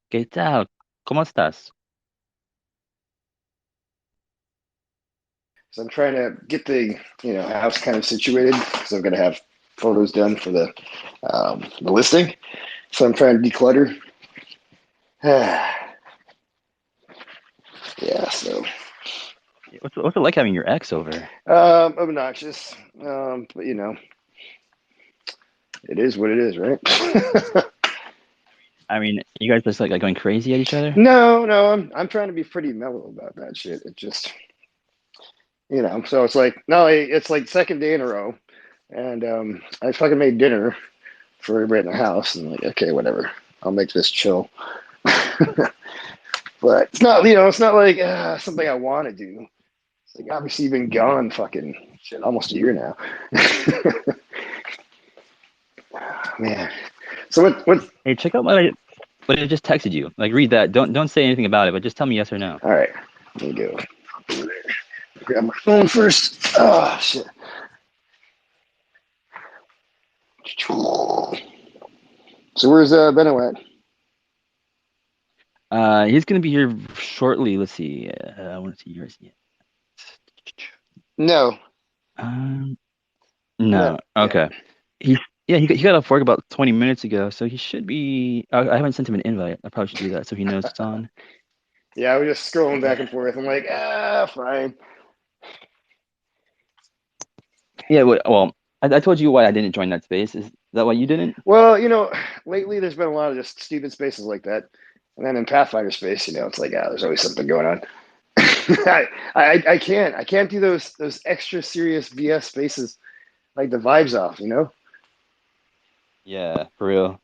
¿Qué tal? ¿Cómo estás? So I'm trying to get the house kind of situated because I'm going to have photos done for the listing. So I'm trying to declutter. Yeah, so What's it like having your ex over? obnoxious, but it is what it is, right? I mean, you guys just like going crazy at each other? No, I'm trying to be pretty mellow about that shit. It just so it's like no, it's like second day in a row, and I fucking made dinner for everybody in the house, and like okay, whatever, I'll make this chill. But it's not, it's not like something I want to do. It's like obviously you've been gone fucking shit almost a year now. Man. So what Hey, check out what I just texted you. Like, read that. Don't say anything about it, but just tell me yes or no. all right, let me go over there. Grab my phone first. Oh shit. So where's Benno at? He's gonna be here shortly. Let's see. I want to see yours. Yeah. No. Um, No. no. Yeah. Okay. He yeah he got off work about 20 minutes ago, so he should be. I haven't sent him an invite. I probably should do that so he knows it's on. Yeah, I was just scrolling back and forth. I'm like, fine. Yeah. Well, I told you why I didn't join that space. Is that why you didn't? Well, lately there's been a lot of just stupid spaces like that. And then in Pathfinder space, it's like, there's always something going on. I can't do those extra serious VS spaces like the vibes off. Yeah, for real.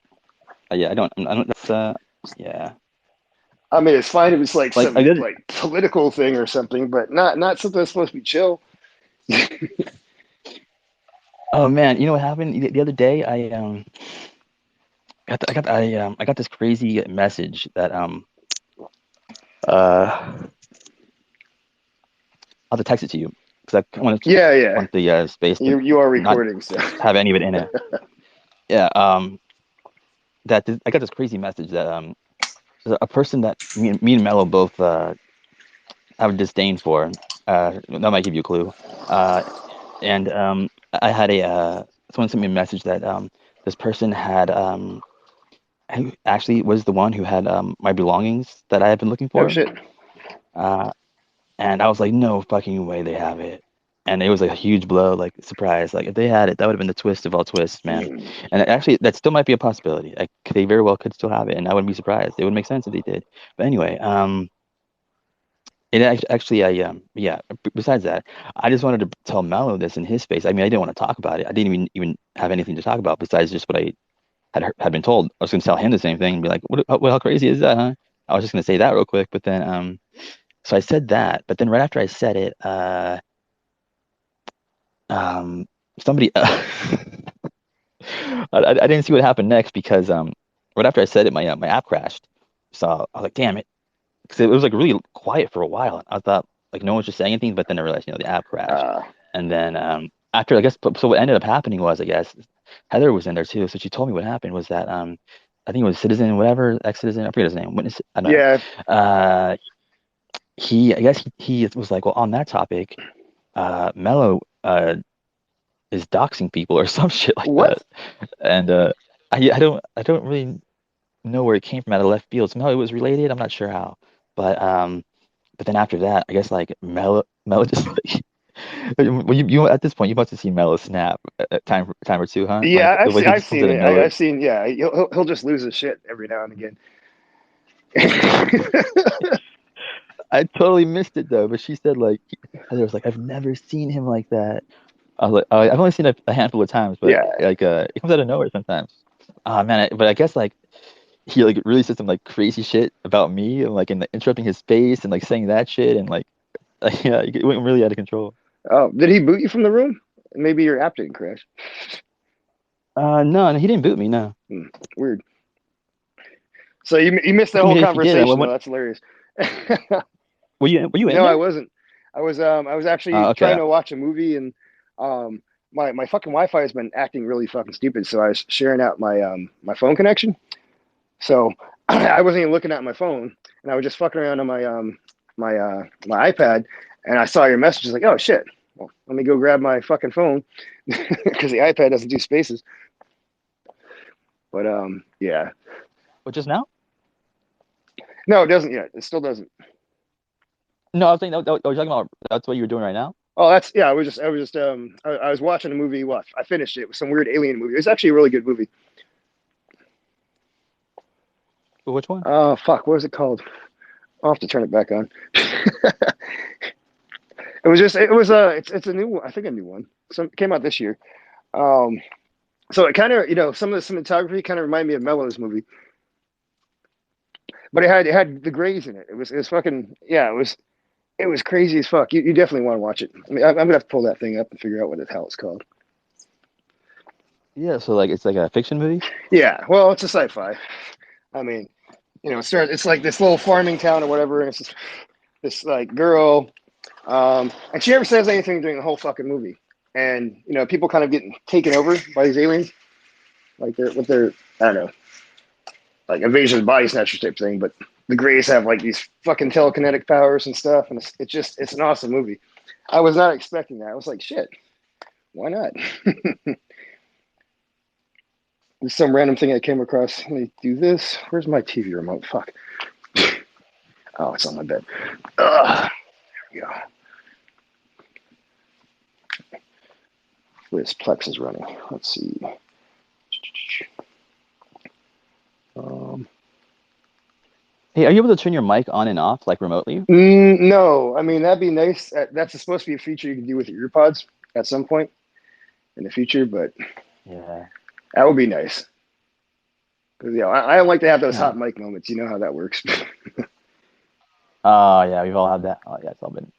Yeah, I don't. That's yeah. I mean, it's fine if it's like Like I some did. like political thing or something, but not something that's supposed to be chill. Oh man, you know what happened the other day? I got this crazy message that uh I'll have to text it to you because I Yeah, yeah. want the space to You are not recording, so have any of it in it. Yeah. I got this crazy message that a person that me and Mello both have a disdain for. That might give you a clue. Uh, and I had a someone sent me a message that this person had who actually was the one who had my belongings that I had been looking oh for. shit. Uh, and I was like, no fucking way they have it. And it was like a huge blow, like surprise. Like if they had it, that would have been the twist of all twists, man. Hmm. And actually, that still might be a possibility. Like, they very well could still have it, and I wouldn't be surprised. It would make sense if they did. But anyway, actually, yeah. Besides that, I just wanted to tell Mallow this in his space. I mean, I didn't want to talk about it. I didn't even have anything to talk about besides just what I had been told. I was going to tell him the same thing and be like, what how crazy is that, huh? I was just going to say that real quick, but then so I said that, but then right after I said it, um, somebody I didn't see what happened next because right after I said it, my app crashed. So I was like, damn it, because it was like really quiet for a while. I thought like no one was just saying anything, but then I realized the app crashed, Uh, and then after I guess so what ended up happening was I guess Heather was in there too, so she told me what happened was that I think it was Citizen whatever ex-Citizen I forget his name witness I don't know yeah. uh I guess he was like, well, on that topic, Mello is doxing people or some shit like that. What? And I don't really know where it came from out of left field. Somehow it was related. I'm not sure how. But but then after that, I guess like Mello just like well, you at this point you must have seen Mello snap at time or two, huh? Like Yeah, the way he I've just comes seen out of it. nowhere. I've seen. Yeah, he'll just lose his shit every now and again. I totally missed it though, but she said like Heather was like, I've never seen him like that. I was like, I've only seen it a handful of times, but Yeah. like it comes out of nowhere sometimes. Man, but I guess like he like really said some like crazy shit about me and like interrupting his space and like saying that shit and like yeah, it went really out of control. Oh, did he boot you from the room? Maybe your app didn't crash. No, he didn't boot me. No, Hmm, weird. So you missed that I whole mean if he did, conversation though. That's hilarious. were you in No, I there? wasn't. I was actually trying Okay. to watch a movie and my fucking Wi-Fi has been acting really fucking stupid. So I was sharing out my phone connection. So I wasn't even looking at my phone, and I was just fucking around on my iPad, and I saw your messages. Like, oh shit, well, let me go grab my fucking phone because the iPad doesn't do spaces. But yeah, But just now? no, it doesn't yet. It still doesn't. No, I was thinking. I was talking about. That's what you were doing right now. Oh, that's yeah. I was watching a movie. What I finished it. It was some weird alien movie. It was actually a really good movie. But which one? Oh fuck, what was it called? I'll have to turn it back on. It's a new one. I think a new one. Some came out this year. Um, so it kind of some of the cinematography kind of reminded me of Mello's movie, but it had the Greys in it. It was fucking yeah. It was crazy as fuck. You definitely want to watch it. I mean, I'm gonna have to pull that thing up and figure out what the hell it's called. Yeah. So like it's like a fiction movie. Yeah, well, it's a sci-fi. I mean, it's like this little farming town or whatever, and it's this like girl, and she never says anything during the whole fucking movie. And people kind of getting taken over by these aliens, like they're I don't know, like invasion of the body snatchers type thing. But the Greys have like these fucking telekinetic powers and stuff, and it's an awesome movie. I was not expecting that. I was like, shit, why not? There's some random thing I came across. Let me do this. Where's my TV remote? Fuck. Oh, it's on my bed. Ugh. There we go. This Plex is running. Let's see. Hey, are you able to turn your mic on and off like remotely? No, I mean that'd be nice. That's supposed to be a feature you can do with your earpods at some point in the future, but Yeah. that would be nice. Because I don't like to have those Yeah. hot mic moments. You know how that works. Oh yeah, we've all had that. Oh yeah, it's all been.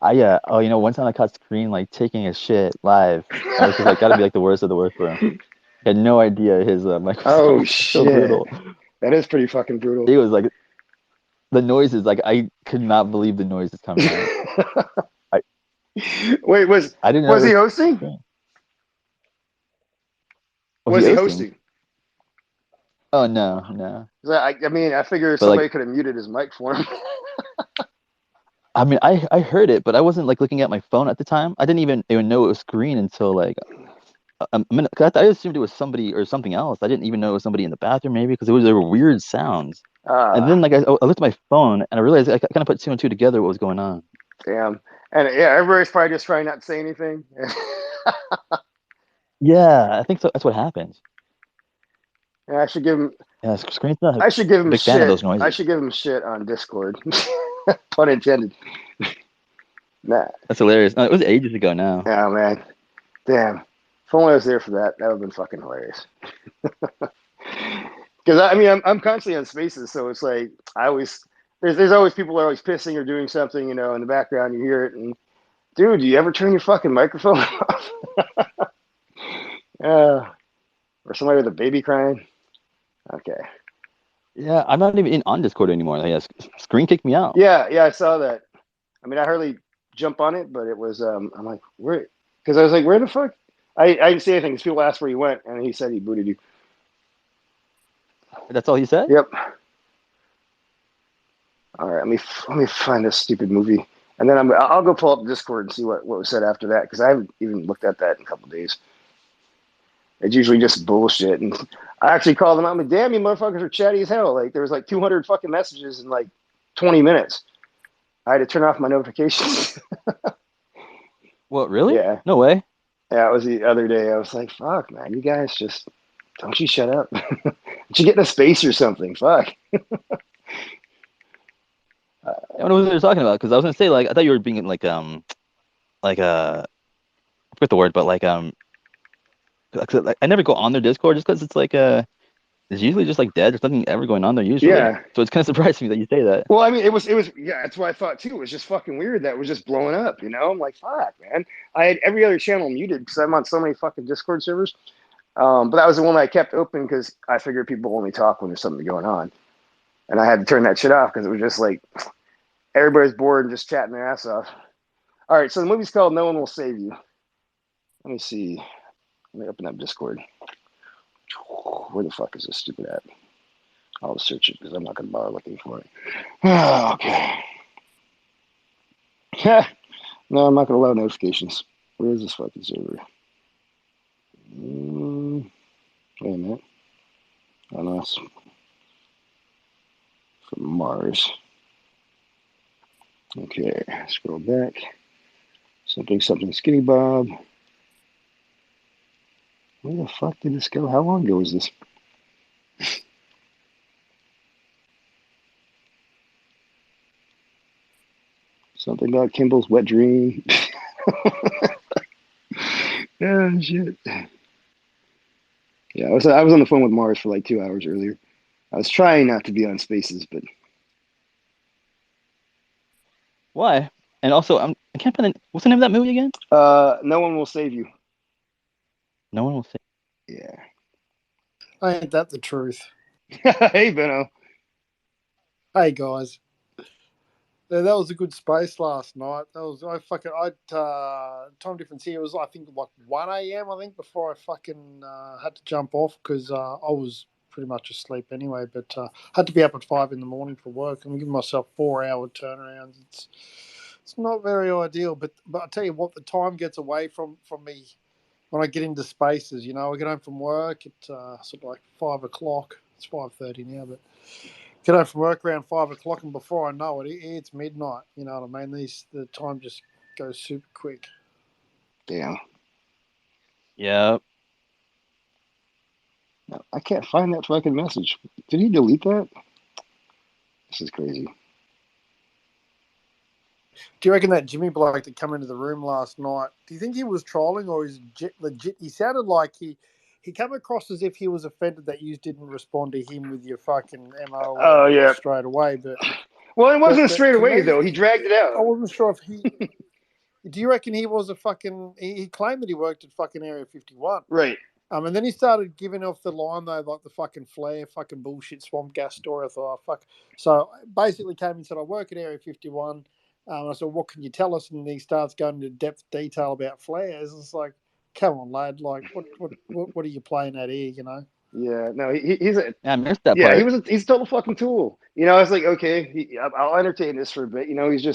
One time I caught Screen like taking a shit live, and it was just like gotta be like the worst of the worst for him. He had no idea his microphone Oh was so shit, brutal. that is pretty fucking brutal. It was like the noises, like I could not believe the noises coming out. I Wait, was I didn't know was it he was hosting? Screen. Was he Was he hosting? hosting? Oh no, no. 'Cause I mean, I figured But like somebody could have muted his mic for him. I mean, I heard it, but I wasn't like looking at my phone at the time. I didn't even know it was Screen until like a minute. 'Cause I assumed it was somebody or something else. I didn't even know it was somebody in the bathroom maybe because there were weird sounds. And Ah, then like I looked at my phone and I realized I kind of put two and two together what was going on. damn. And yeah, everybody's probably just trying not to say anything. Yeah, I think so. That's what happens. Yeah, I should give him. Yeah, Screen's not a I should give him big fan of shit. those I noises. should give him shit on Discord. Pun intended. Nah. That's hilarious. No, it was ages ago now. Yeah, man. Damn. If only I was there for that, that would have been fucking hilarious. Because I mean, I'm constantly on Spaces, so it's like I always there's always people that are always pissing or doing something, in the background. You hear it, and dude, do you ever turn your fucking microphone off? Or somebody with a baby crying. Okay. Yeah, I'm not even on Discord anymore. Like, yeah, Screen kicked me out. Yeah, I saw that. I mean, I hardly jump on it, but it was. I'm like, where? Because I was like, where the fuck? I didn't say anything because people asked where you went, and he said he booted you. That's all he said? Yep. All right, let me find this stupid movie, and then I'll go pull up Discord and see what was said after that because I haven't even looked at that in a couple of days. It's usually just bullshit, and I actually called them out. I'm like, damn, you motherfuckers are chatty as hell. Like there was like 200 fucking messages in like 20 minutes. I had to turn off my notifications. What, really? Yeah, No way. yeah. It was the other day. I was like, fuck, man, you guys just don't you shut up. Don't you get in a space or something? Fuck. I don't know what they were talking about because I was gonna say like I thought you were being like I forget the word, but like 'cause, like, I never go on their Discord just because it's like it's usually just like dead. There's nothing ever going on there usually. Yeah. So it's kind of surprising me that you say that. Well, I mean, it was, yeah, that's what I thought too. It was just fucking weird that it was just blowing up, I'm like, fuck, man. I had every other channel muted because I'm on so many fucking Discord servers. But that was the one I kept open because I figured people only talk when there's something going on. And I had to turn that shit off because it was just like everybody's bored and just chatting their ass off. All right, so the movie's called No One Will Save You. Let me see. Let me open up Discord. where the fuck is this stupid app? I'll search it because I'm not going to bother looking for it. Okay. No, I'm not going to allow notifications. Where is this fucking server? Wait a minute. Oh, no, it's from Mars. Okay, scroll back. Something Skinny Bob. Where the fuck did this go? How long ago was this? Something about Kimball's Wet Dream. Yeah, shit. Yeah, I was on the phone with Mars for like 2 hours earlier. I was trying not to be on Spaces, but Why? And also, I can't find what's the name of that movie again? No One Will Save You. No One Will Save. Yeah. Ain't that the truth? Hey, Benno. Hey guys. Yeah, that was a good space last night. Time difference here was I think like 1 a.m. I think before I fucking had to jump off because I was pretty much asleep anyway. But had to be up at 5 in the morning for work. I'm giving myself 4-hour turnarounds. It's not very ideal. But I tell you what, the time gets away from me when I get into Spaces. You know, I get home from work at sort of like 5 o'clock. It's 5:30 now, but. Get home from work around 5 o'clock, and before I know it, it's midnight. You know what I mean? The time just goes super quick. Damn. Yeah. No, I can't find that fucking message. Did he delete that? This is crazy. Do you reckon that Jimmy bloke that come into the room last night, do you think he was trolling or is legit? He sounded like he came across as if he was offended that you didn't respond to him with your fucking MO Oh, yeah. straight away. But Well, it wasn't but straight to away, me, though. He dragged it out. I wasn't sure if he. Do you reckon he was a fucking? He claimed that he worked at fucking Area 51. Right. And then he started giving off the line though, like the fucking flare, fucking bullshit swamp gas story. I thought, oh, fuck. So basically came and said, I work at Area 51. I said, what can you tell us? And he starts going into depth detail about flares. It's like, come on, lad. Like, what are you playing at here? You know? Yeah. No, he's a. Yeah, I missed that Yeah, part. he's a total fucking tool. You know, I was like, okay, I'll entertain this for a bit. You know, he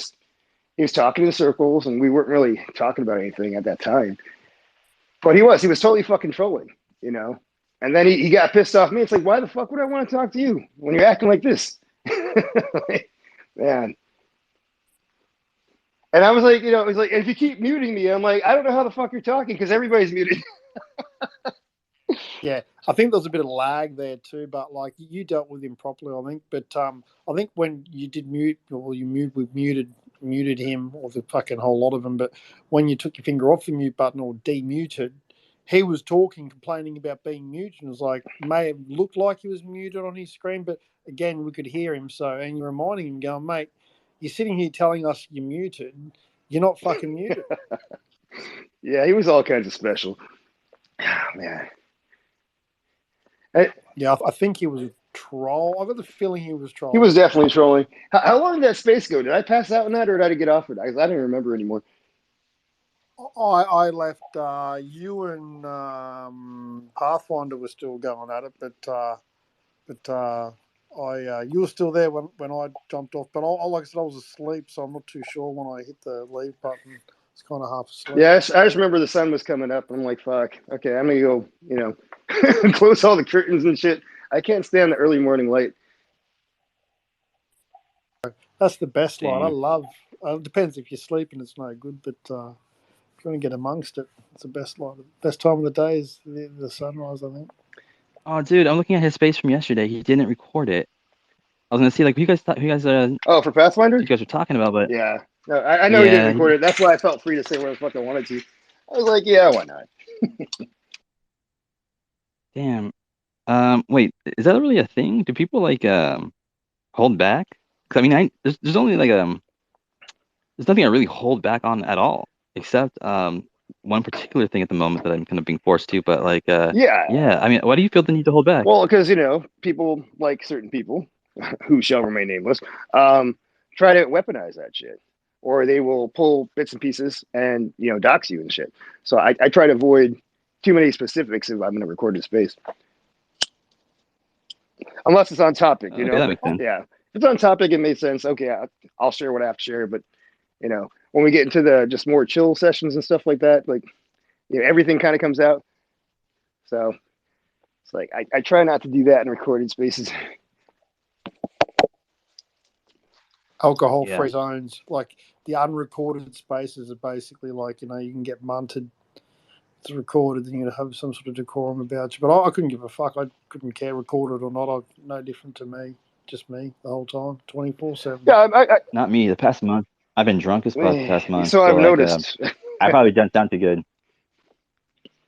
was talking in circles, and we weren't really talking about anything at that time. But he was totally fucking trolling, you know. And then he got pissed off at me. It's like, why the fuck would I want to talk to you when you're acting like this? Like, man. And I was like, you know, he's like, if you keep muting me, I'm like, I don't know how the fuck you're talking because everybody's muted. Yeah, I think there's a bit of lag there too, but like you dealt with him properly, I think. But I think when you did mute, well, we muted him or the fucking whole lot of them. But when you took your finger off the mute button or demuted, he was talking, complaining about being muted, and it was like may have looked like he was muted on his screen, but again we could hear him. So and you're reminding him, going, mate, you're sitting here telling us you're muted. You're not fucking muted. Yeah, he was all kinds of special. Oh, man. Yeah, I think he was a troll. I got the feeling he was trolling. He was definitely trolling. How long did that space go? Did I pass out on that or did I get off it? I don't even remember anymore. I left. You and Pathfinder were still going at it, but you were still there when I jumped off. But like I said, I was asleep, so I'm not too sure when I hit the leave button. It's kind of half asleep. Yeah, I just remember the sun was coming up, and I'm like, fuck. Okay, I'm gonna go. You know, close all the curtains and shit. I can't stand the early morning light. That's the best light. I Damn. love. It depends if you're sleeping, it's no good, but if you want to get amongst it, it's the best light. The best time of the day is the sunrise, I think. Oh, dude, I'm looking at his space from yesterday. He didn't record it. I was gonna see like who you guys Oh, for Pathfinder? you guys were talking about, but Yeah. No, I know he yeah, didn't record it. That's why I felt free to say what the fuck I wanted to. I was like, yeah, why not? damn. Wait, is that really a thing? Do people like hold back? 'Cause I mean, there's only like there's nothing I really hold back on at all, except one particular thing at the moment that I'm kind of being forced to. But like Yeah. yeah, I mean, why do you feel the need to hold back? Well, because, you know, people like certain people who shall remain nameless try to weaponize that shit. Or they will pull bits and pieces and, you know, dox you and shit. So I try to avoid too many specifics if I'm going to record in space. unless it's on topic, you Okay, know. that But makes sense. yeah, if it's on topic, it makes sense. Okay, I'll share what I have to share. But you know, when we get into the just more chill sessions and stuff like that, like you know, everything kind of comes out. So it's like I try not to do that in recorded spaces. Alcohol-free Yeah. zones, like the unrecorded spaces, are basically like, you know, you can get munted. It's recorded, then you're gonna have some sort of decorum about you. But I couldn't give a fuck. I couldn't care, recorded or not. No different to me. Just me the whole time, 24/7. Yeah, Not me. The past month, I've been drunk as fuck the past month. so So I've like, noticed. I probably done sound too good.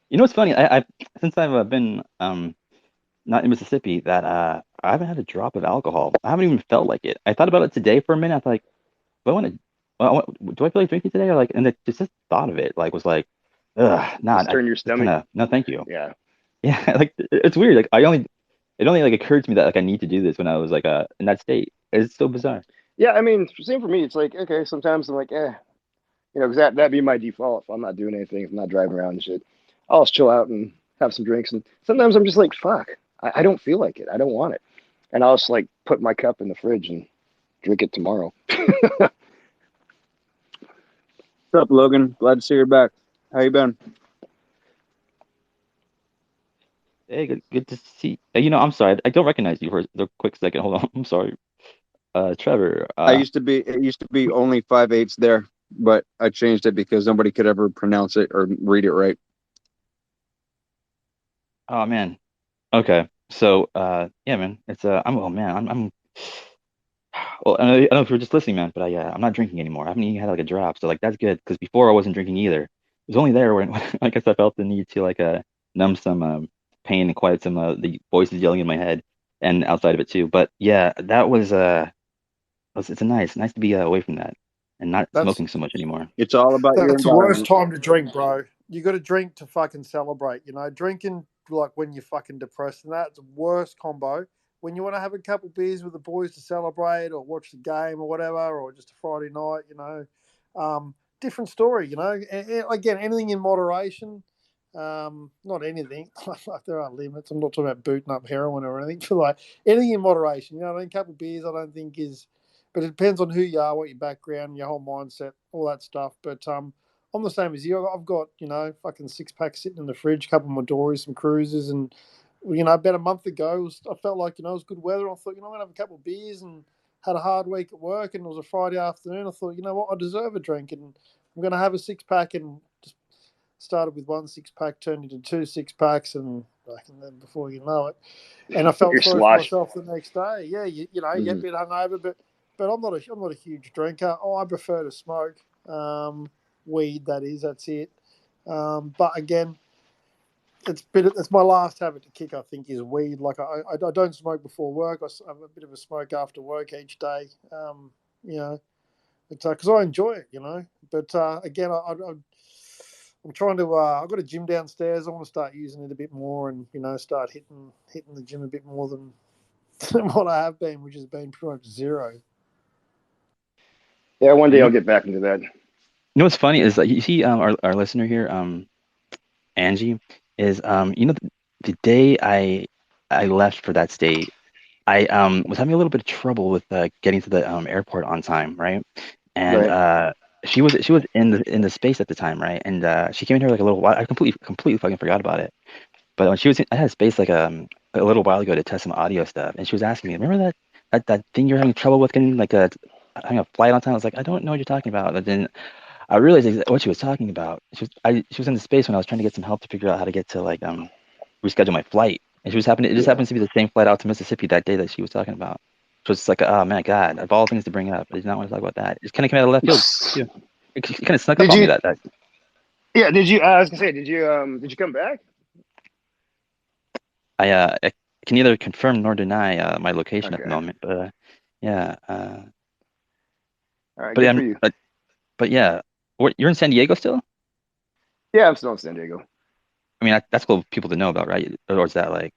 You know what's funny? I since I've been not in Mississippi, that I haven't had a drop of alcohol. I haven't even felt like it. I thought about it today for a minute. I was like, do I want to? Do I feel like drinking today? Or like, and the just thought of it like was like, ugh, Just not. I turn your just kind stomach. of no, thank you. Yeah. Yeah, like it's weird. Like it only like occurred to me that like I need to do this when I was like in that state. It's so bizarre. Yeah, I mean, same for me. It's like, okay, sometimes I'm like, you know, because that'd be my default if I'm not doing anything, if I'm not driving around and shit. I'll just chill out and have some drinks. And sometimes I'm just like, fuck, I don't feel like it. I don't want it. And I'll just like put my cup in the fridge and drink it tomorrow. What's up, Logan? Glad to see you're back. How you been? Hey, good to see. You know, I'm sorry. I don't recognize you for a quick second. Hold on. I'm sorry. Trevor. It used to be only 5/8 there, but I changed it because nobody could ever pronounce it or read it right. Oh man. Okay. So, yeah, man. It's oh man. I'm well, I don't know if you're just listening, man, but I'm not drinking anymore. I haven't even had like a drop, so like that's good because before I wasn't drinking either. It was only there when I guess I felt the need to like numb some pain and quiet some the voices yelling in my head and outside of it too. But yeah, that was it's a nice to be away from that and not That's smoking so much anymore. It's all about your that's the worst environment. time to drink, bro. You got to drink to fucking celebrate. You know, drinking like when you're fucking depressed and that's the worst combo. When you want to have a couple beers with the boys to celebrate or watch the game or whatever, or just a Friday night, you know, different story. You know, again, anything in moderation. Not anything. Like there are limits. I'm not talking about booting up heroin or anything. But like anything in moderation. You know, a couple of beers, I don't think is. But it depends on who you are, what your background, your whole mindset, all that stuff. But I'm the same as you. I've got, you know, fucking 6-pack sitting in the fridge, a couple of Midori's, some cruisers, and you know, about a month ago, I felt like, you know, it was good weather. I thought, you know, I'm gonna have a couple of beers and had a hard week at work, and it was a Friday afternoon. I thought, you know what, I deserve a drink, and I'm gonna have a 6-pack, and just started with 1 6-pack, turned into 2 6-packs, and like, and then before you know it, and I felt You're sorry for slosh. myself the next day. Yeah, you know, you get a bit hungover, but I'm not a huge drinker. Oh, I prefer to smoke weed. That is, that's it. But again, it's my last habit to kick. I think is weed. Like I don't smoke before work. I have a bit of a smoke after work each day. You know, because I enjoy it. You know, but again, I'm trying to. I've got a gym downstairs. I want to start using it a bit more, and you know, start hitting the gym a bit more than what I have been, which has been pretty much zero. Yeah, one day You I'll know, get back into that. you know what's funny is like you see our listener here, Angie, is you know the day I left for that state, I was having a little bit of trouble with getting to the airport on time, right? And Right. she was in the space at the time, right? And she came in here like a little while. I completely fucking forgot about it. But when I had space like a little while ago to test some audio stuff, and she was asking me, "Remember that thing you're having trouble with getting like having a flight on time?" I was like, "I don't know what you're talking about." And then I realized what she was talking about. She was in the space when I was trying to get some help to figure out how to get to like reschedule my flight, and it just Yeah. happens to be the same flight out to Mississippi that day that she was talking about. So it's like, oh man, God, of all things to bring up, I did not want to talk about that. It just kind of came out of left field too. It kind of snuck up Did on me you? that. Yeah. Did you? I was gonna say, did you come back? I can neither confirm nor deny my location at the Okay. moment, but yeah, All right. but Good yeah, for you. but yeah, you're in San Diego still? Yeah, I'm still in San Diego. I mean, that's cool for people to know about, right? Or is that like,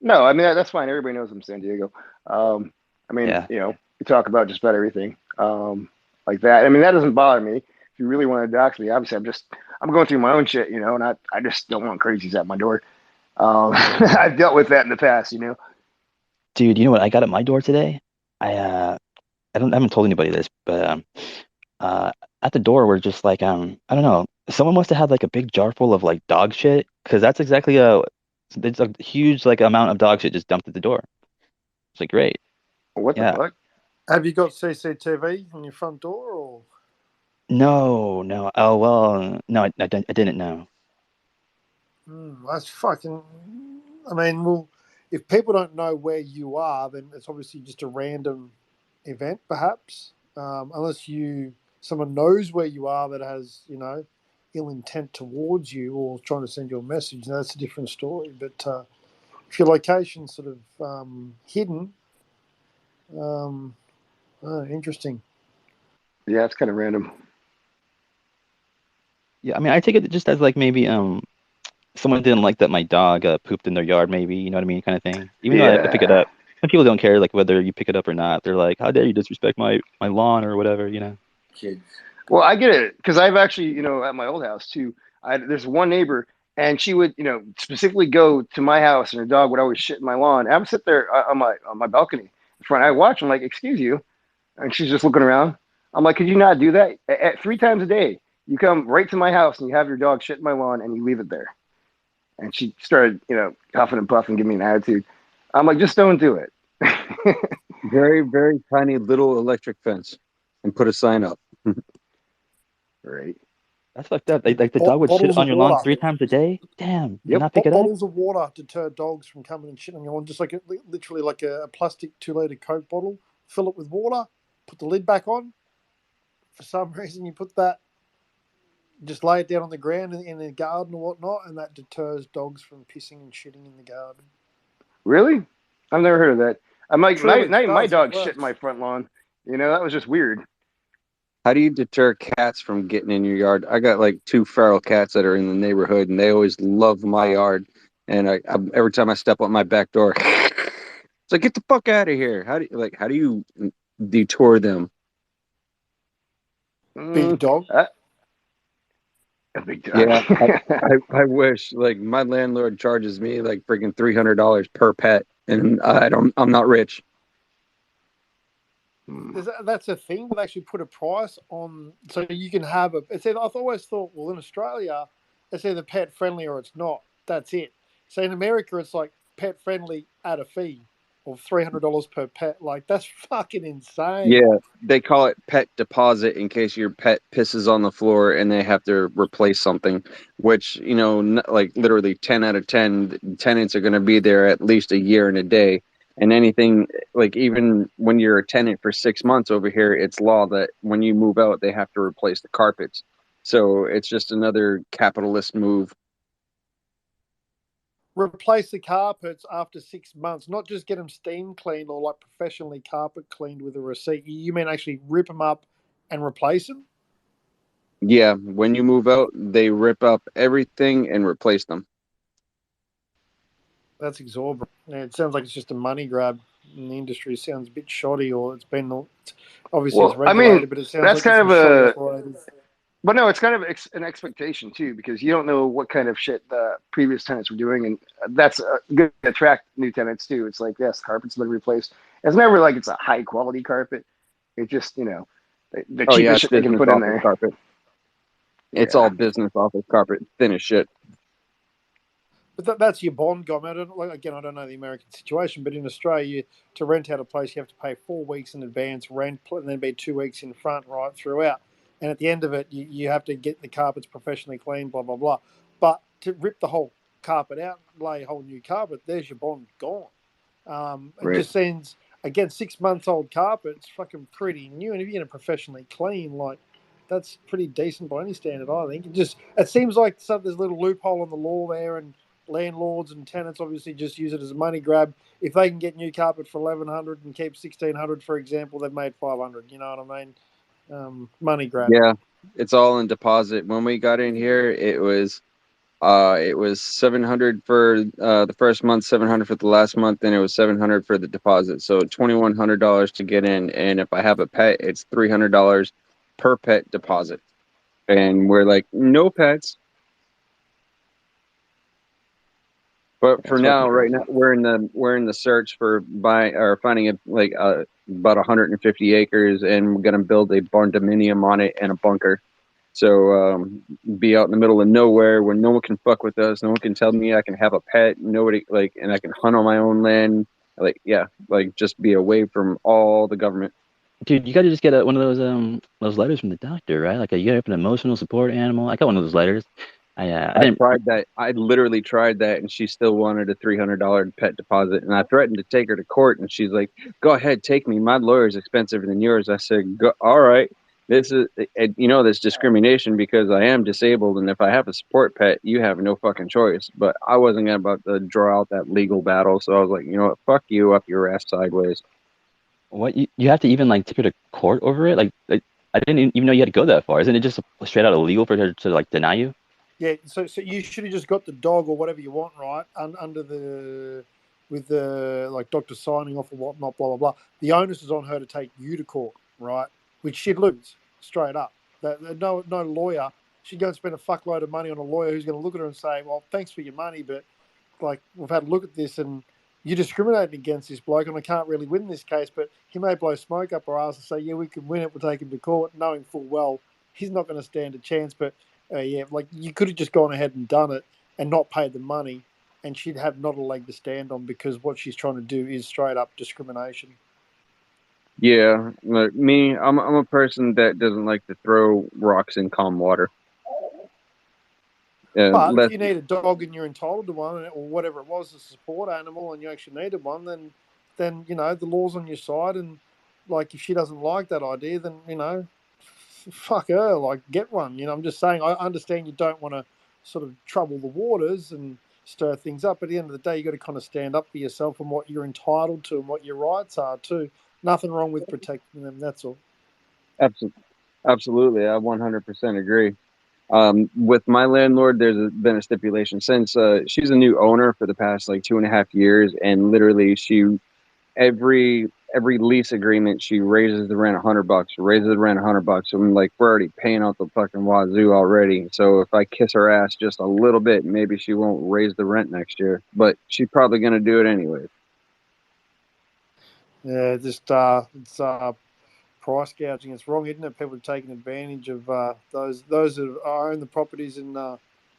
No, I mean that's fine. Everybody knows I'm San Diego. Um, I mean, yeah, you know, we talk about just about everything, like that. I mean, that doesn't bother me. If you really want to dox me, obviously, I'm going through my own shit, you know, and I just don't want crazies at my door. I've dealt with that in the past, you know. Dude, you know what I got at my door today? I haven't told anybody this, but uh, at the door we're just like I don't know. Someone must have had like a big jar full of like dog shit, because that's exactly there's a huge like amount of dog shit just dumped at the door. It's like great, What the yeah. fuck? Have you got CCTV on your front door, or? No, no. Oh well, no, I didn't know. That's fucking. I mean, well, if people don't know where you are, then it's obviously just a random event, perhaps. Unless someone knows where you are that has, ill intent towards you or trying to send you a message, that's a different story. But if your location's sort of hidden, interesting. Yeah, it's kind of random. Yeah, I mean, I take it just as like maybe someone didn't like that my dog pooped in their yard, maybe, you know what I mean, kind of thing. Even though I pick it Yeah. up, and people don't care like whether you pick it up or not. They're like, "How dare you disrespect my lawn or whatever," you know. Kids. Well, I get it because I've actually, at my old house too. There's one neighbor, and she would, specifically go to my house, and her dog would always shit in my lawn. I would sit there on my balcony in front. I watch. I'm like, "Excuse you," and she's just looking around. I'm like, "Could you not do that? At 3 times a day, you come right to my house and you have your dog shit in my lawn, and you leave it there." And she started, huffing and puffing, giving me an attitude. I'm like, "Just don't do it." Very, very tiny little electric fence, and put a sign up. Right. That's fucked up. Like the dog would shit Bottles on of your lawn water. 3 times a day. Damn, you Yep. not pick it up? Bottles of water deter dogs from coming and shitting on your lawn. Just like literally like a plastic 2-liter Coke bottle. Fill it with water. Put the lid back on. For some reason, you put that. Just lay it down on the ground in the garden or whatnot, and that deters dogs from pissing and shitting in the garden. Really? I've never heard of that. I'm like, Truly, not even my does. It dog shit in works. my front lawn. That was just weird. How do you deter cats from getting in your yard? I got like 2 feral cats that are in the neighborhood, and they always love my yard. And every time I step on my back door, it's like, get the fuck out of here. How do you detour them? Big dog. A big dog. Yeah, I wish. Like, my landlord charges me like freaking $300 per pet, and I'm not rich. That's a thing. They actually put a price on, so you can have a. It said I've always thought, well, in Australia, it's either pet friendly or it's not. That's it. So in America, it's like pet friendly at a fee of $300 per pet. Like that's fucking insane. Yeah, they call it pet deposit in case your pet pisses on the floor and they have to replace something, which, like literally 10 out of 10 tenants are going to be there at least a year and a day. And anything, like even when you're a tenant for 6 months over here, it's law that when you move out, they have to replace the carpets. So it's just another capitalist move. Replace the carpets after 6 months, not just get them steam cleaned or like professionally carpet cleaned with a receipt. You mean actually rip them up and replace them? Yeah, when you move out, they rip up everything and replace them. That's exorbitant. Yeah, it sounds like it's just a money grab in the industry. It sounds a bit shoddy, or it's been obviously it's Well, I regulated, mean, but it sounds that's like kind some of shoddy a. operators. But no, it's kind of an expectation too, because you don't know what kind of shit the previous tenants were doing, and that's good to attract new tenants too. It's like, yes, carpet's been replaced. It's never like it's a high quality carpet. It's just the Oh yeah, cheapest it's shit they can business put in office there. carpet. It's Yeah. all business office carpet, thin as shit. But that's your bond, guy. I don't know the American situation, but in Australia, to rent out a place, you have to pay 4 weeks in advance rent, and then be 2 weeks in front, right throughout. And at the end of it, you have to get the carpets professionally cleaned, blah blah blah. But to rip the whole carpet out, lay a whole new carpet, there's your bond gone. It Right. just seems, again, 6 months old carpet, it's fucking pretty new. And if you're going to professionally clean, like, that's pretty decent by any standard, I think. It seems like there's a little loophole in the law there, and landlords and tenants obviously just use it as a money grab. If they can get new carpet for $1,100 and keep $1,600, for example, they've made $500. You know what I mean? Money grab. Yeah, it's all in deposit. When we got in here, it was 700 for the first month, 700 for the last month, and it was 700 for the deposit. So $2,100 to get in, and if I have a pet, it's $300 per pet deposit. And we're like, no pets. But for That's now, fucking right crazy. now, we're in the search for finding about 150 acres, and we're gonna build a barn dominium on it and a bunker. So be out in the middle of nowhere where no one can fuck with us. No one can tell me I can have a pet. Nobody and I can hunt on my own land. Just be away from all the government. Dude, you gotta just get one of those letters from the doctor, right? Like you gotta have an emotional support animal. I got one of those letters. I I didn't. tried that. I literally tried that, and she still wanted a $300 pet deposit. And I threatened to take her to court, and she's like, "Go ahead, take me. My lawyer's expensive than yours." I said, "All right." This is, this discrimination because I am disabled, and if I have a support pet, you have no fucking choice. But I wasn't about to draw out that legal battle, so I was like, you know what, fuck you up your ass sideways. What you have to even like take her to court over it? Like I didn't even know you had to go that far. Isn't it just straight out illegal for her to like deny you? Yeah, so you should have just got the dog or whatever you want, right? Under with the like doctor signing off or whatnot, blah blah blah. The onus is on her to take you to court, right? Which she'd lose straight up. No lawyer. She'd go and spend a fuckload of money on a lawyer who's going to look at her and say, "Well, thanks for your money, but like we've had a look at this and you're discriminating against this bloke, and I can't really win this case." But he may blow smoke up our ass and say, "Yeah, we can win it. We'll take him to court," knowing full well he's not going to stand a chance. But yeah, like you could have just gone ahead and done it and not paid the money, and she'd have not a leg to stand on because what she's trying to do is straight up discrimination. Yeah, like me, I'm a person that doesn't like to throw rocks in calm water. But if Let you need a dog and you're entitled to one, or whatever it was, a support animal, and you actually needed one, then the law's on your side. And like, if she doesn't like that idea, then fuck her. Like, get one. I'm just saying. I understand you don't want to sort of trouble the waters and stir things up. But at the end of the day, you got to kind of stand up for yourself and what you're entitled to and what your rights are too. Nothing wrong with protecting them. That's all. absolutely, I 100% agree. With my landlord, been a stipulation since she's a new owner for the past like 2.5 years, and literally every lease agreement she raises the rent $100, raises the rent $100. I'm like, we're already paying out the fucking wazoo already. So if I kiss her ass just a little bit, maybe she won't raise the rent next year, but she's probably gonna do it anyway. Yeah, just it's price gouging. It's wrong, isn't it? People are taking advantage of those that own the properties in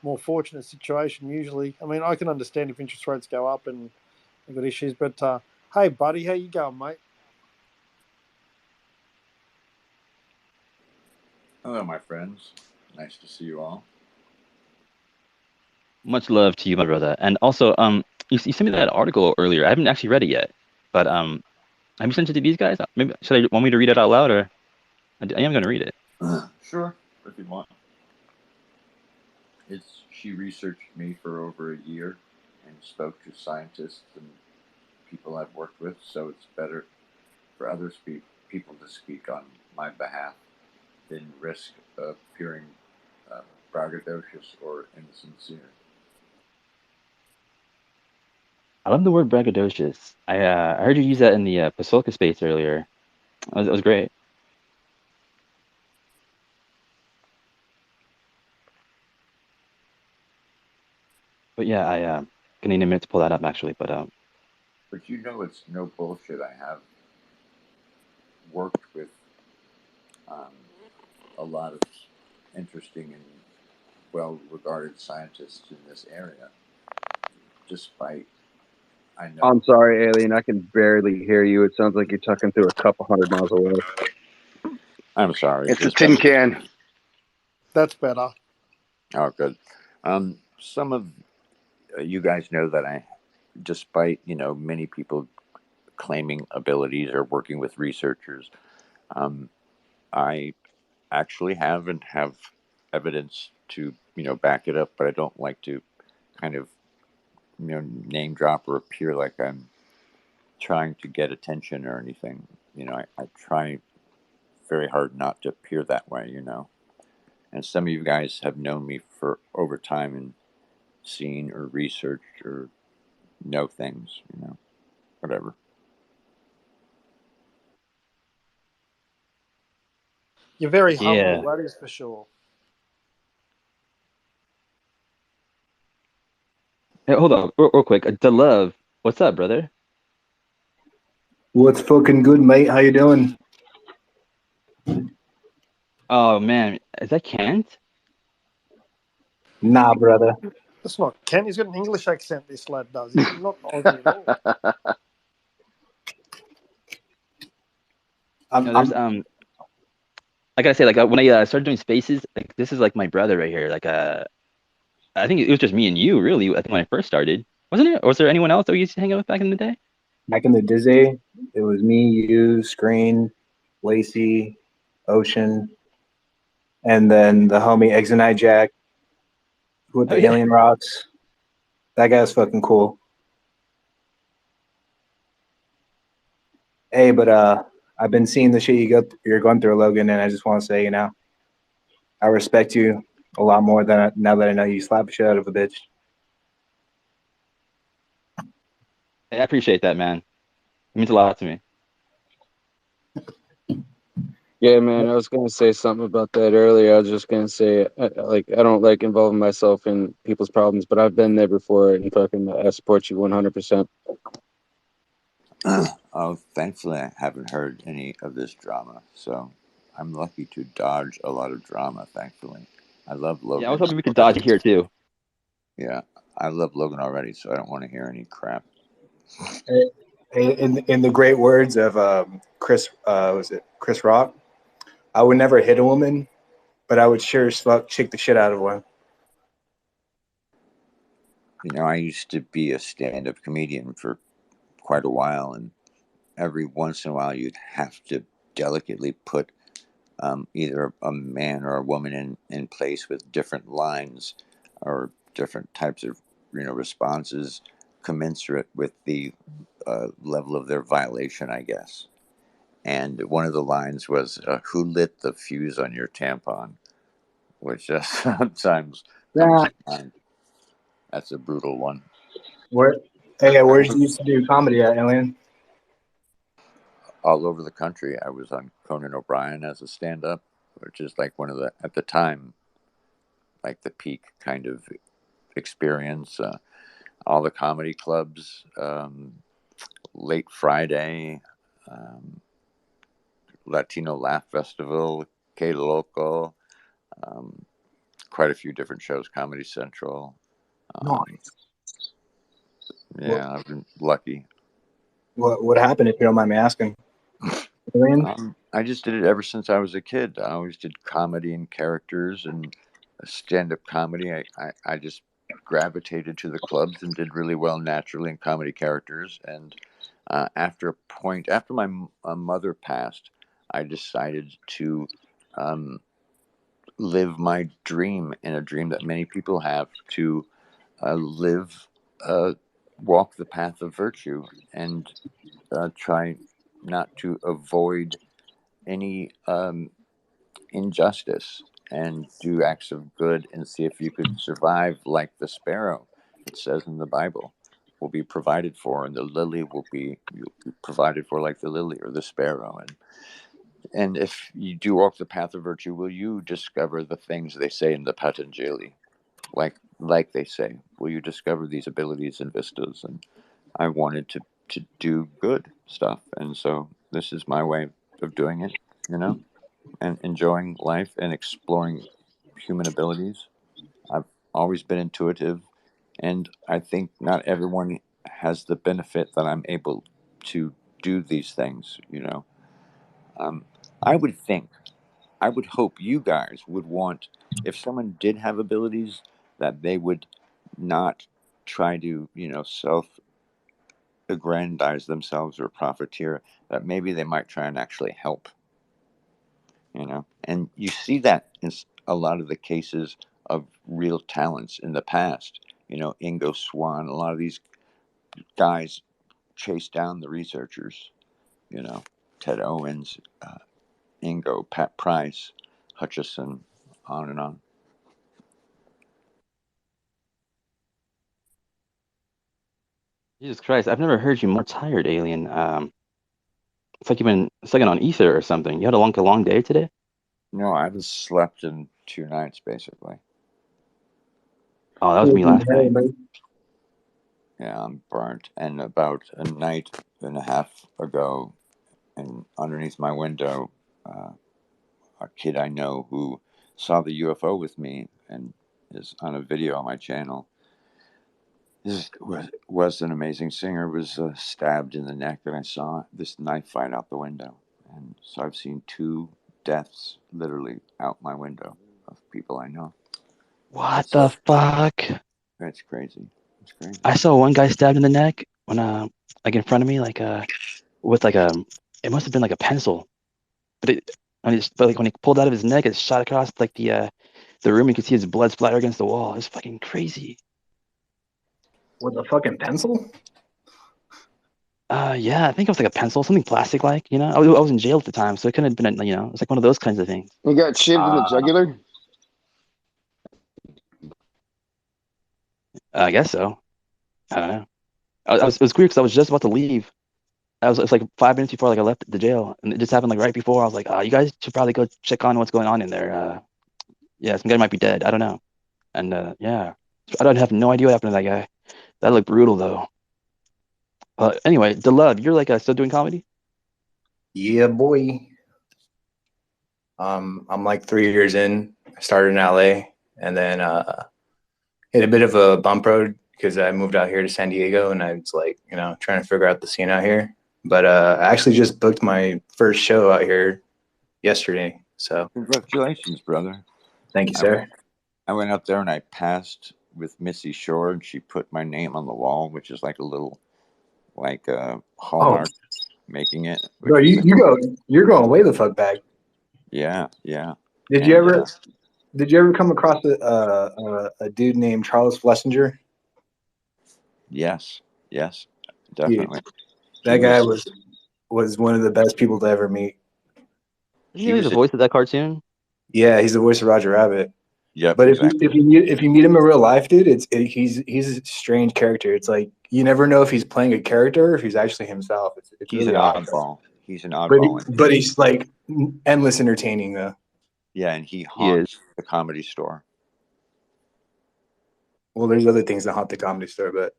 more fortunate situation. Usually, I mean, I can understand if interest rates go up and they've got issues. But hey, buddy, how you going, mate? Hello, my friends. Nice to see you all. Much love to you, my brother. And also, you sent me that article earlier. I haven't actually read it yet, but have you sent it to these guys? Maybe should I want me to read it out loud, or I am going to read it. Sure, if you want. She researched me for over a year and spoke to scientists and people I've worked with, so it's better for other people to speak on my behalf than risk appearing braggadocious or insincere. I love the word braggadocious. I heard you use that in the Pasolka space earlier. It was great. But yeah, I gonna need a minute to pull that up actually. But But it's no bullshit. I have worked with um, a lot of interesting and well-regarded scientists in this area, despite I know. I'm sorry, Alien. I can barely hear you. It sounds like you're talking through a couple hundred miles away. I'm sorry. It's a tin can. That's better. Oh, good. Some of you guys know that despite many people claiming abilities or working with researchers, I actually have evidence to back it up, but I don't like to kind of name drop or appear like I'm trying to get attention or anything. I try very hard not to appear that way. And some of you guys have known me for over time and seen or researched or know things. Whatever. You're very humble. yeah, That is for sure. Hey, hold on, real quick. The love. What's up, brother? What's fucking good, mate? How you doing? Oh man, is that Kent? Nah, brother. That's not Ken. He's got an English accent, this lad does. He's not Aussie at all. No, there's I gotta say, like when I started doing spaces, like this is like my brother right here. Like I think it was just me and you, really. I think when I first started, wasn't it? Or was there anyone else that we used to hang out with back in the day? Back in the Dizzy, it was me, you, Screen, Lacey, Ocean, and then the homie Exonite Jack with Oh the yeah. alien rocks. That guy's fucking cool. Hey, but I've been seeing the shit you're going through, Logan, and I just want to say, I respect you a lot more than now that I know you slap the shit out of a bitch. I appreciate that, man. It means a lot to me. Yeah, man, I was gonna say something about that earlier. I was just gonna say, like, I don't like involving myself in people's problems, but I've been there before, and fucking, I support you 100%. Oh, thankfully, I haven't heard any of this drama, so I'm lucky to dodge a lot of drama. Thankfully, I love Yeah, I was Logan. hoping we could dodge it here too. Yeah, I love Logan already, so I don't want to hear any crap. In the great words of Chris, was it Chris Rock? I would never hit a woman, but I would sure as fuck kick the shit out of one. I used to be a stand-up comedian for quite a while, and every once in a while you'd have to delicately put either a man or a woman in place with different lines or different types of responses commensurate with the level of their violation, I guess. And one of the lines was, "Who lit the fuse on your tampon?" Which sometimes comes Yeah. to mind. That's a brutal one. Where? Hey, where did you used to do comedy at, Alien? All over the country. I was on Conan O'Brien as a stand-up, which is like one of the, at the time, like the peak kind of experience. All the comedy clubs, Late Friday, um, Latino Laugh Festival, Que Loco, um, quite a few different shows, Comedy Central. No. What, Yeah, I've been lucky. what happened, if you don't mind me asking? Alien? I just did it ever since I was a kid. I always did comedy and characters and stand-up comedy. I just gravitated to the clubs and did really well naturally in comedy characters. And after my mother passed, I decided to um, live my dream, in a dream that many people have, to live, walk the path of virtue, and try not to avoid any injustice, and do acts of good, and see if you could survive like the sparrow. It says in the Bible, will be provided for, and the lily you'll be provided for like the lily or the sparrow. And if you do walk the path of virtue, will you discover the things they say in the Patanjali? Like they say, will you discover these abilities and vistas? And I wanted to do good stuff, and so this is my way of doing it, and enjoying life and exploring human abilities. I've always been intuitive, and I think not everyone has the benefit that I'm able to do these things. Um, I would think, I would hope you guys would want, if someone did have abilities, that they would not try to, self aggrandize themselves or profiteer, that maybe they might try and actually help. And you see that in a lot of the cases of real talents in the past. Ingo Swann, a lot of these guys chase down the researchers. Ted Owens, Ingo, Pat Price, Hutchison, on and on. Jesus Christ, I've never heard you more tired, Alien. It's like you've been sucking on ether or something. You had a long day today? I haven't slept in 2 nights basically. Oh, that was me last night. Yeah, I'm burnt. And about a night and a half ago, and underneath my window, a kid I know who saw the UFO with me and is on a video on my channel. This was an amazing singer. Was stabbed in the neck, and I saw this knife fight out the window. And so I've seen 2 deaths literally out my window of people I know. What the fuck? That's crazy. It's crazy. I saw one guy stabbed in the neck when like in front of me, like with like it must have been like a pencil, but but like when he pulled out of his neck, it shot across like the room. You could see his blood splatter against the wall. It's fucking crazy. With a fucking pencil? Yeah, I think it was like a pencil, something plastic like, you know. I was in jail at the time, so it couldn't have been, you know, it's like one of those kinds of things. You got shivved in the jugular? I guess so. I don't know. It was weird because I was just about to leave. It's like 5 minutes before like I left the jail, and it just happened like right before. I was like, you guys should probably go check on what's going on in there. Yeah, some guy might be dead. I don't know. And yeah, I don't have no idea what happened to that guy. That looked brutal though. Anyway, the love, you're like still doing comedy? Yeah, boy. I'm like 3 years in. I started in LA and then hit a bit of a bump road because I moved out here to San Diego and I was like, you know, trying to figure out the scene out here. But I actually just booked my first show out here yesterday. So Congratulations, brother. thank you, sir. I went up there and I passed with Missy Shore, and she put my name on the wall, which is like a little, like Hallmark making it. Bro, you're going way the fuck back. Yeah, yeah. Did you ever come across a dude named Charles Flessinger? Yes, definitely. That guy was one of the best people to ever meet. He was the voice of that cartoon. Yeah, he's the voice of Roger Rabbit. Yeah, but exactly. if you meet him in real life, dude, he's a strange character. It's like you never know if he's playing a character or if he's actually himself. It's he's really an awesome. oddball. He's an oddball, but he's like endless entertaining though. Yeah, and he haunts the Comedy Store. Well, there's other things that haunt the Comedy Store, but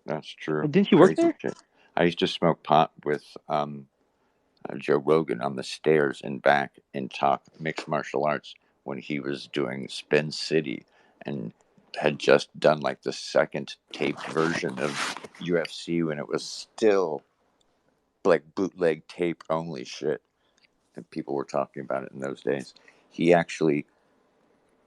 that's true. Didn't you work there? Shit. I used to smoke pot with Joe Rogan on the stairs and back and talk mixed martial arts when he was doing Spin City and had just done like the second taped version of UFC when it was still like bootleg tape only shit. And people were talking about it in those days. He actually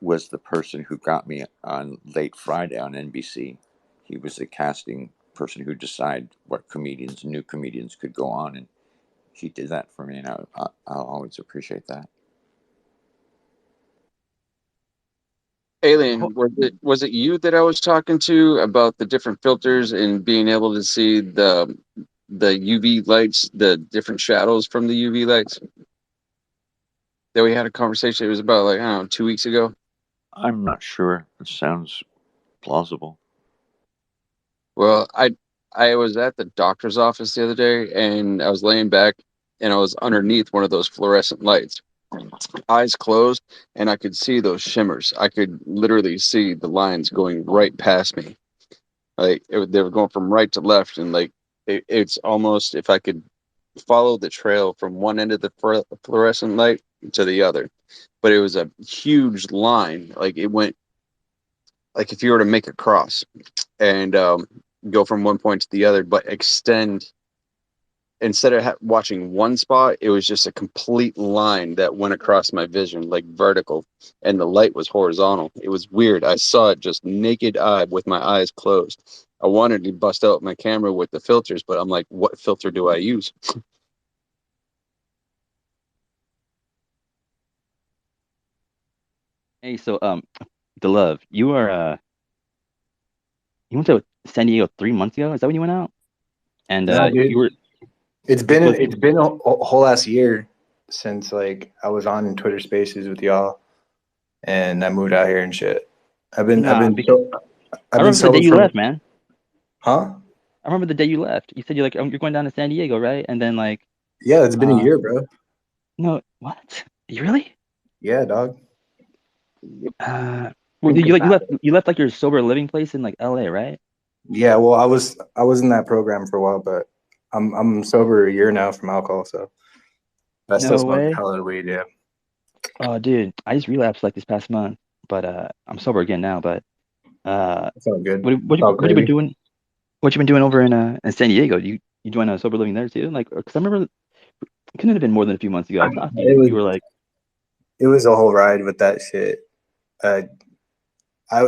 was the person who got me on Late Friday on NBC. He was the casting person who decided what new comedians could go on, and he did that for me, and I'll always appreciate that. Alien, was it you that I was talking to about the different filters and being able to see the UV lights, the different shadows from the UV lights? That we had a conversation. It was about like, I don't know, 2 weeks ago. I'm not sure. It sounds plausible. Well, I was at the doctor's office the other day and I was laying back and I was underneath one of those fluorescent lights. Eyes closed and I could see those shimmers. I could literally see the lines going right past me. Like they were going from right to left, and like it's almost if I could follow the trail from one end of the fluorescent light to the other. But it was a huge line. Like it went like if you were to make a cross and go from one point to the other, but extend. Instead of watching one spot, it was just a complete line that went across my vision, like vertical, and the light was horizontal. It was weird. I saw it just naked eye with my eyes closed. I wanted to bust out my camera with the filters, but I'm like, what filter do I use? Hey, so the love, you went to San Diego 3 months ago. Is that when you went out? And no, dude. you were. It's been a whole last year since like I was on Twitter Spaces with y'all, and I moved out here and shit. I remember the day you left, man. Huh? I remember the day you left. You said you're like you're going down to San Diego, right? And then like. Yeah, it's been a year, bro. No, what? You really? Yeah, dog. Man, Well, you left like your sober living place in like LA, right? Yeah, well, I was in that program for a while, but I'm sober a year now from alcohol, so I still No smoke way. hella weed. Yeah, Oh, dude, I just relapsed like this past month, but I'm sober again now. But it's all good. what It's all you been gravy. doing? What you been doing over in San Diego? You joined a sober living there too? Like, because I remember it couldn't have been more than a few months ago. I talked to It you. was You were like, it was a whole ride with that shit. Uh,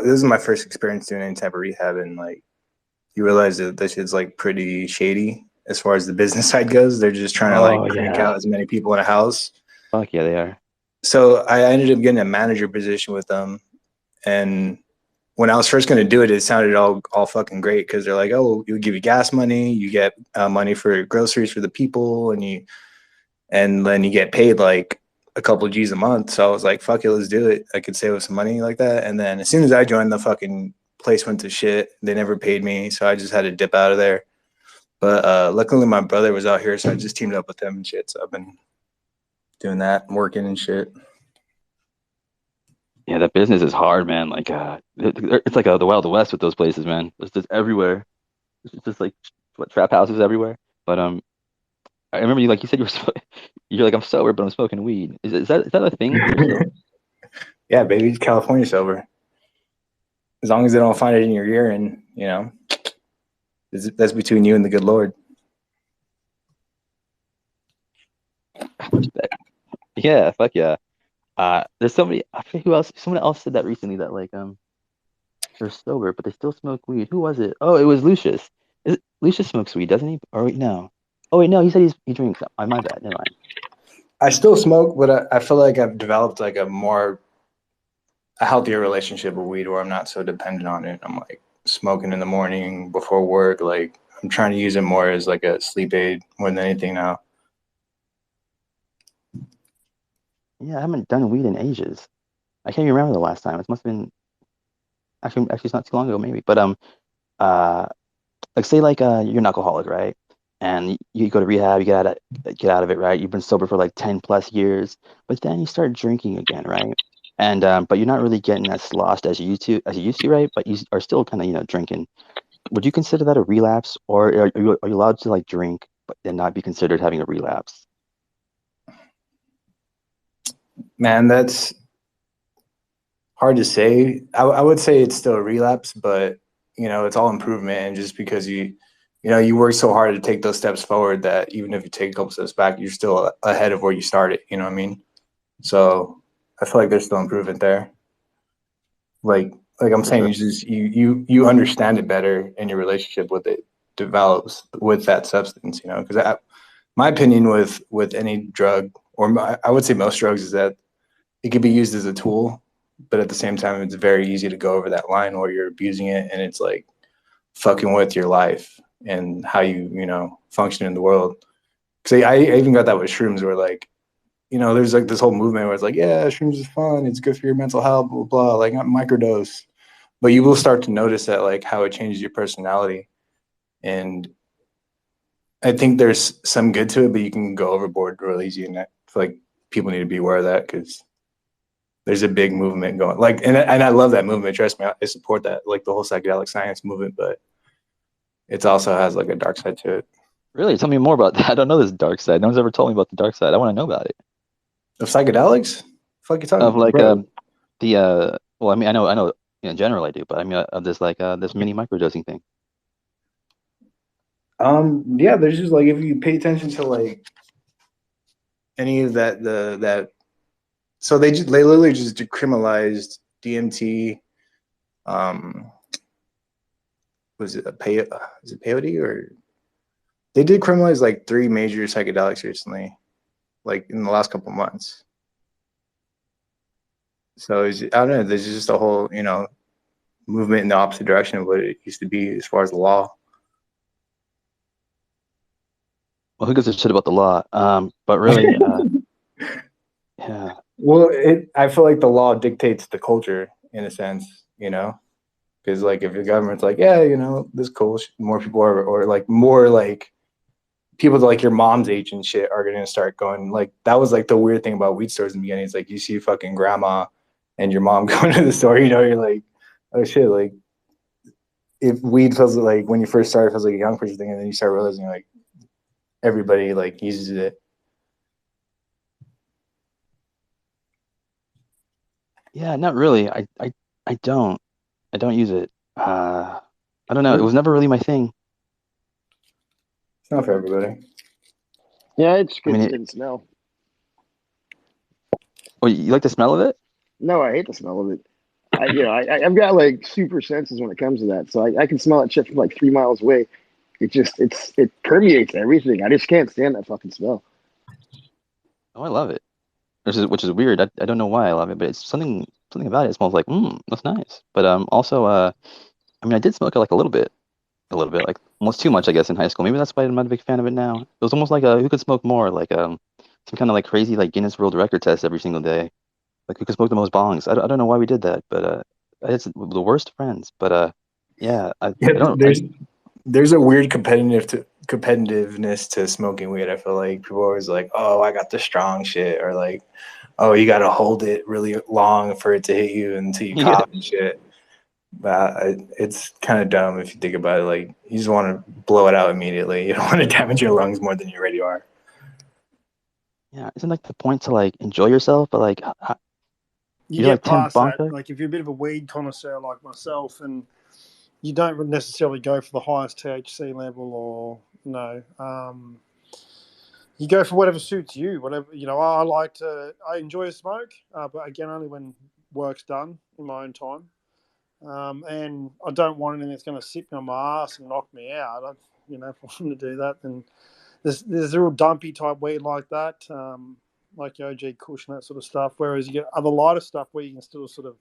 this is my first experience doing any type of rehab, and like you realize that this shit's like pretty shady as far as the business side goes. They're just trying to like oh crank yeah, out as many people in a house. fuck yeah, they are. So I ended up getting a manager position with them, and when I was first going to do it, it sounded all fucking great because they're like, oh, we give you gas money, you get money for groceries for the people, and then you get paid like a couple of G's a month. So I was like, fuck it, let's do it. I could save us some money like that. And then as soon as I joined, the fucking place went to shit. They never paid me, so I just had to dip out of there. But luckily, my brother was out here, so I just teamed up with him and shit. So I've been doing that, working and shit. Yeah, that business is hard, man. Like, it's like the Wild West with those places, man. It's just everywhere. It's just like what trap houses everywhere. But I remember you like you said you're like I'm sober, but I'm smoking weed. Is that a thing here still? Yeah, baby, California sober. As long as they don't find it in your urine, that's between you and the good Lord. Respect. Yeah, fuck yeah. There's somebody I forget who else. Someone else said that recently that like they're sober, but they still smoke weed. Who was it? Oh, it was Lucius. Lucius smokes weed, doesn't he? Or wait, no. Oh wait, no. He said he drinks. Oh, my bad. Never mind. I still smoke, but I feel like I've developed like a healthier relationship with weed where I'm not so dependent on it. I'm like smoking in the morning before work. Like I'm trying to use it more as like a sleep aid more than anything now. Yeah, I haven't done weed in ages. I can't even remember the last time. It must have been actually it's not too long ago maybe. But uh like say like you're an alcoholic, right? And you go to rehab, you get out of it, right? You've been sober for like 10 plus years, but then you start drinking again, right? And but you're not really getting as sloshed as you used to, right? But you are still kind of, drinking. Would you consider that a relapse, or are you allowed to like drink but then not be considered having a relapse? Man, that's hard to say. I would say it's still a relapse, but it's all improvement. And just because you work so hard to take those steps forward that even if you take a couple steps back, you're still ahead of where you started. You know what I mean? So I feel like there's still improvement there. Like I'm For saying, sure. you just you understand it better, and your relationship with it develops with that substance. Because my opinion with any drug, I would say most drugs, is that it can be used as a tool, but at the same time, it's very easy to go over that line where you're abusing it, and it's like fucking with your life and how you function in the world. Because I even got that with shrooms, where like there's like this whole movement where it's like, yeah, shrooms is fun, it's good for your mental health, blah blah, like not microdose, but you will start to notice that like how it changes your personality, and I think there's some good to it, but you can go overboard real easy, and I feel like people need to be aware of that because there's a big movement going. Like, and I love that movement. Trust me, I support that, like the whole psychedelic science movement, but it also has like a dark side to it. Really? Tell me more about that. I don't know this dark side. No one's ever told me about the dark side. I want to know about it. Of psychedelics? Fuck you Of talking, like bro? the well, I mean, I know in general I do, but I mean of this like this mini microdosing thing. Yeah, there's just like if you pay attention to like any of that, so they literally just decriminalized DMT. Um, was it is it peyote, or they did criminalize like 3 major psychedelics recently, like in the last couple of months. So I don't know. There's just a whole movement in the opposite direction of what it used to be as far as the law. Well, who gives a shit about the law? But really, yeah, Well, I feel like the law dictates the culture in a sense, because like if your government's like, yeah, this cool, more people are, or like more like people like your mom's age and shit are gonna start going. Like that was like the weird thing about weed stores in the beginning. It's like you see fucking grandma and your mom going to the store, you know, you're like, oh shit, like if weed feels like when you first start, it feels like a young person thing, and then you start realizing like everybody like uses it. Yeah, not really. I don't. I don't use it. I don't know. It was never really my thing. It's not for everybody. Yeah, it's I good mean, skin smell. oh, you like the smell of it? No, I hate the smell of it. I've got like super senses when it comes to that, so I can smell that shit from like 3 miles away. It permeates everything. I just can't stand that fucking smell. Oh, I love it. Which is weird. I don't know why I love it, but it's something about it. It smells like, that's nice. But also, I mean, I did smoke it like a little bit, like almost too much, I guess, in high school. Maybe that's why I'm not a big fan of it now. It was almost like who could smoke more, like some kind of like crazy like Guinness World Record test every single day. Like who could smoke the most bongs. I don't know why we did that, but it's the worst friends. But yeah, Yeah, I don't. there's a weird competitiveness to smoking weed. I feel like people are always like, oh, I got the strong shit, or like, oh, you got to hold it really long for it to hit you until you Yeah, cough and shit. But it's kind of dumb if you think about it. Like, you just want to blow it out immediately. You don't want to damage your lungs more than you already are. yeah. Isn't like the point to like enjoy yourself, but like You you're get like 10 past bongs. that. Like if you're a bit of a weed connoisseur like myself, and you don't necessarily go for the highest THC level, or you go for whatever suits you. Whatever I enjoy a smoke, but again, only when work's done in my own time. And I don't want anything that's going to sit me on my ass and knock me out. If I want to do that, then there's a real dumpy type weed like that, like your OG Kush and that sort of stuff. Whereas you get other lighter stuff where you can still sort of,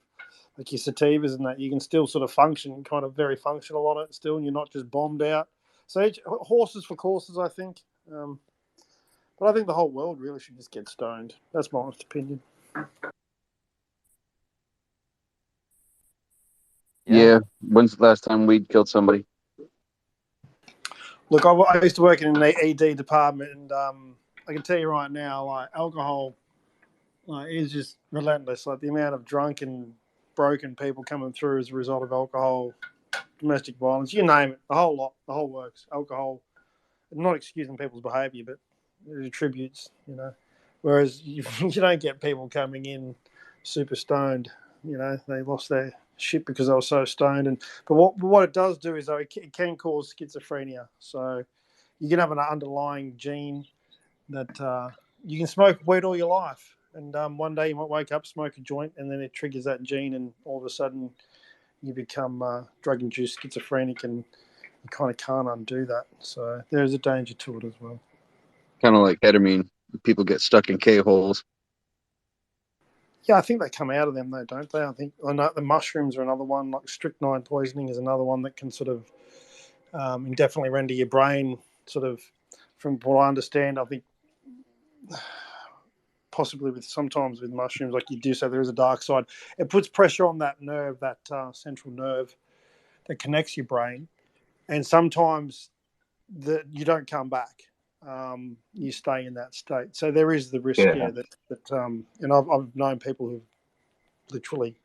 like your sativas and that, you can still sort of function, kind of very functional on it still, and you're not just bombed out. So horses for courses, I think. But I think the whole world really should just get stoned. That's my honest opinion. Yeah. When's the last time weed killed somebody? Look, I used to work in an ED department, and I can tell you right now, like alcohol, is just relentless. Like the amount of drunk and broken people coming through as a result of alcohol, domestic violence, you name it, the whole lot, the whole works. Alcohol, not excusing people's behaviour, but it attributes. Whereas you don't get people coming in super stoned. They lost their shit because they were so stoned. But what it does do is, though, it can cause schizophrenia. So you can have an underlying gene that you can smoke weed all your life, and one day you might wake up, smoke a joint, and then it triggers that gene, and all of a sudden you become drug-induced schizophrenic, and you kind of can't undo that. So there is a danger to it as well. Kind of like ketamine. People get stuck in K-holes. Yeah, I think they come out of them though, don't they? I think the mushrooms are another one. Like strychnine poisoning is another one that can sort of indefinitely render your brain sort of, from what I understand, I think possibly sometimes with mushrooms, like you do say, there is a dark side. It puts pressure on that nerve, that central nerve that connects your brain, and sometimes you don't come back. You stay in that state. So there is the risk, and I've known people who've literally,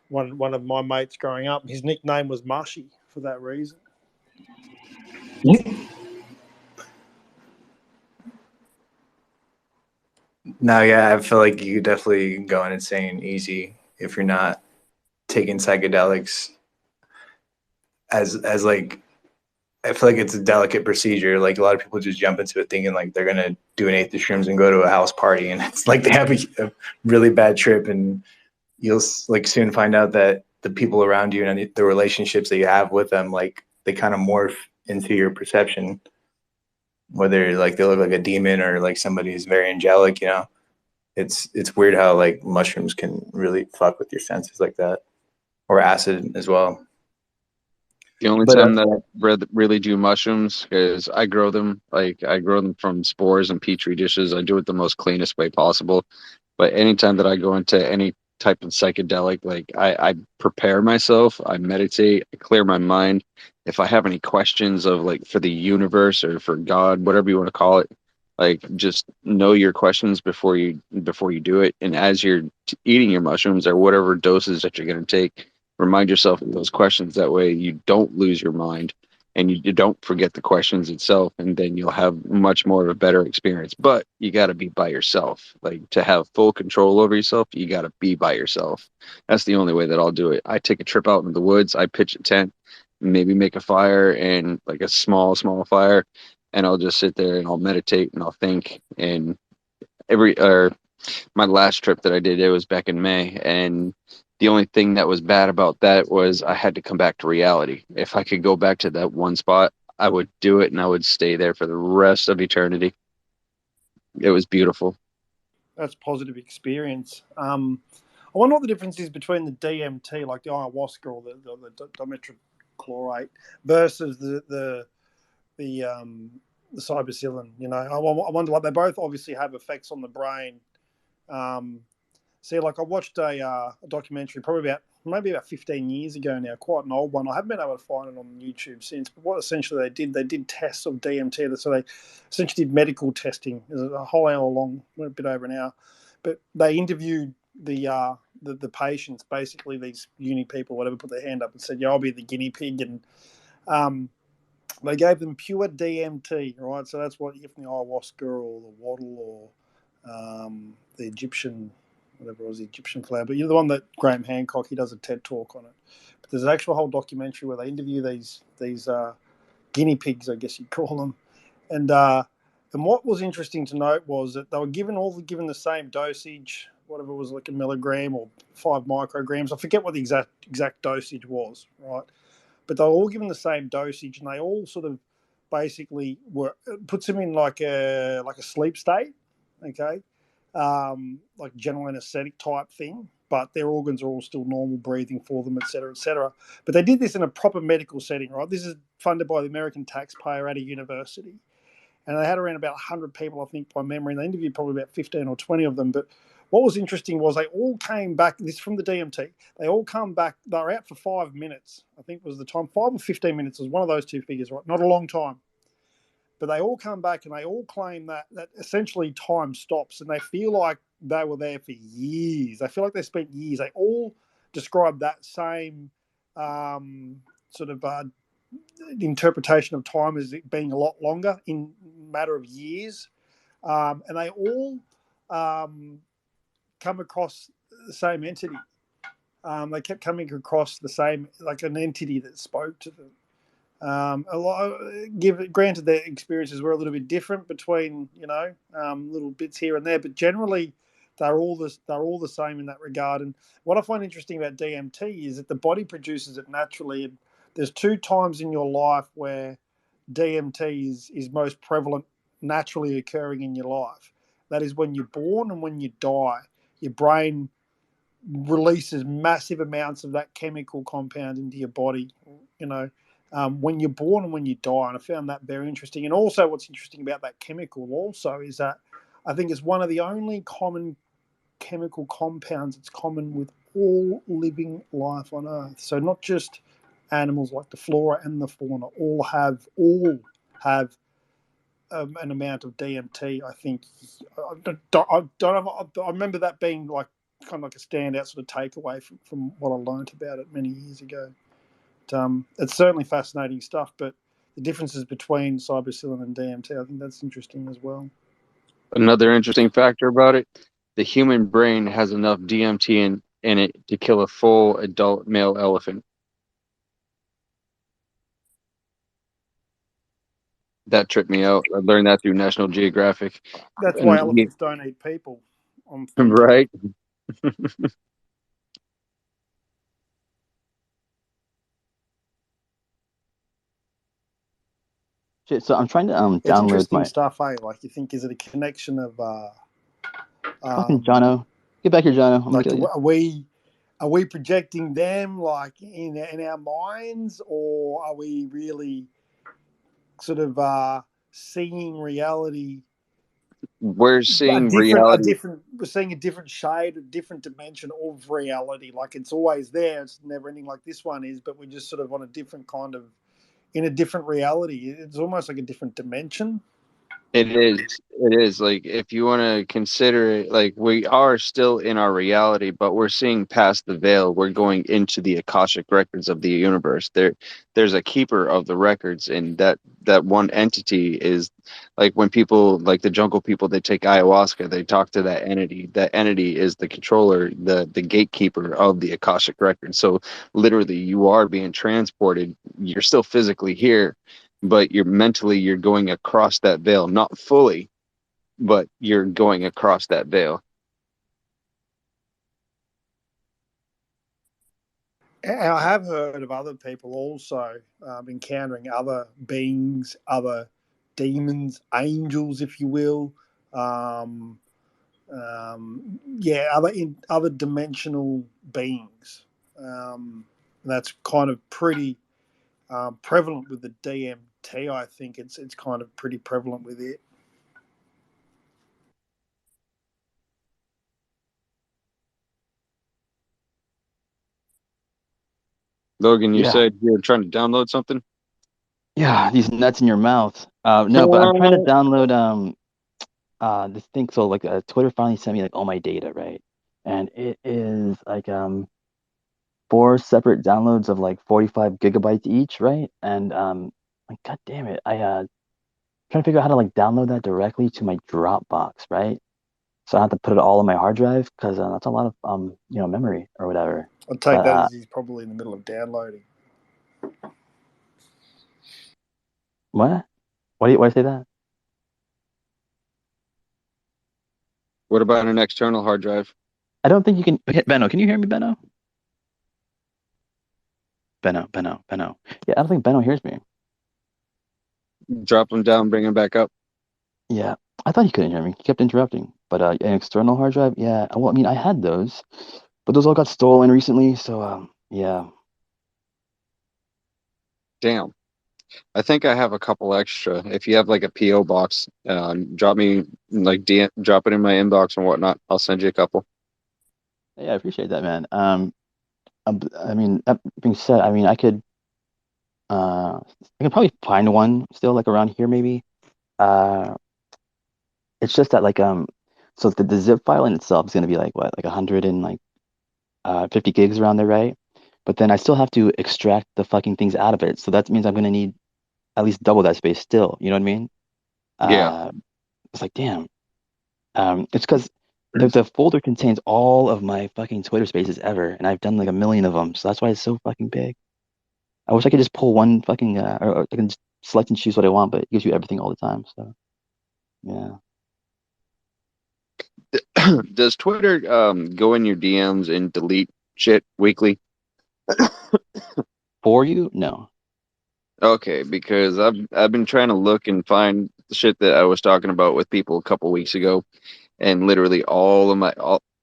one of my mates growing up, his nickname was Mushy for that reason. No, yeah, I feel like you definitely go insane easy if you're not taking psychedelics as like, I feel like it's a delicate procedure. Like a lot of people just jump into it thinking like they're gonna do an eighth of shrooms and go to a house party, and it's like they have a really bad trip, and you'll like soon find out that the people around you and the relationships that you have with them, like they kind of morph into your perception, whether like they look like a demon or like somebody who's very angelic. It's weird how like mushrooms can really fuck with your senses like that, or acid as well. The only But time that I really do mushrooms is I grow them. Like I grow them from spores and petri dishes. I do it the most cleanest way possible. But anytime that I go into any type of psychedelic, like I prepare myself, I meditate, I clear my mind. If I have any questions of like for the universe or for God, whatever you want to call it, Like, just know your questions before you do it, and as you're eating your mushrooms or whatever doses that you're going to take, remind yourself of those questions. That way, you don't lose your mind, and you don't forget the questions itself, and then you'll have much more of a better experience. But you got to be by yourself. Like, to have full control over yourself, you got to be by yourself. That's the only way that I'll do it. I take a trip out in the woods. I pitch a tent, maybe make a fire, and like a small fire, and I'll just sit there and I'll meditate and I'll think. And my last trip that I did, it was back in May, and the only thing that was bad about that was I had to come back to reality. If I could go back to that one spot, I would do it, and I would stay there for the rest of eternity. It was beautiful. That's positive experience. I wonder what the difference is between the DMT, like the ayahuasca or the dimethylchlorate, versus the psilocybin. You know, I wonder, like, they both obviously have effects on the brain. See, like, I watched a documentary probably maybe about 15 years ago now, quite an old one. I haven't been able to find it on YouTube since. But what essentially they did tests of DMT. So they essentially did medical testing. It was a whole hour long, a bit over an hour. But they interviewed the patients, basically these uni people, whatever, put their hand up and said, "Yeah, I'll be the guinea pig." And they gave them pure DMT, right? So that's what you get from the ayahuasca or the wattle or the Egyptian, whatever it was, the Egyptian flower. But you're the one that Graham Hancock, he does a TED talk on it. But there's an actual whole documentary where they interview these guinea pigs, I guess you'd call them. And what was interesting to note was that they were given the same dosage, whatever it was, like a milligram or 5 micrograms. I forget what the exact dosage was, right? But they were all given the same dosage, and they all sort of basically puts them in like a sleep state, okay, like general anesthetic type thing. But their organs are all still normal, breathing for them, et cetera, et cetera. But they did this in a proper medical setting, right? This is funded by the American taxpayer at a university. And they had around about 100 people, I think, by memory. And they interviewed probably about 15 or 20 of them. But what was interesting was they all came back, this from the DMT, they all come back, they were out for 5 minutes, I think was the time, 5 or 15 minutes was one of those two figures, right? Not a long time. But they all come back and they all claim that essentially time stops, and they feel like they were there for years. They feel like they spent years. They all describe that same sort of interpretation of time as it being a lot longer in a matter of years. And they all come across the same entity. They kept coming across the same, like an entity that spoke to them. Granted, their experiences were a little bit different between, little bits here and there, but generally they're all the same in that regard. And what I find interesting about DMT is that the body produces it naturally. And there's 2 times in your life where DMT is most prevalent, naturally occurring in your life. That is when you're born and when you die. Your brain releases massive amounts of that chemical compound into your body, when you're born and when you die. And I found that very interesting. And also what's interesting about that chemical also is that I think it's one of the only common chemical compounds that's common with all living life on Earth. So not just animals, like the flora and the fauna, all have an amount of DMT. I think I remember that being like kind of like a standout sort of takeaway from what I learned about it many years ago. It's certainly fascinating stuff, but the differences between psilocybin and DMT, I think that's interesting as well. Another interesting factor about it, the human brain has enough DMT in it to kill a full adult male elephant. That tripped me out. I learned that through National Geographic. That's why elephants don't eat people. Right? Shit, so I'm trying to It's download interesting stuff, eh? Like, you think, is it a connection of fucking Jono. Get back here, Jono. I'm like, gonna kill you. are we projecting them like in our minds, or are we really sort of seeing reality? We're seeing reality. We're seeing a different shade, a different dimension of reality. Like, it's always there. It's never ending like this one is, but we're just sort of on a different kind of, in a different reality. It's almost like a different dimension. It is. It is. Like, if you want to consider it, like, we are still in our reality, but we're seeing past the veil. We're going into the Akashic records of the universe. There's a keeper of the records, and that one entity is like when people, like the jungle people, they take ayahuasca, they talk to that entity. That entity is the controller, the gatekeeper of the Akashic records. So literally, you are being transported. You're still physically here, but you're going across that veil, not fully, but you're going across that veil. I have heard of other people also encountering other beings, other demons, angels, if you will. Yeah, other dimensional beings. That's kind of pretty prevalent with the DMT. I think it's kind of pretty prevalent with it. Logan, you Yeah, said you're trying to download something? yeah, these nuts in your mouth. No, but I'm trying to download this thing. So like Twitter finally sent me like all my data, right? And it is like 4 separate downloads of like 45 gigabytes each, right? And like god damn it, I trying to figure out how to like download that directly to my Dropbox, right? So I have to put it all on my hard drive because that's a lot of memory or whatever. I'll take But that as he's probably in the middle of downloading. what? Why do you say that? What about an external hard drive? I don't think you can hit Benno. Can you hear me, Benno? Benno. Yeah, I don't think Benno hears me. Drop them down, bring them back up. Yeah, I thought he couldn't hear me. He kept interrupting. But an external hard drive, yeah. Well, I mean, I had those, but those all got stolen recently. So yeah. Damn. I think I have a couple extra. If you have like a PO box, drop me like drop it in my inbox and whatnot. I'll send you a couple. Yeah, I appreciate that, man. I mean, that being said, I mean, I could probably find one still like around here, maybe. Uh, it's just that like so the zip file in itself is gonna be like what, like 100 and like 50 gigs around there, right? But then I still have to extract the fucking things out of it, so that means I'm gonna need at least double that space still. You know what I mean? Yeah. Uh, it's like damn. It's because the folder contains all of my fucking Twitter spaces ever, and I've done like a million of them, so that's why it's so fucking big. I wish I could just pull one fucking or I can just select and choose what I want, but it gives you everything all the time. So yeah. Does Twitter go in your DMs and delete shit weekly? For you? No. Okay, because I've been trying to look and find the shit that I was talking about with people a couple weeks ago, and literally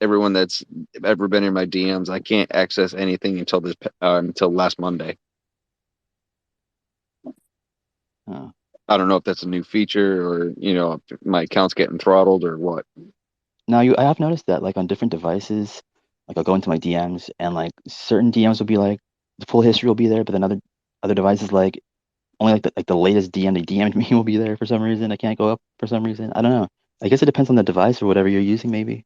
everyone that's ever been in my DMs, I can't access anything until last Monday. Oh. I don't know if that's a new feature or if my account's getting throttled or what. Now I have noticed that like on different devices, like I'll go into my DMs and like certain DMs will be like the full history will be there, but then other devices like only like the latest DM they DM'd me will be there for some reason. I can't go up for some reason. I don't know. I guess it depends on the device or whatever you're using, maybe.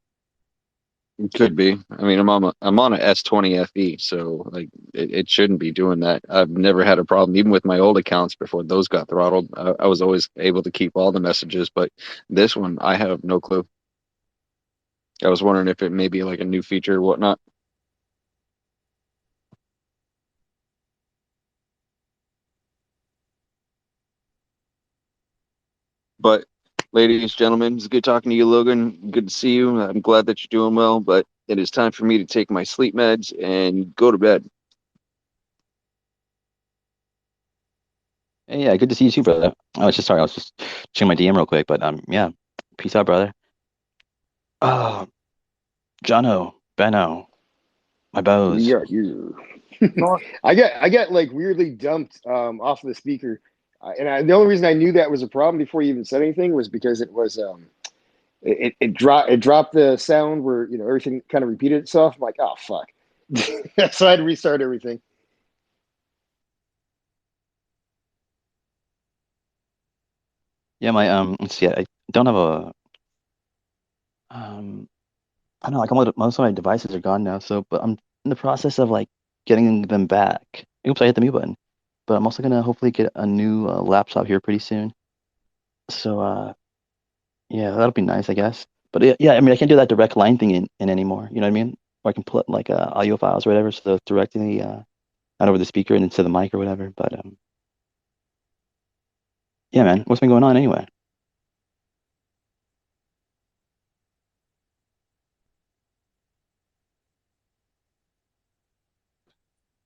It could be. I mean, I'm on a S20 FE, so like it shouldn't be doing that. I've never had a problem, even with my old accounts before those got throttled. I was always able to keep all the messages, but this one I have no clue. I was wondering if it may be like a new feature or whatnot. But ladies, gentlemen, it's good talking to you, Logan. Good to see you. I'm glad that you're doing well, but it is time for me to take my sleep meds and go to bed. Hey, yeah, good to see you too, brother. I was just checking my DM real quick, but yeah. Peace out, brother. Oh, Jono, Benno, my bows. Yeah, you. Nice. I got like weirdly dumped off of the speaker, the only reason I knew that was a problem before you even said anything was because it was it dropped the sound where everything kind of repeated itself. I'm like, oh fuck, so I had to restart everything. Yeah, my let's see, I don't have a um I don't know, like most of my devices are gone now, so but I'm in the process of like getting them back. Oops, I hit the mute button. But I'm also gonna hopefully get a new laptop here pretty soon. So yeah, that'll be nice, I guess. But yeah, I mean, I can't do that direct line thing in anymore. You know what I mean? Or I can put like audio files or whatever, so directly not over the speaker and into the mic or whatever. But yeah, man, what's been going on anyway?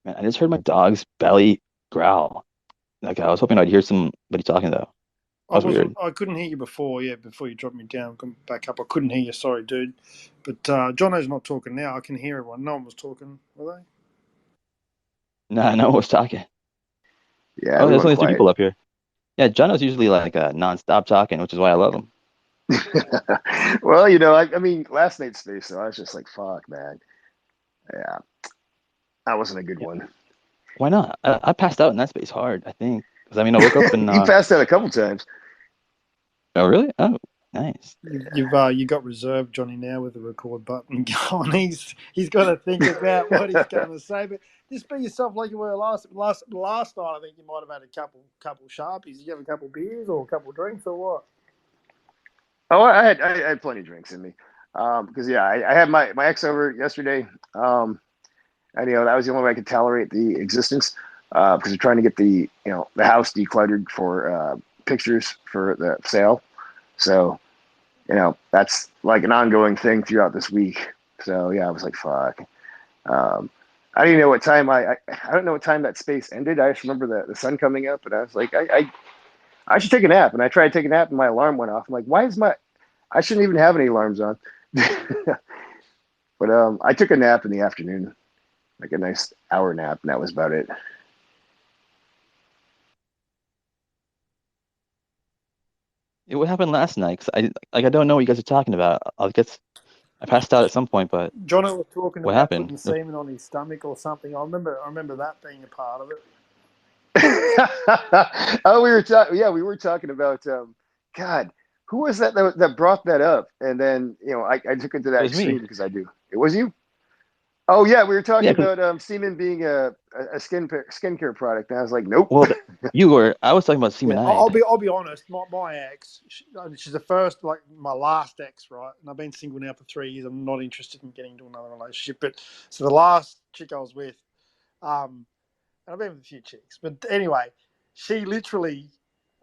Man, I just heard my dog's belly growl. Like I was hoping I'd hear somebody talking though. That was weird. I couldn't hear you before. Yeah, before you dropped me down, come back up. I couldn't hear you. Sorry, dude. But Jono's not talking now. I can hear everyone. No one was talking, were Nah, no one was talking. Yeah, Oh, we there's went only three quiet. people up here. Yeah, Jono's usually like non-stop talking, which is why I love him. Well, you know, I mean, last night's space, though, I was just like, fuck, man. Yeah, that wasn't a good Yeah, one. why not? I passed out in that space hard, I think. Because I mean, I woke up and You passed out a couple times. oh really? Oh, nice. they? You got reserved Johnny now with the record button going. He's got to think about what he's going to say. But just be yourself like you were last night. I think you might have had a couple sharpies. Did you have a couple beers or a couple drinks or what? Oh, I had plenty of drinks in me. Because yeah, I had my ex over yesterday. And that was the only way I could tolerate the existence. Because we're trying to get the house decluttered for pictures for the sale. So that's like an ongoing thing throughout this week. So yeah, I was like, fuck. Um, I didn't know what time I don't know what time that space ended. I just remember the sun coming up, and I was like, I should take a nap. And I tried to take a nap, and my alarm went off. I'm like, why is I shouldn't even have any alarms on. But I took a nap in the afternoon, like a nice hour nap, and that was about it. What happened last night? 'Cause I don't know what you guys are talking about. I guess I passed out at some point, but Jono was talking what about happened? putting semen on his stomach or something. I remember that being a part of it. Oh, we were talking about God, who was that brought that up? And then I took it to It that was me. extreme because I do. It was you. Oh yeah, we were Yeah, talking 'cause about semen being a skincare product, and I was like, nope. well, you were. I was talking about Yeah, semenide. I'll be honest. My ex, she's the first, like my last ex, right? And I've been single now for 3 years. I'm not interested in getting into another relationship. But so the last chick I was with, and I've been with a few chicks, but anyway, she literally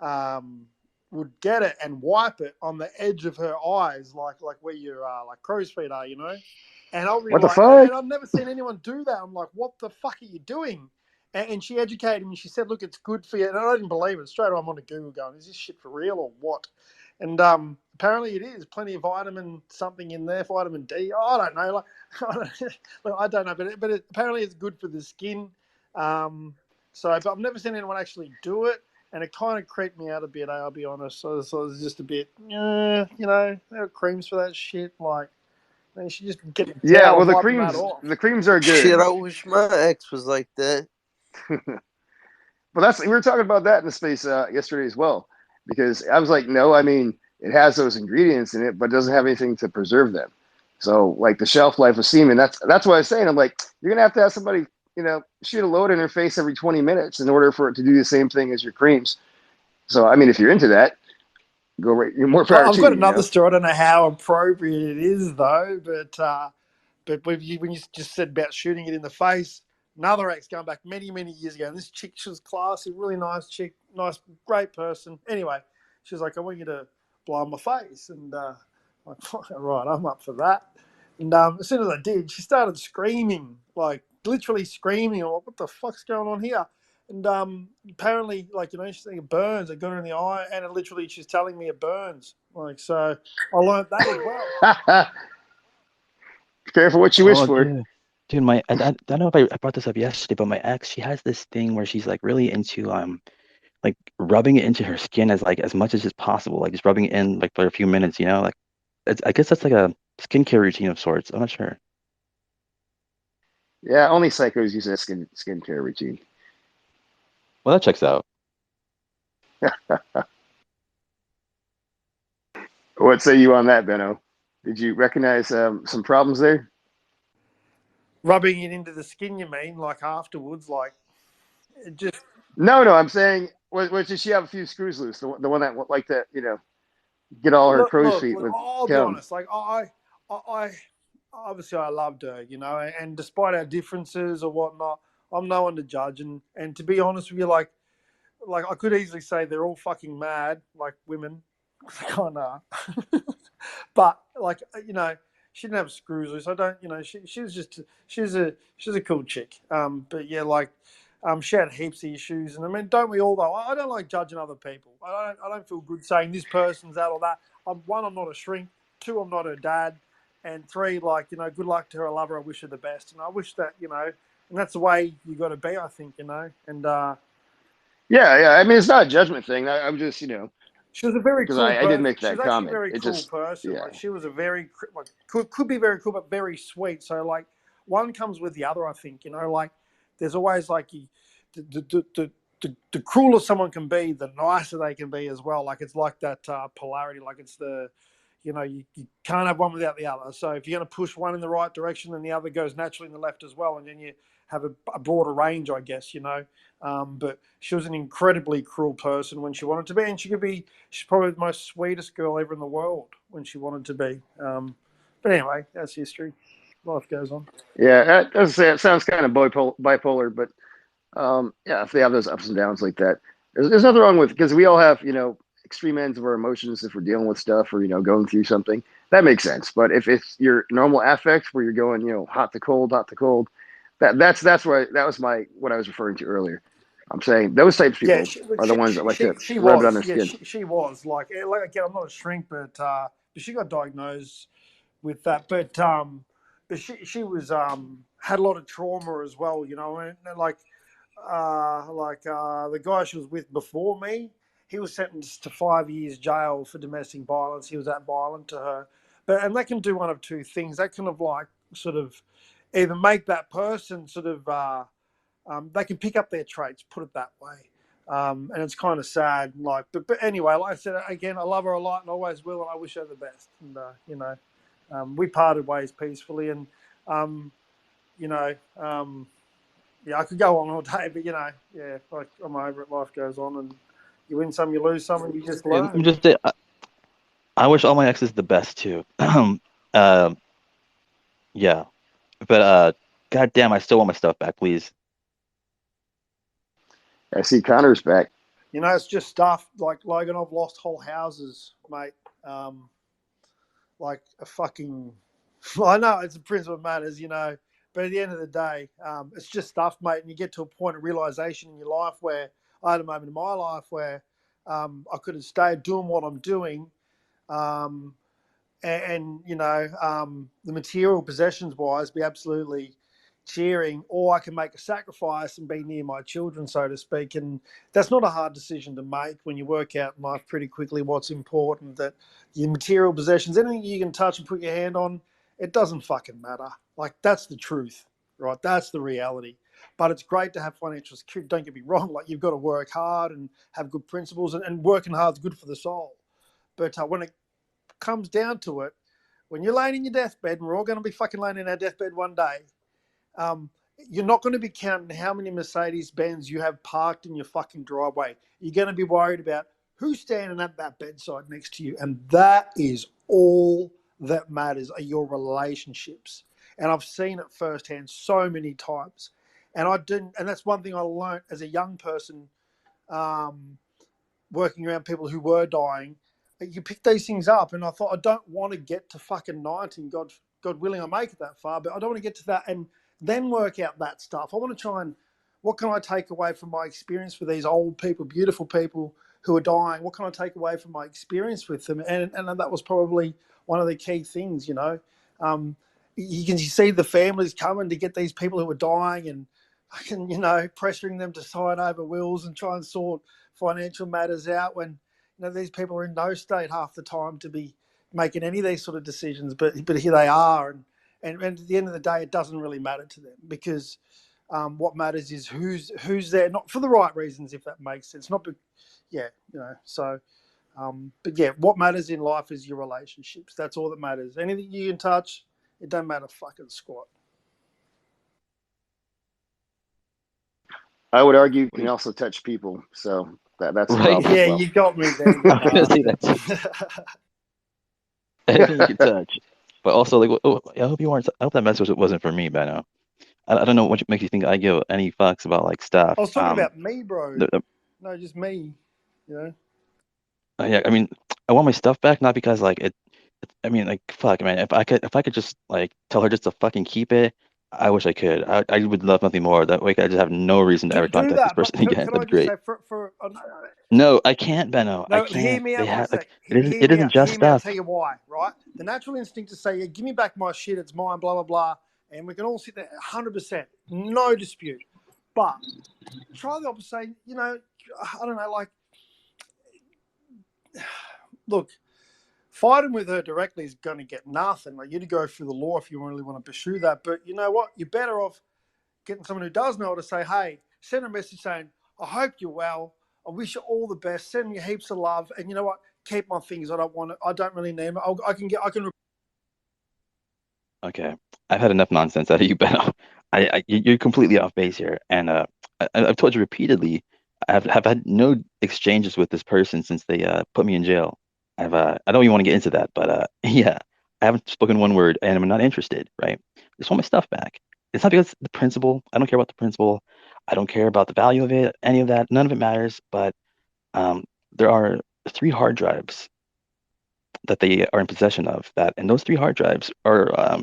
would get it and wipe it on the edge of her eyes, like where your like crow's feet are, And I'll be What the like, fuck? and I've never seen anyone do that. I'm like, what the fuck are you doing? And she educated me. She said, look, it's good for you. And I didn't believe it. Straight away, I'm on Google going, is this shit for real or what? And apparently it is. Plenty of vitamin something in there, vitamin D. I don't know. I don't know. But apparently it's good for the skin. But I've never seen anyone actually do it. And it kind of creeped me out a bit, I'll be honest. So it was just a bit, there are creams for that shit. Like, you should just get a Yeah, towel well and wiping that off. the creams are Shit, good. I wish my ex was like that. Well, we were talking about that in the space yesterday as well, because I was like, no, I mean, it has those ingredients in it, but it doesn't have anything to preserve them. So, like the shelf life of semen, that's what I was saying. I'm like, you're gonna have to have somebody, shoot a load in her face every 20 minutes in order for it to do the same thing as your creams. So, I mean, if you're into that, go right. You're more power I've to got you. another story. I don't know how appropriate it is, though, but when you just said about shooting it in the face, another ex going back many, many years ago, and this chick, she was classy, really nice chick, nice, great person. Anyway, she was like, I want you to blow on my face. And I'm like, right, I'm up for that. And as soon as I did, she started screaming, like literally screaming. I'm like, what the fuck's going on here? And apparently, like, she's saying it burns. It got her in the eye, and she's telling me it burns. Like, so I learned that as well. Careful what you wish Oh, for. dude, I don't know if I brought this up yesterday, but my ex, she has this thing where she's like really into like rubbing it into her skin as much as is possible, like just rubbing it in like for a few minutes, like I guess that's like a skincare routine of sorts. I'm not sure. Yeah, only psychos use that skincare routine. Well, that checks out. what say you on that, Benno? Did you recognize some problems there? Rubbing it into the skin, you mean? Like afterwards, like it just No, I'm saying, did she have a few screws loose? The one that like to, get all her crow's feet look. with I'll be cum. honest. Like I obviously I loved her, and despite our differences or whatnot, I'm no one to judge. And to be honest with you, like I could easily say they're all fucking mad, like women, they kind of are. But like she didn't have screws loose. I don't, she was just she's a cool chick. But yeah, like she had heaps of issues, and I mean, don't we all though? I don't like judging other people. I don't feel good saying this person's that or that. I'm not a shrink. Two, I'm not her dad. And three, like, good luck to her. I love her. I wish her the best. And I wish that, and that's the way you got to be, I think, And Yeah. I mean, it's not a judgment thing. I'm just, she was a very because cool I did person. make She was that actually a comment. very It cool just, person. yeah. Like, she was a very, like, could be very cool, but very sweet. So, like, one comes with the other, I think, like, there's always, like, the crueler someone can be, the nicer they can be as well. Like, it's like that polarity. Like, it's you can't have one without the other. So if you're going to push one in the right direction, then the other goes naturally in the left as well. And then you have a broader range, I guess, But she was an incredibly cruel person when she wanted to be. And she's probably the most sweetest girl ever in the world when she wanted to be. But anyway, that's history. Life goes on. Yeah, as I say, it sounds kind of bipolar, but yeah, if they have those ups and downs like that, there's nothing wrong with, because we all have, extreme ends of our emotions if we're dealing with stuff or, going through something. That makes sense. But if it's your normal affect where you're going, hot to cold, that's that was what I was referring to earlier. I'm saying those types of Yeah, people are the ones that like to she rub it on was. their Yeah, skin. she was. Like again, I'm not a shrink, but she got diagnosed with that. But she was had a lot of trauma as well, and the guy she was with before me, he was sentenced to 5 years jail for domestic violence. He was that violent to her, and that can do one of two things. That kind of like sort of either make that person sort of they can pick up their traits, put it that way. And it's kind of sad, like, but anyway, like I said again, I love her a lot and always will, and I wish her the best. And we parted ways peacefully, and you know, yeah, I could go on all day, but yeah, like I'm over it. Life goes on, and you win some, you lose some, and you just Let me learn. just say, I wish all my exes the best too. uh, yeah, but god damn, I still want my stuff back, please. I see Connor's back. It's just stuff like Logan. I've lost whole houses, mate. Like a fucking. I know it's a principle of matters, but at the end of the day, it's just stuff, mate. And you get to a point of realization in your life where I had a moment in my life where I could have stayed doing what I'm doing, um, the material possessions wise, be absolutely cheering, or I can make a sacrifice and be near my children, so to speak. And that's not a hard decision to make when you work out in life pretty quickly what's important. That your material possessions, anything you can touch and put your hand on, it doesn't fucking matter. Like, that's the truth, right? That's the reality. But it's great to have financial security. Don't get me wrong. Like, you've got to work hard and have good principles, and working hard is good for the soul. But when it comes down to it, when you're laying in your deathbed, and we're all going to be fucking laying in our deathbed one day, you're not going to be counting how many Mercedes Benz you have parked in your fucking driveway. You're going to be worried about who's standing at that bedside next to you. And that is all that matters, are your relationships. And I've seen it firsthand so many times. And that's one thing I learned as a young person, working around people who were dying. You pick these things up, and I thought, I don't want to get to fucking 90. God willing, I make it that far, but I don't want to get to that and then work out that stuff. I want to try and, what can I take away from my experience with these old people, beautiful people who are dying? What can I take away from my experience with them? And that was probably one of the key things, you can see the families coming to get these people who are dying and fucking, pressuring them to sign over wills and try and sort financial matters out when, these people are in no state half the time to be making any of these sort of decisions, but here they are. And at the end of the day, it doesn't really matter to them, because what matters is who's there, not for the right reasons, if that makes sense. So But yeah, what matters in life is your relationships. That's all that matters. Anything you can touch, it don't matter fucking squat. I would argue you can also touch people, so that's a Right. problem as Yeah, well. you got me there, you I was gonna say that too. bastard. Anything you can touch, but also like, I hope you weren't. I hope that message wasn't for me, Benno. I don't know what makes you think I give any fucks about like stuff. I was talking about me, bro. The, No, just me. You know. yeah, I mean, I want my stuff back, not because like I mean, like, fuck, man. If I could just like tell her just to fucking keep it, I wish I could. I would love nothing more. That way, I just have no reason to ever Do contact this that, but person again. can I That'd be just great. say No, I can't, Benno. I no, hear can't. me They out for a have sec. like it isn't. Hear It me isn't out. just Hear me out. I'll tell stuff. you why. Right? The natural instinct to say, yeah, "Give me back my shit. It's mine." Blah blah blah, and we can all sit there 100%, no dispute. But try the opposite. Say, you know, I don't know. Like, look, fighting with her directly is going to get nothing. Like, you to go through the law if you really want to pursue that. But you know what? You're better off getting someone who does know to say, hey, send a message saying, I hope you're well. I wish you all the best. Send me heaps of love. And you know what? Keep my things. I don't want it. I don't really need them. I can. Okay, I've had enough nonsense out of you, Benno. You're completely off base here, and I've told you repeatedly, have had no exchanges with this person since they put me in jail. I don't even want to get into that, but yeah, I haven't spoken one word, and I'm not interested. Right? I just want my stuff back. It's not because the principle. I don't care about the principle. I don't care about the value of it. Any of that. None of it matters. But um, there are 3 hard drives that they are in possession of. And those 3 hard drives are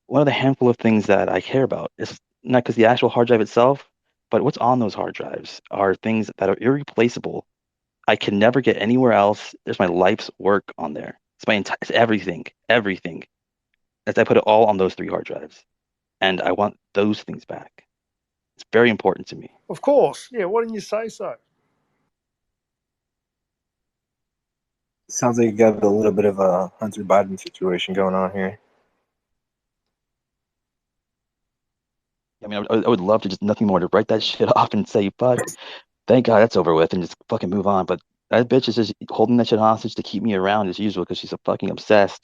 one of the handful of things that I care about. It's not because the actual hard drive itself, but what's on those hard drives are things that are irreplaceable. I can never get anywhere else. There's my life's work on there. It's my entire, it's everything, everything. As I put it all on those 3 hard drives, and I want those things back. It's very important to me. Of course. Yeah. Why didn't you say so? Sounds like you got a little bit of a Hunter Biden situation going on here. I mean, I would love to just nothing more to write that shit off and say, fuck, thank God that's over with and just fucking move on. But that bitch is just holding that shit hostage to keep me around as usual because she's so fucking obsessed.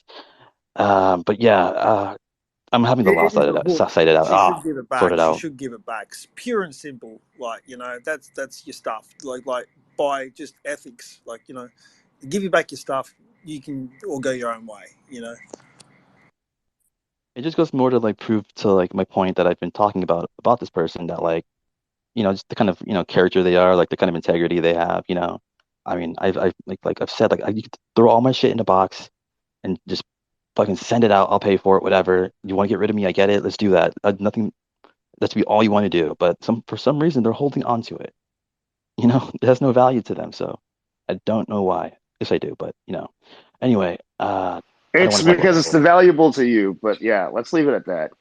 But yeah, I'm having the law It is a cited out, hook. cited out. She should give it back. Sorted She out. should give it back. It's pure and simple. Like, you know, that's your stuff. Like by just ethics. Like, you know, give you back your stuff. You can all go your own way. You know. It just goes more to like prove to like my point that I've been talking about this person that like, just the kind of, character they are, like the kind of integrity they have. I mean, I've like I've said, like you could throw all my shit in a box and just fucking send it out. I'll pay for it, whatever. You want to get rid of me? I get it. Let's do that. Nothing. That's be all you want to do. But for some reason they're holding on to it. It has no value to them. So I don't know why. Yes, I do. But anyway, I don't It's want to talk about because that it's the further. valuable to you. But yeah, let's leave it at that.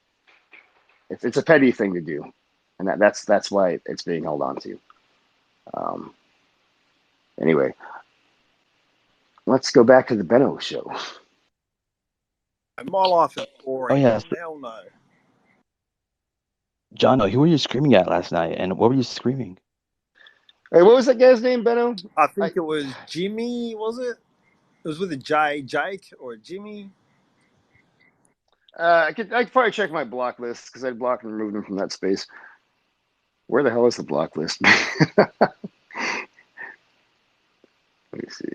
It's a petty thing to do, and that's why it's being held on to. Um, anyway, let's go back to the Benno show. My life is Oh boring. yeah, Hell no. John, who were you screaming at last night? And what were you screaming? Hey, what was that guy's name, Benno? I think it was Jimmy. Was it? It was with a J, Jake or Jimmy. I could probably check my block list because I blocked and removed him from that space. Where the hell is the block list? Let me see.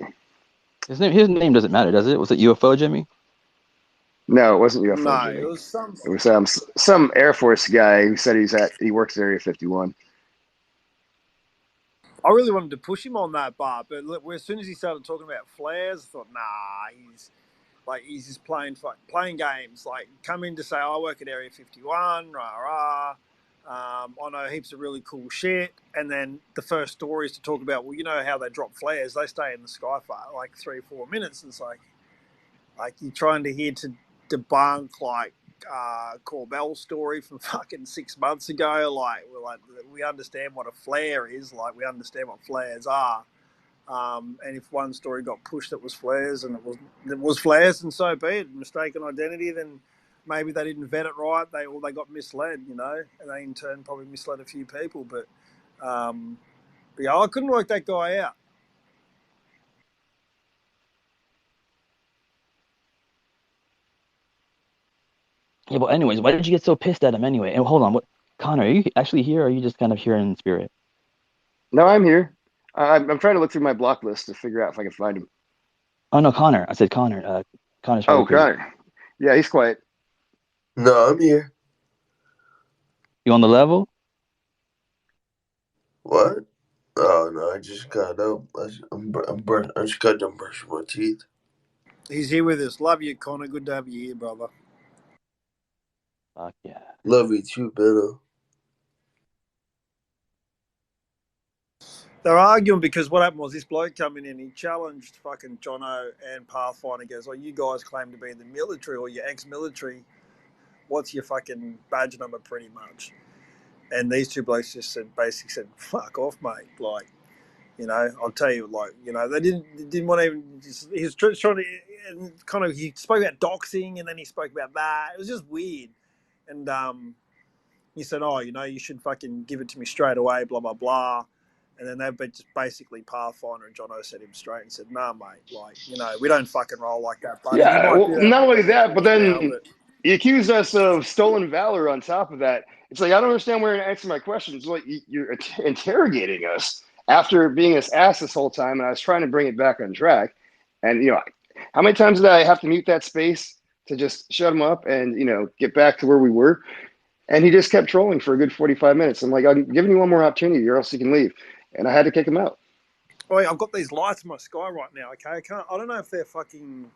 His name doesn't matter, does it? Was it UFO Jimmy? No, it wasn't UFO No, Jimmy. it was some. It was some Air Force guy who said he works at Area 51. I really wanted to push him on that bar, but look, as soon as he started talking about flares, I thought, nah, he's just playing games. Like, come in to say, I work at Area 51, rah rah. I know heaps of really cool shit, and then the first story is to talk about, well, you know how they drop flares? They stay in the sky for like 3 or 4 minutes. And it's like you're trying to debunk Corbell's story from fucking 6 months ago. We understand what a flare is. Like, we understand what flares are. And if one story got pushed that was flares and it was flares, and so be it, mistaken identity, then maybe they didn't vet it right. They got misled, and they in turn probably misled a few people. But yeah, I couldn't work that guy out. Yeah, well, anyways, why did you get so pissed at him anyway? And hold on, what, Connor, are you actually here, or are you just kind of here in spirit? No, I'm here. I'm trying to look through my block list to figure out if I can find him. Oh no, Connor. I said Connor. Connor's probably Oh, busy. Connor. Yeah, he's quiet. No, I'm here. You on the level? What? Oh no, I just got up. I just got done brushing my teeth. He's here with us. Love you, Connor. Good to have you here, brother. Fuck yeah. Love you too, Benno. They're arguing because what happened was this bloke coming in, he challenged fucking Jono and Pathfinder. He goes, "Oh, you guys claim to be in the military or you're ex-military. What's your fucking badge number, pretty much?" And these two blokes just basically said, "Fuck off, mate." Like, you know, I'll tell you, like, you know, they didn't want to even. He was trying to, and kind of, he spoke about doxing, and then he spoke about that. It was just weird, and he said, "Oh, you know, you should fucking give it to me straight away." Blah blah blah. And then they've just basically Pathfinder and Jono set him straight and said, "Nah, mate, like, you know, we don't fucking roll like that, buddy. You Yeah, might do well, that not for a only couple of that, but years now, then but he accused us of stolen valor on top of that. It's like, I don't understand where you're answering my questions. Like, you're interrogating us after being this ass this whole time, and I was trying to bring it back on track. And, you know, how many times did I have to mute that space to just shut him up and, you know, get back to where we were? And he just kept trolling for a good 45 minutes. I'm like, I'm giving you one more opportunity, or else you can leave. And I had to kick him out. oh, I've got these lights in my sky right now. Okay, I don't know if they're fucking.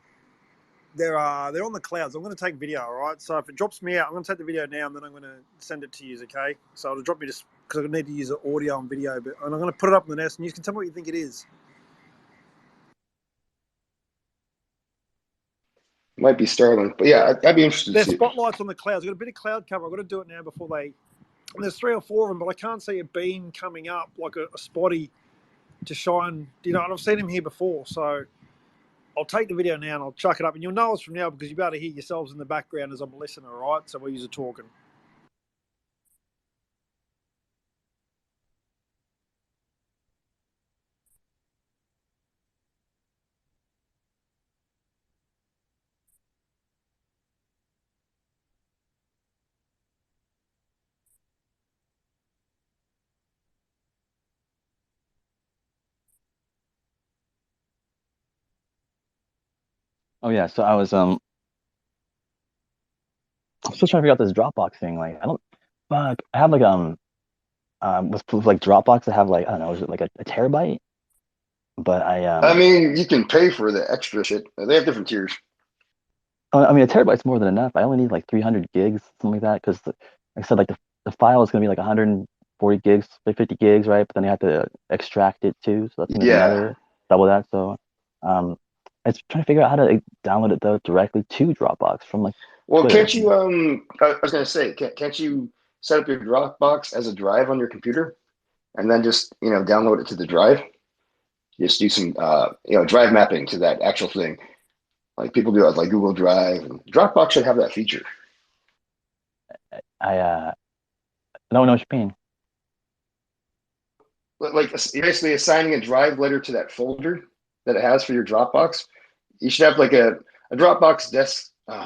They're on the clouds. I'm going to take video, all right? So if it drops me out, I'm going to take the video now, and then I'm going to send it to you, okay? So it'll drop me just because I need to use audio and video, and I'm going to put it up in the nest, and you can tell me what you think it is. Might be Starlink, but yeah, I'd be interested to There's see it. spotlights on the clouds. I've got a bit of cloud cover. I've got to do it now before they. And there's 3 or 4 of them, but I can't see a beam coming up like a spotty to shine. You know, and I've seen him here before, so I'll take the video now and I'll chuck it up, and you'll know it's from now because you'll be able to hear yourselves in the background as I'm a listener, all right? So we're user talking. Oh yeah. So I was I'm still trying to figure out this Dropbox thing. Like I don't. Fuck. I have like with like Dropbox, I have like I don't know, is it like a terabyte? But I mean, you can pay for the extra shit. They have different tiers. I mean, a terabyte's more than enough. I only need like 300 gigs, something like that, because like I said, like the file is gonna be like 140 gigs, like 50 gigs, right? But then you have to extract it too, so that's gonna be Yeah. another double that. So, I was trying to figure out how to like, download it though directly to Dropbox from like Well, Twitter. can't you? I was gonna say, can't you set up your Dropbox as a drive on your computer, and then just download it to the drive? Just do some drive mapping to that actual thing, like people do it like Google Drive. And Dropbox should have that feature. I don't know what you mean. Like you're basically assigning a drive letter to that folder that it has for your Dropbox. You should have like a Dropbox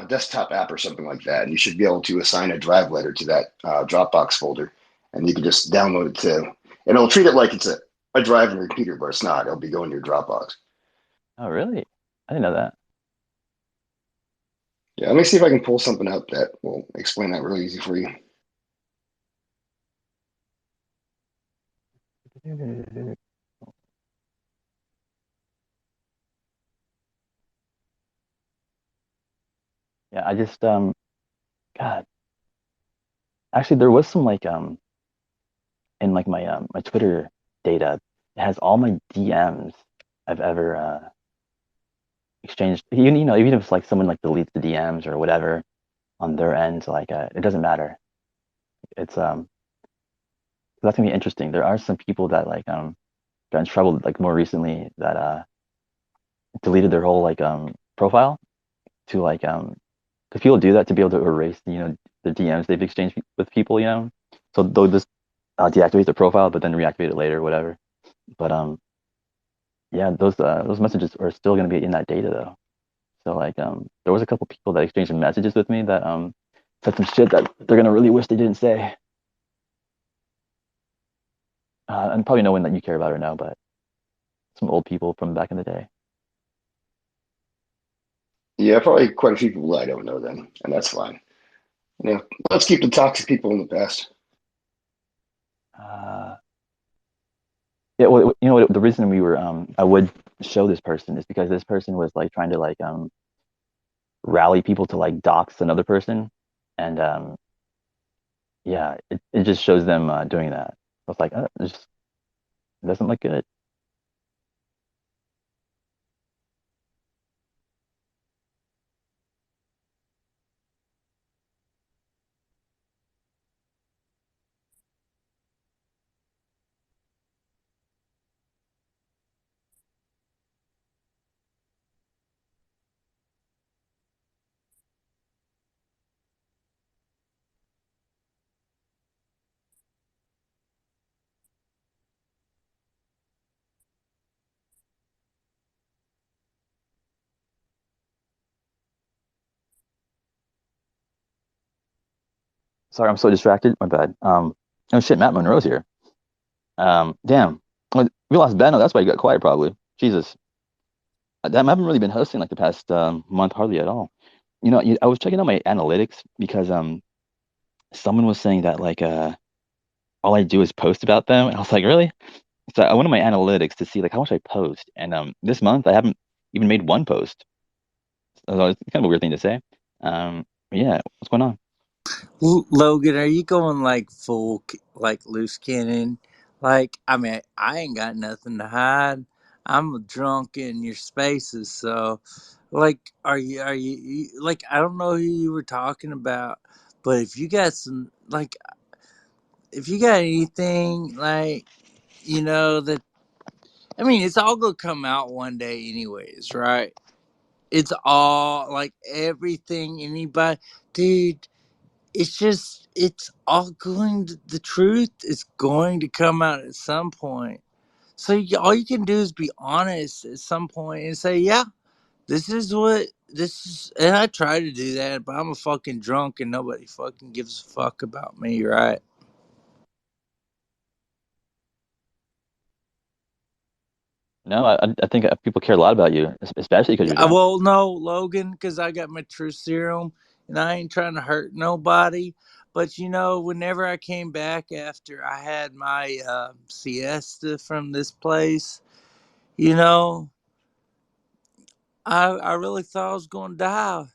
desktop app or something like that, and you should be able to assign a drive letter to that Dropbox folder, and you can just download it to, and it'll treat it like it's a drive on your computer, but it's not. It'll be going to your Dropbox. Oh, really? I didn't know that. Yeah, let me see if I can pull something up that will explain that really easy for you. Yeah, I just God. Actually, there was some like in like my Twitter data. It has all my DMs I've ever exchanged. Even if it's like someone like deletes the DMs or whatever on their end, like it doesn't matter. It's that's gonna be interesting. There are some people that like got in trouble like more recently that deleted their whole like profile to like because people do that to be able to erase the DMs they've exchanged with people, so they'll just deactivate the profile but then reactivate it later or whatever. But yeah, those messages are still going to be in that data though. So like there was a couple people that exchanged messages with me that said some shit that they're gonna really wish they didn't say. And probably no one that you care about or know, but some old people from back in the day. Yeah, probably quite a few people I don't know then, and that's fine. You know, let's keep the toxic people in the past. Yeah, well, you know, the reason we were I would show this person is because this person was like trying to like rally people to like dox another person, and yeah, it just shows them doing that. I was like, it doesn't look good. Sorry, I'm so distracted. My bad. Oh shit, Matt Monroe's here. Damn. Well, we lost Benno. That's why he got quiet, probably. Jesus. Damn, I haven't really been hosting like the past month hardly at all. You know, I was checking out my analytics because someone was saying that like all I do is post about them, and I was like, really? So I went on my analytics to see like how much I post, and this month I haven't even made one post. So it's kind of a weird thing to say. Yeah, what's going on? Logan, are you going like full like loose cannon? Like, I mean, I ain't got nothing to hide. I'm drunk in your spaces, so like, like, I don't know who you were talking about, but if you got some like, if you got anything like, that, I mean, it's all gonna come out one day, anyways, right? It's all like everything, anybody, dude. It's all going to, the truth is going to come out at some point. So all you can do is be honest at some point and say, yeah, this is what this is. And I try to do that, but I'm a fucking drunk and nobody fucking gives a fuck about me, right? No, I think people care a lot about you, especially because you're drunk. Well, no, Logan, because I got my truth serum and I ain't trying to hurt nobody. But whenever I came back after I had my siesta from this place, you know, I really thought I was going to die.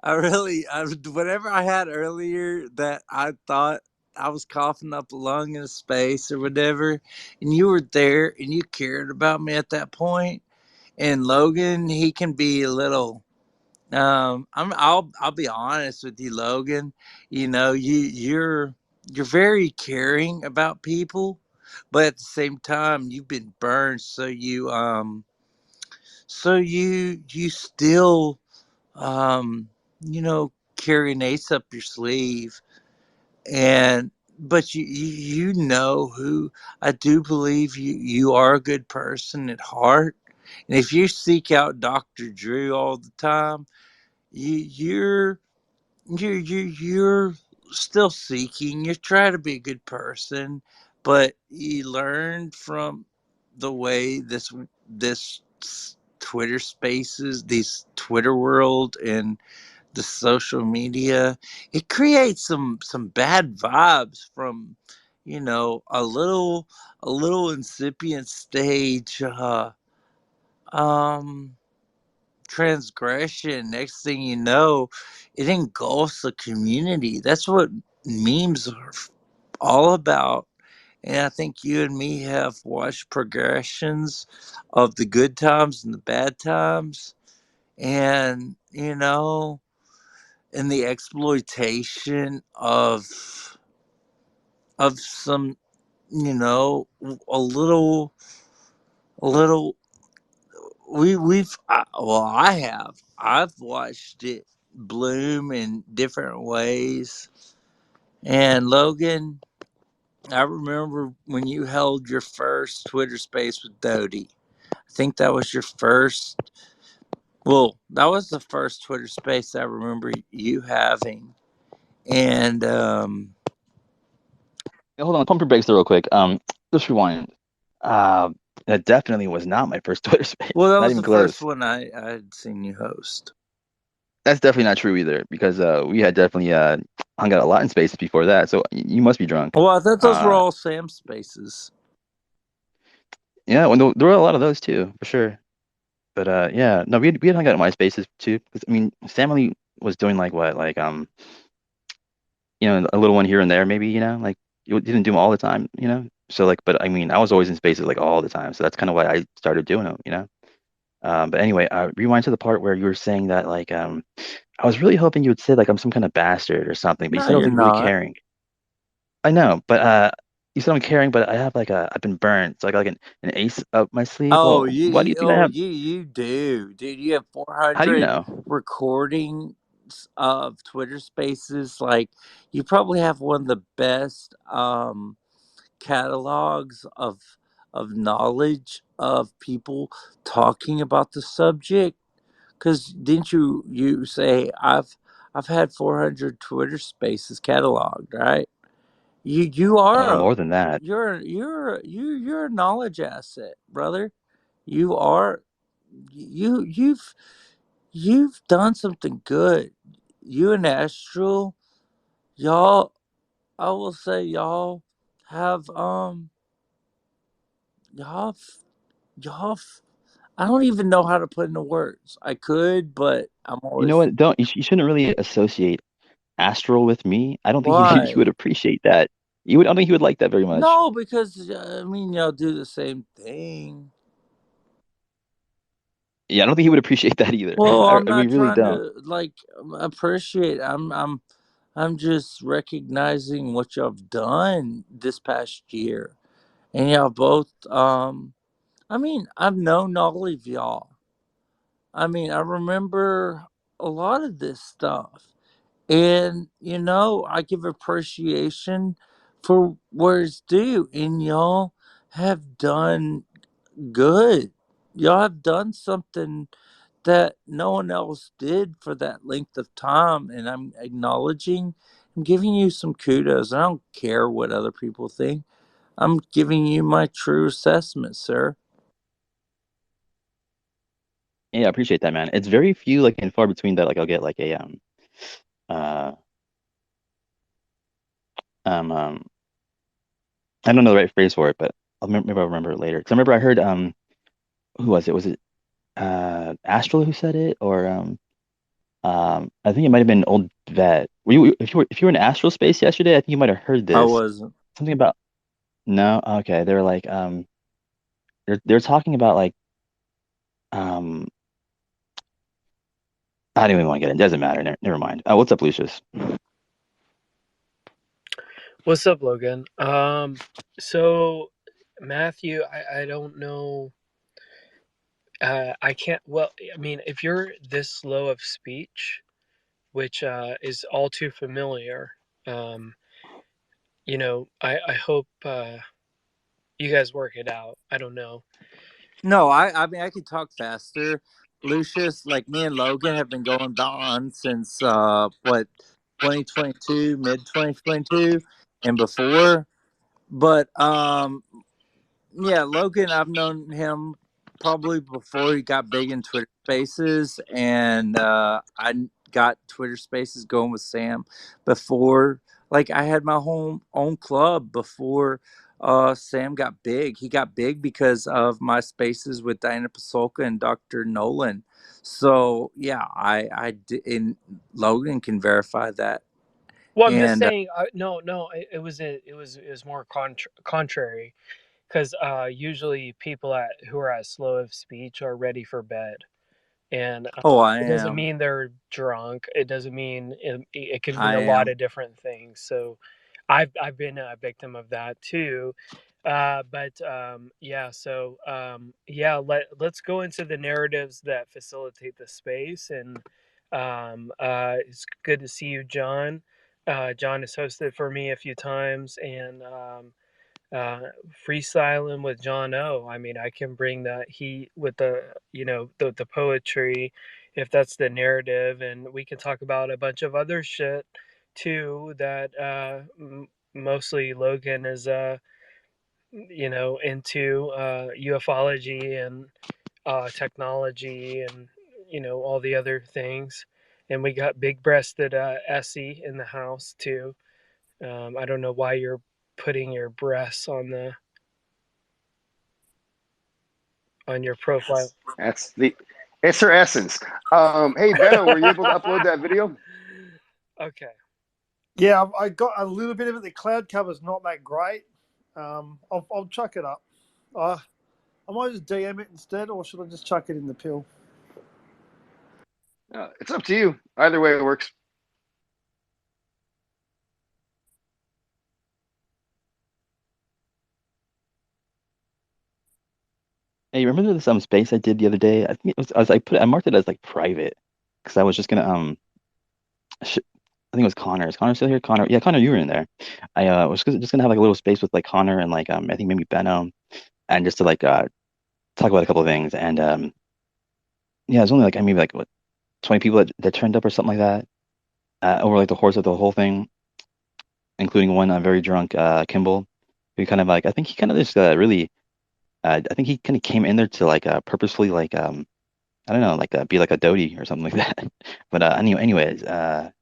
Whatever I had earlier that I thought I was coughing up a lung in a space or whatever, and you were there and you cared about me at that point. And Logan, he can be a little. I'll be honest with you, Logan. You're very caring about people, but at the same time, you've been burned, so you still um carry an ace up your sleeve, and but you know who I do believe you are a good person at heart, and if you seek out Dr. Drew all the time, you're you're still seeking. You're trying to be a good person, but you learn from the way this Twitter spaces, these Twitter world, and the social media, it creates some bad vibes from a little incipient stage um transgression. Next thing you know, it engulfs the community. That's what memes are all about. And I think you and me have watched progressions of the good times and the bad times, and and the exploitation of some, a little I've watched it bloom in different ways. And Logan, I remember when you held your first Twitter space with Dodie. I think that was your first. Well, that was the first Twitter space I remember you having. And Hold on, pump your brakes there real quick. Just rewind. Uh, that definitely was not my first Twitter space. well, that Not was even the first close. one I had seen you host. That's definitely not true either, because we had definitely hung out a lot in spaces before that. So you must be drunk. Well, I thought those were Uh, all Sam spaces. yeah, well, there were a lot of those too, for sure. But yeah, no, we had hung out in MySpaces too. 'Cause, I mean, Sam only was doing like what, like a little one here and there, maybe, like you didn't do them all the time. So like, but I mean, I was always in spaces like all the time, so that's kind of why I started doing them. But anyway, rewind to the part where you were saying that like I was really hoping you would say like I'm some kind of bastard or something, but you No, said I was you're like really not. caring. I know, but you said I'm caring, but I have like I've been burned, so I got like an ace up my sleeve. Oh, Well, why do you think I have? you do, dude. You have How do you 400 know? recordings of Twitter Spaces. Like, you probably have one of the best catalogs of knowledge of people talking about the subject. Because didn't you say I've had 400 Twitter Spaces cataloged, right? You are Oh, more than that. you're a knowledge asset, brother. You are you've done something good. You and Astral, y'all. I will say y'all have y'all f- y'all. f- I don't even know how to put into words. I could, but I'm You know always what? Don't you shouldn't really associate Astral with me. I don't think he why. would appreciate that. I don't think he would like that very much. No, because I mean y'all do the same thing. Yeah, I don't think he would appreciate that either. Well, I'm We not really trying don't. to like appreciate. I'm just recognizing what y'all have done this past year, and y'all both. I mean, I've known all of y'all. I mean, I remember a lot of this stuff, and I give appreciation for where it's due, and y'all have done good. Y'all have done something that no one else did for that length of time, and I'm acknowledging, I'm giving you some kudos. I don't care what other people think. I'm giving you my true assessment, sir. Yeah, I appreciate that, man. It's very few, like, and far between that. Like, I'll get like a uh um um I don't know the right phrase for it, but maybe I'll remember it later. Because I remember I heard who was it? Was it Astral who said it, or I think it might have been Old Vet. If you were in Astral space yesterday, I think you might have heard I this. wasn't. Something about no, okay. They're like they're talking about like um I don't even want to get in. It doesn't matter. Never mind. What's up, Lucius? What's up, Logan? So Matthew, I don't know. I can't. Well, I mean, if you're this slow of speech, which is all too familiar, um, I hope you guys work it out. I don't know. No, I mean I could talk faster. Lucius, like me and Logan have been going on since what 2022, mid 2022 and before. But yeah, Logan, I've known him probably before he got big in Twitter Spaces, and I got Twitter Spaces going with Sam before. Like I had my own club before Sam got big. He got big because of my spaces with Diana Pasolka and Dr. Nolan. So yeah, and Logan can verify that. Well, I'm just And saying. No. It was more contrary, because usually people who are as slow of speech are ready for bed. And oh, I it doesn't am. mean they're drunk. It doesn't mean it can I mean a lot am. of different things. So I've been a victim of that too. But yeah, so yeah, let's go into the narratives that facilitate the space. And it's good to see you, John. John has hosted for me a few times, and uh, freestyling with John O. I mean, I can bring that heat with the poetry, if that's the narrative, and we can talk about a bunch of other shit too that mostly Logan is into ufology and technology and all the other things. And we got big-breasted Essie in the house too. I don't know why you're putting your breasts on your profile. It's her essence. Hey Benno, were you able to upload that video? Okay. Yeah, I got a little bit of it. The cloud cover's not that great. I'll chuck it up. I might just DM it instead, or should I just chuck it in the pill? It's up to you. Either way, it works. Hey, you remember this space I did the other day? I think it was I marked it as like private because I was just gonna I think it was Connor. Is Connor still here? Connor, yeah, Connor, you were in there. I was just gonna have like a little space with like Connor and like I think maybe Benno, and just to like talk about a couple of things. And yeah, it was only like maybe like what 20 people that turned up or something like that over like the course of the whole thing, including one very drunk Kimball, who kind of like I think he kind of just really I think he kind of came in there to like purposefully like I don't know like be like a doty or something like that. But anyways, I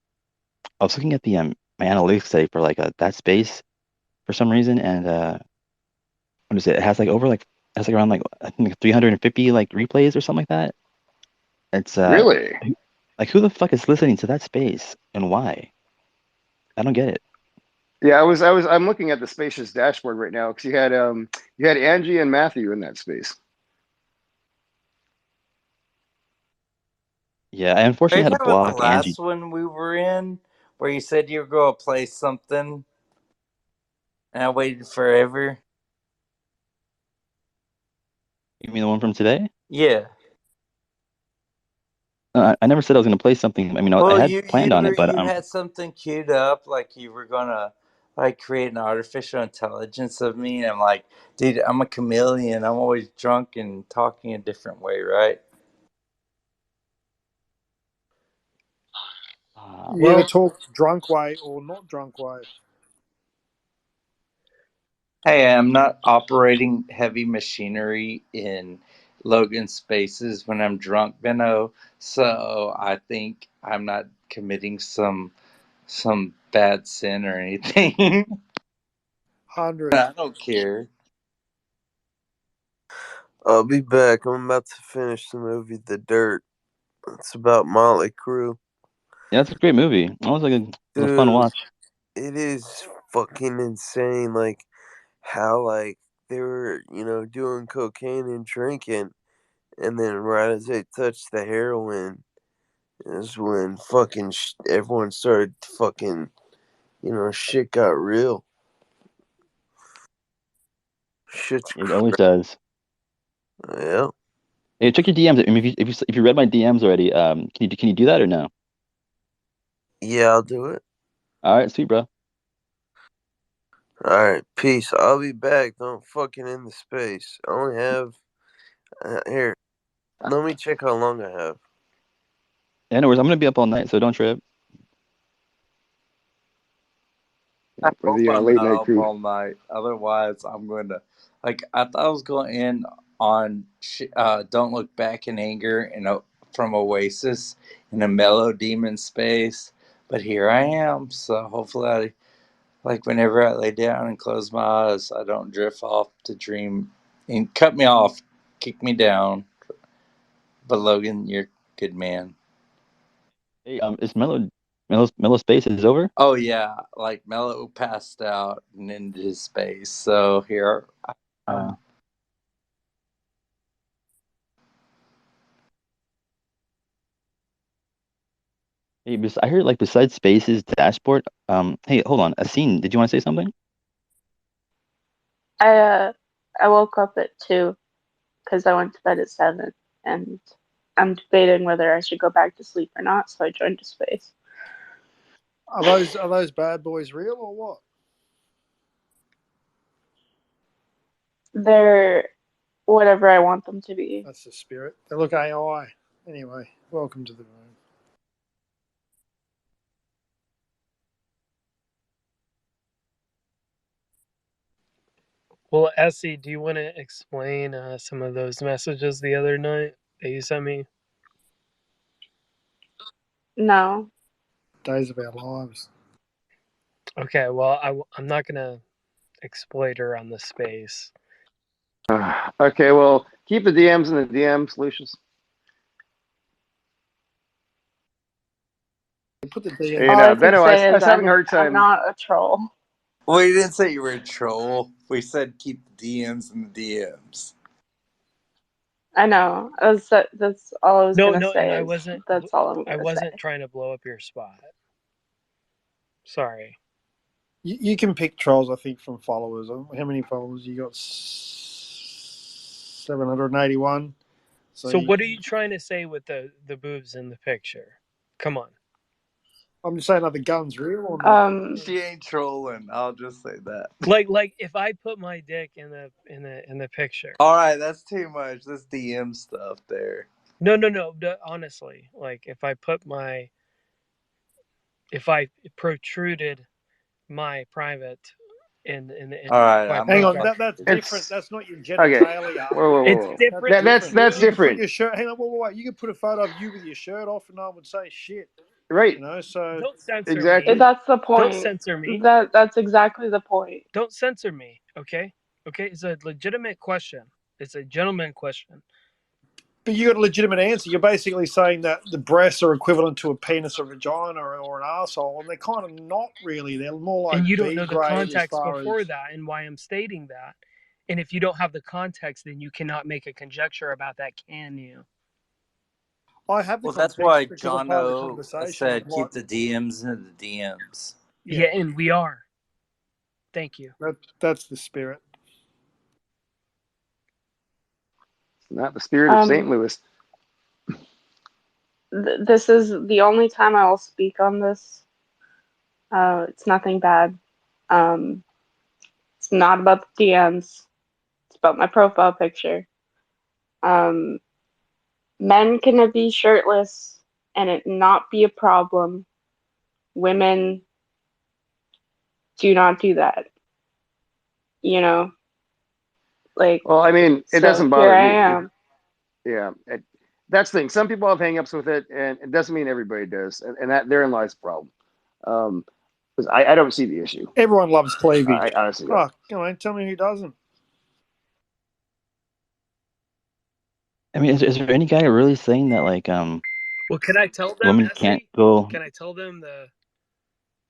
was looking at the my analytics today for like that space for some reason, and what is it? It has like over like it has like around like I think 350 like replays or something like that. It's Really? like who the fuck is listening to that space and why? I don't get it. Yeah, I'm looking at the spacious dashboard right now because you had Angie and Matthew in that space. Yeah, I unfortunately Are you had to talking about the block Angie. last one we were in, where you said you were going to play something, and I waited forever? You mean the one from today? Yeah. I never said I was going to play something. I mean, I Well, had planned on it, but you had something queued up, like you were gonna like create an artificial intelligence of me, and I'm like, dude, I'm a chameleon. I'm always drunk and talking a different way, right? You either Well, talk drunk way or not drunk way. Hey, I'm not operating heavy machinery in Logan spaces when I'm drunk, Benno. So I think I'm not committing some bad sin or anything. 100. I don't care. I'll be back. I'm about to finish the movie The Dirt. It's about Motley Crue. yeah, it's a great movie. It was like it was a fun Dude, watch. it is fucking insane. Like, how, like, they were, doing cocaine and drinking. And then right as they touched the heroin is when fucking everyone started fucking, shit got real. Shit's It always does. yeah. Hey, check your DMs. I mean, if you read my DMs already, can you do that or no? Yeah, I'll do it. All right, sweet, bro. Alright, peace. I'll be back. Don't fucking end the space. I only have. Here, let me check how long I have. Anyways, I'm gonna be up all night, so don't trip. I For hope the I'm late not night up crew. all night. Otherwise, I'm going to I thought I was going in on "Don't Look Back in Anger" from Oasis in a mellow demon space, but here I am. So hopefully, whenever I lay down and close my eyes, I don't drift off to dream and cut me off, kick me down. But Logan, you're a good man. Hey, is Mellow Space is over? Oh yeah, like Mello passed out and into his space. So here I am. Hey, I heard like besides Space's dashboard. Hey, hold on, Asin, did you want to say something? I woke up at 2 because I went to bed at 7, and I'm debating whether I should go back to sleep or not. So I joined a space. Are those bad boys real or what? They're whatever I want them to be. That's the spirit. They look AI. Anyway, welcome to the room. Well, Essie, do you want to explain some of those messages the other night that you sent me? No. Days of our lives. Okay, well, I'm not going to exploit her on the space. Okay, well, keep the DMs in the DMs, Lucius. Put the DM. You All know, I can Benno, I say is was having a hard I'm time. not a troll. We didn't say you were a troll. We said keep the DMs in the DMs. I know. That's all I was No, gonna and say. I wasn't. That's all I'm I gonna wasn't say. trying to blow up your spot. Sorry. You can pick trolls, I think, from followers. How many followers you got? 781. So what are you trying to say with the boobs in the picture? Come on. I'm just saying, are the guns real or not? She ain't trolling. I'll just say that. Like if I put my dick in the picture. All right, that's too much. That's DM stuff there. No. Honestly, like if I protruded my private in All right, my Hang on, profile. that's It's different. That's not your okay. genitalia. Whoa. It's different. That's You can put different, your shirt. Hang on, wait. You can put a photo of you with your shirt off, and no one would say shit. right? You know, so Don't censor Exactly. me. That's the Don't point. censor me. That's exactly the point. Don't censor me, okay? Okay, it's a legitimate question. It's a gentleman question. but you got a legitimate answer. You're basically saying that the breasts are equivalent to a penis or vagina or an asshole, and they're kind of not really. They're more like And you don't B know the grade as context far before as. that and why I'm stating that. And if you don't have the context, then you cannot make a conjecture about that, can you? I have the Well, that's context why because I'm John part of the O conversation. said Of what, keep the DMs in the DMs. Yeah, and we are. Thank you. that's the spirit. It's not the spirit of St. Louis. This is the only time I will speak on this. It's nothing bad. It's not about the DMs. It's about my profile picture. Men can be shirtless and it not be a problem. Women do not do that. You know, like. Well, I mean, it doesn't Here bother I me. am. That's the thing. Some people have hangups with it, and it doesn't mean everybody does, and that therein lies the problem. Because I don't see the issue. Everyone loves cleavage. I honestly don't. Oh, come on, tell me who doesn't. I mean, is there any guy really saying that like Well, can I tell them, women Essie? can't go? Can I tell them the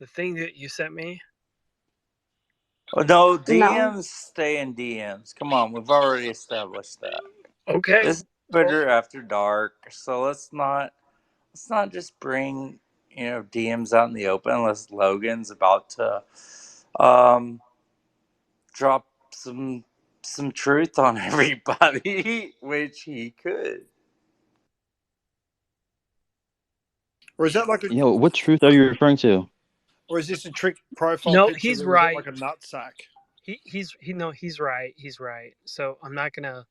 thing that you sent me? Oh, no, DMs stay in DMs. Come on, we've already established that. Okay. This is Twitter after dark, so let's not just bring DMs out in the open unless Logan's about to drop some truth on everybody, which he could. Or is that like a? What truth are you referring to? Or is this a trick profile No, picture? he's Or is it right. like a nutsack? He's right. He's right. So I'm not gonna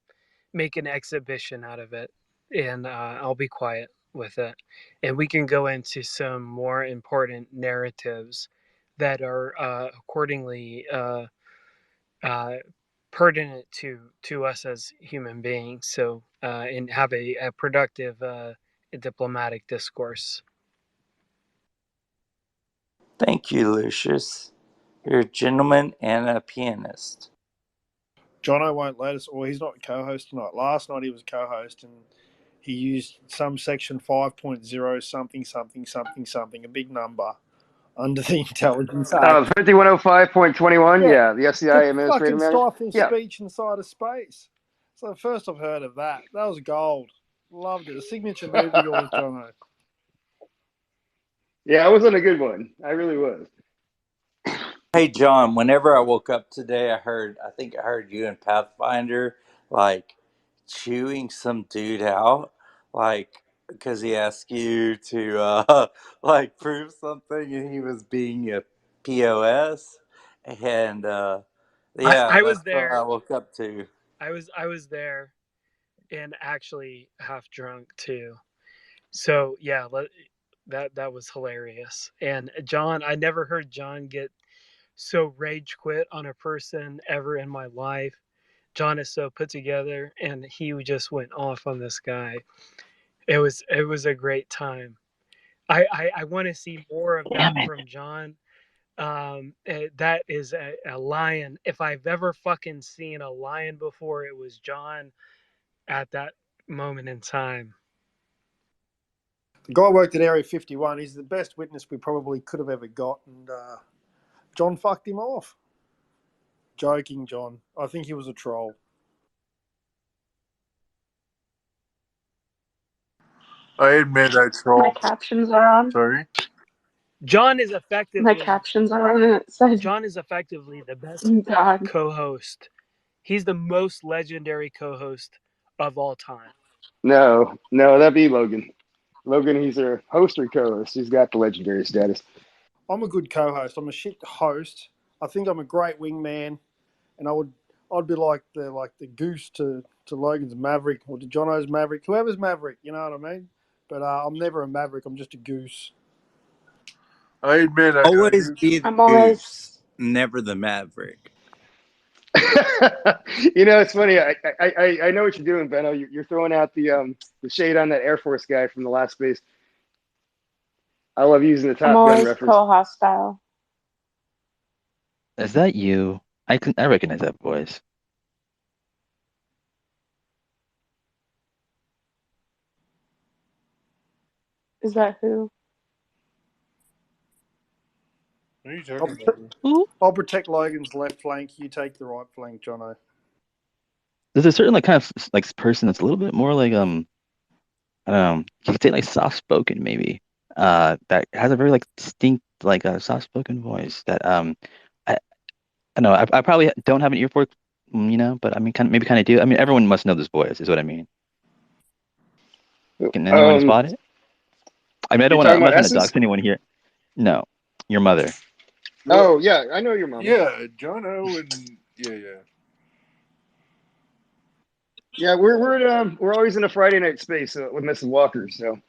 make an exhibition out of it, and I'll be quiet with it, and we can go into some more important narratives that are accordingly pertinent to us as human beings. So and have a productive diplomatic discourse. Thank you, Lucius. You're a gentleman and a pianist. Jono won't let us, or he's not co-host tonight. Last night he was co-host, and he used some section 5.0 something, a big number under the Intelligence Act. 5105.21. Yeah, the SCI to administrative fucking matters. stifle speech inside of space. So first I've heard of that. That was gold. Loved it. A signature move of yours, Jono. Yeah, I was on a good one. I really was. Hey, John, whenever I woke up today, I think I heard you and Pathfinder, like, chewing some dude out, like, because he asked you to, like, prove something, and he was being a POS, and, yeah, I was that's there. what I woke up to. I was there, and actually half drunk too. So yeah, that was hilarious. And John, I never heard John get so rage quit on a person ever in my life. John is so put together, and he just went off on this guy. It was a great time. I want to see more of Damn that it. from John. That is a lion. If I've ever fucking seen a lion before, it was John at that moment in time. The guy worked at Area 51. He's the best witness we probably could have ever got, and John fucked him off. Joking, John. I think he was a troll. I admit I My troll. captions are on. Sorry. John is My effectively captions are on, and it says, John is effectively the best God. co-host. He's the most legendary co-host of all time. No, that'd be Logan. Logan, he's a host or co-host. He's got the legendary status. I'm a good co-host. I'm a shit host. I think I'm a great wingman, and I'd be like the goose to Logan's Maverick, or to Jono's Maverick, whoever's Maverick. You know what I mean? But I'm never a Maverick. I'm just a goose. I admit I Always do. be the I'm always. goose, never the maverick. It's funny. I know what you're doing, Benno. You're throwing out the shade on that Air Force guy from the last space. I love using the I'm Top Gun always reference. pro-hostile. Is that you? I recognize that voice. Is that who? What are you I'll, talking about? Ooh. I'll protect Logan's left flank. You take the right flank, Jono. There's a certain kind of person that's a little bit more like I don't know. You could say like soft spoken maybe. That has a very distinct soft spoken voice that I don't know. I probably don't have an ear for it, but I mean maybe kind of do. I mean everyone must know this voice is what I mean. Can anyone spot it? I mean I don't You're want to. talking I'm not about trying to Essence? dox anyone here. No, your mother. Oh yeah, I know your mom. Yeah, Jono and yeah. Yeah, we're always in a Friday night space with Mrs. Walker. So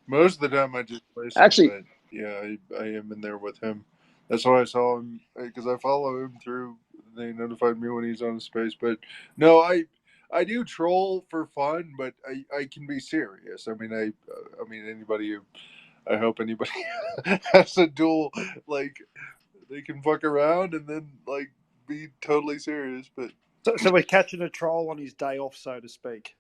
Most of the time I just place him, actually, but yeah, I am in there with him. That's why I saw him, because I follow him through. They notified me when he's on space. But no, I do troll for fun, but I can be serious. I mean anybody who, I hope anybody has a duel, they can fuck around and then be totally serious. But So we're catching a troll on his day off, so to speak.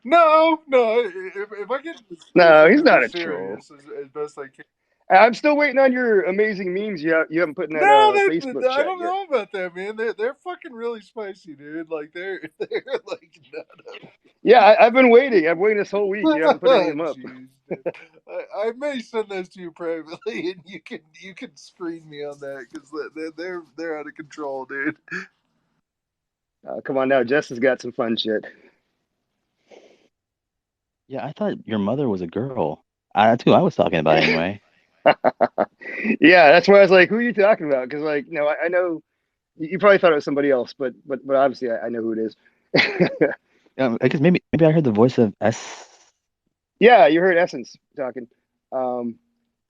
no, if I get in the space, no, I'm he's gonna not be a troll. serious as best I can. I'm still waiting on your amazing memes. You haven't put in that No, Facebook I chat don't yet. know about that, man. They're fucking really spicy, dude. They're like Yeah, I've been waiting. I've waited this whole week. You haven't put any of them up. jeez, dude. I may send those to you privately, and you can screen me on that because they're out of control, dude. Come on now, Jess has got some fun shit. Yeah, I thought your mother was a girl. That's who I was talking about anyway. Yeah, that's why I was like, "Who are you talking about?" Because I know you probably thought it was somebody else, but obviously I know who it is. I guess maybe I heard the voice of S. Yeah, you heard Essence talking, but he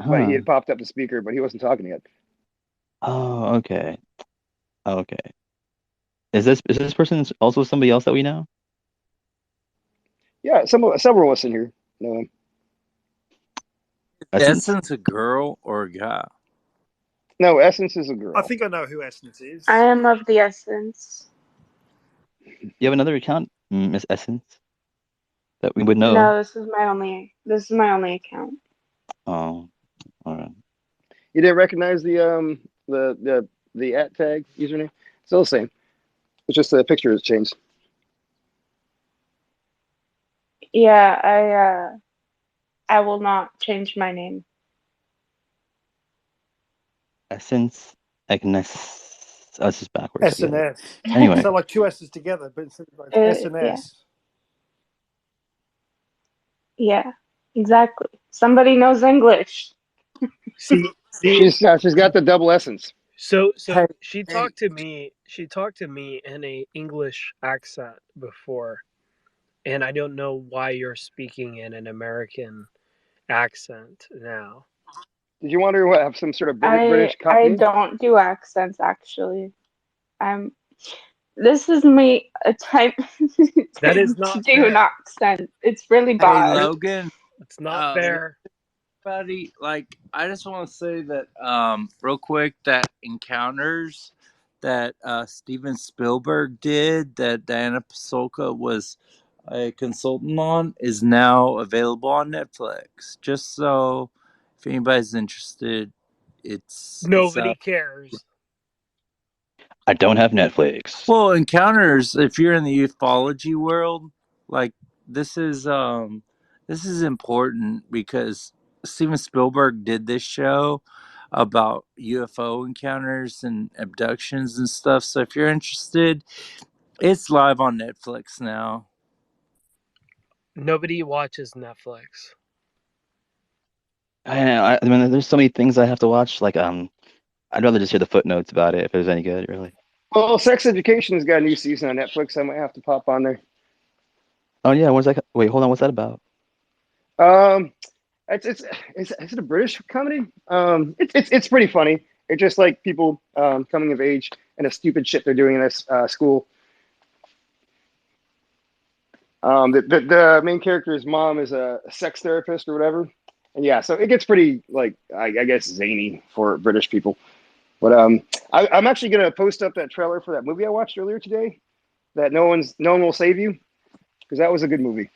Huh. had popped up the speaker, but he wasn't talking yet. Oh, okay. Okay. Is this person also somebody else that we know? Yeah, several of us in here know him. Essence? Essence a girl or a guy? No, Essence is a girl. I think I know who Essence is. I am of the essence. You have another account, Miss Essence, that we would know? No, this is my only account. Oh, all right. You didn't recognize the @ tag username? Still the same. It's just the picture has changed. Yeah, I will not change my name. Essence Agnes. Oh, this is backwards. SNS. Anyway, So like two S's together, but instead of SNS. Yeah, exactly. Somebody knows English. See, She's got the double essence. So Hey, she talked to me. She talked to me in a English accent before, and I don't know why you're speaking in an American accent now. Did you wonder what have some sort of British I Cockney? don't do accents actually. I'm. This is me That is attempting to not do an fair. accent. It's really Hey, bad. Logan. It's not fair. Buddy, like I just want to say that real quick that Encounters that Steven Spielberg did that Diana Pasolka was a consultant on is now available on Netflix. Just so if anybody's interested, it's Nobody cares. I don't have Netflix. well, Encounters, if you're in the ufology world, like this is important because Steven Spielberg did this show about UFO encounters and abductions and stuff. So if you're interested, it's live on Netflix now. Nobody watches Netflix. I mean, there's so many things I have to watch. Like, I'd rather just hear the footnotes about it if it was any good, really. Well, Sex Education's got a new season on Netflix. I might have to pop on there. Oh yeah, what's that? Wait, hold on, what's that about? Um, is it a British comedy? It's pretty funny. It's just like people coming of age and the stupid shit they're doing in this school. The main character's mom is a sex therapist or whatever, and yeah, so it gets pretty like I guess zany for British people. But I'm actually gonna post up that trailer for that movie I watched earlier today. That no one will save you, because that was a good movie.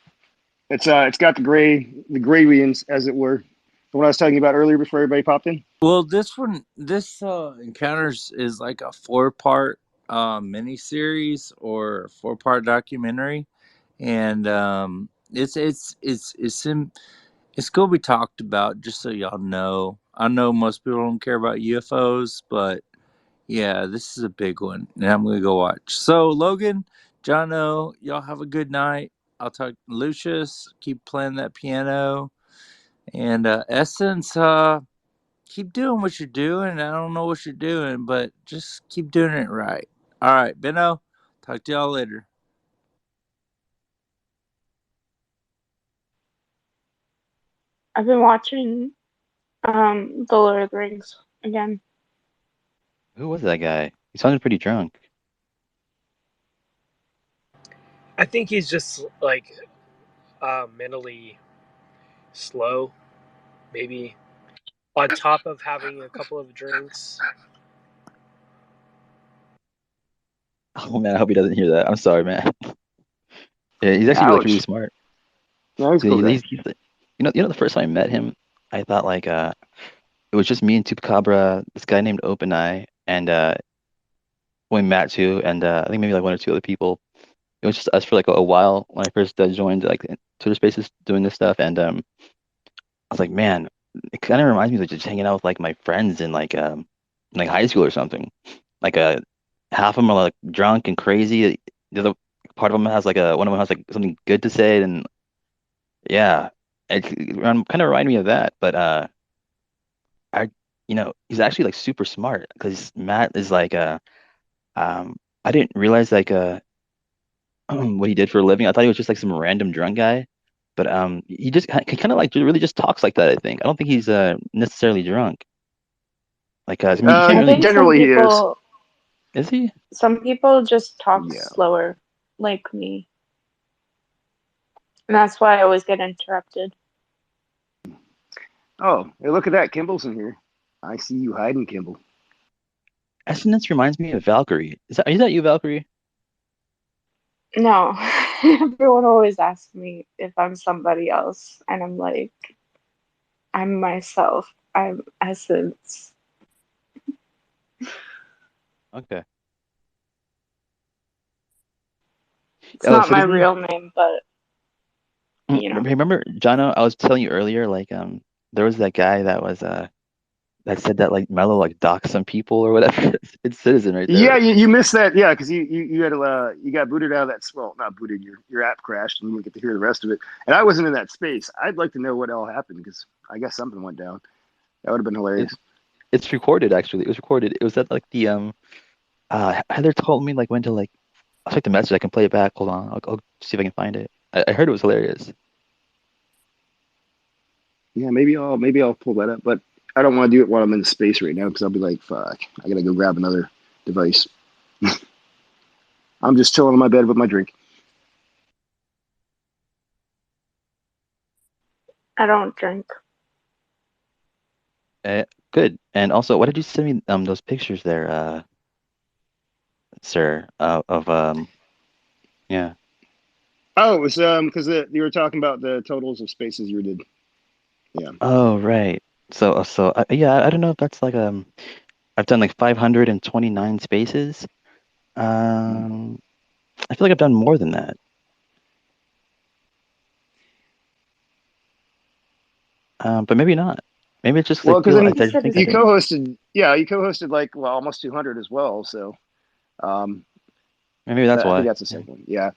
It's got the Grayians, as it were, the one I was telling you about earlier before everybody popped in. Well, this Encounters is like a 4-part miniseries or 4-part documentary, and it's going to be talked about. Just so y'all know, I know most people don't care about UFOs, but yeah, this is a big one, and I'm going to go watch. So, Logan, Jono, y'all have a good night. I'll talk to Lucius. Keep playing that piano, and Essence. Keep doing what you're doing. I don't know what you're doing, but just keep doing it right. All right, Benno. Talk to y'all later. I've been watching The Lord of the Rings again. Who was that guy? He sounded pretty drunk. I think he's just like mentally slow, maybe on top of having a couple of drinks. Oh man, I hope he doesn't hear that. I'm sorry, man. Yeah, he's actually like really Ouch. smart. No, he's cool guy. You know, the first time I met him, I thought like it was just me and Chupacabra, this guy named OpenEye, and Matt too, and I think maybe like one or two other people. It was just us for like a while when I first joined like Twitter Spaces doing this stuff, and I was like, man, it kind of reminds me of like, just hanging out with like my friends in like high school or something. Like half of them are like drunk and crazy. The other part of them has like one of them has like something good to say, and yeah, it kind of reminded me of that. But I he's actually like super smart because Matt is like I didn't realize like what he did for a living. I thought he was just like some random drunk guy, but he just he kind of like really just talks like that. I think I don't think he's necessarily drunk. Like I mean, you can't I really. think Generally, he is. Is he? some people just talk Yeah. slower, like me, and that's why I always get interrupted. Oh, hey, look at that. Kimball's in here. I see you hiding, Kimball. Essence reminds me of Valkyrie. Is that you, Valkyrie? No, everyone always asks me if I'm somebody else, and I'm like, I'm myself. I'm Essence. Okay. It's Oh, not so my does he? real name, but you know. Remember, Jono? I was telling you earlier, like there was that guy that was that said that like Mello like doxed some people or whatever. It's Citizen right Yeah, there. you missed that. Yeah, because you had you got booted out of that. Well, not booted. Your app crashed, and you didn't get to hear the rest of it. And I wasn't in that space. I'd like to know what all happened because I guess something went down. That would have been It, hilarious. it's recorded actually. It was recorded. It was at like the Heather told me like when to like I'll check the message. I can play it back. Hold on. I'll see if I can find it. I heard it was hilarious. Yeah, maybe I'll pull that up. But I don't want to do it while I'm in space right now because I'll be like, fuck, I gotta go grab another device. I'm just chilling in my bed with my drink. I don't drink. Good. And also, why did you send me those pictures there, sir? Yeah. Oh, it was because you were talking about the totals of spaces you did. Yeah. Oh, right. So yeah, I don't know if that's like I've done like 529 spaces. I feel like I've done more than that. But maybe not. Maybe it's just Well, because I then just think I you did. co-hosted. Yeah, you co-hosted like almost 200 as well. So Maybe that's I think why. that's the second one. Yeah.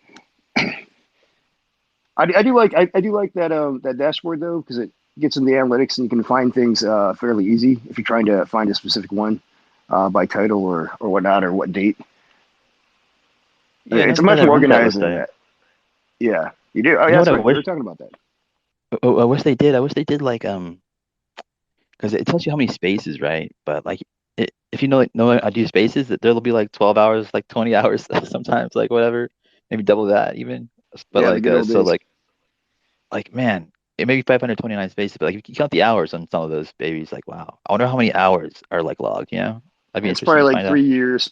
I do like that dashboard though because it gets in the analytics and you can find things fairly easy if you're trying to find a specific one by title or whatnot or what date. Yeah, I It's know the guy much that more runs that organized than website. that. Yeah, you do. Oh, You yeah, know what that's I right. We wish? were talking about that. I wish they did. I wish they did like because it tells you how many spaces, right? But like if you know I do spaces, that there'll be like 12 hours, like 20 hours sometimes, like whatever, maybe double that even. But Yeah, the like good old so days. like man, it may be 529 spaces, but like if you count the hours on some of those babies, like wow, I wonder how many hours are like logged. You know, that'd be It's interesting probably to like find out. 3 years.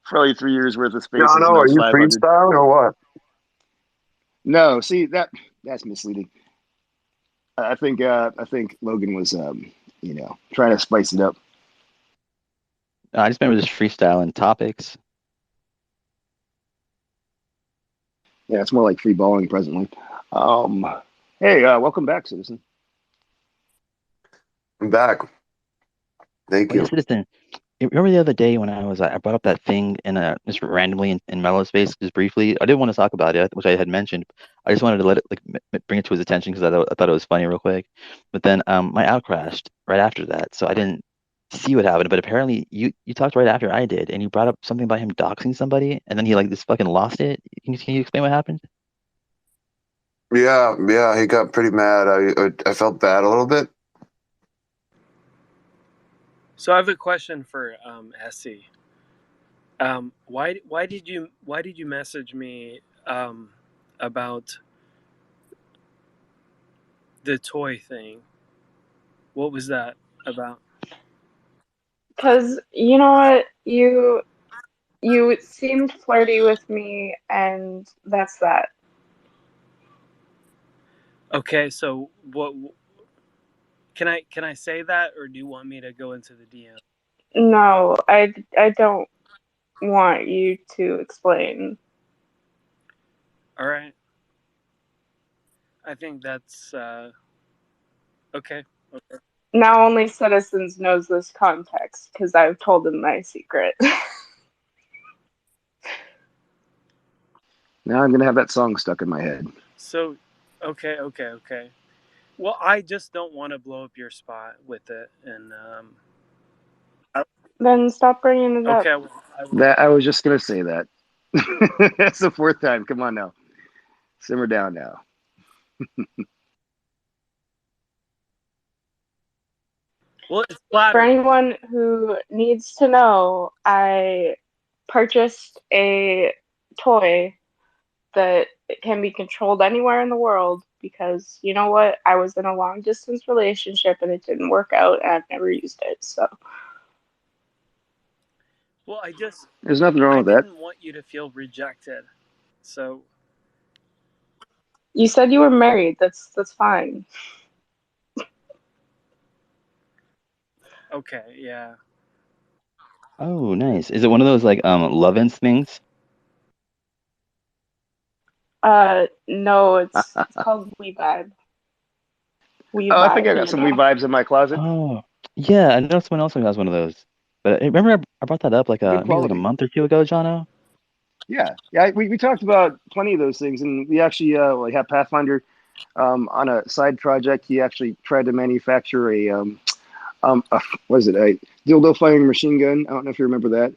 Probably 3 years worth of spaces Jono, in are those you 500. freestyling or what? No, see that's misleading. I think Logan was trying to spice it up. I just remember just freestyling topics. Yeah, it's more like free balling presently. Um, hey, welcome back, citizen. I'm back. Thank Oh yeah, you. citizen. You remember the other day when I brought up that thing in just randomly in Mellow Space just briefly. I didn't want to talk about it, which I had mentioned. I just wanted to let it like bring it to his attention because I thought it was funny real quick. But then my out crashed right after that, so I didn't see what happened. But apparently you talked right after I did, and you brought up something about him doxing somebody, and then he like just fucking lost it. Can you explain what happened? Yeah, he got pretty mad. I felt bad a little bit. So I have a question for Essie. Why did you message me about the toy thing? What was that about? Because you know what, you seemed flirty with me, and that's that. Okay, so what can I say that, or do you want me to go into the DM? No, I don't want you to explain. All right, I think that's okay. Okay. Now only citizens knows this context because I've told them my secret. Now I'm gonna have that song stuck in my head. So, okay. Well, I just don't want to blow up your spot with it, and Then stop bringing it up. okay, well, I won't. That I was just gonna say that. That's the fourth time. Come on now, simmer down now. Well, it's For flattering. anyone who needs to know, I purchased a toy that can be controlled anywhere in the world because you know what? I was in a long distance relationship and it didn't work out and I've never used it. So Well, There's nothing wrong I with that. didn't want you to feel rejected. So, you said you were married. That's fine. okay, yeah. Oh, nice. Is it one of those like Lovin's things? No, it's called We Vibe. We Oh, I think Vibe, I got you some wee know. vibes in my closet. Oh, yeah. I know someone else who has one of those. But remember, I brought that up like Good maybe like a quality. month or two ago, Jono. Yeah. We talked about plenty of those things, and we actually like have Pathfinder on a side project. He actually tried to manufacture what is it? A dildo firing machine gun. I don't know if you remember that.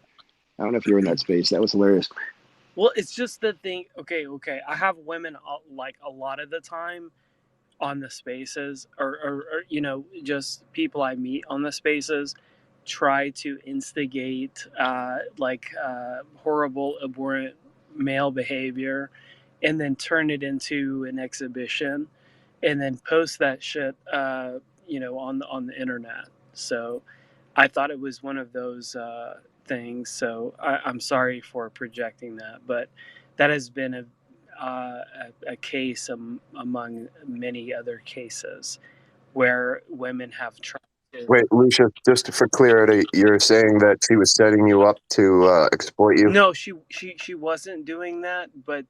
I don't know if you were in that space. That was hilarious. Well, it's just the thing. Okay. I have women like a lot of the time on the spaces, or you know, just people I meet on the spaces, try to instigate horrible, abhorrent male behavior, and then turn it into an exhibition, and then post that shit, you know, on the internet. So I thought it was one of those things. So I'm sorry for projecting that, but that has been a case among many other cases where women have tried to. Wait, Lucia, just for clarity, you're saying that she was setting you up to exploit you? No, she wasn't doing that, but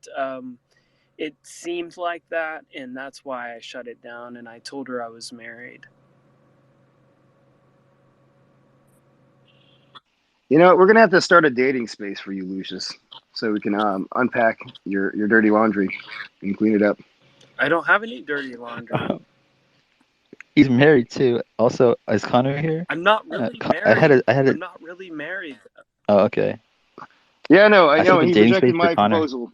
it seemed like that, and that's why I shut it down. And I told her I was married. You know, we're gonna have to start a dating space for you, Lucius, so we can unpack your dirty laundry and clean it up. I don't have any dirty laundry. He's married too. Also, is Connor here? I'm not really married. I'm not really married. Oh, okay. Yeah, no, I know. set up a He dating rejected space for my Connor. proposal.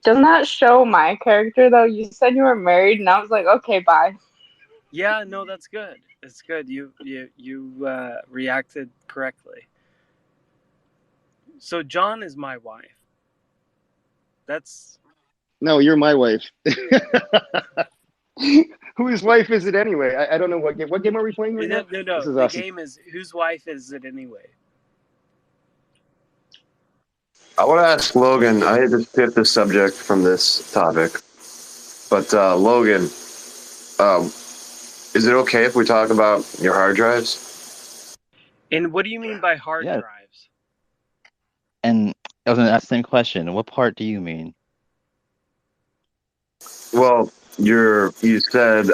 Doesn't that show my character though? You said you were married, and I was like, okay, bye. Yeah, no, that's good. It's good. You reacted correctly. So John is my wife. That's No, you're my wife. Whose wife is it anyway? I don't know what game. What game are we playing right now? no. This is The awesome. game is whose wife is it anyway? I want to ask Logan. I had to skip the subject from this topic, but Logan, is it okay if we talk about your hard drives? And what do you mean by hard Yeah. drives? And I was going to ask the same question. What part do you mean? Well, you said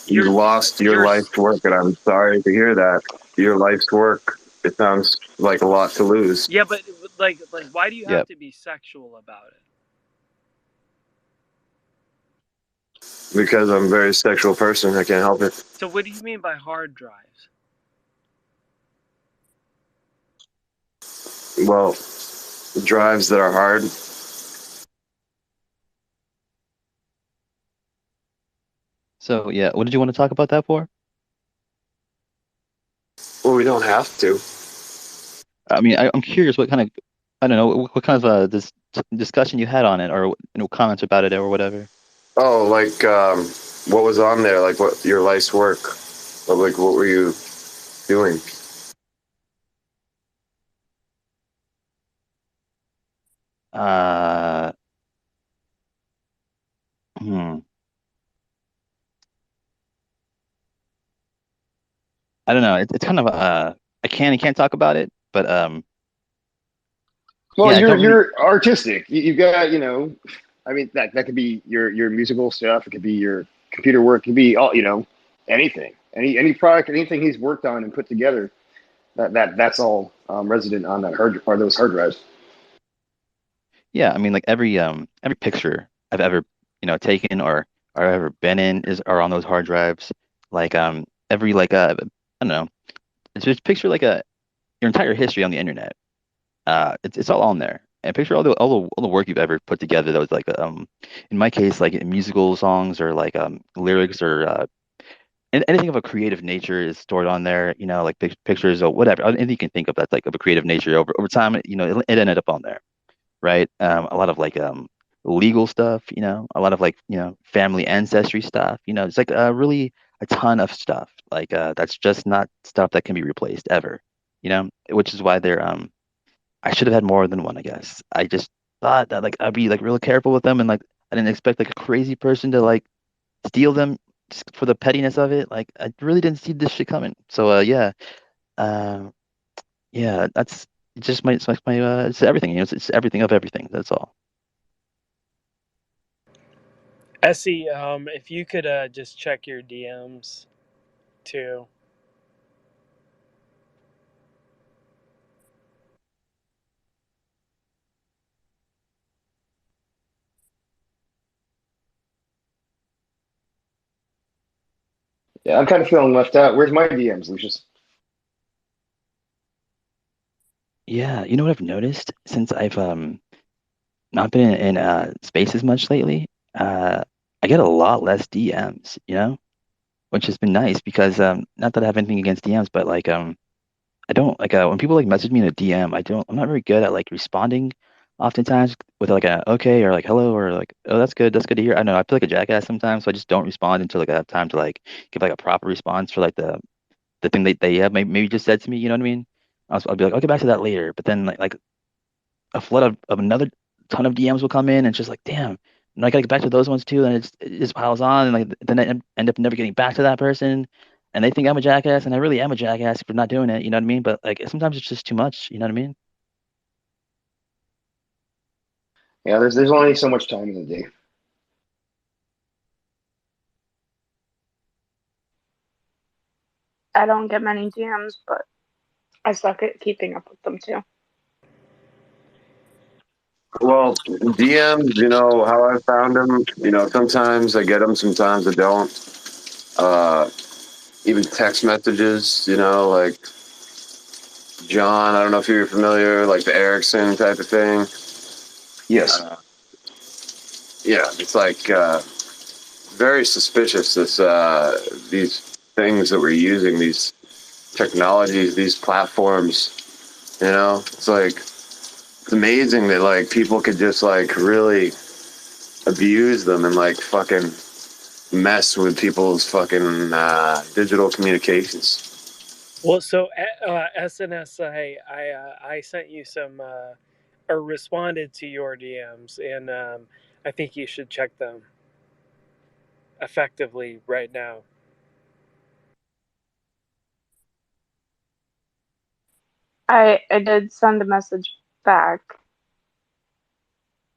you lost your life's work, and I'm sorry to hear that. Your life's work. It sounds like a lot to lose. Yeah, but like why do you have to be sexual about it? Because I'm a very sexual person. I can't help it. So what do you mean by hard drives? Well, drives that are hard. So, yeah, what did you want to talk about that for? Well, we don't have to. I mean, I'm curious what kind of, I don't know, what kind of this discussion you had on it, or comments about it or whatever. Oh, like what was on there? Like what your life's work? Like what were you doing? I don't know. It's kind of I can't talk about it, but Well, yeah, you're artistic. You've got, you know, I mean that could be your musical stuff. It could be your computer work. It could be all, you know, anything, any product, anything he's worked on and put together. That's all resident on that those hard drives. Yeah, I mean, like every picture I've ever taken or ever been in are on those hard drives. Like every I don't know, it's just picture like your entire history on the internet. It's all on there. And picture all the work you've ever put together that was like in my case like musical songs or like lyrics or anything of a creative nature is stored on there. You know, like pictures or whatever, anything you can think of that's like of a creative nature over time. You know, it ended up on there, right? A lot of like legal stuff. You know, a lot of like family ancestry stuff. You know, it's like really a ton of stuff like that's just not stuff that can be replaced ever. You know, which is why they're I should have had more than one, I guess. I just thought that like I'd be like real careful with them, and like I didn't expect like a crazy person to like steal them just for the pettiness of it. Like I really didn't see this shit coming. So uh, yeah, that's just my it's everything. You know, it's everything of everything. That's all. Essie, if you could just check your DMs too. Yeah, I'm kind of feeling left out. Where's my DMs, Lucius? Yeah, you know what I've noticed since I've not been in spaces much lately. I I get a lot less DMs, which has been nice because not that I have anything against DMs, but like I don't like when people like message me in a DM, I'm not very good at like responding oftentimes with like a okay or like hello or like oh that's good to hear. I know I feel like a jackass sometimes, so I just don't respond until like I have time to like give like a proper response for like the thing they have maybe just said to me, you know what I mean? I'll be like, I'll get back to that later. But then like a flood of another ton of DMs will come in and it's just like, damn, and I gotta get back to those ones too. And it just piles on and like then I end up never getting back to that person. And they think I'm a jackass and I really am a jackass for not doing it, you know what I mean? But like sometimes it's just too much, you know what I mean? Yeah, there's only so much time in the day. I don't get many DMs, but I suck at keeping up with them too. Well, DMs, how I found them, sometimes I get them, sometimes I don't. Even text messages, like John, I don't know if you're familiar, like the Ericsson type of thing. Yes. Yeah, it's like very suspicious, these things that we're using, these technologies, these platforms, it's like, it's amazing that like people could just like really abuse them and like fucking mess with people's fucking digital communications. Well, so SNS, I sent you some or responded to your DMs, and I think you should check them effectively right now. I did send a message back.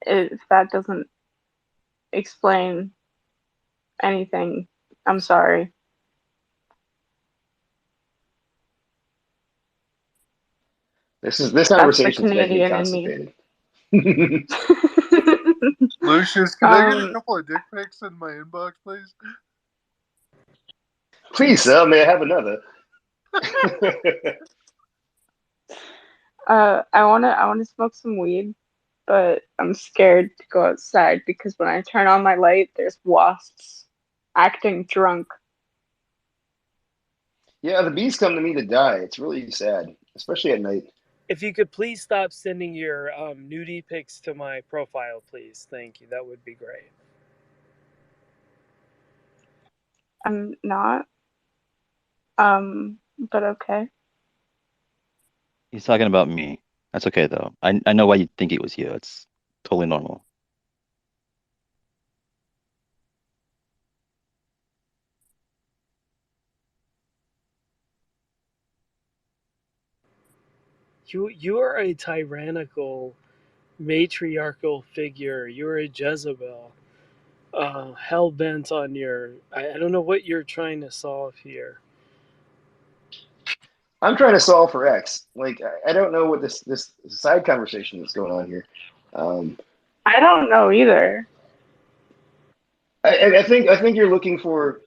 If that doesn't explain anything, I'm sorry. This That's the conversation's making me Canadian in me. constipated. Lucius, can I get a couple of dick pics in my inbox, please? Please, sir, may I have another? I wanna smoke some weed, but I'm scared to go outside because when I turn on my light, there's wasps acting drunk. Yeah, the bees come to me to die. It's really sad, especially at night. If you could please stop sending your nudie pics to my profile, please. Thank you. That would be great. I'm not. But okay. He's talking about me. That's okay though. I know why you think it was you. It's totally normal. You are a tyrannical, matriarchal figure. You're a Jezebel. Hell bent on your. I don't know what you're trying to solve here. I'm trying to solve for X. Like I don't know what this side conversation that's going on here. I don't know either. I think you're looking for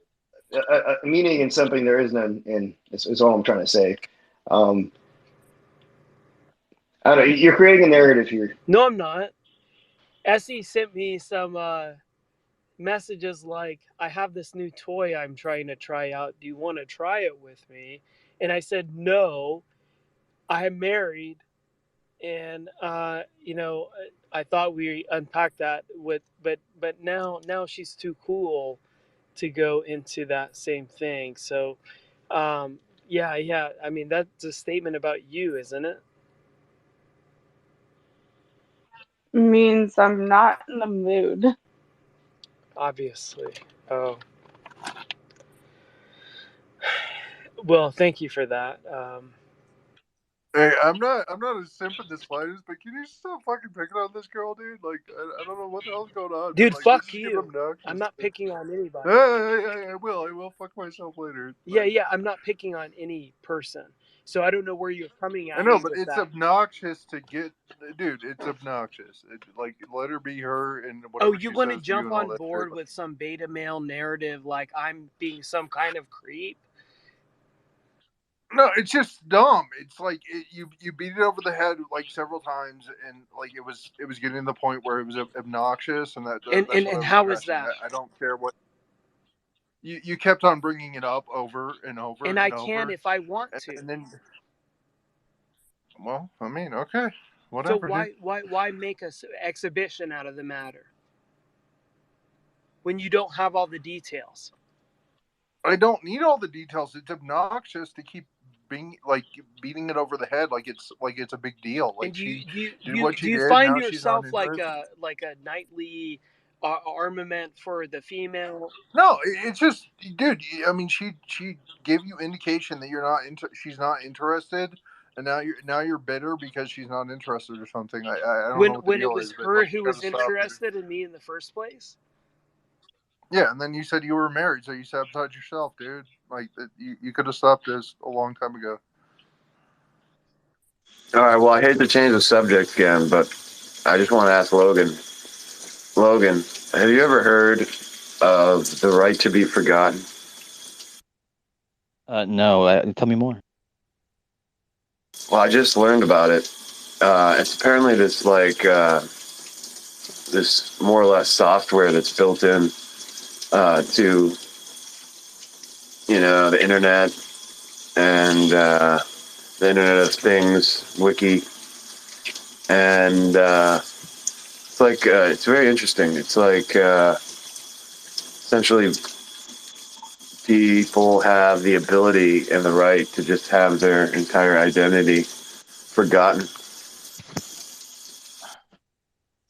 a meaning in something there is none. And is all I'm trying to say. I don't know. You're creating a narrative here. No, I'm not. Essie sent me some messages like, I have this new toy I'm trying to try out. Do you want to try it with me? And I said, no, I'm married. And, I thought we unpacked that but now she's too cool to go into that same thing. So, yeah. I mean, that's a statement about you, isn't it? Means I'm not in the mood. Obviously. Oh. Well, thank you for that. Hey, I'm not a simp in the slightest, but can you stop fucking picking on this girl, dude? Like, I don't know what the hell's going on, Dude, but like, fuck this is getting you. obnoxious. I'm not picking on anybody. I will fuck myself later. Yeah, I'm not picking on any person. So I don't know where you're coming at. I know, me but with it's that. obnoxious to get, dude. It's obnoxious. Like, let her be her and Oh, whatever you she want to says to you jump and all on that board shit. with some beta male narrative like I'm being some kind of creep? No, it's just dumb. It's like you beat it over the head like several times, and like it was getting to the point where it was obnoxious, and that's what I was how is addressing. that? I don't care what you kept on bringing it up over and over And and I can over, if I want to. and then, well, I mean, okay, So whatever, dude. why make a exhibition out of the matter when you don't have all the details? I don't need all the details. It's obnoxious to keep beating it over the head like it's a big deal. Like And she did do what she you did. find Now she's not yourself like interested. a nightly armament for the female? No, it's just, dude. I mean, she gave you indication that you're not she's not interested, and now you're bitter because she's not interested or something. I don't know what the When it deal was is, but her like who you gotta was stop, dude. interested in me in the first place? Yeah, and then you said you were married, so you sabotaged yourself, dude. Like you could have stopped this a long time ago. All right. Well, I hate to change the subject again, but I just want to ask Logan. Logan, have you ever heard of the right to be forgotten? No, tell me more. Well, I just learned about it. It's apparently this this more or less software that's built in to the internet and the Internet of Things wiki, and it's very interesting. It's like essentially people have the ability and the right to just have their entire identity forgotten.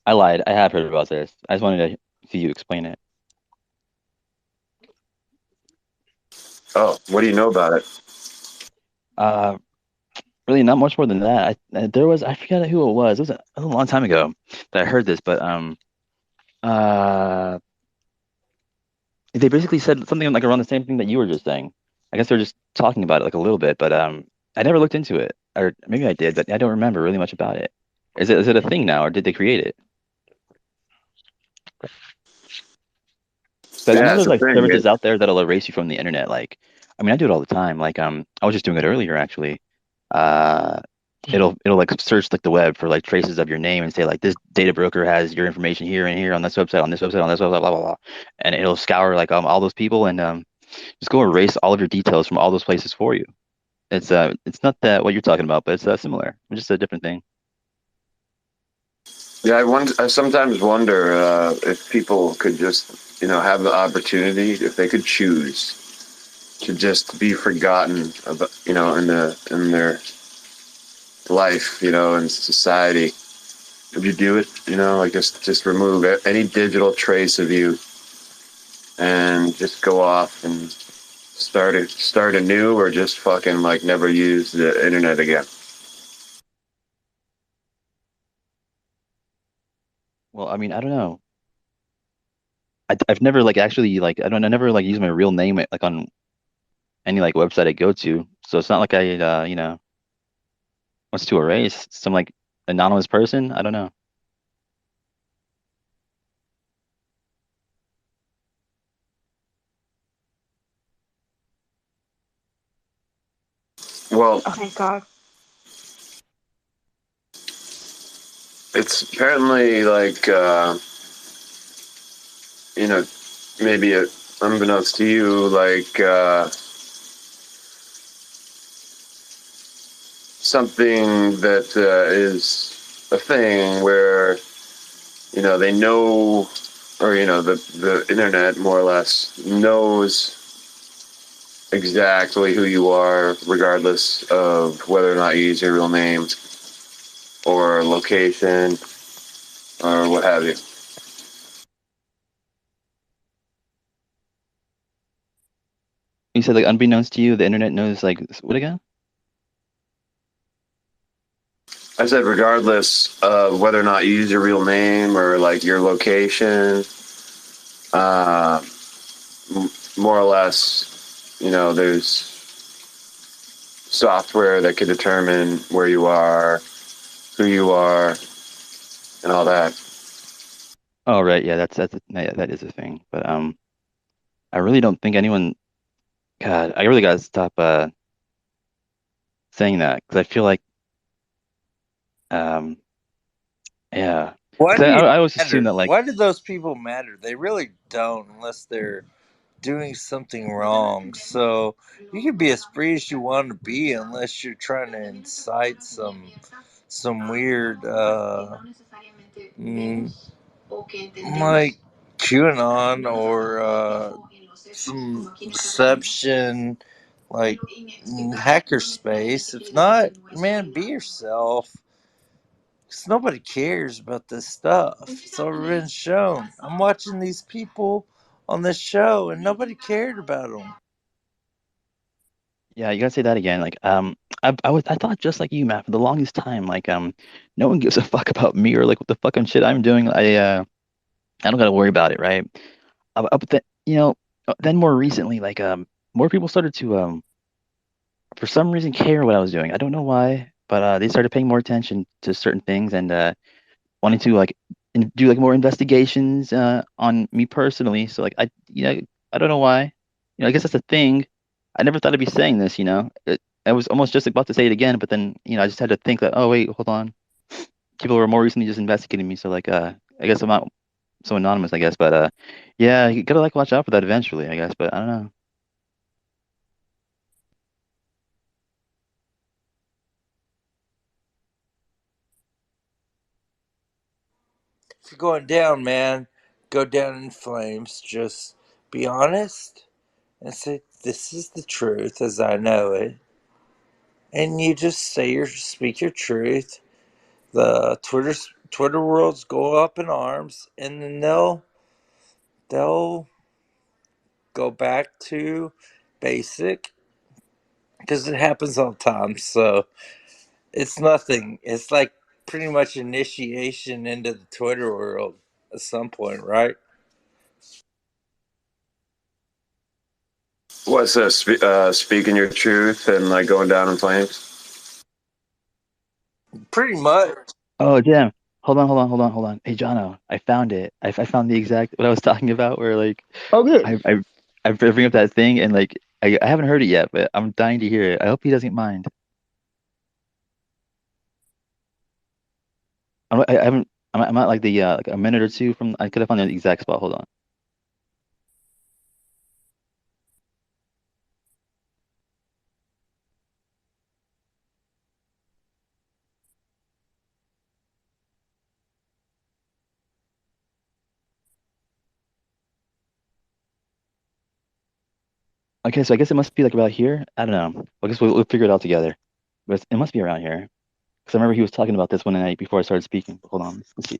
I lied. I have heard about this. I just wanted to see you explain it. Oh, what do you know about it? Uh, Really not much more than that. I forgot who it was. It was a long time ago that I heard this, but uh, they basically said something like around the same thing that you were just saying. I guess they're just talking about it like a little bit, but I never looked into it, or maybe I did, but I don't remember really much about it. Is it a thing now, or did they create it? But I know Yeah, it's there's a like thing. services out there that'll erase you from the internet. Like, I mean, I do it all the time. Like, I was just doing it earlier actually. Uh, it'll like search like the web for like traces of your name and say like this data broker has your information here and here on this website, on this website, on this website, blah blah blah, and it'll scour like all those people and just go erase all of your details from all those places for you. It's not that what you're talking about, but it's similar, just a different thing. Yeah, I sometimes wonder if people could just, have the opportunity, if they could choose to just be forgotten about, in their life, in society. Would you do it? Like just remove any digital trace of you and just go off and start anew, or just fucking like never use the internet again? Well, I mean, I don't know. I've never like actually like I never like use my real name like on any like website I go to, so it's not like I wants to erase some like anonymous person. I don't know. Well, Oh my god. it's apparently like, maybe unbeknownst to you, like something that is a thing where, they know, or, the internet more or less knows exactly who you are, regardless of whether or not you use your real name or location or what have you. You said like unbeknownst to you, the internet knows like what again? I said regardless of whether or not you use your real name or like your location, uh, more or less, there's software that can determine where you are, who you are, and all that. Oh right, yeah, yeah, that is a thing. But I really don't think anyone. God, I really gotta stop saying that because I feel like, um, yeah. Why 'Cause do you I always assume matter? that like, Why do those people matter? They really don't unless they're doing something wrong. So you can be as free as you want to be unless you're trying to incite some weird like QAnon or some deception like hacker space. If not, man, be yourself. Because nobody cares about this stuff. It's already been shown. I'm watching these people on this show and nobody cared about them. yeah, you gotta say that again. Like, I thought just like you, Matt, for the longest time, like, no one gives a fuck about me or like what the fucking shit I'm doing. I don't gotta worry about it, right? But then, then more recently, like, more people started to, for some reason, care what I was doing. I don't know why, but they started paying more attention to certain things and wanting to like do like more investigations on me personally. So like, I don't know why. I guess that's a thing. I never thought I'd be saying this. I was almost just about to say it again, but then I just had to think that, oh wait, hold on. People were more recently just investigating me, so like, I guess I'm not so anonymous, I guess, but yeah, you gotta like watch out for that eventually, I guess, but I don't know. If you're going down, man, go down in flames. Just be honest and say, this is the truth as I know it. And you just speak your truth. The Twitter worlds go up in arms, and then they'll go back to basic because it happens all the time. So it's nothing. It's like pretty much initiation into the Twitter world at some point, right? What's speaking your truth and like going down in flames? Pretty much. Oh, damn. Hold on. Hey, Jono, I found it. I found the exact what I was talking about where like Oh, good. I bring up that thing and like I haven't heard it yet, but I'm dying to hear it. I hope he doesn't mind. I haven't I'm at like the like a minute or two from I could have found the exact spot. Hold on. Okay, so I guess it must be like about here. I don't know. I guess we'll figure it out together. But it must be around here. Because I remember he was talking about this one night before I started speaking. Hold on, let's see.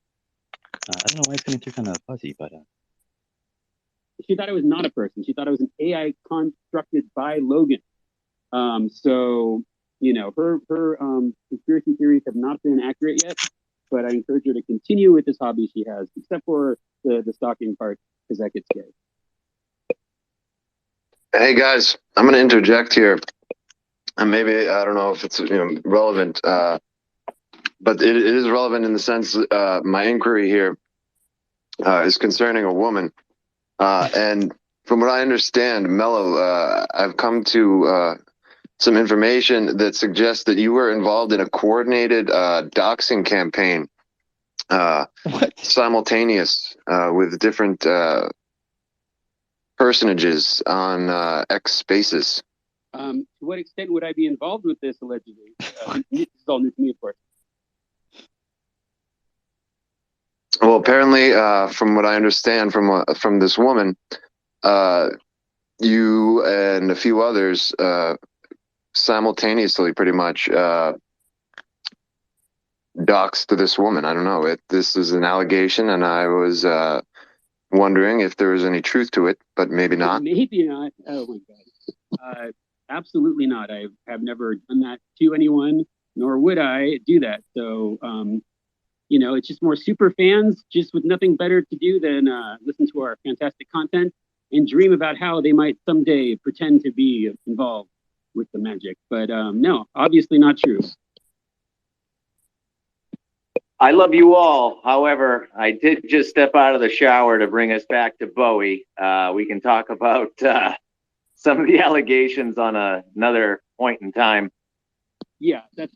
I don't know why it's coming through kind of fuzzy, but she thought it was not a person. She thought it was an AI constructed by Logan. So her conspiracy theories have not been accurate yet. But I encourage her to continue with this hobby she has, except for the stalking part, because that gets scary. Hey guys, I'm going to interject here, and maybe I don't know if it's relevant, but it is relevant in the sense my inquiry here is concerning a woman, and from what I understand, Mello, I've come to some information that suggests that you were involved in a coordinated doxing campaign, what? simultaneous with different personages on X Spaces. To what extent would I be involved with this allegedly? This is all new to me, of course. Well, apparently, from what I understand from this woman, you and a few others simultaneously, pretty much, doxed this woman. I don't know. This is an allegation, and I was wondering if there was any truth to it, but maybe not. Maybe not. Oh my god. Absolutely not. I have never done that to anyone, nor would I do that. So, it's just more super fans, just with nothing better to do than listen to our fantastic content and dream about how they might someday pretend to be involved with the magic. But no, obviously not true. I love you all. However, I did just step out of the shower to bring us back to Bowie. We can talk about some of the allegations on another point in time. Yeah, that's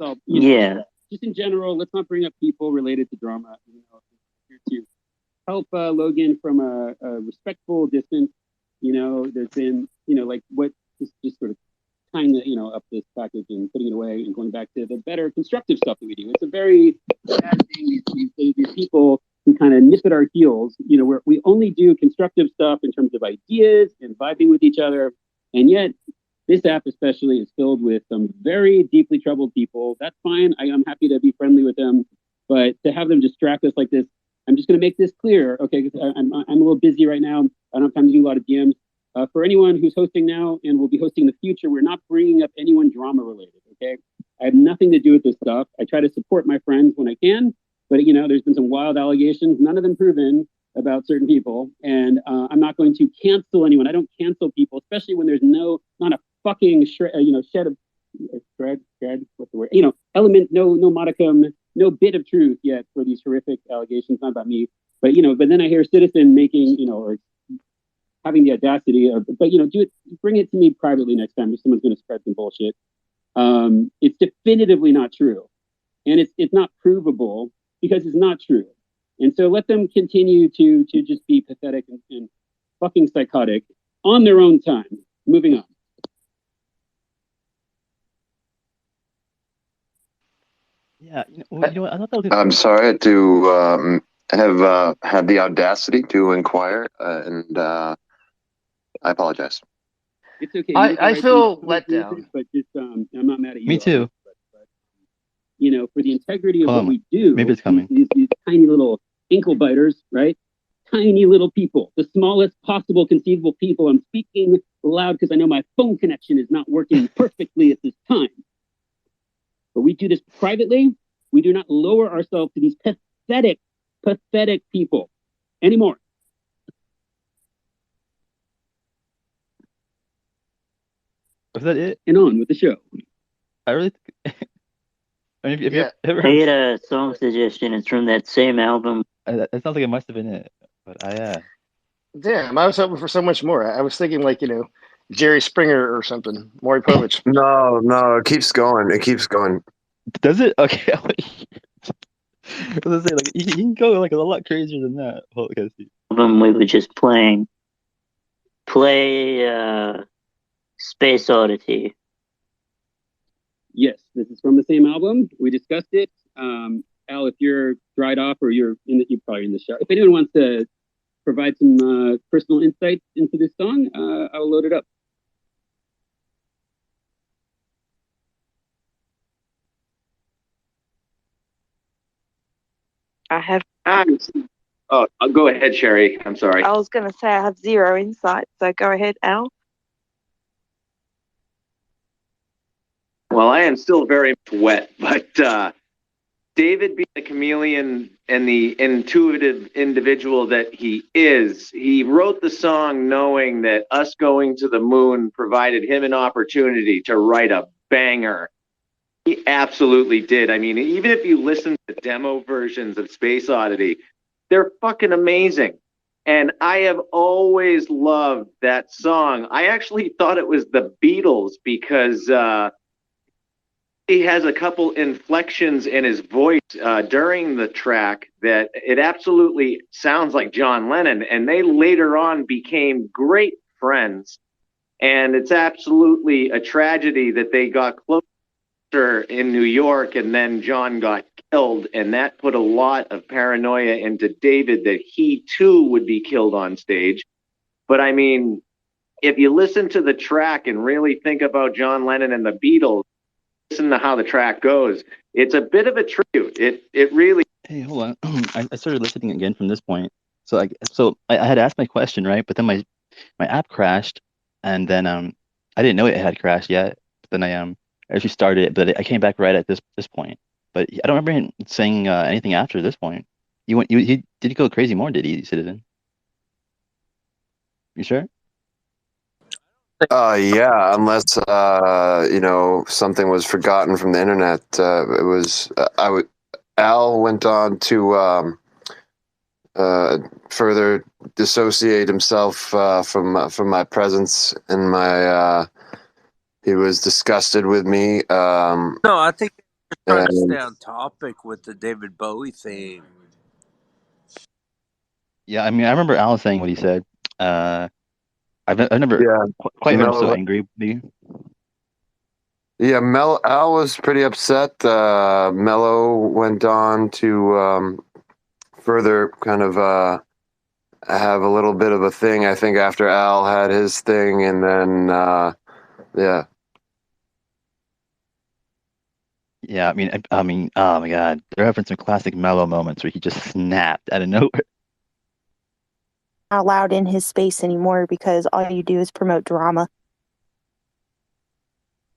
all. Yeah. Just in general, let's not bring up people related to drama. Here to help Logan from a respectful distance. There's been, like what just sort of tying up this package and putting it away and going back to the better constructive stuff that we do. It's a very bad thing. These people who kind of nip at our heels. We only do constructive stuff in terms of ideas and vibing with each other, and yet this app especially is filled with some very deeply troubled people. That's fine. I'm happy to be friendly with them, but to have them distract us like this, I'm just going to make this clear, okay? Because I'm a little busy right now. I don't have time to do a lot of DMs. For anyone who's hosting now and will be hosting in the future, we're not bringing up anyone drama related, okay? I have nothing to do with this stuff. I try to support my friends when I can, but there's been some wild allegations, none of them proven, about certain people, and I'm not going to cancel anyone. I don't cancel people, especially when there's not a fucking shed of shred, what's the word? Element, no modicum, no bit of truth yet for these horrific allegations. Not about me, but then I hear Citizen making, or having the audacity of, but do it, bring it to me privately next time if someone's going to spread some bullshit. It's definitively not true, and it's not provable because it's not true. And so let them continue to just be pathetic and fucking psychotic on their own time. Moving on. Yeah, what? I thought that was. I'm sorry to have had the audacity to inquire, and I apologize. It's okay. I feel let down. But just I'm not mad at you. Me too. But for the integrity of Hold what on. we do, Maybe it's coming. These tiny little ankle biters, right? Tiny little people, the smallest possible conceivable people. I'm speaking loud because I know my phone connection is not working perfectly at this time. But we do this privately. We do not lower ourselves to these pathetic people anymore. Was that it? And on with the show. I really. I mean, if you Yeah. ever I get a song suggestion. It's from that same album. that sounds like it must have been it, but Damn, I was hoping for so much more. I was thinking like, Jerry Springer or something, Maury Povich. No, it keeps going. It keeps going. does it? Okay. I was gonna say, like, you can go like a lot crazier than that. Hold, okay, see. Album we were just playing. Play Space Oddity. Yes, this is from the same album. We discussed it. Al, if you're dried off or you're probably in the shower. If anyone wants to provide some personal insights into this song, I'll load it up. I have. Oh, go ahead, Sherry. I'm sorry. I was going to say I have zero insight, so go ahead, Al. Well, I am still very wet, but David, being the chameleon and the intuitive individual that he is, he wrote the song knowing that us going to the moon provided him an opportunity to write a banger. He absolutely did. I mean, even if you listen to demo versions of Space Oddity, they're fucking amazing. And I have always loved that song. I actually thought it was the Beatles because he has a couple inflections in his voice during the track that it absolutely sounds like John Lennon. And they later on became great friends. And it's absolutely a tragedy that they got closer in New York and then John got killed. And that put a lot of paranoia into David that he too would be killed on stage. But I mean, if you listen to the track and really think about John Lennon and the Beatles, listen to how the track goes. It's a bit of a tribute. It really. Hey, hold on. I started listening again from this point. So I had asked my question, right? But then my app crashed, and then I didn't know it had crashed yet. But then I actually started it, but I came back right at this point. But I don't remember him saying anything after this point. He did go crazy more, did he, Citizen? You sure? Yeah, unless something was forgotten from the internet. It was Al went on to further dissociate himself from my presence and my he was disgusted with me. No, I think they're trying to And stay on topic with the David Bowie theme. Yeah, I mean, I remember Al saying what he said. I've never yeah, quite heard him so Mello, angry. Maybe. yeah, Al was pretty upset. Mello went on to further kind of have a little bit of a thing. I think after Al had his thing, and then yeah. Yeah, I mean, oh my God, they're having some classic Mellow moments where he just snapped out of nowhere. Not allowed in his space anymore because all you do is promote drama.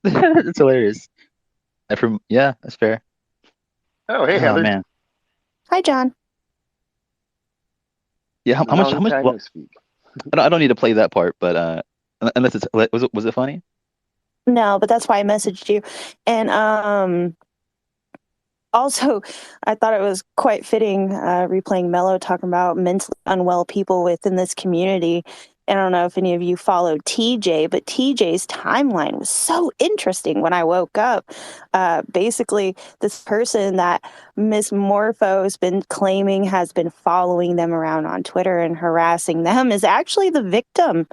It's hilarious. Yeah, that's fair. Oh, hey, Oh Heather. man, Hi, John. yeah. How much? Long time Well, no speak. I don't need to play that part, but unless it's was it funny? No, but that's why I messaged you. And also, I thought it was quite fitting replaying Mello talking about mentally unwell people within this community. I don't know if any of you followed TJ, but TJ's timeline was so interesting when I woke up. Basically, this person that Miss Morpho has been claiming has been following them around on Twitter and harassing them is actually the victim.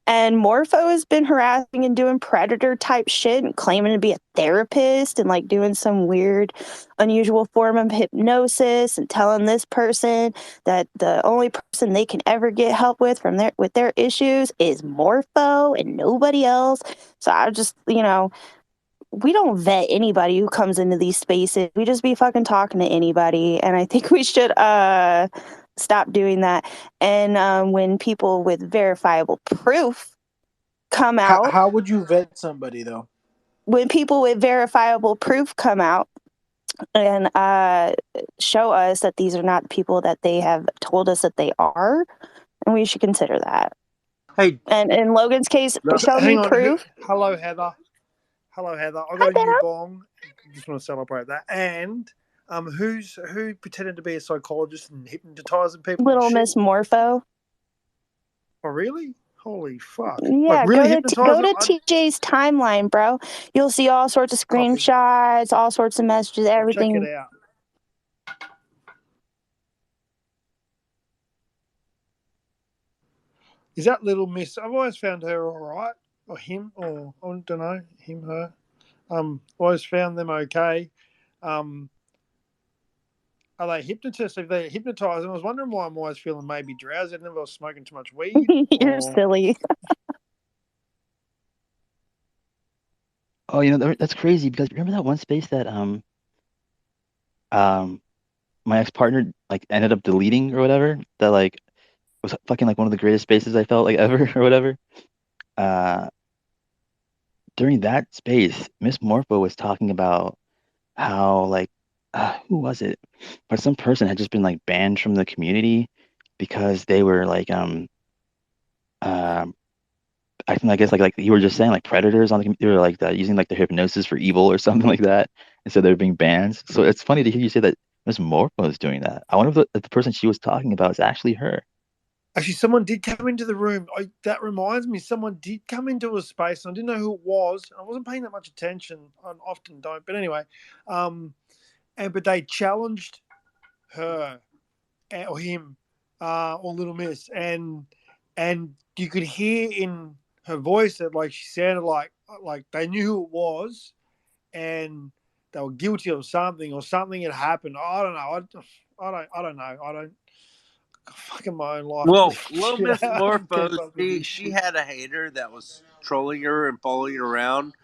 And Morpho has been harassing and doing predator type shit and claiming to be a therapist and like doing some weird, unusual form of hypnosis and telling this person that the only person they can ever get help with their issues is Morpho and nobody else. So I just, we don't vet anybody who comes into these spaces. We just be fucking talking to anybody. And I think we should stop doing that. And when people with verifiable proof come out, How would you vet somebody though? when people with verifiable proof come out and show us that these are not the people that they have told us that they are, and we should consider that. Hey, And in Logan's case, show Hang me on. proof. Hello, Heather. Hello, Heather. I Hi, got a new Beto. bong. Just want to celebrate that. And who pretended to be a psychologist and hypnotizing people and Little shit? Miss Morpho. Oh, really? Holy fuck! Like Yeah, really go hypnotizing? to TJ's timeline, bro. You'll see all sorts of Copy. screenshots, all sorts of messages, I'll check everything. it out. Is that little Miss? I've always found her all right, or him, or I don't know, him, her. Always found them okay. Are they hypnotists? If they hypnotize, and I was wondering why I'm always feeling maybe drowsy. I didn't know if I was smoking too much weed. You're Or... silly. Oh, that's crazy because remember that one space that my ex-partner like ended up deleting or whatever that like was fucking like one of the greatest spaces I felt like ever or whatever. Uh, During that space, Miss Morpho was talking about how like who was it? But some person had just been like banned from the community because they were like um I guess like you were just saying like predators on they were like using like the hypnosis for evil or something like that, and so they're being banned. So it's funny to hear you say that Miss Morpho is doing that. I wonder if the person she was talking about is actually her. Actually, someone did come into the room. That reminds me, someone did come into a space, and I didn't know who it was. I wasn't paying that much attention. I often don't. But anyway, but they challenged her or him or Little Miss, and you could hear in her voice that like she sounded like they knew who it was, and they were guilty of something or something had happened. I don't know. I don't know. I don't. Fucking my own life. well, To little shit Miss out and Morpho, keep up with this she shit. had a hater that was trolling her and following her around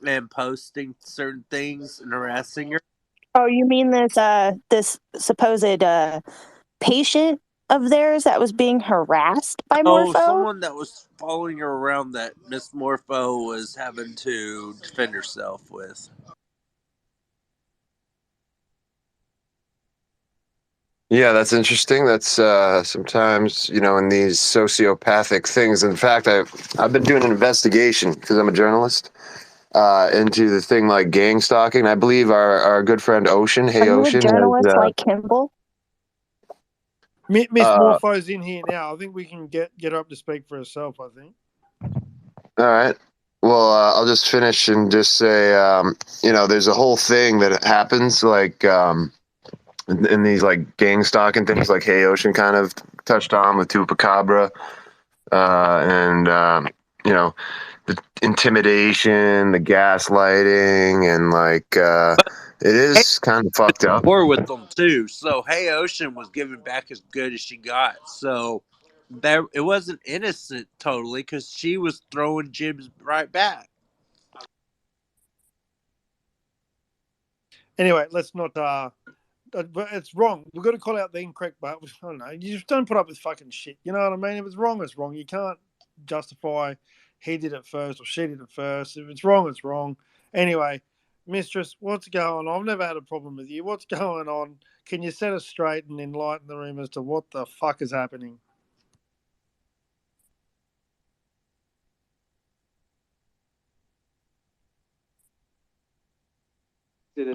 and posting certain things and harassing her. Oh, you mean this supposed patient of theirs that was being harassed by Oh, Morpho? someone that was following her around that Miss Morpho was having to defend herself with. Yeah, that's interesting. That's sometimes, in these sociopathic things. In fact, I've been doing an investigation because I'm a journalist into the thing like gang stalking. I believe our good friend Ocean, Are hey you a Ocean, journalist has like Kimball? Miss Morpho's in here now. I think we can get her up to speak for herself. I think. all right. Well, I'll just finish and just say, there's a whole thing that happens like in these like gang stalking things, like Hey Ocean kind of touched on with Chupacabra, and the intimidation, the gaslighting, and like it Hey, is kind of fucked up. war with them too. So Hey Ocean was giving back as good as she got. So there, it wasn't innocent totally because she was throwing jibs right back. Anyway, let's not. But it's wrong. We've got to call out the incorrect. But I don't know. You just don't put up with fucking shit. You know what I mean? If it's wrong, it's wrong. You can't justify he did it first or she did it first. If it's wrong, it's wrong. Anyway, Mistress, what's going on? I've never had a problem with you. What's going on? Can you set us straight and enlighten the room as to what the fuck is happening?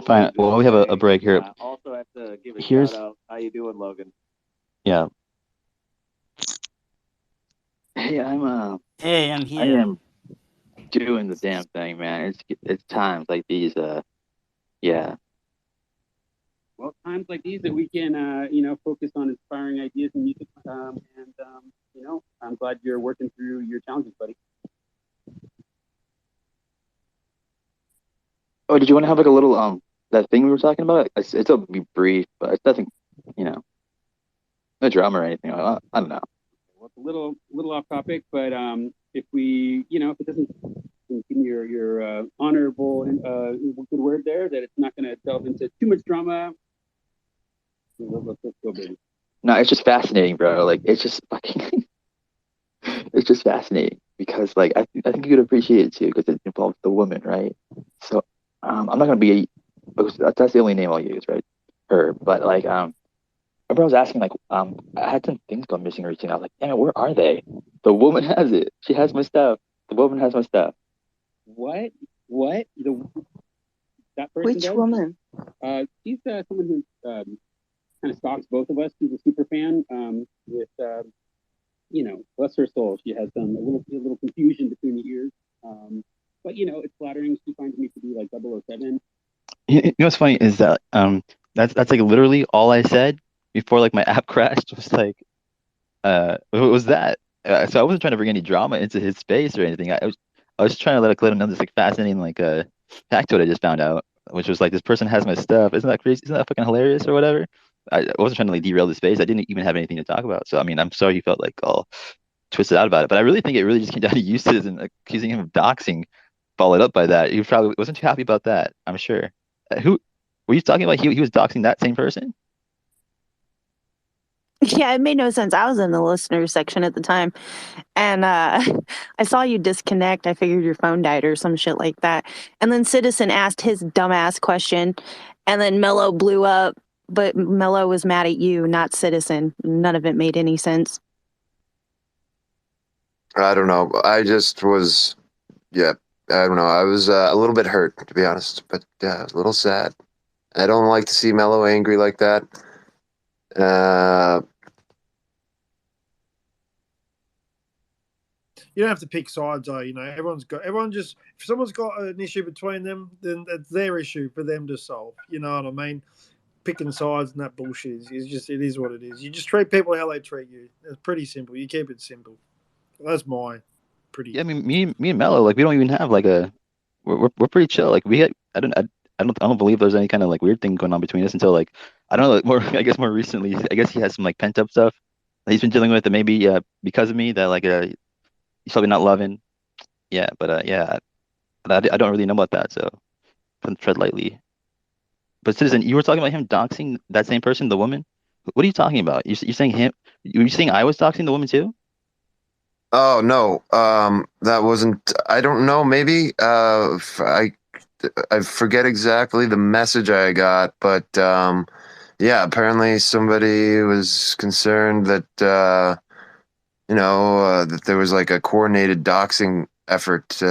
Fine. Well, we have a break here. Also have to give a Here's shout out. How you doing, Logan? yeah. Hey, Hey, I'm I here. am doing the damn thing, man. It's times like these, yeah. Well, times like these that we can, focus on inspiring ideas in music. I'm glad you're working through your challenges, buddy. Oh, did you want to have like a little that thing we were talking about? It'll be brief, but it doesn't, no drama or anything. I don't know. Well, it's a little off topic, but if it doesn't give me your honorable and good word there, that it's not going to delve into too much drama. Let's go, baby. No, it's just fascinating, bro. Like it's just fucking, it's just fascinating because like I think you could appreciate it too because it involves the woman, right? So I'm not gonna be that's the only name I'll use, right? Her, but like remember I was asking like I had some things go missing recently. I was like, damn it, where are they? The woman has it. She has my stuff. The woman has my stuff. What? That person Which does? woman? She's someone who kind of stalks both of us. She's a super fan. With bless her soul, she has a little confusion between the ears. But it's flattering. She finds me to be like 007. You know what's funny is that that's like literally all I said before like my app crashed was like what was that? So I wasn't trying to bring any drama into his space or anything. I was trying to let him know this like fascinating like fact what I just found out, which was like this person has my stuff. Isn't that crazy? Isn't that fucking hilarious or whatever? I wasn't trying to like derail the space. I didn't even have anything to talk about. So I mean, I'm sorry you felt like all twisted out about it, but I really think it really just came down to uses and accusing him of doxing, followed up by that. You probably wasn't too happy about that. I'm sure. Who were you talking about? He was doxing that same person? Yeah, it made no sense. I was in the listener section at the time, and I saw you disconnect. I figured your phone died or some shit like that. And then Citizen asked his dumbass question, and then Mello blew up. But Mello was mad at you, not Citizen. None of it made any sense. I don't know. I just was, yeah. I don't know. I was a little bit hurt, to be honest, but a little sad. I don't like to see Mello angry like that. You don't have to pick sides, though. If someone's got an issue between them, then it's their issue for them to solve. You know what I mean? Picking sides and that bullshit it is what it is. You just treat people how they treat you. It's pretty simple. You keep it simple. That's my pretty. Yeah, I mean, me and Mello, like we don't even have like we're pretty chill. Like I don't believe there's any kind of like weird thing going on between us until like I don't know, like, more I guess more recently. I guess he has some like pent up stuff that he's been dealing with that maybe because of me that like he's probably not loving. Yeah, but yeah, I don't really know about that, so tread lightly. But Citizen, you were talking about him doxing that same person, the woman. What are you talking about? You're saying him? You saying I was doxing the woman too? Oh no, that wasn't. I don't know. Maybe I forget exactly the message I got, but yeah, apparently somebody was concerned that that there was like a coordinated doxing effort,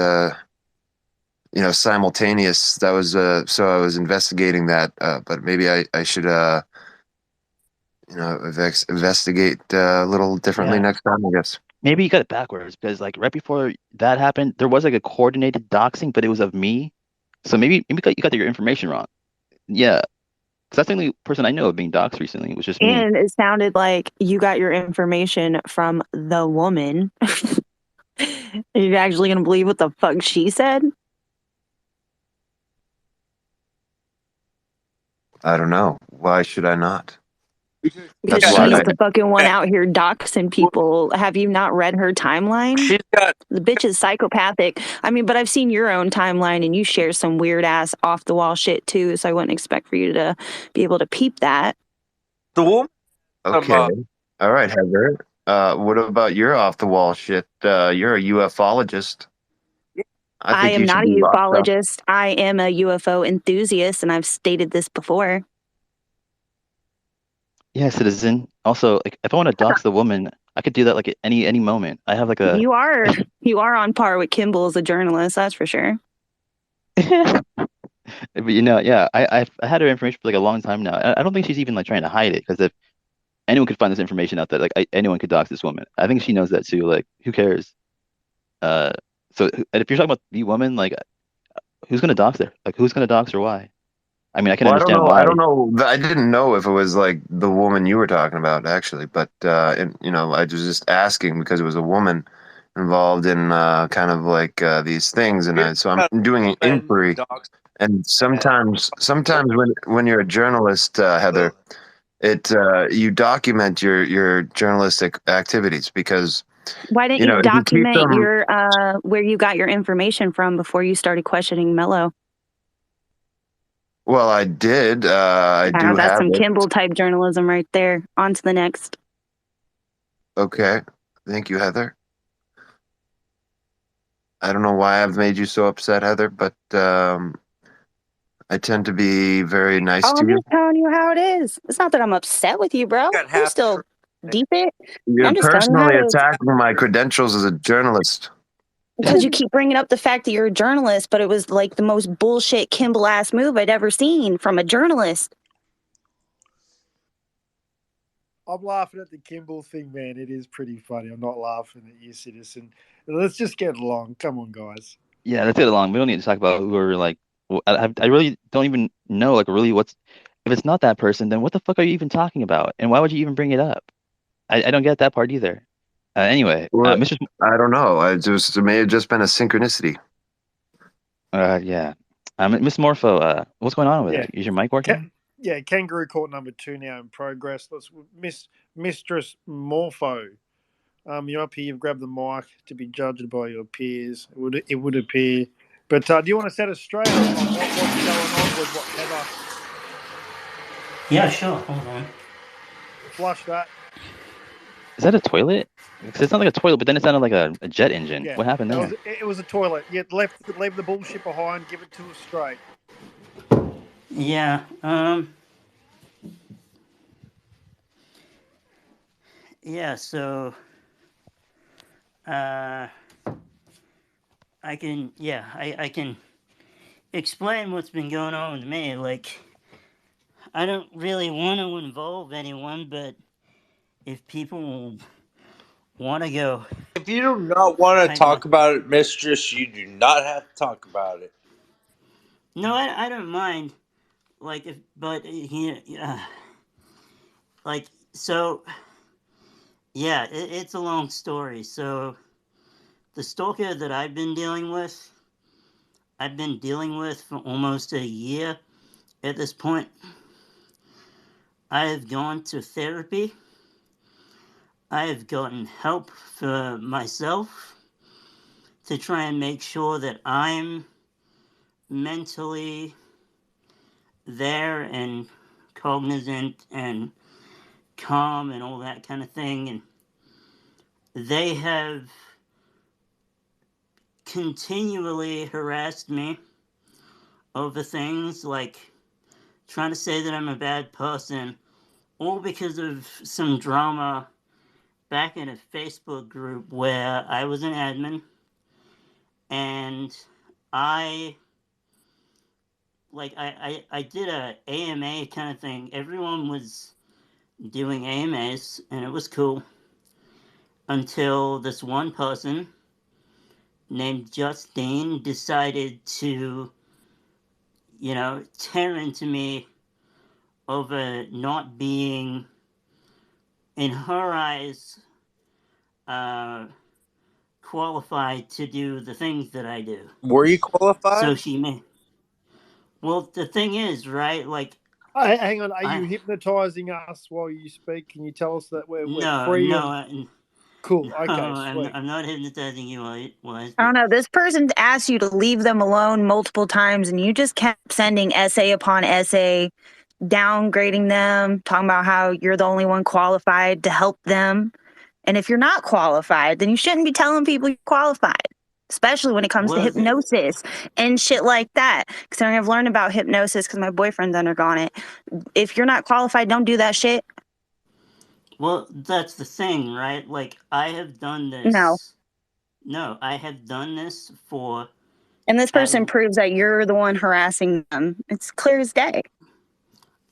simultaneous. That was so I was investigating that, but maybe I should investigate a little differently Yeah. next time, I guess. maybe you got it backwards because like right before that happened, there was like a coordinated doxing, but it was of me. So maybe you got your information wrong. Yeah, because that's the only person I know of being doxed recently. It was just me. And it sounded like you got your information from the woman. Are you actually gonna believe what the fuck she said? I don't know. Why should I not? Because That's why she's I. the fucking one out here doxing people. Have you not read her timeline? She's got The bitch is psychopathic. I mean, but I've seen your own timeline and you share some weird ass off the wall shit too, so I wouldn't expect for you to be able to peep that. the woman. Okay. All right, Heather. What about your off the wall shit? You're a ufologist. I I think you am should not a be locked up. ufologist. I am a UFO enthusiast, and I've stated this before. Yeah, citizen. Also, like if I want to dox the woman, I could do that like at any moment. I have like a You are on par with Kimball as a journalist, that's for sure. but yeah, I had her information for like a long time now. I don't think she's even like trying to hide it because if anyone could find this information out there, like anyone could dox this woman. I think she knows that too. Like, who cares? Uh, and if you're talking about the woman, like, who's gonna dox her? Like, who's gonna dox her? Why? I mean, I can Well, I don't understand know. I why. don't know. I didn't know if it was like the woman you were talking about, actually. But I was just asking because it was a woman involved in kind of like these things, and so I'm doing an inquiry. And sometimes when you're a journalist, Heather, you document your journalistic activities because Why didn't you if you keep document them. your where you got your information from before you started questioning Mello? Well, I did. I do That's have some it. Kimball type journalism right there. On to the next. Okay. Thank you, Heather. I don't know why I've made you so upset, Heather, but I tend to be very nice Oh, to I'm you. just telling you how it is. It's not that I'm upset with you, bro. I'm still deep it. You're I'm just telling you how personally it is. attacking my credentials as a journalist. Because you keep bringing up the fact that you're a journalist, but it was like the most bullshit Kimball ass move I'd ever seen from a journalist. I'm laughing at the Kimball thing, man. It is pretty funny. I'm not laughing at you, citizen. Let's just get along. Come on, guys. Yeah, let's get along. We don't need to talk about who are like. I really don't even know like really what's. If it's not that person, then what the fuck are you even talking about? And why would you even bring it up? I don't get that part either. Anyway, Well, Mr. I don't know. It may have just been a synchronicity. Yeah, Miss Morpho. What's going on over there? Yeah. Is your mic working? Yeah, Kangaroo Court number 2 now in progress. Let's Mistress Morpho. You're up here. You've grabbed the mic to be judged by your peers. It would appear. But do you want to set us straight on what's going on with what Heather? Yeah, sure. Hold on. Flush that. Is that a toilet? Because it sounded like a toilet, but then it sounded like a jet engine. Yeah, What happened there? it was a toilet. Yeah, leave the bullshit behind. Give it to us straight. Yeah. Yeah. So. I can. Yeah. I can explain what's been going on with me. Like, I don't really want to involve anyone, but if people want to go, If you do not want to talk about it, mistress, you do not have to talk about it. No, I don't mind. Like, like, so, yeah, it's a long story. So, the stalker that I've been dealing with for almost a year at this point. I have gone to therapy. I have gotten help for myself to try and make sure that I'm mentally there and cognizant and calm and all that kind of thing. And they have continually harassed me over things like trying to say that I'm a bad person, all because of some drama back in a Facebook group where I was an admin and I did a AMA kind of thing. Everyone was doing AMAs and it was cool. until this one person named Justine decided to, tear into me over not being, in her eyes, qualified to do the things that I do. Were you qualified? So she may. Well, the thing is, right? Like, Hang on, are you I hypnotizing us while you speak? Can you tell us that we're no, free no, of? Cool. no. Okay, sweet. I'm not hypnotizing you while I I speak. don't know. This person asked you to leave them alone multiple times, and you just kept sending essay upon essay, downgrading them, talking about how you're the only one qualified to help them. And if you're not qualified, then you shouldn't be telling people you're qualified, especially when it comes to Well, hypnosis and shit like that. Considering I've learned about hypnosis because my boyfriend's undergone it. If you're not qualified, don't do that shit. Well, that's the thing, right? Like, I have done this. No. No, I have done this for. And this person proves that you're the one harassing them. It's clear as day.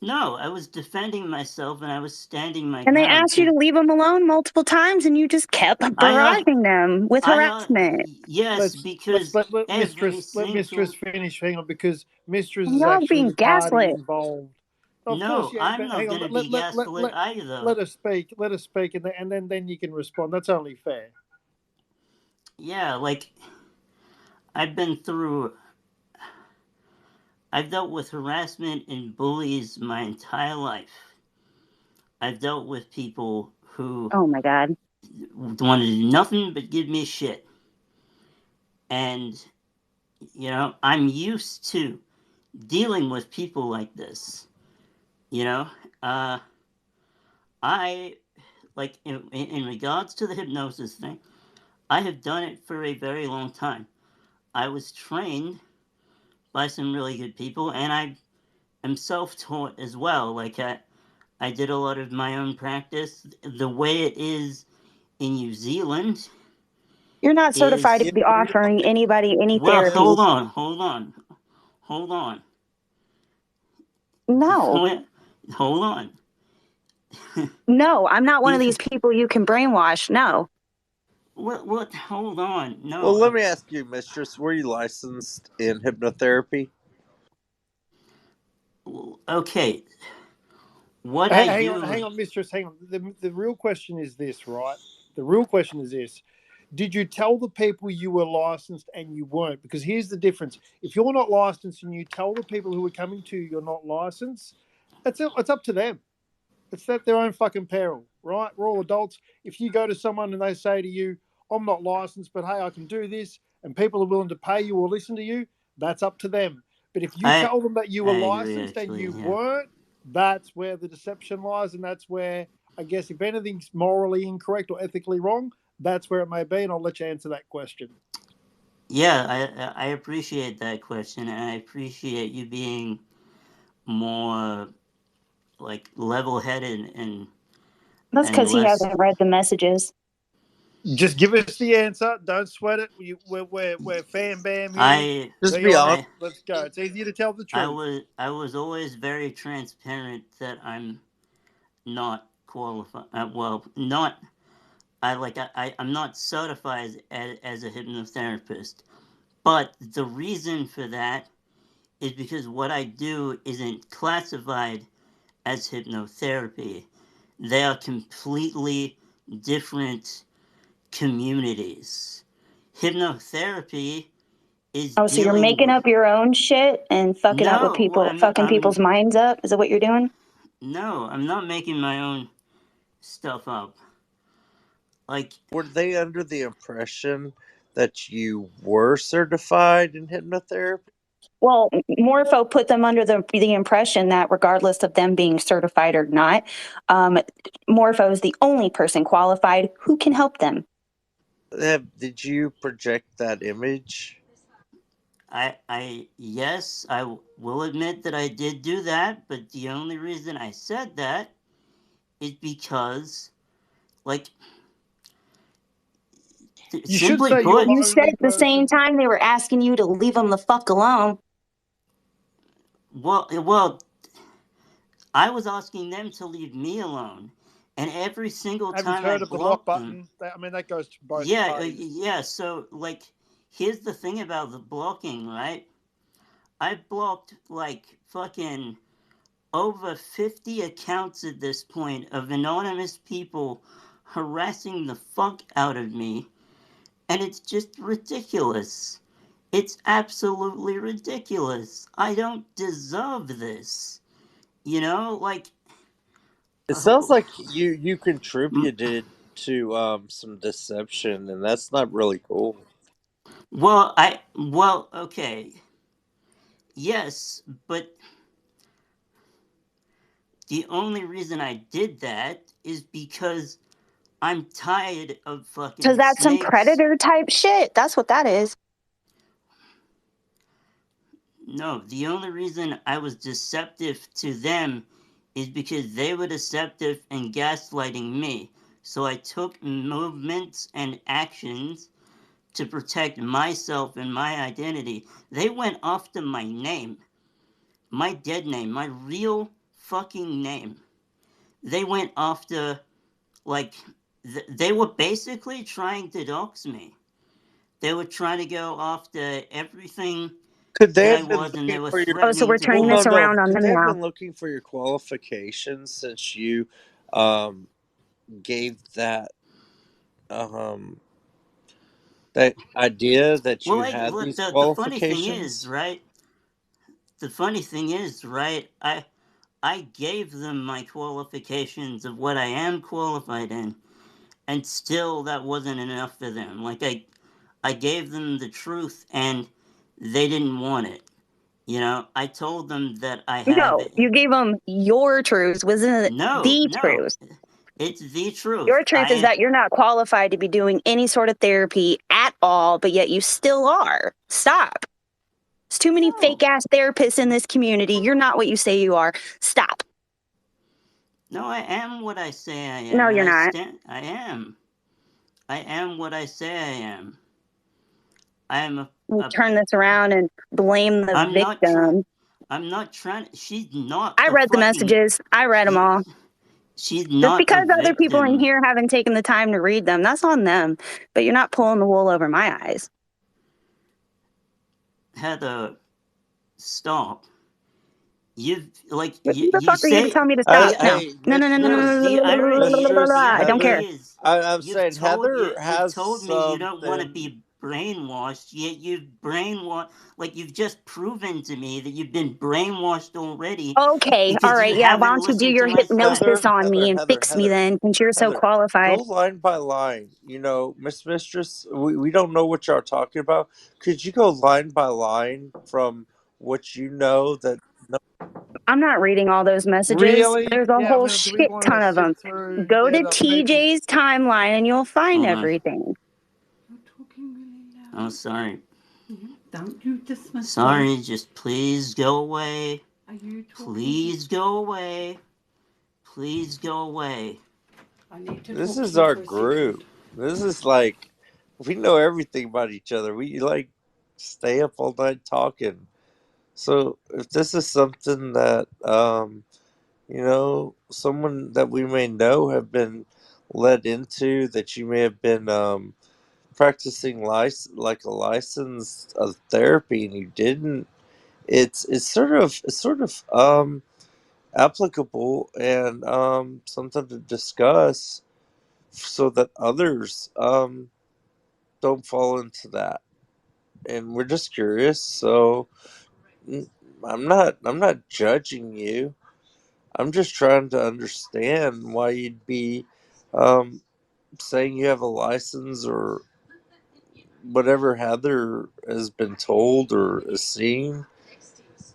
No, I was defending myself and I was standing my And they ground. asked you to leave them alone multiple times, and you just kept barraging them with harassment. Yes, because let every Mistress finish. Hang on, because Mistress And is y'all actually being the party gaslit. involved. Of No, course, yeah. I'm But not hang on, going to be gaslit either. let us speak. Let us speak, and then you can respond. That's only fair. Yeah, like I've dealt with harassment and bullies my entire life. I've dealt with people who Oh my God wanted to do nothing but give me shit. And I'm used to dealing with people like this. I like in regards to the hypnosis thing, I have done it for a very long time. I was trained by some really good people, and I am self-taught as well. Like I did a lot of my own practice. The way it is in New Zealand. You're not certified to be offering anybody any therapy. Hold on. No. Hold on. No, I'm not one of these people you can brainwash. No. What? Hold on. No. Well, let me ask you, Mistress, were you licensed in hypnotherapy? Okay. Hang on, Mistress. Hang on. The real question is this, right? The real question is this. Did you tell the people you were licensed and you weren't? Because here's the difference. If you're not licensed and you tell the people who are coming to you you're not licensed, it's up to them. It's at their own fucking peril, right? We're all adults. If you go to someone and they say to you, I'm not licensed, but hey, I can do this, and people are willing to pay you or listen to you, that's up to them. But if you tell them that you were licensed and you weren't, that's where the deception lies, and that's where, I guess, if anything's morally incorrect or ethically wrong, that's where it may be, and I'll let you answer that question. Yeah, I appreciate that question, and I appreciate you being more like level-headed and. That's because he hasn't read the messages. Just give us the answer. Don't sweat it. We're fan bam here. Just be honest. Let's go. It's easier to tell the truth. I was always very transparent that I'm not qualified. I'm not certified as a hypnotherapist. But the reason for that is because what I do isn't classified as hypnotherapy. They are completely different communities. Hypnotherapy is so you're making up your own shit and fucking up with people, fucking people's minds up? Is that what you're doing? No, I'm not making my own stuff up. Like, were they under the impression that you were certified in hypnotherapy? Well, Morpho put them under the impression that regardless of them being certified or not, Morpho is the only person qualified who can help them. Did you project that image? Yes, I will admit that I did do that, but the only reason I said that is because, like, you should say you're you said at the same time they were asking you to leave them the fuck alone. Well, I was asking them to leave me alone, And every single Have you time I heard of the block blocked them, button? I mean, that goes to both yeah, parties. yeah. So like, here's the thing about the blocking, right? I've blocked like fucking over 50 accounts at this point of anonymous people harassing the fuck out of me, and it's just ridiculous. It's absolutely ridiculous. I don't deserve this. You know, like, It sounds like you contributed to some deception, and that's not really cool. well, okay. Yes, but the only reason I did that is because I'm tired of Because fucking that's some snakes. predator type shit. That's what that is. No, the only reason I was deceptive to them is because they were deceptive and gaslighting me. So I took movements and actions to protect myself and my identity. They went after my name, my dead name, my real fucking name. They went after, like, they were basically trying to dox me. They were trying to go after everything Could they that I have been was, and they looking were for your? Oh, so threatening we're to turning Well, no, this block. no. around on Could them they have now. been looking for your qualifications since you um, gave um, that idea that Well, you like, had look, these the funny thing is, qualifications? right? The funny thing is, right? I gave them my qualifications of what I am qualified in, and still that wasn't enough for them. Like, I gave them the truth, and they didn't want it. You know, I told them that I have No, it. you gave them your truth. Wasn't it No, the no, truth? it's the truth. Your truth is that you're not qualified to be doing any sort of therapy at all, but yet you still are. Stop. There's too many fake ass therapists in this community. You're not what you say you are. Stop. No, I am what I say I No, am, and you're I not. stand. I am. I am what I say I am. I am You turn this around and blame the I'm not trying. victim. I'm not trying. She's not I the read the fucking. messages. I read them all. She's Just not the because other people in victim. here haven't taken the time to read them, that's on them. But you're not pulling the wool over my eyes. Heather, stop. You like Who the you fuck are you to say. tell me to stop? No. Hey, No, no, no, no, no, No, no, the no, irony is. The I don't care. irony is. I'm saying Heather You've has told me you don't want to something. be brainwashed, yet you've brainwashed. Like, you've just proven to me that you've been brainwashed already Okay, all because you right, yeah. Why haven't don't you do listened to your my side. hypnosis on me and fix me then, since you're so Heather, go qualified? line by line. You know, Miss Mistress, we don't know what y'all are talking about. Could you go line by line from what you know that? No, I'm not reading all those messages. Really? There's a Yeah. I whole mean, do we shit want to ton of them. sit through? Go You to know, maybe. TJ's timeline and you'll find Hold on. everything. Oh, sorry. Don't you dismiss Sorry, me. just please go away. Are you talking? Please go away. Please go away. I need to this talk to is you our for a second. group. This is like we know everything about each other. We like stay up all night talking. So if this is something that you know, someone that we may know have been led into, that you may have been practicing like a license of therapy and you didn't, it's sort of applicable and something to discuss so that others don't fall into that. And we're just curious, so mm, I'm not judging you. I'm just trying to understand why you'd be um, saying you have a license or whatever Heather has been told or has seen.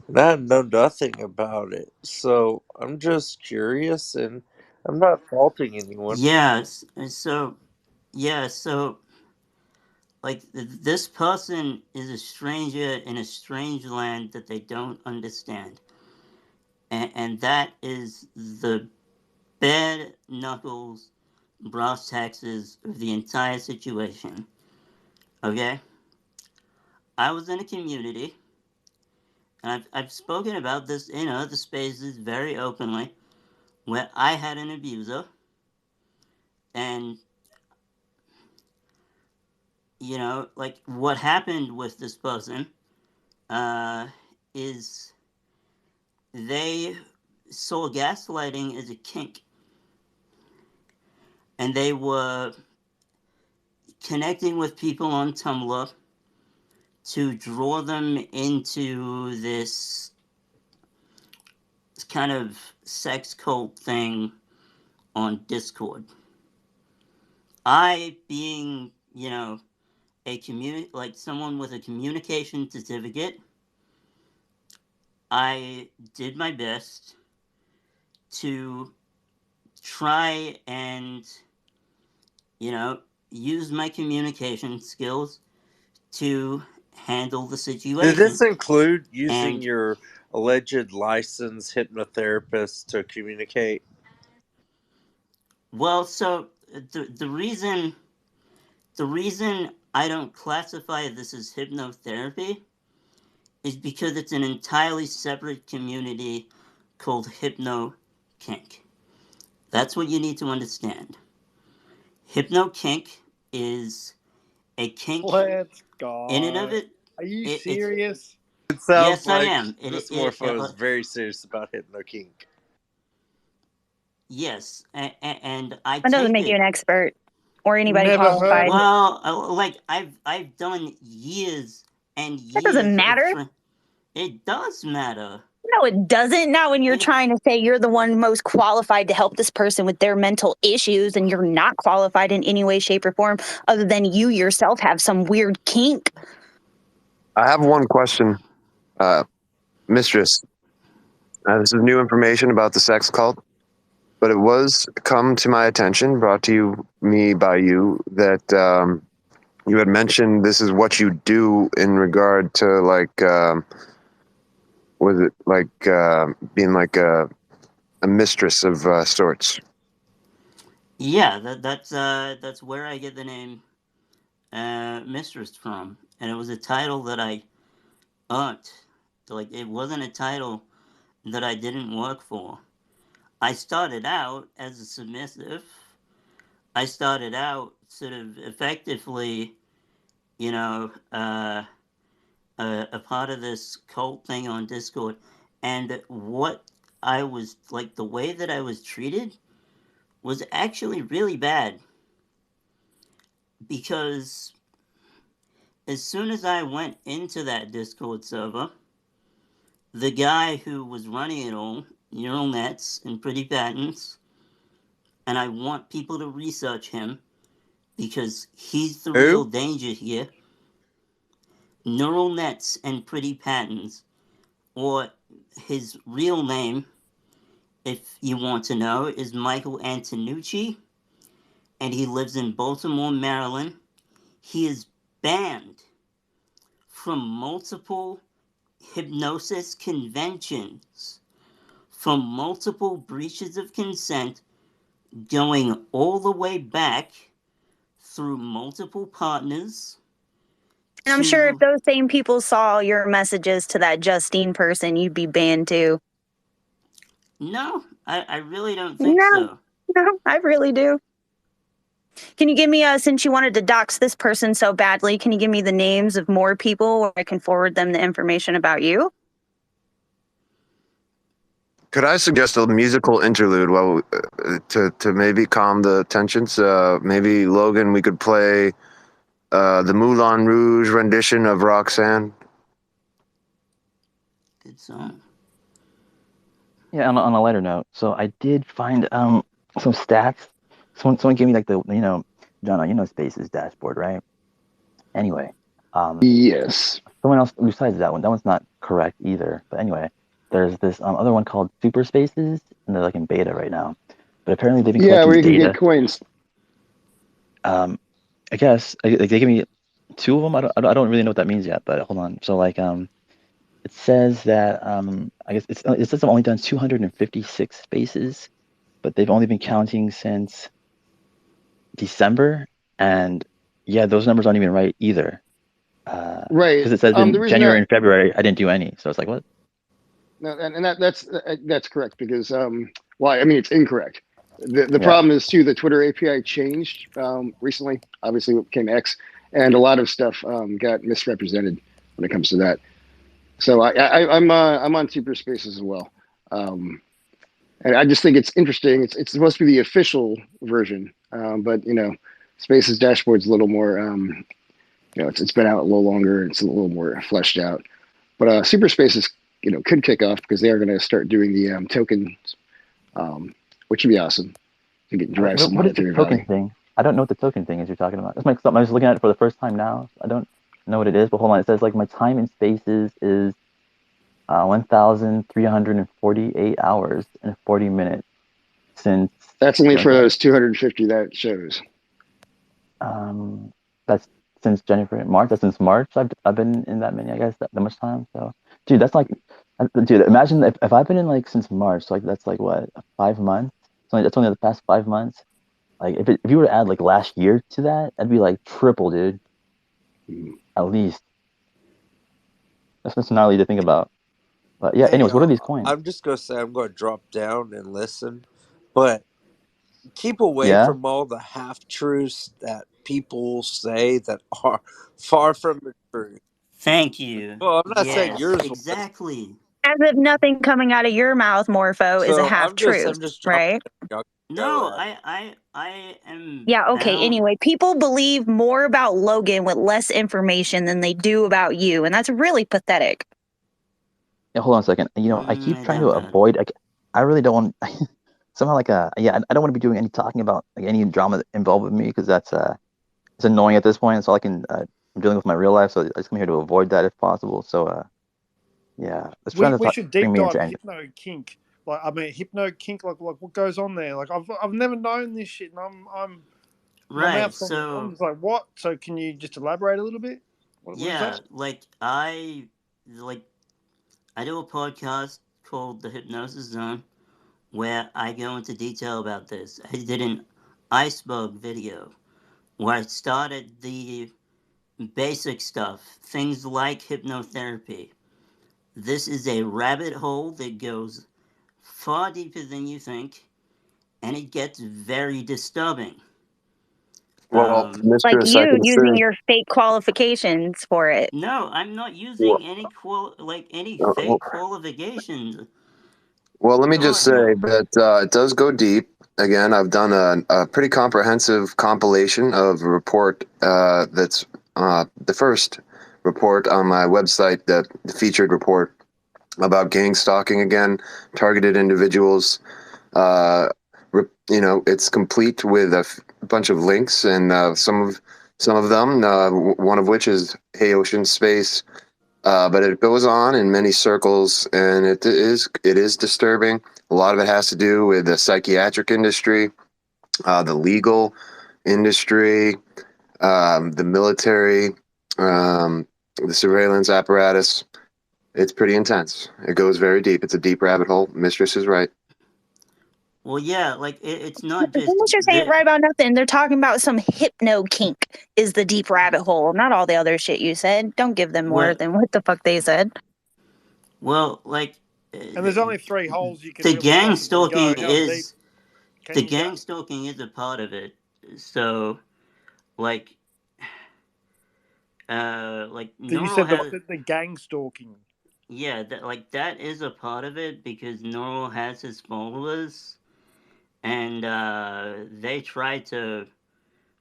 And I know nothing about it. So I'm just curious and I'm not faulting anyone. Yes. So like, this person is a stranger in a strange land that they don't understand. And that is the bad knuckles brass taxes of the entire situation. Okay? I was in a community, and I've spoken about this in other spaces very openly, where I had an abuser, And, you know, like what happened with this person is they saw gaslighting as a kink. And they were connecting with people on Tumblr to draw them into this kind of sex cult thing on Discord. I, being, you know, like someone with a communication certificate, I did my best to try and, you know, use my communication skills to handle the Did situation. this include using And your alleged licensed hypnotherapist to communicate? well, so the reason I don't classify this as hypnotherapy is because it's an entirely separate community called Hypno Kink. That's what you need to understand. Hypno Kink is a kink Let's in and of go. it. Are you It's serious? It sounds yes, I like am. Miss Morpho is very serious about Hypno Kink. Yes, and I That doesn't take make you it. an expert or anybody Never heard qualified. it. Well, like I've done years and That doesn't years of matter. It does matter. No, it doesn't. Not when you're trying to say you're the one most qualified to help this person with their mental issues and you're not qualified in any way, shape, or form other than you yourself have some weird kink. I have one question, Mistress. This is new information about the sex cult, but it was come to my attention, brought to me by you, that you had mentioned this is what you do in regard to like, was it like being like a mistress of sorts? Yeah, that's where I get the name Mistress from, and it was a title that I earned. Like it wasn't a title that I didn't work for. I started out as a submissive. I started out sort of effectively, you know, a part of this cult thing on Discord, and what I was like, the way that I was treated was actually really bad because as soon as I went into that Discord server, the guy who was running it all, neural nets and pretty patents, and I want people to research him because he's the real Who? danger here. Neural nets and pretty patents, or his real name, if you want to know, is Michael Antonucci, and he lives in Baltimore, Maryland. He is banned from multiple hypnosis conventions, from multiple breaches of consent, going all the way back through multiple partners. And I'm sure if those same people saw your messages to that Justine person, you'd be banned too. No, I really don't think No, I really do. Can you give me, since you wanted to dox this person so badly, can you give me the names of more people where I can forward them the information about you? Could I suggest a musical interlude while to maybe calm the tensions? Maybe Logan, we could play the Moulin Rouge rendition of Roxanne. Good song. Yeah, on a lighter note, so I did find some stats. Someone gave me like the John, Space's dashboard, right? Anyway, yes. Someone else besides that one's not correct either. But anyway, there's this other one called Super Spaces, and they're like in beta right now. But apparently they've been collecting where you can data. get coins. I guess they give me two of them. I don't really know what that means yet. But hold on. So like it says that I guess it says I've only done 256 spaces, but they've only been counting since December, and yeah, those numbers aren't even right either. Right. Because it says The in reason January that and February I didn't do any, so it's like what? no, and that's correct because well, I mean it's incorrect. The Yeah. problem is too, the Twitter API changed recently. Obviously, it became X, and a lot of stuff got misrepresented when it comes to that. So I'm on Super Spaces as well, and I just think it's interesting. It's supposed to be the official version, but Spaces dashboard's a little more. It's been out a little longer. It's a little more fleshed out. But Super Spaces, could kick off because they are going to start doing the tokens, which would be awesome to drive some What is the monetary token value. thing? I don't know what the token thing is you're talking about. That's my something. I was looking at it for the first time now. I don't know what it is, but hold on. It says like my time in Spaces is 1,348 hours and 40 minutes since. That's only for those 250 that shows. That's since March. That's since March. I've been in that many. I guess that much time. So, dude, that's like, dude. Imagine if I've been in like since March. Like that's like what 5 months. That's only the past 5 months. Like if you were to add like last year to that, that'd be like triple, dude. At least. That's gnarly to think about. But yeah. Hey, Anyways, what are these coins? I'm just gonna say I'm gonna drop down and listen, but keep away Yeah. from all the half truths that people say that are far from the truth. Thank you. Well, I'm not saying Yes, yours was. exactly. As if nothing coming out of your mouth, Morpho, is a So half truth, I'm just right? No, I am. Yeah, okay. bound- Anyway, people believe more about Logan with less information than they do about you, and that's really pathetic. Yeah. Hold on a second. I keep trying to avoid. I really don't want. Somehow I don't want to be doing any talking about like any drama involved with me because that's it's annoying at this point. It's all I can. I'm dealing with my real life, so I just come here to avoid that if possible. So yeah, let's try to We should deep bring me dive into Hypno Kink. Hypno Kink. Like what goes on there? Like I've never known this shit, and I'm my Right, mouth's on. so- I'm just like, what? So can you just elaborate a little bit? What is Yeah, that? like I do a podcast called The Hypnosis Zone where I go into detail about this. I did an iceberg video where I started the basic stuff, things like hypnotherapy. This is a rabbit hole that goes far deeper than you think, and it gets very disturbing. Well, Like mistress, I you can using say. your fake qualifications for it. No, I'm not using any fake qualifications. Well, let me just God, say no. that it does go deep. Again, I've done a pretty comprehensive compilation of a report that's the first report on my website, the featured report about gang stalking again, targeted individuals. It's complete with a bunch of links, and some of them, one of which is Hey Ocean Space. But it goes on in many circles, and it is disturbing. A lot of it has to do with the psychiatric industry, the legal industry, the military, the surveillance apparatus. It's pretty intense. It goes very deep. It's a deep rabbit hole. Mistress is right. Well, yeah, it's not The just Misters ain't right about nothing. They're talking about some hypno kink is the deep rabbit hole, not all the other shit you said. Don't give them more than what the fuck they said. Well, And there's only 3 holes you can the really gang fucking go. stalking How deep is can the you go? gang stalking is a part of it. So, You Neural said has the gang stalking. yeah, that is a part of it because Neural has his followers, and they tried to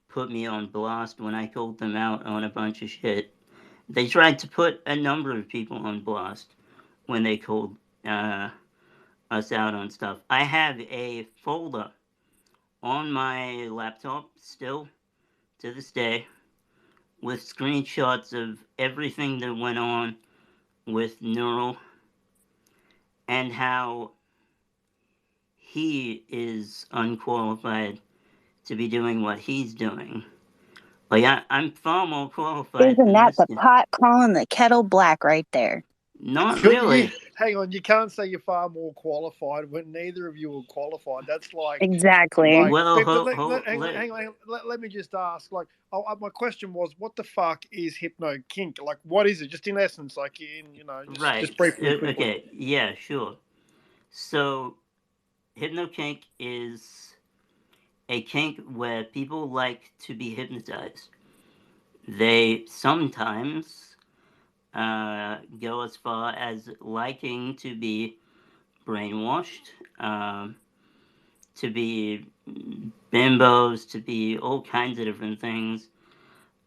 put me on blast when I called them out on a bunch of shit. They tried to put a number of people on blast when they called us out on stuff. I have a folder on my laptop still to this day with screenshots of everything that went on with Neural and how he is unqualified to be doing what he's doing. I'm far more qualified Isn't than that this the guy. pot calling the kettle black right there? Not really. Hang on, you can't say you're far more qualified when neither of you are qualified. That's like Exactly. Hang on. Let me just ask. My question was, what the fuck is hypno kink? Like, what is it? Just in essence, just briefly, quickly. Okay, yeah, sure. So, hypno kink is a kink where people like to be hypnotized. They sometimes go as far as liking to be brainwashed, to be bimbos, to be all kinds of different things.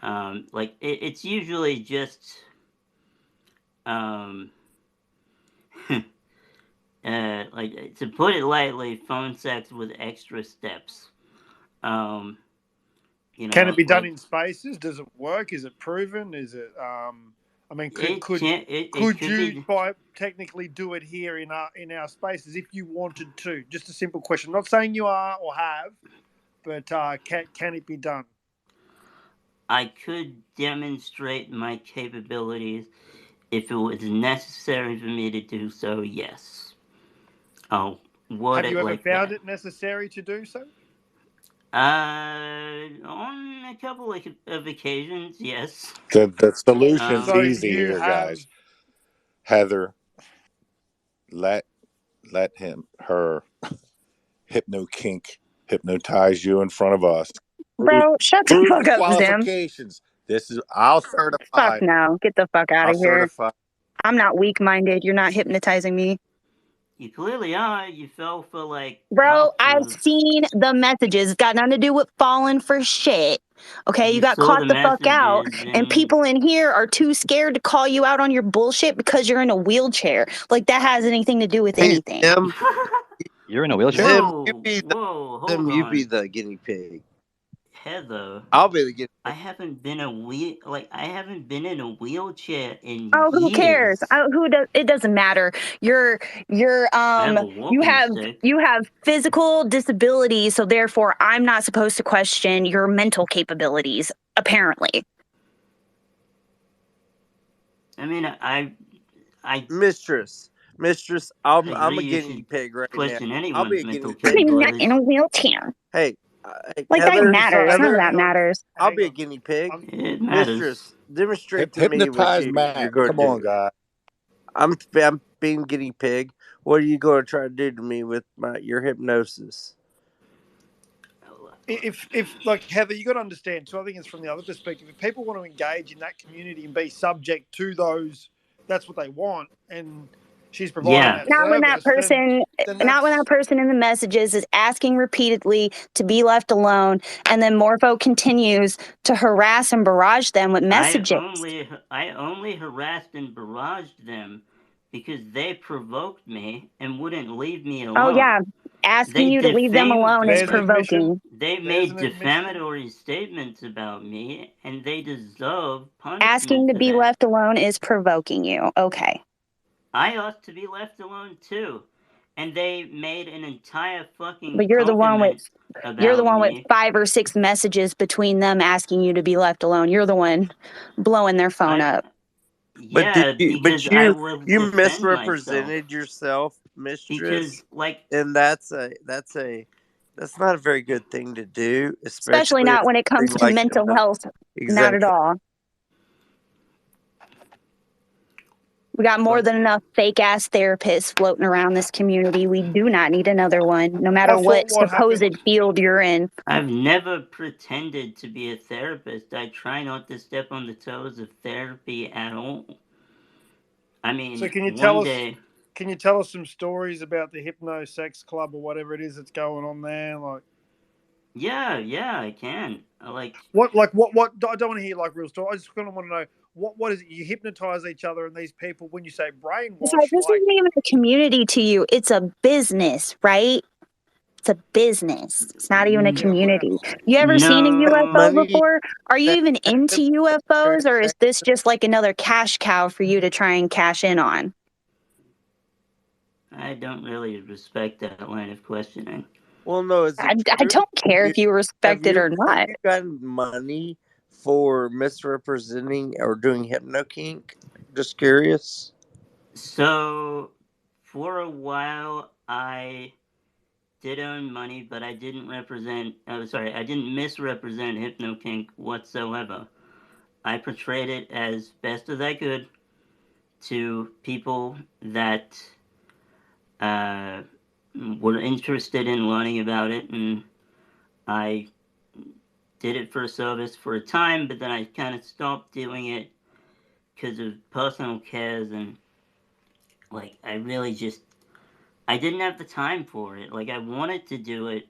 Like it's usually just like, to put it lightly, phone sex with extra steps. You Can know, it be done like in spaces? Does it work? Is it proven? Is it? I mean, it can. It could could you be. technically do it here in our spaces if you wanted to? Just a simple question. Not saying you are or have, but can it be done? I could demonstrate my capabilities if it was necessary for me to do so. Yes. Oh, word Have it you ever like found that. it necessary to do so? On a couple of occasions, yes. The solution's So easy you here, have. guys. Heather, let her hypnotize you in front of us. Bro, shut the Prove the fuck up, Zim. qualifications. I'll Fuck certify. no. Get the fuck out I'll of here. certify. I'm not weak minded. You're not hypnotizing me. You clearly are. You fell for like Bro, half I've truths. seen the messages. It's got nothing to do with falling for shit. Okay, you got saw caught the the fuck out, messages, and and people in here are too scared to call you out on your bullshit because you're in a wheelchair. Like that has anything to do with Hey, anything. Zim. You're in a wheelchair? Zim, whoa, hold Zim, you be on, the guinea pig. Heather. I'll be the guinea pig. I haven't been in a wheelchair in Oh, who cares? years. It doesn't matter. You're I have a you walking have stick. you have physical disabilities, so therefore I'm not supposed to question your mental capabilities. Apparently, I mean, I Mistress, I'm agree a you guinea should pig right now. question I'll be anyone's a mental guinea pig. I'm not in capabilities. a wheelchair. Hey, Like that Heather, matters. None of that Heather, matters. I'll be a guinea pig. It Mistress, matters. demonstrate to me what Hypnotize you're Matt. going to Come on, do. guys. I'm being guinea pig. What are you going to try to do to me with your hypnosis? If like Heather, you got to understand too. I think it's from the other perspective. If people want to engage in that community and be subject to those, that's what they want, and she's providing that Not when that service. person, Then not when that's that person in the messages is asking repeatedly to be left alone, and then Morpho continues to harass and barrage them with messages. I only harassed and barraged them because they provoked me and wouldn't leave me alone. Oh yeah, asking you to leave them alone is provoking. They made defamatory statements about me, and they deserve punishment Asking to for be that. left alone is provoking you. Okay. I ought to be left alone too, and they made an entire fucking But you're the one with about me. 5 or 6 messages between them asking you to be left alone. You're the one blowing their phone up. Yeah, because I will you defend misrepresented myself. yourself, mistress. Because and that's not a very good thing to do, Especially not when it comes to mental health. Not at all. We got more than enough fake ass therapists floating around this community. We do not need another one, no matter what supposed field you're in. I've never pretended to be a therapist. I try not to step on the toes of therapy at all. I mean, so. Can you tell us some stories about the Hypno Sex Club or whatever it is that's going on there? Like, yeah, I can. What? I don't want to hear like real stories. I just kind of want to know what is it? You hypnotize each other, and these people, when you say brainwash, It's like, this isn't even a community to you. It's a business, right? It's a business. It's not even a community. You ever seen a UFO before? Are you even into UFOs, or is this just like another cash cow for you to try and cash in on? I don't really respect that line of questioning. Well, no, is it I don't care if you respect it or not. Have you gotten money for misrepresenting or doing hypno-kink? Just curious. So, for a while, I did earn money, but I didn't I didn't misrepresent hypno-kink whatsoever. I portrayed it as best as I could to people that were interested in learning about it, and I did it for a service for a time, but then I kind of stopped doing it because of personal cares, and like I didn't have the time for it. Like I wanted to do it,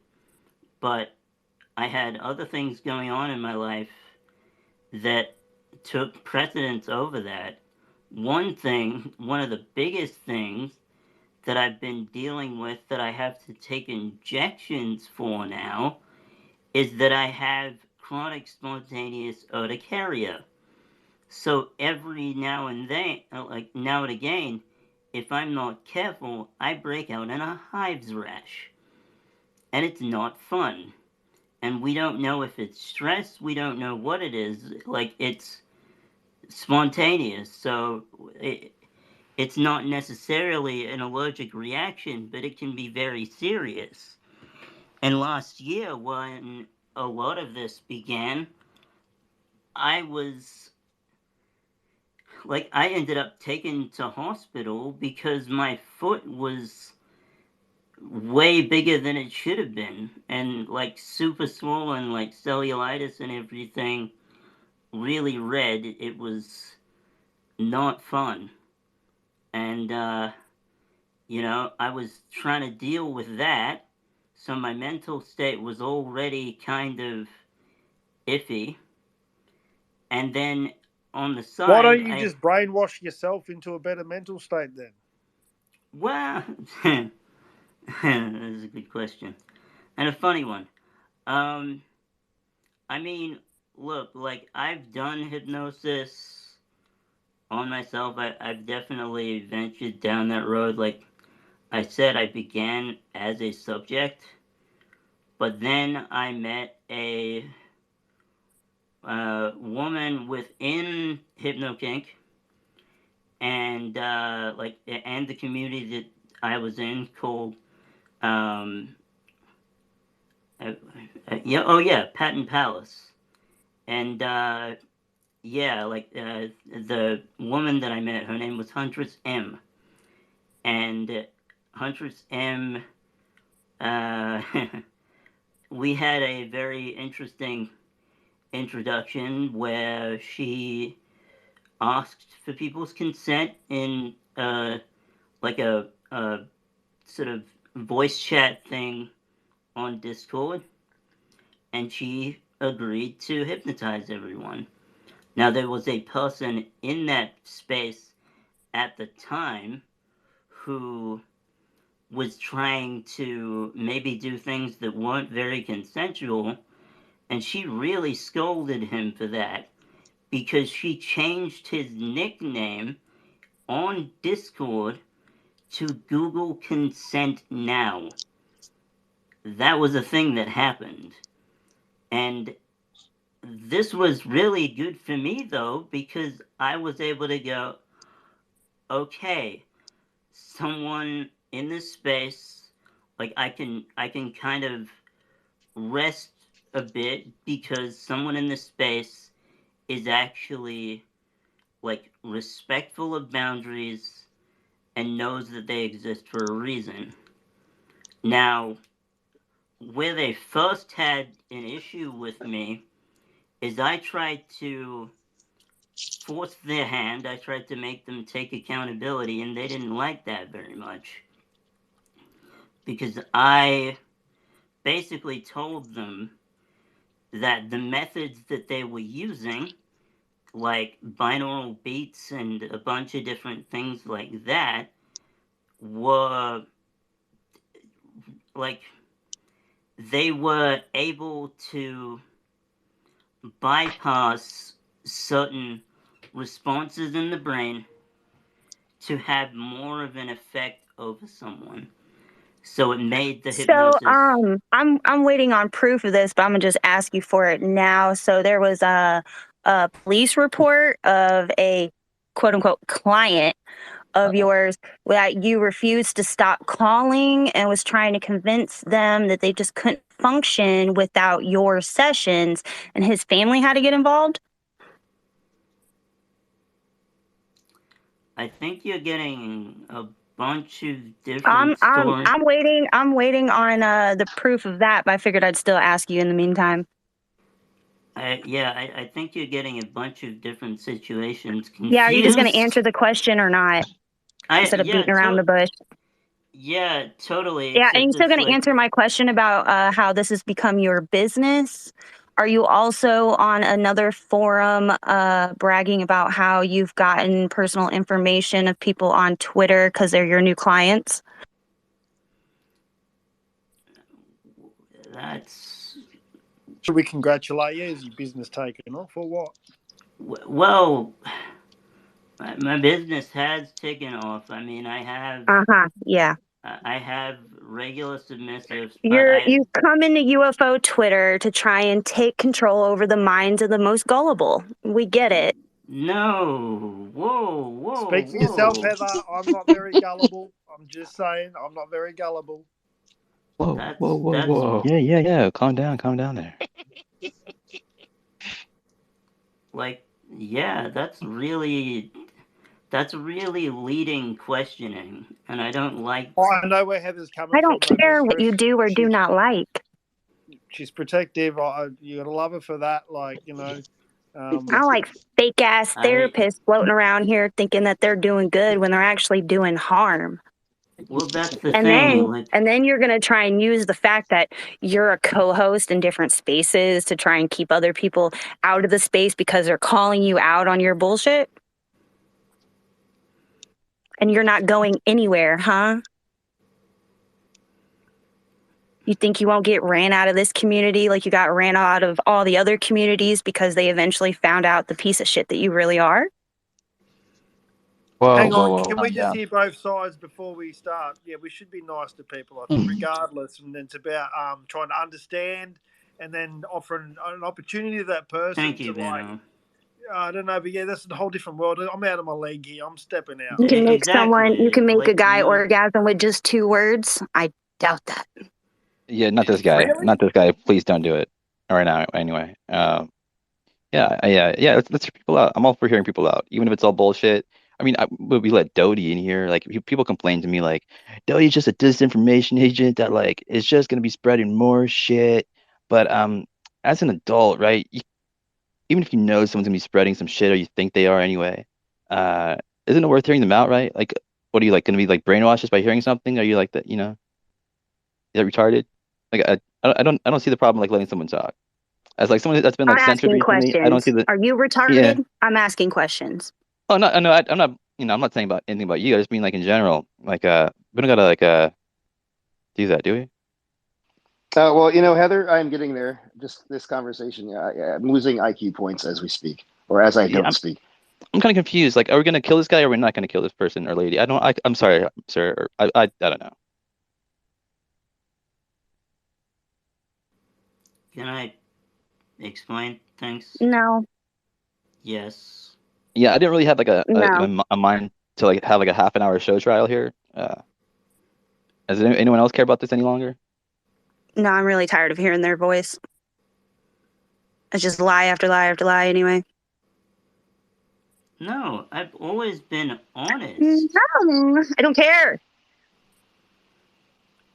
but I had other things going on in my life that took precedence over that. One of the biggest things that I've been dealing with that I have to take injections for now is that I have chronic spontaneous urticaria. So every now and then, like now and again, if I'm not careful, I break out in a hives rash. And it's not fun. And we don't know if it's stress, we don't know what it is. Like, it's spontaneous, so it's not necessarily an allergic reaction, but it can be very serious. And last year, when a lot of this began, I ended up taken to hospital because my foot was way bigger than it should have been, and like super swollen, like cellulitis and everything, really red. It was not fun. And, I was trying to deal with that, so my mental state was already kind of iffy. And then on the side, Why don't you just brainwash yourself into a better mental state then? Well, that is a good question. And a funny one. I mean, look, like, I've done hypnosis on myself. I've definitely ventured down that road. Like I said, I began as a subject, but then I met a woman within HypnoKink, and and the community that I was in called Patent Palace. And the woman that I met, her name was Huntress M. And Huntress M, we had a very interesting introduction where she asked for people's consent in like a sort of voice chat thing on Discord, and she agreed to hypnotize everyone. Now, there was a person in that space at the time who was trying to maybe do things that weren't very consensual, and she really scolded him for that because she changed his nickname on Discord to Google Consent Now. That was a thing that happened. And this was really good for me, though, because I was able to go, okay, someone in this space, like I can kind of rest a bit because someone in this space is actually like respectful of boundaries and knows that they exist for a reason. Now, where they first had an issue with me is I tried to force their hand. I tried to make them take accountability, and they didn't like that very much. Because I basically told them that the methods that they were using, like binaural beats and a bunch of different things like that, were like they were able to bypass certain responses in the brain to have more of an effect over someone. So it made the hypnosis. So I'm waiting on proof of this, but I'm gonna just ask you for it now. So there was a police report of a quote unquote client of yours that you refused to stop calling and was trying to convince them that they just couldn't function without your sessions, and his family had to get involved. I think you're getting a bunch of different stories. I'm waiting on the proof of that, but I figured I'd still ask you in the meantime. I think you're getting a bunch of different situations confused. Yeah, are you just going to answer the question or not? Instead of beating around the bush. Yeah, totally. Yeah, and you're still going to like, answer my question about how this has become your business. Are you also on another forum bragging about how you've gotten personal information of people on Twitter because they're your new clients? That's... Should we congratulate you? Is your business taken off or what? Well, my business has taken off. I mean, I have... yeah. I have regular submissives, You come into UFO Twitter to try and take control over the minds of the most gullible. We get it. No. Whoa. Speak for yourself, Heather. I'm not very gullible. I'm just saying, I'm not very gullible. Whoa. Yeah. Calm down there. Like, yeah, that's really leading questioning, and I don't like... Oh, I know where Heather's coming from. I don't care what you do or do not like. She's protective. You gotta love her for that. Like, I don't like fake ass therapists floating around here thinking that they're doing good when they're actually doing harm. Well, that's the thing. And then you're going to try and use the fact that you're a co-host in different spaces to try and keep other people out of the space because they're calling you out on your bullshit. And you're not going anywhere, huh? You think you won't get ran out of this community like you got ran out of all the other communities because they eventually found out the piece of shit that you really are? Hang on, can we just hear both sides before we start? Yeah, we should be nice to people, I think, regardless. And it's about trying to understand and then offering an opportunity to that person. Thank you, Benno. I don't know, but yeah, that's a whole different world. I'm out of my league here. I'm stepping out. You can make you can make a guy orgasm with just 2 words. I doubt that. Yeah, not this guy. Really? Not this guy. Please don't do it right now. Anyway. Yeah. Let's hear people out. I'm all for hearing people out, even if it's all bullshit. I mean, we let Doty in here. Like, people complain to me, like, Doty's just a disinformation agent that, like, is just gonna be spreading more shit. But as an adult, right? Even if you know someone's gonna be spreading some shit, or you think they are anyway, isn't it worth hearing them out, right? Like, what are you, like, gonna be like brainwashed just by hearing something? Are you like that? You know, is that retarded? Like, I don't see the problem like letting someone talk. As like someone that's been like censored recently, I don't see the. Are you retarded? Yeah. I'm asking questions. Oh no, I'm not. I'm not saying about anything about you. I just mean like in general. Like, we don't gotta like do that, do we? Well, Heather, I'm getting there. Just this conversation. I'm losing IQ points as we speak, or as I don't speak. I'm kind of confused. Like, are we gonna kill this guy, or are we not gonna kill this person or lady? I'm sorry, sir. I don't know. Can I explain things? No. Yes. Yeah, I didn't really have like a mind to like have like a half an hour show trial here. Does anyone else care about this any longer? No, I'm really tired of hearing their voice. It's just lie after lie after lie anyway. No, I've always been honest. No, I don't care.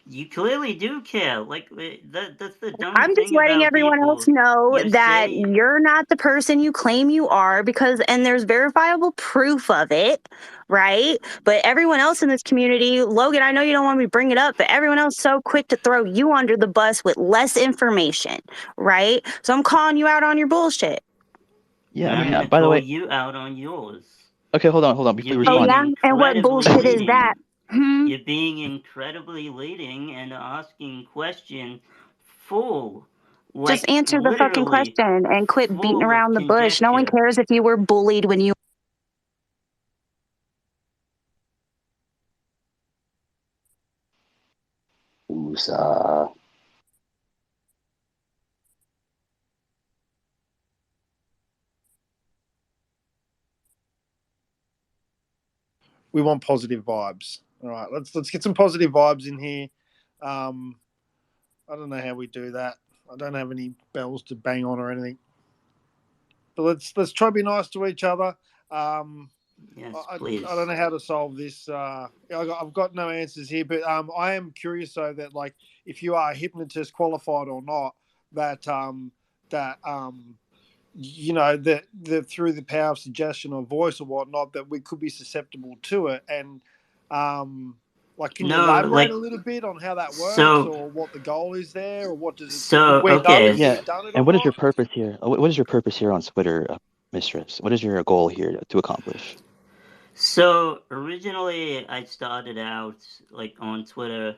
You clearly do care. Like, that's the dumb I'm just letting everyone else know that you're not the person you claim you are and there's verifiable proof of it, right? But everyone else in this community, Logan, I know you don't want me to bring it up, but everyone else is so quick to throw you under the bus with less information, right? So I'm calling you out on your bullshit. Yeah, I'm gonna by the way, you out on yours. Okay, hold on. Before you respond. Oh yeah, and what bullshit is that? You're being incredibly leading and asking questions full. Just answer the fucking question and quit beating around the bush. No one cares if you were bullied when you. USA. We want positive vibes. All right, let's get some positive vibes in here. I don't know how we do that. I don't have any bells to bang on or anything. But let's try to be nice to each other. Yes, I please. don't know how to solve this. I've got no answers here, but I am curious though that like if you are hypnotist qualified or not, that you know that through the power of suggestion or voice or whatnot that we could be susceptible to it. And like, can you No, elaborate like, a little bit on how that works, so, or what the goal is there, or what does it? so, Would we know okay. if Yeah, you've done it or and what is your not? purpose here? What is your purpose here on Twitter, Mistress? What is your goal here to accomplish? So originally I started out like on Twitter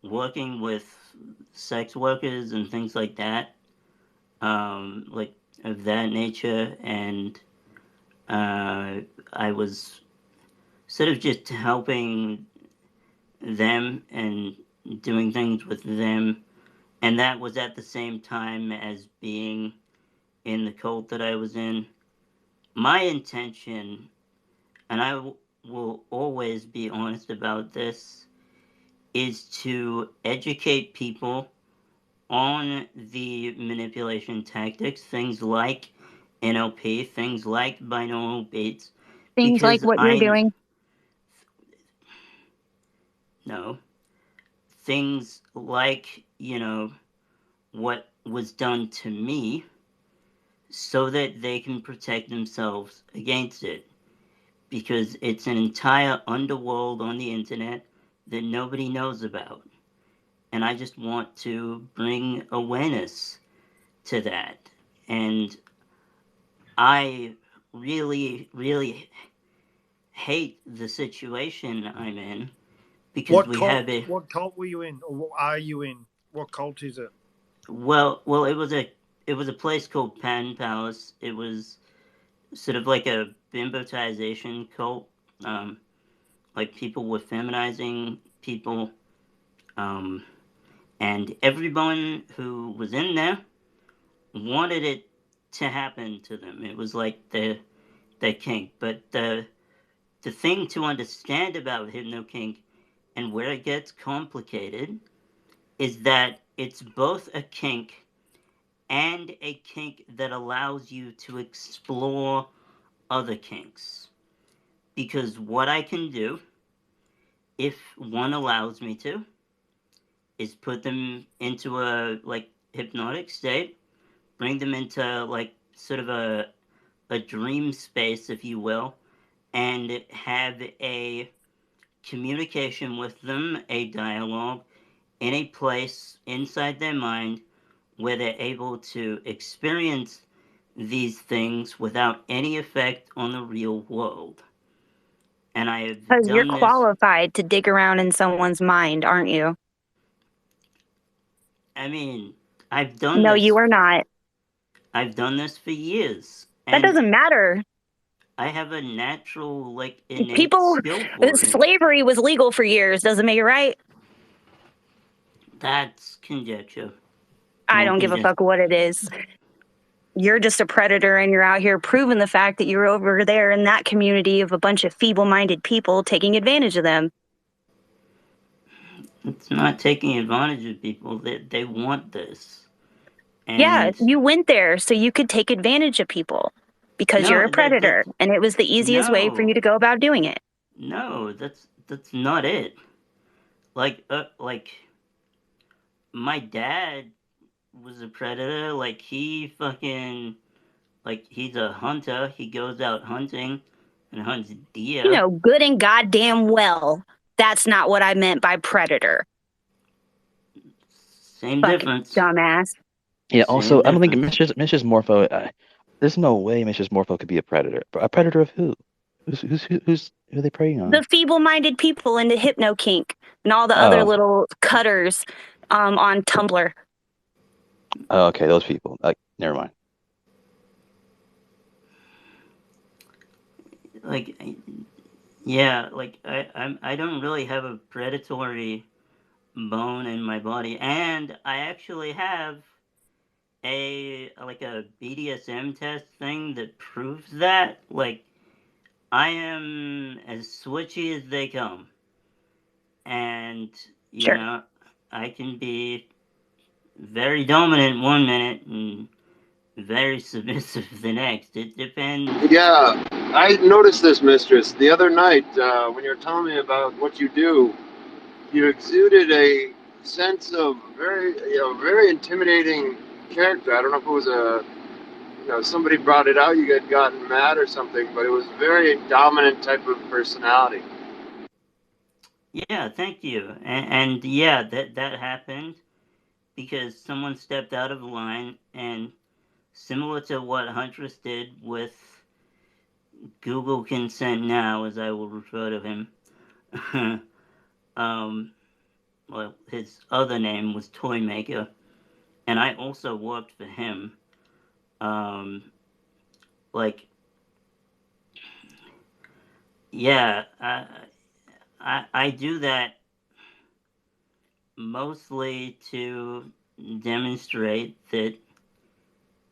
working with sex workers and things like that, like of that nature, and I was sort of just helping them and doing things with them, and that was at the same time as being in the cult that I was in. My intention, and I will always be honest about this, is to educate people on the manipulation tactics, things like NLP, things like binaural beats, Things like because what you're doing. no, things like, what was done to me so that they can protect themselves against it. Because it's an entire underworld on the internet that nobody knows about. And I just want to bring awareness to that. And I really, really hate the situation I'm in because What we cult? have a What cult were you in, or what are you in? What cult is it? well, it was a place called Pan Palace. It was sort of like a bimbotization cult. Like people were feminizing people, and everyone who was in there wanted it to happen to them. It was like their kink. But the thing to understand about hypno-kink and where it gets complicated is that it's both a kink and a kink that allows you to explore other kinks. Because what I can do, if one allows me to, is put them into a like hypnotic state, bring them into like sort of a dream space, if you will, and have a communication with them, a dialogue in a place inside their mind where they're able to experience these things without any effect on the real world. And I have Because you're done this. qualified to dig around in someone's mind, aren't you? I mean, I've done No, this. you are not. I've done this for years. That And doesn't matter. I have a natural, like, innate People, skill for it. slavery was legal for years. Doesn't make it right. That's conjecture. I don't give a fuck what it is. You're just a predator and you're out here proving the fact that you're over there in that community of a bunch of feeble-minded people taking advantage of them. It's not taking advantage of people. They want this. And yeah, you went there so you could take advantage of people because No, you're a predator and it was the easiest way for no. you to go about doing it. No, that's not it. Like my dad was a predator. Like he fucking, like he's a hunter. He goes out hunting and hunts deer. You know, good and goddamn well, that's not what I meant by predator. Same Fucking difference. dumbass. Yeah. Also, I don't think Mrs. Morpho. There's no way Mrs. Morpho could be a predator. A predator of who? Who are they preying on? The feeble-minded people into hypno kink and all the other little cutters on Tumblr. Oh, okay, those people. Never mind. Like, yeah, like I don't really have a predatory bone in my body, and I actually have a BDSM test thing that proves that. Like, I am as switchy as they come, and you know, I can be very dominant one minute and very submissive the next. It depends. Yeah, I noticed this, mistress, the other night when you were telling me about what you do. You exuded a sense of very intimidating character. I don't know if it was somebody brought it out, you had gotten mad or something, but it was very dominant type of personality. Yeah, thank you. And yeah, that happened because someone stepped out of line, and similar to what Huntress did with Google Consent Now, as I will refer to him. Well, his other name was Toymaker, and I also worked for him. Like, yeah, I do that mostly to demonstrate that,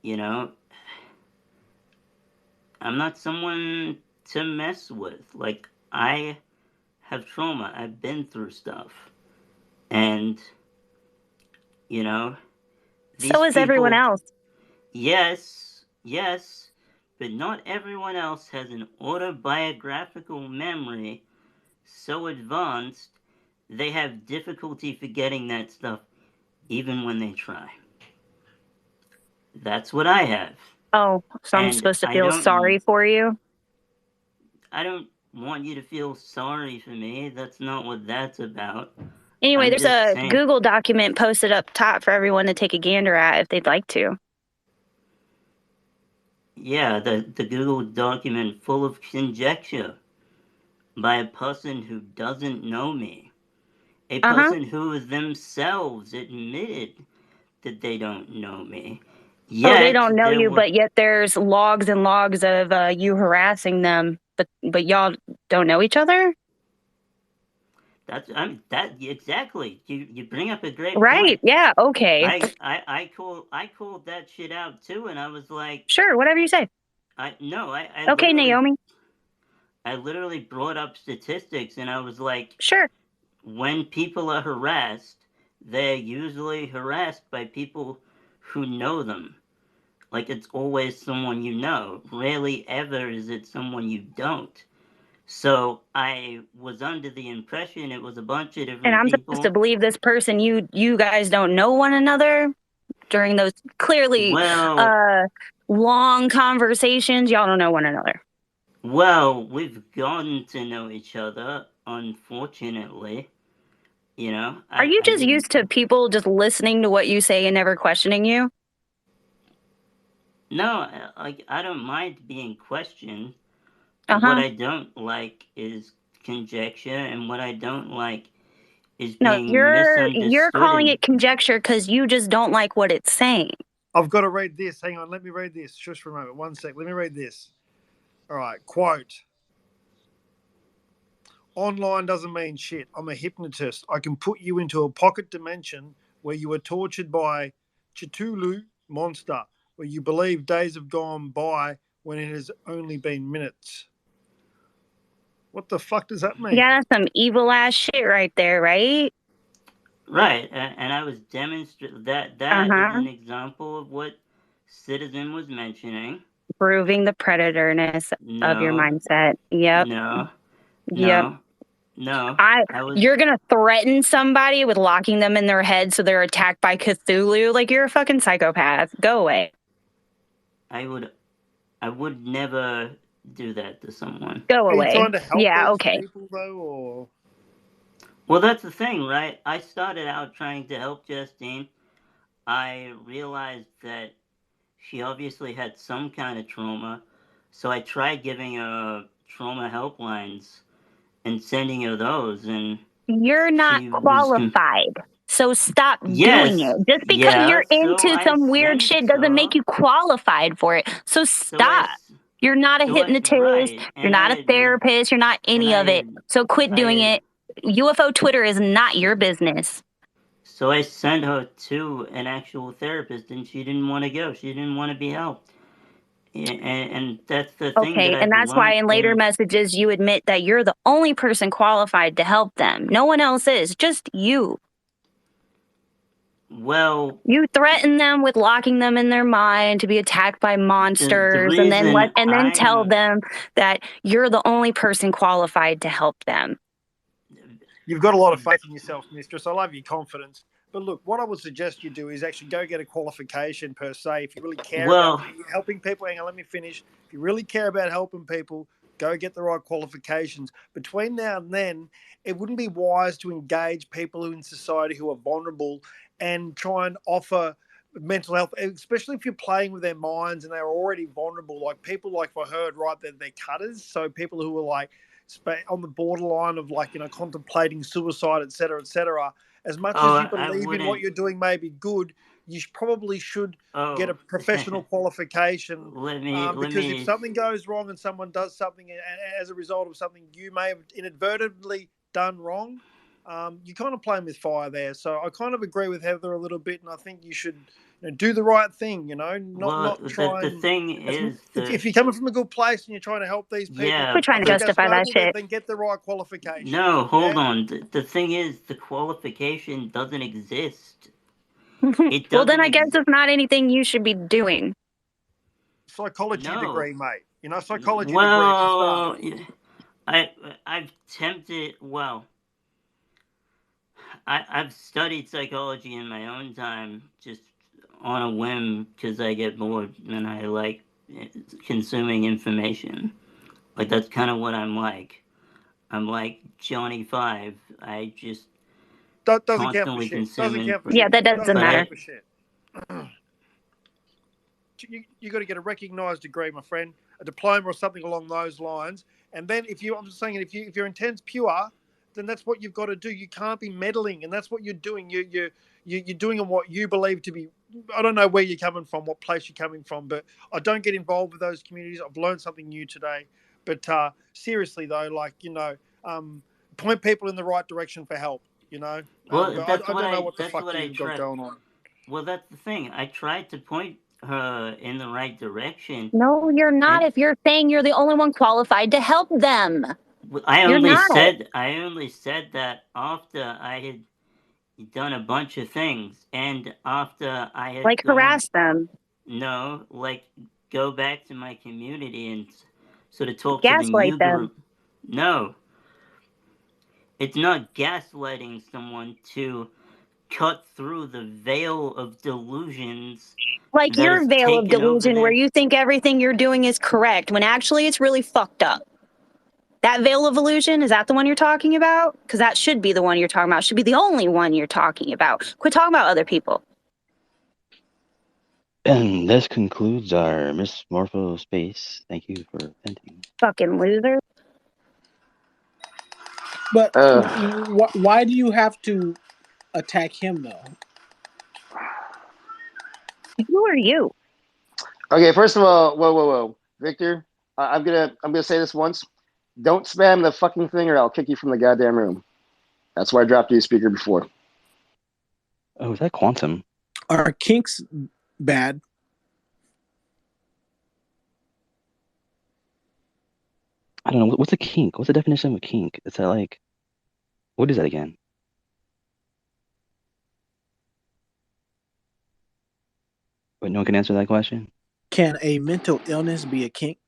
you know, I'm not someone to mess with. Like, I have trauma. I've been through stuff. And, you know, these So is everyone people, else. yes, but not everyone else has an autobiographical memory so advanced they have difficulty forgetting that stuff even when they try. That's what I have. Oh, so I'm And supposed to feel sorry for you? I don't want you to feel sorry for me. That's not what that's about. Anyway, I'm there's just a saying, Google document posted up top for everyone to take a gander at if they'd like to. yeah, the Google document full of conjecture by a person who doesn't know me. A person who is themselves admitted that they don't know me. Yet, oh, they don't know you, but yet there's logs and logs of you harassing them, but y'all don't know each other? That's exactly. You bring up a great Right, point. yeah, okay. I called that shit out too, and I was like, sure, whatever you say. Okay, Naomi. I literally brought up statistics, and I was like, sure. When people are harassed, they're usually harassed by people who know them. Like, it's always someone you know. Rarely ever is it someone you don't. So I was under the impression it was a bunch of different people. And I'm supposed to believe this person, you guys don't know one another during those clearly long conversations. Y'all don't know one another. Well, we've gotten to know each other, unfortunately. You know, are you just used to people just listening to what you say and never questioning you? No, like, I don't mind being questioned. What I don't like is conjecture, and what I don't like is being misunderstood. You're calling it conjecture because you just don't like what it's saying. I've got to read this. Hang on, let me read this. Shush for a moment. 1 sec. Let me read this. All right, quote. Online doesn't mean shit. I'm a hypnotist. I can put you into a pocket dimension where you are tortured by Cthulhu monster, where you believe days have gone by when it has only been minutes. What the fuck does that mean? Yeah, that's some evil ass shit right there, right? Right, and I was demonstrating that is an example of what Citizen was mentioning. Proving the predatorness of your mindset. Yep. No. You're gonna threaten somebody with locking them in their head so they're attacked by Cthulhu? Like, you're a fucking psychopath. Go away. I would never do that to someone. Go away. Are you trying to help these okay. people though, or? Well, that's the thing, right? I started out trying to help Justine. I realized that she obviously had some kind of trauma, so I tried giving her trauma helplines and sending her those, and you're not qualified. So stop doing it. Just because you're into some weird shit doesn't make you qualified for it. So stop. You're not a hypnotist. You're not a therapist. You're not any of it. So quit doing it. UFO Twitter is not your business. So I sent her to an actual therapist, and she didn't want to go. She didn't want to be helped. And that's the thing. Okay, and that's why in later messages you admit that you're the only person qualified to help them. No one else is, just you. Well, You threaten them with locking them in their mind to be attacked by the monsters, and then reason tell I'm them that you're the only person qualified to help them. You've got a lot of faith in yourself, mistress. I love your confidence. But look, what I would suggest you do is actually go get a qualification per se. If you really care about helping people, hang on, let me finish. If you really care about helping people, go get the right qualifications. Between now and then, it wouldn't be wise to engage people in society who are vulnerable and try and offer mental health, especially if you're playing with their minds and they're already vulnerable. Like people, like I heard, right, they're cutters. So people who are like on the borderline of contemplating suicide, etc., etc. As much as you believe in what you're doing may be good, you probably should get a professional qualification. Because if something goes wrong and someone does something and as a result of something you may have inadvertently done wrong, you're kind of playing with fire there. So I kind of agree with Heather a little bit, and I think you should do the right thing, not try. The thing is, if you're coming from a good place and you're trying to help these people, We're trying to justify that shit. Then get the right qualification. No, hold on. The thing is, the qualification doesn't exist. It well, then I guess it's not anything you should be doing. Psychology degree, mate. Psychology degree. I've attempted. Well, I've studied psychology in my own time, just on a whim, because I get bored and I like consuming information. Like that's kind of what I'm like. I'm like Johnny Five. I just constantly consume. Yeah, that doesn't matter. You got to get a recognised degree, my friend, a diploma or something along those lines. And then I'm just saying, if your intent's pure, then that's what you've got to do. You can't be meddling, and that's what you're doing. You're doing what you believe to be. I don't know where you're coming from, what place you're coming from, but I don't get involved with those communities. I've learned something new today. But seriously, though, point people in the right direction for help. Well, I don't know what the fuck you've got going on. Well, that's the thing. I tried to point her in the right direction. No, you're not. If you're saying you're the only one qualified to help them. I only said that after I had done a bunch of things, and after I had harass them. No, go back to my community and sort of talk Gaslight to the new them. group. No, it's not gaslighting someone to cut through the veil of delusions. Like your veil of delusion where you think everything you're doing is correct when actually it's really fucked up. That veil of illusion, is that the one you're talking about? Because that should be the one you're talking about. It should be the only one you're talking about. Quit talking about other people. And this concludes our Miss Morpho space. Thank you for venting. Fucking loser. But why do you have to attack him though? Who are you? Okay, first of all, whoa, Victor, I'm gonna say this once. Don't spam the fucking thing, or I'll kick you from the goddamn room. That's why I dropped you a speaker before. Oh, is that Quantum? Are kinks bad? I don't know. What's a kink? What's the definition of a kink? Is that like, what is that again? But no one can answer that question? Can a mental illness be a kink?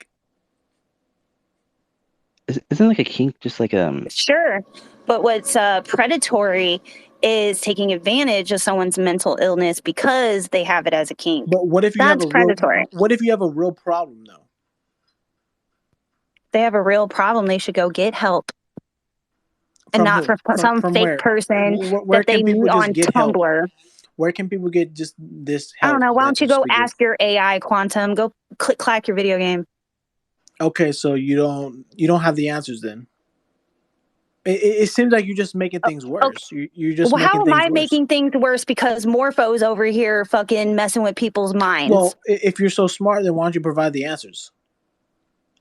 Isn't like a kink just like Sure, but what's predatory is taking advantage of someone's mental illness because they have it as a kink. But what if you That's predatory? What if you have a real problem though? They have a real problem. They should go get help, and not from some fake person that they meet on Tumblr. Where can people get just this help? I don't know. Why don't you go ask your AI Quantum? Go clack your video game. Okay, so you don't have the answers then. It seems like you're just making things worse. Okay. You're just well, making how am I making things worse because Morpho's over here fucking messing with people's minds? Well, if you're so smart, then why don't you provide the answers?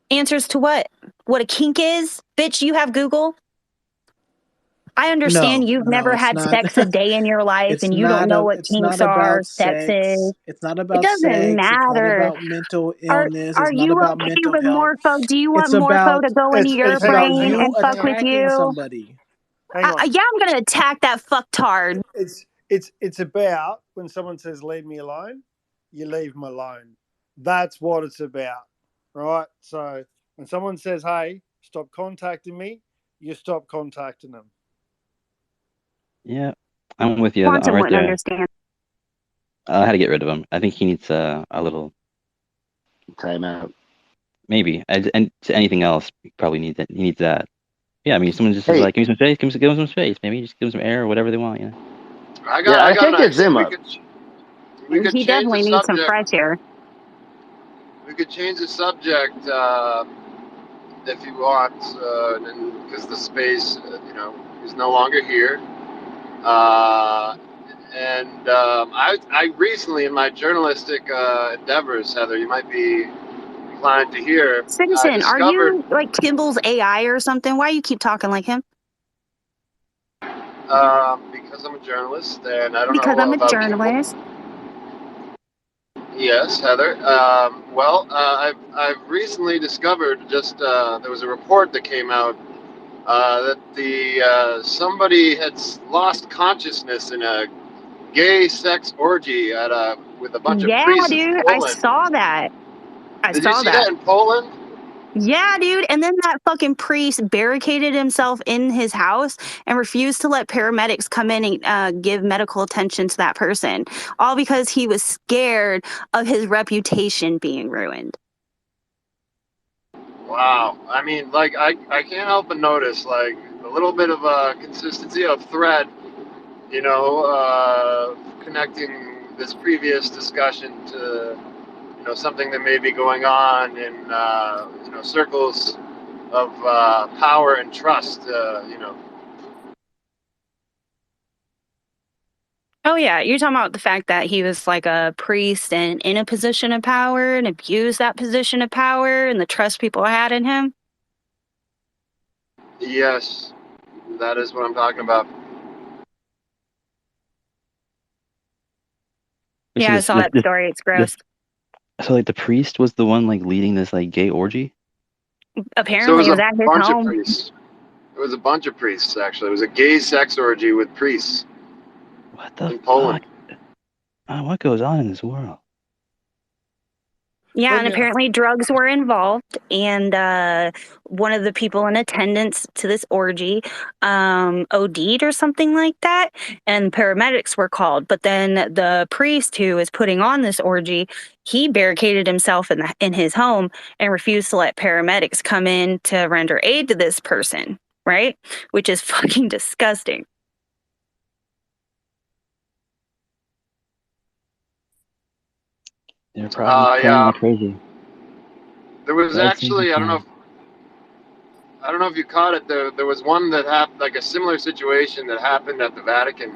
Answers to what? What a kink is? Bitch, you have Google? I understand you've never had sex a day in your life and you don't know what kinks are, sex is. It's not about sex. It doesn't matter. It's not about mental illness. Are you about okay mental with health. Morpho? Do you want Morpho to go into your brain and fuck with you? Somebody. Yeah, I'm going to attack that fucktard. It's about when someone says leave me alone, you leave them alone. That's what it's about, right? So when someone says, hey, stop contacting me, you stop contacting them. Yeah, I'm with you. I'm Quantum right wouldn't there. understand. I had to get rid of him. I think he needs a little timeout. Maybe. And to anything else, he probably needs that. He needs that. Yeah, I mean, someone just is Hey. like, give me some space, give them some space. Maybe just give them some air or whatever they want. You know. I got I an think it's idea. him We up. could He change the definitely needs some subject. fresh air. We could change the subject if you want, because the space, is no longer here. I recently, in my journalistic endeavors, Heather, you might be inclined to hear, I Citizen, are discovered, you like Kimball's AI or something? Why you keep talking like him? because I'm a journalist and I don't Because know I'm a about Kimball. journalist. Yes, Heather. I've recently discovered there was a report that came out that somebody had lost consciousness in a gay sex orgy with a bunch of Yeah, priests in dude, I Poland. saw that. Did you see that in Poland? Yeah, dude. And then that fucking priest barricaded himself in his house and refused to let paramedics come in and give medical attention to that person, all because he was scared of his reputation being ruined. Wow. I mean, like, I can't help but notice, like, a little bit of a consistency of thread, connecting this previous discussion to, something that may be going on in, circles of power and trust, Oh, yeah. You're talking about the fact that he was like a priest and in a position of power and abused that position of power and the trust people had in him? Yes, that is what I'm talking about. Yeah, I saw that story. It's gross. So like the priest was the one like leading this like gay orgy? Apparently, it was at his bunch of home. priests. It was a bunch of priests, actually. It was a gay sex orgy with priests. What the in Poland. What goes on in this world? Yeah, and apparently drugs were involved, and one of the people in attendance to this orgy OD'd or something like that, and paramedics were called. But then the priest who was putting on this orgy, he barricaded himself in his home and refused to let paramedics come in to render aid to this person, right? Which is fucking disgusting. They're probably playing Yeah. like crazy. There was Right, actually, I don't know if you caught it. There was one that happened, like a similar situation that happened at the Vatican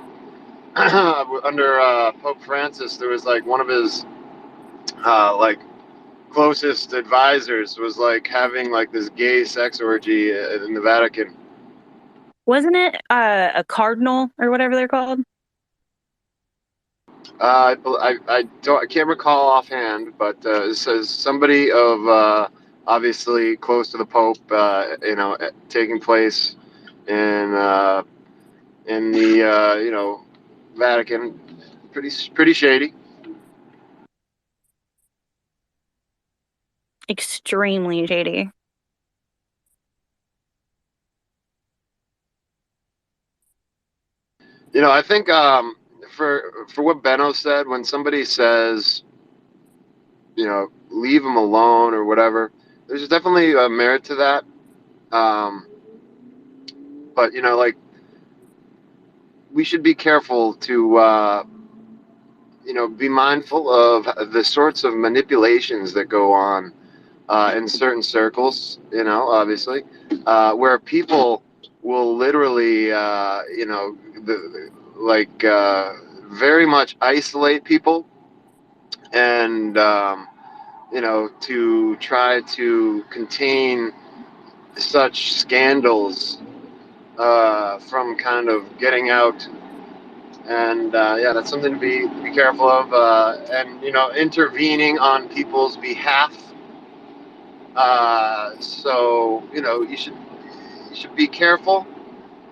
under Pope Francis. There was like one of his like closest advisors was like having like this gay sex orgy in the Vatican. Wasn't it a cardinal or whatever they're called? I can't recall offhand, but it says somebody of obviously close to the Pope, taking place in the Vatican. Pretty shady. Extremely shady. I think for what Benno said, when somebody says, leave him alone or whatever, there's definitely a merit to that. But like, we should be careful to be mindful of the sorts of manipulations that go on in certain circles, obviously, where people will literally, very much isolate people and, to try to contain such scandals from kind of getting out. And that's something to be careful of, and intervening on people's behalf. So you should be careful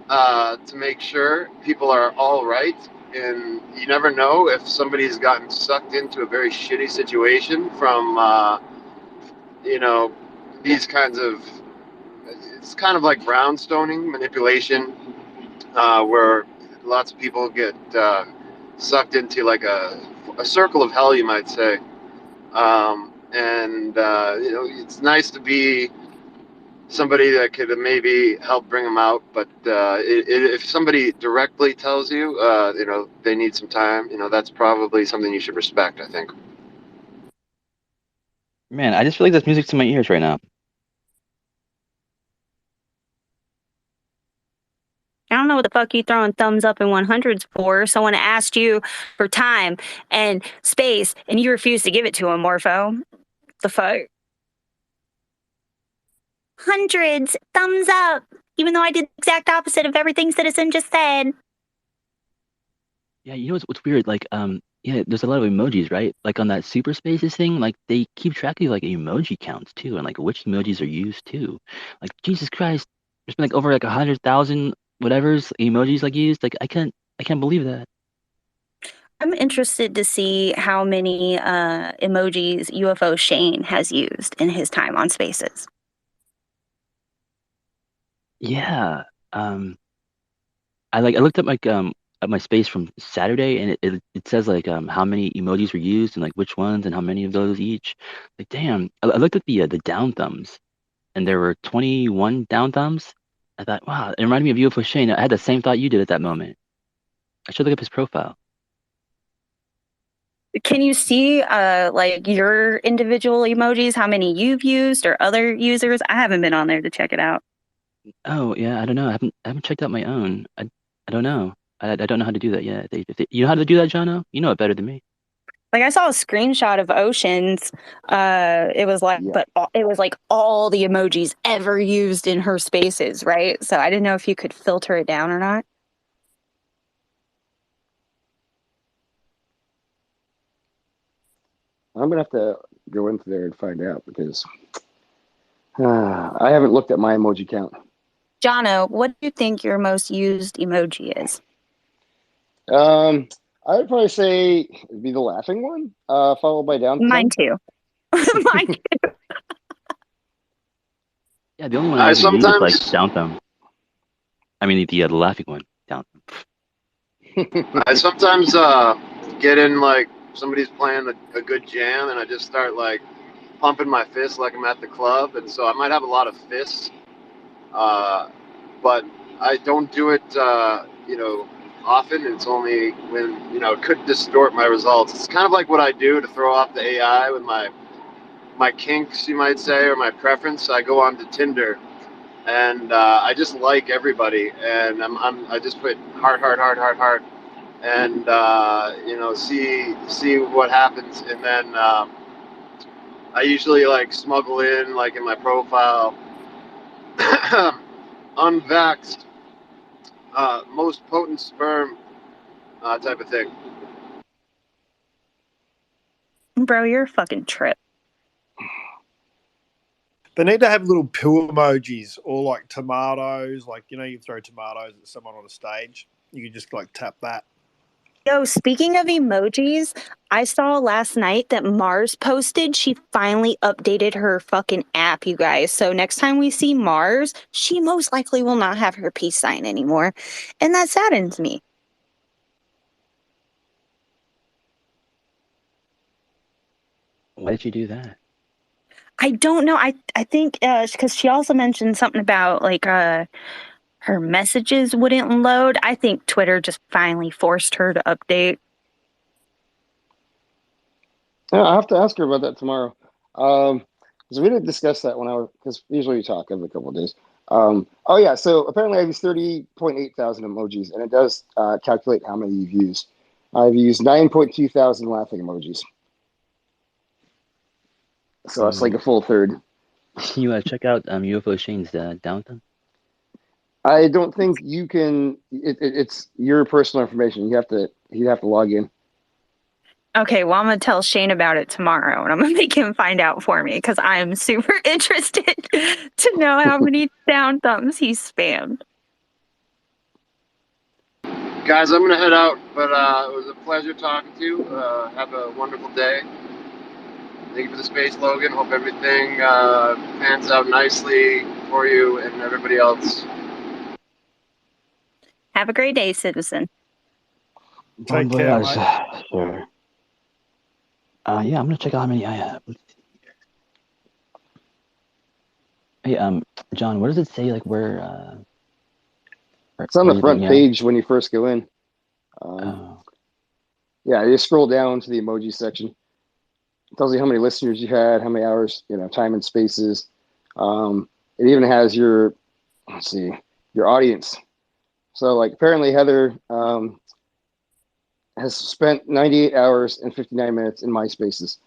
to make sure people are all right. and you never know if somebody's gotten sucked into a very shitty situation from, these kinds of. It's kind of like brownstoning manipulation, where lots of people get sucked into like a circle of hell, you might say. It's nice to be somebody that could maybe help bring them out. But if somebody directly tells you, they need some time, that's probably something you should respect, I think. Man, I just feel like there's music to my ears right now. I don't know what the fuck you throwing thumbs up and 100s for. Someone asked you for time and space, and you refused to give it to him, Morpho. The fuck? Hundreds, thumbs up, even though I did the exact opposite of everything Citizen just said. Yeah, you know what's weird? Like, yeah, there's a lot of emojis, right? Like on that super spaces thing, like they keep track of like emoji counts too, and like which emojis are used too. Like Jesus Christ, there's been like over like 100,000 whatever's emojis like used. Like I can't believe that. I'm interested to see how many emojis UFO Shane has used in his time on Spaces. Yeah, I looked at like at my space from Saturday, and it says like how many emojis were used and like which ones and how many of those each. Like damn, I looked at the down thumbs, and there were 21 down thumbs. I thought, wow, it reminded me of UFO Shane. I had the same thought you did at that moment. I should look up his profile. Can you see like your individual emojis, how many you've used or other users? I haven't been on there to check it out. Oh yeah, I don't know. I haven't checked out my own. I don't know. I don't know how to do that yet. You know how to do that, Jono? You know it better than me. Like I saw a screenshot of Ocean's. It was like, Yeah. but it was like all the emojis ever used in her spaces, right? So I didn't know if you could filter it down or not. I'm gonna have to go into there and find out because I haven't looked at my emoji count. Jono, what do you think your most used emoji is? I would probably say it'd be the laughing one, followed by down thumb. Mine too. Mine too. Yeah, the only one I I ever use is like sometimes down thumb. I mean the laughing one, down thumb. I sometimes get in like somebody's playing a good jam, and I just start like pumping my fists like I'm at the club, and so I might have a lot of fists, but I don't do it, often. It's only when it could distort my results. It's kind of like what I do to throw off the AI with my kinks, you might say, or my preference. I go on to Tinder, and I just like everybody, and I just put heart, and see what happens, and then I usually like smuggle in like in my profile unvaxxed, most potent sperm, type of thing. Bro, you're a fucking trip. They need to have little pill emojis or like tomatoes. Like, you throw tomatoes at someone on a stage. You can just like tap that. Yo, speaking of emojis, I saw last night that Mars posted she finally updated her fucking app, you guys. So next time we see Mars, she most likely will not have her peace sign anymore. And that saddens me. Why did you do that? I don't know. I think because she also mentioned something about like her messages wouldn't load. I think Twitter just finally forced her to update. Yeah, I'll have to ask her about that tomorrow. Because we didn't discuss that because usually we talk every couple of days. Oh yeah, so apparently I use 30.8 thousand emojis, and it does calculate how many you've used. I've used 9.2 thousand laughing emojis. So that's like a full third. Can you check out UFO Shane's down thumb? I don't think you can. It's your personal information. You have to log in. Okay, well, I'm going to tell Shane about it tomorrow, and I'm going to make him find out for me, because I am super interested to know how many down thumbs he spammed. Guys, I'm going to head out, but it was a pleasure talking to you. Have a wonderful day. Thank you for the space, Logan. Hope everything pans out nicely for you and everybody else. Have a great day, citizen. Take care, mate. Sure. Yeah, I'm gonna check out how many I have. Hey, John, what does it say? Like where It's on the you front think, page when you first go in. Oh. Yeah, you scroll down to the emoji section. It tells you how many listeners you had, how many hours, time and spaces. It even has your, your audience. So, like, apparently Heather has spent 98 hours and 59 minutes in my spaces.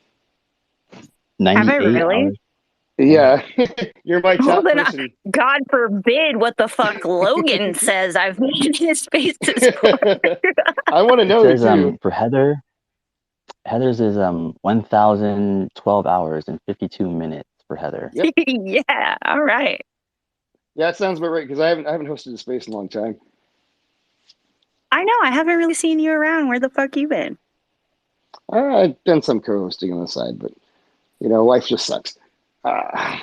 Have I 98 really? hours? Yeah, you're my Well, top then person. God forbid what the fuck Logan says I've made his spaces for. I want to It know says too. for Heather's is 1,012 hours and 52 minutes for Heather. Yep. Yeah, all right. Yeah, that sounds about right because I haven't hosted a space in a long time. I know, I haven't really seen you around. Where the fuck you been? I've done some co-hosting on the side, but life just sucks. I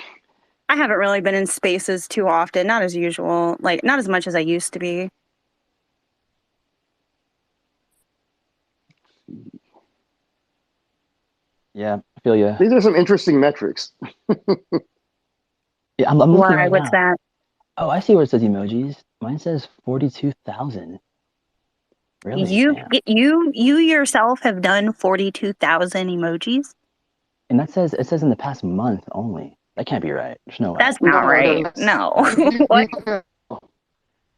haven't really been in spaces too often, not as usual, like not as much as I used to be. Yeah, I feel you. These are some interesting metrics. Yeah, I'm looking Why? right What's now. that? Oh, I see where it says emojis. Mine says 42,000. Really? Damn. You yourself have done 42,000 emojis? And it says in the past month only. That can't be right. There's no way. That's not right. No. What?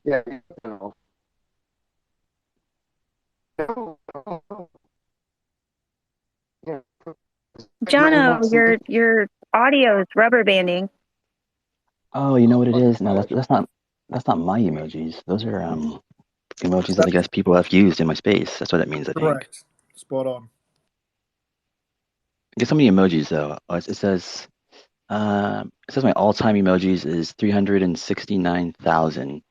Yeah. Jono, your audio is rubber banding. Oh, you know what it is? No, that's not my emojis. Those are emojis that I guess people have used in my space. That's what that means, I think. Correct. Spot on. I guess how many emojis though? It says my all-time emojis is 369,000.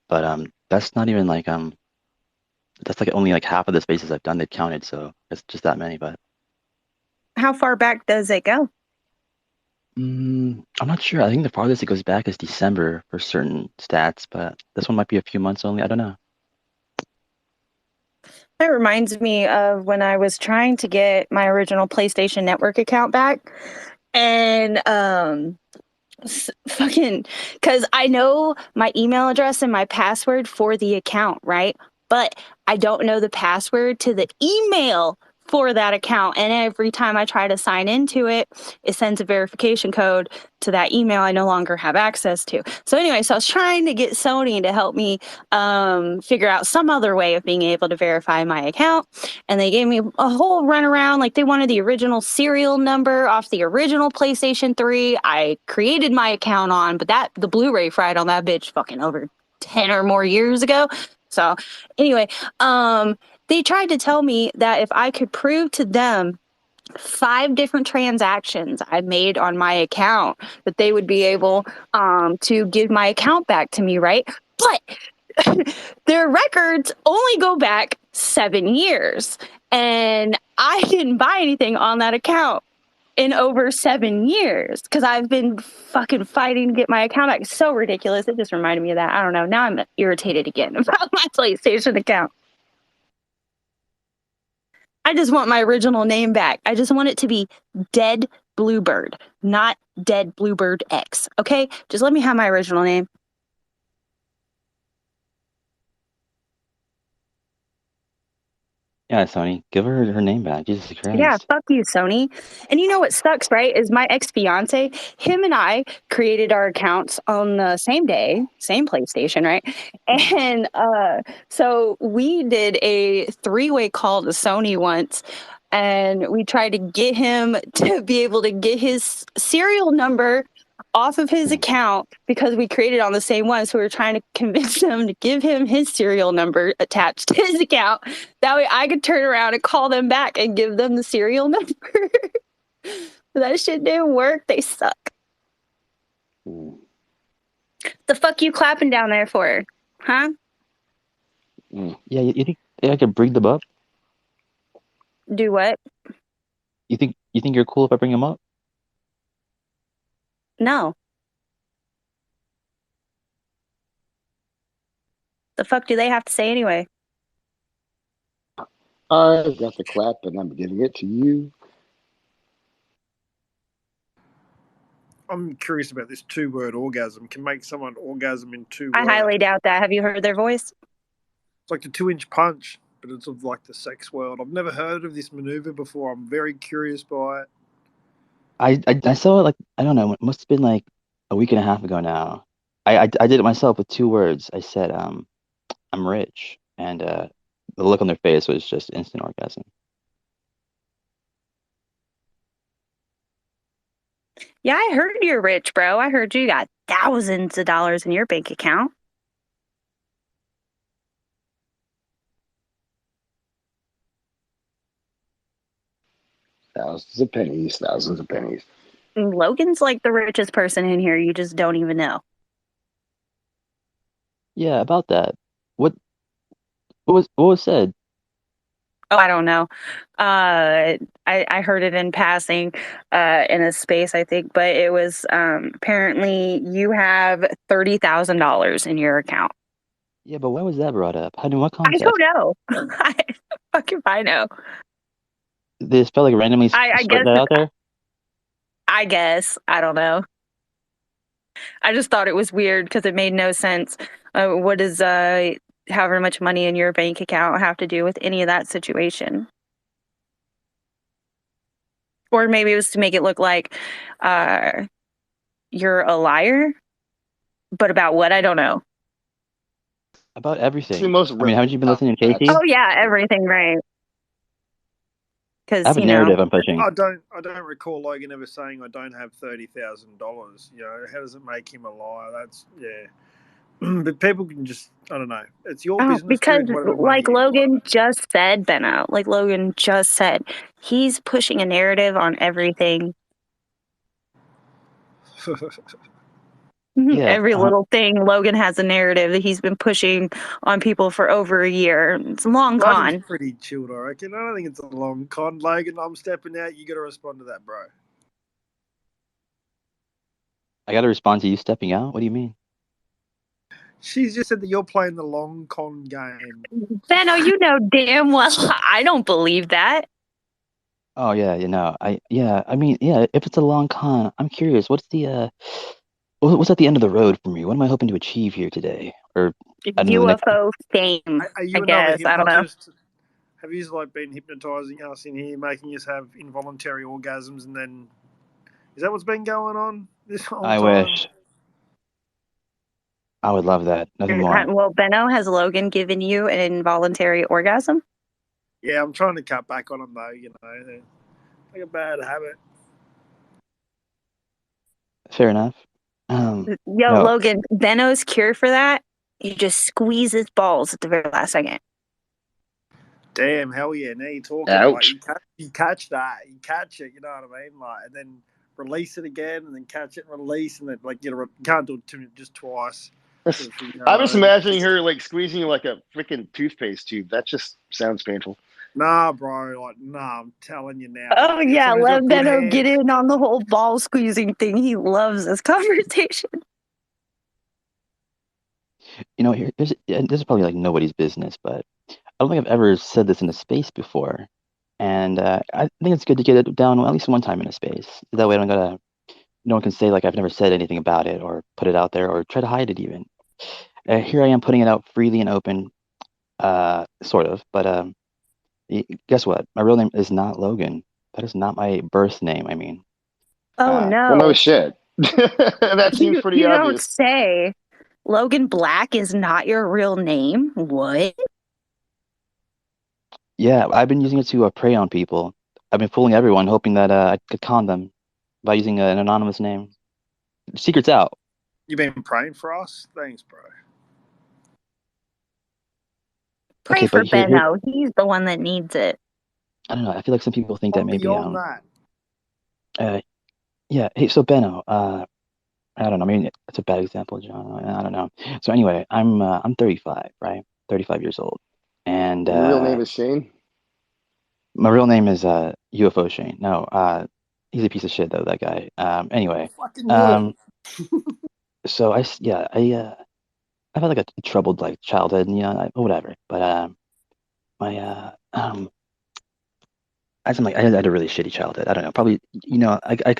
But that's not even like that's like only like half of the spaces I've done they've counted, so it's just that many. But How far back does it go? I'm not sure. I think the farthest it goes back is December for certain stats, but this one might be a few months only. I don't know. That reminds me of when I was trying to get my original PlayStation Network account back. And fucking, because I know my email address and my password for the account, right? But I don't know the password to the email for that account. And every time I try to sign into it, it sends a verification code to that email I no longer have access to. So anyway, so I was trying to get Sony to help me figure out some other way of being able to verify my account. And they gave me a whole runaround. Like they wanted the original serial number off the original PlayStation 3. I created my account on, but the Blu-ray fried on that bitch fucking over 10 or more years ago. So anyway, they tried to tell me that if I could prove to them 5 different transactions I made on my account, that they would be able to give my account back to me, right? But their records only go back 7 years. And I didn't buy anything on that account in over 7 years because I've been fucking fighting to get my account back. It's so ridiculous. It just reminded me of that. I don't know. Now I'm irritated again about my PlayStation account. I just want my original name back. I just want it to be Dead Bluebird, not Dead Bluebird X. Okay? Just let me have my original name. Yeah, Sony, give her name back. Jesus Christ. Yeah, fuck you, Sony. And you know what sucks, right? Is my ex-fiance, him and I created our accounts on the same day, same PlayStation, right? And so we did a 3-way call to Sony once, and we tried to get him to be able to get his serial number off of his account because we created on the same one. So we were trying to convince him to give him his serial number attached to his account. That way I could turn around and call them back and give them the serial number. But that shit didn't work. They suck. The fuck you clapping down there for? Huh? Yeah, you think I could bring them up? Do what? You think you're cool if I bring them up? No. The fuck do they have to say anyway? I've got the clap and I'm giving it to you. I'm curious about this 2-word orgasm. Can make someone orgasm in 2 I words. highly doubt that. Have you heard their voice? It's like the 2-inch punch, but it's of like the sex world. I've never heard of this maneuver before. I'm very curious by it. I saw it like, I don't know, it must have been like a week and a half ago now. I did it myself with 2 words. I said I'm rich, and the look on their face was just instant orgasm. Yeah, I heard you're rich, bro. I heard you got thousands of dollars in your bank account. Thousands of pennies, thousands of pennies. Logan's like the richest person in here. You just don't even know. Yeah, about that. What was said? Oh, I don't know. I heard it in passing in a space, I think, but it was apparently you have $30,000 in your account. Yeah, but why was that brought up? How, in what I context? don't know. I know. This felt like randomly I spread guess that out there? I guess. I don't know. I just thought it was weird because it made no sense. What does however much money in your bank account have to do with any of that situation? Or maybe it was to make it look like you're a liar, but about what? I don't know. About It's everything. the most I mean, haven't you been listening to Casey? Oh yeah, everything, right? I Because have a narrative I'm pushing. I don't recall Logan ever saying I don't have $30,000. You know, how does it make him a liar? That's but people can just, I don't know. It's your business because doing whatever like money Logan just said, Benno, like Logan just said, he's pushing a narrative on everything. Yeah, Every little thing, Logan has a narrative that he's been pushing on people for over a year. It's a long Logan's con. pretty chilled, I reckon. I don't think it's a long con. Logan, I'm stepping out. You got to respond to that, bro. I got to respond to you stepping out? What do you mean? She's just said that you're playing the long con game. Benno, you know damn well I don't believe that. Oh yeah, I mean, yeah, if it's a long con, I'm curious, what's at the end of the road for me? What am I hoping to achieve here today? Or I don't know, the next UFO fame, Are you I another guess. I don't know. hypnotist? Have you like been hypnotizing us in here, making us have involuntary orgasms, and then is that what's been going on this whole I time? wish. I would love that. Nothing more. Well, Benno, has Logan given you an involuntary orgasm? Yeah, I'm trying to cut back on them though. You know, like a bad habit. Fair enough. Yo, No, Logan, Benno's cure for that, you just squeeze his balls at the very last second. Damn, hell yeah! Now you're talking. Ouch. Like you catch that, you catch it. You know what I mean? Like, and then release it again, and then catch it and release, and then like you can't do it just twice. Sort of thing, you know I'm what just I mean? imagining her like squeezing you like a freaking toothpaste tube. That just sounds painful. Nah, bro. Like, nah. I'm telling you now. Oh Like, yeah, someone's let got good Benno hands. get in on the whole ball squeezing thing. He loves this conversation. this is probably like nobody's business, but I don't think I've ever said this in a space before. And I think it's good to get it down at least one time in a space. That way no one can say like I've never said anything about it or put it out there or try to hide it even. Here I am putting it out freely and open, sort of. But guess what? My real name is not Logan. That is not my birth name. I mean, Oh Well, no no. shit. That seems pretty You don't obvious. say. Logan Black is not your real name? What? yeah, I've been using it to prey on people. I've been fooling everyone, hoping that I could con them by using an anonymous name. Secret's out. You been praying for us? Thanks, bro. Pray Okay, for but here, Benno. He's the one that needs it. I don't know. I feel like some people think that I'm maybe beyond that. yeah. Hey, so Benno, I don't know. I mean, it's a bad example, John. I don't know. So anyway, I'm 35, right? 35 years old. And Your real name is Shane? my real name is UFO Shane. No, he's a piece of shit though, that guy. Anyway, Fucking knew it. so I've had like a troubled like childhood, and whatever. But I had a really shitty childhood. I don't know, probably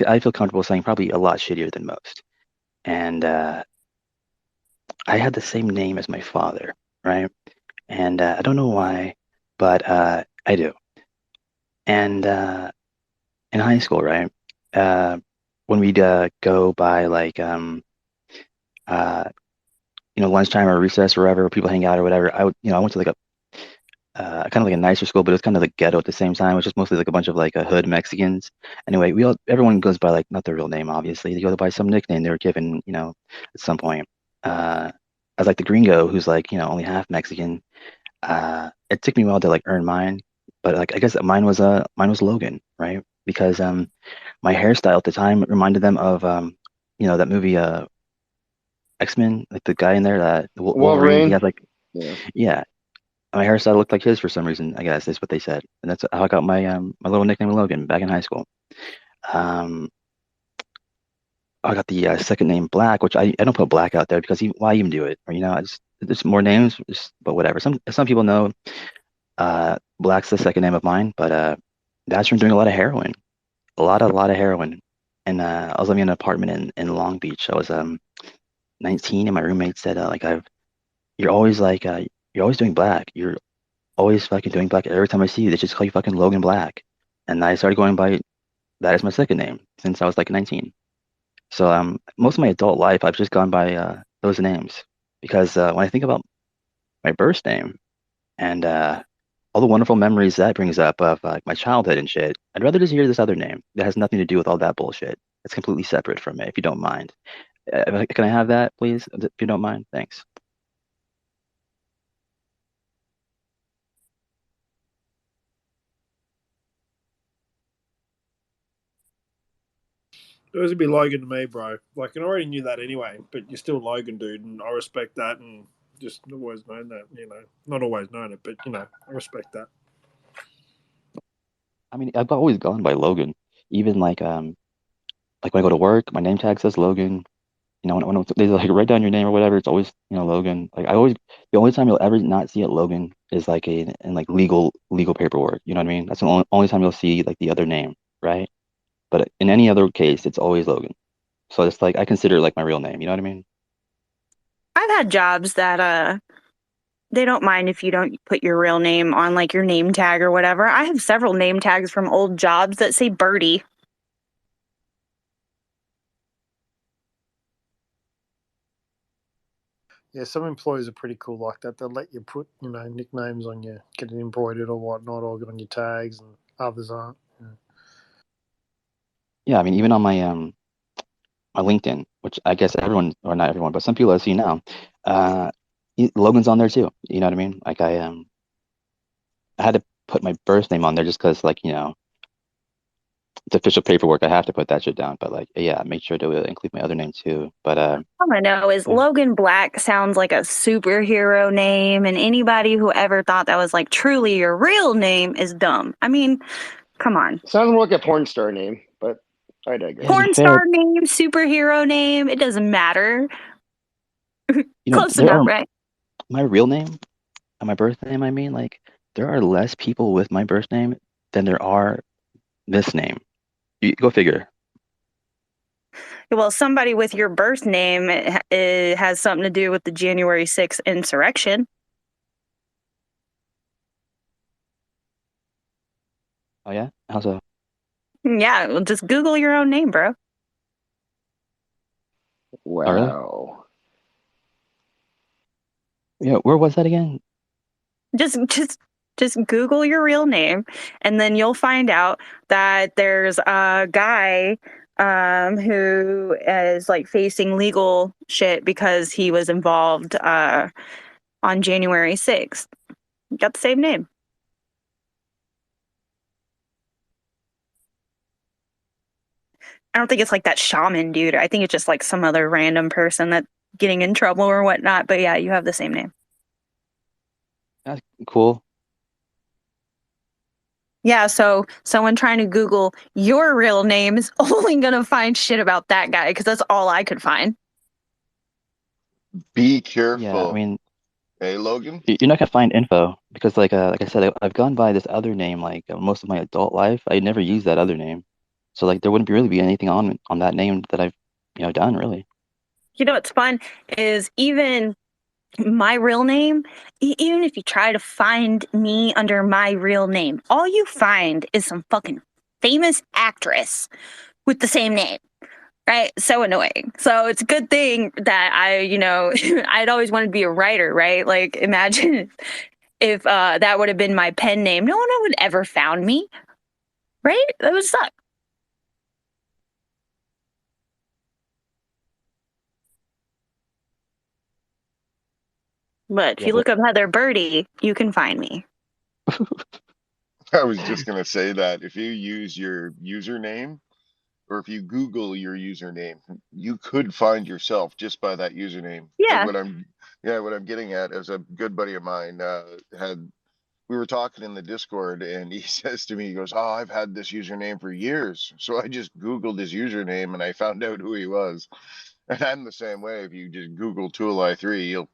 I feel comfortable saying probably a lot shittier than most. And I had the same name as my father, right? And I don't know why, but I do. And in high school, right? Uh, when we'd go by like uh, lunchtime or recess or wherever people hang out or whatever, I went to like a kind of like a nicer school, but it was kind of like ghetto at the same time. It was just mostly like a bunch of like hood Mexicans. Anyway, everyone goes by like not their real name, obviously. They go by some nickname they were given, at some point. I was like the gringo who's like, only half Mexican. It took me a while to like earn mine, but like I guess mine was Logan, right? Because my hairstyle at the time reminded them of that movie X-Men, like the guy in there, that Wolverine. He Wolverine? had like, Yeah. yeah, my hairstyle looked like his for some reason. I guess that's what they said, and that's how I got my little nickname Logan back in high school. Um, I got the second name Black, which I don't put Black out there because why even do it? Or there's more names, but whatever. Some people know Black's the second name of mine, but that's from doing a lot of heroin, a lot of heroin. And I was living in an apartment in Long Beach. I was 19, and my roommate said you're always you're always doing black. You're always fucking doing black. Every time I see you, they just call you fucking Logan Black. And I started going by that as my second name since I was like 19. So most of my adult life, I've just gone by those names because when I think about my birth name and all the wonderful memories that brings up of my childhood and shit, I'd rather just hear this other name that has nothing to do with all that bullshit. It's completely separate from it, if you don't mind. Can I have that, please, if you don't mind? Thanks. It was to be Logan to me, bro. Like, I already knew that anyway, but you're still Logan, dude, and I respect that, and just always known that, Not always known it, but, I respect that. I mean, I've always gone by Logan, even like when I go to work, my name tag says Logan. When they like write down your name or whatever, it's always Logan. Like the only time you'll ever not see it Logan is like in like legal paperwork. You know what I mean? That's the only time you'll see like the other name, right? But in any other case, it's always Logan. So it's like I consider it like my real name. You know what I mean? I've had jobs that they don't mind if you don't put your real name on like your name tag or whatever. I have several name tags from old jobs that say Birdie. Yeah, some employers are pretty cool like that. They'll let you put, nicknames on you, get it embroidered or whatnot, or get on your tags, and others aren't. Yeah, I mean even on my LinkedIn, which I guess everyone or not everyone, but some people I see now, uh, Logan's on there too. You know what I mean? Like I had to put my birth name on there just because like it's official paperwork. I have to put that shit down. But like, yeah, make sure to include my other name too. But All I know is yeah. Logan Black sounds like a superhero name, and anybody who ever thought that was like truly your real name is dumb. I mean, come on. Sounds more like a porn star name, but I digress. Porn star name, superhero name, it doesn't matter. Close there enough, are right? my real name and my birth name. I mean, like, there are less people with my birth name than there are this name. You go figure. Well, somebody with your birth name it has something to do with the January 6th insurrection. Oh yeah, how so? Yeah, well, just Google your own name, bro. Wow. Oh, really? Yeah, where was that again? Just Google your real name, and then you'll find out that there's a guy who is like facing legal shit because he was involved on January 6th. Got the same name. I don't think it's like that shaman dude. I think it's just like some other random person that's getting in trouble or whatnot. But yeah, you have the same name. cool. Yeah, so someone trying to Google your real name is only gonna find shit about that guy because that's all I could find. Be Yeah, I careful. mean, Hey, Logan? you're not gonna find info because, like I said, I've gone by this other name like most of my adult life. I never used that other name, so like there wouldn't really be anything on that name that I've done really. You know what's fun is even my real name, even if you try to find me under my real name, all you find is some fucking famous actress with the same name. Right? So annoying. So it's a good thing that I'd always wanted to be a writer, right? Like imagine if that would have been my pen name. No one would ever found me, right? That would suck. But if Yeah, you but look up Heather Birdie, you can find me. I was just going to say that if you use your username or if you Google your username, you could find yourself just by that username. And Yeah. what I'm getting at is a good buddy of mine we were talking in the Discord and he says to me, he goes, "Oh, I've had this username for years." So I just Googled his username and I found out who he was. And I'm the same way. If you just Google Tool I3, you'll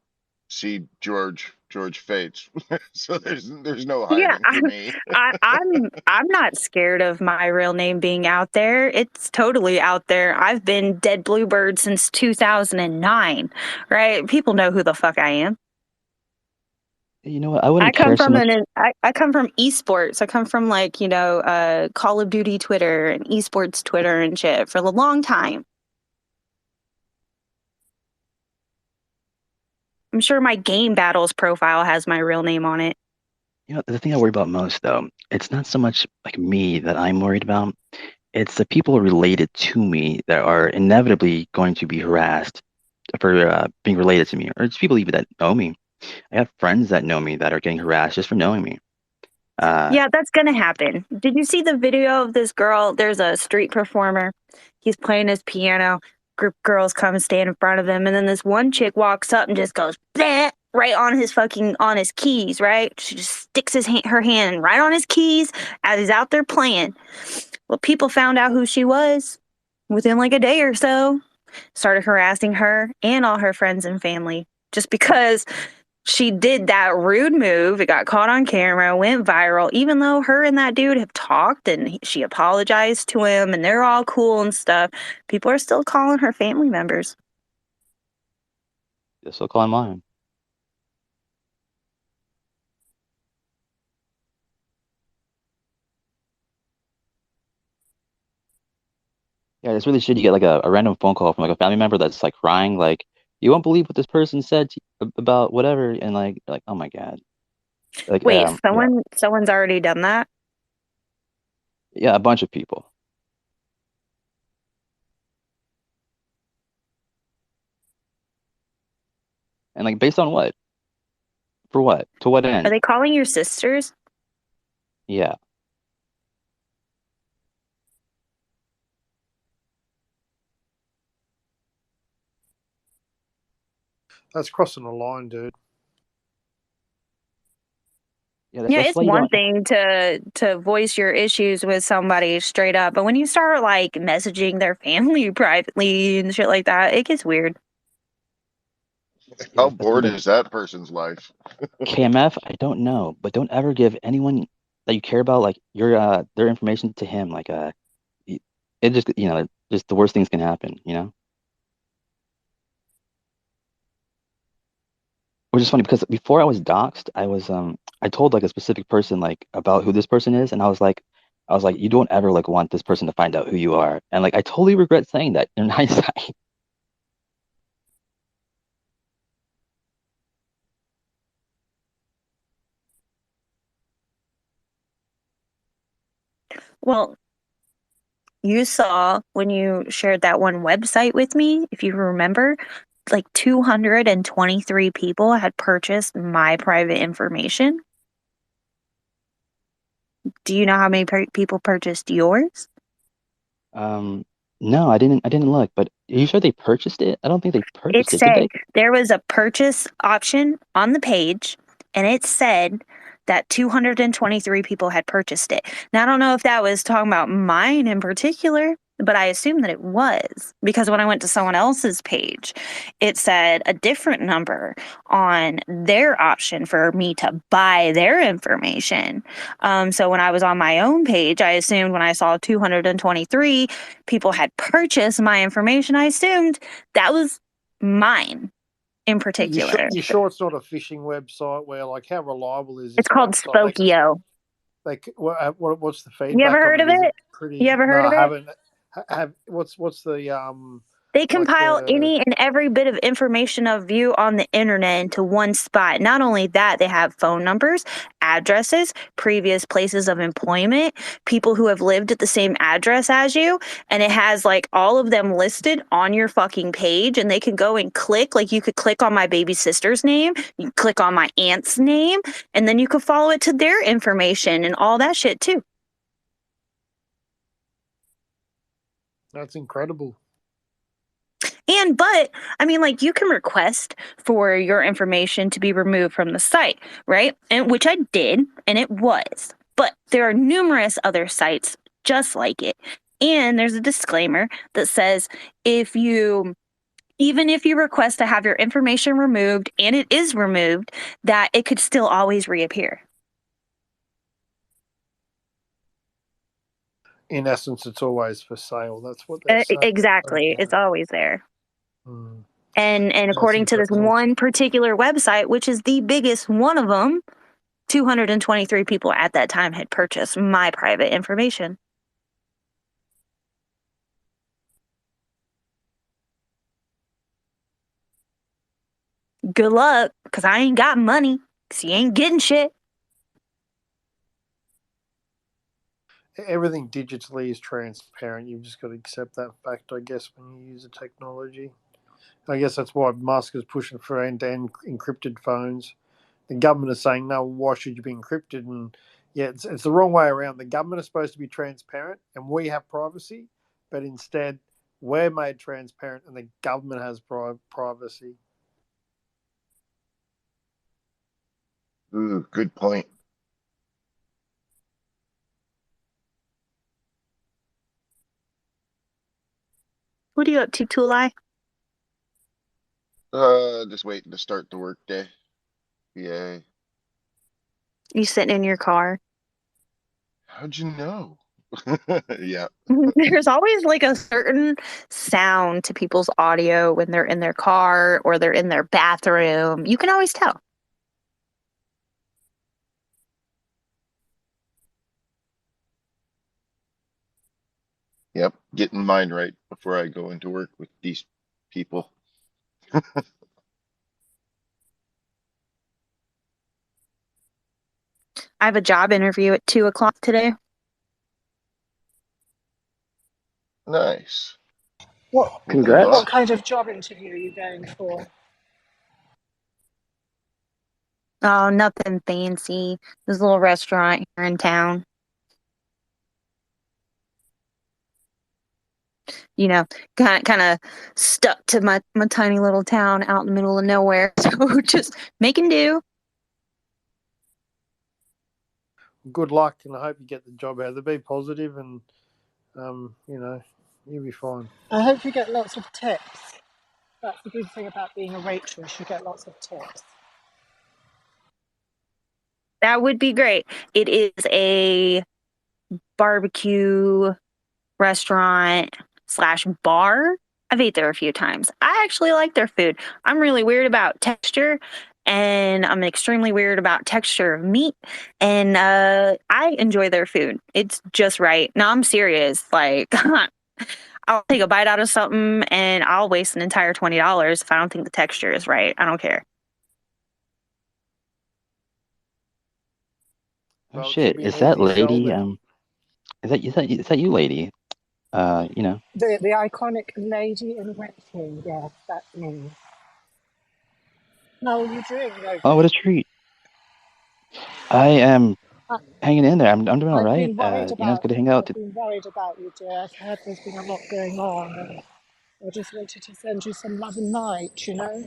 see George Fates. So there's no Yeah, hiding for me. I'm not scared of my real name being out there. It's totally out there. I've been Dead Bluebird since 2009, right? People know who the fuck I am. you know what? I wouldn't care so much. I come from esports. I come from Call of Duty Twitter and esports Twitter and shit for a long time. I'm sure my game battles profile has my real name on it. You know, the thing I worry about most though, it's not so much like me that I'm worried about. It's the people related to me that are inevitably going to be harassed for being related to me, or it's people even that know me. I have friends that know me that are getting harassed just for knowing me. Yeah, that's gonna happen. Did you see the video of this girl? There's a street performer. He's playing his piano. Group of girls come and stand in front of him, and then this one chick walks up and just goes bleh, right on his keys. Right? She just sticks her hand right on his keys as he's out there playing. Well, people found out who she was within like a day or so. Started harassing her and all her friends and family just because she did that rude move. It got caught on camera, went viral, even though her and that dude have talked and she apologized to him and they're all cool and stuff. People are still calling her family members. They're still calling mine. Yeah, it's really shitty. You get like a random phone call from like a family member that's like crying, like, "You won't believe what this person said about whatever," and like, oh my God, like, Wait, yeah, someone's already done that? yeah, a bunch of people. And like, based on what? For what? To what Are end? they calling your sisters? Yeah. That's crossing the line, dude. Yeah, Yeah, that's it's why you one don't. thing to voice your issues with somebody straight up, but when you start like messaging their family privately and shit like that, it gets weird. How Yeah, that's bored something. is that person's life? KMF, I don't know, but don't ever give anyone that you care about like your their information to him. Like it just just the worst things can happen. Which is funny because before I was doxxed, I told like a specific person like about who this person is, and I was like, you don't ever like want this person to find out who you are, and like I totally regret saying that in hindsight. Well, you saw when you shared that one website with me, if you remember, like 223 people had purchased my private information. Do you know how many people purchased yours? No, I didn't look, but are you sure they purchased it? I don't think they It purchased it, did said they? there was a purchase option on the page, and it said that 223 people had purchased it. Now, I don't know if that was talking about mine in particular, but I assume that it was, because when I went to someone else's page, it said a different number on their option for me to buy their information. So when I was on my own page, I assumed when I saw 223 people had purchased my information, I assumed that was mine in particular. You sure it's not a phishing website where, like, how reliable is It's this called website? Spokio. What's the feedback? You ever heard of it? You ever heard of it? I haven't. What's the They compile any and every bit of information of you on the internet into one spot. Not only that, they have phone numbers, addresses, previous places of employment, people who have lived at the same address as you, and it has like all of them listed on your fucking page, and they can go and click. Like, you could click on my baby sister's name, you click on my aunt's name, and then you could follow it to their information and all that shit too. That's incredible. But I mean, like, you can request for your information to be removed from the site, right? And which I did, and it was. But there are numerous other sites just like it. And there's a disclaimer that says even if you request to have your information removed and it is removed, that it could still always reappear. In essence, it's always for sale. That's what they're saying. Exactly. Okay. It's always there. Mm. And according to this one particular website, which is the biggest one of them, 223 people at that time had purchased my private information. Good luck, because I ain't got money, because you ain't getting shit. Everything digitally is transparent. You've just got to accept that fact, I guess, when you use the technology. I guess that's why Musk is pushing for end-to-end encrypted phones. The government is saying, no, why should you be encrypted? And yeah, it's the wrong way around. The government is supposed to be transparent and we have privacy, but instead we're made transparent and the government has privacy. Ooh, good point. What are you up to, Tulai? Just waiting to start the work day. Yay. You sitting in your car? How'd you know? Yeah. There's always like a certain sound to people's audio when they're in their car or they're in their bathroom. You can always tell. Yep. Getting mine right before I go into work with these people. I have a job interview at 2:00 today. Nice. Congrats. Luck. What kind of job interview are you going for? Oh, nothing fancy. This little restaurant here in town. You know, kind of stuck to my tiny little town out in the middle of nowhere. So just making do. Good luck, and I hope you get the job out. Be positive, and you'll be fine. I hope you get lots of tips. That's the good thing about being a waitress. You get lots of tips. That would be great. It is a barbecue restaurant / bar. I've ate there a few times. I actually like their food. I'm really weird about texture, and I'm extremely weird about texture of meat, and I enjoy their food. It's just right. No, I'm serious. Like, I'll take a bite out of something, and I'll waste an entire $20 if I don't think the texture is right. I don't care. Oh shit! Is that lady? Is that you, lady? The iconic lady in waiting. Yes, that's me. How are you doing, Logan? Oh, what a treat! I am hanging in there. I'm doing all right. It's good to hang out. I've been worried about you, dear. I've heard there's been a lot going on, and I just wanted to send you some love and light, you know?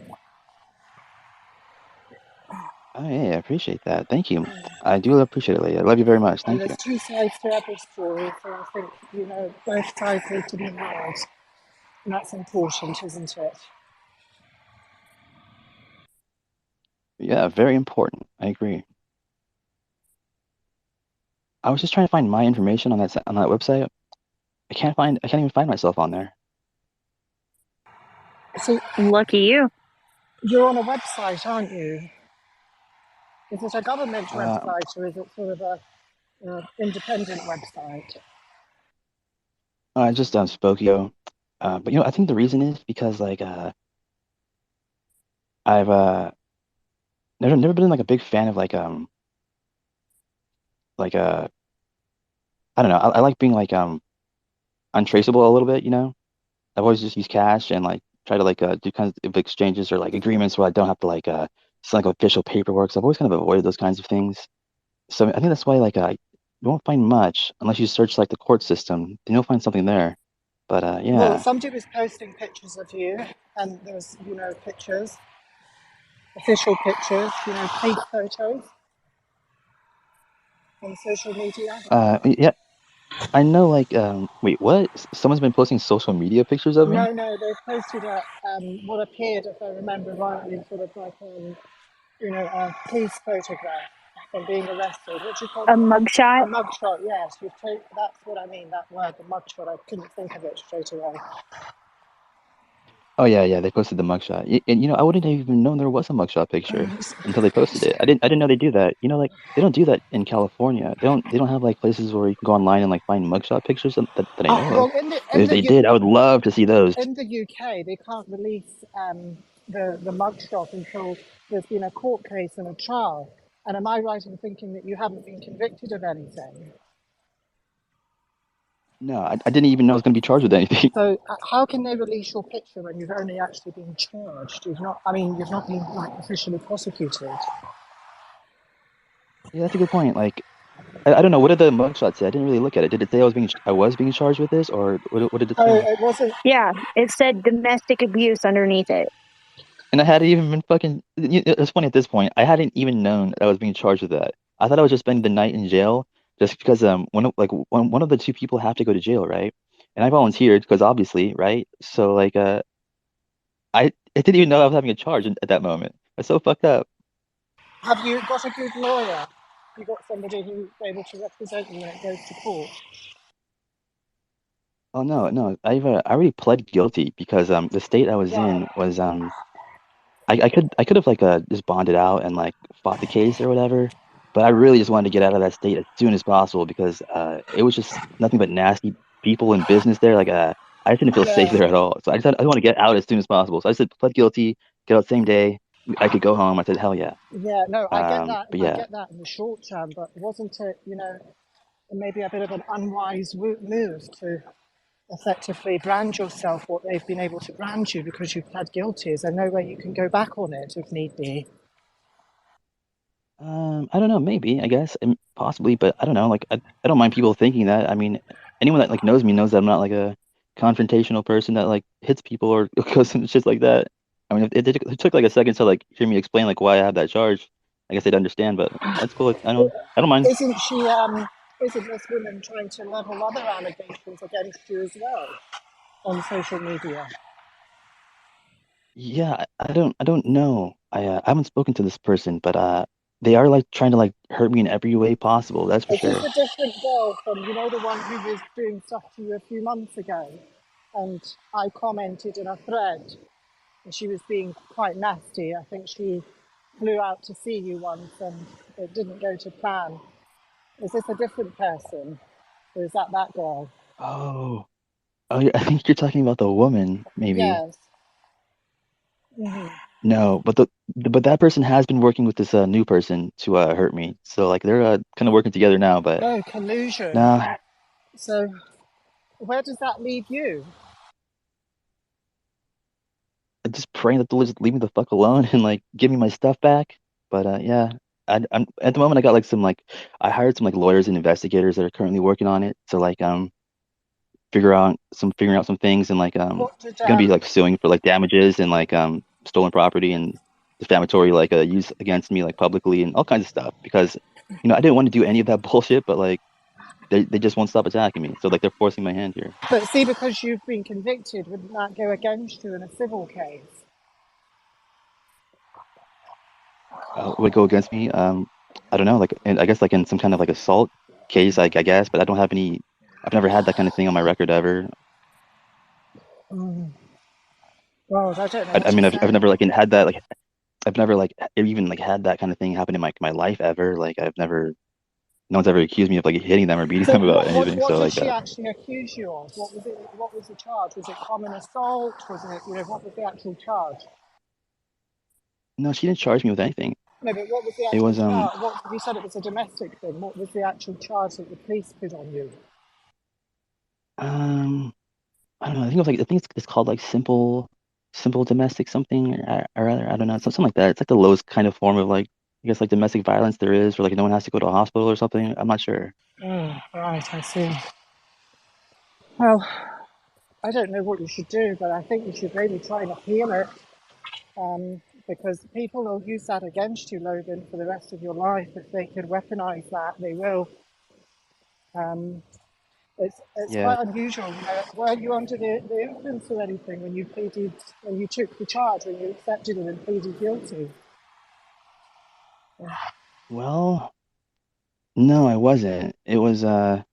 Oh yeah, I appreciate that. Thank you. I do appreciate it, lady. I love you very much. And Thank you. there's two sides to every story, so I think, both sides need to be heard. And that's important, isn't it? Yeah, very important. I agree. I was just trying to find my information on that website. I can't even find myself on there. So Lucky you. you're on a website, aren't you? Is it a government Uh, website or is it sort of a independent website? I just Spokio. But I think the reason is because like I've never been like a big fan of like I don't know. I like being like untraceable a little bit. I've always just used cash and like try to like do kinds of exchanges or like agreements where I don't have to like sign like official paperwork. So I've always kind of avoided those kinds of things. So I think that's why like you won't find much unless you search like the court system. Then you'll find something there. But Well, yeah. somebody was posting pictures of you, and there's, pictures, official pictures, paid photos on social media. Yeah, I know like wait, what? Someone's been posting social media pictures of me? No, they posted what appeared, if I remember rightly, sort of like a police photograph from being arrested. What do you call A it? A mugshot. mugshot. Yes, that's what I mean. That word, the mugshot. I couldn't think of it straight away. Oh yeah, they posted the mugshot. And I wouldn't have even known there was a mugshot picture until they posted it. I didn't know they do that. Like they don't do that in California. They don't have like places where you can go online and like find mugshot pictures that I know of. Well, in the If they did, I would love to see those. in the UK, they can't release the mugshot until there's been a court case and a trial. And am I right in thinking that you haven't been convicted of anything? No, I didn't even know I was going to be charged with anything. So how can they release your picture when you've only actually been charged? You've not been like officially prosecuted. Yeah, that's a good point. Like I don't know, what did the mugshot say? I didn't really look at it. Did it say I was being charged with this, or what did it Oh, say? it wasn't. Yeah, it said domestic abuse underneath it. And I hadn't even been fucking. It's funny at this point. I hadn't even known that I was being charged with that. I thought I was just spending the night in jail, just because one of the two people have to go to jail, right? And I volunteered because obviously, right? So like I didn't even know I was having a charge at that moment. It's so fucked up. Have you got a good lawyer? You got somebody who's able to represent you when it goes to court? Oh no, no, I already pled guilty because the state I was Right. in was I could have like just bonded out and like fought the case or whatever, but I really just wanted to get out of that state as soon as possible because it was just nothing but nasty people in business there. Like I just didn't feel safe Yeah. there at all. So I want to get out as soon as possible. So I said pled guilty, get out same day. I could go home. I said hell yeah. Yeah. No, I get that. But I yeah, get that in the short term, but wasn't it, maybe a bit of an unwise move to effectively brand yourself what they've been able to brand you because you've pled guilty? Is there no way you can go back on it if need be? I don't know, maybe I guess possibly, but I don't know. Like I don't mind people thinking that. I mean, anyone that like knows me knows that I'm not like a confrontational person that like hits people or goes and shit like that. I mean, it took like a second to like hear me explain like why I have that charge. I guess they'd understand, but that's cool. I don't mind. Isn't this woman trying to level other allegations against you as well on social media? Yeah, I don't know. I haven't spoken to this person, but they are like trying to like hurt me in every way possible. That's for Is this sure. a different girl from, the one who was doing stuff to you a few months ago? And I commented in a thread, and she was being quite nasty. I think she flew out to see you once, and it didn't go to plan. Is this a different person, or is that girl? Oh, I think you're talking about the woman, maybe. Yes. Hmm. No, but that person has been working with this new person to hurt me. So like they're kind of working together now, but Oh, collusion. nah, So where does that leave you? I'm just praying that they'll just leave me the fuck alone and like give me my stuff back. But yeah, I'm at the moment I got like I hired some like lawyers and investigators that are currently working on it to like figuring out some things and like What did gonna be like suing for like damages and like stolen property and defamatory like use against me like publicly and all kinds of stuff because I didn't want to do any of that bullshit, but like they just won't stop attacking me. So like they're forcing my hand here. But see, because you've been convicted, wouldn't that go against you in a civil case? Would go against me. I don't know, like, and I guess like in some kind of like assault case, I guess, but I don't have any. I've never had that kind of thing on my record ever. Mm. Well, I don't know I what to mean, I've say. never like had that like I've never like even like had that kind of thing happen in my life ever. Like I've never, no one's ever accused me of like hitting them or beating So them about anything. what So did like, she actually accuse you of? What was it? What was the charge? Was it common assault? Was it, what was the actual charge? no, she didn't charge me with anything. No, but what was the It actual was charge? What you said it was a domestic thing. What was the actual charge that the police put on you? um I don't know. I think it was like I think it's called like simple domestic something or other. I don't know, something like that. It's like the lowest kind of form of like I guess like domestic violence there is, where like no one has to go to a hospital or something. I'm not sure. Oh, right, I see. Well, I don't know what you should do, but I think you should maybe try and appeal it, because people will use that against you, Logan, for the rest of your life. If they could weaponize that, they will. Um, it's Yeah. quite unusual. Were you under the influence or anything when you took the charge, when you accepted it and pleaded guilty? Yeah. Well, no, I wasn't. It was I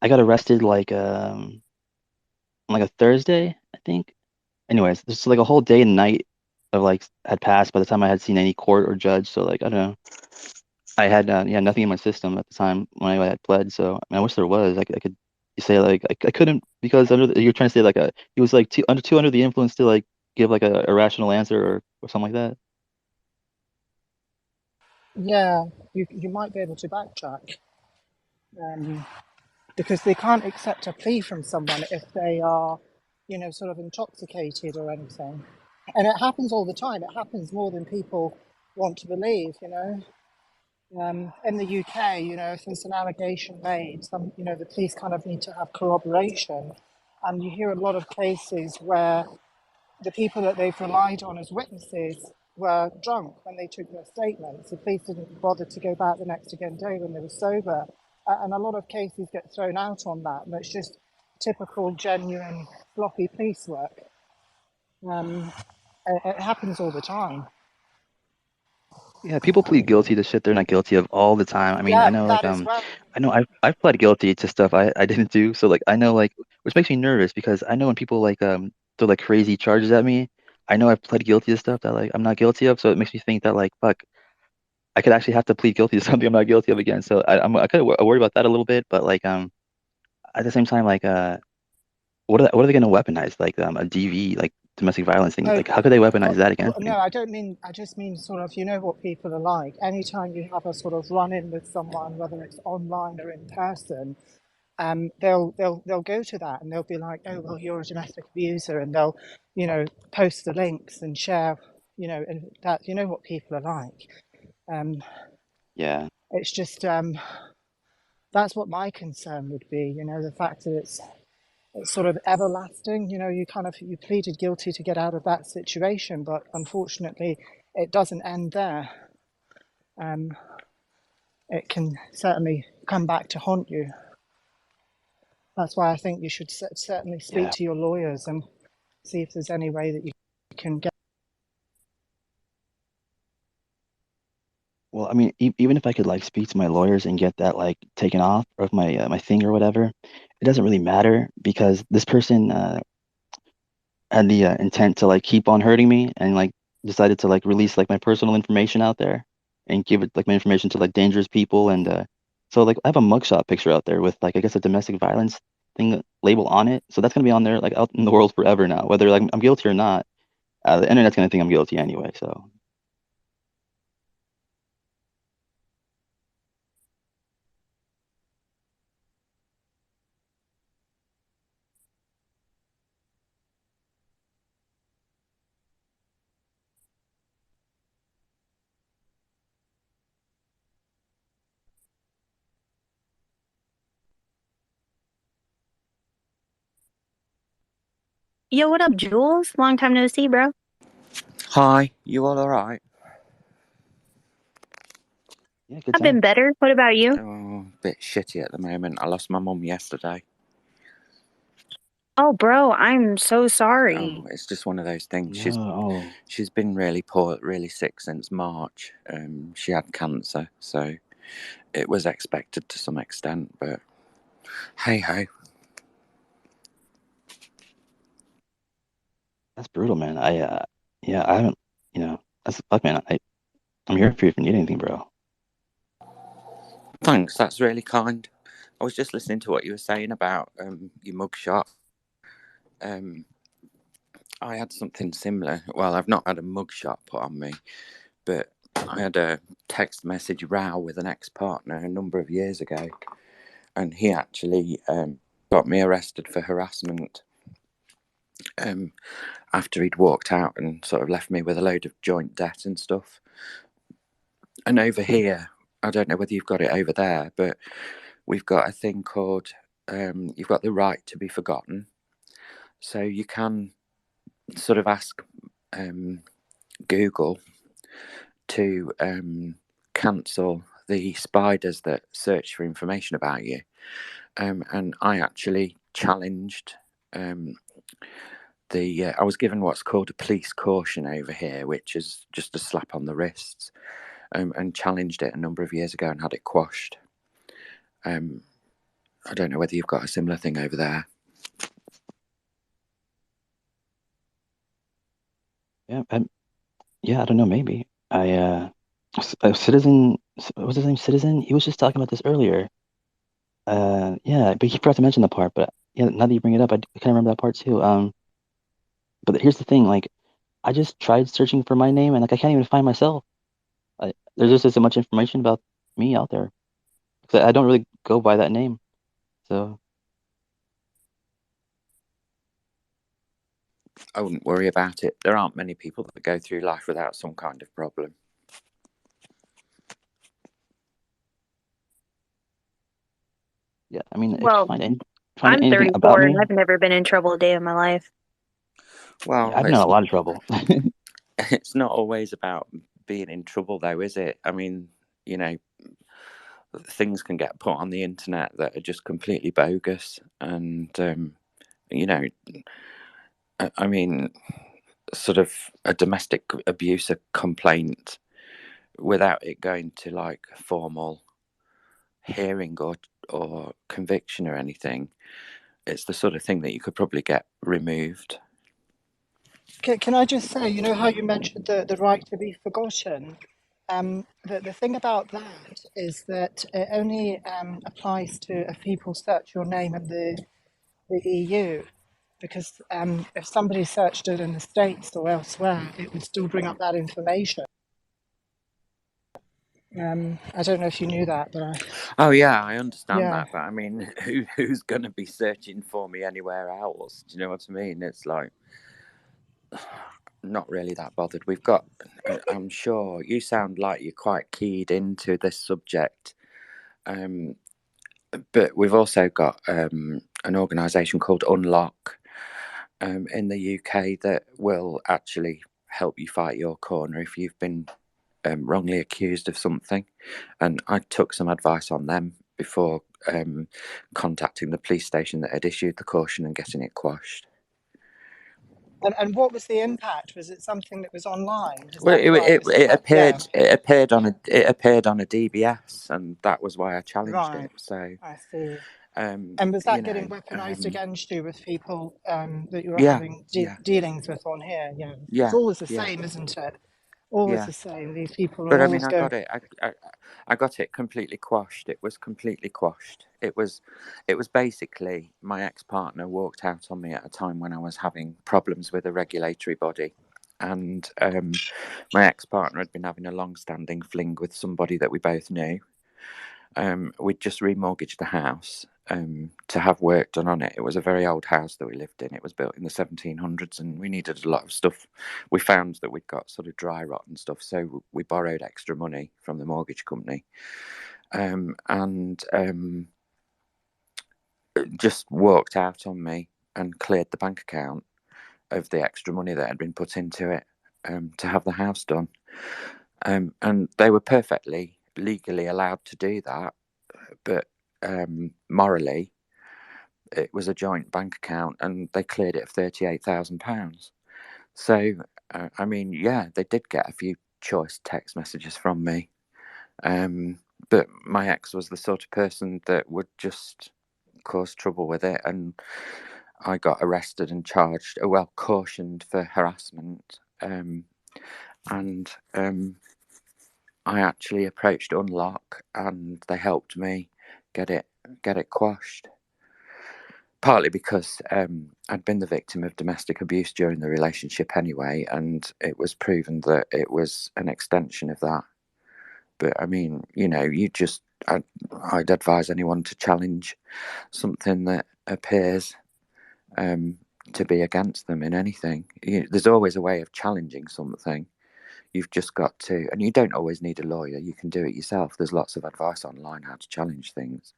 got arrested like on like a Thursday, I think. Anyways, there's like a whole day and night of like had passed by the time I had seen any court or judge. So like I don't know. I had yeah, nothing in my system at the time when I had pled. So I mean, I wish there was. I could you say like I couldn't because you're trying to say like he was like too under the influence to like give like a rational answer or something like that. Yeah, you might be able to backtrack, because they can't accept a plea from someone if they are, sort of intoxicated or anything. And it happens all the time. It happens more than people want to believe. In the UK, if there's an allegation made, the police kind of need to have corroboration. And you hear a lot of cases where the people that they've relied on as witnesses were drunk when they took their statements. The police didn't bother to go back the next again day when they were sober. And a lot of cases get thrown out on that. And it's just typical, genuine, sloppy police work. It happens all the time. Yeah, people plead guilty to shit they're not guilty of all the time. I mean, I Yeah, know like that as well. I know I've pled guilty to stuff I didn't do. So like I know like which makes me nervous because I know when people like throw like crazy charges at me, I know I've pled guilty to stuff that like I'm not guilty of. So it makes me think that like fuck, I could actually have to plead guilty to something I'm not guilty of again. So I kind of worry about that a little bit, but like at the same time like what are they gonna weaponize like a DV like domestic violence thing? No, Like how could they weaponize that against me? no, I don't mean. I just mean sort of. You know what people are like. Anytime you have a sort of run-in with someone, whether it's online or in person, they'll go to that and they'll be like, oh well, you're a domestic abuser, and they'll, post the links and share, and that what people are like. Um, Yeah. it's just that's what my concern would be. The fact that it's sort of everlasting. You pleaded guilty to get out of that situation, but unfortunately, it doesn't end there. It can certainly come back to haunt you. That's why I think you should certainly speak Yeah. to your lawyers and see if there's any way that you can get. Well, I mean, even if I could like speak to my lawyers and get that like taken off of my thing or whatever, it doesn't really matter because this person had the intent to like keep on hurting me and like decided to like release like my personal information out there and give it like my information to like dangerous people and so like I have a mugshot picture out there with like I guess a domestic violence thing label on it. So that's gonna be on there like out in the world forever now, whether like I'm guilty or not. The internet's gonna think I'm guilty anyway. So Yo, what up, Jules? Long time no see, bro. Hi, you all right? Yeah, good I've been time. better. What about you? Oh, a bit shitty at the moment. I lost my mum yesterday. Oh, bro, I'm so sorry. Oh, it's just one of those things. No. She's been really poor, really sick since March. She had cancer, so it was expected to some extent, but hey ho. That's brutal, man. Yeah, I haven't, that's fuck, man. I'm here for you if you need anything, bro. Thanks, that's really kind. I was just listening to what you were saying about your mugshot. I had something similar. Well, I've not had a mugshot put on me, but I had a text message row with an ex-partner a number of years ago, and he actually got me arrested for harassment after he'd walked out and sort of left me with a load of joint debt and stuff. And over here, I don't know whether you've got it over there, but we've got a thing called you've got the right to be forgotten. So you can sort of ask Google to cancel the spiders that search for information about you. And I actually challenged I was given what's called a police caution over here, which is just a slap on the wrists, and challenged it a number of years ago and had it quashed. I don't know whether you've got a similar thing over there. Yeah, I don't know, maybe. A Citizen, what was his name? Citizen? He was just talking about this earlier. Yeah, but he forgot to mention the part, but yeah, now that you bring it up, I kind of remember that part too. But here's the thing, like, I just tried searching for my name and like I can't even find myself. There's just so much information about me out there. 'Cause I don't really go by that name. So I wouldn't worry about it. There aren't many people that go through life without some kind of problem. yeah, I mean, if you Well, find I'm anything about 34 and me, I've never been in trouble a day in my life. yeah, Well, I've been in a lot of trouble. it's not always about being in trouble, though, is it? I mean, things can get put on the internet that are just completely bogus, and I mean, sort of a domestic abuse complaint without it going to like a formal hearing or conviction or anything. It's the sort of thing that you could probably get removed. Can I just say, you know how you mentioned the right to be forgotten? The thing about that is that it only applies to if people search your name in the EU, because if somebody searched it in the States or elsewhere, it would still bring up that information. I don't know if you knew that, but Oh yeah, I understand yeah. that, but I mean, who's going to be searching for me anywhere else? Do you know what I mean? It's like not really that bothered. We've got, I'm sure you sound like you're quite keyed into this subject, but we've also got an organisation called Unlock in the UK that will actually help you fight your corner if you've been wrongly accused of something. And I took some advice on them before contacting the police station that had issued the caution and getting it quashed. And what was the impact? Was it something that was online? Is Well, that right? it appeared Yeah. it appeared on a DBS, and that was why I challenged Right. it. So, I see. And was that getting weaponized against you with people that you were having yeah, dealings with on here? Yeah. It's yeah, always the yeah, same, isn't it? Always yeah. the same. These people are But I mean, always I going. got it. I got it completely quashed. It was completely quashed. It was basically my ex-partner walked out on me at a time when I was having problems with a regulatory body, and my ex-partner had been having a long-standing fling with somebody that we both knew. We'd just remortgaged the house to have work done on it. It was a very old house that we lived in. It was built in the 1700s, and we needed a lot of stuff. We found that we'd got sort of dry rot and stuff, so we borrowed extra money from the mortgage company, and just walked out on me and cleared the bank account of the extra money that had been put into it. to have the house done. And they were perfectly legally allowed to do that, but morally, it was a joint bank account, and they cleared it of £38,000. So, I mean, yeah, they did get a few choice text messages from me, but my ex was the sort of person that would just cause trouble with it, and I got arrested and charged, well, cautioned for harassment, and I actually approached Unlock, and they helped me get it quashed. Partly because I'd been the victim of domestic abuse during the relationship anyway, and it was proven that it was an extension of that. But I mean, you know, I'd advise anyone to challenge something that appears to be against them in anything. There's always a way of challenging something. You've just got to, and you don't always need a lawyer. You can do it yourself. There's lots of advice online how to challenge things.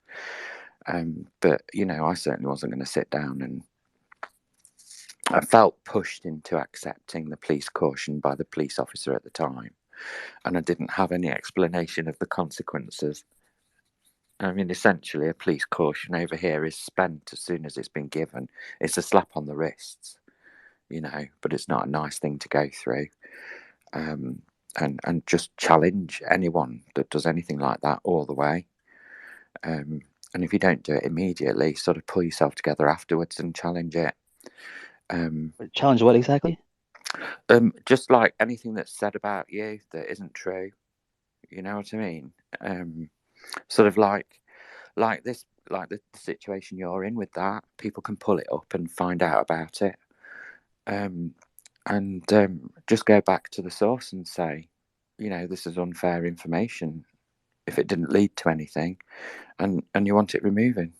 But, you know, I certainly wasn't going to sit down, and I felt pushed into accepting the police caution by the police officer at the time, and I didn't have any explanation of the consequences. I mean, essentially, a police caution over here is spent as soon as it's been given. It's a slap on the wrists, you know, but it's not a nice thing to go through. And just challenge anyone that does anything like that all the way. And if you don't do it immediately, sort of pull yourself together afterwards and challenge it. Challenge what exactly? Just like anything that's said about you that isn't true. You know what I mean? Sort of like this, like the situation you're in with that. People can pull it up and find out about it. And just go back to the source and say, you know, this is unfair information if it didn't lead to anything, and you want it removing.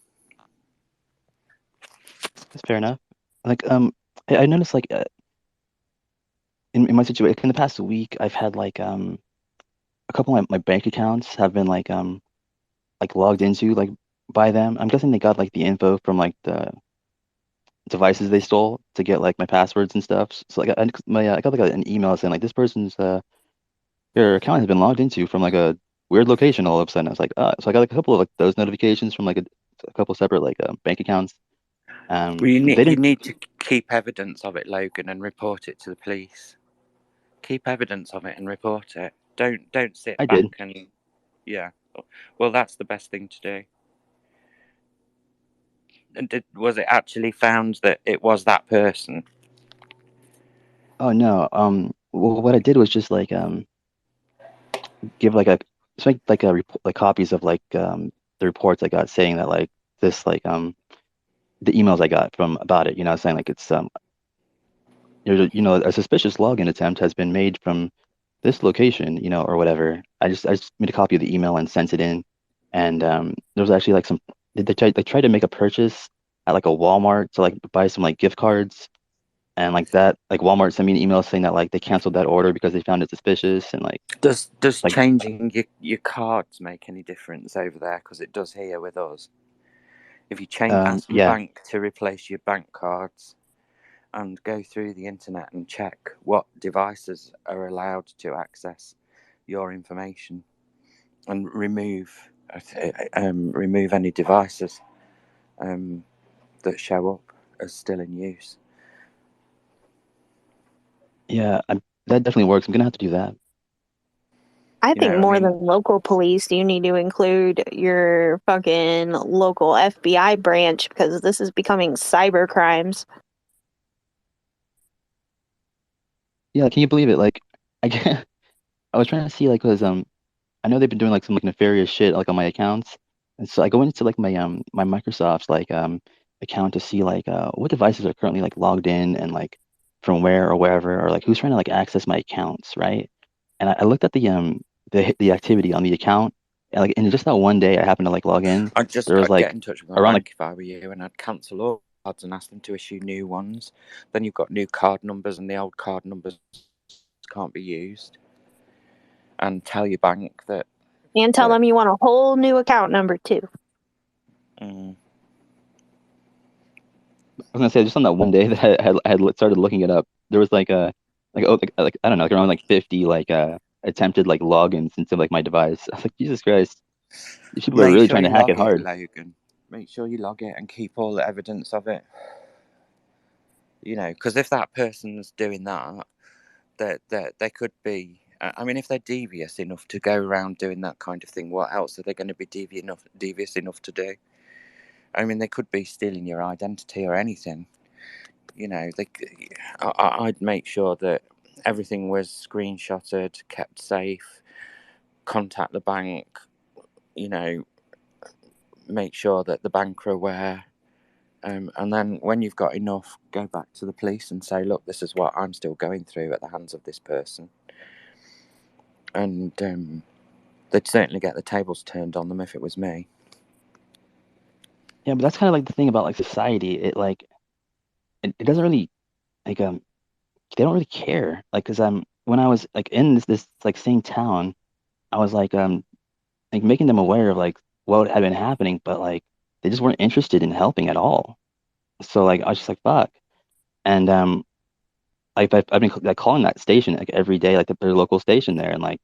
That's fair enough. Like, I noticed like in my situation, in the past week, I've had like a couple of my bank accounts have been like logged into like by them. I'm guessing they got like the info from like the devices they stole to get like my passwords and stuff. So like I got like an email saying like this person's your account has been logged into from like a weird location all of a sudden. I was like, so I got like a couple of like those notifications from like a couple separate like bank accounts. Well, you they didn't. need to keep evidence of it, Logan, and report it to the police. Keep evidence of it and report it. Don't sit I back did. and yeah. Well, that's the best thing to do. And was it actually found that it was that person? Oh no. Well, what I did was just like give like just make like like copies of like the reports I got saying that like this like the emails I got from about it, you know, saying like it's you know, a suspicious login attempt has been made from this location, you know, or whatever. I just made a copy of the email and sent it in, and there was actually like some they tried to make a purchase at like a Walmart to like buy some like gift cards, and like that like Walmart sent me an email saying that like they canceled that order because they found it suspicious, and like Does like changing your cards make any difference over there? Because it does here with us. If you ask your yeah. bank to replace your bank cards and go through the internet and check what devices are allowed to access your information, and remove any devices that show up as still in use. Yeah, that definitely works. I'm gonna have to do that. I You think know, I more mean, than local police, you need to include your fucking local FBI branch because this is becoming cyber crimes. Yeah, can you believe it? Like I I was trying to see like because I know they've been doing like some like nefarious shit like on my accounts, and so I go into like my Microsoft's like account to see like what devices are currently like logged in and like from where or wherever or like who's trying to like access my accounts, right? And I looked at the activity on the account, and like in just that one day I happened to like log in. I'd There was get like in touch with my around bank like if I were you, and I'd cancel all cards and ask them to issue new ones. Then you've got new card numbers, and the old card numbers can't be used. And tell your bank that. And tell them you want a whole new account number too. I was gonna say just on that one day that I had started looking it up, there was like like I don't know, like around like 50 attempted like logins into like my device. I was like, Jesus Christ, these people are Make really sure trying to you hack it log it, hard. Logan. Make sure you log it and keep all the evidence of it. You know, because if that person's doing that, they could be. I mean, if they're devious enough to go around doing that kind of thing, what else are they going to be devious enough to do? I mean, they could be stealing your identity or anything. You know, I'd make sure that everything was screenshotted, kept safe, contact the bank, you know, make sure that the bank are aware. And then when you've got enough, go back to the police and say, look, this is what I'm still going through at the hands of this person. And they'd certainly get the tables turned on them if it was me. Yeah, but that's kind of like the thing about like society. It doesn't really like they don't really care. Like, cause when I was like in this like same town, I was like making them aware of like what had been happening, but like they just weren't interested in helping at all. So like I was just like fuck. And I've been like calling that station like every day, like their local station there, and like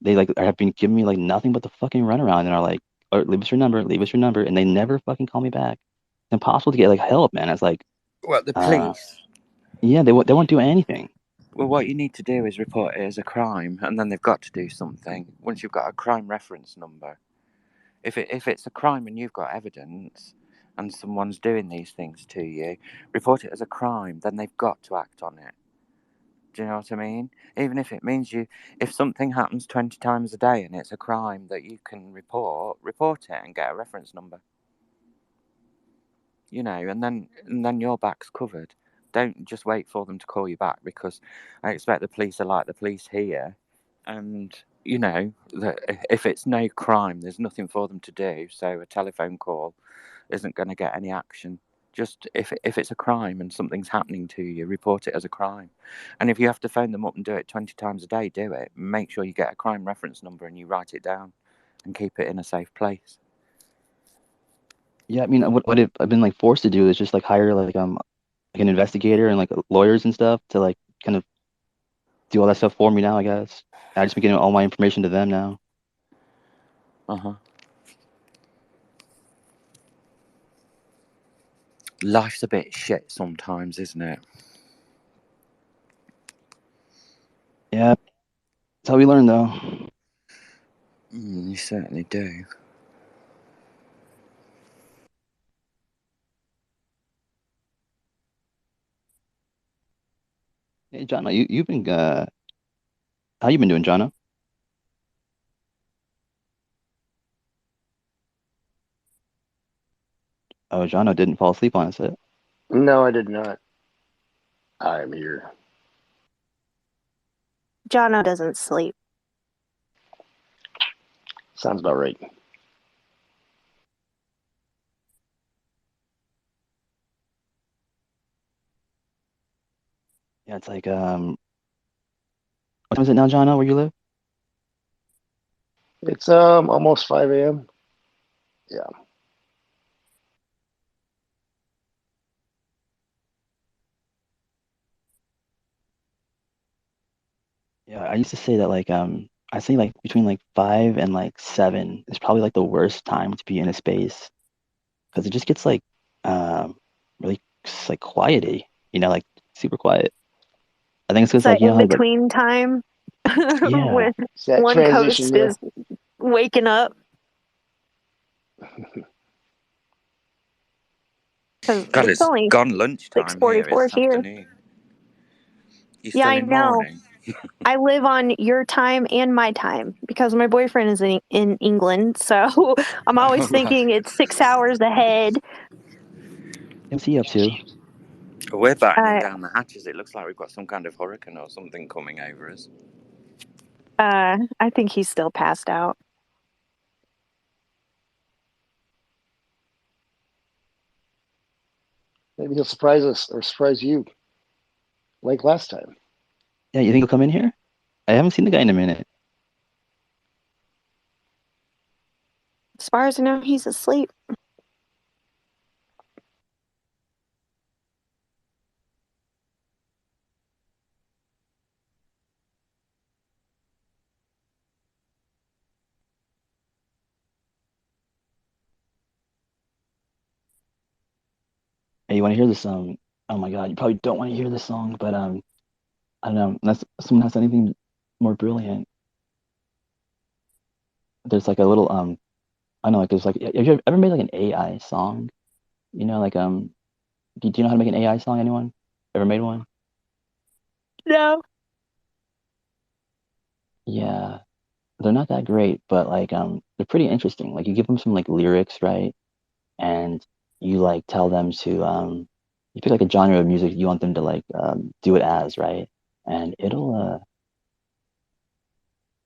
they like have been giving me like nothing but the fucking runaround, and are like, oh, leave us your number, and they never fucking call me back. It's impossible to get like help, man. It's like, Well, the uh, police. yeah, they won't do anything. Well, what you need to do is report it as a crime, and then they've got to do something. Once you've got a crime reference number, if it's a crime and you've got evidence, and someone's doing these things to you, report it as a crime. Then they've got to act on it. Do you know what I mean? Even if it means if something happens 20 times a day and it's a crime that you can report it and get a reference number. You know, and then your back's covered. Don't just wait for them to call you back, because I expect the police are like the police here, and you know that if it's no crime, there's nothing for them to do. So a telephone call isn't going to get any action. Just if it's a crime and something's happening to you, report it as a crime. And if you have to phone them up and do it 20 times a day, do it. Make sure you get a crime reference number and you write it down and keep it in a safe place. Yeah, I mean, what I've been like forced to do is just like hire like an investigator and like lawyers and stuff to like kind of do all that stuff for me now, I guess. I just been getting all my information to them now. Uh-huh. Life's a bit shit sometimes, isn't it? Yeah, that's how we learn, though. You certainly do. Hey, Jono, you've been how you been doing, Jono? Oh, Jono didn't fall asleep on us yet. No, I did not. I'm here. Jono doesn't sleep. Sounds about right. Yeah, it's like what time is it now, Jono, where you live? It's almost 5 a.m. Yeah. Yeah, I used to say that I say like between like 5 and like 7 is probably like the worst time to be in a space, because it just gets like really like quiety, like super quiet. I think it's It's because that like in how like between time yeah, when It's that one transition coast there. is waking up. Because God, it's it's only gone lunchtime here. 6:44 It's here. afternoon. You're Yeah, still I in know. mourning. I live on your time and my time because my boyfriend is in England, so I'm always Oh, right. thinking it's 6 hours ahead. what's he up to? We're battening Uh, down the hatches. It looks like we've got some kind of hurricane or something coming over us. I think he's still passed out. Maybe he'll surprise us or surprise you, like last time. Yeah, you think he'll come in here? I haven't seen the guy in a minute. As far as I know, he's asleep. Hey, you want to hear this? Oh my God, you probably don't want to hear this song, but I don't know, unless someone has anything more brilliant. There's like a little I don't know, like there's like, have you ever made like an AI song? You know, like do you know how to make an AI song? Anyone ever made one? No. Yeah, they're not that great, but like they're pretty interesting. Like you give them some like lyrics, right? And you like tell them to you pick like a genre of music you want them to like do it as, right? And it'll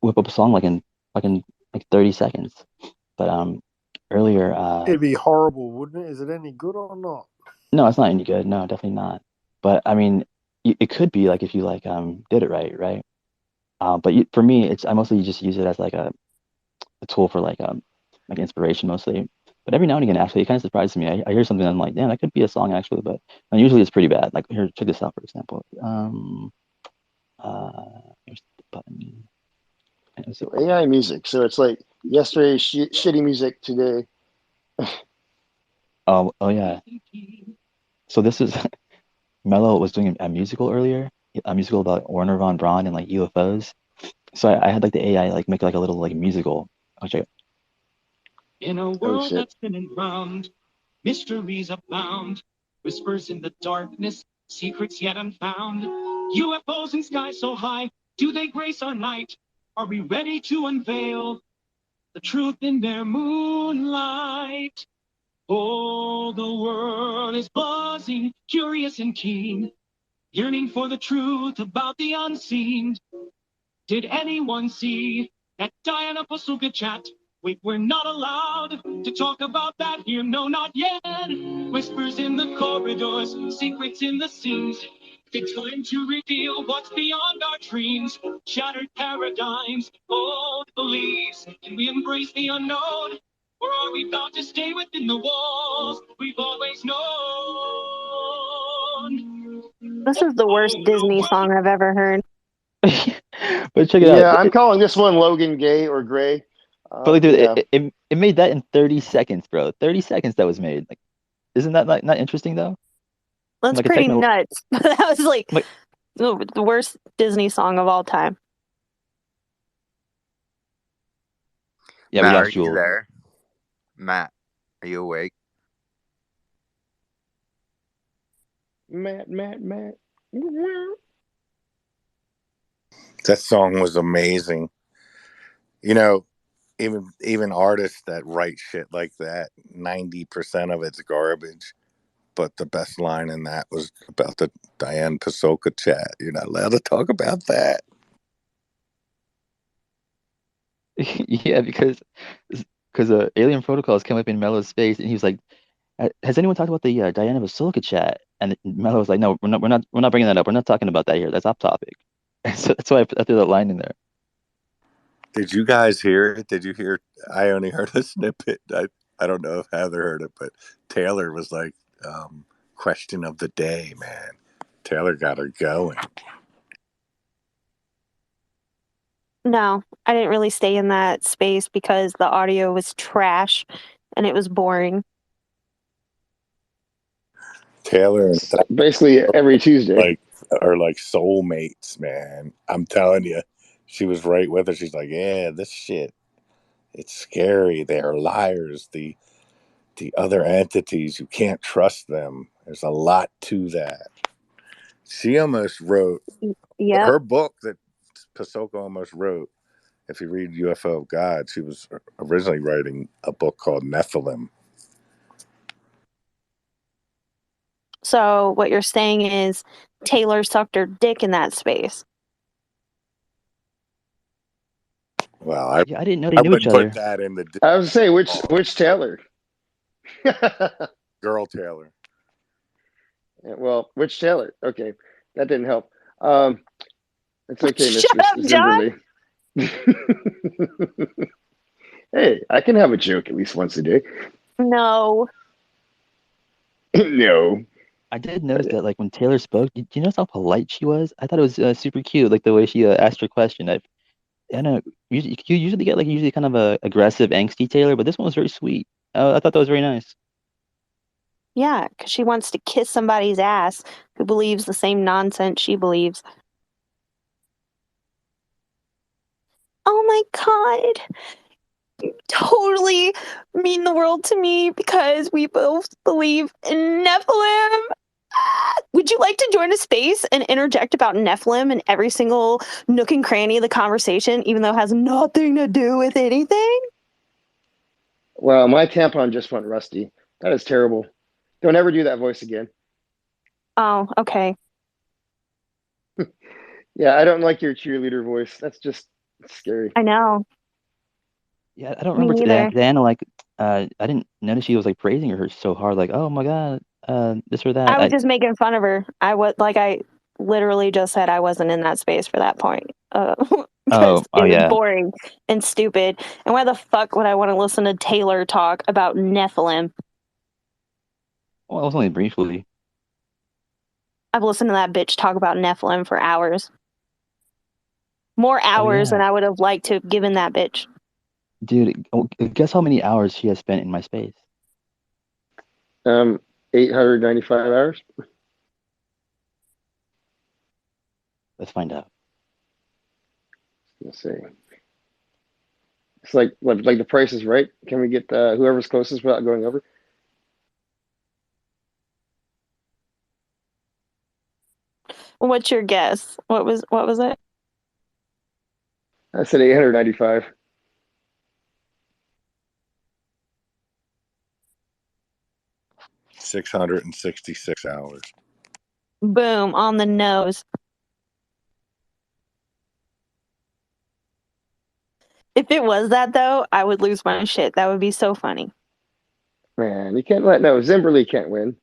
whip up a song like in like 30 seconds. But earlier It'd be horrible, wouldn't it? Is it any good or not? no, it's not any good. No, definitely not. But I mean, it could be like if you like did it right, right? But for me, it's I mostly just use it as like a tool for like inspiration mostly. But every now and again, actually, it kind of surprises me. I hear something and I'm like, damn, that could be a song actually. But and usually it's pretty bad. Like here, check this out for example. Uh, here's the button. So AI music. So it's like yesterday's shitty music today. Oh yeah. So this is Mello was doing a musical earlier, a musical about Werner von Braun and like UFOs. So I had like the AI like make like a little like musical. I'll check it. In a Oh world shit. that's been and round, mysteries abound, whispers in the darkness, secrets yet unfound. UFOs in sky so high, do they grace our night? Are we ready to unveil the truth in their moonlight? Oh, the world is buzzing, curious and keen, yearning for the truth about the unseen. Did anyone see that Diana Pasuka chat? We're not allowed to talk about that here, no, not yet. Whispers in the corridors, secrets in the scenes. It's time to reveal what's beyond our dreams. Shattered paradigms, old beliefs. Can we embrace the unknown? Or are we bound to stay within the walls we've always known? This is the worst Disney song I've ever heard. But check it out. Yeah, I'm calling this one Logan Gay or Gray. But like, dude, Yeah. it made that in 30 seconds, bro. 30 seconds that was made. Like, isn't that not interesting though? That's Like a pretty techno, nuts. That was like like the worst Disney song of all time. yeah, we Matt, are lost you Jewel. there? Matt, are you awake? Matt. That song was amazing. You know, even artists that write shit like that, 90% of it's garbage. But the best line in that was about the Diane Pasoka chat. You're not allowed to talk about that. Yeah, because Alien Protocols came up in Mello's space, and he was like, "Has anyone talked about the Diana Basilica chat?" And Mello was like, "No, we're not bringing that up. We're not talking about that here. That's off topic." And so that's why I threw that line in there. Did you guys hear it? Did you hear? I only heard a snippet. I don't know if Heather heard it, but Taylor was like, question of the day, man. Taylor got her going. No, I didn't really stay in that space because the audio was trash and it was boring. Taylor and Basically every Tuesday. are like soulmates, man. I'm telling you, she was right with her. She's like, yeah, this shit, it's scary. They are liars. The other entities, you can't trust them. There's a lot to that. She almost wrote Yep. her book that Pasoko almost wrote. If you read UFO of God, she was originally writing a book called Nephilim. So what you're saying is Taylor sucked her dick in that space. Well, I didn't know they I knew each wouldn't put other. that in the I was say which Taylor? girl Taylor. Well, which Taylor? Okay, that didn't help. It's okay, Shut Mistress up, John. Zimberly. Hey, I can have a joke at least once a day. No. No. I did notice that like when Taylor spoke, did you notice how polite she was? I thought it was super cute, like the way she asked her question. I know you usually get like usually kind of a aggressive, angsty Taylor, but this one was very sweet. I thought that was very nice. Yeah, because she wants to kiss somebody's ass who believes the same nonsense she believes. Oh my god. You totally mean the world to me because we both believe in Nephilim. Would you like to join a space and interject about Nephilim in every single nook and cranny of the conversation, even though it has nothing to do with anything? Well, my tampon just went rusty. That is terrible. Don't ever do that voice again. Oh, okay. Yeah, I don't like your cheerleader voice. That's just scary. I know. Yeah, I don't Me remember neither. Diana like I didn't notice she was like praising her so hard, like, oh my god, this or that. I was just making fun of her. I literally just said I wasn't in that space for that point. Because Oh it was yeah. boring and stupid. And why the fuck would I want to listen to Taylor talk about Nephilim? Well, it was only briefly. I've listened to that bitch talk about Nephilim for hours. More hours than yeah. I would have liked to have given that bitch. Dude, guess how many hours she has spent in my space? 895 hours. Let's find out. Let's see. It's like the Price is Right. Can we get whoever's closest without going over? What's your guess? What was it? I said 895. $666. Boom, on the nose. If it was that though, I would lose my shit. That would be so funny. Man, you can't let Zimberly can't win.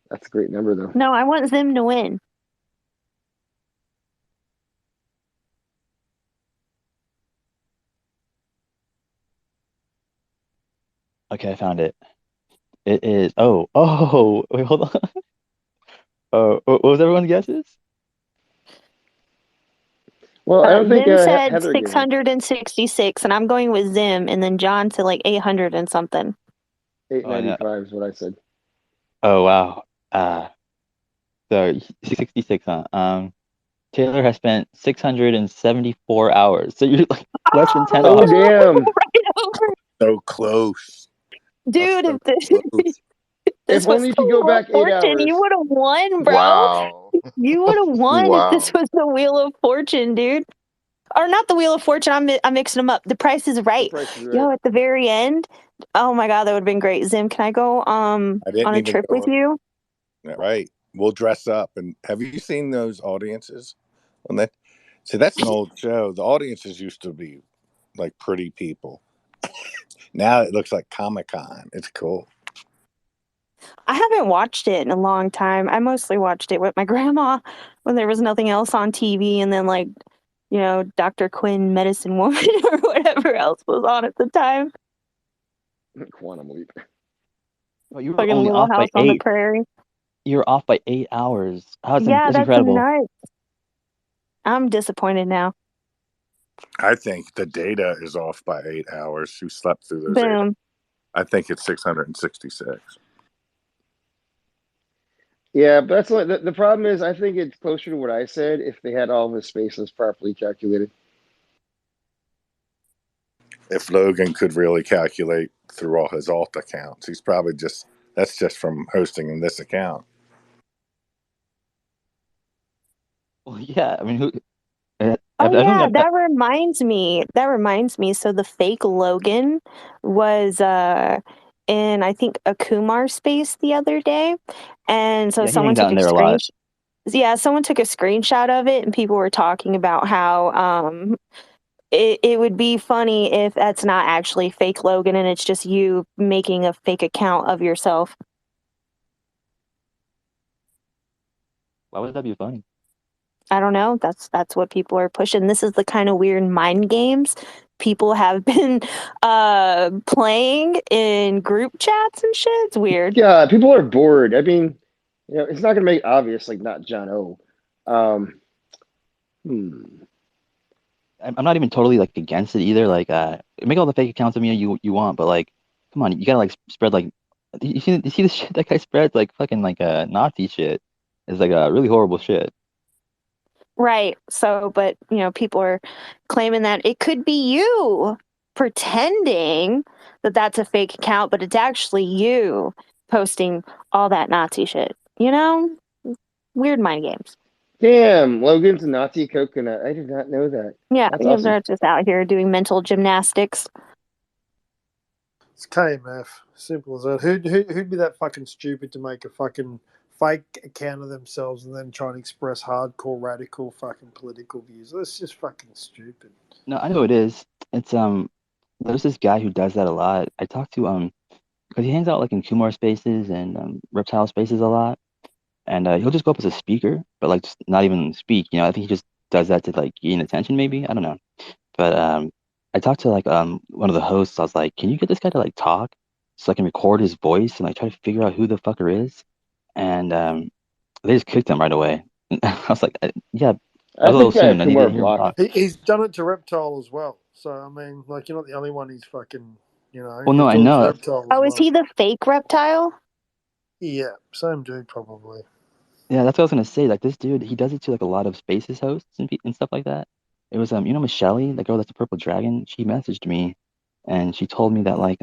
That's a great number though. No, I want Zim to win. Okay, I found it. It is wait, hold on. What was everyone's guesses? Well, I don't think Zim said Heather gave one. 666, and I'm going with Zim, and then John said like 800 and something. 895 is what I said. Oh wow. So 66, huh? Taylor has spent 674 hours. So you're like less than 10 Oh off. damn! Right over. So close. Dude, So if close. this If was only if the you go Wheel of back 8 Fortune, you hours. would have won, bro. Wow. You would have won if this Wow. was the Wheel of Fortune, dude. Or not the Wheel of Fortune. I'm mixing them up. The Price is The Right. Price is Right. Yo, at the very end. Oh my god, that would have been great. Zim, can I go I didn't on a even trip go with you? right. We'll dress up. And have you seen those audiences on that? See, that's an old show. The audiences used to be like pretty people. Now it looks like Comic-Con. It's cool. I haven't watched it in a long time. I mostly watched it with my grandma when there was nothing else on TV, and then like, Dr. Quinn, Medicine Woman, or whatever else was on at the time. Quantum Leap. Oh, you were Fucking only Little off by House on the 8. Prairie. You were off by 8 hours. Yeah, That's that's incredible. nuts. I'm disappointed now. I think the data is off by 8 hours. Who slept through those 8 hours? Boom. I think it's 666. Yeah, but that's the problem is I think it's closer to what I said if they had all of his spaces properly calculated. If Logan could really calculate through all his alt accounts, he's probably that's just from hosting in this account. Well, yeah. I mean, who? Oh I don't yeah, get that reminds me. So the fake Logan was in, I think, a Kumar space the other day, and so Yeah, he someone hangs out took in a there a lot. someone took a screenshot of it, and people were talking about how it would be funny if that's not actually fake Logan and it's just you making a fake account of yourself. Why would that be funny? I don't know. That's what people are pushing. This is the kind of weird mind games people have been playing in group chats and shit. It's weird. Yeah, people are bored. I mean, it's not going to make obvious like not John O. I'm not even totally like against it either. Like, make all the fake accounts of me you want, but like, come on, you gotta like spread like You see the shit that guy spreads, like fucking like Nazi shit. It's like really horrible shit. Right. So, but people are claiming that it could be you pretending that that's a fake account, but it's actually you posting all that Nazi shit. Weird mind games. Damn, Logan's a Nazi coconut. I did not know that. Yeah, That's awesome. they're just out here doing mental gymnastics. It's KMF. Simple as that. Who'd be that fucking stupid to make a fucking fake account of themselves and then try and express hardcore radical fucking political views? That's just fucking stupid. No, I know it is. It's there's this guy who does that a lot. I talked to because he hangs out like in Kumar spaces and reptile spaces a lot, and he'll just go up as a speaker, but like just not even speak. I think he just does that to like gain attention, maybe. I don't know. But I talked to like one of the hosts. I was like, can you get this guy to like talk so I can record his voice and like try to figure out who the fucker is? And they just kicked him right away. I was like, yeah, that I was a little think I have soon. I need to Kumar hear him blocked. talk. He's done it to Reptile as well. So I mean, like, you're not the only one he's fucking. Well, no, He's I doing it to know. Reptile as Oh, is well. he the fake reptile? Yeah, same dude probably. Yeah, that's what I was gonna say. Like this dude, he does it to like a lot of spaces hosts and stuff like that. It was Michelle, the girl that's the purple dragon. She messaged me, and she told me that like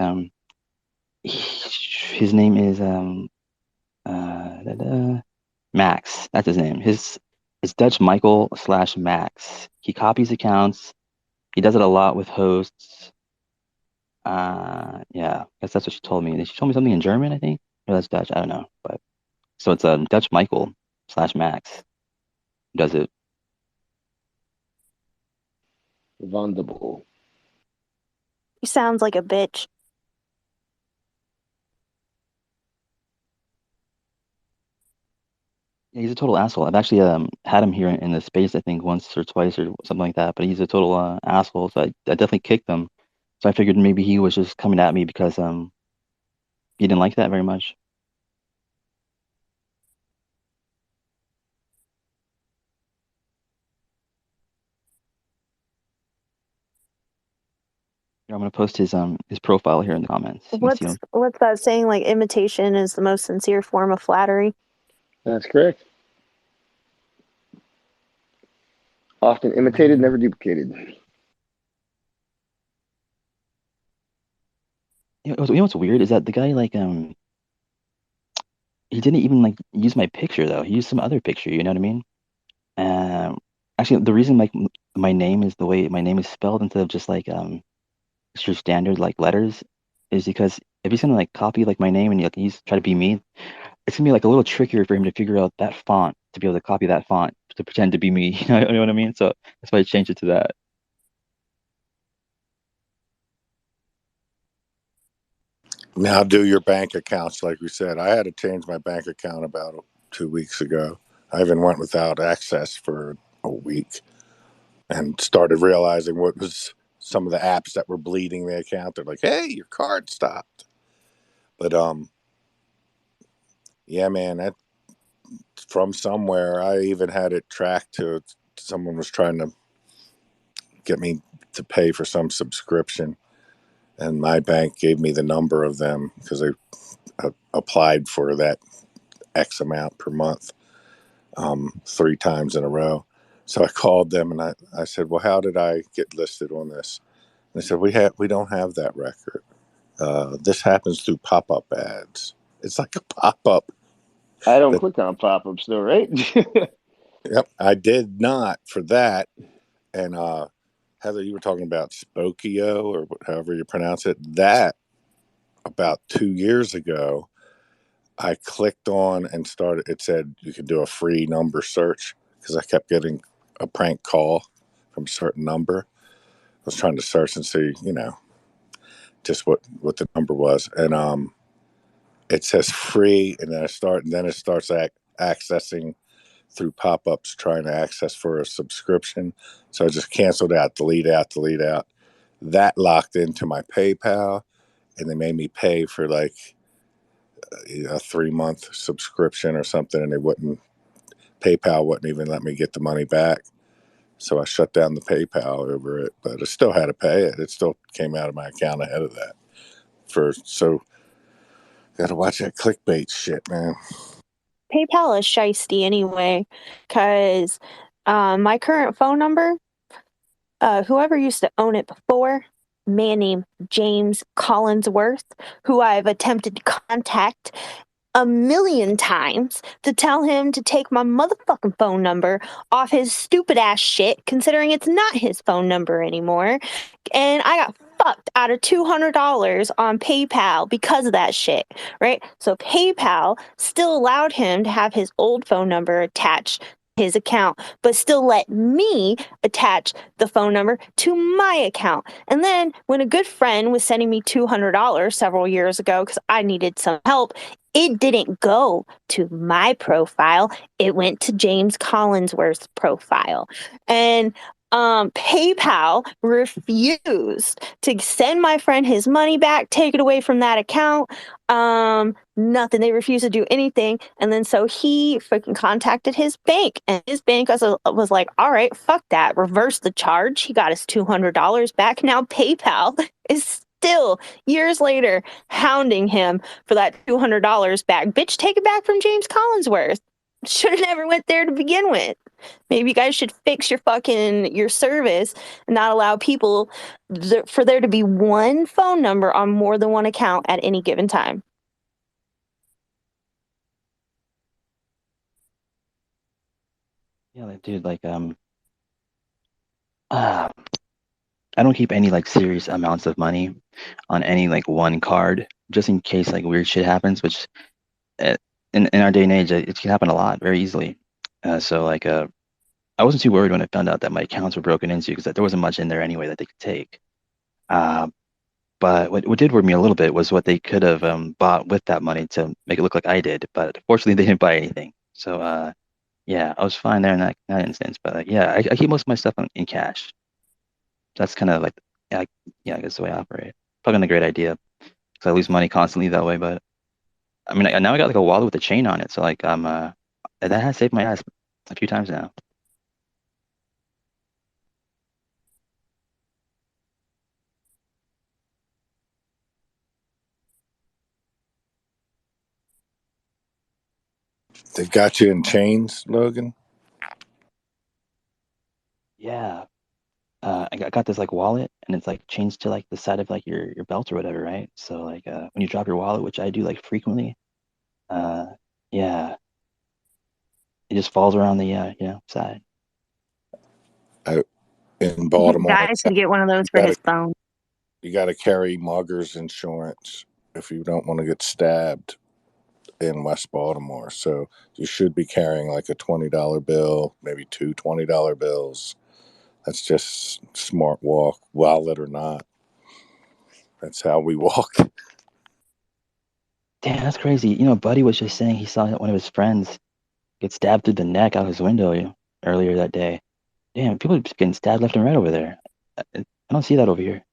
his name is Max. That's his name. His Dutch Michael / Max. He copies accounts. He does it a lot with hosts. Yeah, I guess that's what she told me. And she told me something in German, I think. Or that's Dutch. I don't know. But so it's Dutch Michael / Max who does it. Wonderful. He sounds like a bitch. Yeah, he's a total asshole. I've actually had him here in the space, I think once or twice or something like that. But he's a total asshole. So I definitely kicked him. So I figured maybe he was just coming at me because he didn't like that very much. Here, I'm gonna post his profile here in the comments. You can see him. What's that saying? Like, imitation is the most sincere form of flattery. That's correct. Often imitated, never duplicated. What's weird is that the guy like he didn't even like use my picture though. He used some other picture. You know what I mean? Actually, the reason like my name is the way my name is spelled instead of just like your standard like letters is because if he's gonna like copy like my name and like he's try to be me, it's gonna be like a little trickier for him to figure out that font to be able to copy that font to pretend to be me. You know what I mean? So that's why I changed it to that. Now do your bank accounts, like we said. I had to change my bank account about 2 weeks ago. I even went without access for a week and started realizing what was some of the apps that were bleeding the account. They're like, hey, your card stopped. But yeah, man, that from somewhere. I even had it tracked to someone was trying to get me to pay for some subscription, and my bank gave me the number of them because they applied for that X amount per month 3 times in a row. So I called them and I said, well, how did I get listed on this? And they said, we don't have that record. This happens through pop-up ads. It's like a pop-up. I don't click on pop-ups though, right? Yep, I did not for that. And Heather, you were talking about Spokio or however you pronounce it. That about 2 years ago, I clicked on and started. It said you could do a free number search because I kept getting a prank call from a certain number. I was trying to search and see, just what the number was, and it says free, and then it starts accessing through pop-ups trying to access for a subscription. So I just canceled out, delete out. That locked into my PayPal, and they made me pay for like a 3-month subscription or something, and PayPal wouldn't even let me get the money back. So I shut down the PayPal over it, but I still had to pay it. It still came out of my account ahead of that. So Gotta watch that clickbait shit, man. PayPal is shiesty anyway, because my current phone number, whoever used to own it before, a man named James Collinsworth, who I've attempted to contact a million times to tell him to take my motherfucking phone number off his stupid ass shit, considering it's not his phone number anymore. And I got fucked out of $200 on PayPal because of that shit, right? So PayPal still allowed him to have his old phone number attached to his account, but still let me attach the phone number to my account. And then when a good friend was sending me $200 several years ago because I needed some help, it didn't go to my profile. It went to James Collinsworth's profile. And PayPal refused to send my friend his money back, take it away from that account. Nothing. They refused to do anything. And then so he freaking contacted his bank, and his bank was like, all right, fuck that. Reverse the charge. He got his $200 back. Now PayPal is still years later hounding him for that $200 back. Bitch, take it back from James Collinsworth. Should have never went there to begin with. Maybe you guys should fix your service and not allow people for there to be one phone number on more than one account at any given time. Yeah, like, dude, like I don't keep any like serious amounts of money on any like one card, just in case like weird shit happens, which uh, in our day and age it can happen a lot very easily. So like I wasn't too worried when I found out that my accounts were broken into because there wasn't much in there anyway that they could take. Uh, but what did worry me a little bit was what they could have bought with that money to make it look like I did. But fortunately, they didn't buy anything. So yeah, I was fine there in that instance. But like, yeah, I keep most of my stuff in cash. That's kind of like yeah, I guess the way I operate. Probably not a great idea because I lose money constantly that way. But I mean, now I got like a wallet with a chain on it, so like that has saved my ass a few times now. They got you in chains, Logan? Yeah. I got this like wallet, and it's like changed to like the side of like your belt or whatever, right? So like when you drop your wallet, which I do like frequently, uh yeah, it just falls around the side. In Baltimore, Guys should get one of those for his phone. you got to carry mugger's insurance if you don't want to get stabbed in West Baltimore. So you should be carrying like a $20 bill, maybe two $20 bills. That's just smart walk, wallet or not. That's how we walk. Damn, that's crazy. You know, Buddy was just saying he saw one of his friends get stabbed through the neck out his window earlier that day. Damn, people are just getting stabbed left and right over there. I don't see that over here.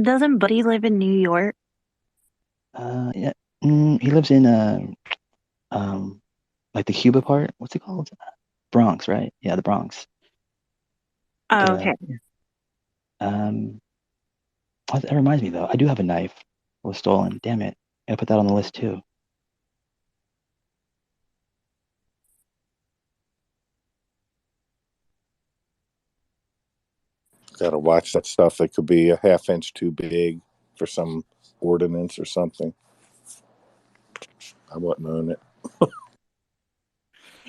Doesn't Buddy live in New York? Yeah, he lives in like the Cuba part. What's it called? Bronx, right? Yeah, the Bronx. Oh, okay. Um, that reminds me though, I do have a knife. It was stolen. Damn it. I put that on the list too. Got to watch that stuff. It could be a half inch too big for some ordinance or something. I wouldn't own it.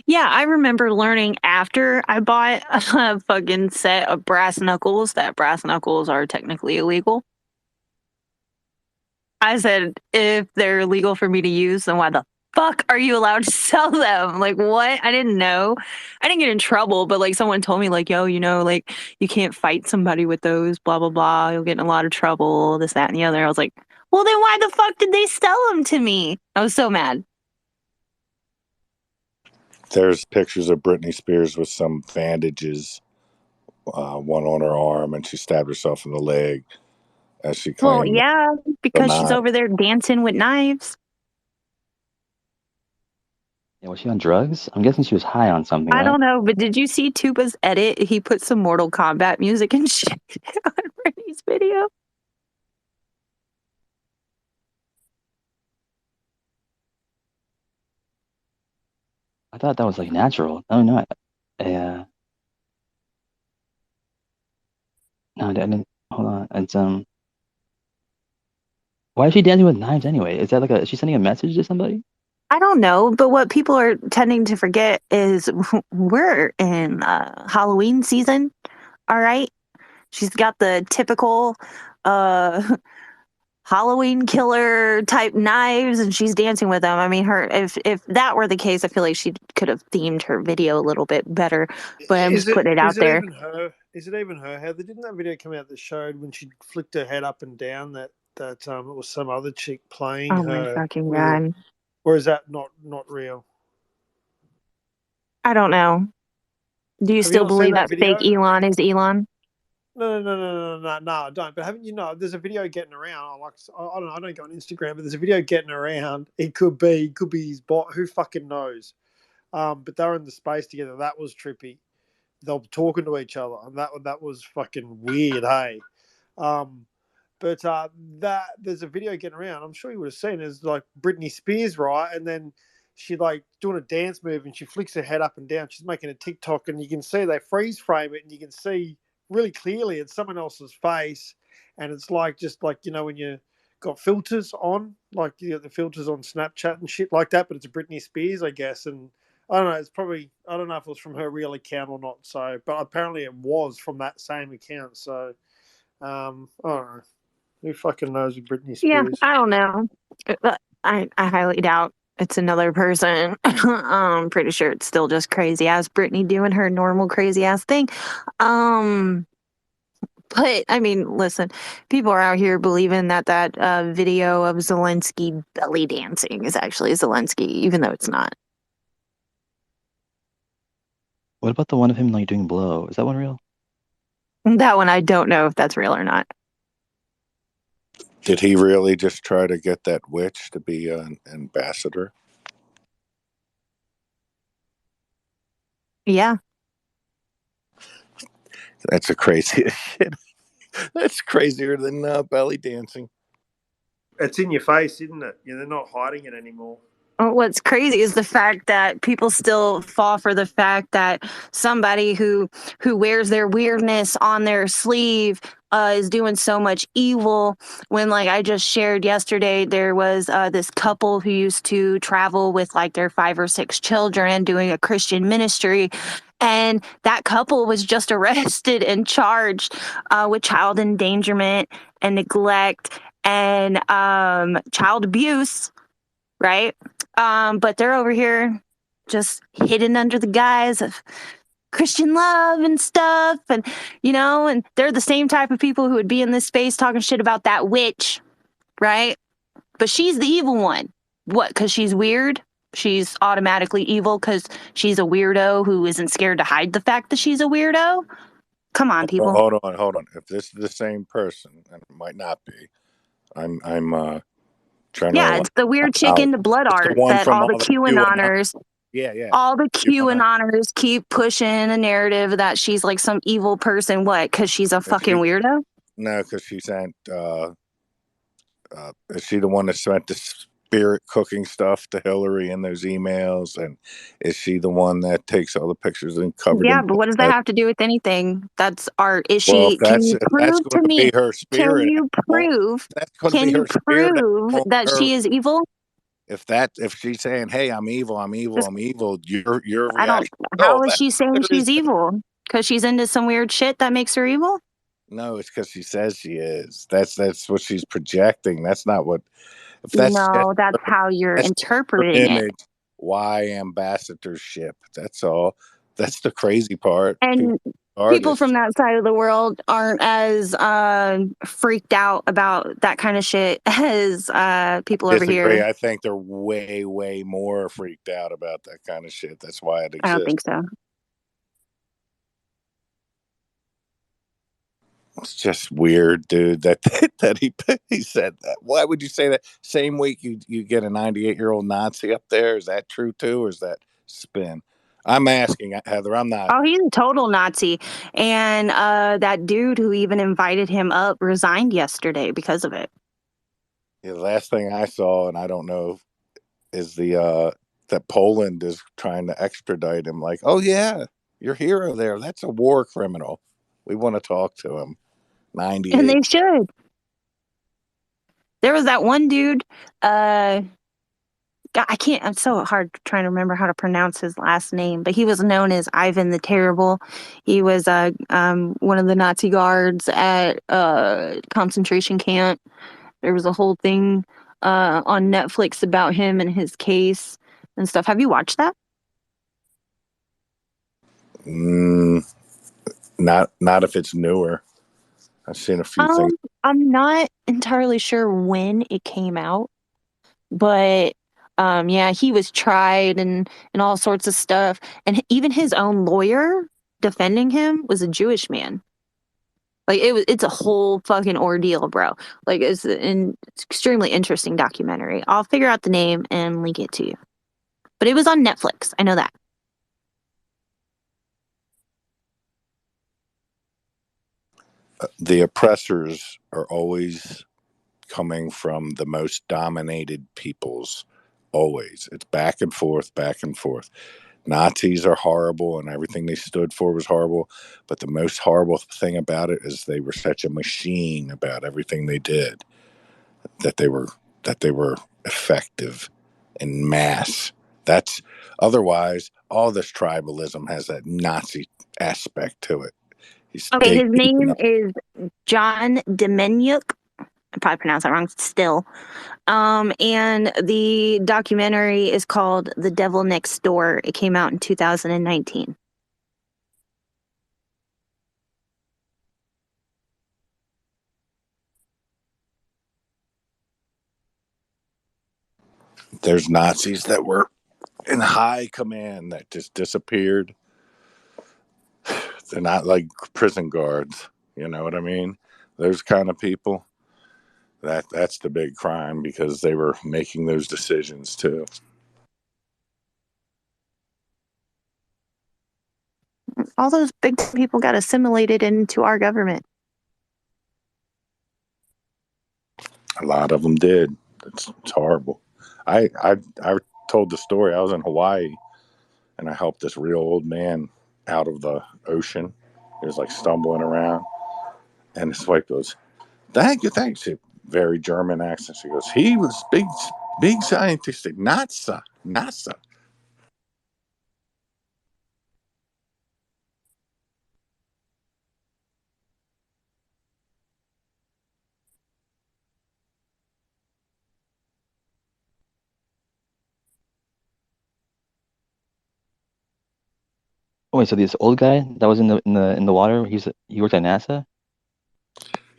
Yeah, I remember learning after I bought a fucking set of brass knuckles that brass knuckles are technically illegal. I said, if they're illegal for me to use, then why the fuck are you allowed to sell them? Like, what? I didn't know. I didn't get in trouble, but like someone told me, like, yo, like you can't fight somebody with those, blah, blah, blah. You'll get in a lot of trouble, this, that, and the other. I was like, well, then why the fuck did they sell them to me? I was so mad. There's pictures of Britney Spears with some bandages, one on her arm, and she stabbed herself in the leg, as she claimed. Well, yeah, because she's over there dancing with knives. Yeah, was she on drugs? I'm guessing she was high on something, I right? don't know, but did you see Tuba's edit? He put some Mortal Kombat music and shit on Brittany's video. I thought that was like natural. Oh no, yeah. No, I didn't. Hold on. It's why is she dancing with knives anyway? Is that like is she sending a message to somebody? I don't know, but what people are tending to forget is we're in Halloween season. All right. She's got the typical uh Halloween killer type knives and she's dancing with them. I mean, her if that were the case, I feel like she could have themed her video a little bit better, but I'm Is just it putting it is out it there. even her? Is it even her? Heather, didn't that video come out that showed when she flicked her head up and down that it was some other chick playing Oh my her fucking with it? god. Or is that not real? I don't know. Do you Have you still not seen believe that that fake video? Elon is Elon? No, I don't. But haven't you know? There's a video getting around. I don't know. I don't go on Instagram, but there's a video getting around. It could be his bot. Who fucking knows? But they were in the space together. That was trippy. They were talking to each other, and that was fucking weird. Hey, um, but that there's a video getting around. I'm sure you would have seen it. It's like Britney Spears, right? And then she like doing a dance move, and she flicks her head up and down. She's making a TikTok, and you can see they freeze frame it, and you can see really clearly it's someone else's face, and it's like just like when you got filters on, like you got the filters on Snapchat and shit like that. But it's a Britney Spears, I guess, and I don't know. It's probably I don't know if it was from her real account or not. So, but apparently it was from that same account. So, I don't know. Who fucking knows with Britney Yeah, Spears? I don't know. But I highly doubt it's another person. I'm pretty sure it's still just crazy ass Britney doing her normal crazy ass thing. Um, but I mean, listen, people are out here believing that video of Zelensky belly dancing is actually Zelensky, even though it's not. What about the one of him like doing blow? Is that one real? That one, I don't know if that's real or not. Did he really just try to get that witch to be an ambassador? Yeah. That's a crazy shit. That's crazier than belly dancing. It's in your face, isn't it? They're not hiding it anymore. What's crazy is the fact that people still fall for the fact that somebody who wears their weirdness on their sleeve is doing so much evil. When, like I just shared yesterday, there was this couple who used to travel with like their 5 or 6 children doing a Christian ministry. And that couple was just arrested and charged with child endangerment and neglect and child abuse, right? But they're over here just hidden under the guise of Christian love and stuff. And, and they're the same type of people who would be in this space talking shit about that witch, right? But she's the evil one. What? Because she's weird? She's automatically evil because she's a weirdo who isn't scared to hide the fact that she's a weirdo? Come on, people. Hold on. If this is the same person, and it might not be, I'm trying Yeah, to. it's the weird chick into blood It's the art one that from all the all the QAnon. QAnoners Yeah. all the QAnon. QAnoners keep pushing a narrative that she's like some evil person. What? Because she's a fucking weirdo? No, because she sent. Is she the one that sent the spirit cooking stuff to Hillary in those emails? And is she the one that takes all the pictures and covered Yeah, in but what does that blood? have to do with anything? That's art. Is Well, she? Can you if that's prove going to to me? be her Can spirit you animal, prove? that's going to Can be you her spirit prove animal. that she is evil? If she's saying, "Hey, I'm evil," Just, your I don't. reaction. How Oh, is she saying there is she's evil? Because she's into some weird shit that makes her evil? no. It's because she says she is. That's what she's projecting. That's not what. If that's just No, that's how you're her interpreting it. image, why ambassadorship? That's all. That's the crazy part. And people from that side of the world aren't as freaked out about that kind of shit as people over Disagree. here. I think they're way more freaked out about that kind of shit. That's why it I don't exists. think so. It's just weird, dude, that he said that. Why would you say that? Same week you get a 98-year-old Nazi up there. Is that true too, or is that spin? I'm asking, Heather. I'm not. Oh, he's a total Nazi. And that dude who even invited him up resigned yesterday because of it. The last thing I saw, and I don't know, is that Poland is trying to extradite him. Like, oh yeah, your hero there. That's a war criminal. We want to talk to him. 98. And they should. There was that one dude, God, I'm so hard trying to remember how to pronounce his last name, but he was known as Ivan the Terrible. He was one of the Nazi guards at a concentration camp. There was a whole thing on Netflix about him and his case and stuff. Have you watched that? Not if it's newer. I've seen a few things. I'm not entirely sure when it came out, but yeah, he was tried and all sorts of stuff, and even his own lawyer defending him was a Jewish man. Like it's a whole fucking ordeal, bro. Like it's an extremely interesting documentary. I'll figure out the name and link it to you. But it was on Netflix. I know that. The oppressors are always coming from the most dominated peoples. Always. It's back and forth, back and forth. Nazis are horrible and everything they stood for was horrible. But the most horrible thing about it is they were such a machine about everything they did that they were effective in mass. That's otherwise all this tribalism has that Nazi aspect to it. Okay, his name is John Demjanjuk. I probably pronounced that wrong still. And the documentary is called The Devil Next Door. It came out in 2019. There's Nazis that were in high command that just disappeared. They're not like prison guards. You know what I mean? Those kind of people. That's the big crime because they were making those decisions too. All those big people got assimilated into our government. A lot of them did. It's horrible. I told the story. I was in Hawaii and I helped this real old man out of the ocean. He was like stumbling around, and his wife goes, "Thank you, thanks." Very German accent. She goes, "He was big scientist at NASA." Oh, wait, so this old guy that was in the water, he worked at NASA?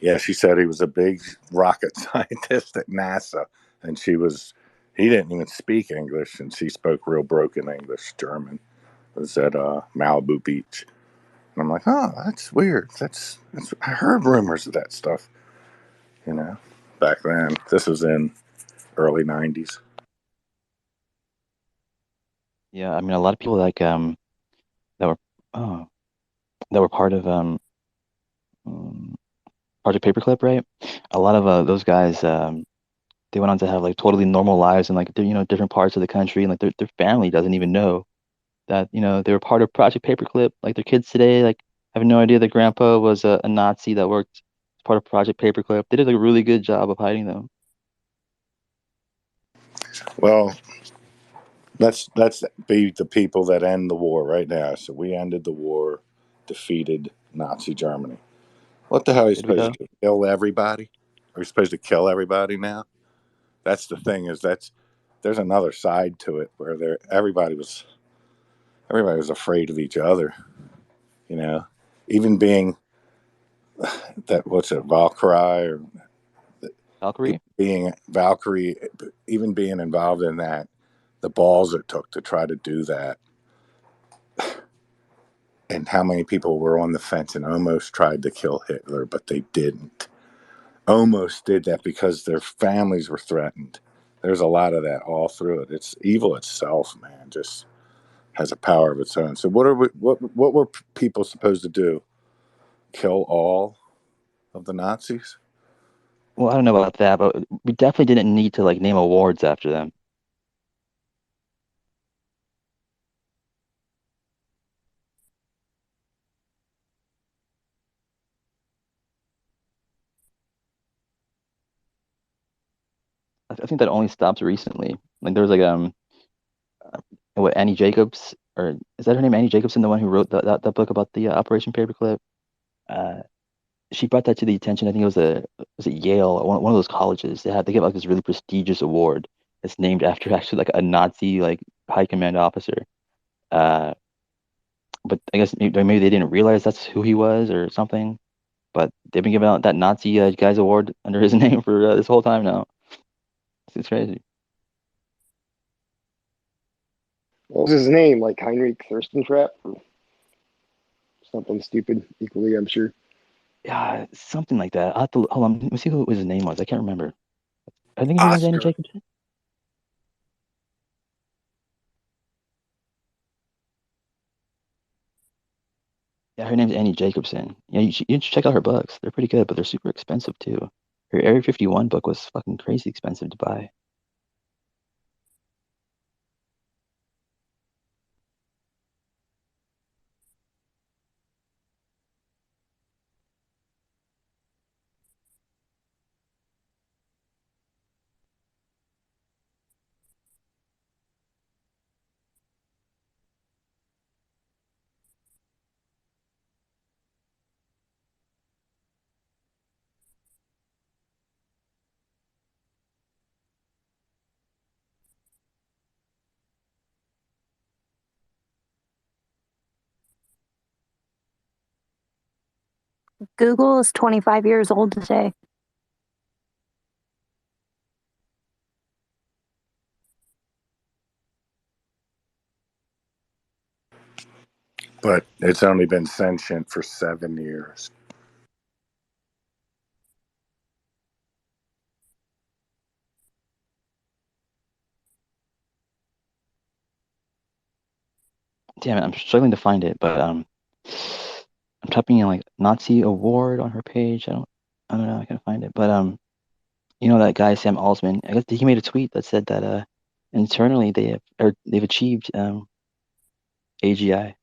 Yeah, she said he was a big rocket scientist at NASA, and he didn't even speak English, and she spoke real broken English, German. It was at Malibu Beach. And I'm like, oh, that's weird. That's I heard rumors of that stuff, back then. This was in early 90s. Yeah, I mean, a lot of people like that were that were part of Project Paperclip, right? A lot of those guys they went on to have like totally normal lives in like different parts of the country, and like their family doesn't even know that they were part of Project Paperclip. Like their kids today like have no idea that grandpa was a Nazi that worked as part of Project Paperclip. They did a really good job of hiding them. Well, let's be the people that end the war right now. So we ended the war, defeated Nazi Germany. What the hell are you supposed to do? Kill everybody? Are we supposed to kill everybody now? That's the thing, there's another side to it where everybody was afraid of each other, even being that, what's it, Valkyrie being Valkyrie, even being involved in that, the balls it took to try to do that. and how many people were on the fence and almost tried to kill Hitler, but they didn't. Almost did that because their families were threatened. There's a lot of that all through it. It's evil itself, man. Just has a power of its own. So what were people supposed to do? Kill all of the Nazis? Well, I don't know about that, but we definitely didn't need to like name awards after them. I think that only stopped recently. Like there was like what, Annie Jacobs, or is that her name, Annie Jacobson, the one who wrote that book about the Operation Paperclip? Uh, she brought that to the attention. I think it was it Yale, or one of those colleges. They give like this really prestigious award that's named after actually like a Nazi like high command officer. Uh, but I guess maybe they didn't realize that's who he was or something. But they've been giving out that Nazi guy's award under his name for this whole time now. It's crazy. What was his name? Like Heinrich Thirstentrap or something stupid, equally, I'm sure. Yeah, something like that. I have to hold on. Let me see who his name was. I can't remember. I think her name's Annie Oscar. Jacobson. Yeah, her name's Annie Jacobson. Yeah, you should check out her books. They're pretty good, but they're super expensive too. Her Area 51 book was fucking crazy expensive to buy. Google is 25 years old today. But it's only been sentient for 7 years. Damn it, I'm struggling to find it, but I'm typing in like Nazi award on her page. I don't know, I can't find it. But you know that guy Sam Alsman, I guess he made a tweet that said that internally they've achieved AGI.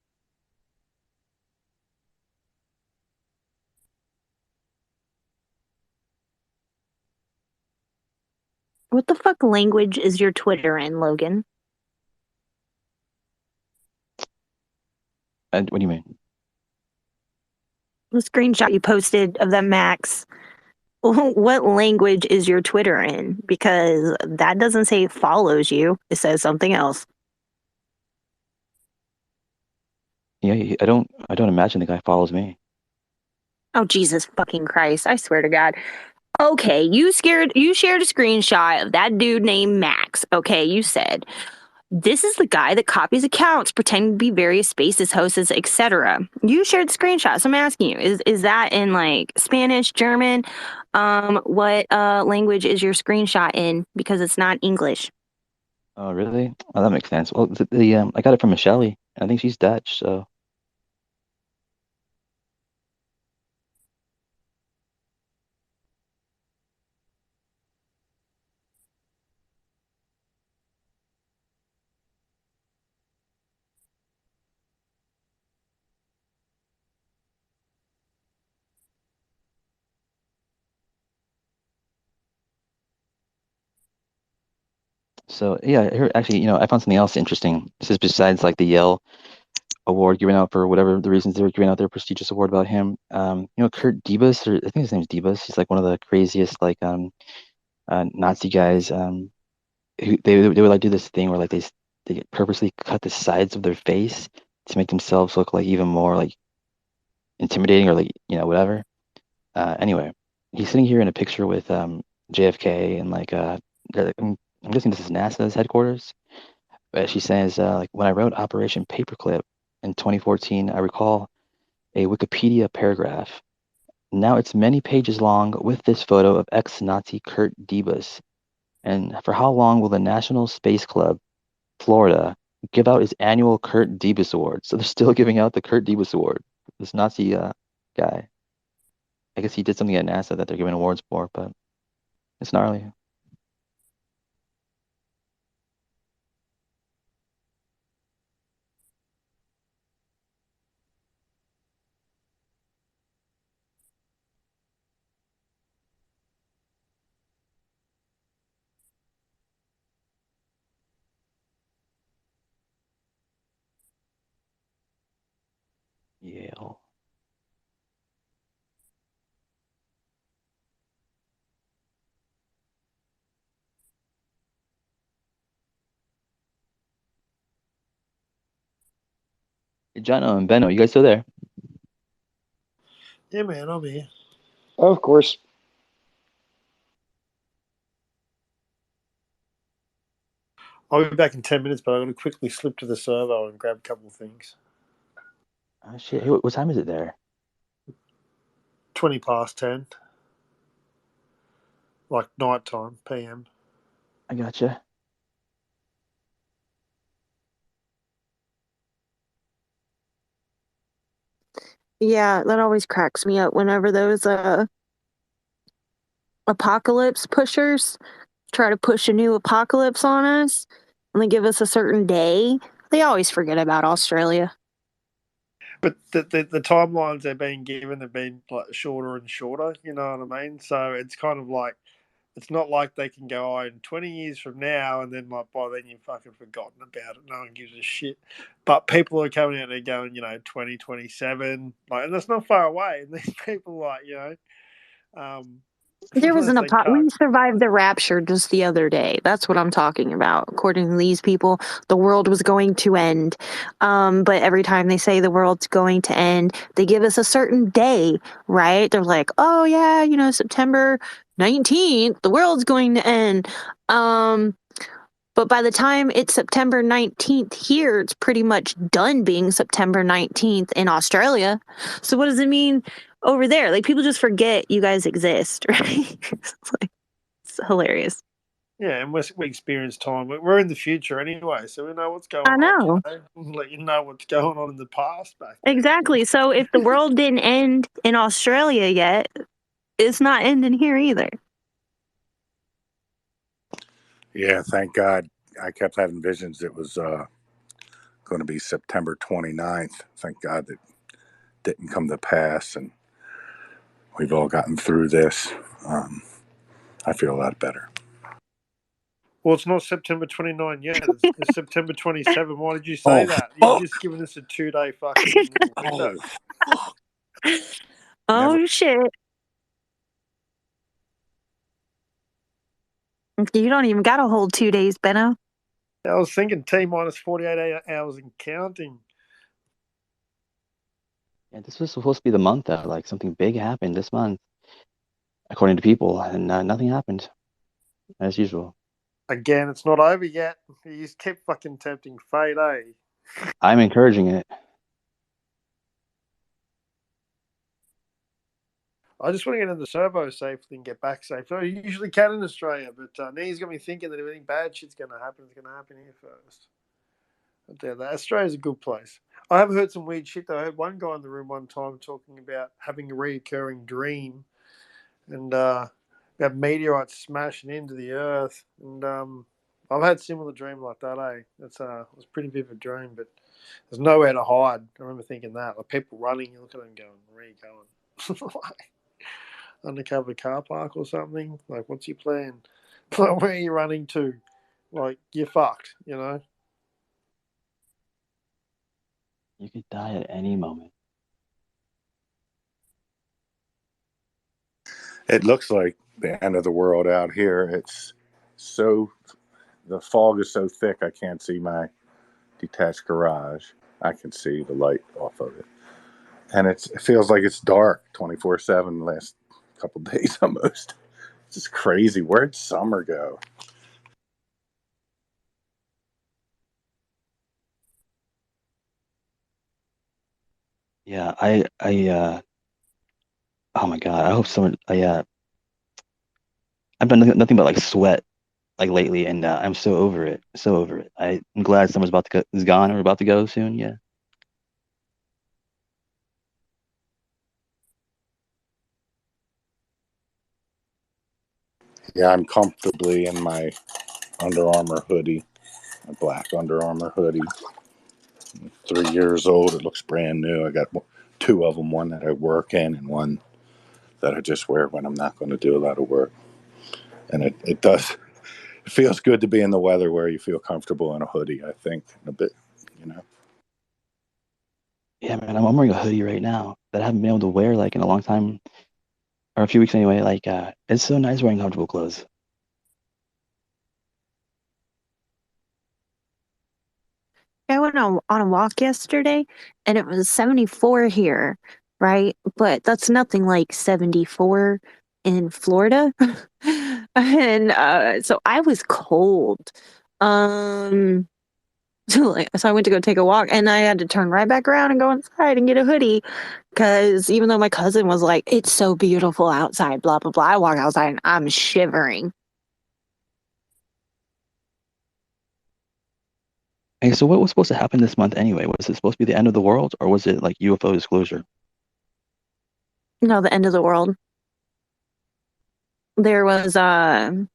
What the fuck language is your Twitter in, Logan? What do you mean? The screenshot you posted of that Max. What language is your Twitter in? Because that doesn't say follows you. It says something else. Yeah, I don't imagine the guy follows me. Oh, Jesus fucking Christ. I swear to God. Okay, you shared a screenshot of that dude named Max. Okay, you said, this is the guy that copies accounts, pretending to be various spaces, hosts, etc. You shared the screenshot. So I'm asking you, is that in like Spanish, German? What language is your screenshot in? Because it's not English. Oh, really? Oh, that makes sense. Well, I got it from Michelle. I think she's Dutch, so. So yeah, actually, I found something else interesting. This is besides like the Yale award given out for whatever the reasons they were giving out their prestigious award about him. Kurt Debus, or I think his name's Debus. He's like one of the craziest like Nazi guys. Who they would like do this thing where like they purposely cut the sides of their face to make themselves look like even more like intimidating or like whatever. Anyway, he's sitting here in a picture with JFK and like I'm guessing this is NASA's headquarters. But she says like when I wrote Operation Paperclip, in 2014, I recall a Wikipedia paragraph. Now it's many pages long with this photo of ex-Nazi Kurt Debus. And for how long will the National Space Club, Florida, give out his annual Kurt Debus Award? So they're still giving out the Kurt Debus Award. This Nazi guy. I guess he did something at NASA that they're giving awards for, but it's gnarly. Yale. Hey, Jono and Benno, you guys still there? Yeah, man, I'm here. Of course. I'll be back in 10 minutes, but I'm going to quickly slip to the servo and grab a couple of things. Oh, shit. Hey, what time is it there? 20 past 10. Like night time, PM. I gotcha. Yeah, that always cracks me up whenever those apocalypse pushers try to push a new apocalypse on us and they give us a certain day. They always forget about Australia. But the timelines they're being given have been like shorter and shorter, you know what I mean? So it's kind of like, it's not like they can go, in 20 years from now, and then like by then you've fucking forgotten about it. No one gives a shit. But people are coming out there going, 2027, like, and that's not far away. And these people, like, There was unless they we can't. survived the rapture just the other day. That's what I'm talking about. According to these people, the world was going to end. But every time they say the world's going to end, they give us a certain day, right? They're like, oh yeah, September 19th, the world's going to end. But by the time it's September 19th here, it's pretty much done being September 19th in Australia. So what does it mean over there? Like, people just forget you guys exist, right? It's hilarious. Yeah, and we experience time. We're in the future anyway, so we know what's going I on. know. We'll let you know what's going on in the past back then. Exactly. So if the world didn't end in Australia yet, it's not ending here either. Yeah, thank God. I kept having visions it was going to be September 29th. Thank God that didn't come to pass, and we've all gotten through this. I feel a lot better. Well, it's not September 29 yet. It's September 27. Why did you say that? You've just given us a 2-day fucking window. Oh, shit. You don't even got to hold 2 days, Benno. I was thinking T minus 48 hours and counting. Yeah, this was supposed to be the month that like something big happened this month, according to people, and nothing happened, as usual. Again, it's not over yet. You just kept fucking tempting fate, eh? I'm encouraging it. I just want to get in the servo safely and get back safely. I usually can in Australia, but now he's got me thinking that anything bad shit's going to happen, it's going to happen here first. I'll tell you that. Australia's a good place. I have heard some weird shit, though. I heard one guy in the room one time talking about having a reoccurring dream and about meteorites smashing into the earth. And I've had a similar dream like that, eh? It was a pretty vivid dream, but there's nowhere to hide. I remember thinking that. Like people running, you look at them going, where are you going? Undercover car park or something? Like, what's your plan? Like, where are you running to? Like, you're fucked, You could die at any moment. It looks like the end of the world out here. The fog is so thick I can't see my detached garage. I can see the light off of it. And it feels like it's dark 24/7 the last couple days almost. It's just crazy. Where'd summer go? Yeah, oh my God, I hope someone. I've done nothing but like sweat like lately, and I'm so over it, so over it. I'm glad someone's about to go, is gone or about to go soon. Yeah. Yeah, I'm comfortably in my Under Armour hoodie, a black Under Armour hoodie. 3 years old. It looks brand new. I got two of them, one that I work in and one that I just wear when I'm not going to do a lot of work. And it does, it feels good to be in the weather where you feel comfortable in a hoodie, I think, a bit, you know. Yeah, man, I'm wearing a hoodie right now that I haven't been able to wear like in a long time, or a few weeks anyway. Like, it's so nice wearing comfortable clothes. I went on a walk yesterday and it was 74 here, right? But that's nothing like 74 in Florida. And so I was cold. Um, so I went to go take a walk and I had to turn right back around and go inside and get a hoodie because even though my cousin was like, it's so beautiful outside, blah, blah, blah, I walk outside and I'm shivering. Hey, so what was supposed to happen this month anyway? Was it supposed to be the end of the world, or was it like UFO disclosure? No, the end of the world. There was the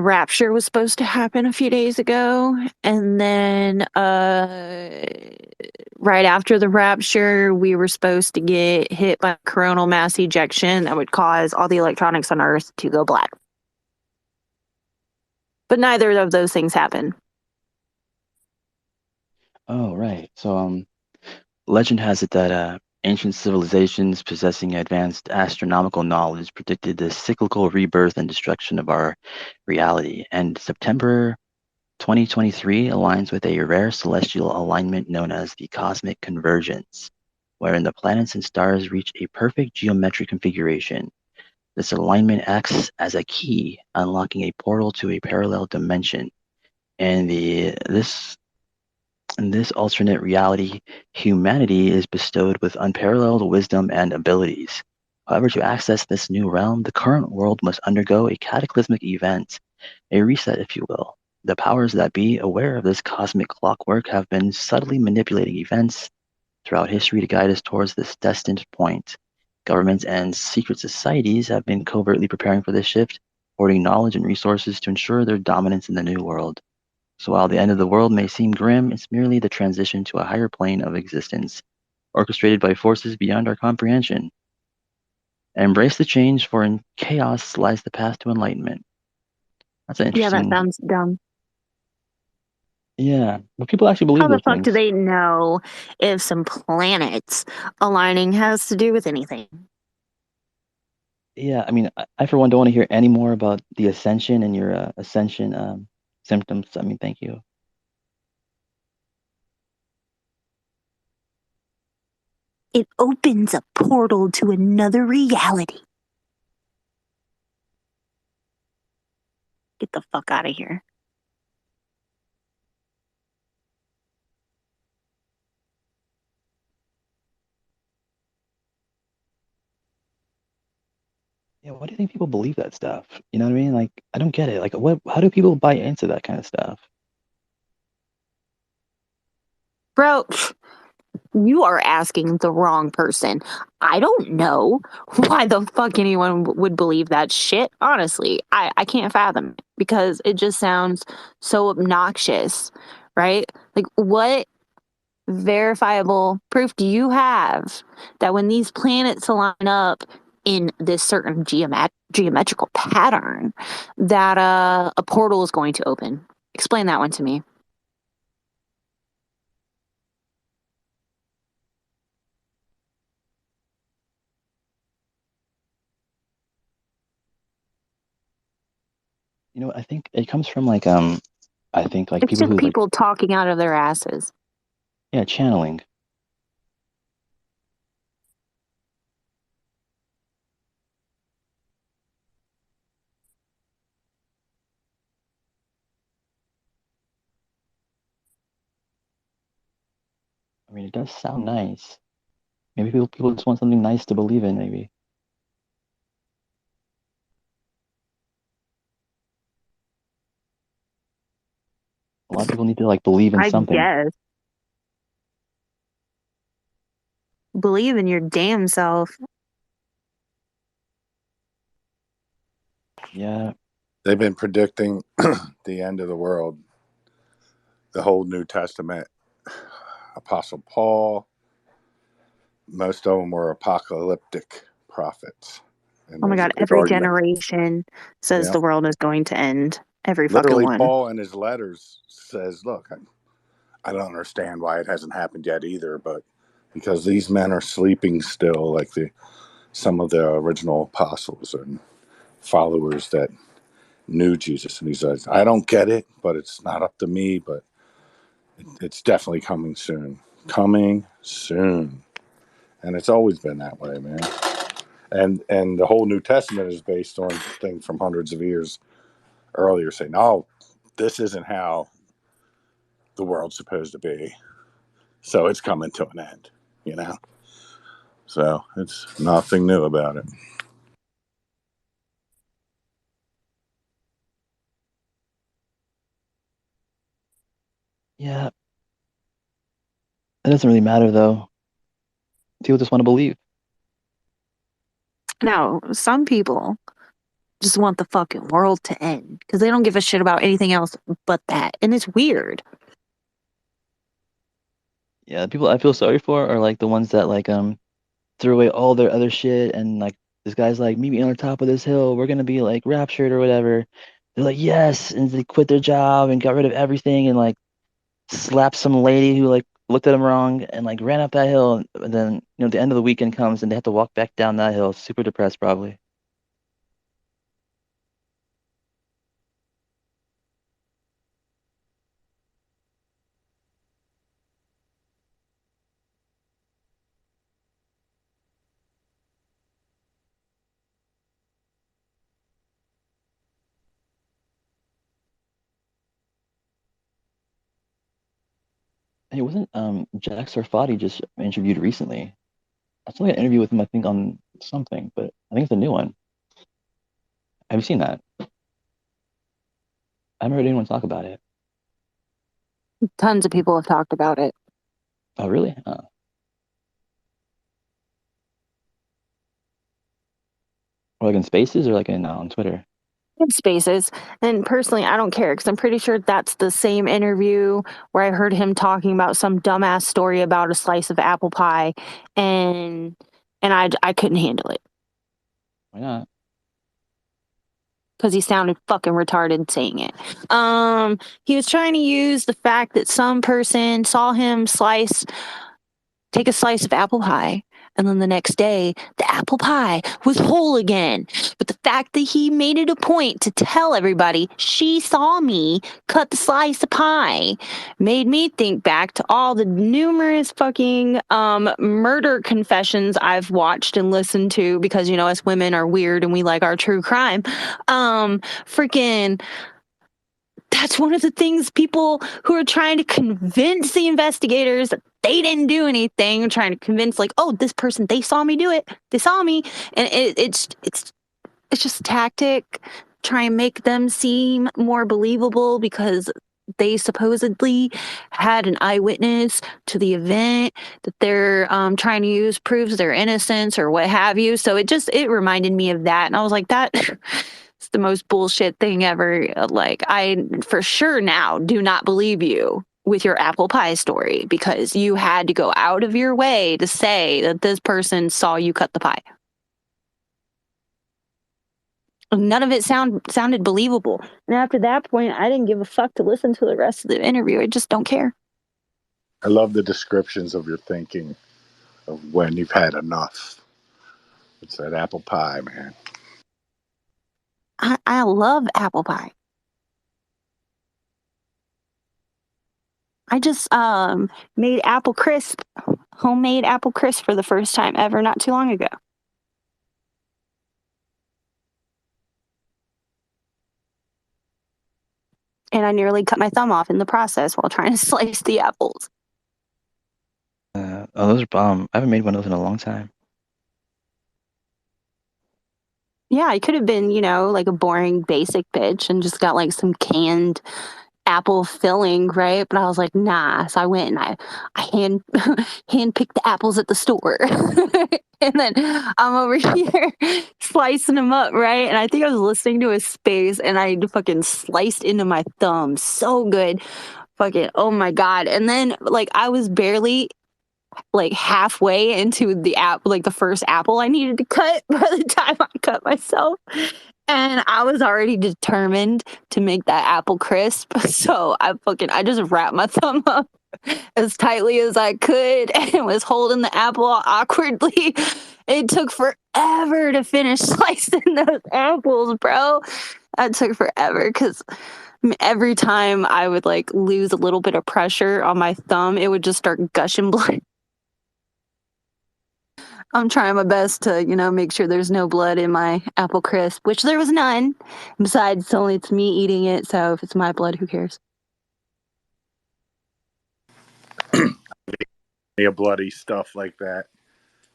rapture was supposed to happen a few days ago, and then right after the rapture we were supposed to get hit by coronal mass ejection that would cause all the electronics on earth to go black, but neither of those things happened. Oh, right. So, legend has it that ancient civilizations possessing advanced astronomical knowledge predicted the cyclical rebirth and destruction of our reality. And September 2023 aligns with a rare celestial alignment known as the cosmic convergence, wherein the planets and stars reach a perfect geometric configuration. This alignment acts as a key, unlocking a portal to a parallel dimension. And in this alternate reality, humanity is bestowed with unparalleled wisdom and abilities. However, to access this new realm, the current world must undergo a cataclysmic event, a reset, if you will. The powers that be, aware of this cosmic clockwork, have been subtly manipulating events throughout history to guide us towards this destined point. Governments and secret societies have been covertly preparing for this shift, hoarding knowledge and resources to ensure their dominance in the new world. So while the end of the world may seem grim, it's merely the transition to a higher plane of existence, orchestrated by forces beyond our comprehension. Embrace the change, for in chaos lies the path to enlightenment. That's an Yeah, that interesting. sounds dumb. Yeah, but people actually believe How the those fuck do things. they know if some planets aligning has to do with anything? Yeah, I mean, I for one don't want to hear any more about the ascension and your ascension symptoms. I mean, thank you. It opens a portal to another reality. Get the fuck out of here. Yeah, why do you think people believe that stuff? You know what I mean? Like, I don't get it. Like, what? How do people buy into that kind of stuff? Bro, you are asking the wrong person. I don't know why the fuck anyone would believe that shit. Honestly, I can't fathom it because it just sounds so obnoxious, right? Like, what verifiable proof do you have that when these planets line up in this certain geometrical pattern that a portal is going to open? Explain that one to me. You know, I think it comes from like I think like It's people just who like, people talking out of their asses. yeah, channeling. I mean, it does sound nice. Maybe people just want something nice to believe in, maybe. A lot of people need to like believe in I something. guess. Believe in your damn self. Yeah. They've been predicting the end of the world, the whole New Testament. Apostle Paul, most of them were apocalyptic prophets. And Oh my God, there's every argument. generation says Yeah. the world is going to end. Every fucking Literally, one. Paul in his letters says, look, I don't understand why it hasn't happened yet either, but because these men are sleeping still, like some of the original apostles and followers that knew Jesus. And he says, I don't get it, but it's not up to me, but it's definitely coming soon. Coming soon. And it's always been that way, man. And the whole New Testament is based on things from hundreds of years earlier saying, oh, this isn't how the world's supposed to be. So it's coming to an end, you know? So it's nothing new about it. Yeah. It doesn't really matter though. People just want to believe. No, some people just want the fucking world to end because they don't give a shit about anything else but that. And it's weird. Yeah, the people I feel sorry for are like the ones that like threw away all their other shit and like this guy's like, meet me on the top of this hill, we're gonna be like raptured or whatever. They're like, yes, and they quit their job and got rid of everything and like slapped some lady who like looked at them wrong and like ran up that hill and then the end of the weekend comes and they have to walk back down that hill, super depressed probably. Hey, wasn't Jack Sarfati just interviewed recently? I saw an interview with him, I think, on something, but I think it's a new one. Have you seen that? I haven't heard anyone talk about it. Tons of people have talked about it. Oh, really? Or like in Spaces or like in on Twitter? In Spaces. And personally, I don't care because I'm pretty sure that's the same interview where I heard him talking about some dumbass story about a slice of apple pie, and I couldn't handle it Why not? because he sounded fucking retarded saying it. He was trying to use the fact that some person saw him take a slice of apple pie, and then the next day the apple pie was whole again. But the fact that he made it a point to tell everybody she saw me cut the slice of pie made me think back to all the numerous fucking murder confessions I've watched and listened to because us women are weird and we like our true crime. Freaking that's one of the things people who are trying to convince the investigators that they didn't do anything, trying to convince like, oh, this person, they saw me do it. They saw me. And it's just a tactic, try and make them seem more believable because they supposedly had an eyewitness to the event that they're trying to use proves their innocence or what have you. So it reminded me of that. And I was like, that it's the most bullshit thing ever. Like, I for sure now do not believe you with your apple pie story because you had to go out of your way to say that this person saw you cut the pie. None of it sounded believable. And after that point, I didn't give a fuck to listen to the rest of the interview. I just don't care. I love the descriptions of your thinking of when you've had enough. It's that apple pie, man. I love apple pie. I just made homemade apple crisp for the first time ever not too long ago. And I nearly cut my thumb off in the process while trying to slice the apples. Oh, those are bomb. I haven't made one of those in a long time. Yeah, I could have been, like a boring basic bitch and just got like some canned apple filling, right? But I was like, nah. So I went and I hand picked the apples at the store. And then I'm over here slicing them up, right? And I think I was listening to a space and I fucking sliced into my thumb. So good. Fucking, oh my God. And then like I was barely like halfway into the like the first apple I needed to cut by the time I cut myself. And I was already determined to make that apple crisp. So I just wrapped my thumb up as tightly as I could and was holding the apple awkwardly. It took forever to finish slicing those apples, bro. That took forever because every time I would like lose a little bit of pressure on my thumb, it would just start gushing blood. I'm trying my best to, make sure there's no blood in my apple crisp, which there was none. Besides, it's me eating it, so if it's my blood, who cares? Bloody stuff like that.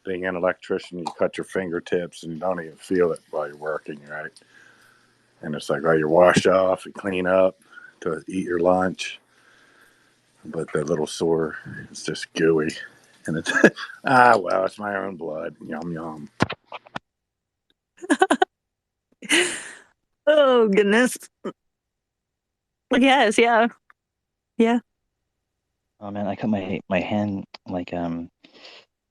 Being an electrician, you cut your fingertips and you don't even feel it while you're working, right? And it's like, you wash off and clean up to eat your lunch. But the little sore is just gooey. And it's, well, it's my own blood. Yum, yum. Oh, goodness. Yes, yeah. Yeah. Oh man, I cut my hand like I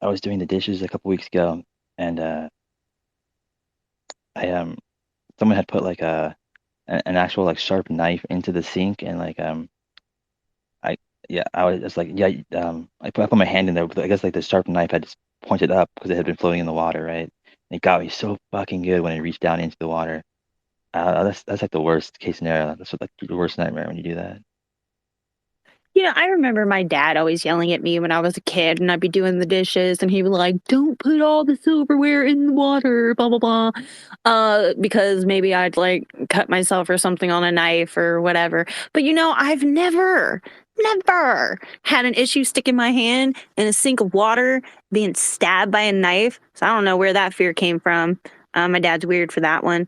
was doing the dishes a couple weeks ago, and I someone had put like an actual like sharp knife into the sink, and like I yeah I was just like I put my hand in there, but I guess like the sharp knife had just pointed up because it had been floating in the water, right? And it got me so fucking good when it reached down into the water. That's like the worst case scenario. That's like the worst nightmare when you do that. I remember my dad always yelling at me when I was a kid and I'd be doing the dishes and he would like, don't put all the silverware in the water, blah, blah, blah. Because maybe I'd like cut myself or something on a knife or whatever. But I've never had an issue sticking my hand in a sink of water being stabbed by a knife. So I don't know where that fear came from. My dad's weird for that one.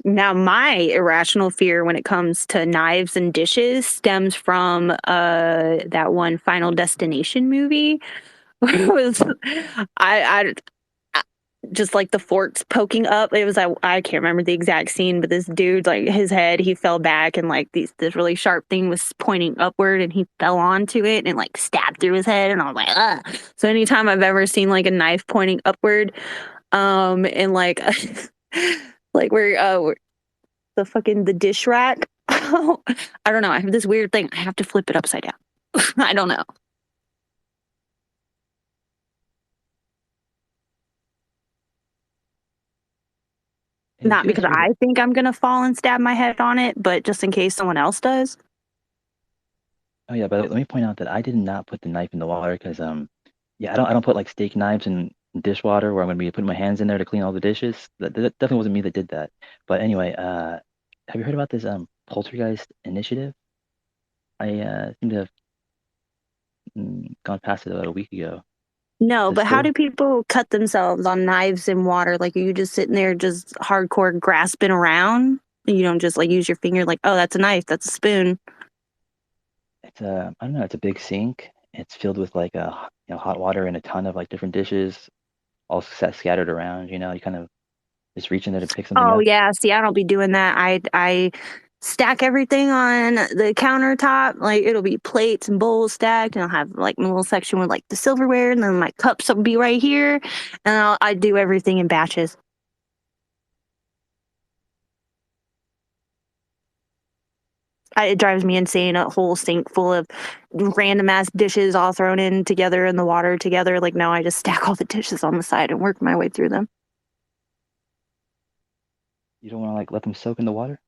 Now, my irrational fear when it comes to knives and dishes stems from that one Final Destination movie. Where it was I just like the forks poking up. It was I can't remember the exact scene, but this dude, like his head, he fell back and like this really sharp thing was pointing upward and he fell onto it and like stabbed through his head and I was like, ugh. So anytime I've ever seen like a knife pointing upward, and like like where the dish rack. I don't know. I have this weird thing. I have to flip it upside down. I don't know. Not because I think I'm gonna fall and stab my head on it, but just in case someone else does. Oh yeah, but let me point out that I did not put the knife in the water because I don't put like steak knives in dishwater where I'm gonna be putting my hands in there to clean all the dishes. That definitely wasn't me that did that. But anyway, have you heard about this poltergeist initiative? I seem to have gone past it about a week ago. No, Is it but how still? do people cut themselves on knives in water? Like, are you just sitting there just hardcore grasping around? You don't just like use your finger like, oh, that's a knife, that's a spoon. It's I don't know. It's a big sink. It's filled with like hot water and a ton of like different dishes, all scattered around. You kind of just reach in there to pick something Oh up. yeah, see, I don't be doing that. I stack everything on the countertop. Like it'll be plates and bowls stacked, and I'll have like my little section with like the silverware, and then my cups will be right here, and I do everything in batches. It drives me insane. A whole sink full of random ass dishes all thrown in together in the water together. Like no, I just stack all the dishes on the side and work my way through them. You don't want to like let them soak in the water?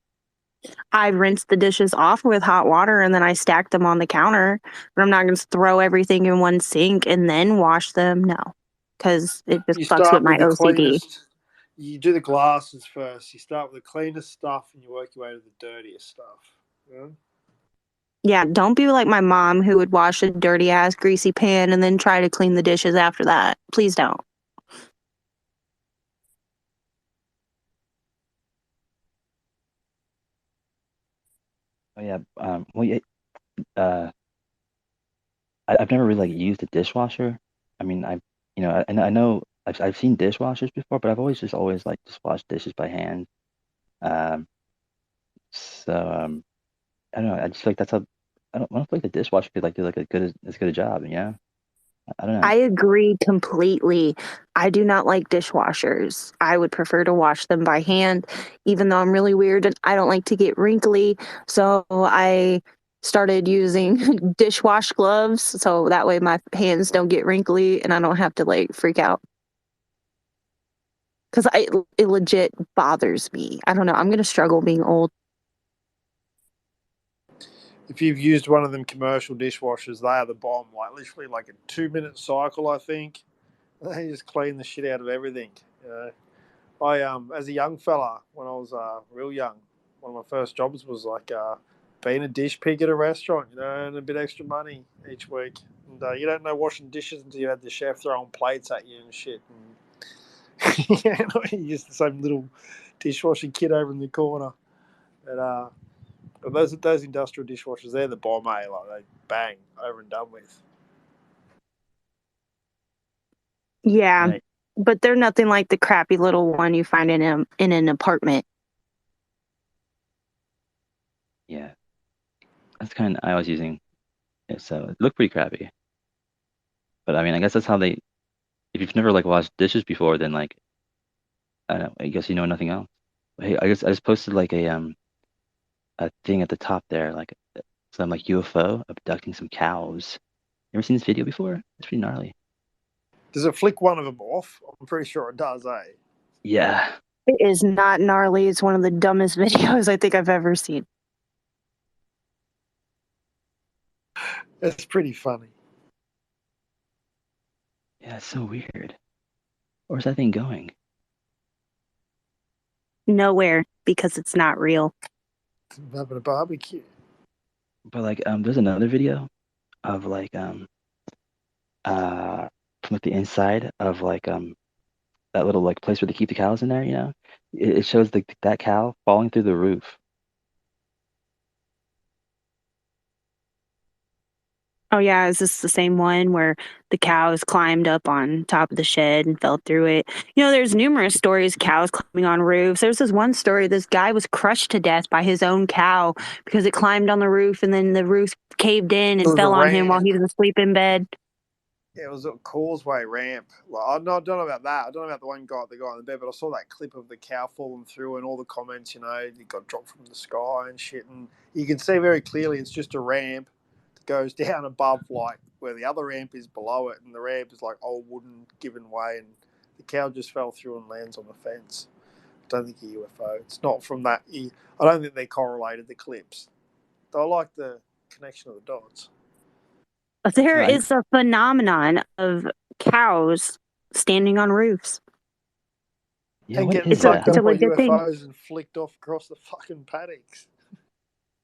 I rinsed the dishes off with hot water and then I stacked them on the counter. But I'm not going to throw everything in one sink and then wash them. No, because it just You fucks with start my with the OCD. cleanest. You do the glasses first. You start with the cleanest stuff, and you work your way to the dirtiest stuff. Yeah? Yeah, don't be like my mom who would wash a dirty ass greasy pan and then try to clean the dishes after that. Please don't. Oh yeah. Well, yeah. Uh, I've never really like used a dishwasher. I mean, I know I've seen dishwashers before, but I've always like just washed dishes by hand. Um, so I don't know. I just feel like that's how I don't feel like the dishwasher could like do like as good a job. I don't know. I agree completely. I do not like dishwashers. I would prefer to wash them by hand, even though I'm really weird and I don't like to get wrinkly. So I started using dishwash gloves so that way my hands don't get wrinkly and I don't have to like freak out. Because it legit bothers me. I don't know. I'm going to struggle being old. If you've used one of them commercial dishwashers, they are the bomb. Like literally like a 2-minute cycle, I think. They just clean the shit out of everything. You know, I as a young fella when I was real young, one of my first jobs was like being a dish pig at a restaurant. You know, and a bit extra money each week. And you don't know washing dishes until you had the chef throwing plates at you and shit. And yeah, you just the same little dishwashing kid over in the corner. But those industrial dishwashers, they're the bomb, eh? Like they bang over and done with. Yeah, Right. but they're nothing like the crappy little one you find in an apartment. Yeah, that's kind of I was using it, so it looked pretty crappy. But I mean, I guess that's how they. If you've never like washed dishes before, then like I don't know. I guess you know nothing else. Hey, I just posted like a thing at the top there, like some like UFO abducting some cows. You ever seen this video before? It's pretty gnarly. Does it flick one of them off? I'm pretty sure it does, eh? Yeah. It is not gnarly. It's one of the dumbest videos I think I've ever seen. It's pretty funny. Yeah, it's so weird. Where's that thing going? Nowhere because it's not real. Having a barbecue. But like there's another video of like from like the inside of like that little like place where they keep the cows in there, you know? It shows that cow falling through the roof. Oh yeah, is this the same one where the cows climbed up on top of the shed and fell through it? You know, there's numerous stories cows climbing on roofs. There's this one story, this guy was crushed to death by his own cow because it climbed on the roof and then the roof caved in It and was a fell on him while ramp. he was asleep in bed. Yeah, it was a causeway ramp. Like, I don't know about that. I don't know about the guy on the bed, but I saw that clip of the cow falling through and all the comments, you know, it got dropped from the sky and shit. And you can see very clearly it's just a ramp that goes down above, like, where the other ramp is below it. And the ramp is, like, old wooden given way. And the cow just fell through and lands on the fence. I don't think a UFO. It's not from that. I don't think they correlated the clips. I like the connection of the dots. There No, is a phenomenon of cows standing on roofs. yeah, And what getting is It's a that? sucked it's up a by legit thing. UFOs and flicked off across the fucking paddocks.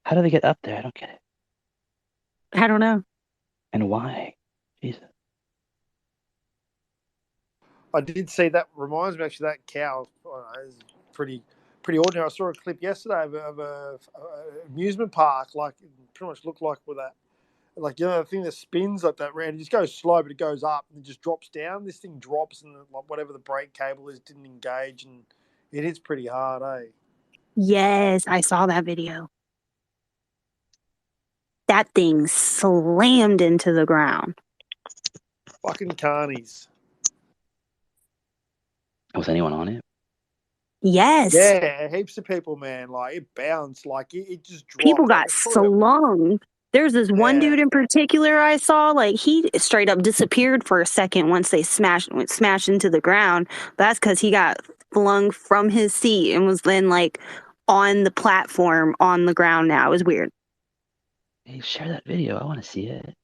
How do they get up there? I don't get it. I don't know. And why? Jesus. I did see that. Reminds me actually that cow is pretty ordinary. I saw a clip yesterday of a amusement park, like it pretty much looked like with that, like you know, the thing that spins like that round. It just goes slow, but it goes up and it just drops down. This thing drops and like whatever the brake cable is didn't engage and it hits pretty hard, eh? Yes, I saw that video. That thing slammed into the ground. Fucking carnies. Was anyone on it? Yes. Yeah, heaps of people, man. Like it bounced, like it just People dropped. Like got it's probably slung. There's this one yeah. dude in particular I saw, like he straight up disappeared for a second once they smashed into the ground. That's because he got flung from his seat and was then like on the platform on the ground now. It was weird. Hey, share that video. I want to see it.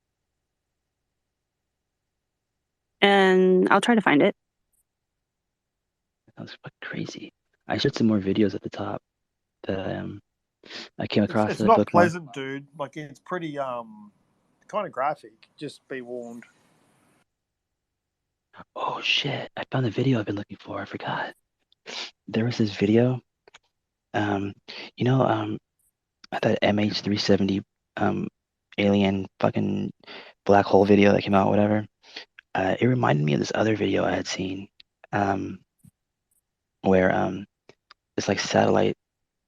And I'll try to find it. That was fucking crazy. I shared some more videos at the top that I came It's across it's in a not bookmark. pleasant, dude. Like it's pretty kind of graphic. Just be warned. Oh shit! I found the video I've been looking for. I forgot. There was this video. Um, you know, that MH370 alien fucking black hole video that came out, whatever. It reminded me of this other video I had seen, where this like satellite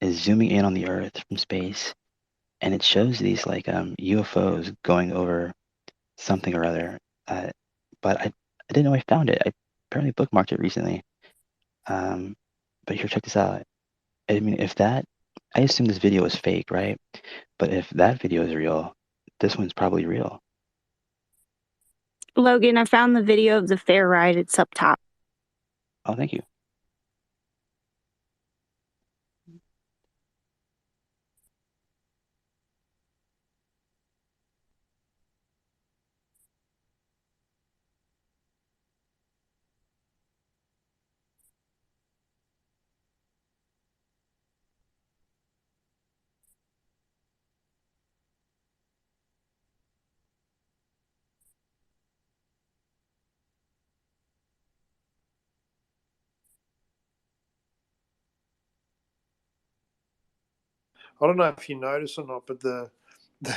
is zooming in on the Earth from space, and it shows these like UFOs going over something or other. Uh, but I didn't know I found it. I apparently bookmarked it recently. But here, check this out. I mean, if that, I assume this video is fake, right? But if that video is real, this one's probably real. Logan, I found the video of the fair ride. It's up top. Oh, thank you. I don't know if you noticed or not, but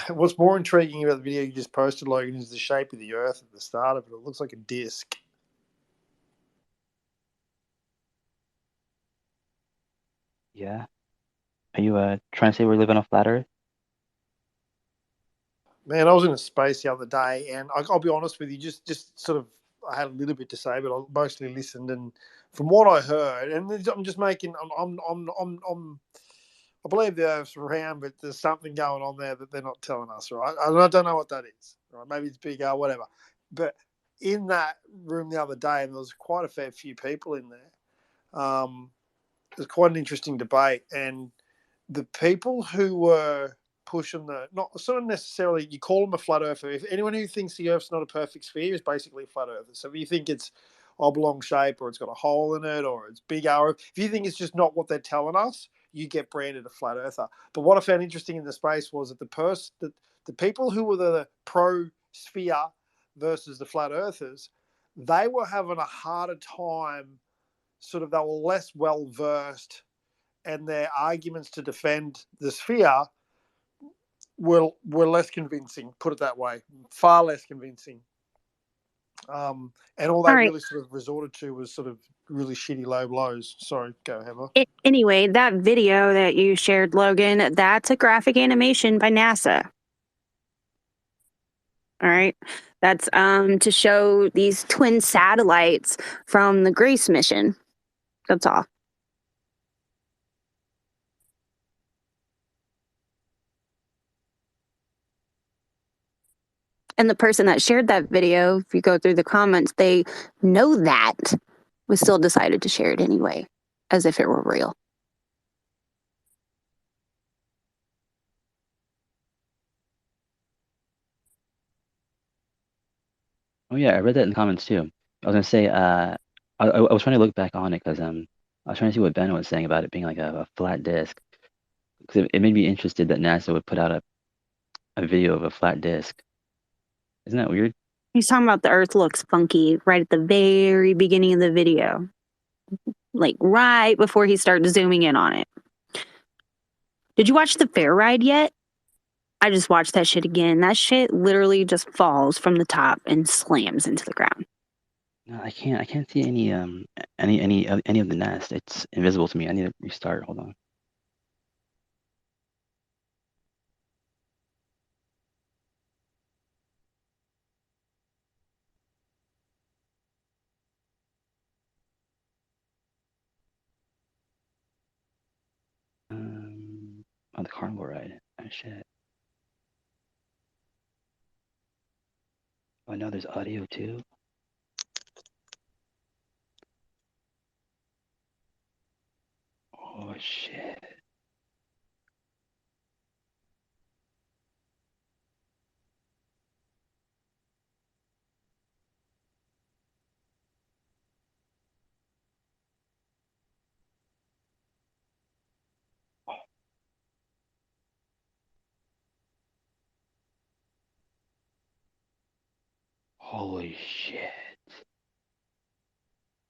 what's more intriguing about the video you just posted, Logan, is the shape of the Earth at the start of it. It looks like a disc. Yeah. Are you trying to say we live on a flat Earth? Man, I was in a space the other day, and I'll be honest with you, just sort of, I had a little bit to say, but I mostly listened, and from what I heard, and I'm just making, I believe the Earth's round, but there's something going on there that they're not telling us, right? I don't know what that is, right? Maybe it's big, whatever. But in that room the other day, and there was quite a fair few people in there. It was quite an interesting debate, and the people who were pushing not sort of necessarily, you call them a flat earther. If anyone who thinks the Earth's not a perfect sphere is basically a flat earther. So if you think it's oblong shape, or it's got a hole in it, or it's big arrow, if you think it's just not what they're telling us, you get branded a flat earther. But what I found interesting in the space was that the people who were the pro sphere versus the flat earthers, they were having a harder time. Sort of, they were less well versed, and their arguments to defend the sphere were less convincing. Put it that way, far less convincing. And all they really sort of resorted to was sort of really shitty low blows. Sorry, go Heather. Anyway, that video that you shared, Logan, that's a graphic animation by NASA. All right. That's to show these twin satellites from the Grace mission. That's all. And the person that shared that video, if you go through the comments, they know that, but still decided to share it anyway, as if it were real. Oh yeah, I read that in the comments too. I was gonna say, I was trying to look back on it because I was trying to see what Ben was saying about it being like a flat disk. Because it made me interested that NASA would put out a video of a flat disk. Isn't that weird? He's talking about the Earth looks funky right at the very beginning of the video, like right before he started zooming in on it. Did you watch the fair ride yet? I just watched that shit again. That shit literally just falls from the top and slams into the ground. No, I can't see any of the nest. It's invisible to me. I need to restart. Hold on. On the carnival ride. Oh shit. Oh no, there's audio too. Oh shit. Holy shit.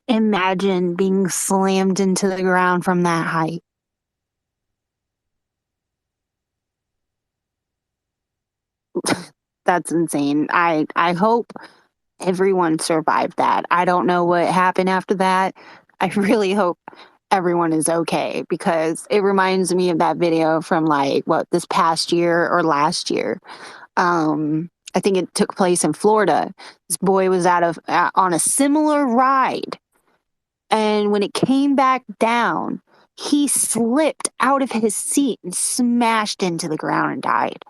Imagine being slammed into the ground from that height. That's insane. I hope everyone survived that. I don't know what happened after that. I really hope everyone is okay because it reminds me of that video from this past year or last year. I think it took place in Florida. This boy was on a similar ride, and when it came back down, he slipped out of his seat and smashed into the ground and died.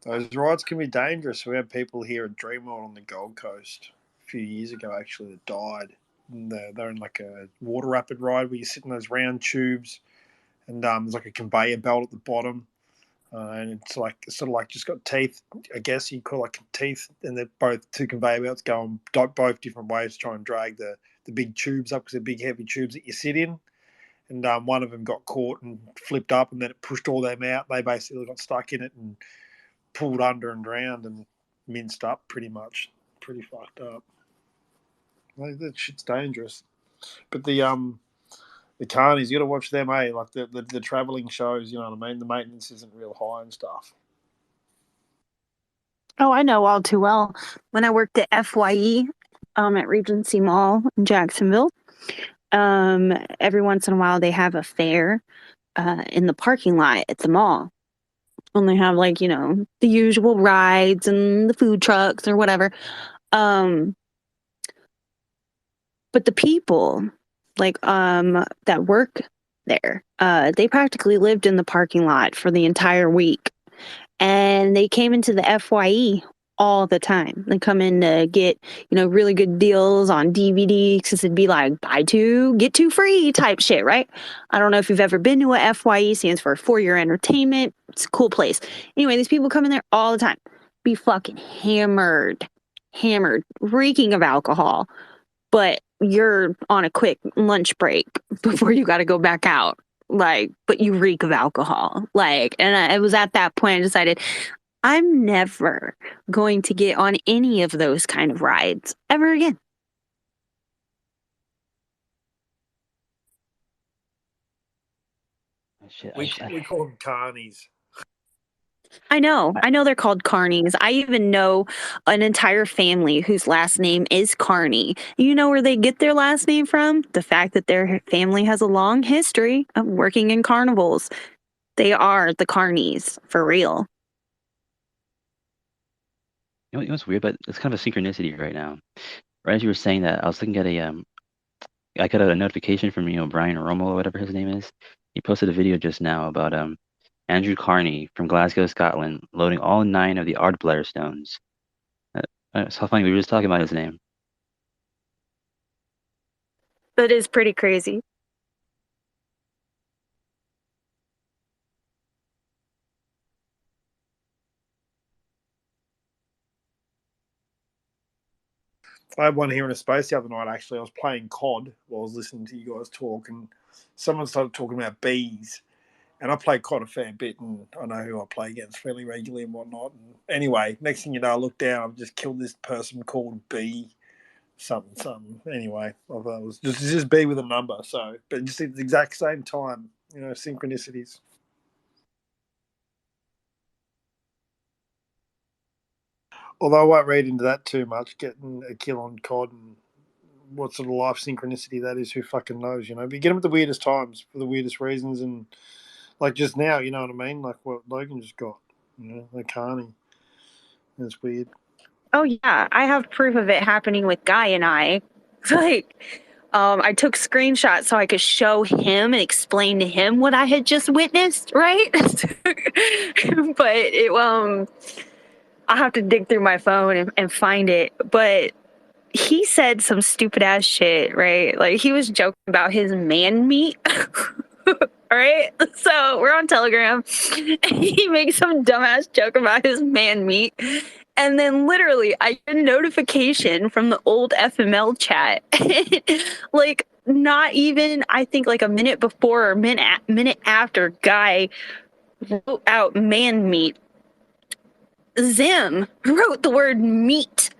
Those rides can be dangerous. We had people here at Dreamworld on the Gold Coast a few years ago, actually, that died. And they're in like a water rapid ride where you sit in those round tubes, and there's like a conveyor belt at the bottom, and it's like sort of like just got teeth. I guess you call it teeth, and they're both two conveyor belts going both different ways to try and drag the big tubes up because they're big heavy tubes that you sit in. And one of them got caught and flipped up, and then it pushed all them out. They basically got stuck in it and pulled under and drowned and minced up pretty much. Pretty fucked up. Like, that shit's dangerous. But the carnies, you got to watch them, eh? Like the travelling shows, you know what I mean? The maintenance isn't real high and stuff. Oh, I know all too well. When I worked at FYE at Regency Mall in Jacksonville, every once in a while they have a fair in the parking lot at the mall. And they have the usual rides and the food trucks or whatever. But the people that work there, they practically lived in the parking lot for the entire week. And they came into the FYE all the time. They come in to get, really good deals on DVDs because it'd be like buy two, get two free type shit, right? I don't know if you've ever been to a FYE, stands for For Your Entertainment. It's a cool place. Anyway, these people come in there all the time, be fucking hammered, reeking of alcohol. But you're on a quick lunch break before you got to go back out. But you reek of alcohol. And it was at that point I decided I'm never going to get on any of those kind of rides ever again. We call them carnies. I know they're called carnies. I even know an entire family whose last name is Carney. You know where they get their last name from? The fact that their family has a long history of working in carnivals. They are the carnies, for real. You know what's weird, but it's kind of a synchronicity right now. Right as you were saying that, I was looking at I got a notification from Brian Romo or whatever his name is. He posted a video just now about Andrew Carney from Glasgow, Scotland, loading all 9 of the Ard Blair stones. It's so funny. We were just talking about his name. That is pretty crazy. I had one here in a space the other night, actually. I was playing COD while I was listening to you guys talk, and someone started talking about bees. And I play COD a fair bit, and I know who I play against fairly regularly and whatnot. And anyway, next thing you know, I look down, I've just killed this person called B something. Anyway, I thought it was just B with a number. So, but just at the exact same time, synchronicities. Although I won't read into that too much, getting a kill on COD and what sort of life synchronicity that is, who fucking knows, But you get them at the weirdest times for the weirdest reasons, and like just now, you know what I mean? Like what Logan just got, the carny. It's weird. Oh yeah, I have proof of it happening with Guy and I. I took screenshots so I could show him and explain to him what I had just witnessed, right? But I'll have to dig through my phone and find it. But he said some stupid ass shit, right? Like he was joking about his man meat. Right? So we're on Telegram. And he makes some dumbass joke about his man meat. And then literally I get a notification from the old FML chat. not even, I think, like a minute before or minute after, Guy wrote out man meat. Zim wrote the word meat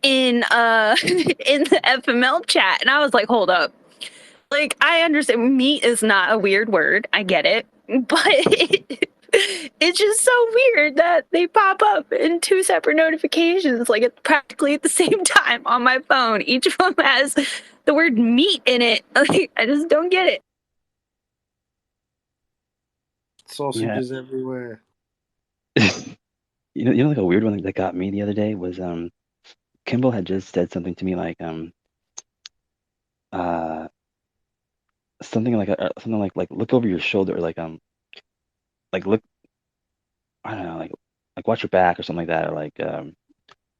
in in the FML chat, and I was like, hold up. Like, I understand meat is not a weird word. I get it. But it's just so weird that they pop up in two separate notifications, like it's practically at the same time on my phone. Each of them has the word meat in it. Like, I just don't get it. Sausages everywhere. You know, like a weird one that got me the other day was Kimball had just said something to me like something like look over your shoulder, like look, I don't know, like watch your back or something like that, or like something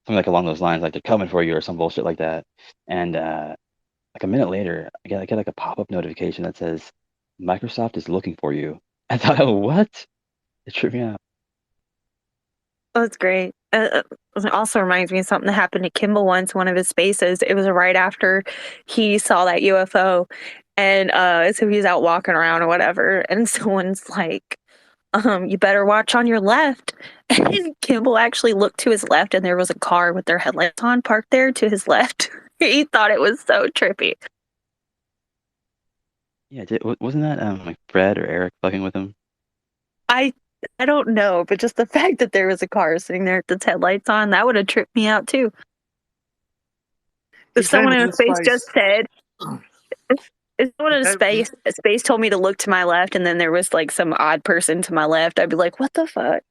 like along those lines, like they're coming for you or some bullshit like that. And like a minute later, I get like a pop-up notification that says Microsoft is looking for you. I thought, oh, what? It tripped me out. Oh, that's great. It also reminds me of something that happened to Kimball once, one of his spaces. It was right after he saw that UFO. And so he's out walking around or whatever. And someone's like, you better watch on your left. And Kimball actually looked to his left, and there was a car with their headlights on parked there to his left. He thought it was so trippy. Yeah, wasn't that like Fred or Eric fucking with him? I don't know, but just the fact that there was a car sitting there with its headlights on, that would have tripped me out too. If someone in a space just said, if someone in a space told me to look to my left, and then there was like some odd person to my left, I'd be like, what the fuck?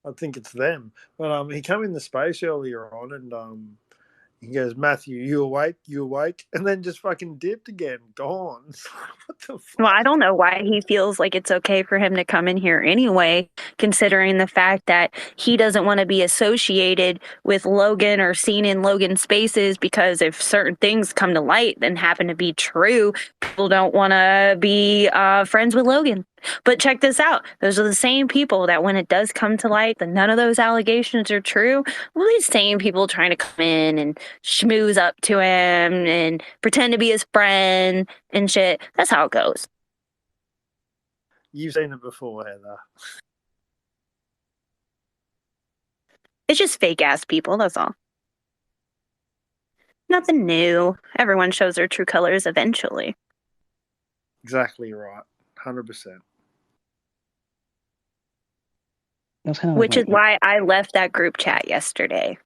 I think it's them. But he came in the space earlier on, and he goes, Matthew, you awake? You awake? And then just fucking dipped again, gone. What the fuck? Well, I don't know why he feels like it's okay for him to come in here anyway, considering the fact that he doesn't want to be associated with Logan or seen in Logan spaces, because if certain things come to light and happen to be true, people don't want to be friends with Logan. But check this out. Those are the same people that when it does come to light that none of those allegations are true, well, these same people trying to come in and schmooze up to him and pretend to be his friend and shit. That's how it goes. You've seen it before, Heather. It's just fake ass people, that's all. Nothing new. Everyone shows their true colors eventually. Exactly right. 100%. Which is why I left that group chat yesterday.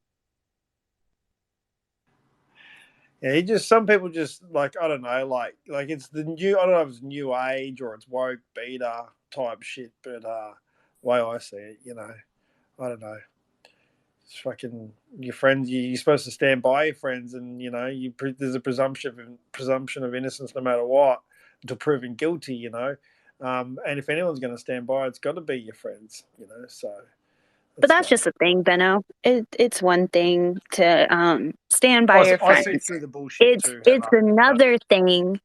Yeah, some people just like, I don't know, like it's the new, I don't know if it's new age or it's woke beta type shit, but way I see it, I don't know. It's fucking your friends. You're supposed to stand by your friends, and there's a presumption of innocence no matter what until proven guilty, and if anyone's going to stand by, it's got to be your friends, So. But that's just the thing, Benno. It's one thing to stand by your friends. I see through the bullshit too. It's another thing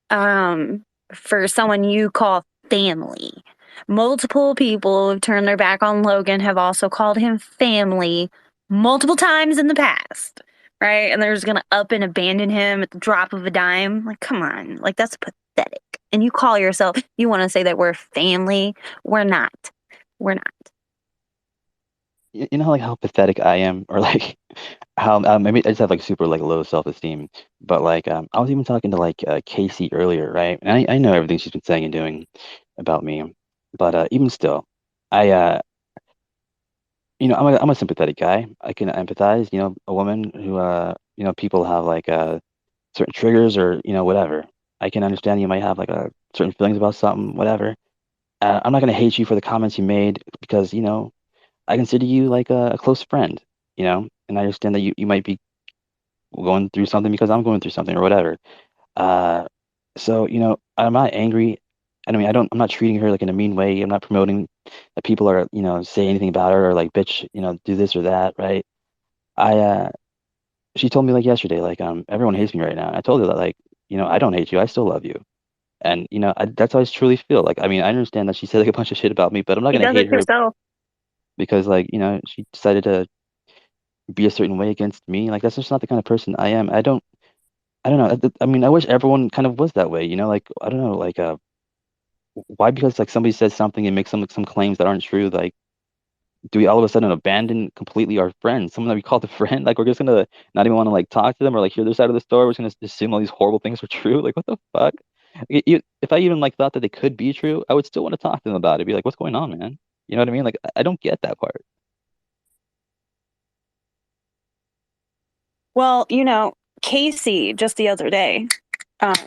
for someone you call family. Multiple people who've turned their back on Logan have also called him family multiple times in the past, right? And they're just gonna up and abandon him at the drop of a dime. Like, come on, like that's pathetic. And you call yourself, you want to say that we're family? We're not. We're not. You know, like how pathetic I am, or like how maybe I just have like super like low self-esteem. But like I was even talking to like Casey earlier, right? And I know everything she's been saying and doing about me, but even still, I I'm a sympathetic guy. I can empathize. A woman who people have like certain triggers or whatever. I can understand you might have like a certain feelings about something, whatever. I'm not gonna hate you for the comments you made because I consider you like a close friend, and I understand that you might be going through something because I'm going through something or whatever. So I'm not angry. I mean, I'm not treating her like in a mean way. I'm not promoting that people are, say anything about her or like, bitch, do this or that, right? She told me like yesterday, like, everyone hates me right now. And I told her that like, I don't hate you. I still love you. And that's how I truly feel. Like, I mean, I understand that she said like a bunch of shit about me, but I'm not gonna hate her because like, she decided to be a certain way against me. Like, that's just not the kind of person I am. I don't I don't know. I mean, I wish everyone kind of was that way, like, I don't know, like, why? Because like somebody says something and makes some claims that aren't true, like, do we all of a sudden abandon completely our friends, someone that we called a friend? Like, we're just gonna not even want to like talk to them or like hear their side of the story. We're just gonna assume all these horrible things are true. Like, what the fuck? If I even like thought that they could be true, I would still want to talk to them about it. Be like, what's going on, man? You know what I mean? Like, I don't get that part. Well, Casey just the other day,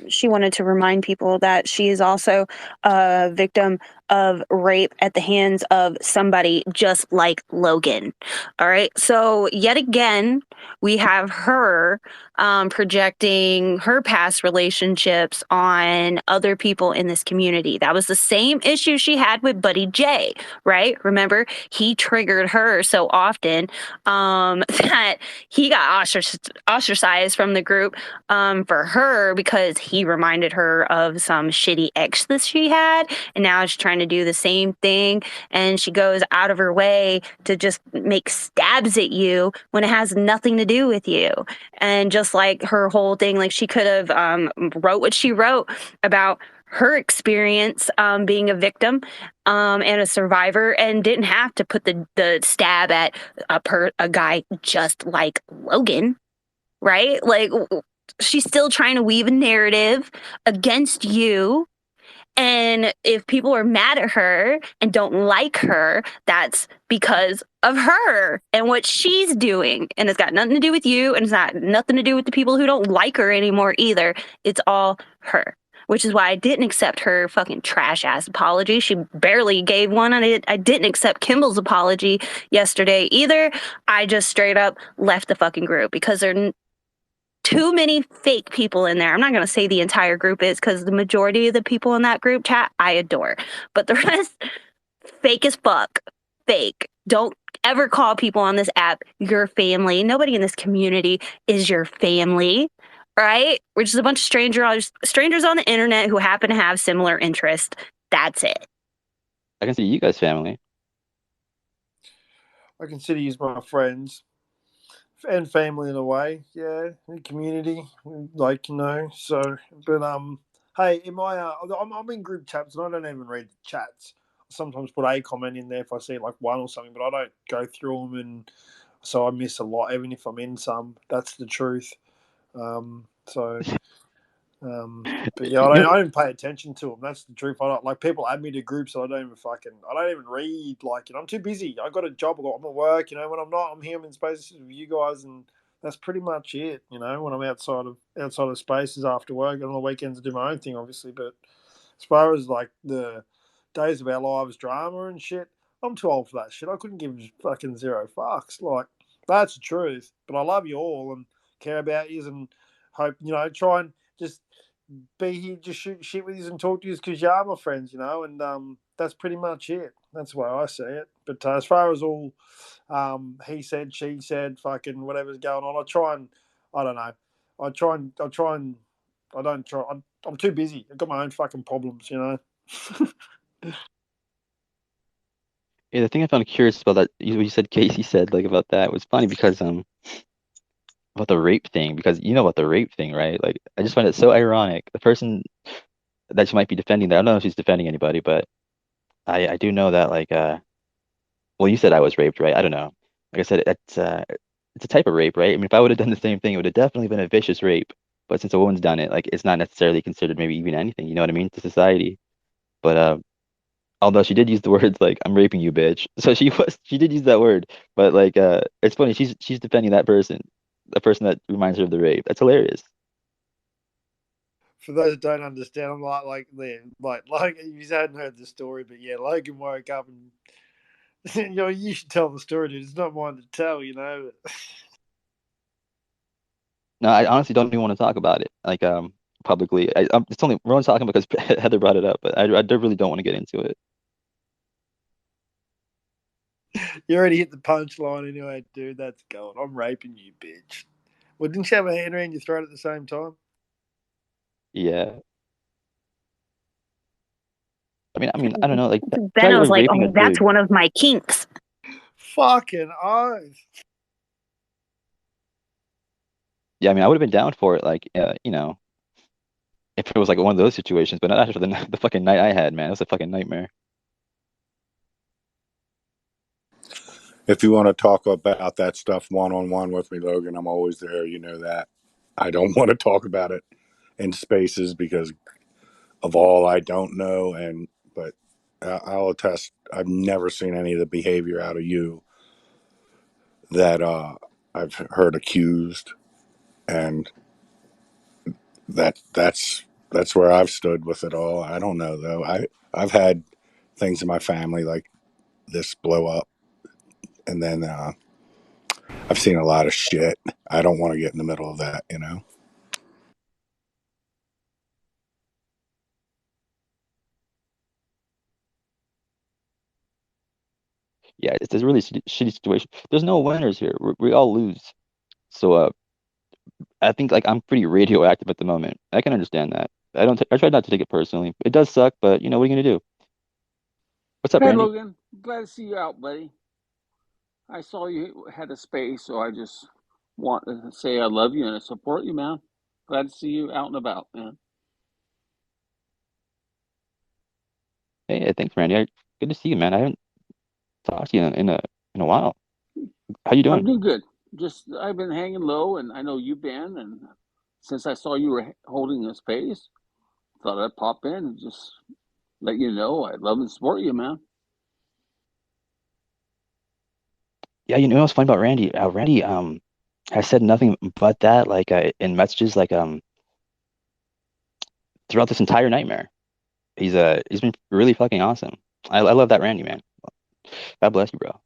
she wanted to remind people that she is also a victim of rape at the hands of somebody just like Logan. All right. So, yet again, we have her projecting her past relationships on other people in this community. That was the same issue she had with Buddy J, right? Remember, he triggered her so often that he got ostracized from the group for her because he reminded her of some shitty ex that she had, and now she's trying to do the same thing, and she goes out of her way to just make stabs at you when it has nothing to do with you. And just like her whole thing, like she could have wrote what she wrote about her experience being a victim and a survivor, and didn't have to put the stab at a guy just like Logan, right? Like, she's still trying to weave a narrative against you. And if people are mad at her and don't like her, that's because of her and what she's doing. And it's got nothing to do with you, and it's not nothing to do with the people who don't like her anymore either. It's all her. Which is why I didn't accept her fucking trash ass apology. She barely gave one, and I didn't accept Kimball's apology yesterday either. I just straight up left the fucking group because they're too many fake people in there. I'm not going to say the entire group is, because the majority of the people in that group chat I adore, but the rest fake as fuck. Fake. Don't ever call people on this app your family. Nobody in this community is your family, right? We're just a bunch of strangers on the internet who happen to have similar interests. That's it. I consider you guys family. I consider you my friends and family in a way, yeah, in community, like, So, but hey, I'm in group chats and I don't even read the chats. I sometimes put a comment in there if I see like one or something, but I don't go through them, and so I miss a lot, even if I'm in some. That's the truth. So. But yeah, I don't pay attention to them. That's the truth. I don't, like, people add me to groups, so I don't even read. Like, I'm too busy. I got a job. I'm at work. When I'm not, I'm here in spaces with you guys, and that's pretty much it. When I'm outside of spaces after work, and on the weekends I do my own thing, obviously. But as far as like the days of our lives drama and shit, I'm too old for that shit. I couldn't give fucking zero fucks. Like, that's the truth. But I love you all and care about you, and hope try and just be here, just shoot shit with you and talk to you because you are my friends, and that's pretty much it. That's the way I see it. But as far as all he said, she said, fucking whatever's going on, I don't know. I don't try. I'm too busy. I've got my own fucking problems, Yeah, the thing I found curious about that, you said Casey said like about that, was funny because about the rape thing, because you know about the rape thing, right? Like, I just find it so ironic. The person that she might be defending, that I don't know if she's defending anybody, but I do know that, like, well, you said I was raped, right? I don't know. Like I said, it's a type of rape, right? I mean, if I would have done the same thing, it would have definitely been a vicious rape. But since a woman's done it, like, it's not necessarily considered maybe even anything. You know what I mean, to society. But although she did use the words like "I'm raping you, bitch," so she did use that word. But like, it's funny. She's defending that person, the person that reminds her of the rape. That's hilarious. For those that don't understand, I'm like you hadn't heard the story, but yeah, Logan woke up and you should tell the story, dude. It's not mine to tell, No, I honestly don't even want to talk about it, like, publicly. It's only we're only talking because Heather brought it up, but I really don't want to get into it. You already hit the punchline anyway, dude. That's going. I'm raping you, bitch. Well, didn't you have a hand around your throat at the same time? Yeah. I mean, I don't know. Like, Then try I was like like, raping a oh, that's dude. one of my kinks. Fucking oath. Yeah, I mean, I would have been down for it, like, you know, if it was like one of those situations, but not after the fucking night I had, man. It was a fucking nightmare. If you want to talk about that stuff one-on-one with me, Logan, I'm always there. You know that. I don't want to talk about it in spaces because of all I don't know. But I'll attest, I've never seen any of the behavior out of you that I've heard accused, and that's where I've stood with it all. I don't know though. I've had things in my family like this blow up, and then I've seen a lot of shit. I don't want to get in the middle of that, you know. Yeah, it's a really shitty situation. There's no winners here. We all lose. So I think like I'm pretty radioactive at the moment. I can understand that. I try not to take it personally. It does suck, but you know what are you gonna do? What's up, Hey, Randy? Logan. Glad to see you out, buddy. I saw you had a space, so I just want to say I love you and I support you, man. Glad to see you out and about, man. Hey, thanks, Randy. Good to see you, man. I haven't talked to you in a while. How you I'm doing? doing good. Just I've been hanging low, and I know you've been. And since I saw you were holding a space, thought I'd pop in and just let you know I love and support you, man. Yeah, you know what's funny about Randy? Randy has said nothing but that, like in messages, like throughout this entire nightmare. He's been really fucking awesome. I love that Randy, man. God bless you, bro.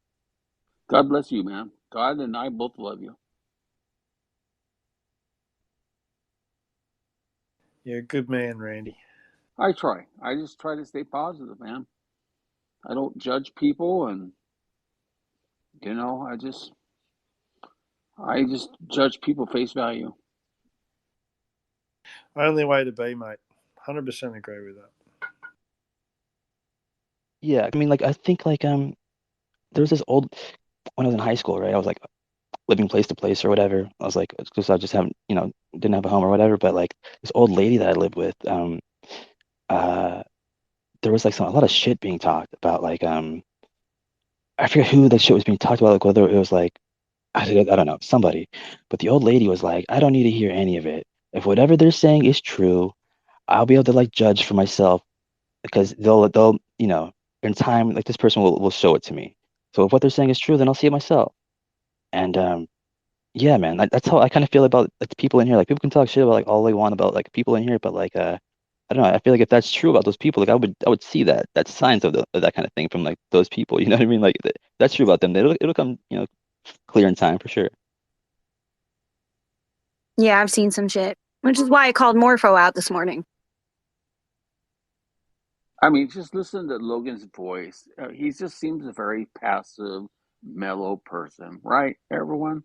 God bless you, man. God and I both love you. You're a good man, Randy. I try. I just try to stay positive, man. I don't judge people, and you know, I just judge people face value. Only way to be, mate. 100% agree with that. Yeah, I mean, like I think like there was this old when I was in high school, right? I was like living place to place or whatever. I was like, because I just haven't, you know, didn't have a home or whatever. But like this old lady that I lived with, uh, there was like a lot of shit being talked about. Like, I forget who that shit was being talked about. Like whether it was like, I don't know, somebody. But the old lady was like, I don't need to hear any of it. If whatever they're saying is true, I'll be able to like judge for myself because they'll, you know, in time, like this person will show it to me. So if what they're saying is true, then I'll see it myself. And yeah, man, that's how I kind of feel about like, the people in here. Like people can talk shit about like all they want about like people in here, but like I don't know. I feel like if that's true about those people, like I would see that signs of that kind of thing from like those people. You know what I mean? Like that's true about them. It'll come, you know, clear in time for sure. Yeah, I've seen some shit, which is why I called Morpho out this morning. I mean, just listen to Logan's voice. He just seems a very passive, mellow person, right, everyone?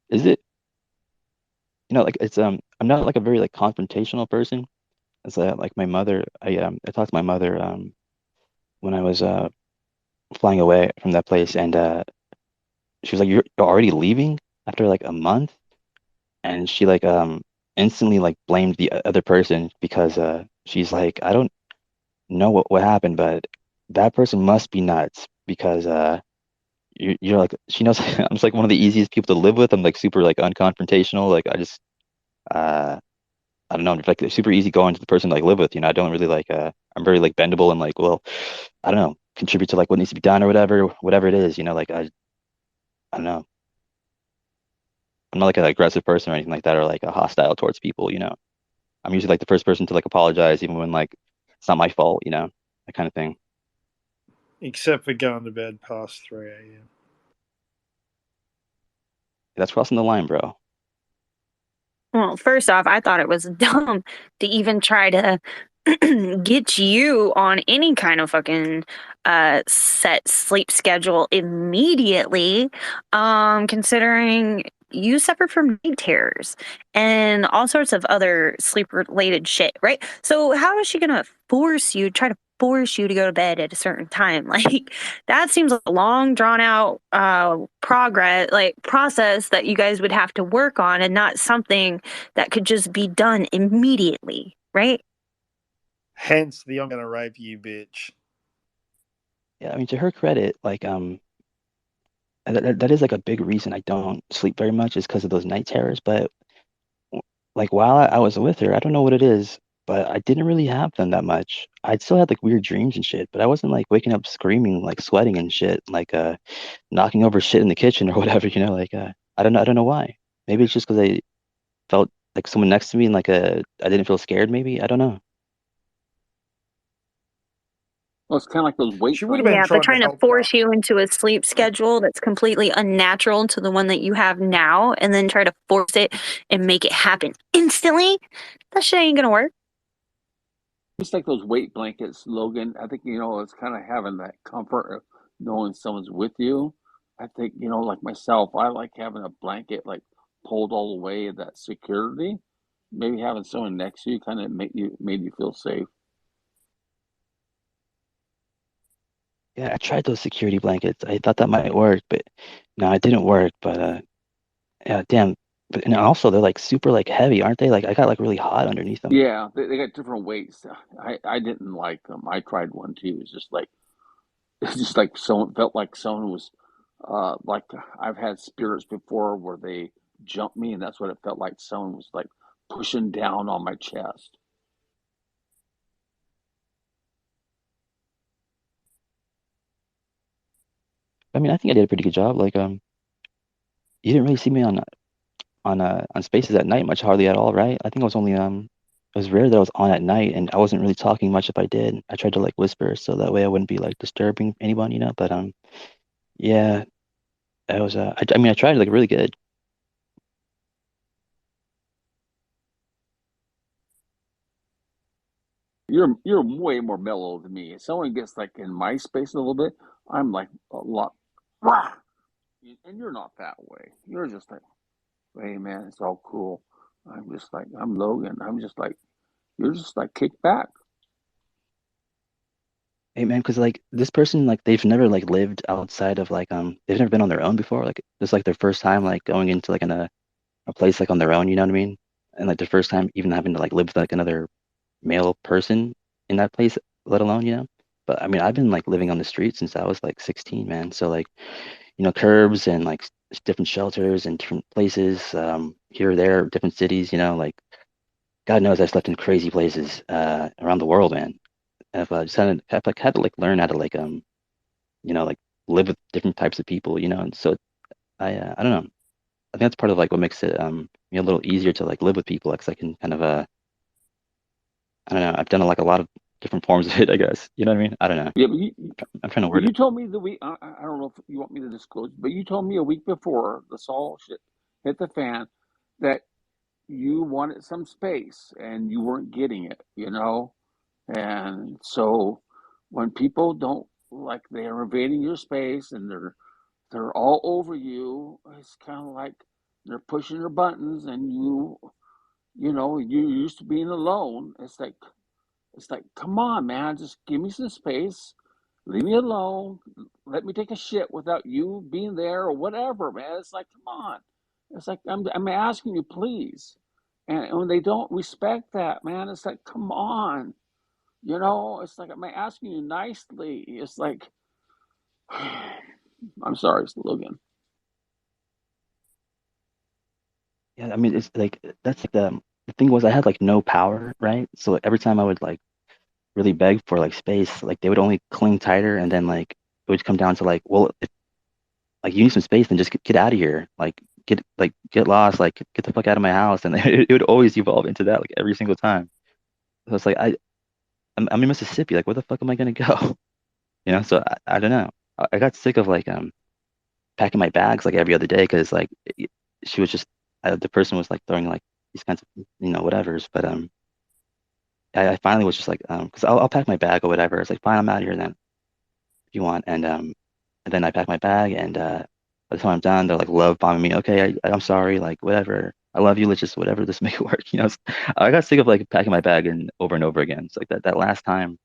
Is it? You know, like it's I'm not like a very like confrontational person. It's like my mother. I talked to my mother when I was flying away from that place, and she was like, "You're already leaving after like a month." And she like instantly like blamed the other person because she's like, I don't know what happened, but that person must be nuts because you're like she knows I'm just like one of the easiest people to live with. I'm like super like unconfrontational. Like I just uh I don't know, I'm just, like super easy going to the person to, like live with, you know. I don't really like I'm very like bendable and like, well, I don't know, contribute to like what needs to be done or whatever it is, you know, like I don't know. I'm not like an aggressive person or anything like that or like a hostile towards people, you know. I'm usually like the first person to like apologize, even when like it's not my fault, you know, that kind of thing. Except for going to bed past 3 a.m. That's crossing the line, bro. Well, first off, I thought it was dumb to even try to get you on any kind of fucking set sleep schedule immediately, considering you suffer from night terrors and all sorts of other sleep related shit, right? So how is she gonna force you, try to force you to go to bed at a certain time. Like that seems like a long drawn out process that you guys would have to work on, and not something that could just be done immediately, right? Hence the I'm gonna rape you, bitch. Yeah, I mean, to her credit, like that is like a big reason I don't sleep very much is because of those night terrors. But like while I was with her, I don't know what it is, but I didn't really have them that much. I still had like weird dreams and shit, but I wasn't like waking up screaming, like sweating and shit, like knocking over shit in the kitchen or whatever, like I don't know why. Maybe it's just because I felt like someone next to me and like I didn't feel scared, maybe. I don't know. Well, it's kind of like those weight She would have been blankets. Yeah, but trying to trying to help you. force you into a sleep schedule that's completely unnatural to the one that you have now, and then try to force it and make it happen instantly, that shit ain't gonna work. It's like those weight blankets, Logan. I think, it's kind of having that comfort of knowing someone's with you. I think, like myself, I like having a blanket like pulled all the way, that security. Maybe having someone next to you kind of made you feel safe. Yeah, I tried those security blankets. I thought that might work, but no, it didn't work. But yeah, damn. But and also they're like super like heavy, aren't they? Like I got like really hot underneath them. Yeah, they got different weights. I didn't like them. I tried one too. It's just like it's just like someone felt like someone was like I've had spirits before where they jumped me, and that's what it felt like. Someone was like pushing down on my chest. I mean, I think I did a pretty good job. Like you didn't really see me on Spaces at night much, hardly at all, right? I think I was only it was rare that I was on at night, and I wasn't really talking much if I did. I tried to like whisper so that way I wouldn't be like disturbing anyone, But yeah, I was I mean I tried like really good. You're way more mellow than me. If someone gets like in my space a little bit, I'm like a lot, rah! And you're not that way. You're just like, hey man, it's all cool. I'm just like I'm Logan. I'm just like you're just like kick back. Hey man, because like this person like they've never like lived outside of like they've never been on their own before. Like this is like their first time like going into like a place like on their own, you know what I mean? And like the first time even having to like live with like another male person in that place, let alone. But I mean, I've been like living on the street since I was like 16, man. So like, curbs and like different shelters and different places, here or there, different cities, like God knows I slept in crazy places around the world, man. And if I just had to like learn how to like like live with different types of people, and so I don't know. I think that's part of like what makes it a little easier to like live with people because I can kind of I don't know. I've done like a lot of different forms of it, I guess. You know what I mean? I don't know. Yeah, I'm trying to but word you it. told me the week. I don't know if you want me to disclose, but you told me a week before this all shit hit the fan that you wanted some space and you weren't getting it. And so when people don't like they're invading your space and they're all over you, it's kind of like they're pushing their buttons and you used to being alone. It's like, come on, man, just give me some space. Leave me alone. Let me take a shit without you being there or whatever, man. It's like, come on. It's like I'm asking you, please. And when they don't respect that, man, it's like, come on. It's like I'm asking you nicely. It's like I'm sorry, Logan. Yeah, I mean, it's like that's like the thing was I had like no power, right? So every time I would like really beg for like space, like they would only cling tighter, and then like it would come down to like, well, if like you need some space, then just get out of here, get lost, like get the fuck out of my house, and it would always evolve into that like every single time. So it's like I'm in Mississippi, like where the fuck am I gonna go? So I don't know. I got sick of like packing my bags like every other day because like she was just the person was like throwing like these kinds of whatevers. But I finally was just like because I'll pack my bag or whatever. It's like fine, I'm out of here then if you want. And then I pack my bag and by the time I'm done, they're like love bombing me. Okay, I'm sorry, like whatever. I love you. Let's just whatever. Let's make it work. I got sick of like packing my bag and over again. It's like that last time.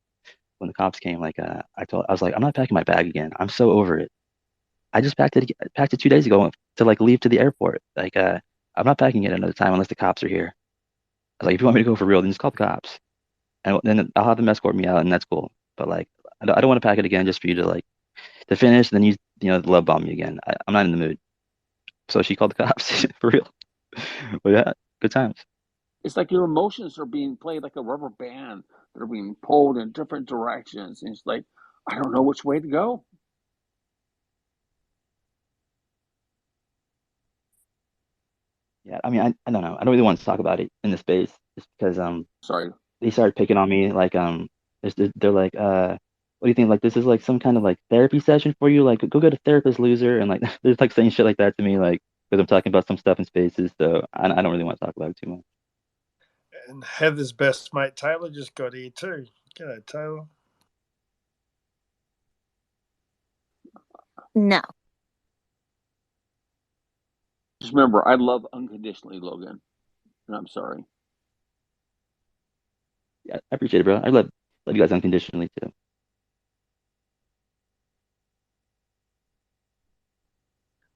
when the cops came, like I was like, I'm not packing my bag again. I'm so over it. I just packed it 2 days ago to like leave to the airport. Like I'm not packing it another time unless the cops are here. I was like, if you want me to go for real, then just call the cops, and then I'll have them escort me out, and that's cool. But like, I don't want to pack it again just for you to like to finish, and then love bomb me again. I'm not in the mood. So she called the cops for real. But yeah, good times. It's like your emotions are being played like a rubber band. They're being pulled in different directions. And it's like, I don't know which way to go. Yeah, I mean, I don't know. I don't really want to talk about it in the space just because Sorry. they started picking on me like they're like what do you think, like this is like some kind of like therapy session for you, like go get a therapist, loser, and like they're like saying shit like that to me, like because I'm talking about some stuff in spaces, so I don't really want to talk about it too much. And Heather's best mate Taylor just got here too. G'day, Taylor. No. Just remember, I love unconditionally, Logan. And I'm sorry. Yeah, I appreciate it, bro. I love you guys unconditionally too.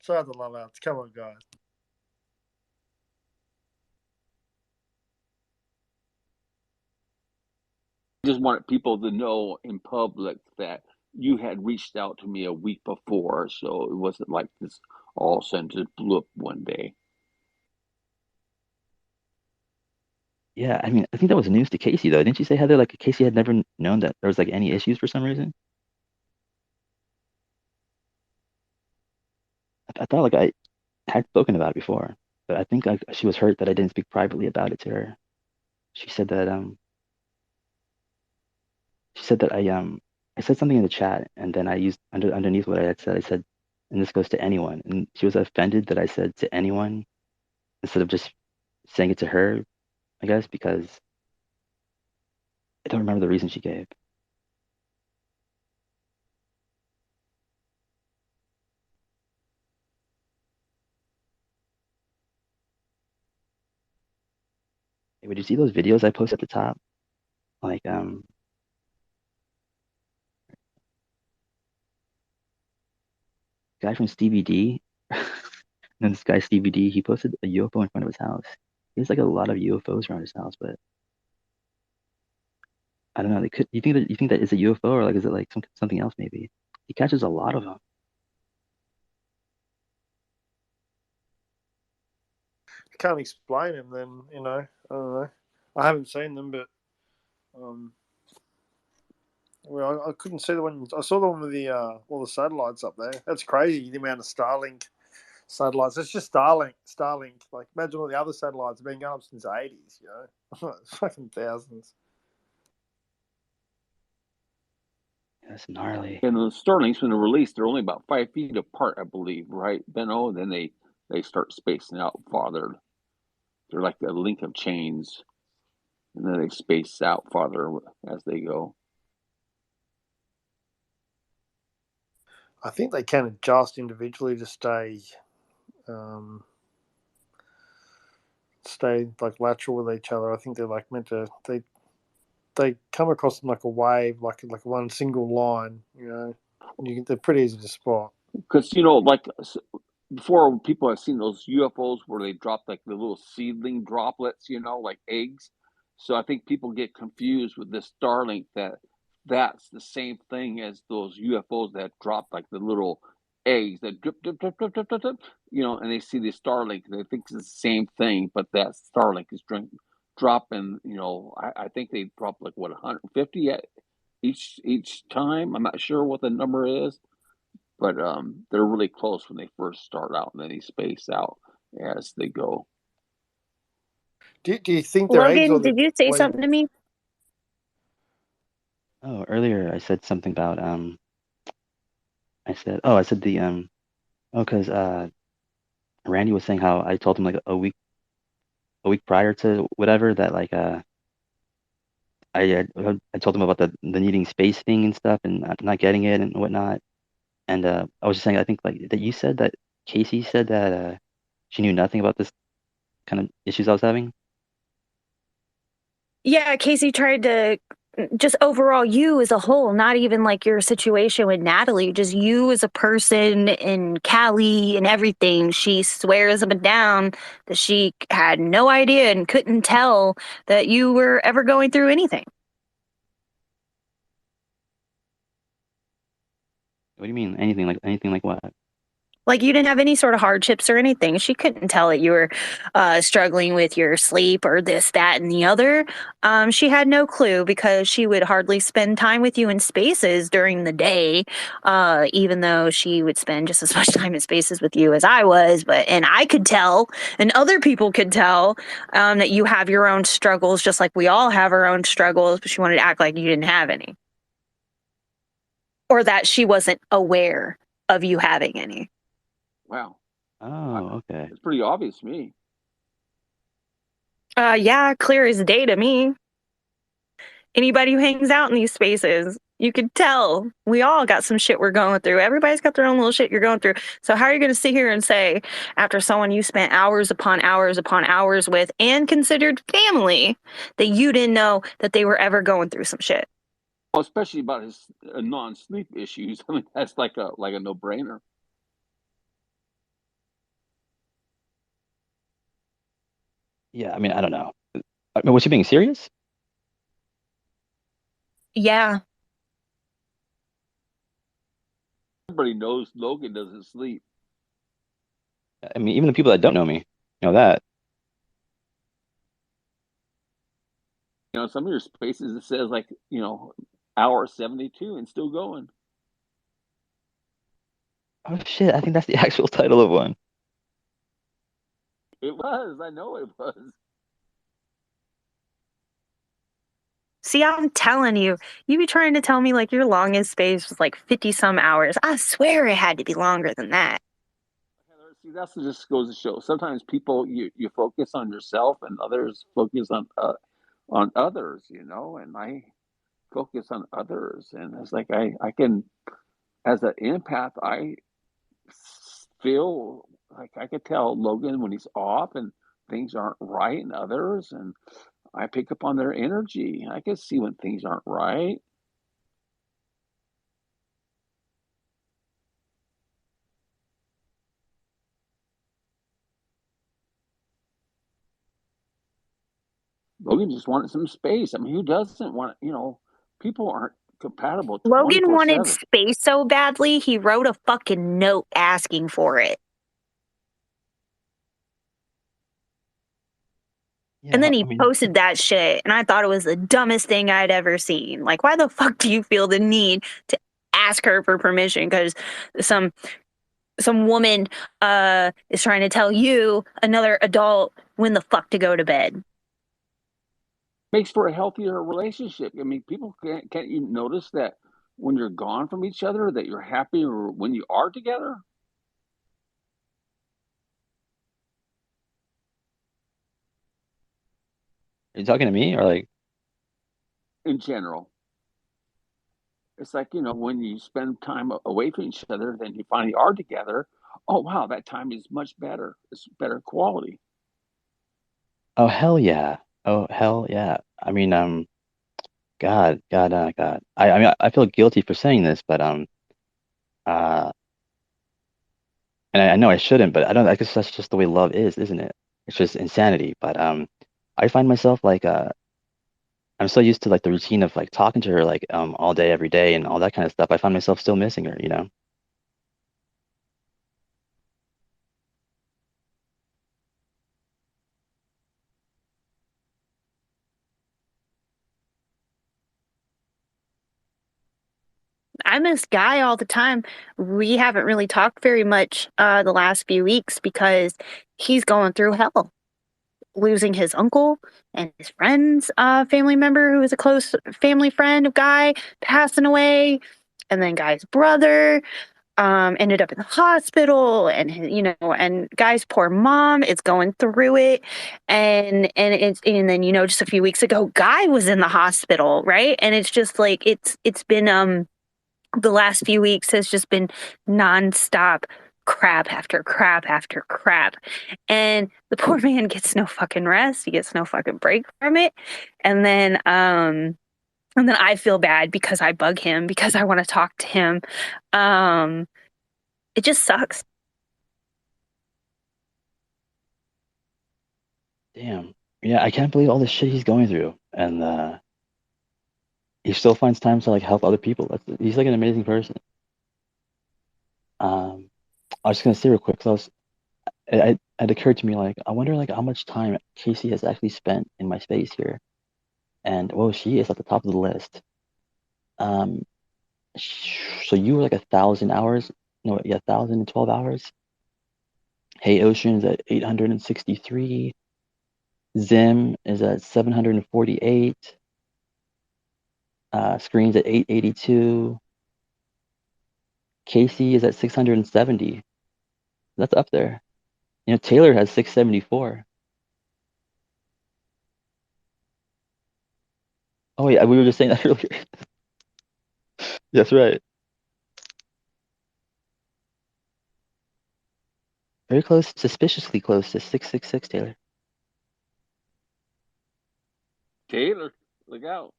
Try the love outs. Come on, guys. I just wanted people to know in public that you had reached out to me a week before, so it wasn't like this all of a sudden just blew up one day. Yeah, I mean, I think that was news to Casey though. Didn't you say, Heather, like Casey had never known that there was like any issues for some reason? I thought like I had spoken about it before, but I think like she was hurt that I didn't speak privately about it to her. She said that I said something in the chat, and then I used underneath what I had said. I said, and this goes to anyone, and she was offended that I said to anyone instead of just saying it to her, I guess, because I don't remember the reason she gave. Hey, would you see those videos I post at the top? Like guy from Stevie D. And then this guy Stevie D, he posted a UFO in front of his house. He has like a lot of UFOs around his house, but I don't know. They could. You think that is a UFO, or like is it like something else maybe? He catches a lot of them. I can't explain them. Then I don't know. I haven't seen them, but well, I couldn't see the one. I saw the one with the all the satellites up there. That's crazy. The amount of Starlink satellites. It's just Starlink. Like imagine all the other satellites have been going up since the 80s. It's fucking thousands. That's gnarly. And the Starlinks, when they're released, they're only about 5 feet apart, I believe, right, Benno? Then they start spacing out farther. They're like a link of chains, and then they space out farther as they go. I think they can adjust individually to stay like lateral with each other. I think they're like meant to. They come across them like a wave, like one single line. They're pretty easy to spot. Because like before, people have seen those UFOs where they drop like the little seedling droplets, like eggs. So I think people get confused with this Starlink that's the same thing as those UFOs that drop like the little eggs that drip, drip, drip, drip, drip, drip, drip, and they see the Starlink. They think it's the same thing, but that Starlink is dropping. I think they drop like 150 at each time. I'm not sure what the number is, but they're really close when they first start out, and then they space out as they go. Do you think they're eggs or Logan, did you say something to me? Oh, earlier I said something about I said because Randy was saying how I told him like a week prior to whatever that like I told him about the needing space thing and stuff and not getting it and whatnot. And I was just saying, I think like that you said that Casey said that she knew nothing about this kind of issues I was having. Yeah, Casey tried to just overall you as a whole, not even like your situation with Natalie, just you as a person and Callie and everything. She swears up and down that she had no idea and couldn't tell that you were ever going through anything. What do you mean? Anything like what? Like you didn't have any sort of hardships or anything. She couldn't tell that you were struggling with your sleep or this, that, and the other. She had no clue because she would hardly spend time with you in spaces during the day, even though she would spend just as much time in spaces with you as I was. And I could tell, and other people could tell that you have your own struggles, just like we all have our own struggles. But she wanted to act like you didn't have any, or that she wasn't aware of you having any. Wow. Oh, okay. It's pretty obvious to me. Yeah, clear as day to me. Anybody who hangs out in these spaces, you could tell we all got some shit we're going through. Everybody's got their own little shit you're going through. So how are you going to sit here and say, after someone you spent hours upon hours upon hours with and considered family, that you didn't know that they were ever going through some shit? Well, especially about his non-sleep issues. I mean, that's like a no-brainer. Yeah, I mean, I don't know. I mean, was she being serious? Yeah. Everybody knows Logan doesn't sleep. I mean, even the people that don't know me know that. You know, some of your spaces it says like, you know, hour 72 and still going. Oh shit, I think that's the actual title of one. It was. I know it was. See, I'm telling you, you be trying to tell me like your longest space was like 50 some hours. I swear it had to be longer than that. See, that's just goes to show. Sometimes people you focus on yourself, and others focus on others. You know, and I focus on others, and it's like I can, as an empath, I feel like I could tell Logan when he's off and things aren't right, and others, and I pick up on their energy. I can see when things aren't right. Logan just wanted some space. I mean, who doesn't want, you know, people aren't compatible Logan wanted 24/7. space so badly, he wrote a fucking note asking for it. Yeah, And then I he mean, posted that shit, and I thought it was the dumbest thing I'd ever seen. Like, why the fuck do you feel the need to ask her for permission? Because some woman is trying to tell you, another adult, when the fuck to go to bed. Makes for a healthier relationship. I mean, people can't you notice that when you're gone from each other, that you're happier when you are together? are you talking to me or like? In general, it's like, you know, when you spend time away from each other, then you finally are together. Oh wow, that time is much better. It's better quality. Oh hell yeah! Oh hell yeah! I mean, God. I mean, I feel guilty for saying this, but uh, and I know I shouldn't, but I don't. I guess that's just the way love is, isn't it? It's just insanity. But I find myself like I'm so used to like the routine of like talking to her like all day, every day, and all that kind of stuff. I find myself still missing her, you know? I miss Guy all the time. We haven't really talked very much the last few weeks because he's going through hell. Losing his uncle and his friend's family member who was a close family friend of Guy passing away. And then Guy's brother ended up in the hospital, and and Guy's poor mom is going through it, and then just a few weeks ago, Guy was in the hospital, right? And it's just like it's been the last few weeks has just been nonstop crap after crap after crap. And the poor man gets no fucking rest. He gets no fucking break from it. And then And then I feel bad because I bug him because I want to talk to him. It just sucks. Damn. Yeah, I can't believe all the shit he's going through, and he still finds time to like help other people. He's like an amazing person. Um, I was just gonna say real quick, 'cause it occurred to me like I wonder like how much time Casey has actually spent in my space here, and well, she is at the top of the list. Um, so you were like 1,000 hours, no, yeah, 1,012 hours. Hey Ocean's at 863. Zim is at 748. Screens at 882. Casey is at 670. That's up there. You know, Taylor has 674. Oh yeah, we were just saying that earlier. That's right. Very close, suspiciously close to 666, Taylor. Taylor, look out.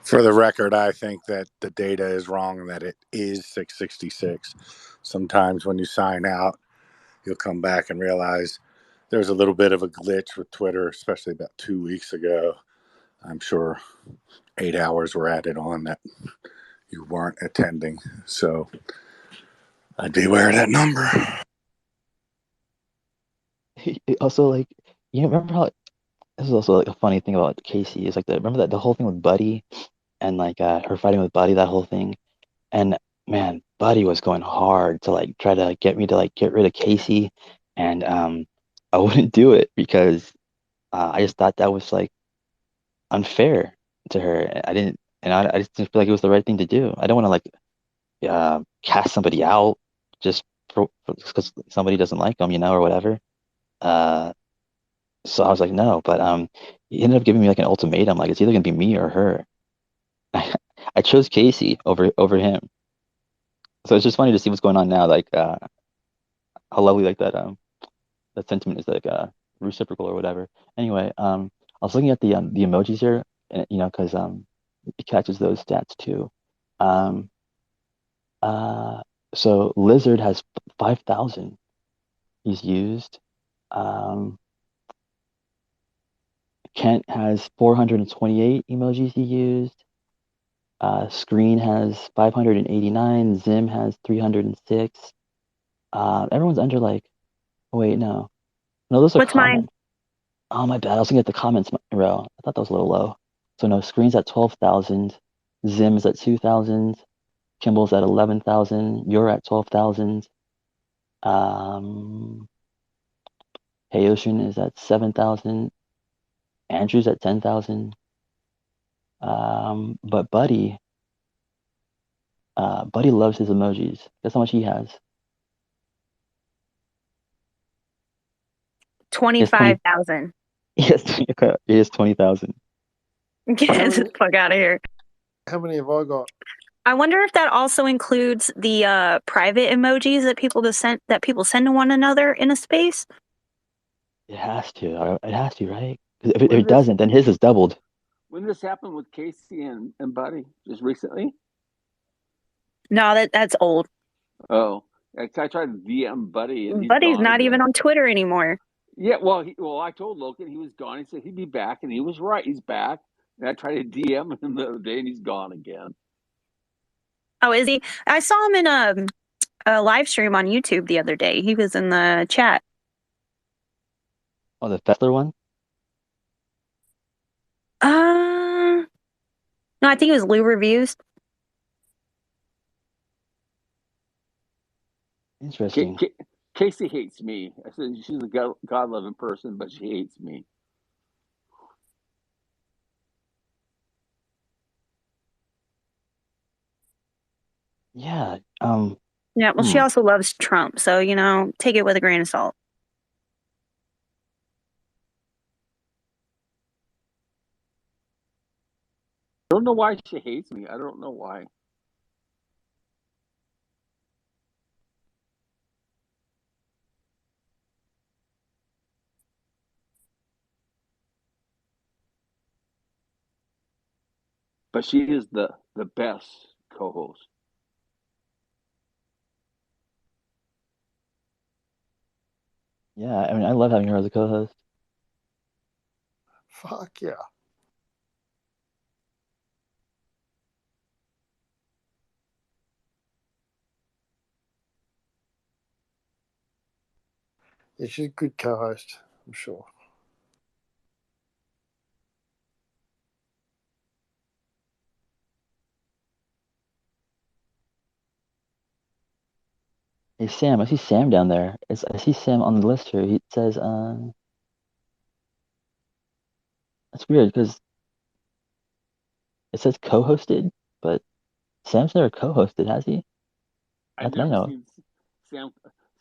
For the record, I think that the data is wrong and that it is 666. Sometimes when you sign out, you'll come back and realize there's a little bit of a glitch with Twitter, especially about 2 weeks ago. I'm sure 8 hours were added on that you weren't attending. So I'd be aware of that number. Also, like, you remember how this is also like a funny thing about Casey is like remember that the whole thing with Buddy and like her fighting with Buddy, that whole thing. And man, Buddy was going hard to like try to get me to like get rid of Casey, and I wouldn't do it because I just thought that was like unfair to her. I didn't, and I just didn't feel like it was the right thing to do. I don't want to like cast somebody out just because somebody doesn't like them, or whatever. Uh, so I was like, no, but he ended up giving me like an ultimatum, like it's either gonna be me or her. I chose Casey over him. So it's just funny to see what's going on now, like how lovely like that sentiment is like reciprocal or whatever. Anyway, I was looking at the emojis here, and, because it catches those stats too. Um, uh, so Lizard has 5,000 he's used. Um, Kent has 428 emojis he used. Screen has 589. Zim has 306. Everyone's under like, oh wait, no, those are What's mine? common. Oh, my bad. I was looking at the comments row. I thought that was a little low. So no, Screen's at 12,000. Zim's at 2,000. Kimball's at 11,000. You're at 12,000. Um, Hey Ocean is at 7,000. Andrew's at 10,000. But Buddy loves his emojis. Guess how much he has? He has 20. 25,000. He has 20,000. Get the fuck out of here. How many have I got? I wonder if that also includes the private emojis that people send to one another in a space. It has to. It has to, right? 'Cause if it doesn't, then his is doubled. When did this happen with Casey and Buddy? Just recently? No, that's old. Oh, I tried to DM Buddy and he's Buddy's gone not again. even on Twitter anymore. Yeah, well, I told Logan he was gone. He said he'd be back, and he was right. He's back. And I tried to DM him the other day, and he's gone again. Oh, is he? I saw him in a live stream on YouTube the other day. He was in the chat. Oh, the Fessler one? No, I think it was Lou Reviews. Interesting. Casey hates me. I said she's a God-loving person, but she hates me. Yeah. Yeah, well, she also loves Trump, so take it with a grain of salt. I don't know why she hates me. I don't know why. but she is the best co-host. Yeah, I mean, I love having her as a co-host. Fuck yeah. Yeah, she's a good co-host, I'm sure. Hey Sam, I see Sam down there. I see Sam on the list here. He says, that's weird because it says co-hosted, but Sam's never co-hosted, has he? I've Not that I never know of. seen Sam.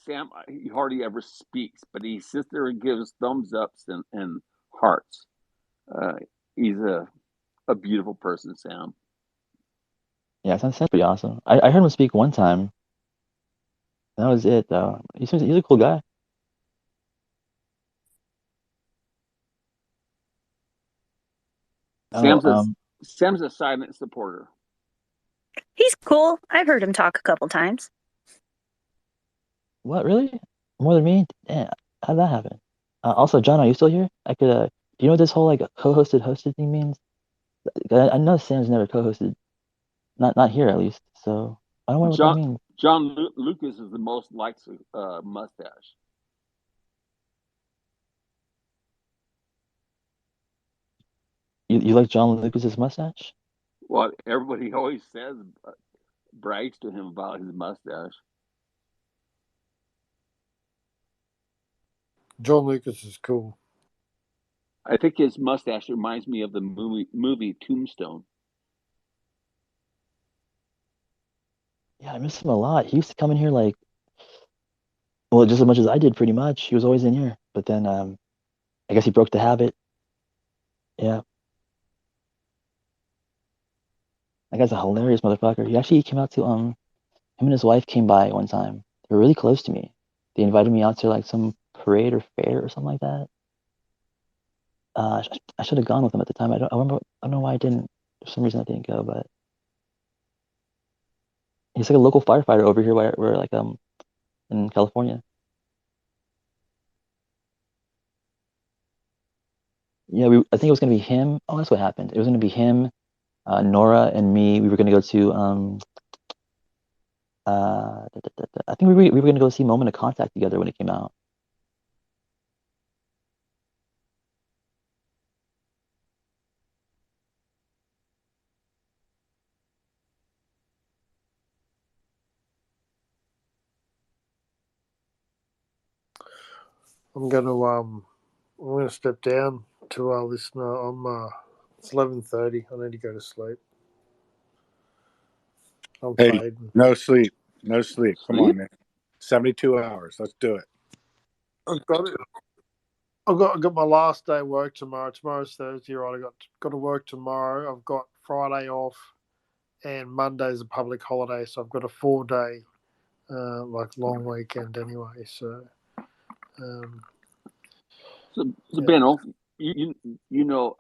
Sam, he hardly ever speaks, but he sits there and gives thumbs ups and hearts. Uh, he's a beautiful person, Sam. Yeah, sounds pretty awesome. I heard him speak one time. That was it, though. He's a cool guy. Oh, Sam's a silent supporter. He's cool. I've heard him talk a couple times. what, really? More than me? Damn, how'd that happen? Also, John, are you still here? I could, do you know what this whole, like, co-hosted, hosted thing means? I know Sam's never co-hosted. Not here, at least. So, I don't know what that means. John Lucas is the most liked mustache. You like John Lucas's mustache? Well, everybody always says, brags to him about his mustache. John Lucas is cool. I think his mustache reminds me of the movie Tombstone. Yeah, I miss him a lot. He used to come in here like, well, just as much as I did, pretty much. He was always in here. But then, I guess he broke the habit. Yeah. That guy's a hilarious motherfucker. He came out to, him and his wife came by one time. They were really close to me. They invited me out to like some parade or fair or something like that. I should have gone with them at the time. I don't know why I didn't. For some reason I didn't go, but he's like a local firefighter over here where like in California. Yeah, I think it was gonna be him. Oh, that's what happened. It was gonna be him, Nora and me. We were gonna go to I think we were gonna go see Moment of Contact together when it came out. I'm gonna step down to our listener. It's 11:30. I need to go to sleep. I'm Hey, fading. no sleep. Come on, man. 72 hours. Let's do it. I've got it. I got my last day work tomorrow. Tomorrow's Thursday, right? I got to work tomorrow. I've got Friday off, and Monday's a public holiday, so I've got a 4-day like long weekend anyway. So, So yeah. Benno, you know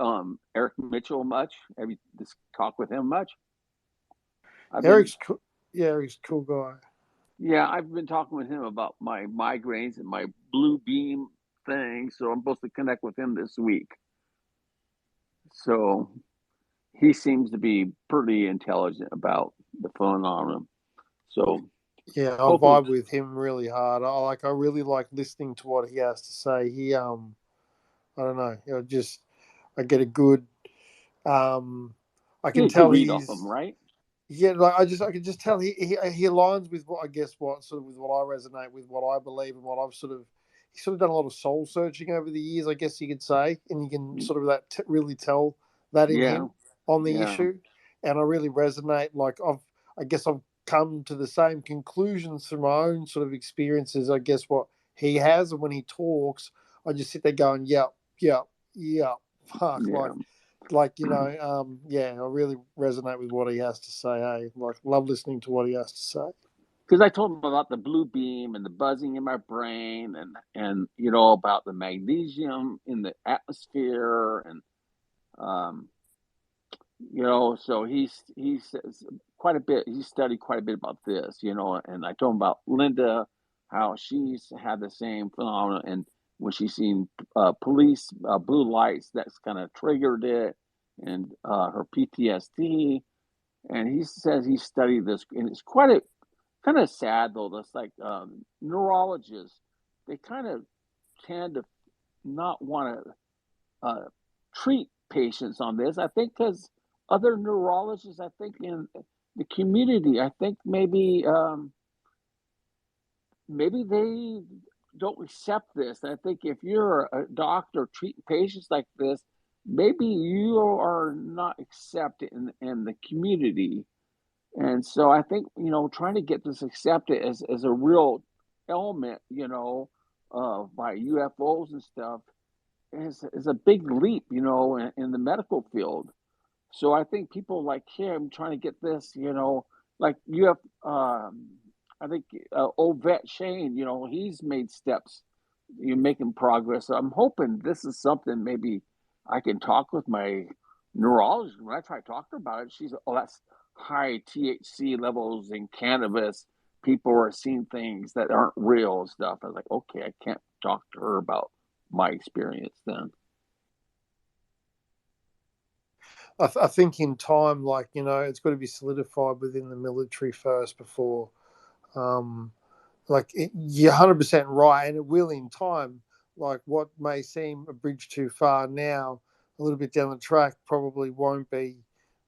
Eric Mitchell much? Have you talked with him much? Eric's cool. Yeah, Eric's a cool guy. Yeah, I've been talking with him about my migraines and my blue beam thing, so I'm supposed to connect with him this week. So he seems to be pretty intelligent about the phenomenon. So Yeah, I hopefully, vibe with him really hard. I really like listening to what he has to say. He I don't know, I get a good I you can get a good tell read off him, right? yeah, like I can just tell he aligns with what what sort of with what I resonate with, what I believe, and what he's sort of done a lot of soul searching over the years, I guess you could say, and you can sort of really tell that in Yeah, him on the yeah, issue, and I really resonate. Like I guess I've come to the same conclusions through my own sort of experiences. I guess what he has, and when he talks, I just sit there going, yep, yep, yep, fuck, yeah. I really resonate with what he has to say. Hey, like, love listening to what he has to say. Because I told him about the blue beam and the buzzing in my brain, and about the magnesium in the atmosphere, and You know, so he says quite a bit. He studied quite a bit about this, you know, and I told him about Linda, how she's had the same phenomenon, and when she's seen police blue lights, that's kind of triggered it, and her PTSD. And he says he studied this, and it's quite a kind of sad though. That's like neurologists, they kind of tend to not want to treat patients on this. I think because other neurologists, I think in the community, I think maybe they don't accept this. And I think if you're a doctor treating patients like this, maybe you are not accepted in the community. And so I think, you know, trying to get this accepted as a real element, you know, by UFOs and stuff is a big leap, you know, in the medical field. So I think people like him trying to get this, you know, like you have, I think old vet Shane, you know, he's made steps, you're making progress. So I'm hoping this is something maybe I can talk with my neurologist. When I try to talk to her about it, she's, oh, that's high THC levels in cannabis. People are seeing things that aren't real and stuff. I was like, okay, I can't talk to her about my experience then. I think in time, like, you know, it's got to be solidified within the military first before, you're 100% right, and it will in time. Like, what may seem a bridge too far now, a little bit down the track, probably won't be.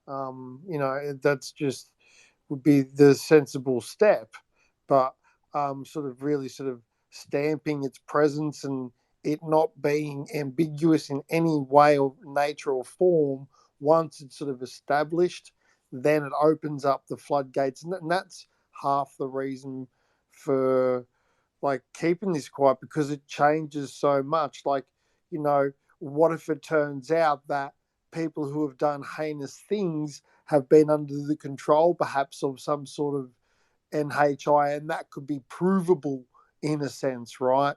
You know, that's just would be the sensible step, but sort of really sort of stamping its presence and it not being ambiguous in any way or nature or form. Once it's sort of established, then it opens up the floodgates, and that's half the reason for like keeping this quiet, because it changes so much. Like, you know, what if it turns out that people who have done heinous things have been under the control perhaps of some sort of NHI, and that could be provable in a sense, right?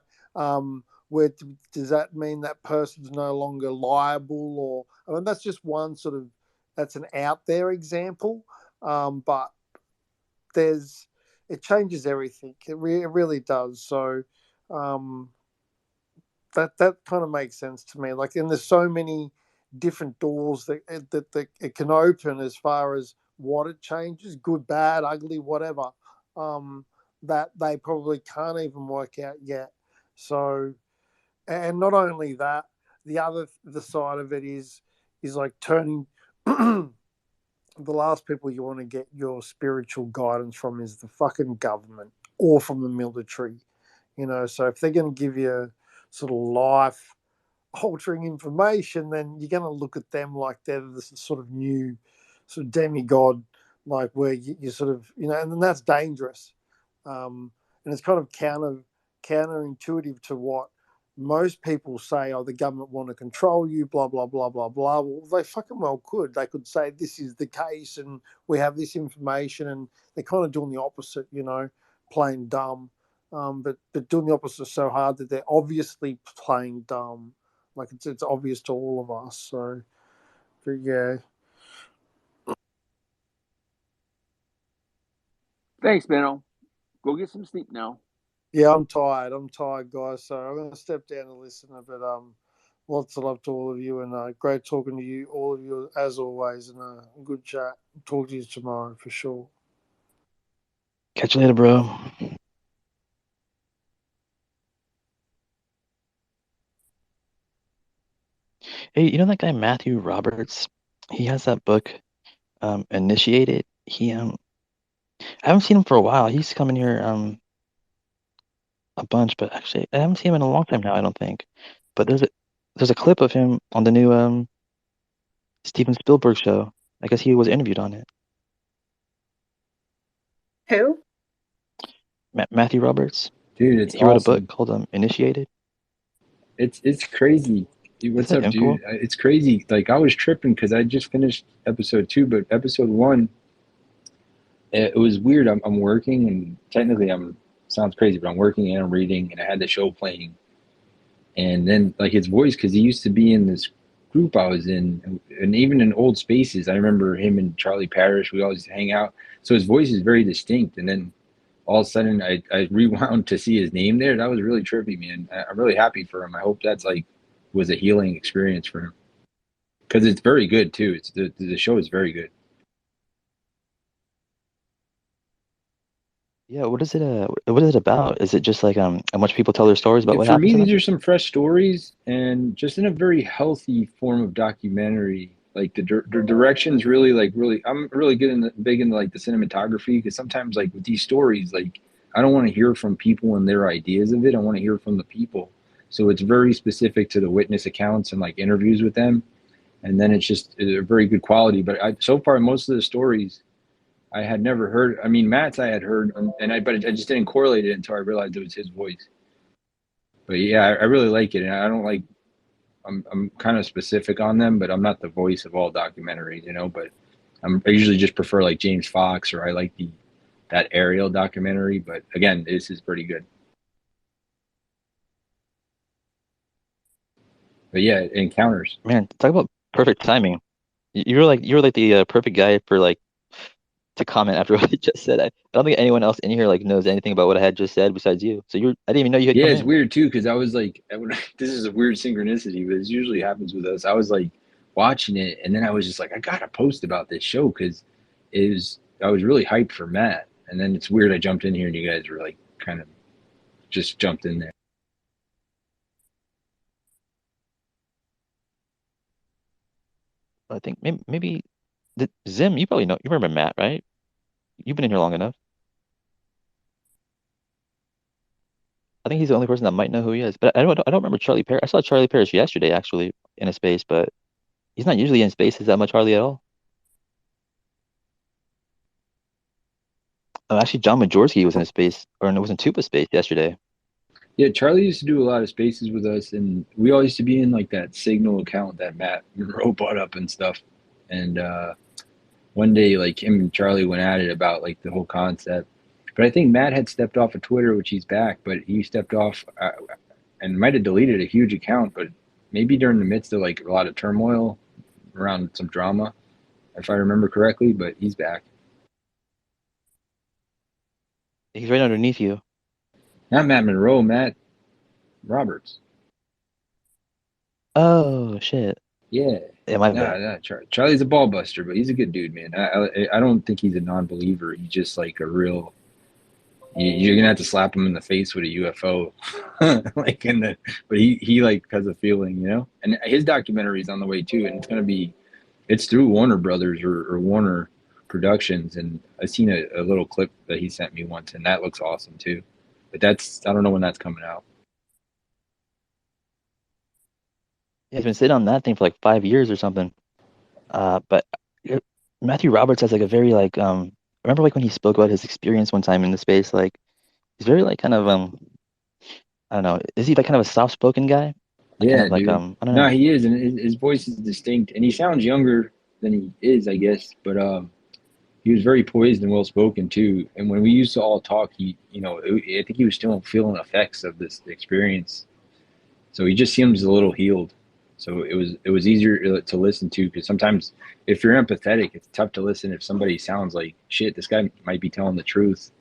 Where does that mean that person's no longer liable? Or I mean, that's just one sort of, that's an out there example, but it changes everything. It really does. So that kind of makes sense to me. Like, and there's so many different doors that it can open as far as what it changes, good, bad, ugly, whatever. That they probably can't even work out yet. So, and not only that, the side of it is like turning. The last people you want to get your spiritual guidance from is the fucking government or from the military, you know. So if they're going to give you sort of life altering information, then you're going to look at them like they're this sort of new sort of demigod, like where you sort of, you know, and then that's dangerous. And it's kind of counterintuitive to what most people say. Oh, the government want to control you, blah blah blah blah blah. Well, they fucking well could. They could say this is the case and we have this information, and they're kind of doing the opposite, you know, playing dumb. But doing the opposite is so hard that they're obviously playing dumb. Like, it's obvious to all of us. So, but yeah. Thanks, Benno. Go get some sleep now. Yeah, I'm tired, guys. So I'm going to step down and listen. But lots of love to all of you, and great talking to you, all of you, as always, and good chat. Talk to you tomorrow for sure. Catch you later, bro. Hey, you know that guy Matthew Roberts? He has that book, Initiated. I haven't seen him for a while. He's coming here a bunch, but actually I haven't seen him in a long time now, I don't think. But there's a clip of him on the new Steven Spielberg show. I guess he was interviewed on it. Who? Matthew Roberts. Dude, it's He wrote a awesome. book called Initiated. It's crazy. What's Isn't up, it info? dude? It's crazy. Like, I was tripping because I just finished episode 2, but episode 1, it was weird. I'm working, and technically sounds crazy, but I'm working and I'm reading, and I had the show playing. And then, like, his voice, because he used to be in this group I was in, and even in old spaces, I remember him and Charlie Parrish. We always hang out, so his voice is very distinct. And then all of a sudden, I rewound to see his name there. That was really trippy, man. I'm really happy for him. I hope that's like was a healing experience for him because it's very good too. It's the show is very good. Yeah, what is it? What is it about? Is it just like a bunch of people tell their stories about what For happened me, to these them? are some fresh stories and just in a very healthy form of documentary. Like the direction's really I'm really good in big into like the cinematography because sometimes like with these stories, like I don't want to hear from people and their ideas of it. I want to hear from the people. So it's very specific to the witness accounts and like interviews with them. And then it's just a very good quality. But so far, most of the stories I had never heard. I mean, Matt's I had heard, but I just didn't correlate it until I realized it was his voice. But yeah, I really like it, and I don't like. I'm kind of specific on them, but I'm not the voice of all documentaries, you know. But I usually just prefer like James Fox, or I like that Ariel documentary. But again, this is pretty good. But yeah, Encounters. Man, talk about perfect timing. You're like the perfect guy for like to comment after what I just said. I don't think anyone else in here like knows anything about what I had just said besides you. So I didn't even know you had Yeah, come it's in. weird too because I was like, this is a weird synchronicity, but this usually happens with us. I was like watching it, and then I was just like, I gotta post about this show because I was really hyped for Matt, and then it's weird I jumped in here and you guys were like kind of just jumped in there. I think maybe Zim, you probably know. You remember Matt, right? You've been in here long enough. I think he's the only person that might know who he is. But I don't remember Charlie Parrish. I saw Charlie Parrish yesterday actually in a space, but he's not usually in spaces that much hardly at all. Oh, actually, John Majorski was in a space, or it was in Tuba space yesterday. Yeah, Charlie used to do a lot of spaces with us, and we all used to be in like that Signal account that Matt Monroe bought up and stuff. And one day, like him and Charlie went at it about like the whole concept. But I think Matt had stepped off of Twitter, which he's back, but he stepped off and might have deleted a huge account, but maybe during the midst of like a lot of turmoil around some drama, if I remember correctly. But he's back. He's right underneath you. Not Matt Monroe, Matt Roberts. Oh shit. Yeah. My bad. Nah, Charlie's a ball buster, but he's a good dude, man. I don't think he's a non-believer. He's just like a real. You're gonna have to slap him in the face with a UFO, like But he like has a feeling, you know. And his documentary is on the way too, and it's through Warner Brothers or Warner Productions, and I've seen a little clip that he sent me once, and that looks awesome too. But I don't know when that's coming out. Yeah, he's been sitting on that thing for like 5 years or something. But Matthew Roberts has like a very like remember like when he spoke about his experience one time in the space, like he's very like kind of I don't know, is he like kind of a soft spoken guy? Like kind Yeah, of like dude. I don't No, know. he is, and his voice is distinct, and he sounds younger than he is, I guess. But he was very poised and well spoken too. And when we used to all talk, I think he was still feeling effects of this experience. So he just seems a little healed. So it was easier to listen to because sometimes if you're empathetic, it's tough to listen if somebody sounds like shit. This guy might be telling the truth,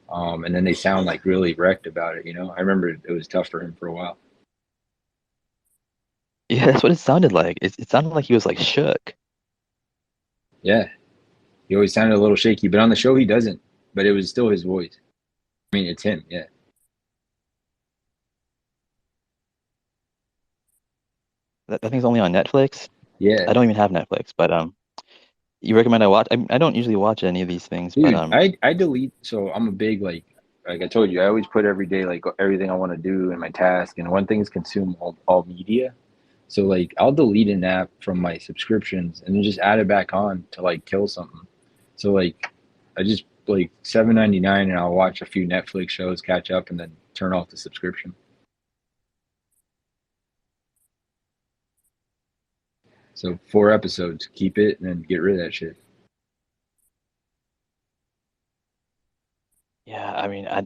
and then they sound like really wrecked about it. You know, I remember it was tough for him for a while. Yeah, that's what it sounded like. It sounded like he was like shook. Yeah, he always sounded a little shaky, but on the show he doesn't. But it was still his voice. I mean, it's him. Yeah. That thing's only on Netflix. Yeah. I don't even have Netflix, but you recommend I watch? I don't usually watch any of these things, but Dude, I delete. So I'm a big like I told you, I always put every day like everything I want to do in my task, and one thing is consume all media. So like I'll delete an app from my subscriptions and then just add it back on to like kill something. So like I just like $7.99 and I'll watch a few Netflix shows, catch up, and then turn off the subscription. So 4 episodes, keep it, and then get rid of that shit. yeah, I mean, I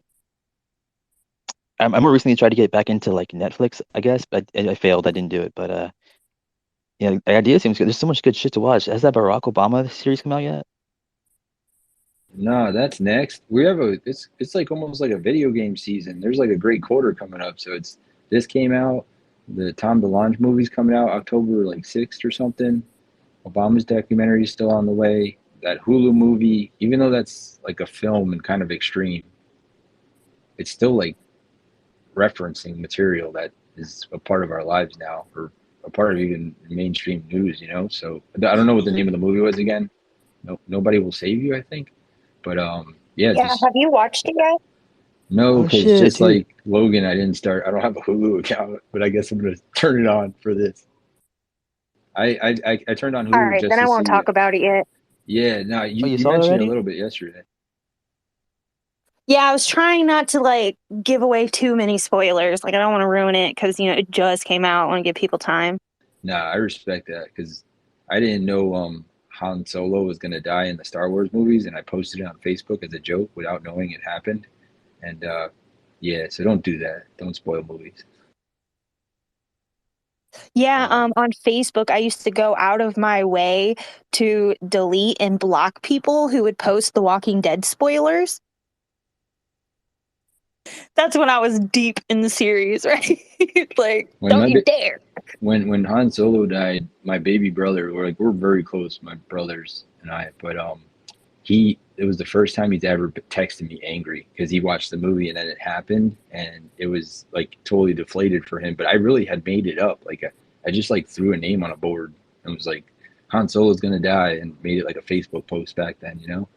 more recently tried to get back into like Netflix, I guess, but I failed. I didn't do it, but Yeah, the idea seems good. There's so much good shit to watch. Has that Barack Obama series come out yet? No, that's next. We have it's like almost like a video game season. There's like a great quarter coming up. So this came out, the Tom DeLonge movie's coming out October like 6th or something. Obama's documentary is still on the way. That Hulu movie, even though that's like a film and kind of extreme, it's still like referencing material that is a part of our lives now, or a part of even mainstream news, you know? So I don't know what the name of the movie was again. No, Nobody Will Save You, I think. But yeah, Yeah, just have you watched it yet? no, Oh because shit, just dude. like Logan, I didn't start. I don't have a Hulu account, but I guess I'm gonna turn it on for this. I turned on All Hulu right, just then I to won't see talk it. about it yet. Yeah, no, Oh, you you saw it mentioned it a already? little bit yesterday. Yeah, I was trying not to like give away too many spoilers. Like I don't want to ruin it because it just came out. I want to give people time. Nah, I respect that because I didn't know Han Solo was gonna die in the Star Wars movies, and I posted it on Facebook as a joke without knowing it happened. And yeah, so don't do that. Don't spoil movies. Yeah, on Facebook, I used to go out of my way to delete and block people who would post The Walking Dead spoilers. That's when I was deep in the series, right? Like, When don't my you dare. when Han Solo died, my baby brother, we're very close, my brothers and I, but it was the first time he's ever texted me angry because he watched the movie and then it happened and it was like totally deflated for him. But I really had made it up. Like I just like threw a name on a board and was like, Han Solo's gonna die, and made it like a Facebook post back then, you know.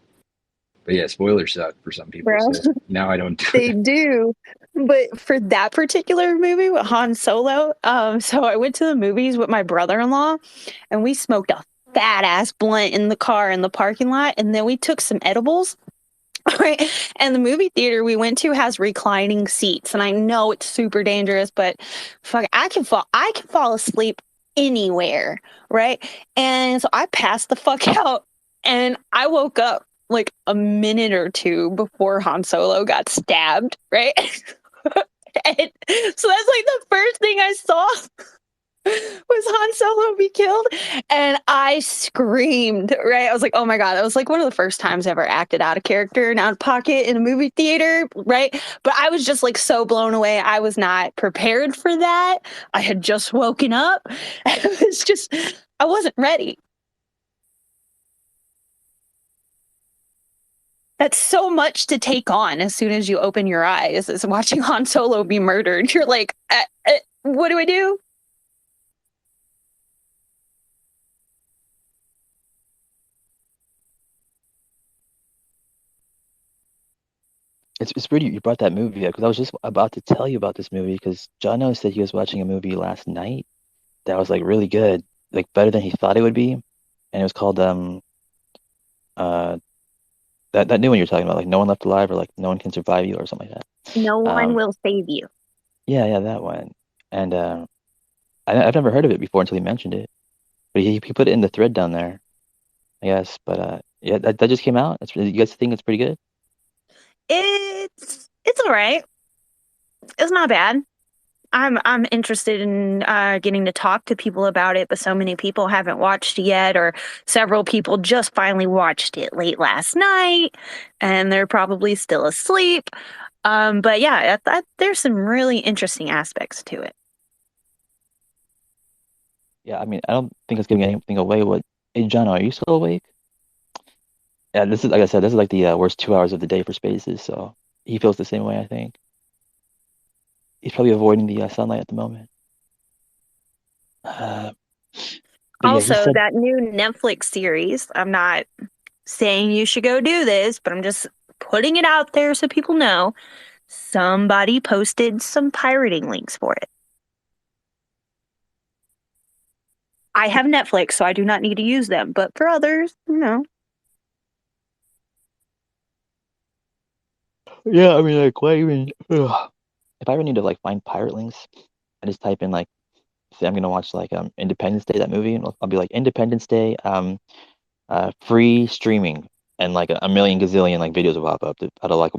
But yeah, spoilers suck for some people, Bro, so now I don't do they it. do. But for that particular movie with Han Solo, so I went to the movies with my brother-in-law and we smoked a fat ass blunt in the car in the parking lot, and then we took some edibles. Right. And the movie theater we went to has reclining seats. And I know it's super dangerous, but fuck, I can fall asleep anywhere. Right. And so I passed the fuck out and I woke up like a minute or two before Han Solo got stabbed. Right. And so that's like the first thing I saw was Han Solo be killed, and I screamed, right? I was like, oh my God, that was like one of the first times I ever acted out of character and out of pocket in a movie theater, right? But I was just like so blown away. I was not prepared for that. I had just woken up. It was just, I wasn't ready. That's so much to take on as soon as you open your eyes, is watching Han Solo be murdered. You're like, what do I do? It's pretty you brought that movie up because I was just about to tell you about this movie because Jono said he was watching a movie last night that was like really good, like better than he thought it would be, and it was called uh that new one you're talking about, like No One Left Alive or like No One Can Survive You or something like No that. one will save you. Yeah, that one. And I've never heard of it before until he mentioned it, but he put it in the thread down there, I guess. But yeah, that just came out. You guys think it's pretty good? It's all right. It's not bad. I'm interested in getting to talk to people about it, but so many people haven't watched it yet, or several people just finally watched it late last night, and they're probably still asleep. But yeah, there's some really interesting aspects to it. Yeah, I mean, I don't think it's giving anything away. Hey, John, are you still awake? Yeah, this is like I said, this is like the worst 2 hours of the day for spaces. So he feels the same way, I think. He's probably avoiding the sunlight at the moment. But yeah, he Also, said, that new Netflix series, I'm not saying you should go do this, but I'm just putting it out there so people know. Somebody posted some pirating links for it. I have Netflix, so I do not need to use them. But for others, yeah, I mean, like, why even? Ugh. If I ever need to like find pirate links, I just type in like, say I'm gonna watch like Independence Day, that movie, and I'll be like Independence Day, free streaming, and like a million gazillion like videos will pop up to how to like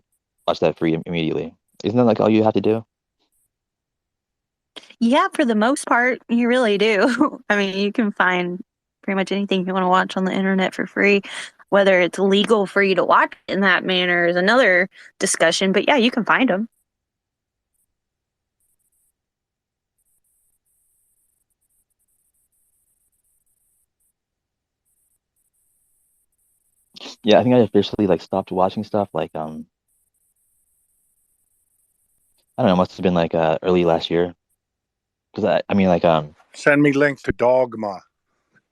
watch that free immediately. Isn't that like all you have to do? Yeah, for the most part, you really do. I mean, you can find pretty much anything you want to watch on the internet for free. Whether it's legal for you to watch in that manner is another discussion, but yeah, you can find them. Yeah, I think I officially like stopped watching stuff like I don't know, must have been like early last year. Because I mean like Send me links to Dogma,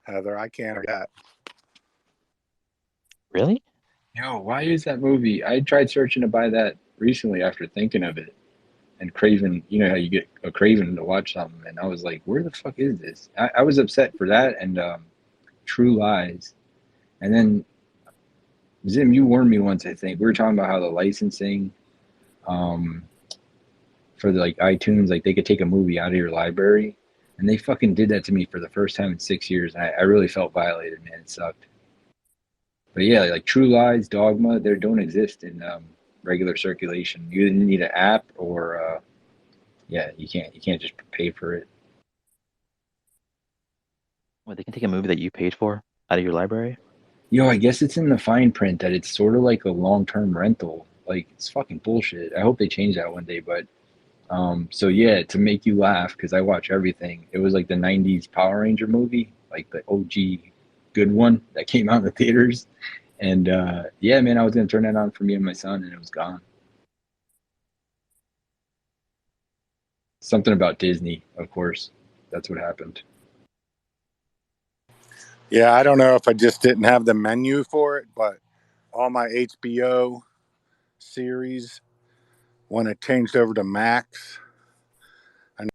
Heather. I can't do that. really? Yo, why is that movie? I tried searching to buy that recently after thinking of it and craving. You know how you get a craving to watch something, and I was like, where the fuck is this? I was upset for that and True Lies, and then Zim, you warned me once. I think we were talking about how the licensing um, for the, like iTunes, like they could take a movie out of your library, and they fucking did that to me for the first time in 6 years. And I really felt violated, man. It sucked. But yeah, like True Lies, Dogma, they don't exist in regular circulation. You either need an app or yeah, you can't just pay for it. What, they can take a movie that you paid for out of your library? Yo, I guess it's in the fine print that it's sort of like a long-term rental. Like it's fucking bullshit. I hope they change that one day. But so yeah, to make you laugh, because I watch everything. It was like the '90s Power Ranger movie, like the OG good one that came out in the theaters. And yeah, man, I was gonna turn that on for me and my son, and it was gone. Something about Disney, of course. That's what happened. Yeah, I don't know if I just didn't have the menu for it, but all my HBO series, when it changed over to Max, I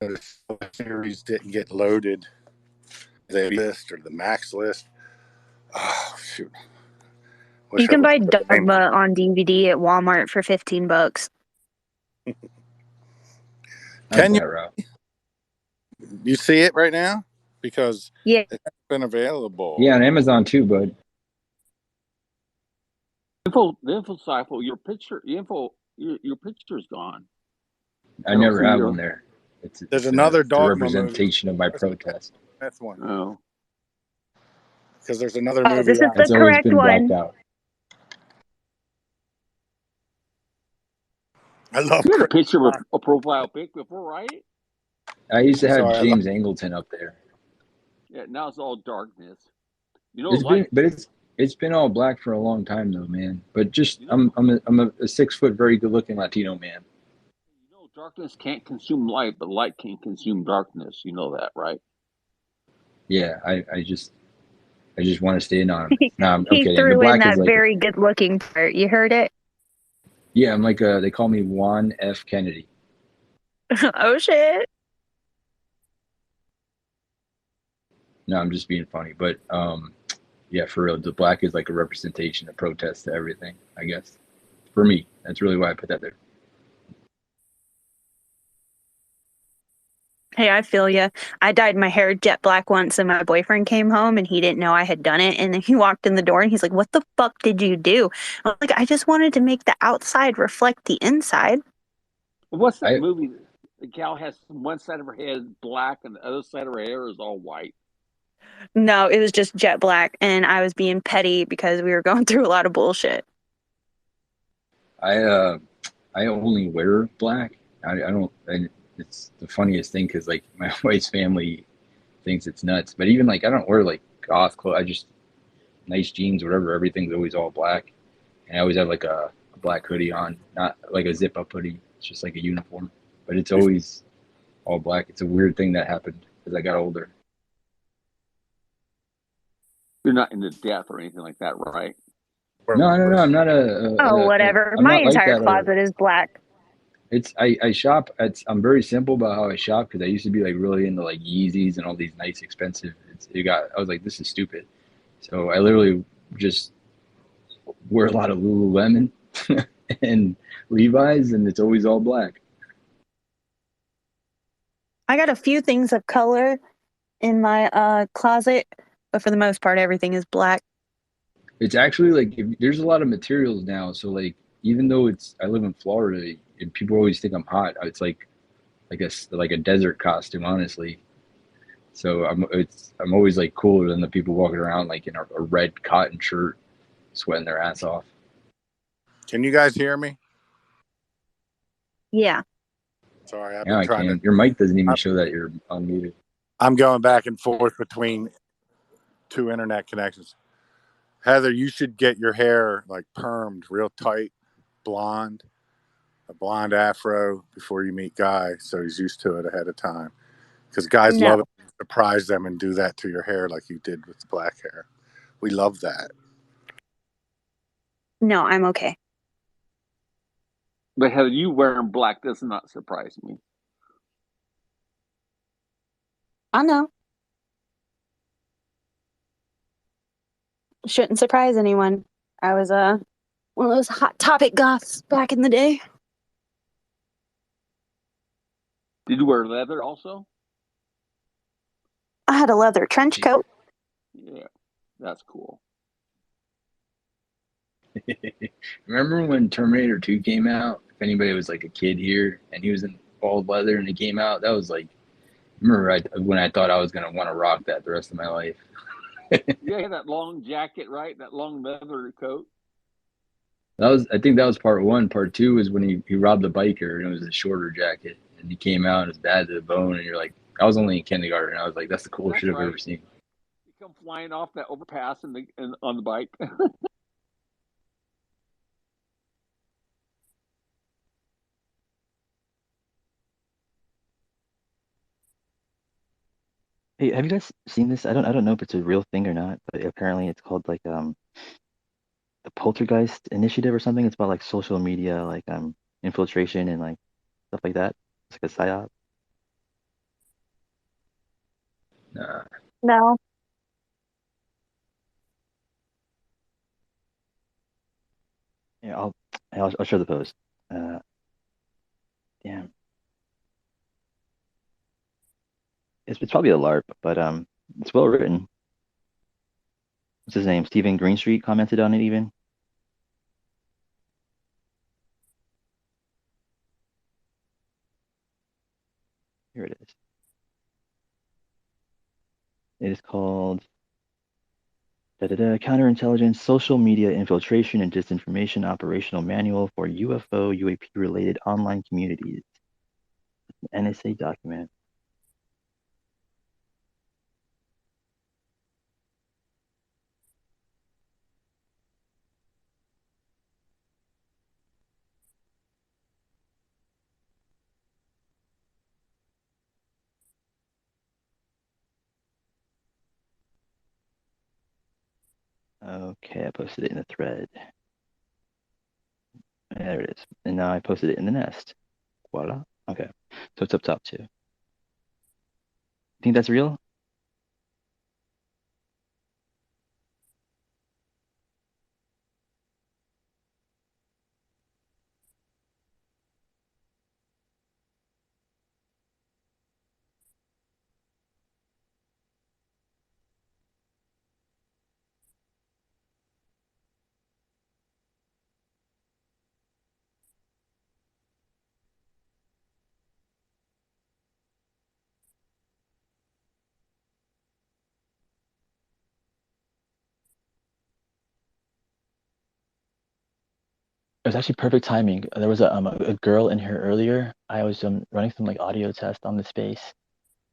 noticed the series didn't get loaded. The list or the Max list. Oh shoot! You Wish I can was buy the name. Dogma on DVD at Walmart for $15. Can you see it right now? Because Yeah. it's been available. Yeah, on Amazon too, bud. The info cycle, your picture's gone. I never have one there. There's another it's a Dogma representation movie. of my protest. That's one. Oh. Because there's another Oh, movie. this is the It's always correct been blacked one. out. I love. You had a picture of a profile pic before, right? I used to have Sorry, James Angleton up there. Yeah, now it's all darkness. You know, It's like been, but it's been all black for a long time though, man. But just I'm a 6 foot, very good looking Latino man. you know, darkness can't consume light, but light can consume darkness. You know that, right? Yeah, I just want to stay anonymous. Nah, I'm He kidding. The threw in black that is like very good looking part. You heard it? yeah, I'm like they call me Juan F. Kennedy. Oh shit. No, I'm just being funny. But yeah, for real, the black is like a representation of protest to everything, I guess. For me, that's really why I put that there. Hey, I feel you. I dyed my hair jet black once, and my boyfriend came home, and he didn't know I had done it. And then he walked in the door, and he's like, "What the fuck did you do?" I was like, "I just wanted to make the outside reflect the inside." What's that movie? The gal has one side of her head black and the other side of her hair is all white. No, it was just jet black, and I was being petty because we were going through a lot of bullshit. I only wear black. I don't. And it's the funniest thing because like my wife's family thinks it's nuts. But even like I don't wear like goth clothes. I just nice jeans, whatever. Everything's always all black, and I always have like a black hoodie on, not like a zip up hoodie. It's just like a uniform, but it's always all black. It's a weird thing that happened as I got older. You're not into death or anything like that, right? No, I'm not Whatever. I'm My not like entire that. closet is black. It's I shop. I'm very simple about how I shop because I used to be like really into like Yeezys and all these nice expensive. I was like, this is stupid. So I literally just wear a lot of Lululemon and Levi's, and it's always all black. I got a few things of color in my closet, but for the most part, everything is black. It's actually like there's a lot of materials now. So like even though I live in Florida and people always think I'm hot, it's like like a desert costume, honestly. So I'm always like cooler than the people walking around like in a red cotton shirt, sweating their ass off. Can you guys hear me? Yeah. Sorry, I've Yeah, been I trying to. can. Your mic doesn't even show that you're unmuted. I'm going back and forth between two internet connections. Heather, you should get your hair like permed real tight, blonde, a blonde afro before you meet Guy, so he's used to it ahead of time. Because guys No. love it. Surprise them and do that to your hair like you did with the black hair. We love that. No, I'm okay. But Heather, you wearing black does not surprise me. I know. Shouldn't surprise anyone. I was one of those hot topic goths back in the day. Did you wear leather also? I had a leather trench coat. Yeah, that's cool. Remember when Terminator 2 came out? If anybody was like a kid here and he was in bald leather and it came out, that was like, remember when I thought I was going to want to rock that the rest of my life. Yeah, that long jacket, right? That long leather coat. I think that was part one. Part two was when he robbed the biker and it was a shorter jacket and he came out and it was bad to the bone and you're like, I was only in kindergarten and I was like, that's the coolest shit I've ever seen. You come flying off that overpass on the bike. Hey, have you guys seen this? I don't know if it's a real thing or not, but apparently it's called like the Poltergeist Initiative or something. It's about like social media, like infiltration and like stuff like that. It's like a psyop. Nah. No. Yeah, I'll show the post. Damn. It's probably a LARP, but it's well written. What's his name? Stephen Greenstreet commented on it even. Here it is. It is called Counterintelligence, Social Media Infiltration and Disinformation Operational Manual for UFO, UAP related online communities. An NSA document. Okay, I posted it in the thread. There it is. And now I posted it in the nest. Voila. Okay. So it's up top too. Think that's real? It was actually perfect timing. There was a girl in here earlier. I was running some like audio test on the space,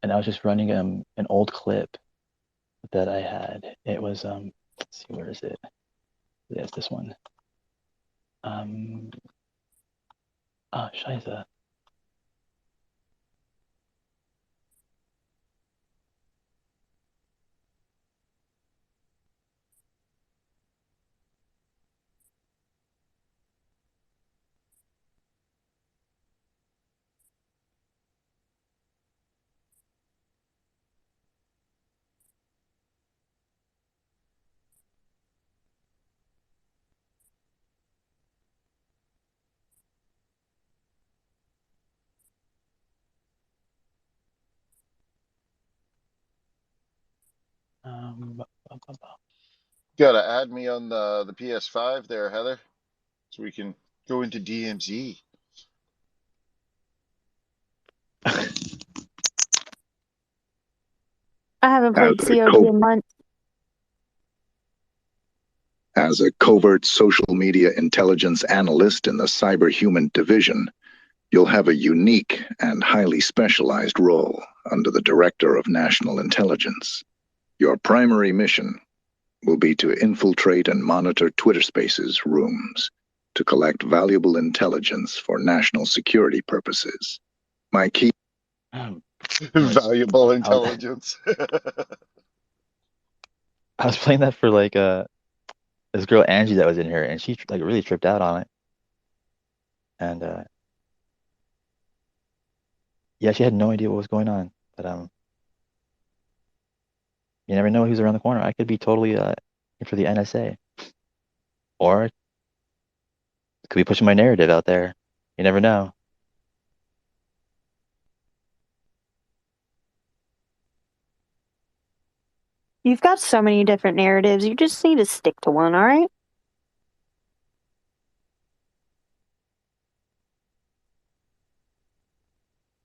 and I was just running an old clip that I had. It was let's see, where is it? Yes, this one. Scheiße. Gotta add me on the PS5 there, Heather, so we can go into DMZ. I haven't As played a COD in months. As a covert social media intelligence analyst in the Cyberhuman Division, you'll have a unique and highly specialized role under the Director of National Intelligence. Your primary mission will be to infiltrate and monitor Twitter Spaces rooms to collect valuable intelligence for national security purposes. My key... Valuable intelligence. I was playing that for like this girl Angie that was in here, and she like really tripped out on it. And yeah, she had no idea what was going on. But you never know who's around the corner. I could be totally in for the NSA, or could be pushing my narrative out there. You never know. You've got so many different narratives. You just need to stick to one, all right?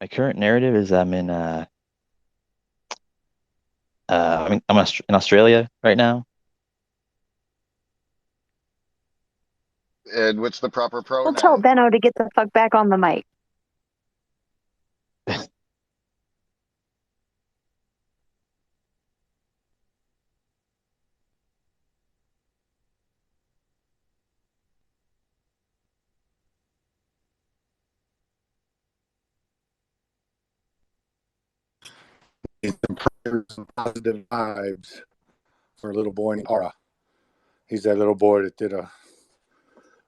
My current narrative is I'm in I'm in Australia right now. And what's the proper We'll tell pronoun? Benno to get the fuck back on the mic. Some prayers and positive vibes for a little boy named Aura. He's that little boy that did a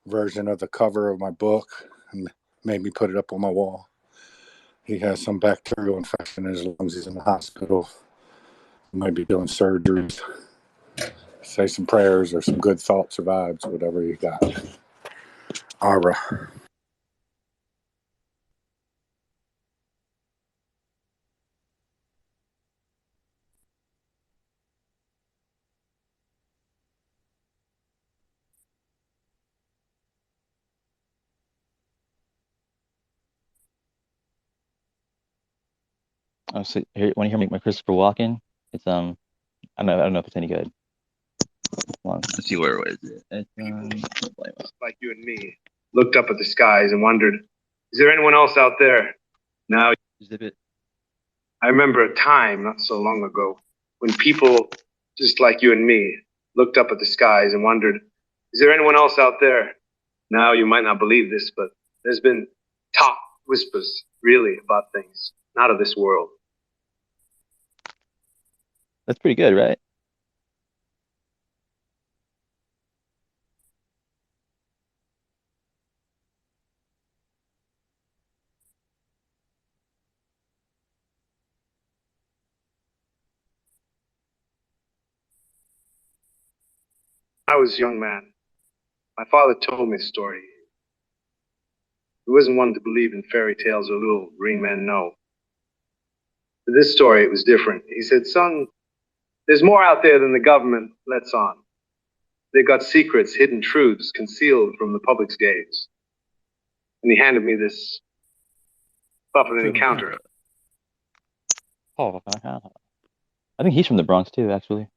version of the cover of my book and made me put it up on my wall. He has some bacterial infection in his lungs. He's in the hospital. He might be doing surgeries. Say some prayers or some good thoughts or vibes, whatever you got. Aura. Oh, so here, want to hear my Christopher Walken? It's I don't know if it's any good. Hold on, let's see where it is. It's like you and me, looked up at the skies and wondered, is there anyone else out there? Now, Exhibit. I remember a time not so long ago when people just like you and me looked up at the skies and wondered, is there anyone else out there? Now, you might not believe this, but there's been talk, whispers, really, about things not of this world. That's pretty good, right? I was a young man. My father told me a story. He wasn't one to believe in fairy tales or little green men, no. For this story, it was different. He said, son, there's more out there than the government lets on. They've got secrets, hidden truths concealed from the public's gaze. And he handed me this stuff of an encounter. Oh, I think he's from the Bronx too, actually.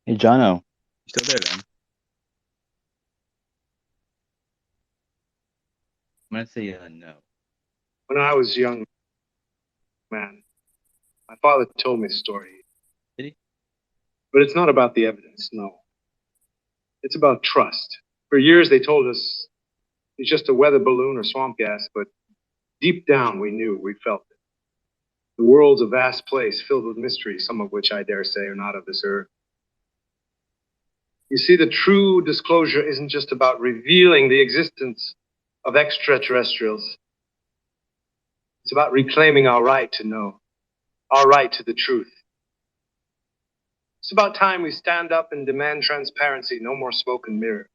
Hey, Jono, you still there, man? I'm gonna say no. When I was a young man, my father told me a story. Did he? But it's not about the evidence, no. It's about trust. For years, they told us it's just a weather balloon or swamp gas, but deep down, we knew, we felt it. The world's a vast place filled with mysteries, some of which I dare say are not of this earth. You see, the true disclosure isn't just about revealing the existence of extraterrestrials. It's about reclaiming our right to know, our right to the truth. It's about time we stand up and demand transparency, no more smoke and mirror.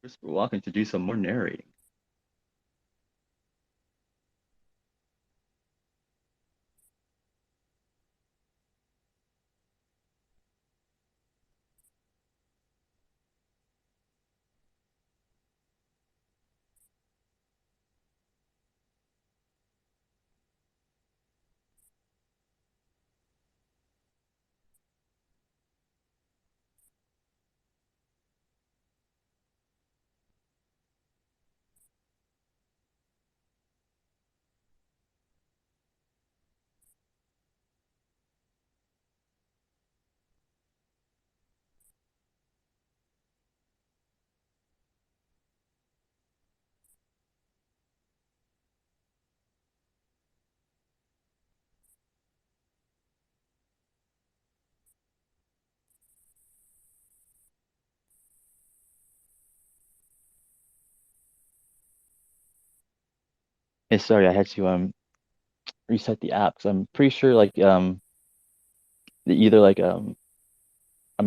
Christopher Walken to do some more narrating. Hey, sorry, I had to reset the app because I'm pretty sure like either like I'm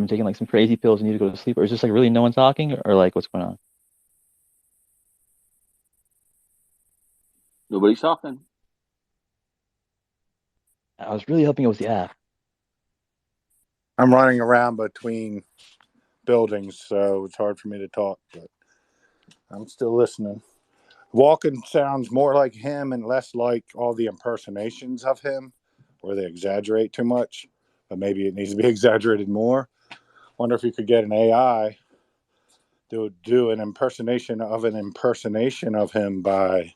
taking like some crazy pills and need to go to sleep, or is just like really no one talking, or like what's going on? Nobody's talking. I was really hoping it was the app. I'm running around between buildings, so it's hard for me to talk, but I'm still listening. Walken sounds more like him and less like all the impersonations of him, where they exaggerate too much, but maybe it needs to be exaggerated more. Wonder if you could get an AI to do an impersonation of him by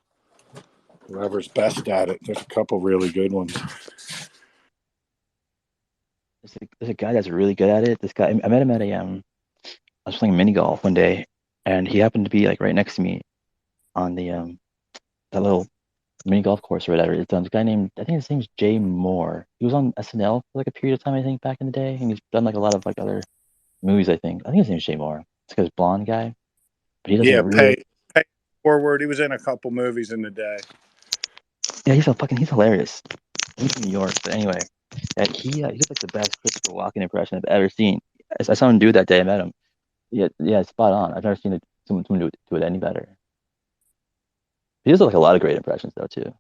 whoever's best at it. There's a couple really good ones. There's a guy that's really good at it. This guy, I met him at I was playing mini golf one day, and he happened to be like right next to me on the that little mini golf course or whatever. It's a guy named, I think his name's Jay Moore. He was on SNL for like a period of time, I think, back in the day, and he's done like a lot of like other movies. I think his name's Jay Moore. It's like this blonde guy, but he does like Yeah, a really pay forward. He was in a couple movies in the day. yeah. He's hilarious. He's from New York, but anyway, yeah, he did like the best Christopher Walken impression I've ever seen. I saw him do it that day. I met him. Yeah, spot on. I've never seen someone do it any better. He does like a lot of great impressions though too.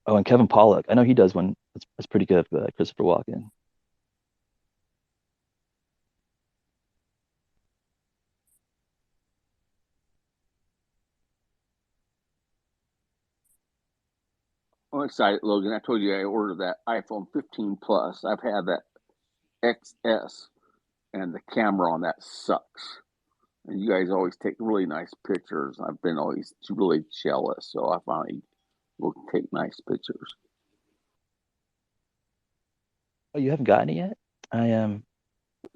Oh, and Kevin Pollak. I know he does one that's pretty good with Christopher Walken. I'm excited, Logan. I told you I ordered that iPhone 15 Plus. I've had that XS, and the camera on that sucks. And you guys always take really nice pictures. I've been always really jealous, so I finally will take nice pictures. Oh, you haven't gotten it yet? I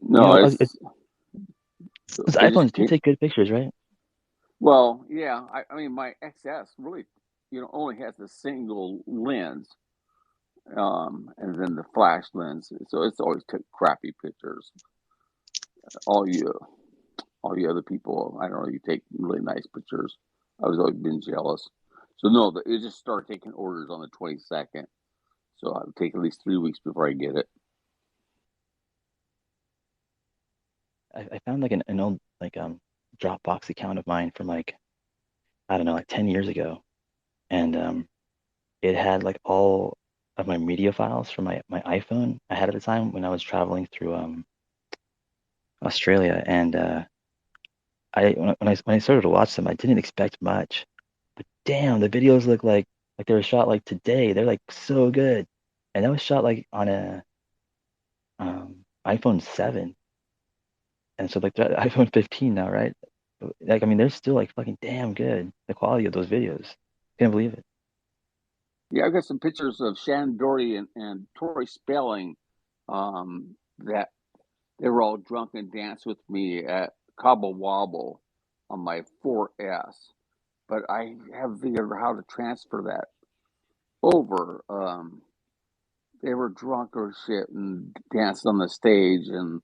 No, those it just iPhones do take good pictures, right? well, yeah. I mean, my XS really, only has the single lens, and then the flash lens, so it's always took crappy pictures. All you other people, I don't know, you take really nice pictures. I was always been jealous. So no, it just started taking orders on the 22nd. So it would take at least 3 weeks before I get it. I found like an old like Dropbox account of mine from like, I don't know, like 10 years ago, and it had like all of my media files from my iPhone I had at the time when I was traveling through Australia, and when I started to watch them, I didn't expect much, but damn, the videos look like they were shot like today. They're like so good, and that was shot like on a iPhone 7, and so like the iPhone 15 now, right? Like I mean, they're still like fucking damn good. The quality of those videos, can't believe it. Yeah, I've got some pictures of Shannon Doherty and Tori Spelling, that they were all drunk and danced with me at Cobble Wobble on my 4S. But I haven't figured out how to transfer that over. They were drunk or shit and danced on the stage, and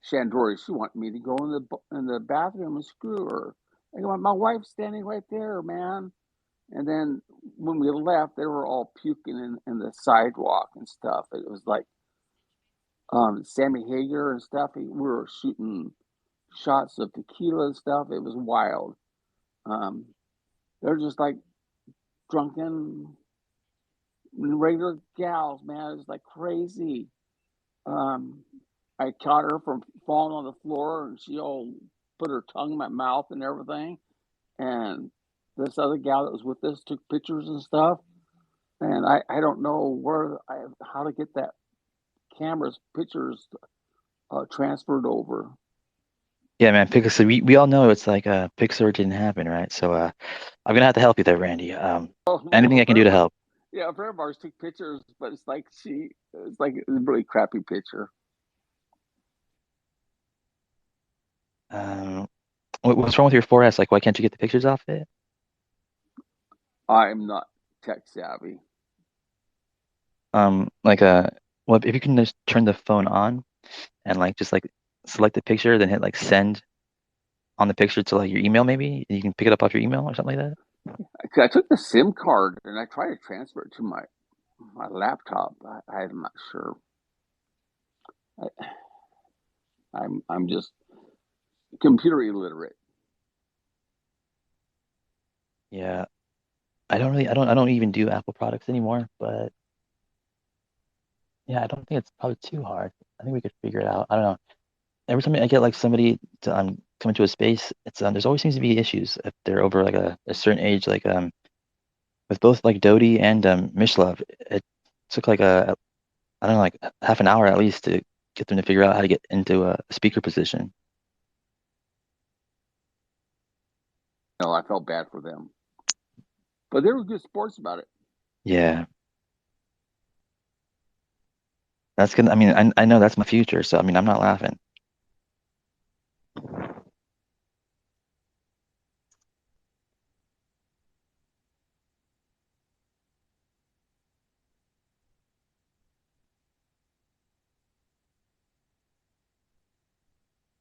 Shannon Doherty, she wanted me to go in the bathroom and screw her. I go, my wife's standing right there, man. And then when we left, they were all puking in the sidewalk and stuff. It was like, Sammy Hagar and stuff. We were shooting shots of tequila and stuff. It was wild. They're just like drunken regular gals, man. It's like crazy. I caught her from falling on the floor, and she all put her tongue in my mouth and everything. And this other gal that was with us took pictures and stuff. And I don't know how to get that camera's pictures transferred over. Yeah, man. Pixar. We all know it's like Pixar didn't happen, right? So I'm gonna have to help you there, Randy. Anything Well, I can do to help. a friend of ours took pictures, but it's like a really crappy picture. What's wrong with your 4S? Like, why can't you get the pictures off it? I'm not tech savvy. Well, if you can just turn the phone on and just select the picture, then hit send on the picture to your email, maybe you can pick it up off your email or something like that. I took the SIM card and I tried to transfer it to my laptop. I'm not sure. I'm just computer illiterate. Yeah, I don't even do Apple products anymore, but yeah, I don't think it's probably too hard. I think we could figure it out. I don't know. Every time I get somebody to come into a space, it's there's always seems to be issues if they're over a certain age. With both Dodie and Mishlove, it took I don't know, half an hour at least to get them to figure out how to get into a speaker position. No, I felt bad for them, but they were good sports about it. Yeah, that's gonna. I mean, I know that's my future, so I mean, I'm not laughing.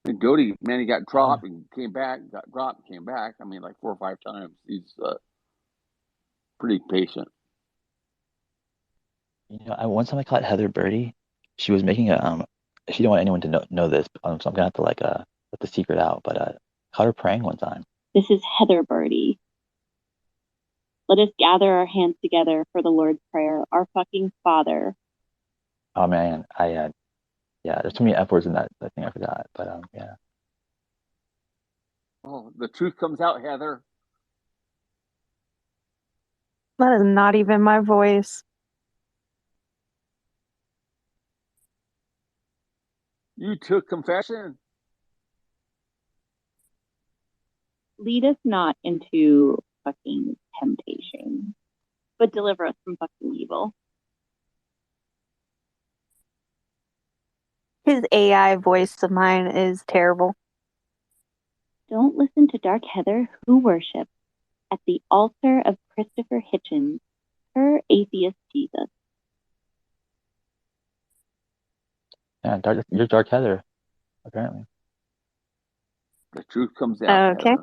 And Dodie, man, he got dropped and came back, got dropped and came back. I mean, like 4 or 5 times. He's pretty patient. One time I caught Heather Birdie. She was making a She didn't want anyone to know this, so I'm gonna have to let the secret out. But caught her praying one time. This is Heather Birdie. Let us gather our hands together for the Lord's Prayer. Our fucking Father. Oh man, yeah. There's too many F words in that thing. I forgot. But yeah. Oh, the truth comes out, Heather. That is not even my voice. You took confession. Lead us not into fucking temptation, but deliver us from fucking evil. His AI voice of mine is terrible. Don't listen to Dark Heather, who worships at the altar of Christopher Hitchens, her atheist Jesus. Yeah, you're Dark Heather, apparently. The truth comes out. Okay.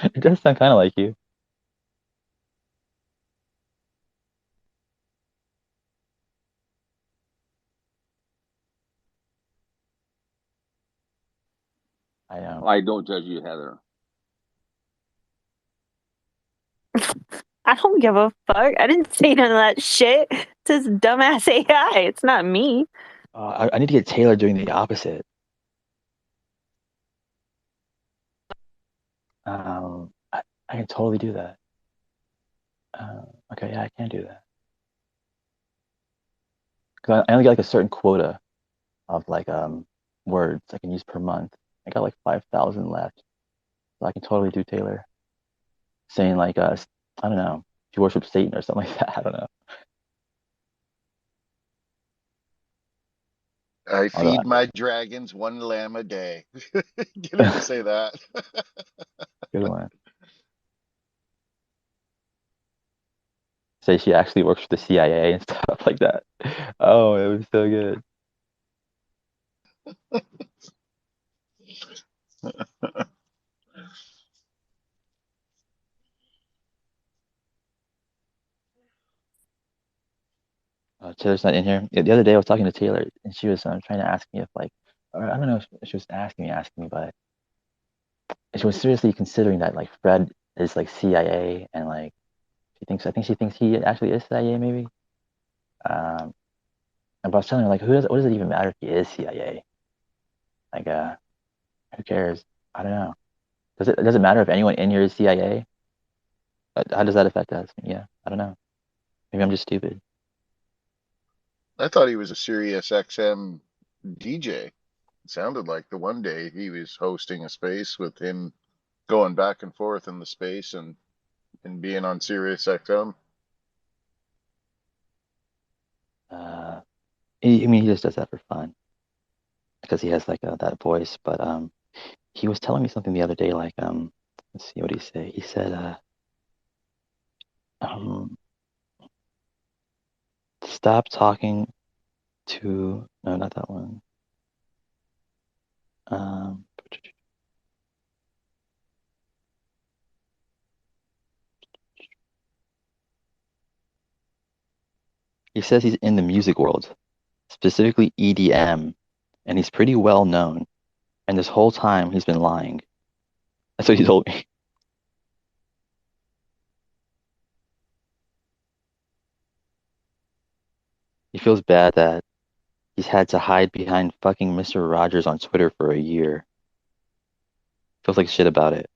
It does sound kind of like you. I don't judge you, Heather. I don't give a fuck. I didn't say none of that shit. It's this dumbass AI. It's not me. I need to get Taylor doing the opposite. I can totally do that. Okay, yeah, I can do that. Cause I only get a certain quota of words I can use per month. I got 5,000 left, so I can totally do Taylor saying I don't know, if you worship Satan or something like that. I don't know. I feed my dragons 1 lamb a day. Get her to say that. Good one. Say she actually works for the CIA and stuff like that. Oh, it was so good. Taylor's not in here. Yeah, the other day I was talking to Taylor, and she was trying to ask me if or I don't know if she was asking me, but she was seriously considering that Fred is CIA, and I think she thinks he actually is CIA maybe. But I was telling her what does it even matter if he is CIA? Who cares? I don't know. Does it matter if anyone in here is CIA? How does that affect us? Yeah, I don't know. Maybe I'm just stupid. I thought he was a Sirius XM DJ. It sounded like the one day he was hosting a space with him going back and forth in the space and being on Sirius XM. He just does that for fun because he has that voice. But he was telling me something the other day. Let's see what he said. He said, "Stop talking to no, not that one." He says he's in the music world, specifically EDM, and he's pretty well known. And this whole time he's been lying. That's what he told me. He feels bad that he's had to hide behind fucking Mr. Rogers on Twitter for a year. Feels like shit about it.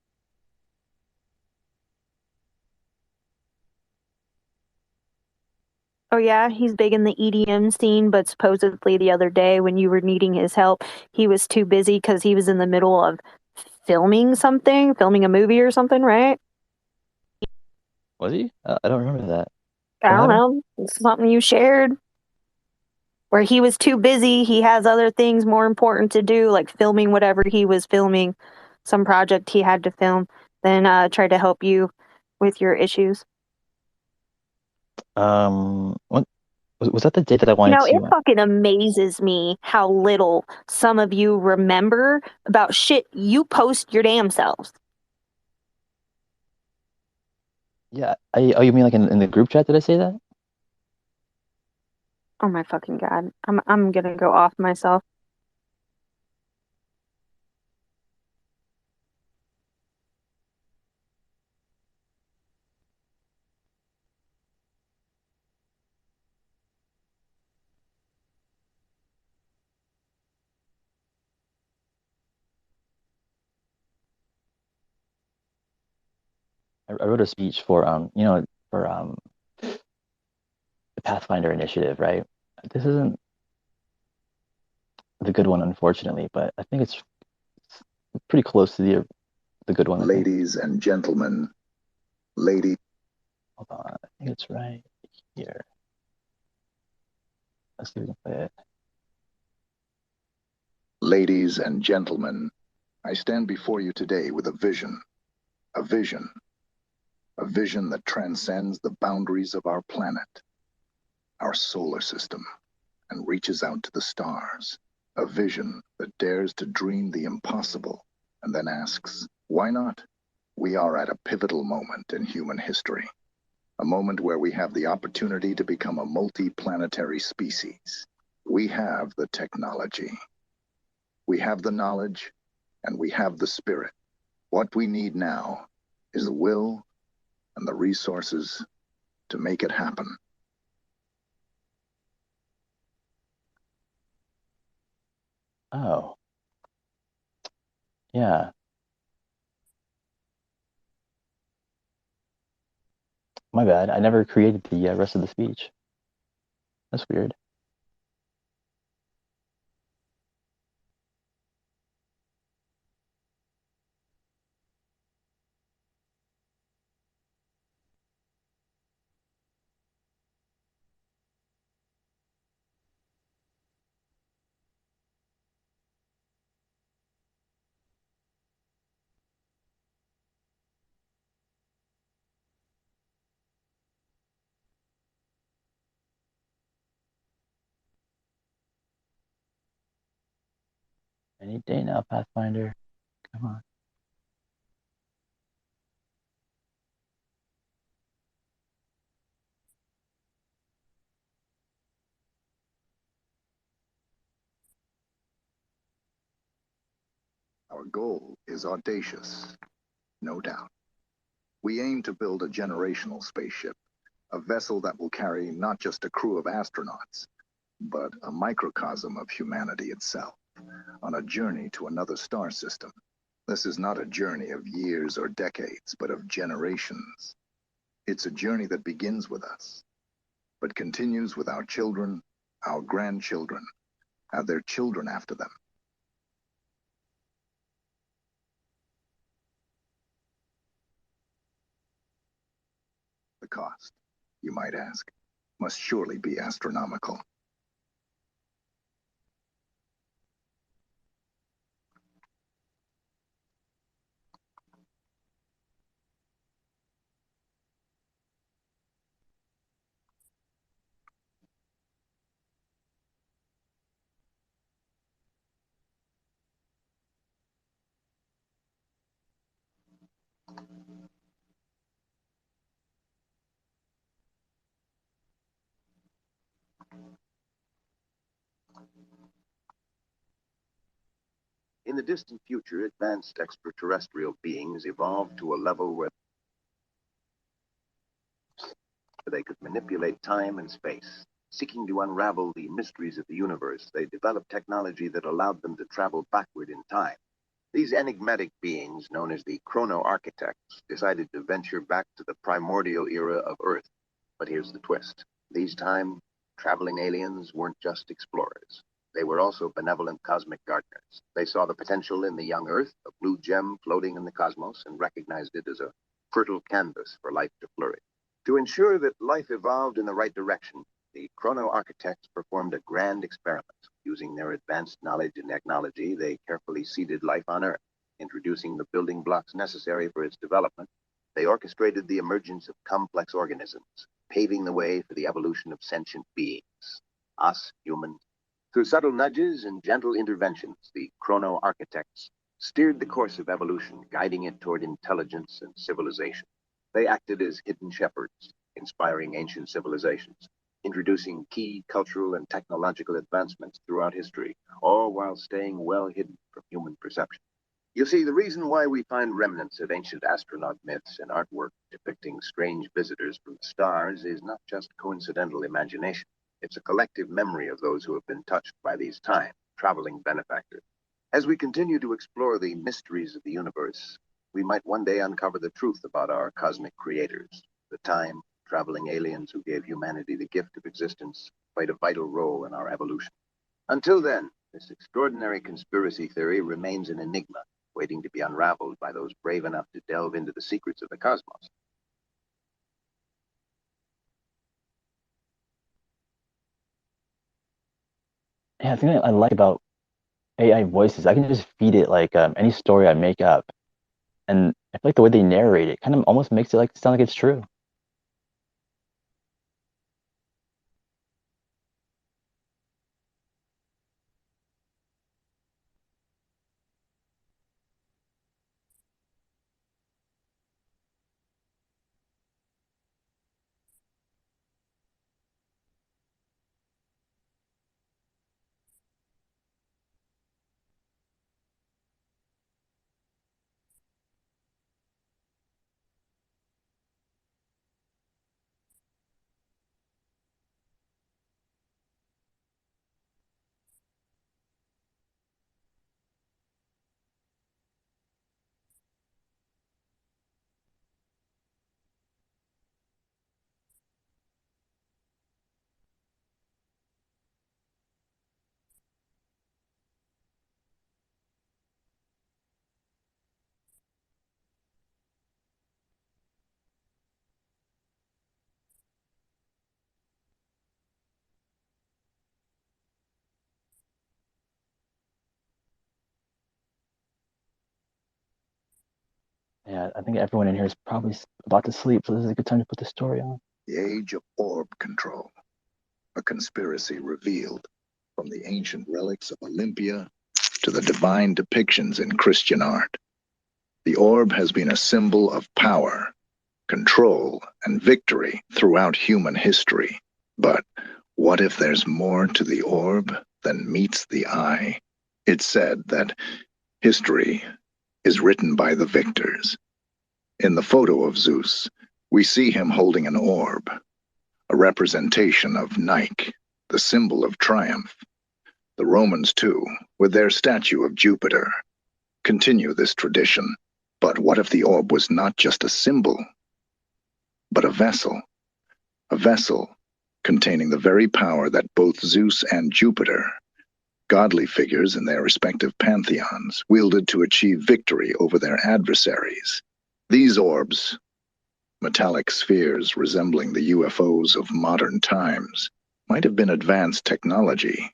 Oh yeah, he's big in the EDM scene, but supposedly the other day when you were needing his help, he was too busy because he was in the middle of filming a movie or something, right? Was he? I don't remember that. I What don't happened? know. It's something you shared. Where he was too busy, he has other things more important to do, like filming whatever he was filming, some project he had to film, then try to help you with your issues. What was that the day that I You wanted know, it to? fucking amazes me how little some of you remember about shit you post your damn selves. Yeah. You mean in the group chat? Did I say that? Oh my fucking god. I'm gonna go off myself. I wrote a speech for for the Pathfinder initiative, right? This isn't the good one, unfortunately, but I think it's pretty close to the good one. I think. Ladies and gentlemen, lady. Hold on, I think it's right here. Let's see if we can play it. Ladies and gentlemen, I stand before you today with a vision, a vision, a vision that transcends the boundaries of our planet, our solar system, and reaches out to the stars. A vision that dares to dream the impossible and then asks, why not? We are at a pivotal moment in human history, a moment where we have the opportunity to become a multi-planetary species. We have the technology, we have the knowledge, and we have the spirit. What we need now is the will and the resources to make it happen. Oh, yeah. My bad. I never created the rest of the speech. That's weird. Any day now, Pathfinder. Come on. goal is audacious, no doubt. We aim to build a generational spaceship, a vessel that will carry not just a crew of astronauts, but a microcosm of humanity itself, on a journey to another star system. This is not a journey of years or decades, but of generations. It's a journey that begins with us, but continues with our children, our grandchildren, and their children after them. The cost, you might ask, must surely be astronomical. In the distant future, advanced extraterrestrial beings evolved to a level where they could manipulate time and space. Seeking to unravel the mysteries of the universe, they developed technology that allowed them to travel backward in time. These enigmatic beings, known as the chrono-architects, decided to venture back to the primordial era of Earth. But here's the twist. These time-traveling aliens weren't just explorers. They were also benevolent cosmic gardeners. They saw the potential in the young Earth, a blue gem floating in the cosmos, and recognized it as a fertile canvas for life to flourish. To ensure that life evolved in the right direction, the chrono-architects performed a grand experiment. Using their advanced knowledge and technology, they carefully seeded life on Earth, introducing the building blocks necessary for its development. They orchestrated the emergence of complex organisms, paving the way for the evolution of sentient beings, us humans. Through subtle nudges and gentle interventions, the chrono-architects steered the course of evolution, guiding it toward intelligence and civilization. They acted as hidden shepherds, inspiring ancient civilizations, introducing key cultural and technological advancements throughout history, all while staying well hidden from human perception. You see, the reason why we find remnants of ancient astronaut myths and artwork depicting strange visitors from the stars is not just coincidental imagination. It's a collective memory of those who have been touched by these time-traveling benefactors. As we continue to explore the mysteries of the universe, we might one day uncover the truth about our cosmic creators. The time-traveling aliens who gave humanity the gift of existence played a vital role in our evolution. Until then, this extraordinary conspiracy theory remains an enigma, waiting to be unraveled by those brave enough to delve into the secrets of the cosmos. Yeah, I think I like about AI voices, I can just feed it like any story I make up, and I feel like the way they narrate it kind of almost makes it like sound like it's true. Yeah, I think everyone in here is probably about to sleep, so this is a good time to put the story on. The age of orb control, a conspiracy revealed from the ancient relics of Olympia to the divine depictions in Christian art. The orb has been a symbol of power, control, and victory throughout human history. But what if there's more to the orb than meets the eye? It's said that history is written by the victors. In the photo of Zeus, we see him holding an orb, a representation of Nike, the symbol of triumph. The Romans, too, with their statue of Jupiter, continue this tradition. But what if the orb was not just a symbol, but a vessel containing the very power that both Zeus and Jupiter, godly figures in their respective pantheons, wielded to achieve victory over their adversaries? These orbs, metallic spheres resembling the UFOs of modern times, might have been advanced technology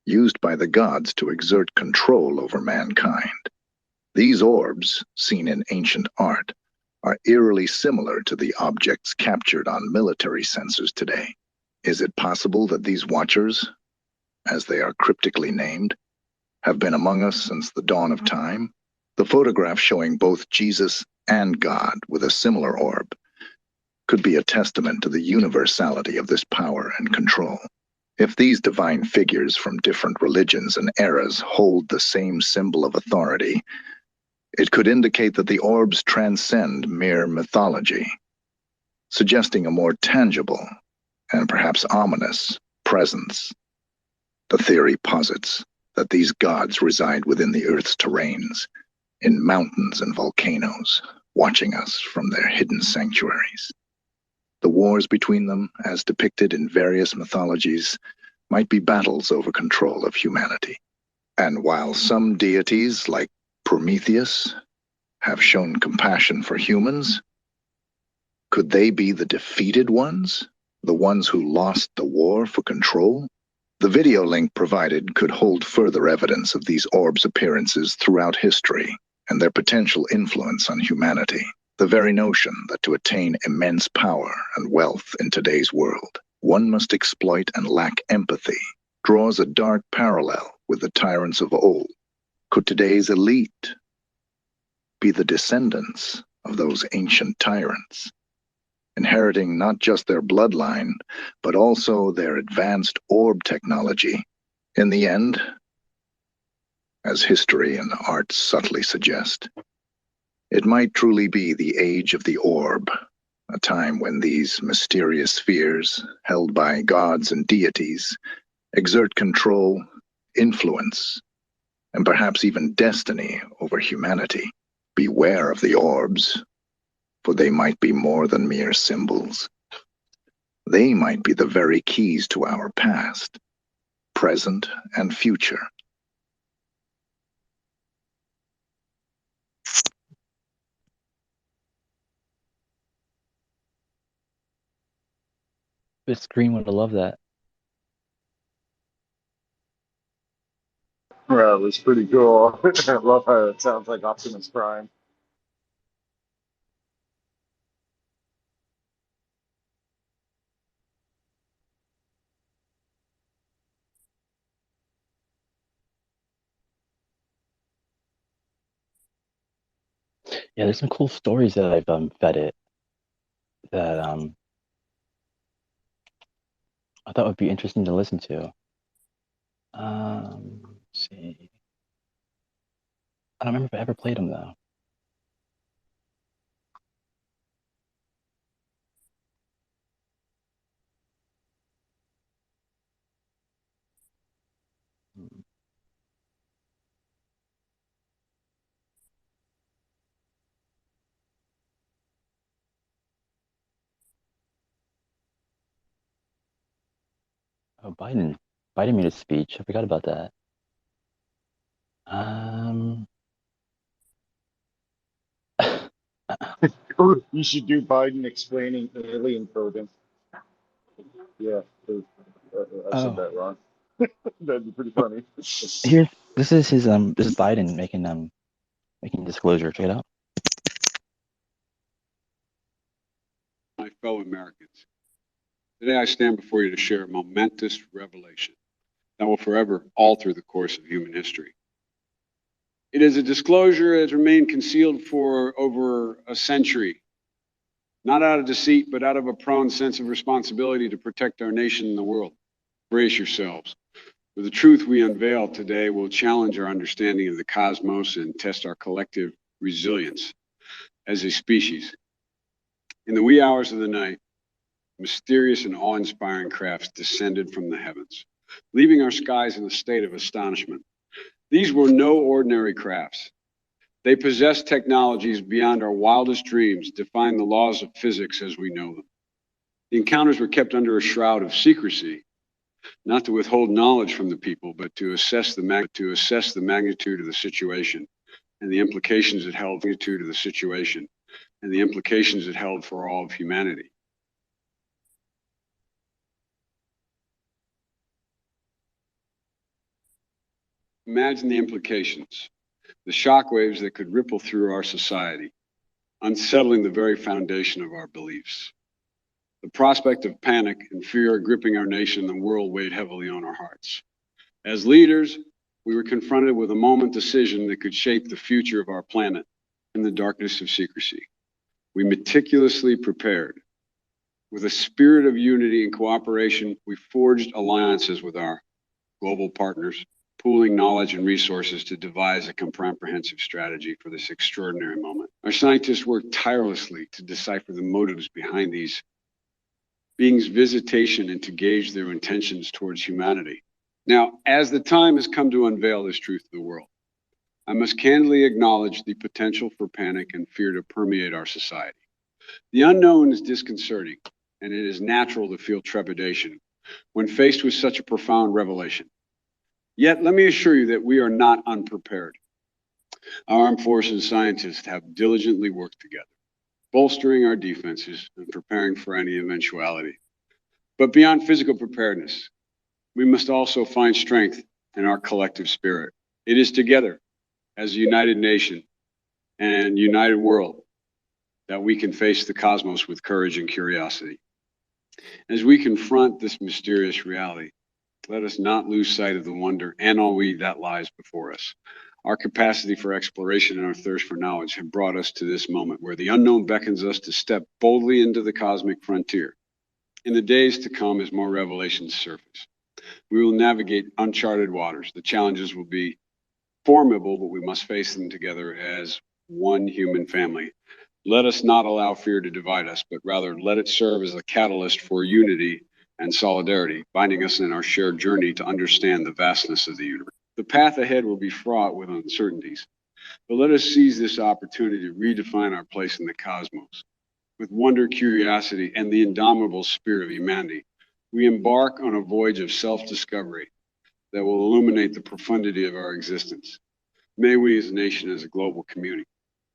used by the gods to exert control over mankind. These orbs, seen in ancient art, are eerily similar to the objects captured on military sensors today. Is it possible that these watchers, as they are cryptically named, have been among us since the dawn of time? The photograph showing both Jesus and God with a similar orb could be a testament to the universality of this power and control. If these divine figures from different religions and eras hold the same symbol of authority, it could indicate that the orbs transcend mere mythology, suggesting a more tangible and perhaps ominous presence. The theory posits that these gods reside within the Earth's terrains, in mountains and volcanoes, watching us from their hidden sanctuaries. The wars between them, as depicted in various mythologies, might be battles over control of humanity. And while some deities, like Prometheus, have shown compassion for humans, could they be the defeated ones, the ones who lost the war for control? The video link provided could hold further evidence of these orbs' appearances throughout history and their potential influence on humanity. The very notion that to attain immense power and wealth in today's world, one must exploit and lack empathy, draws a dark parallel with the tyrants of old. Could today's elite be the descendants of those ancient tyrants, inheriting not just their bloodline, but also their advanced orb technology? In the end, as history and art subtly suggest, it might truly be the age of the orb, a time when these mysterious spheres, held by gods and deities, exert control, influence, and perhaps even destiny over humanity. Beware of the orbs, for they might be more than mere symbols. They might be the very keys to our past, present, and future. This screen would have loved that. Well, it was pretty cool. I love how it sounds like Optimus Prime. Yeah, there's some cool stories that I've fed it that I thought would be interesting to listen to. Let's see. I don't remember if I ever played them though. Oh, Biden made a speech. I forgot about that. You should do Biden explaining alien coding. Yeah, I said that wrong. That'd be pretty funny. This is Biden making disclosure. Check it out. My fellow Americans, today I stand before you to share a momentous revelation that will forever alter the course of human history. It is a disclosure that has remained concealed for over a century, not out of deceit, but out of a profound sense of responsibility to protect our nation and the world. Brace yourselves. For the truth we unveil today will challenge our understanding of the cosmos and test our collective resilience as a species. In the wee hours of the night, mysterious and awe-inspiring crafts descended from the heavens, leaving our skies in a state of astonishment. These were no ordinary crafts. They possessed technologies beyond our wildest dreams, defying the laws of physics as we know them. The encounters were kept under a shroud of secrecy, not to withhold knowledge from the people, but to assess the magnitude of the situation and the implications it held for all of humanity. Imagine the implications, the shockwaves that could ripple through our society, unsettling the very foundation of our beliefs. The prospect of panic and fear gripping our nation and the world weighed heavily on our hearts. As leaders, we were confronted with a moment decision that could shape the future of our planet in the darkness of secrecy. We meticulously prepared. With a spirit of unity and cooperation, we forged alliances with our global partners, pooling knowledge and resources to devise a comprehensive strategy for this extraordinary moment. Our scientists worked tirelessly to decipher the motives behind these beings' visitation and to gauge their intentions towards humanity. Now, as the time has come to unveil this truth to the world, I must candidly acknowledge the potential for panic and fear to permeate our society. The unknown is disconcerting, and it is natural to feel trepidation when faced with such a profound revelation. Yet, let me assure you that we are not unprepared. Our armed forces and scientists have diligently worked together, bolstering our defenses and preparing for any eventuality. But beyond physical preparedness, we must also find strength in our collective spirit. It is together, as a united nation and united world, that we can face the cosmos with courage and curiosity. As we confront this mysterious reality, let us not lose sight of the wonder and awe that lies before us. Our capacity for exploration and our thirst for knowledge have brought us to this moment where the unknown beckons us to step boldly into the cosmic frontier. In the days to come, as more revelations surface, we will navigate uncharted waters. The challenges will be formidable, but we must face them together as one human family. Let us not allow fear to divide us, but rather let it serve as a catalyst for unity and solidarity, binding us in our shared journey to understand the vastness of the universe. The path ahead will be fraught with uncertainties, but let us seize this opportunity to redefine our place in the cosmos. With wonder, curiosity, and the indomitable spirit of humanity, we embark on a voyage of self-discovery that will illuminate the profundity of our existence. May we as a nation, as a global community,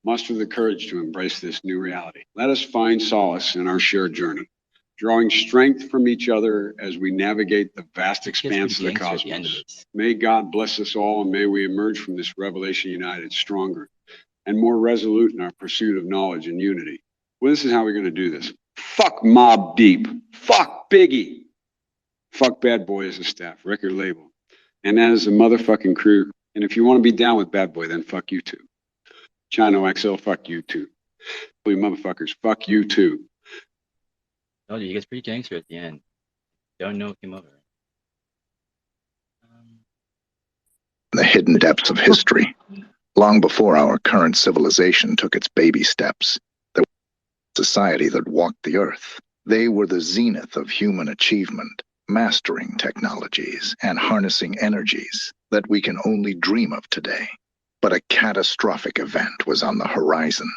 muster the courage to embrace this new reality. Let us find solace in our shared journey, drawing strength from each other as we navigate the vast expanse of the cosmos. May God bless us all, and may we emerge from this revelation united, stronger, and more resolute in our pursuit of knowledge and unity. Well, this is how we're going to do this. Fuck Mobb Deep. Fuck Biggie. Fuck Bad Boy as a staff, record label. And as a motherfucking crew. And if you want to be down with Bad Boy, then fuck you too. Chino XL, fuck you too. You motherfuckers, fuck you too. Oh, he gets pretty gangster at the end. Don't know it came over. The hidden depths of history, long before our current civilization took its baby steps, there was a society that walked the earth. They were the zenith of human achievement, mastering technologies and harnessing energies that we can only dream of today. But a catastrophic event was on the horizon,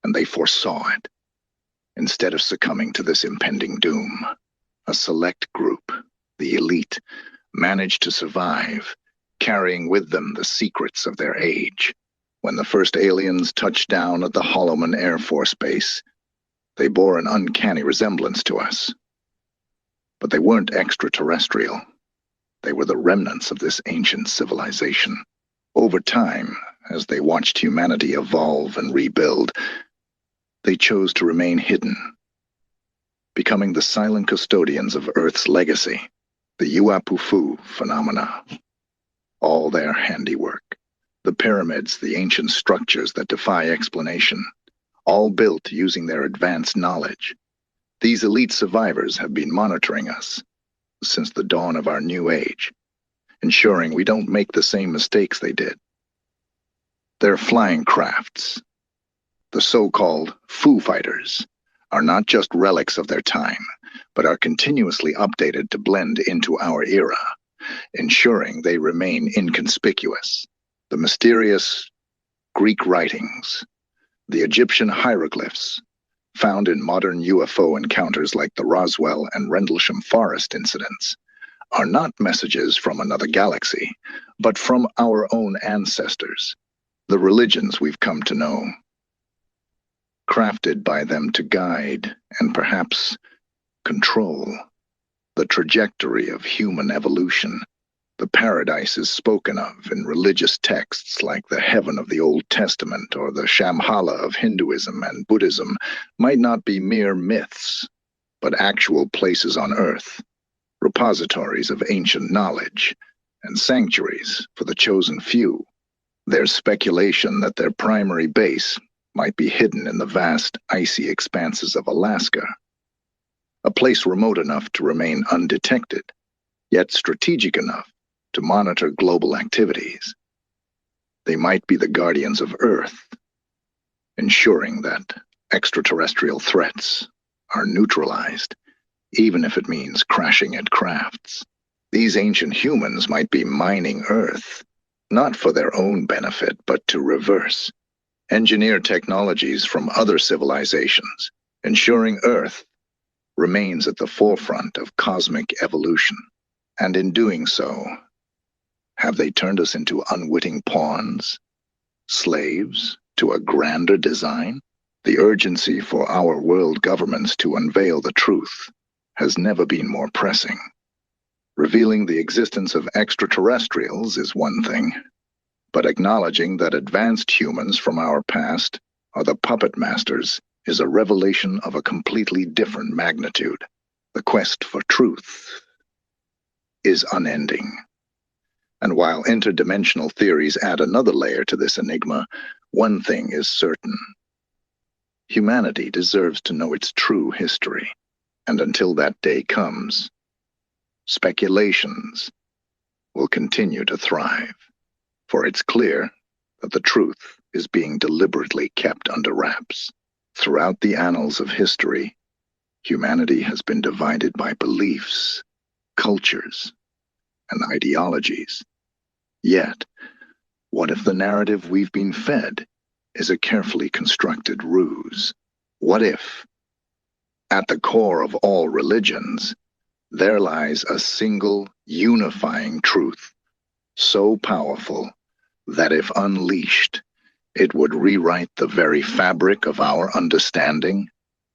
and they foresaw it. Instead of succumbing to this impending doom, a select group, the elite, managed to survive, carrying with them the secrets of their age. When the first aliens touched down at the Holloman Air Force Base, they bore an uncanny resemblance to us. But they weren't extraterrestrial. They were the remnants of this ancient civilization. Over time, as they watched humanity evolve and rebuild, they chose to remain hidden, becoming the silent custodians of Earth's legacy, the ŁØŁ phenomena. All their handiwork, the pyramids, the ancient structures that defy explanation, all built using their advanced knowledge. These elite survivors have been monitoring us since the dawn of our new age, ensuring we don't make the same mistakes they did. Their flying crafts, the so-called Foo Fighters, are not just relics of their time, but are continuously updated to blend into our era, ensuring they remain inconspicuous. The mysterious Greek writings, the Egyptian hieroglyphs, found in modern UFO encounters like the Roswell and Rendlesham Forest incidents, are not messages from another galaxy, but from our own ancestors, the religions we've come to know, crafted by them to guide and perhaps control the trajectory of human evolution. The paradise is spoken of in religious texts like the heaven of the Old Testament or the Shambhala of Hinduism and Buddhism might not be mere myths, but actual places on earth, repositories of ancient knowledge, and sanctuaries for the chosen few. There's speculation that their primary base might be hidden in the vast, icy expanses of Alaska, a place remote enough to remain undetected, yet strategic enough to monitor global activities. They might be the guardians of Earth, ensuring that extraterrestrial threats are neutralized, even if it means crashing at crafts. These ancient humans might be mining Earth, not for their own benefit, but to reverse, engineer technologies from other civilizations, ensuring Earth remains at the forefront of cosmic evolution. And in doing so, have they turned us into unwitting pawns, slaves to a grander design? The urgency for our world governments to unveil the truth has never been more pressing. Revealing the existence of extraterrestrials is one thing, but acknowledging that advanced humans from our past are the puppet masters is a revelation of a completely different magnitude. The quest for truth is unending. And while interdimensional theories add another layer to this enigma, one thing is certain. Humanity deserves to know its true history. And until that day comes, speculations will continue to thrive. For it's clear that the truth is being deliberately kept under wraps. Throughout the annals of history, humanity has been divided by beliefs, cultures, and ideologies. Yet, what if the narrative we've been fed is a carefully constructed ruse? What if, at the core of all religions, there lies a single unifying truth, so powerful that if unleashed, it would rewrite the very fabric of our understanding?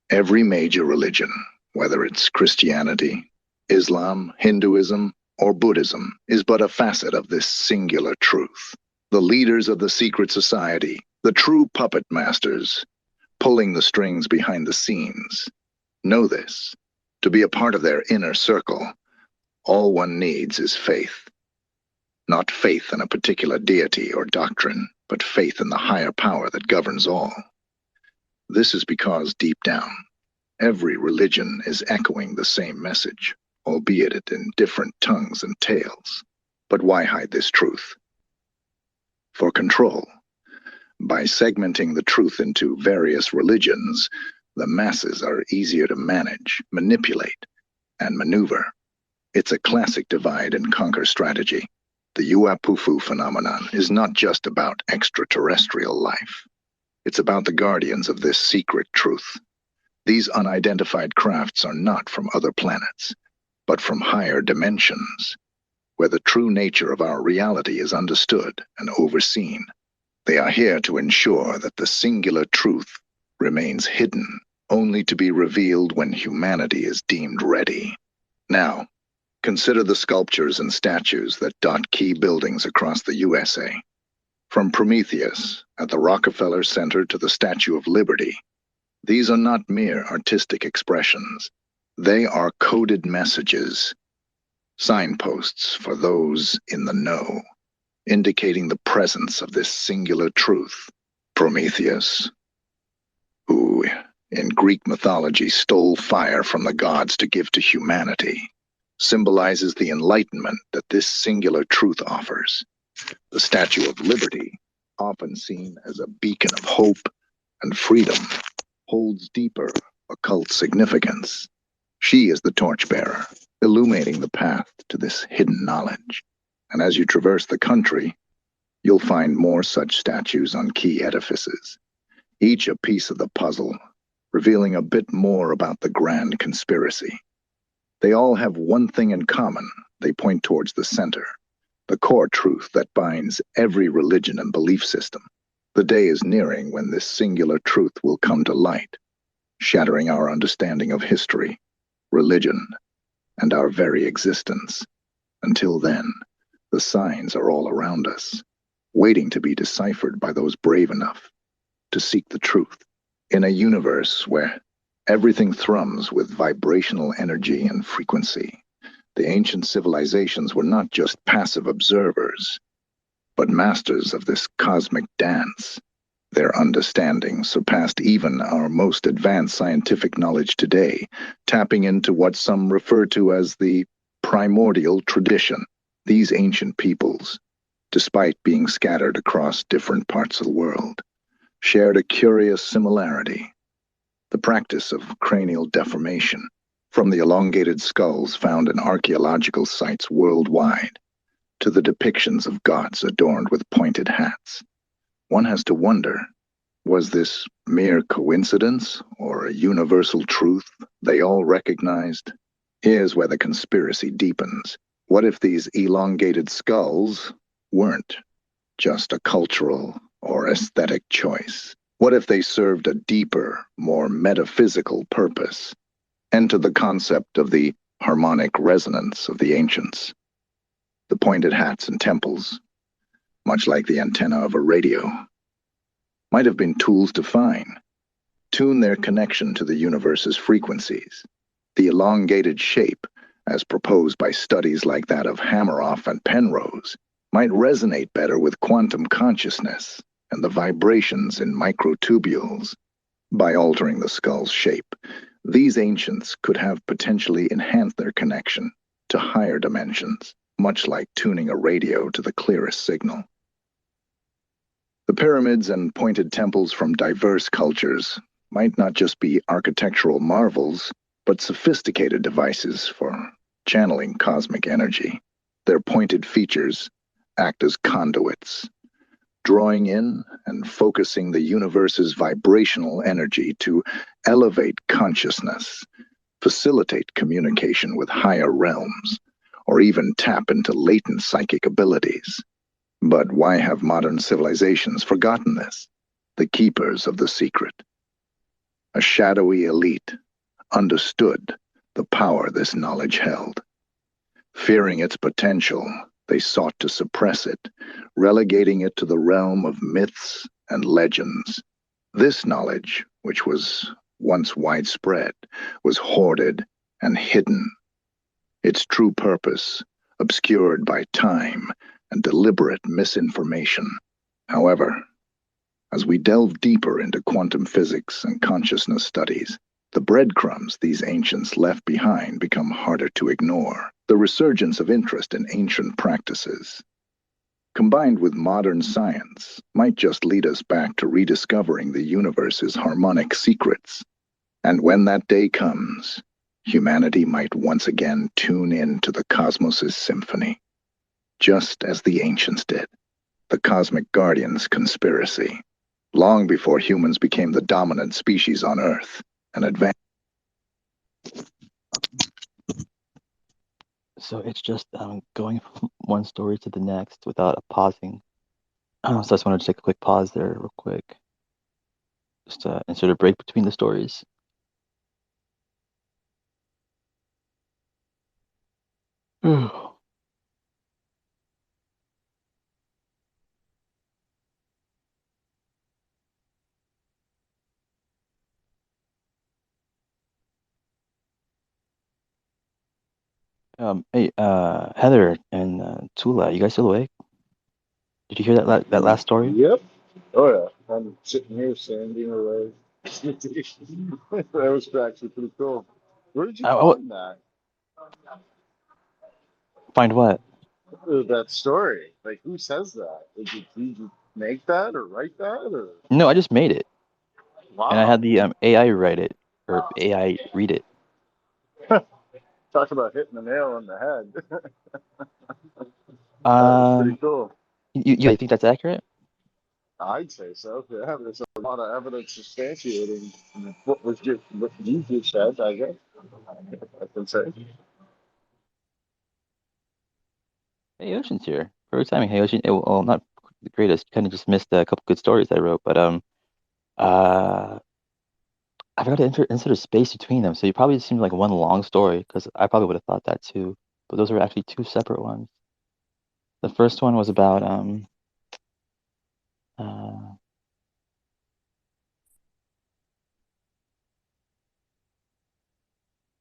Every major religion, whether it's Christianity, Islam, Hinduism, or Buddhism, is but a facet of this singular truth. The leaders of the secret society, the true puppet masters, pulling the strings behind the scenes, know this. To be a part of their inner circle, all one needs is faith. Not faith in a particular deity or doctrine, but faith in the higher power that governs all. This is because deep down, every religion is echoing the same message, albeit it in different tongues and tales. But why hide this truth? For control. By segmenting the truth into various religions, the masses are easier to manage, manipulate, and maneuver. It's a classic divide and conquer strategy. The ŁØŁ phenomenon is not just about extraterrestrial life. It's about the guardians of this secret truth. These unidentified crafts are not from other planets, but from higher dimensions, where the true nature of our reality is understood and overseen. They are here to ensure that the singular truth remains hidden, only to be revealed when humanity is deemed ready. Now, consider the sculptures and statues that dot key buildings across the USA. From Prometheus at the Rockefeller Center to the Statue of Liberty, these are not mere artistic expressions. They are coded messages, signposts for those in the know, indicating the presence of this singular truth. Prometheus, who in Greek mythology stole fire from the gods to give to humanity, symbolizes the enlightenment that this singular truth offers. The Statue of Liberty often seen as a beacon of hope and freedom, holds deeper occult significance. She is the torchbearer, illuminating the path to this hidden knowledge. And as you traverse the country, you'll find more such statues on key edifices, each a piece of the puzzle, revealing a bit more about the grand conspiracy. They all have one thing in common. They point towards the center, the core truth that binds every religion and belief system. The day is nearing when this singular truth will come to light, shattering our understanding of history, religion, and our very existence. Until then, the signs are all around us, waiting to be deciphered by those brave enough to seek the truth. In a universe where everything thrums with vibrational energy and frequency, the ancient civilizations were not just passive observers, but masters of this cosmic dance. Their understanding surpassed even our most advanced scientific knowledge today, tapping into what some refer to as the primordial tradition. These ancient peoples, despite being scattered across different parts of the world, shared a curious similarity: the practice of cranial deformation, from the elongated skulls found in archaeological sites worldwide to the depictions of gods adorned with pointed hats. One has to wonder, was this mere coincidence or a universal truth they all recognized? Here's where the conspiracy deepens. What if these elongated skulls weren't just a cultural or aesthetic choice? What if they served a deeper, more metaphysical purpose? Enter the concept of the harmonic resonance of the ancients. The pointed hats and temples, much like the antenna of a radio, might have been tools to tune their connection to the universe's frequencies. The elongated shape, as proposed by studies like that of Hameroff and Penrose, might resonate better with quantum consciousness and the vibrations in microtubules. By altering the skull's shape, these ancients could have potentially enhanced their connection to higher dimensions, much like tuning a radio to the clearest signal. The pyramids and pointed temples from diverse cultures might not just be architectural marvels, but sophisticated devices for channeling cosmic energy. Their pointed features act as conduits, drawing in and focusing the universe's vibrational energy to elevate consciousness, facilitate communication with higher realms, or even tap into latent psychic abilities. But why have modern civilizations forgotten this? The keepers of the secret, a shadowy elite, understood the power this knowledge held. Fearing its potential, they sought to suppress it, relegating it to the realm of myths and legends. This knowledge, which was once widespread, was hoarded and hidden, its true purpose obscured by time and deliberate misinformation. However, as we delve deeper into quantum physics and consciousness studies, the breadcrumbs these ancients left behind become harder to ignore. The resurgence of interest in ancient practices, combined with modern science, might just lead us back to rediscovering the universe's harmonic secrets. And when that day comes, humanity might once again tune in to the cosmos's symphony, just as the ancients did. The Cosmic Guardians conspiracy, long before humans became the dominant species on Earth, and advanced. So it's just going from one story to the next without a pausing. So I just wanted to take a quick pause there real quick. Just insert a break between the stories. Hey, Heather and Tula, you guys still awake? Did you hear that last story? Yep. Oh yeah. I'm sitting here sanding away. That was actually pretty cool. Where did you find that? Find what? That story. Like, who says that? Did you make that or write that or? No, I just made it, and I Wow. had the AI write it or AI read it. Talk about hitting the nail on the head. That was pretty Um, cool. you think that's accurate? I'd say so. Yeah, there's a lot of evidence substantiating what you just said, I guess. I can say. Hey, Ocean's here. Perfect timing. Hey, Ocean. Well, not the greatest. Kind of just missed a couple good stories I wrote, but uh, I forgot to insert a space between them, so you probably seemed like one long story because I probably would have thought that too. But those were actually two separate ones. The first one was about uh,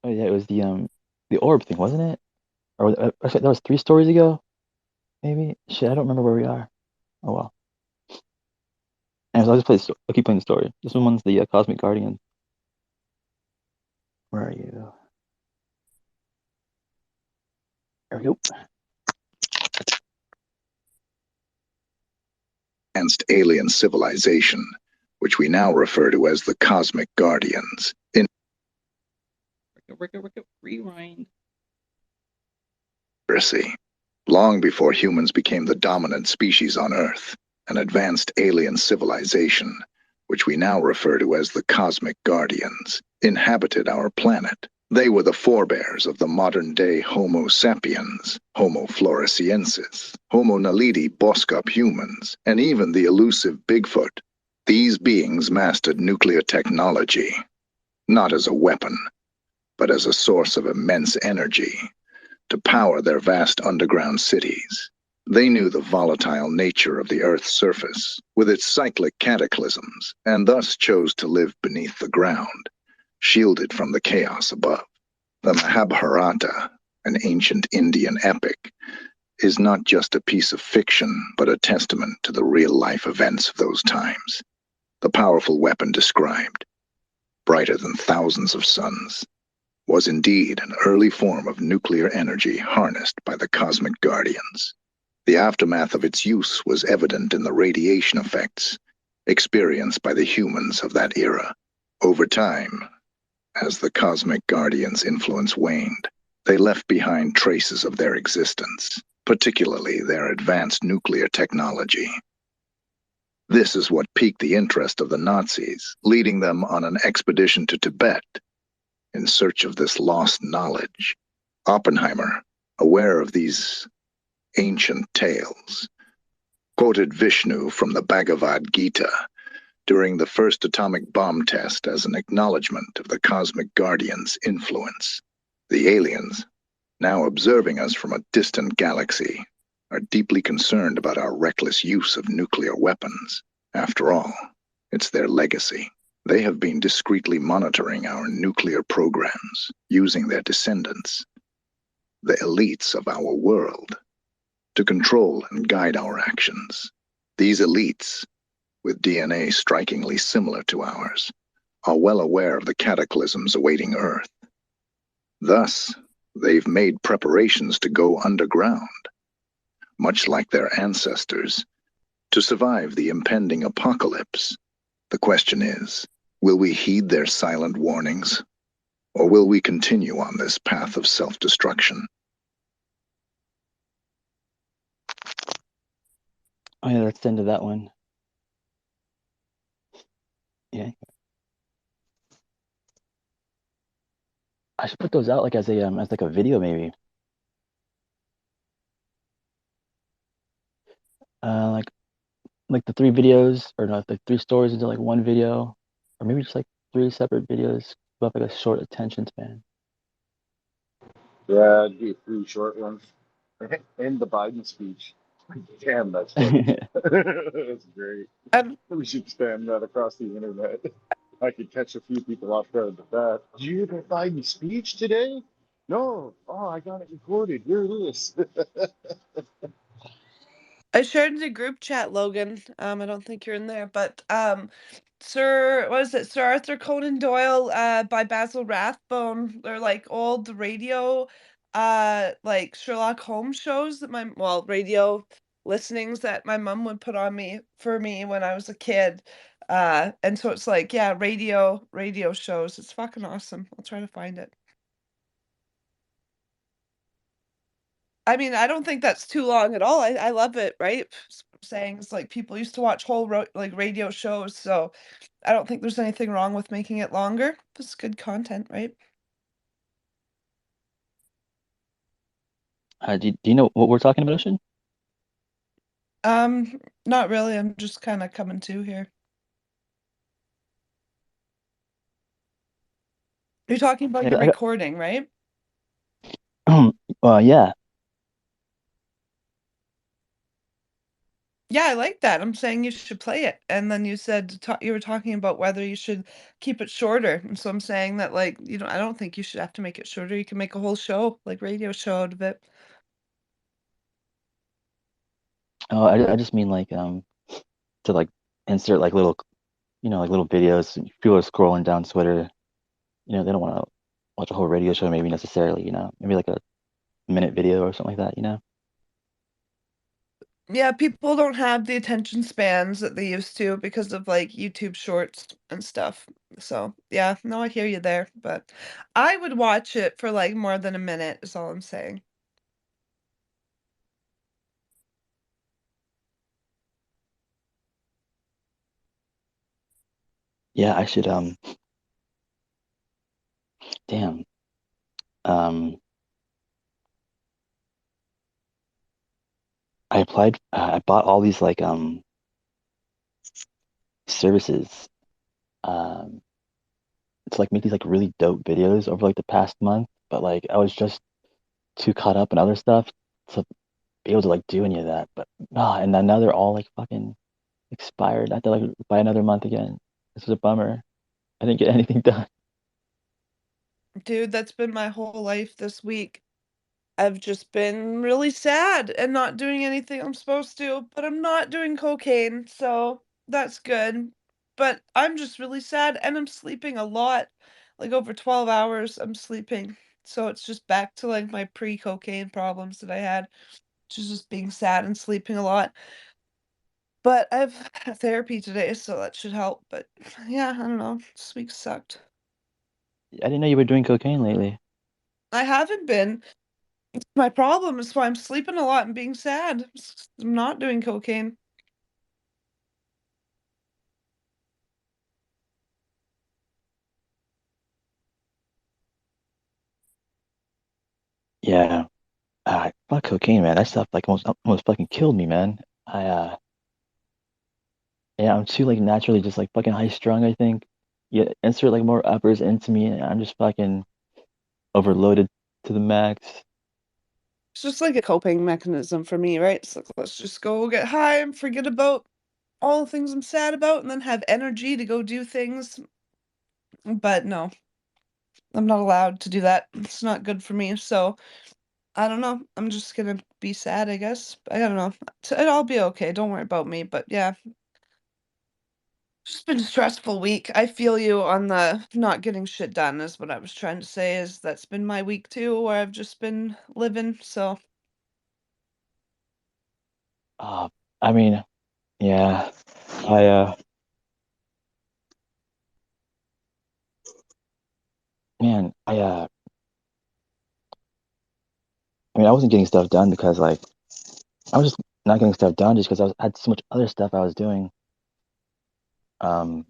oh yeah, it was the orb thing, wasn't it? Or actually, that was 3 stories ago, maybe. Shit, I don't remember where we are. Oh well. And so I'll just play. I'll keep playing the story. This one's the Cosmic Guardian. Where are you? There we go. Advanced alien civilization, which we now refer to as the Cosmic Guardians. In Rewind. Conspiracy, long before humans became the dominant species on Earth, an advanced alien civilization, which we now refer to as the Cosmic Guardians, inhabited our planet. They were the forebears of the modern-day Homo sapiens, Homo floresiensis, Homo naledi boscop humans, and even the elusive Bigfoot. These beings mastered nuclear technology, not as a weapon, but as a source of immense energy, to power their vast underground cities. They knew the volatile nature of the Earth's surface, with its cyclic cataclysms, and thus chose to live beneath the ground, shielded from the chaos above. The Mahabharata, an ancient Indian epic, is not just a piece of fiction, but a testament to the real-life events of those times. The powerful weapon described, brighter than thousands of suns, was indeed an early form of nuclear energy harnessed by the Cosmic Guardians. The aftermath of its use was evident in the radiation effects experienced by the humans of that era. Over time, as the Cosmic Guardians' influence waned, they left behind traces of their existence, particularly their advanced nuclear technology. This is what piqued the interest of the Nazis, leading them on an expedition to Tibet in search of this lost knowledge. Oppenheimer, aware of these ancient tales, quoted Vishnu from the Bhagavad Gita during the first atomic bomb test as an acknowledgement of the Cosmic Guardians' influence. The aliens, now observing us from a distant galaxy, are deeply concerned about our reckless use of nuclear weapons. After all, it's their legacy. They have been discreetly monitoring our nuclear programs, using their descendants, the elites of our world, to control and guide our actions. These elites, with DNA strikingly similar to ours, are well aware of the cataclysms awaiting Earth. Thus, they've made preparations to go underground, much like their ancestors, to survive the impending apocalypse. The question is, will we heed their silent warnings, or will we continue on this path of self-destruction? Oh yeah, let's end to that one. Yeah. I should put those out like as like a video maybe. Uh like the 3 videos or not the 3 stories into like one video. Or maybe just like 3 separate videos about like a short attention span. Yeah, it'd be 3 short ones. And the Biden speech. Damn, that's funny. That's great. We should spam that across the internet. I could catch a few people off guard with that. Did you hear the Biden speech today? No. Oh, I got it recorded. Here it is. I shared in the group chat, Logan. I don't think you're in there, but Sir Arthur Conan Doyle by Basil Rathbone. They're like old radio like Sherlock Holmes shows that radio listenings that my mom would put on me for me when I was a kid. And so it's like, yeah, radio shows. It's fucking awesome. I'll try to find it. I mean, I don't think that's too long at all. I love it, right? Saying it's like people used to watch whole like radio shows, so I don't think there's anything wrong with making it longer. It's good content, right? Do you know what we're talking about, Ocean? Not really. I'm just kind of coming to here. You're talking about your recording, right? Yeah. Yeah, I like that. I'm saying you should play it. And then you said you were talking about whether you should keep it shorter. And so I'm saying that, like, I don't think you should have to make it shorter. You can make a whole show, like radio show out of it. Oh, I just mean like to like insert like little like little videos. People are scrolling down Twitter, they don't want to watch a whole radio show maybe necessarily, maybe like a minute video or something like that. Yeah, people don't have the attention spans that they used to because of like YouTube shorts and stuff. So, yeah, no, I hear you there, but I would watch it for like more than a minute, is all I'm saying. Yeah, I should damn. I bought all these like services to like make these like really dope videos over like the past month, but like I was just too caught up in other stuff to be able to like do any of that. But and then now they're all like fucking expired. I have to like buy another month again. This is a bummer. I didn't get anything done. Dude, that's been my whole life this week. I've just been really sad and not doing anything I'm supposed to, but I'm not doing cocaine, so that's good. But I'm just really sad and I'm sleeping a lot. Like over 12 hours I'm sleeping. So it's just back to like my pre-cocaine problems that I had, which is just being sad and sleeping a lot. But I've had therapy today, so that should help. But yeah, I don't know. This week sucked. I didn't know you were doing cocaine lately. I haven't been. My problem is why I'm sleeping a lot and being sad. I'm not doing cocaine. Yeah. Fuck cocaine, man. That stuff like almost fucking killed me, man. Yeah, I'm too like naturally just like fucking high strung, I think. Yeah, insert like more uppers into me and I'm just fucking overloaded to the max. It's just like a coping mechanism for me, right? So let's just go get high and forget about all the things I'm sad about and then have energy to go do things. But no, I'm not allowed to do that. It's not good for me. So I don't know. I'm just gonna be sad, I guess. I don't know. It'll be okay. Don't worry about me. But yeah, just been a stressful week. I feel you on the not getting shit done is what I was trying to say is that's been my week too, where I've just been living. So I mean, yeah. I man, I mean I wasn't getting stuff done because like I was just not getting stuff done just because I had so much other stuff I was doing. Um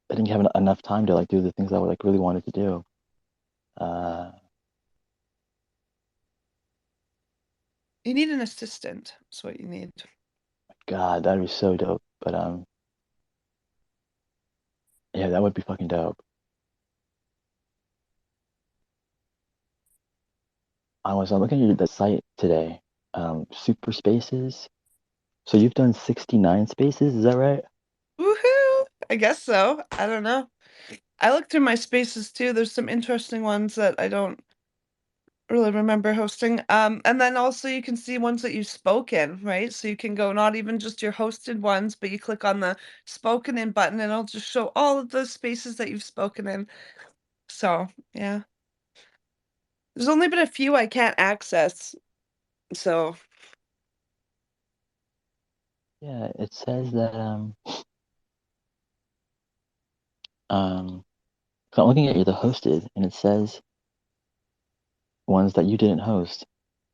I didn't have enough time to like do the things I would like really wanted to do. Uh you need an assistant. That's what you need. God, that'd be so dope. But yeah, that would be fucking dope. I'm looking at the site today. Super spaces. So you've done 69 spaces, is that right? Woohoo! I guess so. I don't know. I looked through my spaces too. There's some interesting ones that I don't really remember hosting. And then also you can see ones that you've spoken, right? So you can go not even just your hosted ones, but you click on the spoken in button and it'll just show all of the spaces that you've spoken in. So yeah. There's only been a few I can't access. So Yeah, it says that so I'm looking at the hosted, and it says ones that you didn't host.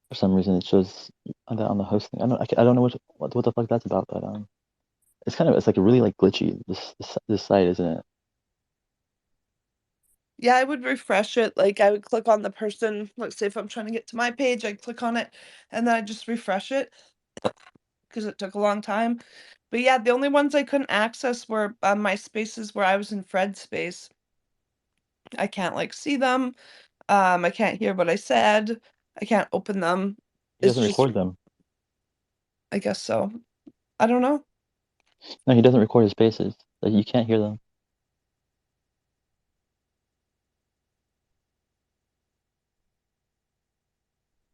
For some reason, it shows on the hosting. I don't know what the fuck that's about, but it's like really like glitchy. This site, isn't it? Yeah, I would refresh it. Like I would click on the person. Let's say if I'm trying to get to my page, I click on it and then I just refresh it because it took a long time. But yeah, the only ones I couldn't access were my spaces where I was in Fred's space. I can't like see them. I can't hear what I said. I can't open them. He It's doesn't just, record them. I guess so. I don't know. No, he doesn't record his spaces. Like you can't hear them.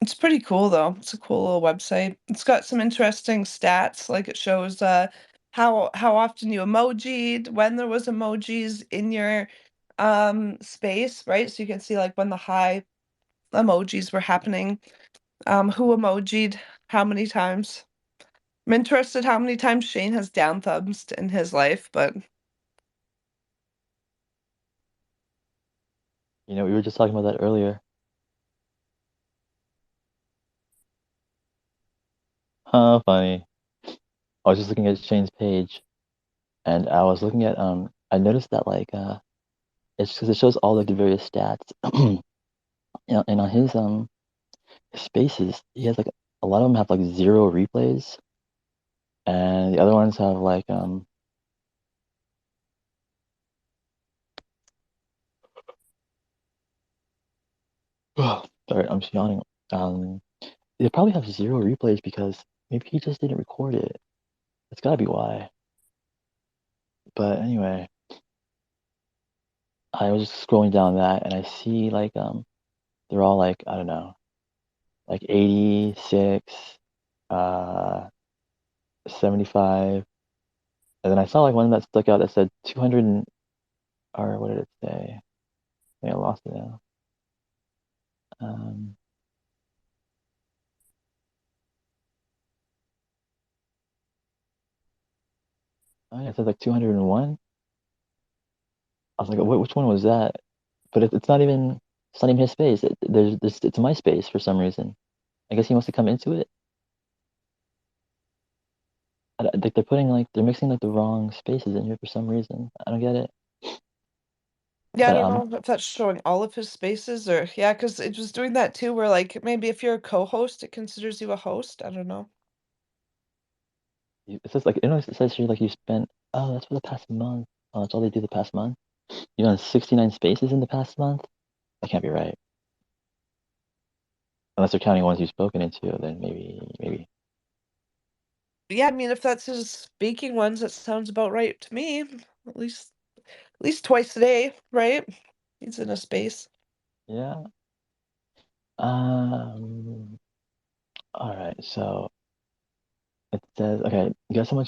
It's pretty cool though. It's a cool little website. It's got some interesting stats. Like it shows how often you emojied, when there was emojis in your space, right? So you can see like when the high emojis were happening, who emojied how many times. I'm interested how many times Shane has down thumbs in his life, but You know, we were just talking about that earlier. Huh, funny. I was just looking at Shane's page, and I was looking at I noticed that like it's because it shows all like the various stats. And on his spaces, he has like a lot of them have like 0 replays, and the other ones have like sorry, I'm just yawning. They probably have 0 replays because maybe he just didn't record it. That's gotta be why. But anyway, I was just scrolling down that, and I see like they're all like, I don't know, like 86, uh 75, and then I saw like one that stuck out that said 200 or what did it say? I think I lost it now. Um, oh yeah, it says like 201. I was like, which one was that? But it's not even his space. It's my space for some reason. I guess he wants to come into it. Like they're mixing like the wrong spaces in here for some reason. I don't get it. yeah, I But don't know if that's showing all of his spaces or yeah, because it was doing that too, where like maybe if you're a co-host, it considers you a host. I don't know. it says like it says here like you spent, oh, that's for the past month. Oh, that's all they do the past month. You know, 69 spaces in the past month. That can't be right. Unless they're counting ones you've spoken into, then maybe. Yeah, I mean, if that's his speaking ones, that sounds about right to me. At least twice a day, right? He's in a space. Yeah. All right. So it says, okay, guess how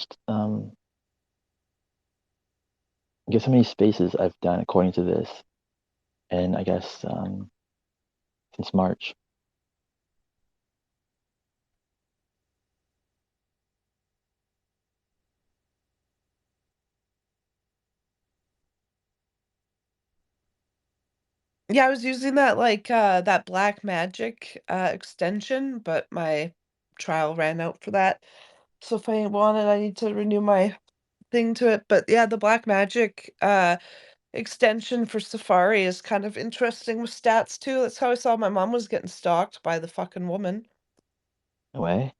many spaces I've done according to this, and I guess since March. Yeah, I was using that like that black magic extension, but my trial ran out for that. So if I want it, I need to renew my thing to it. But yeah, the black magic extension for Safari is kind of interesting with stats too. That's how I saw my mom was getting stalked by the fucking woman. No way.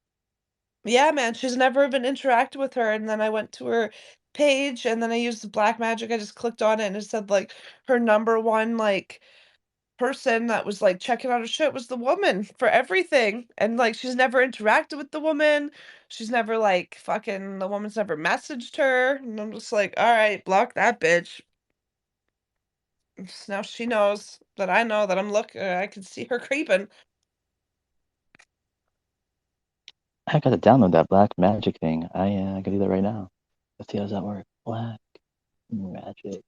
Yeah, man, she's never even interacted with her. And then I went to her page and then I used the black magic. I just clicked on it and it said like her number one like person that was like checking out her shit was the woman for everything. And like she's never interacted with the woman. She's never like fucking the woman's never messaged her. And I'm just like, all right, block that bitch. Now she knows that I know that I'm looking. I can see her creeping. I got to download that black magic thing. I can do that right now. Let's see how does that work. Black magic.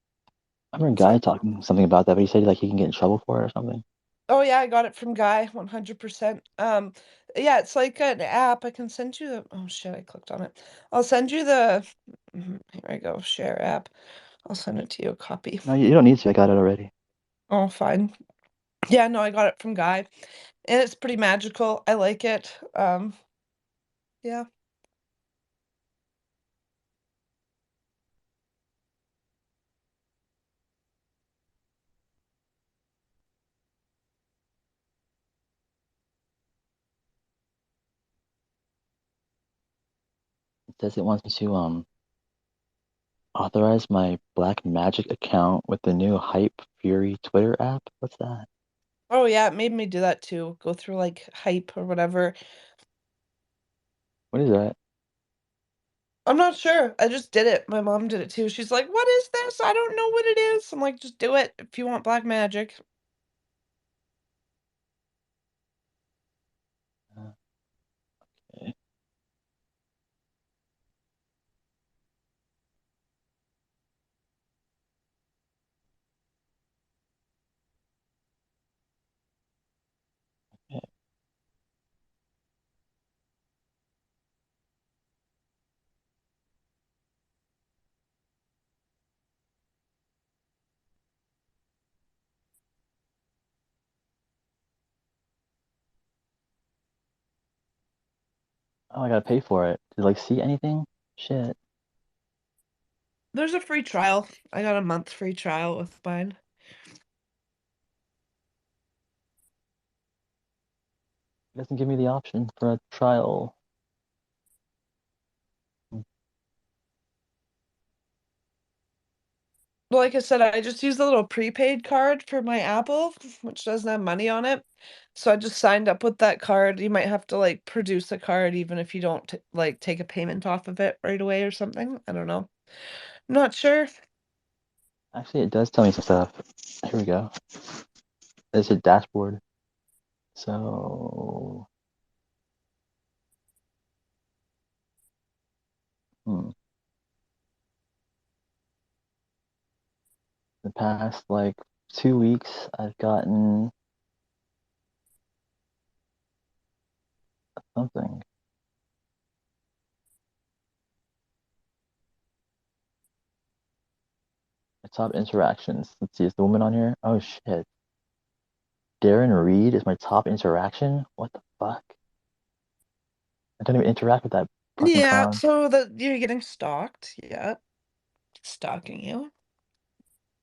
I remember a It's guy talking something about that, but he said like he can get in trouble for it or something. Oh yeah, I got it from Guy, 100%. Yeah, it's like an app. I can send you the. Oh shit, I clicked on it. I'll send you the. Here I go. Share app. I'll send it to you a copy. No, you don't need to. I got it already. Oh, fine. Yeah, no, I got it from Guy, and it's pretty magical. I like it. Yeah. It says it wants me to authorize my Black Magic account with the new Hype Fury Twitter app. What's that? Oh yeah, it made me do that too. Go through like Hype or whatever. What is that? I'm not sure. I just did it. My mom did it too. She's like, "What is this? I don't know what it is." I'm like, "Just do it if you want black magic." Okay. Okay. Oh, I gotta pay for it. To like see anything? Shit. There's a free trial. I got a month free trial with mine. It doesn't give me the option for a trial. Well, like I said, I just used a little prepaid card for my Apple, which doesn't have money on it. So I just signed up with that card. You might have to like produce a card even if you don't like take a payment off of it right away or something. I don't know. I'm not sure. Actually, it does tell me some stuff. Here we go. There's a dashboard. So, the past like 2 weeks, I've gotten something. My top interactions. Let's see, is the woman on here? Oh shit. Darren Reed is my top interaction? What the fuck? I don't even interact with that fucking Yeah, clown. so that you're getting stalked. Yeah. Stalking you.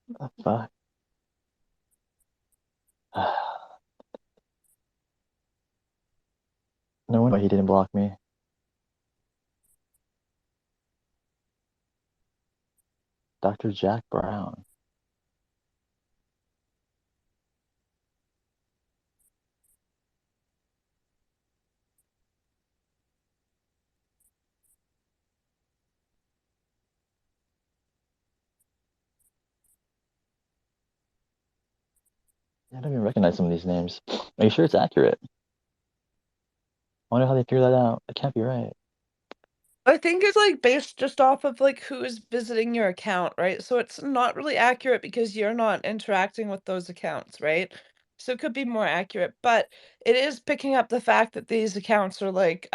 What the fuck? No wonder he didn't block me. Dr. Jack Brown. I don't even recognize some of these names. Are you sure it's accurate? I wonder how they figure that out. It can't be right. I think it's like based just off of like who is visiting your account, right? So it's not really accurate because you're not interacting with those accounts, right? So it could be more accurate, but it is picking up the fact that these accounts are like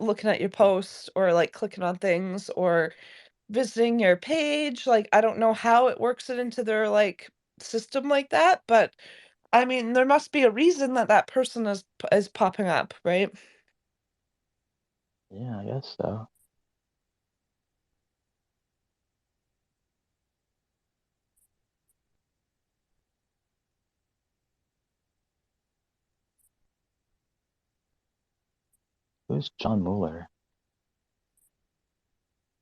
looking at your posts or like clicking on things or visiting your page. Like I don't know how it works it into their like system like that, but I mean there must be a reason that that person is popping up, right? Yeah, I guess so. Who's John Mueller?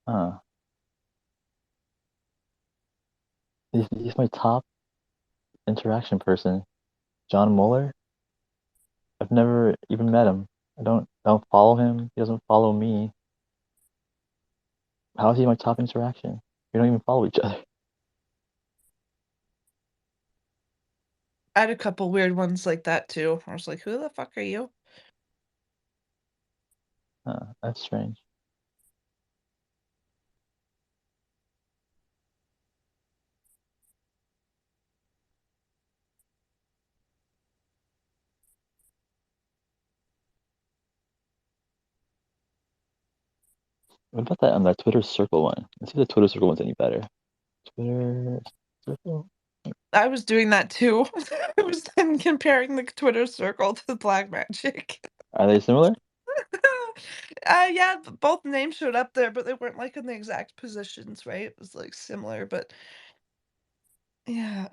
Huh. He's my top interaction person. John Mueller? I've never even met him. I don't follow him. He doesn't follow me. How is he my top interaction? We don't even follow each other. I had a couple weird ones like that too. I was like, who the fuck are you? Huh, that's strange. What about that Twitter circle one? Let's see if the Twitter circle one's any better. Twitter circle. I was doing that too. I was then comparing the Twitter circle to the Black Magic. Are they similar? Yeah, both names showed up there, but they weren't like in the exact positions, right? It was like similar, but yeah.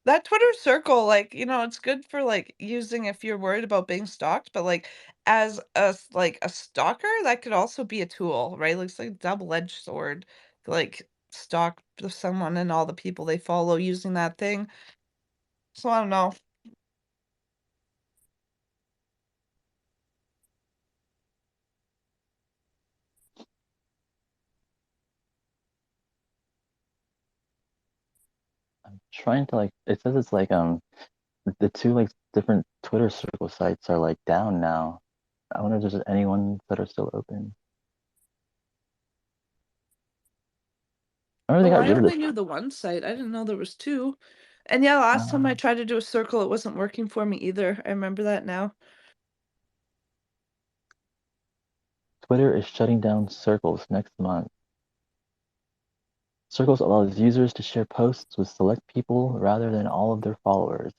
That Twitter circle, like, it's good for like using if you're worried about being stalked, but like as like a stalker, that could also be a tool, right? Like it's like a double-edged sword, to, like stalk someone and all the people they follow using that thing. So I don't know. I'm trying to it says it's like the two like different Twitter circle sites are like down now. I wonder if there's any ones that are still open. I remember they Oh, got I rid of only this. knew the one site. I didn't know there was two. And yeah, last time I tried to do a circle, it wasn't working for me either. I remember that now. Twitter is shutting down circles next month. Circles allows users to share posts with select people rather than all of their followers.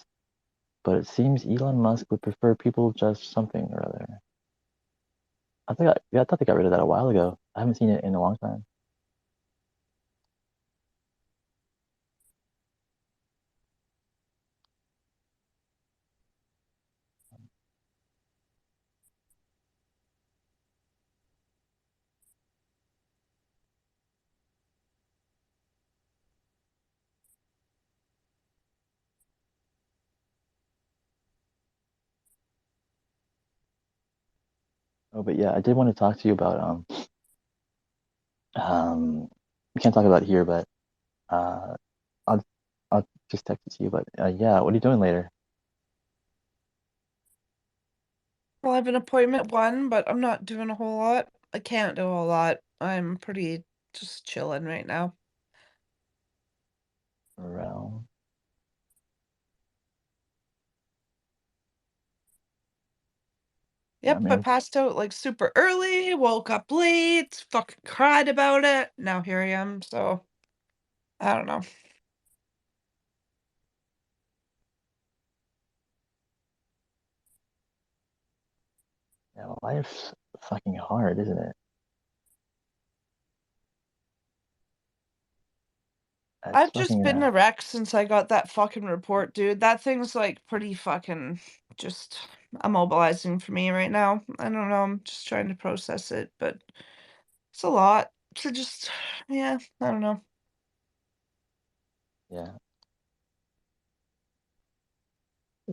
But it seems Elon Musk would prefer people just something or other. I thought they got rid of that a while ago. I haven't seen it in a long time. Oh, but yeah, I did want to talk to you about we can't talk about it here, but uh I'll I'll just text it to you. But yeah, what are you doing later? Well, I have an appointment one, but I'm not doing a whole lot. I can't do a whole lot. I'm pretty just chilling right now. Around. Yep, I passed out like super early, woke up late, fucking cried about it. Now here I am, so I don't know. Yeah, well, life's fucking hard, isn't it? It's I've just fucking been a wreck since I got that fucking report, dude. That thing's like pretty fucking just immobilizing for me right now. I don't know. I'm just trying to process it, but it's a lot to just, yeah, I don't know. yeah.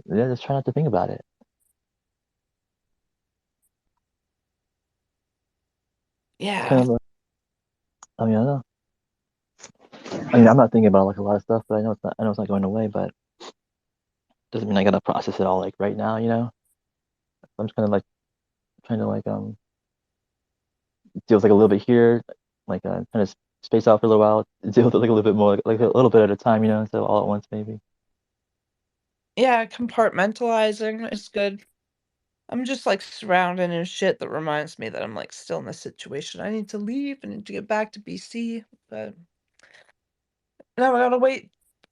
Yeah, just try not to think about it. Yeah. Kind of I mean, I know. I mean, I'm not thinking about like a lot of stuff, but I know it's not going away, but doesn't mean I gotta process it all like right now, you know? I'm just kind of like trying to deal with like a little bit here, kind of space out for a little while, deal with it like a little bit more, like a little bit at a time, you know, instead of all at once maybe. Yeah, compartmentalizing is good. I'm just like surrounded in shit that reminds me that I'm like still in this situation. I need to leave. I need to get back to BC, but now I gotta wait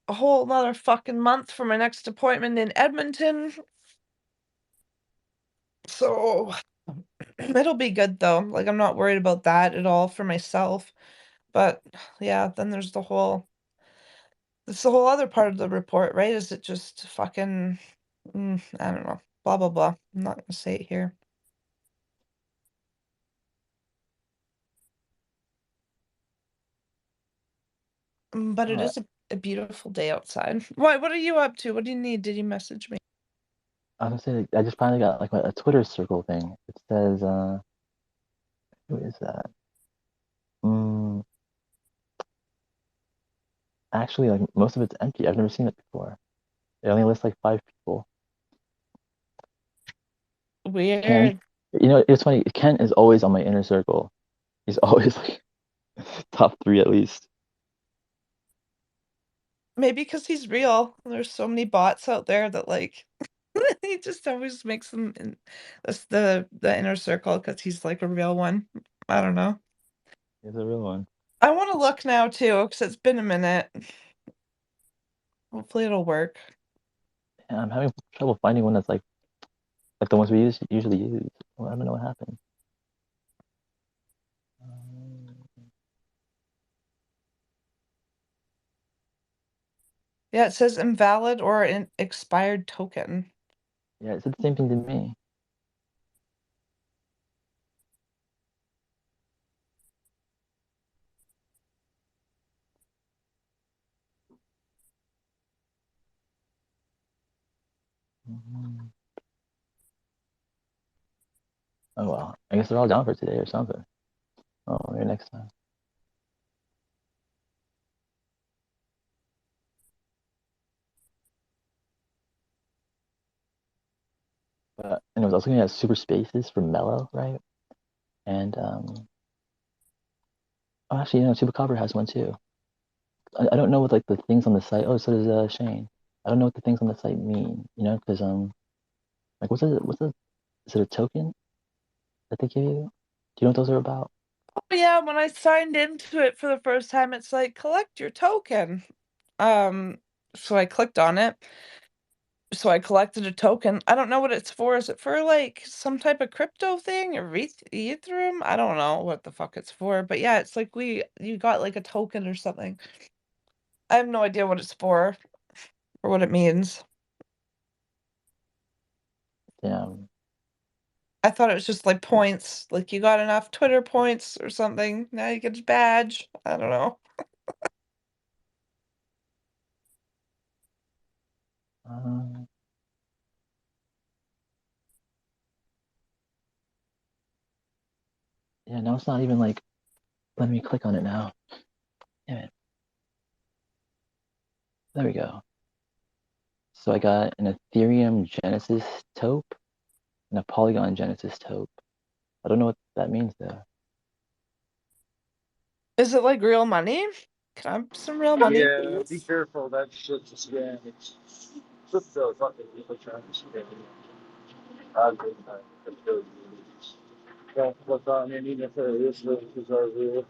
a whole another fucking month for my next appointment in Edmonton. So it'll be good though. Like I'm not worried about that at all for myself. But yeah, then there's it's the whole other part of the report, right? Is it just fucking I don't know. Blah blah blah. I'm not gonna say it here. But it All right. is a beautiful day outside. Why? What are you up to? What do you need? Did you message me? I was gonna say I just finally got like a Twitter circle thing. It says who is that? Mm, actually, like most of it's empty. I've never seen it before. It only lists like 5 people. Ken, Weird. you know, it's funny. Ken is always on my inner circle. He's always like top 3 at least. Maybe because he's real. There's so many bots out there that like he just always makes them in that's the inner circle because he's like a real one. I don't know. It's a real one. I want to look now too, because it's been a minute. Hopefully it'll work. Yeah, I'm having trouble finding one that's like the ones we usually use. Well, I don't know what happened. Yeah, it says invalid or an expired token. Yeah, it said the same thing to me. Oh well, I guess they're all down for today or something. Oh, maybe next time. But anyways, I was looking at Super Spaces for Mellow, right? And oh, actually, Super Copper has one too. I don't know what like the things on the site. Oh, so does Shane. I don't know what the things on the site mean, because like what's it? Is it a token that they give you? Do you know what those are about? Oh yeah, when I signed into it for the first time, it's like collect your token. So I clicked on it. So I collected a token. I don't know what it's for. Is it for like some type of crypto thing or Ethereum? I don't know what the fuck it's for. But yeah, it's like you got like a token or something. I have no idea what it's for or what it means. Yeah. I thought it was just like points, like you got enough Twitter points or something. Now you get a badge. I don't know. Yeah, now it's not even like letting me click on it now. Damn it. There we go. So I got an Ethereum Genesis taupe and a Polygon Genesis taupe. I don't know what that means though. Is it like real money? Can I have some real money, Yeah, be please? careful. That shit's a scam. It's crypto. Fucking people trying to scam you. I've been crypto. Don't click on any of their issues are real.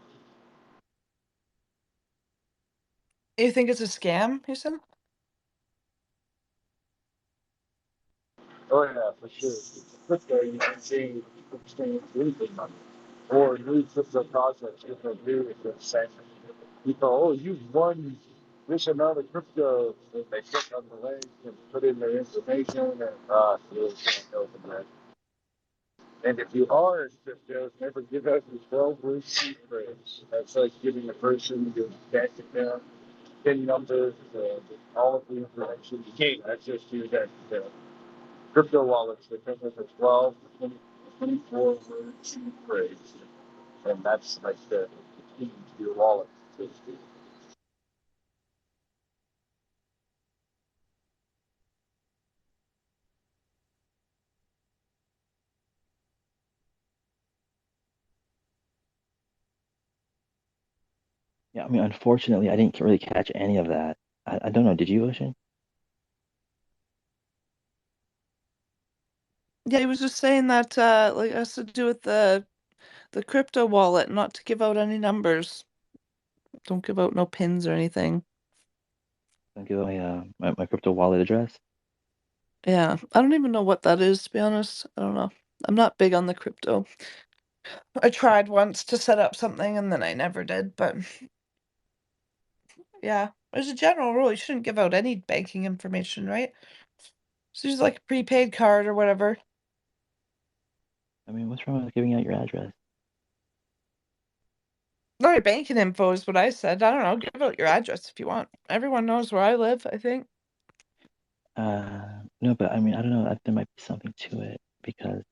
You think it's a scam, you said? Oh yeah, for sure. Crypto, you can see people staying losing money. Or new crypto projects you can do with the same people. Oh, you've won this amount of crypto. And they click on the link and put in their information and you can't go from there. And if you are in crypto, never give out your 12-word secrets. That's like giving a person your bank account, PIN number, all of the information. You can't access to your bank account. Crypto wallets, they come with a 12 to 24-word secret. And that's like the key to your wallet. So to speak. Yeah, I mean, unfortunately, I didn't really catch any of that. I don't know. Did you, Ocean? Yeah, he was just saying that like it has to do with the crypto wallet, not to give out any numbers. Don't give out no pins or anything. Don't give away my crypto wallet address. Yeah, I don't even know what that is, to be honest. I don't know. I'm not big on the crypto. I tried once to set up something and then I never did, but yeah, as a general rule, you shouldn't give out any banking information, right? So use like a prepaid card or whatever. I mean, what's wrong with giving out your address? No, your banking info is what I said. I don't know. Give out your address if you want. Everyone knows where I live, I think. No, but I mean, I don't know. There might be something to it because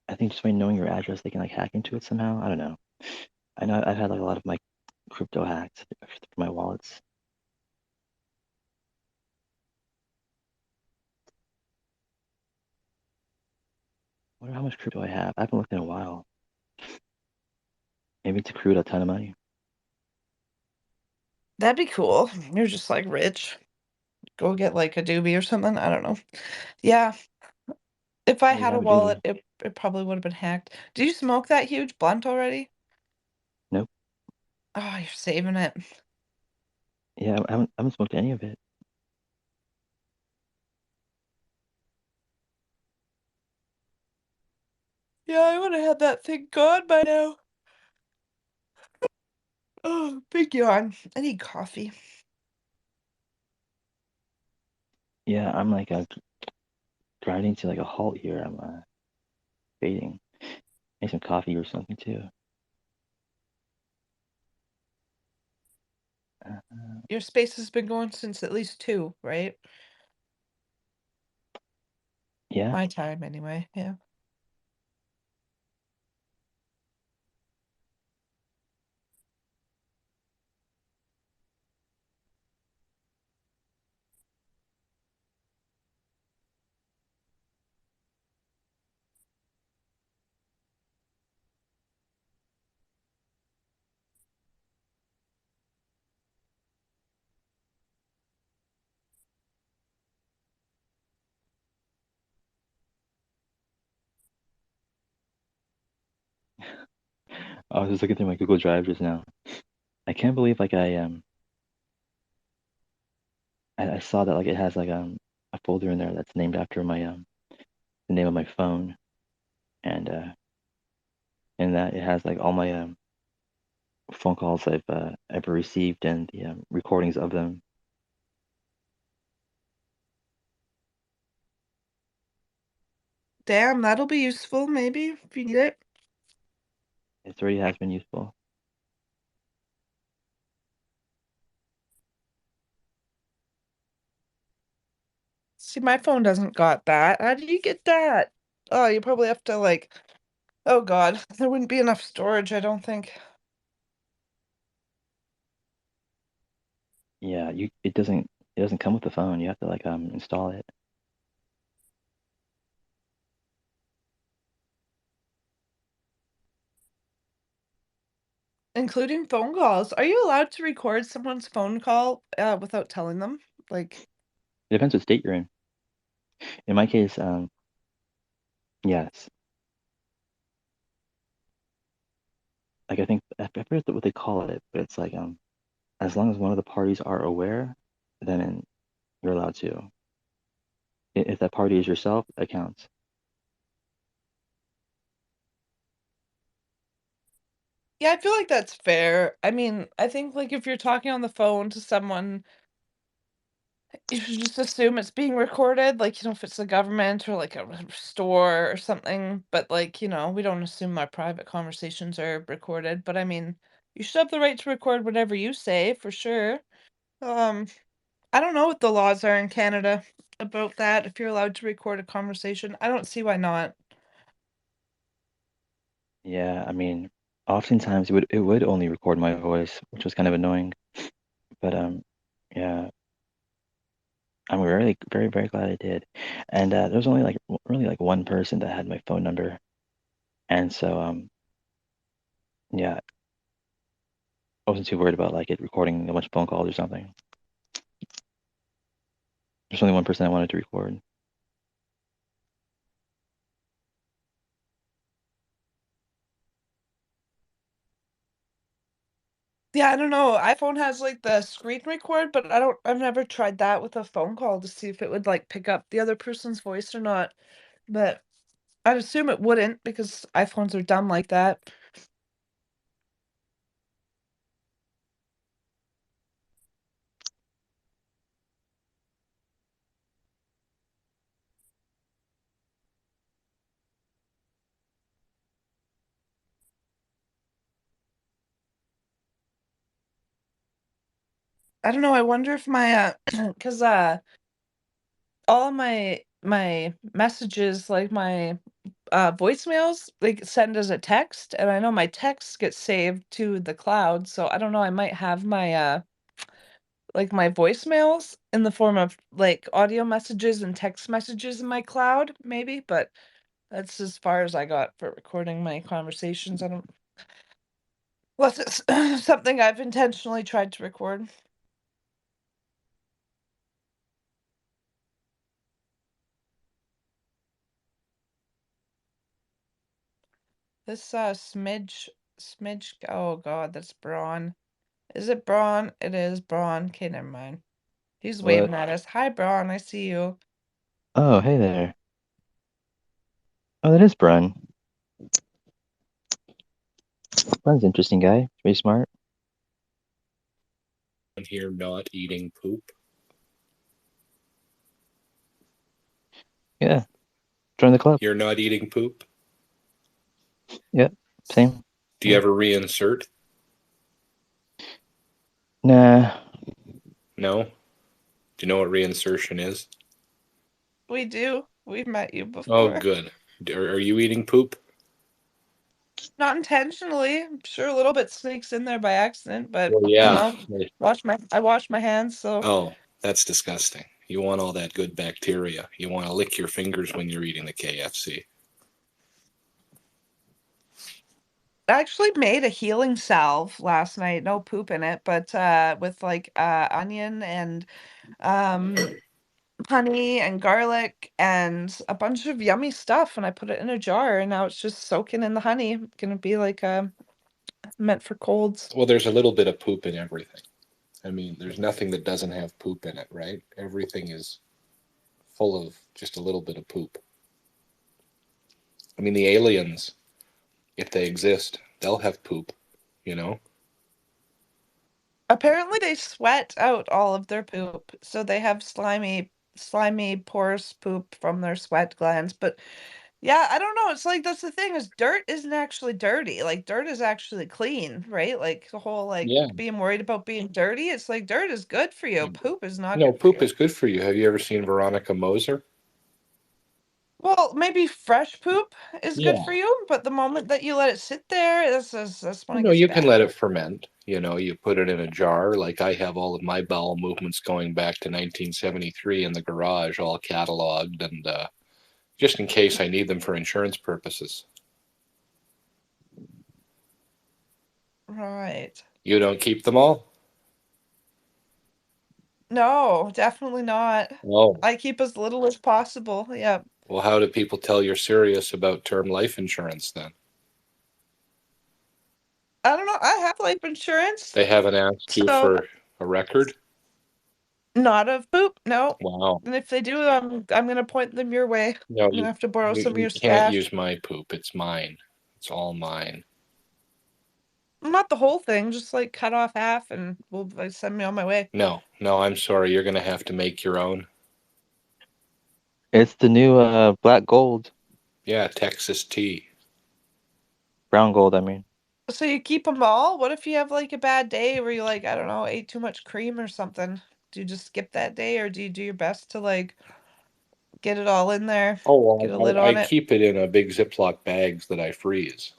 I think just by knowing your address, they can like hack into it somehow. I don't know. I know I've had like a lot of my crypto hacked for my wallets. I wonder how much crypto I have. I haven't looked in a while. Maybe it's accrued a ton of money. That'd be cool. You're just like rich. Go get like a doobie or something. I don't know. Yeah. If I All you had a gotta do wallet, is it probably would have been hacked. Do you smoke that huge blunt already? nope. Oh, you're saving it. Yeah, I haven't smoked any of it. Yeah, I would have had that thing gone by now. Oh, big yawn. I need coffee. Yeah, I'm like grinding to like a halt here. I'm fading. Make some coffee or something too. Your space has been going since at least 2, right? Yeah. My time, anyway. Yeah. I was just looking through my Google Drive just now. I can't believe like I saw that like it has like a folder in there that's named after my the name of my phone, and in that it has like all my phone calls I've ever received and the recordings of them. Damn, that'll be useful, maybe, if you need it. It already has been useful. See, my phone doesn't got that. How do you get that? Oh, you probably have to like, oh God, there wouldn't be enough storage, I don't think. Yeah, it doesn't come with the phone. You have to like install it. Including phone calls. Are you allowed to record someone's phone call without telling them? Like, It depends what state you're in. In my case, yes. Like I forget what they call it, but it's like as long as one of the parties are aware, then you're allowed to. If that party is yourself, that counts. yeah, I feel like that's fair. I mean, I think like if you're talking on the phone to someone, you should just assume it's being recorded, like, if it's the government or like a store or something. But like, we don't assume our private conversations are recorded. But I mean, you should have the right to record whatever you say for sure. Um, I don't know what the laws are in Canada about that, if you're allowed to record a conversation. I don't see why not. Yeah, I mean, oftentimes it would only record my voice, which was kind of annoying. But yeah, I'm very very very glad I did. And there was only like really like one person that had my phone number, and so yeah, I wasn't too worried about like it recording a bunch of phone calls or something. There's only one person I wanted to record. Yeah, I don't know. iPhone has like the screen record, but I've never tried that with a phone call to see if it would like pick up the other person's voice or not. But I'd assume it wouldn't because iPhones are dumb like that. I don't know. I wonder if my because all of my messages, like my voicemails, they get send as a text, and I know my texts get saved to the cloud. So I don't know. I might have my like my voicemails in the form of like audio messages and text messages in my cloud, maybe, but that's as far as I got for recording my conversations. I don't unless it's something I've intentionally tried to record. This smidge. Oh God, that's Braun. Is it Braun? It is Braun. Okay, never mind. He's waving What? at us. Hi, Braun. I see you. Oh, hey there. Oh, that is Brun. Brun's an interesting guy. Pretty smart. Here not eating poop. Yeah. Join the club. You're not eating poop? Yep. Same. Do you ever reinsert? Nah. No? Do you know what reinsertion is? We do. We've met you before. Oh, good. Are you eating poop? Not intentionally. I'm sure a little bit sneaks in there by accident, but Well, yeah. I wash my hands, so. Oh, that's disgusting. You want all that good bacteria. You want to lick your fingers when you're eating the KFC. I actually made a healing salve last night. No poop in it, but with like onion and honey and garlic and a bunch of yummy stuff, and I put it in a jar, and now it's just soaking in the honey. It's gonna be like meant for colds. Well, there's a little bit of poop in everything. I mean, there's nothing that doesn't have poop in it, right? Everything is full of just a little bit of poop. I mean, the aliens, if they exist, they'll have poop, you know? Apparently they sweat out all of their poop, so they have slimy, porous poop from their sweat glands. But yeah, I don't know. It's like that's the thing is dirt isn't actually dirty. Like dirt is actually clean, right? Like the whole like Yeah. being worried about being dirty. It's like dirt is good for you. Poop is not No, good for poop you. is good for you. Have you ever seen Veronica Moser? Well, maybe fresh poop is good Yeah. for you, but the moment that you let it sit there, that's when it No, gets you can bad. let it ferment. You know, you put it in a jar. Like I have all of my bowel movements going back to 1973 in the garage, all cataloged, and just in case I need them for insurance purposes. Right. You don't keep them all? No, definitely not. Oh. I keep as little as possible. Yeah. Well, how do people tell you're serious about term life insurance then? I don't know. I have life insurance. They haven't asked you So for a record? not of poop, no. Wow. And if they do, I'm gonna point them your way. No, I'm gonna have to borrow some of you your can't stash. use my poop. It's mine. It's all mine. Not the whole thing, just like cut off half and will send me on my way. No, I'm sorry. You're going to have to make your own. It's the new black gold. Yeah, Texas tea. Brown gold, I mean. So you keep them all? What if you have like a bad day where you like, I don't know, ate too much cream or something? Do you just skip that day or do you do your best to like get it all in there? Oh, Get a well, lid I on it? keep it in a big Ziploc bags that I freeze.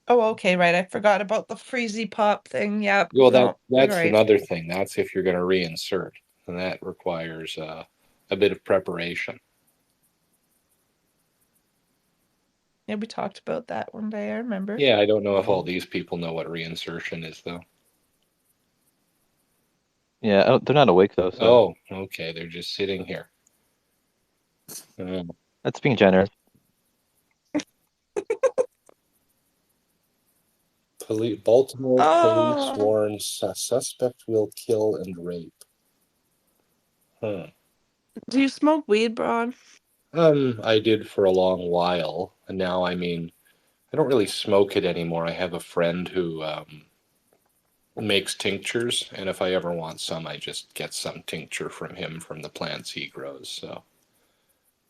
Oh, okay, right. I forgot about the freezy pop thing. Yep. Well, No, you're that's right. another thing. That's if you're going to reinsert, and that requires a bit of preparation. Yeah, we talked about that one day. I remember. Yeah, I don't know if all these people know what reinsertion is, though. Yeah, they're not awake though. So. Oh, okay. They're just sitting here. That's being generous. Baltimore police warns suspect will kill and rape. Huh. Do you smoke weed, Braun? I did for a long while, and now, I mean, I don't really smoke it anymore. I have a friend who makes tinctures, and if I ever want some, I just get some tincture from him from the plants he grows, so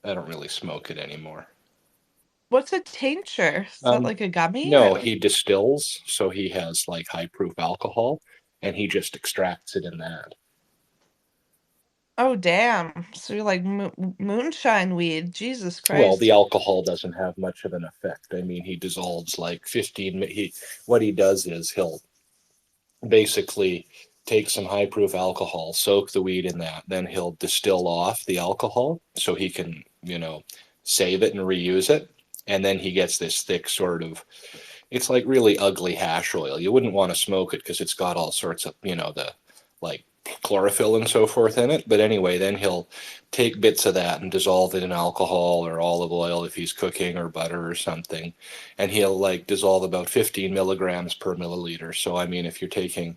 I don't really smoke it anymore. What's a tincture? Is that like a gummy? No, he distills, so he has like high-proof alcohol, and he just extracts it in that. Oh, damn. So you're like moonshine weed. Jesus Christ. Well, the alcohol doesn't have much of an effect. I mean, he dissolves like 15. What he does is he'll basically take some high-proof alcohol, soak the weed in that, then he'll distill off the alcohol so he can, save it and reuse it. And then he gets this thick sort of, it's like really ugly hash oil. You wouldn't want to smoke it because it's got all sorts of, the like chlorophyll and so forth in it. But anyway, then he'll take bits of that and dissolve it in alcohol or olive oil if he's cooking, or butter or something. And he'll like dissolve about 15 milligrams per milliliter. So, I mean, if you're taking,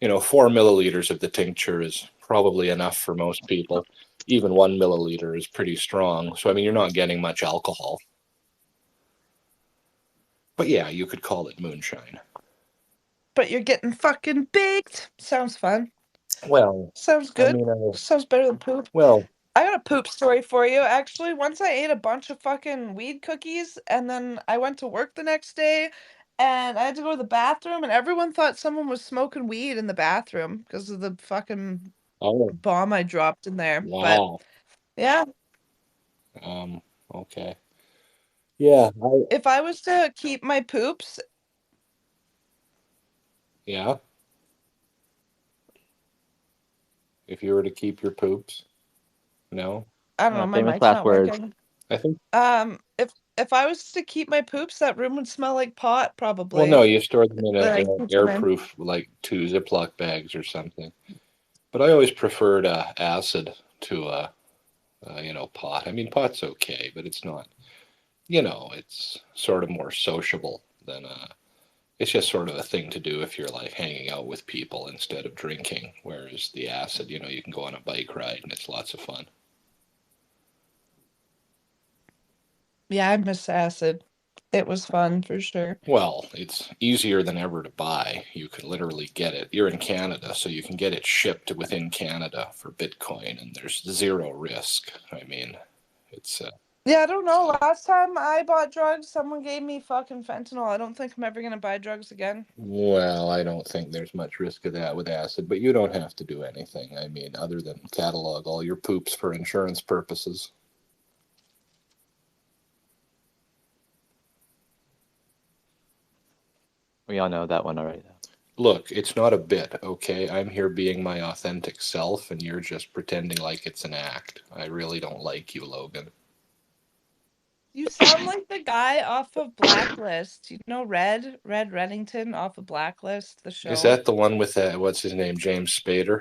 4 milliliters of the tincture is probably enough for most people. Even 1 milliliter is pretty strong. So, I mean, you're not getting much alcohol. But yeah, you could call it moonshine. But you're getting fucking baked. Sounds fun. Well, sounds good. Sounds better than poop. Well, I got a poop story for you. Actually, once I ate a bunch of fucking weed cookies, and then I went to work the next day, and I had to go to the bathroom, and everyone thought someone was smoking weed in the bathroom because of the fucking bomb I dropped in there. But wow. yeah, Okay. Yeah. if I was to keep my poops, Yeah. If you were to keep your poops, no. I don't know, my Famous mic's last not words. working. I think. If I was to keep my poops, that room would smell like pot, probably. Well, no, you store them in that I an keep them in. airproof, like 2 Ziploc bags or something. But I always preferred acid to pot. I mean, pot's okay, but it's not. It's sort of more sociable than it's just sort of a thing to do if you're like hanging out with people instead of drinking. Whereas the acid, you can go on a bike ride and it's lots of fun. Yeah, I miss acid. It was fun for sure. Well, it's easier than ever to buy. You can literally get it. You're in Canada, so you can get it shipped within Canada for Bitcoin, and there's zero risk. I mean, it's Yeah, I don't know. Last time I bought drugs, someone gave me fucking fentanyl. I don't think I'm ever gonna buy drugs again. well, I don't think there's much risk of that with acid, but you don't have to do anything. I mean, other than catalog all your poops for insurance purposes. We all know that one already, though. Look, it's not a bit, okay? I'm here being my authentic self, and you're just pretending like it's an act. I really don't like you, Logan. You sound like the guy off of Blacklist. You know Red Reddington off of Blacklist, the show. Is that the one with what's his name, James Spader?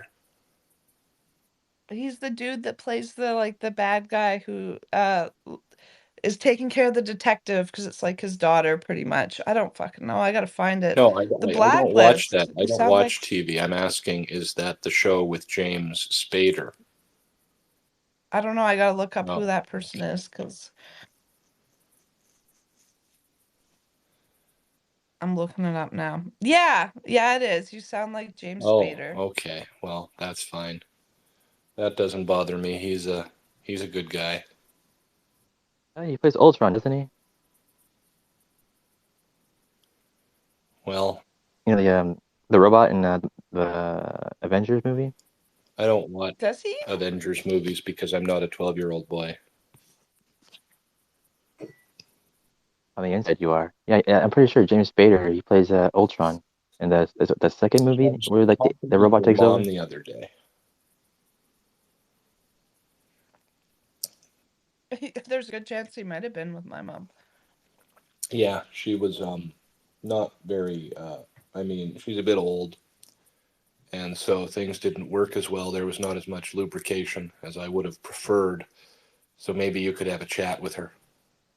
He's the dude that plays the bad guy who is taking care of the detective because it's like his daughter, pretty much. I don't fucking know. I gotta find it. No, I The don't watch that. Blacklist. I You don't sound like watch TV. I'm asking, is that the show with James Spader? I don't know. I gotta look up Oh, who that person is because I'm looking it up now. Yeah, it is. You sound like James Oh, Spader. okay. Well, that's fine. That doesn't bother me. He's a good guy. Oh, he plays Ultron, doesn't he? Well, the robot in the Avengers movie. I don't watch Does he? Avengers movies because I'm not a 12-year-old boy. On the inside, you are. Yeah, I'm pretty sure James Spader. He plays Ultron in the second movie where like the robot takes over. The other day. There's a good chance he might have been with my mom. Yeah, she was not very. I mean, she's a bit old, and so things didn't work as well. There was not as much lubrication as I would have preferred. So maybe you could have a chat with her.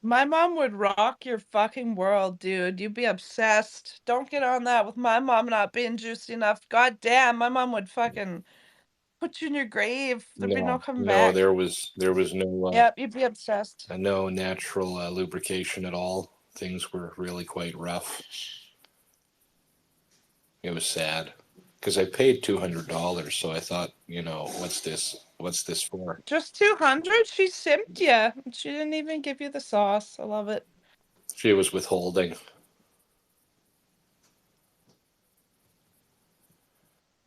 My mom would rock your fucking world, dude. You'd be obsessed. Don't get on that with my mom not being juicy enough. God damn, my mom would fucking put you in your grave. There'd be no coming back. there was no. Yep, you'd be obsessed. No natural lubrication at all. Things were really quite rough. It was sad because I paid $200, so I thought, what's this for? Just 200? She simped you. She didn't even give you the sauce. I love it. She was withholding.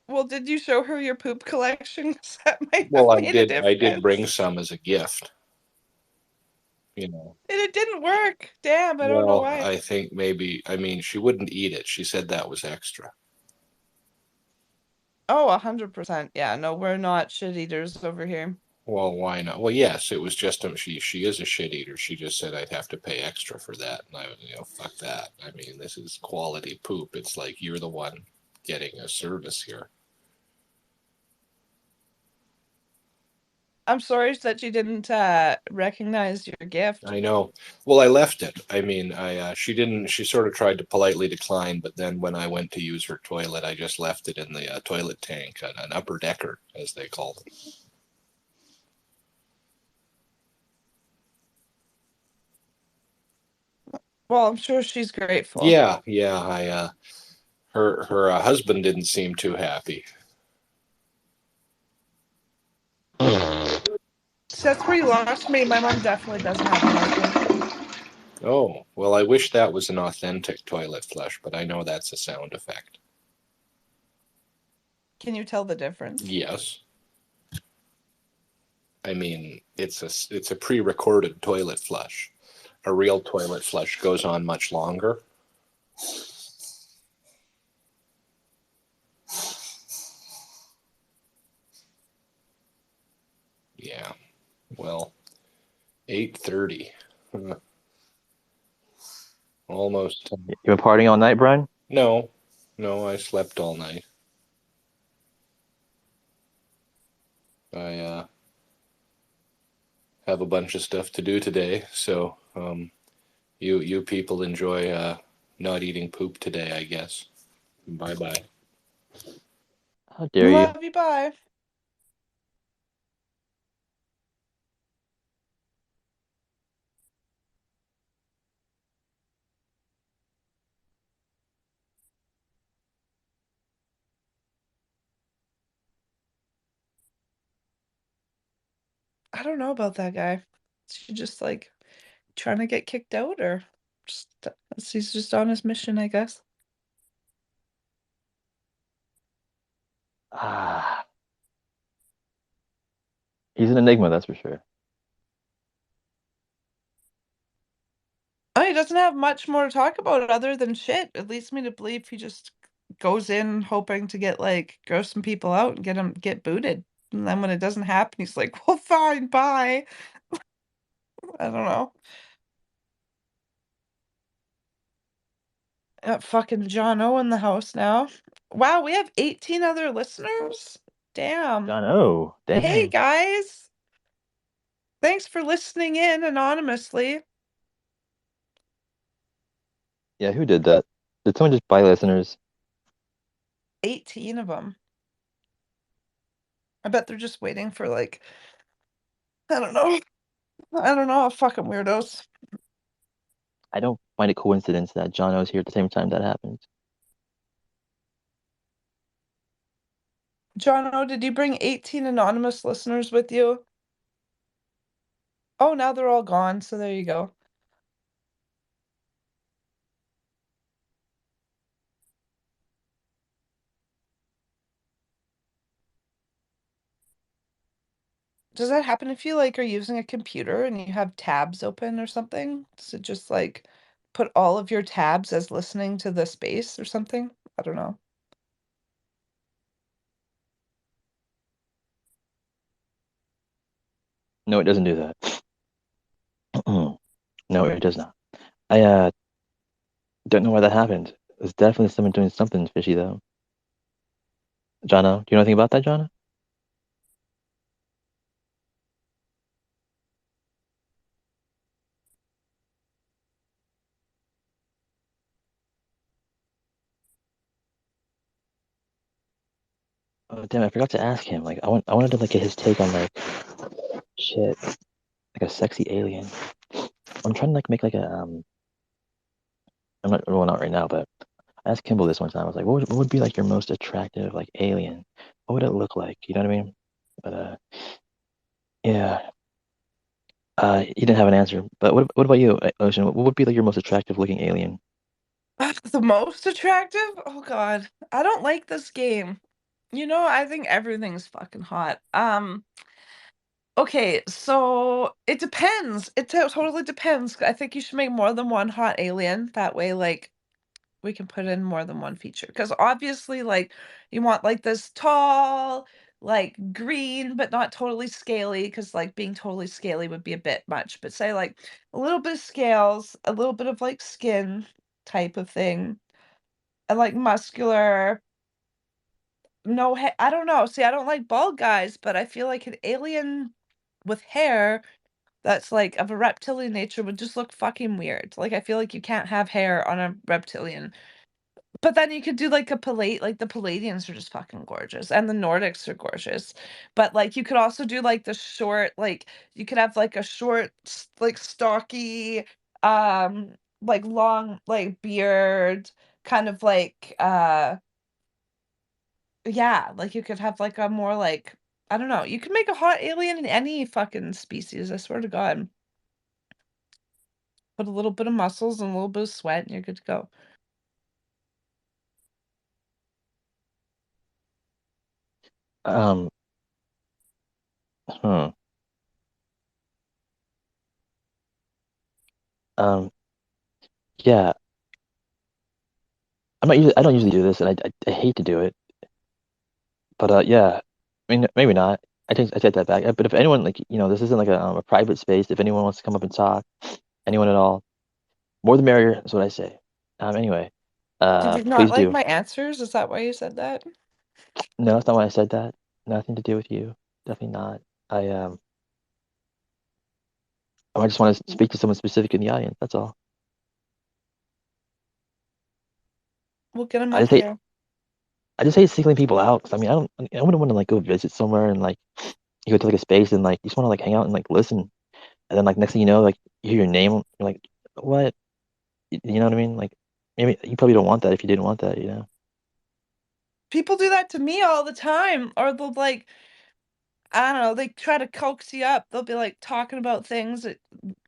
Well, did you show her your poop collection? That might Well, have made a difference. I did bring some as a gift. And it didn't work. Damn, I don't know why. I think maybe, she wouldn't eat it. She said that was extra. Oh, 100%. Yeah, no, we're not shit eaters over here. Well, why not? Well, yes, it was just she is a shit eater. She just said I'd have to pay extra for that, and I was, fuck that. I mean, this is quality poop. It's like you're the one getting a service here. I'm sorry that you didn't recognize your gift. I know. Well, I left it. I mean, she didn't. She sort of tried to politely decline, but then when I went to use her toilet, I just left it in the toilet tank, an upper decker, as they call it. Well, I'm sure she's grateful. Yeah. Her husband didn't seem too happy. So that's where you lost me. My mom definitely doesn't have a husband. Oh, well, I wish that was an authentic toilet flush, but I know that's a sound effect. Can you tell the difference? Yes. I mean, it's a pre-recorded toilet flush. A real toilet flush goes on much longer. Yeah. Well, 8:30. Almost. You been partying all night, Brian? No, I slept all night. I have a bunch of stuff to do today, so you people enjoy not eating poop today, I guess. Bye-bye. How dare you? Love you, bye. I don't know about that guy. Is he just like trying to get kicked out, or just he's just on his mission, I guess. He's an enigma, that's for sure. Oh, he doesn't have much more to talk about other than shit. It leads me to believe he just goes in hoping to get like gross some people out and get booted. And then when it doesn't happen, he's like, well, fine, bye. I don't know. Got fucking John O in the house now. Wow, we have 18 other listeners? Damn. John O. Dang. Hey, guys. Thanks for listening in anonymously. Yeah, who did that? Did someone just buy listeners? 18 of them. I bet they're just waiting for like, I don't know, fucking weirdos. I don't find it coincidence that John O's here at the same time that happens. John O, did you bring 18 anonymous listeners with you? Oh, now they're all gone, so there you go. Does that happen if you like are using a computer and you have tabs open or something? Does it just like put all of your tabs as listening to the space or something? I don't know. No, it doesn't do that. No, it does not. I don't know why that happened. There's definitely someone doing something fishy though. Jono, do you know anything about that, Jono? Oh damn, I forgot to ask him. Like I wanted to like get his take on like shit. Like a sexy alien. I'm trying to like make like a I'm not well not right now, but I asked Kimball this one time. I was like, what would be like your most attractive like alien? What would it look like? You know what I mean? But yeah. He didn't have an answer. But what about you, Ocean? What would be like your most attractive looking alien? The most attractive? Oh God, I don't like this game. You know, I think everything's fucking hot. Okay, so it depends. Totally depends. I think you should make more than one hot alien. That way, like, we can put in more than one feature. Because obviously, like, you want like this tall, like green, but not totally scaly. Because like being totally scaly would be a bit much. But say like a little bit of scales, a little bit of like skin type of thing, and like muscular. No, I don't know. See, I don't like bald guys, but I feel like an alien with hair that's like of a reptilian nature would just look fucking weird. Like I feel like you can't have hair on a reptilian. But then you could do like a like the Palladians are just fucking gorgeous and the Nordics are gorgeous. But like you could also do like the short, like you could have like a short, like stocky, like long, like beard, kind of like yeah, like you could have like a more like I don't know, you could make a hot alien in any fucking species, I swear to God. Put a little bit of muscles and a little bit of sweat and you're good to go. Um, hmm. Um, yeah, I don't usually do this, and I hate to do it, but yeah, I mean, maybe not. I take that back. But if anyone like this isn't like a private space. If anyone wants to come up and talk, anyone at all, more the merrier. That's what I say. Anyway, Did you not please like do. my answers? Is that why you said that? No, that's not why I said that. Nothing to do with you. Definitely not. I just want to speak to someone specific in the audience. That's all. We'll get him I up just hate here. I just hate singling people out because I wouldn't want to like go visit somewhere and like you go to like a space and like you just want to like hang out and like listen and then like next thing you know like you hear your name you're like what you know what I mean like maybe you probably don't want that if you didn't want that People do that to me all the time, or they'll like, I don't know, they try to coax you up. They'll be like talking about things that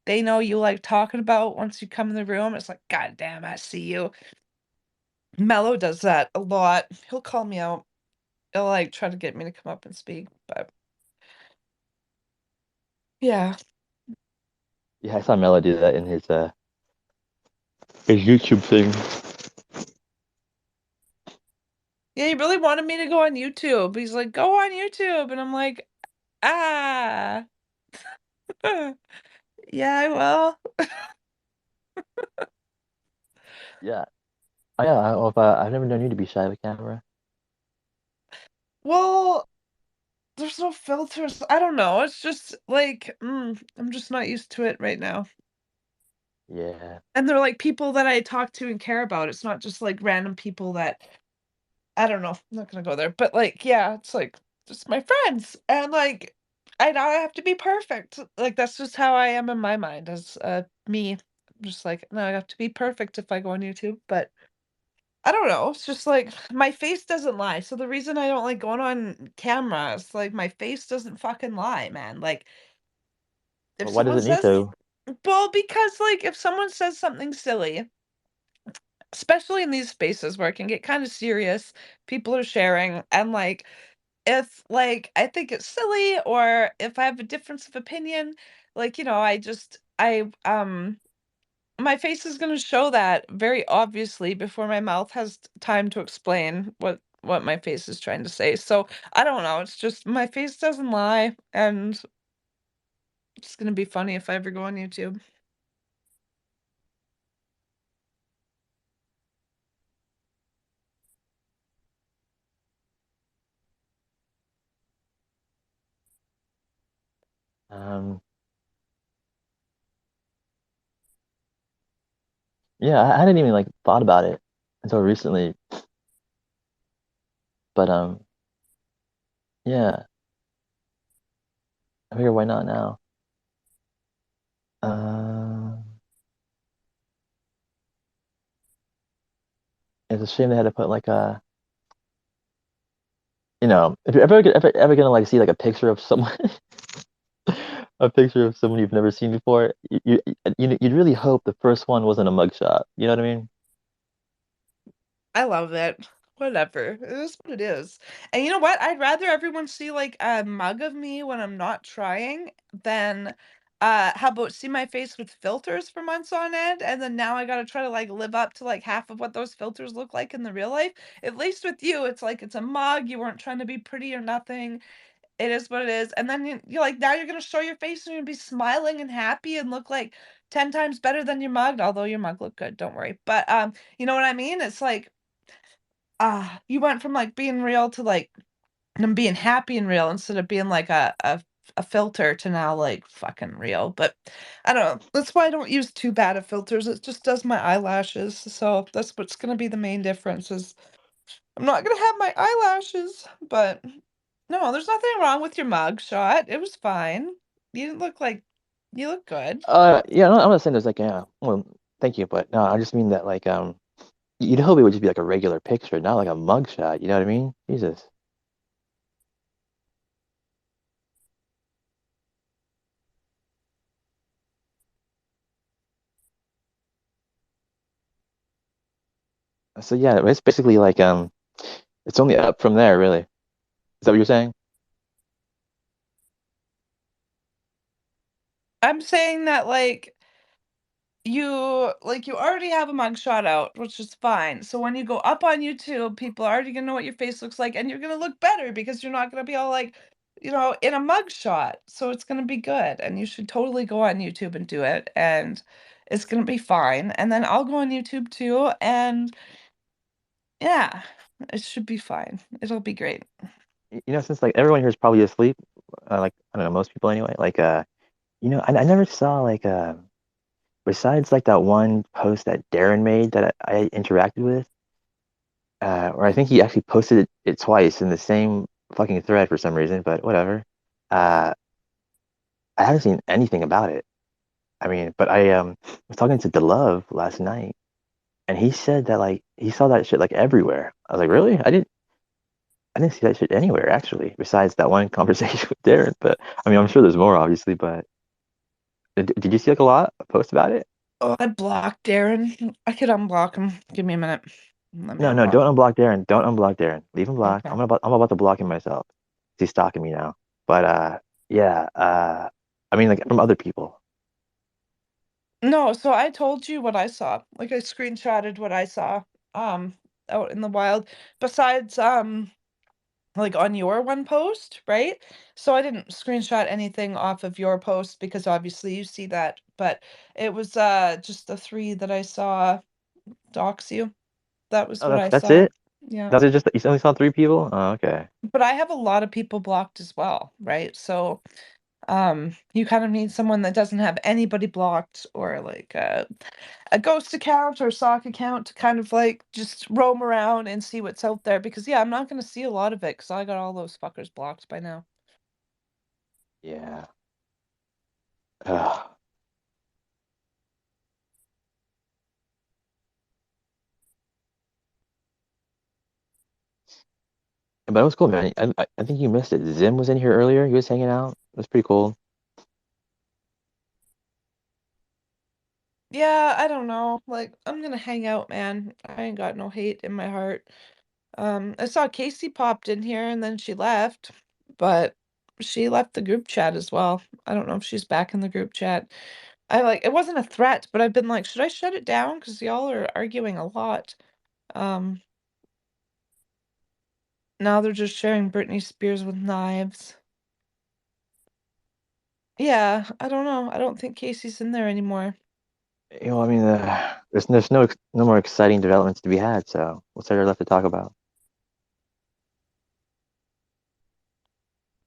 they know you like talking about once you come in the room. It's like, God damn, I see you. Mello does that a lot. He'll call me out. He'll like try to get me to come up and speak, but yeah. yeah I saw Mello do that in his YouTube thing. Yeah, he really wanted me to go on YouTube. He's like, go on YouTube. And I'm like, ah. Yeah, I will. Yeah. Oh yeah, I've never known you to be shy of a camera. Well, there's no filters. I don't know. It's just like, I'm just not used to it right now. Yeah. And they're like people that I talk to and care about. It's not just like random people that I don't know. I'm not gonna go there. But like, yeah, it's like just my friends. And like I now I have to be perfect. Like that's just how I am in my mind as me. I'm just like, no, I have to be perfect if I go on YouTube. But I don't know. It's just like my face doesn't lie. So the reason I don't like going on camera is like my face doesn't fucking lie, man. Like if But why does someone it need says, to? well, because like if someone says something silly, especially in these spaces where it can get kind of serious, people are sharing, and like if like I think it's silly or if I have a difference of opinion, like I my face is going to show that very obviously before my mouth has time to explain what my face is trying to say. So I don't know. It's just my face doesn't lie, and it's going to be funny if I ever go on YouTube. Um. Yeah, I hadn't even like thought about it until recently. But yeah, I figure why not now? Uh, it's a shame they had to put like if you're ever gonna like see like a picture of someone, a picture of someone you've never seen before, you'd really hope the first one wasn't a mugshot. You know what I mean? I love it. Whatever. It is what it is. And you know what? I'd rather everyone see like a mug of me when I'm not trying than how about see my face with filters for months on end and then now I gotta try to like live up to like half of what those filters look like in the real life. At least with you, it's like it's a mug. You weren't trying to be pretty or nothing. It is what it is. And then you're like now you're gonna show your face and you're gonna be smiling and happy and look like 10 times better than your mug, although your mug looked good, don't worry. But you know what I mean? It's like you went from like being real to like being happy and real instead of being like a a filter to now like fucking real. But I don't know. That's why I don't use too bad of filters. It just does my eyelashes. So that's what's gonna be the main difference. Is I'm not gonna have my eyelashes. But no, there's nothing wrong with your mug shot. It was fine. You look good. Yeah, I'm not saying there's like, yeah, well, thank you, but no, I just mean that like, you'd hope it would just be like a regular picture, not like a mug shot. You know what I mean? Jesus. So yeah, it's basically like, it's only up from there, really. Is that what you're saying? I'm saying that you already have a mugshot out, which is fine. So when you go up on YouTube, people are already gonna know what your face looks like, and you're gonna look better because you're not gonna be all like, in a mugshot. So it's gonna be good, and you should totally go on YouTube and do it, and it's gonna be fine. And then I'll go on YouTube too, and yeah, it should be fine. It'll be great. Since like everyone here is probably asleep, like I don't know, most people anyway. Like, I never saw like besides like that one post that Darren made that I interacted with, or I think he actually posted it twice in the same fucking thread for some reason, but whatever. Uh, I haven't seen anything about it. I mean, but I was talking to DeLove last night, and he said that like he saw that shit like everywhere. I was like, really? I didn't see that shit anywhere actually, besides that one conversation with Darren. But I mean, I'm sure there's more obviously. But did you see like a lot of posts about it? Oh, I blocked Darren. I could unblock him. Give me a minute. Let me No, unblock. don't unblock Darren. Don't unblock Darren. Leave him blocked. Okay. I'm about to block him myself. He's stalking me now. But yeah. I mean, like from other people. No, so I told you what I saw. Like I screenshotted what I saw um out in the wild. Besides like on your one post, right? So I didn't screenshot anything off of your post because obviously you see that, but it was just the three that I saw dox you. That was Oh, what I that's saw. it. Yeah. That's it. Just you only saw 3 people. Oh, okay. But I have a lot of people blocked as well, right? So you kind of need someone that doesn't have anybody blocked or like a ghost account or sock account to kind of like just roam around and see what's out there because yeah, I'm not going to see a lot of it because I got all those fuckers blocked by now. Yeah. Ugh. But it was cool, man. I think you missed it. Zim was in here earlier. He was hanging out. It was pretty cool. Yeah, I don't know. Like I'm going to hang out, man. I ain't got no hate in my heart. I saw Casey popped in here and then she left, but she left the group chat as well. I don't know if she's back in the group chat. It wasn't a threat, but I've been like, should I shut it down? Because y'all are arguing a lot. Um, Now they're just sharing Britney Spears with knives. Yeah, I don't know. I don't think Casey's in there anymore. I mean, there's no more exciting developments to be had. So what's there left to talk about?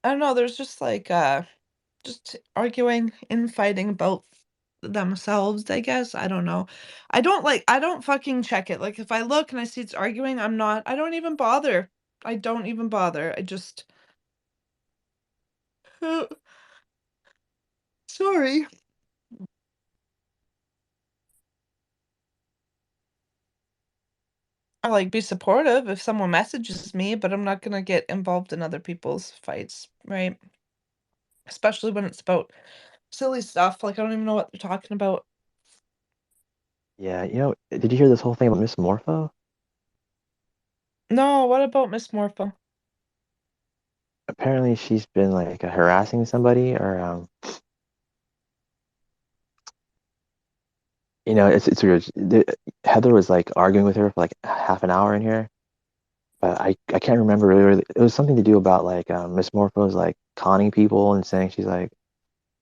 I don't know. There's just just arguing, infighting about themselves, I guess. I don't know. I don't fucking check it. Like if I look and I see it's arguing, I don't even bother. I don't even bother. I just sorry. I like be supportive if someone messages me, but I'm not gonna get involved in other people's fights, right? Especially when it's about silly stuff. Like I don't even know what they're talking about. Yeah, did you hear this whole thing about Miss Morpho? No, what about Miss Morpho? Apparently, she's been like harassing somebody, or it's weird. Heather was like arguing with her for like half an hour in here, but I can't remember really. It was something to do about like Miss Morpho's like conning people and saying she's like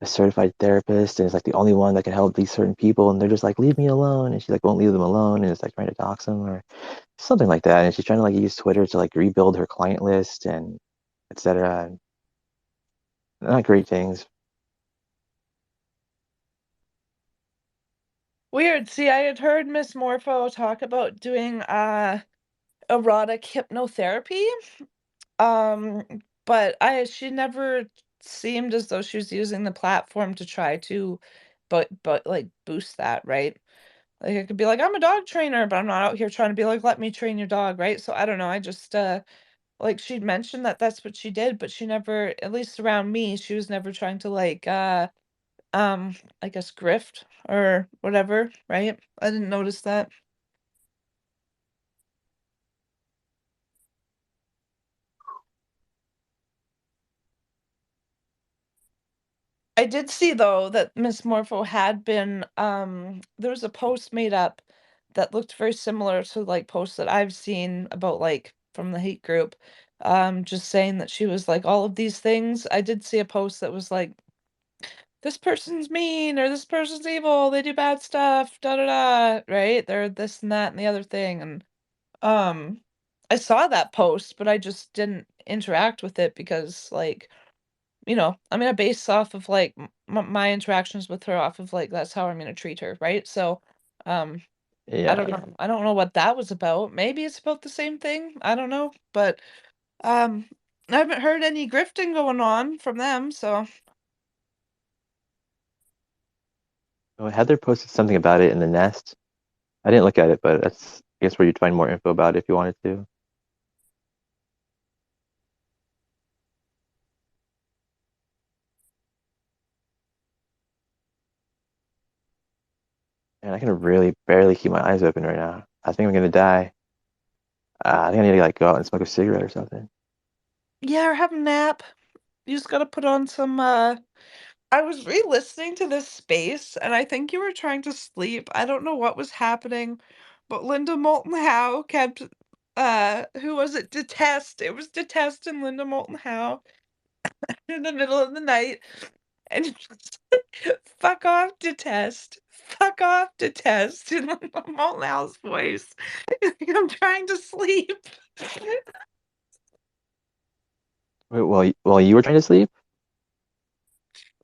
a certified therapist and is like the only one that can help these certain people, and they're just like leave me alone, and she like won't leave them alone, and it's like trying to dox them or something like that, and she's trying to like use Twitter to like rebuild her client list and etc. Not great things. Weird. See, I had heard Miss Morpho talk about doing erotic hypnotherapy. But she never seemed as though she was using the platform to try to but like boost that, right? Like it could be like, I'm a dog trainer, but I'm not out here trying to be like, let me train your dog, right? So I don't know. I just like she'd mentioned that that's what she did, but she never, at least around me, she was never trying to like I guess grift or whatever, right? I didn't notice that. I did see though that Miss Morpho had been there was a post made up that looked very similar to like posts that I've seen about like from the hate group, just saying that she was like all of these things. I did see a post that was like, this person's mean or this person's evil, they do bad stuff, da da da, right? They're this and that and the other thing. And um I saw that post, but I just didn't interact with it because like, I mean, I base off of like my interactions with her off of like that's how I'm gonna treat her, right? So, um, I don't Yeah. know. I don't know what that was about. Maybe it's about the same thing. I don't know, but um, I haven't heard any grifting going on from them. So Well, Heather posted something about it in the nest. I didn't look at it, but that's I guess where you'd find more info about it if you wanted to. And I can really barely keep my eyes open right now. I think I'm gonna die. I think I need to like go out and smoke a cigarette or something. yeah, or have a nap. You just gotta put on some. I was re-listening to this space, and I think you were trying to sleep. I don't know what was happening, but Linda Moulton Howe kept. Who was it? Detest. It was Detest and Linda Moulton Howe in the middle of the night. And it was like, fuck off, Detest. Fuck off, Detest. In Linda Moulton Howe's voice. I'm trying to sleep. Wait, while you were trying to sleep?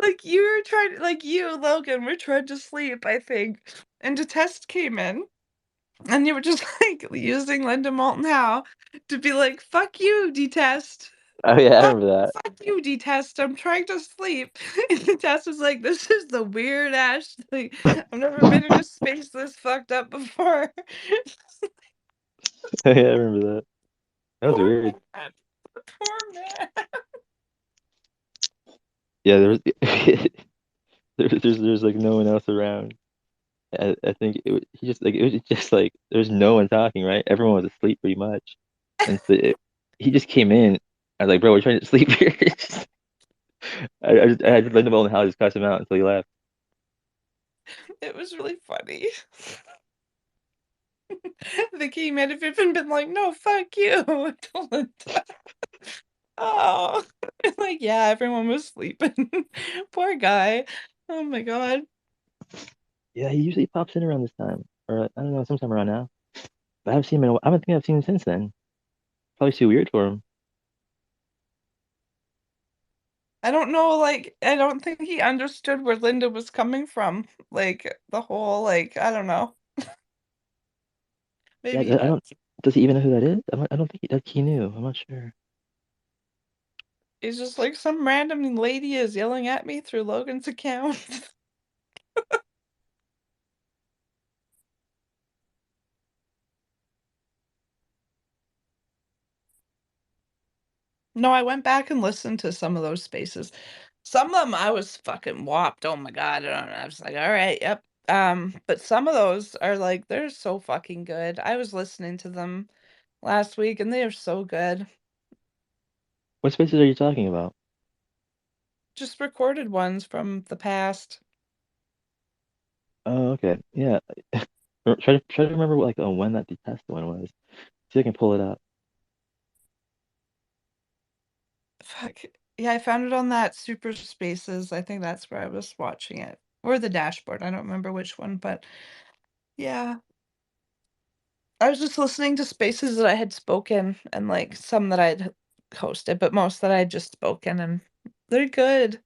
Like you were trying, like you, Logan, were trying to sleep, I think. And Detest came in. And you were just like using Linda Moulton Howe to be like, fuck you, Detest. Oh yeah, I remember that. Fuck you, Detest. I'm trying to sleep. And Detest was like, this is the weird ass thing. I've never been in a space this fucked up before. Yeah, I remember that. That was Poor weird. man. Poor man. Yeah, there's like no one else around. I think it was just like there was no one talking, right? Everyone was asleep pretty much, and so he just came in. I was like, bro, we're trying to sleep here. I just let him know how just cuss him out until he left. It was really funny. I think he might have even been like, no, fuck you. To Linda. Oh, like, yeah, everyone was sleeping. Poor guy. Oh my God. Yeah, he usually pops in around this time, or I don't know, sometime around now. But I haven't seen him in a while. I don't think I've seen him since then. Probably too weird for him. I don't know, like, I don't think he understood where Linda was coming from. Like, the whole, like, I don't know. Yeah, Maybe he I does. don't. Does he even know who that is? I don't think he knew. I'm not sure. He's just like, some random lady is yelling at me through Logan's account. No, I went back and listened to some of those spaces. Some of them I was fucking whopped. Oh my God. I don't know. I was like, all right, yep. But some of those are like, they're so fucking good. I was listening to them last week and they are so good. What spaces are you talking about? Just recorded ones from the past. Oh, okay. Yeah. Try to remember like when that detest one was. See if I can pull it up. Fuck. Yeah, I found it on that Super Spaces. I think that's where I was watching it. Or the dashboard. I don't remember which one, but yeah. I was just listening to spaces that I had spoken and like some that I'd hosted, but most that I'd just spoken and They're good.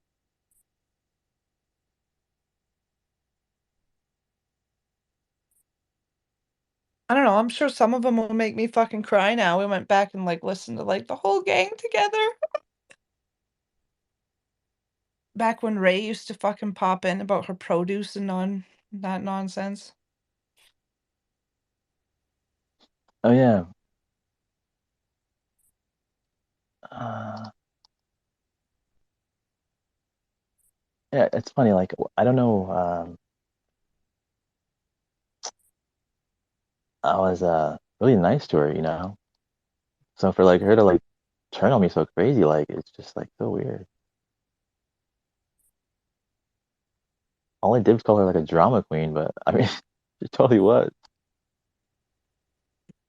I don't know. I'm sure some of them will make me fucking cry now. We went back and like listened to like the whole gang together. Back when Ray used to fucking pop in about her produce and that nonsense. Oh yeah. Uh, yeah, it's funny. Like I don't know. I was really nice to her, you know. So for like her to like turn on me so crazy, like it's just like so weird. All I did was call her like a drama queen, but I mean, she totally was.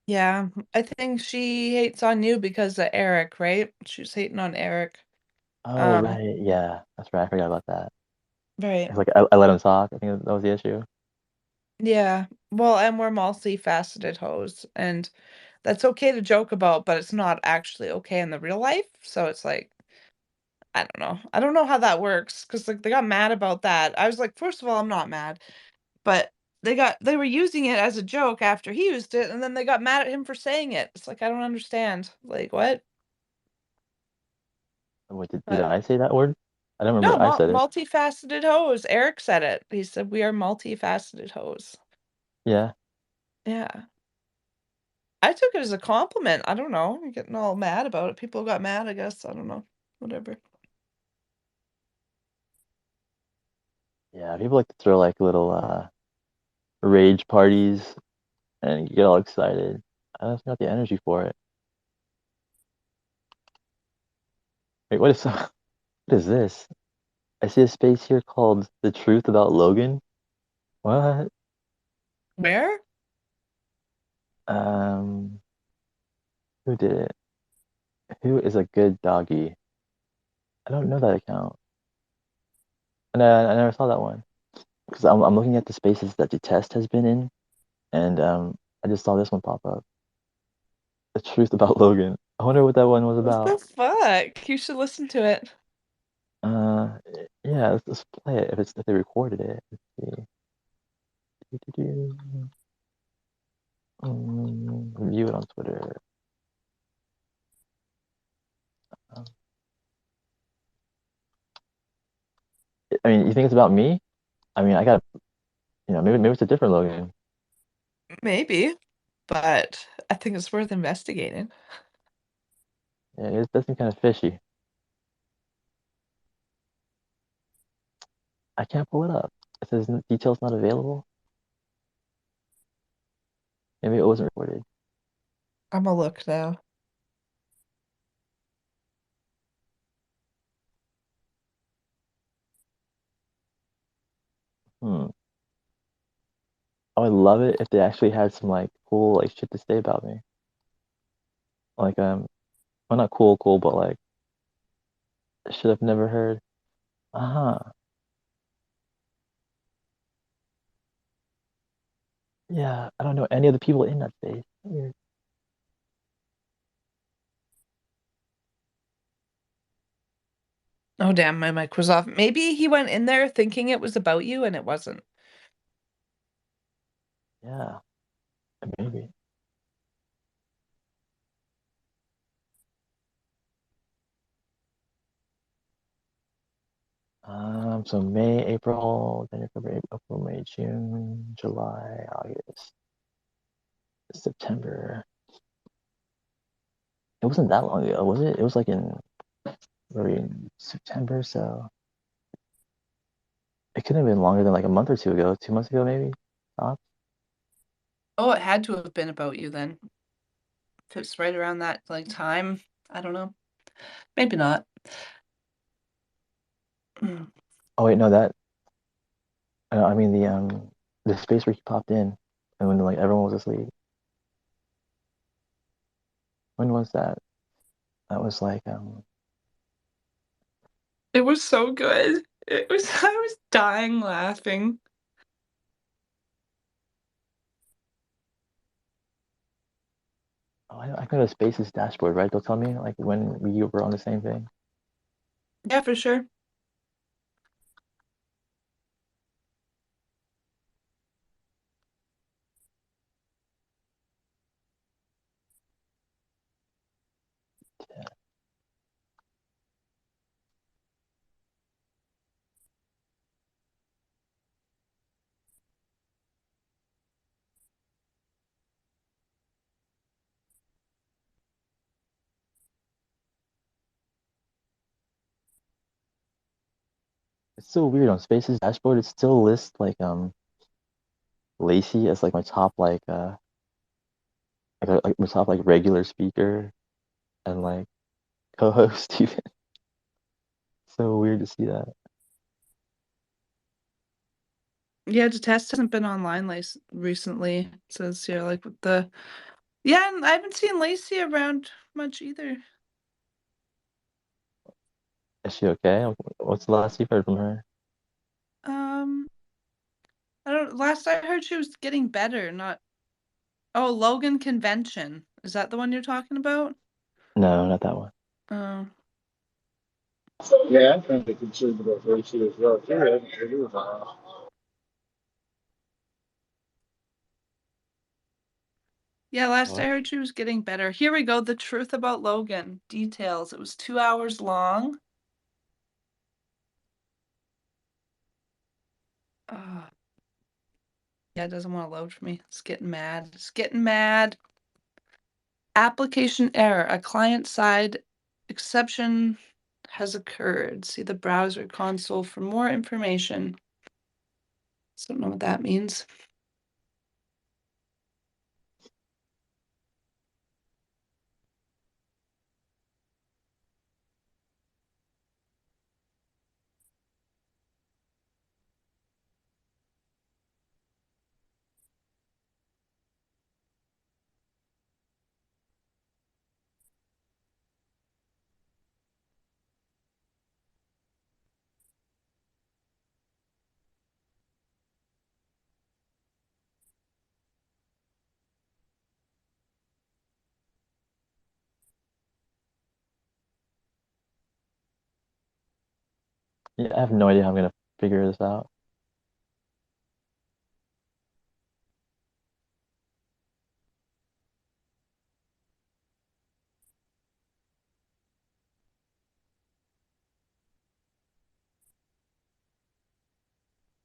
Yeah, I think she hates on you because of Eric, right? She's hating on Eric. Oh right, yeah, that's right. I forgot about that. Right. It's like I let him talk. I think that was the issue. Yeah. Well, and we're multifaceted hoes, and that's okay to joke about, but it's not actually okay in the real life. So it's like, I don't know. I don't know how that works because like they got mad about that. I was like, first of all, I'm not mad, but they were using it as a joke after he used it, and then they got mad at him for saying it. It's like I don't understand. Like what? What did But I say that word? I don't no, remember I said it. multifaceted hoes. Eric said it. He said we are multifaceted hoes. Yeah. Yeah. I took it as a compliment. I don't know. You're getting all mad about it. People got mad, I guess. I don't know. Whatever. Yeah, people like to throw like little rage parties and get all excited. I just got the energy for it. Wait, what is this? I see a space here called The Truth About Logan. What? Where? Um, who did it? Who is a good doggy? I don't know that account. And I never saw that one because I'm looking at the spaces that the test has been in, and I just saw this one pop up. The Truth About Logan. I wonder what that one was What the about. fuck? You should listen to it. Uh, yeah, let's play it if they recorded it. Let's see. View it on Twitter. Um, I mean, you think it's about me? I mean, I got, maybe it's a different Logan. Maybe, but I think it's worth investigating. Yeah, it does seem kind of fishy. I can't pull it up. It says details not available. Maybe it wasn't recorded. I'm gonna look now. Hmm. I would love it if they actually had some like cool like shit to say about me. Like well not cool, but like shit I've never heard. Uh-huh. Yeah, I don't know any of the people in that space. Weird. Oh damn, my mic was off. Maybe he went in there thinking it was about you and it wasn't. Yeah, maybe. So May, April, January, February, April, May, June, July, August, September. It wasn't that long ago, was it? It was like in September, so it couldn't have been longer than like a month or two ago, 2 months ago maybe. Tops. Oh, it had to have been about you then. If it's right around that like time, I don't know. Maybe not. Mm. Oh wait, no, I mean the space where he popped in and when like everyone was asleep. When was that? That was like It was so good. It was I was dying laughing. I go to Space's dashboard, right? They'll tell me like when we were on the same thing. Yeah, for sure. It's so weird on Space's dashboard. It still lists like Lacey as like my top like my top like regular speaker and like co-host even. So weird to see that. Yeah, the test hasn't been online recently. It says here, like with the yeah, and I haven't seen Lacey around much either. Is she okay? What's the last you've heard from her? I don't. Last I heard, she was getting better. Not. Oh, Logan Convention. Is that the one you're talking about? No, not that one. Oh. Yeah, I'm kind of concerned about Lacey as well, too. I haven't heard her in a while. Yeah, last I What? heard she was getting better. Here we go. The truth about Logan. Details. It was 2 hours long. Yeah, it doesn't want to load for me. It's getting mad. It's getting mad. Application error. A client-side exception has occurred. See the browser console for more information. So I don't know what that means. Yeah, I have no idea how I'm gonna figure this out.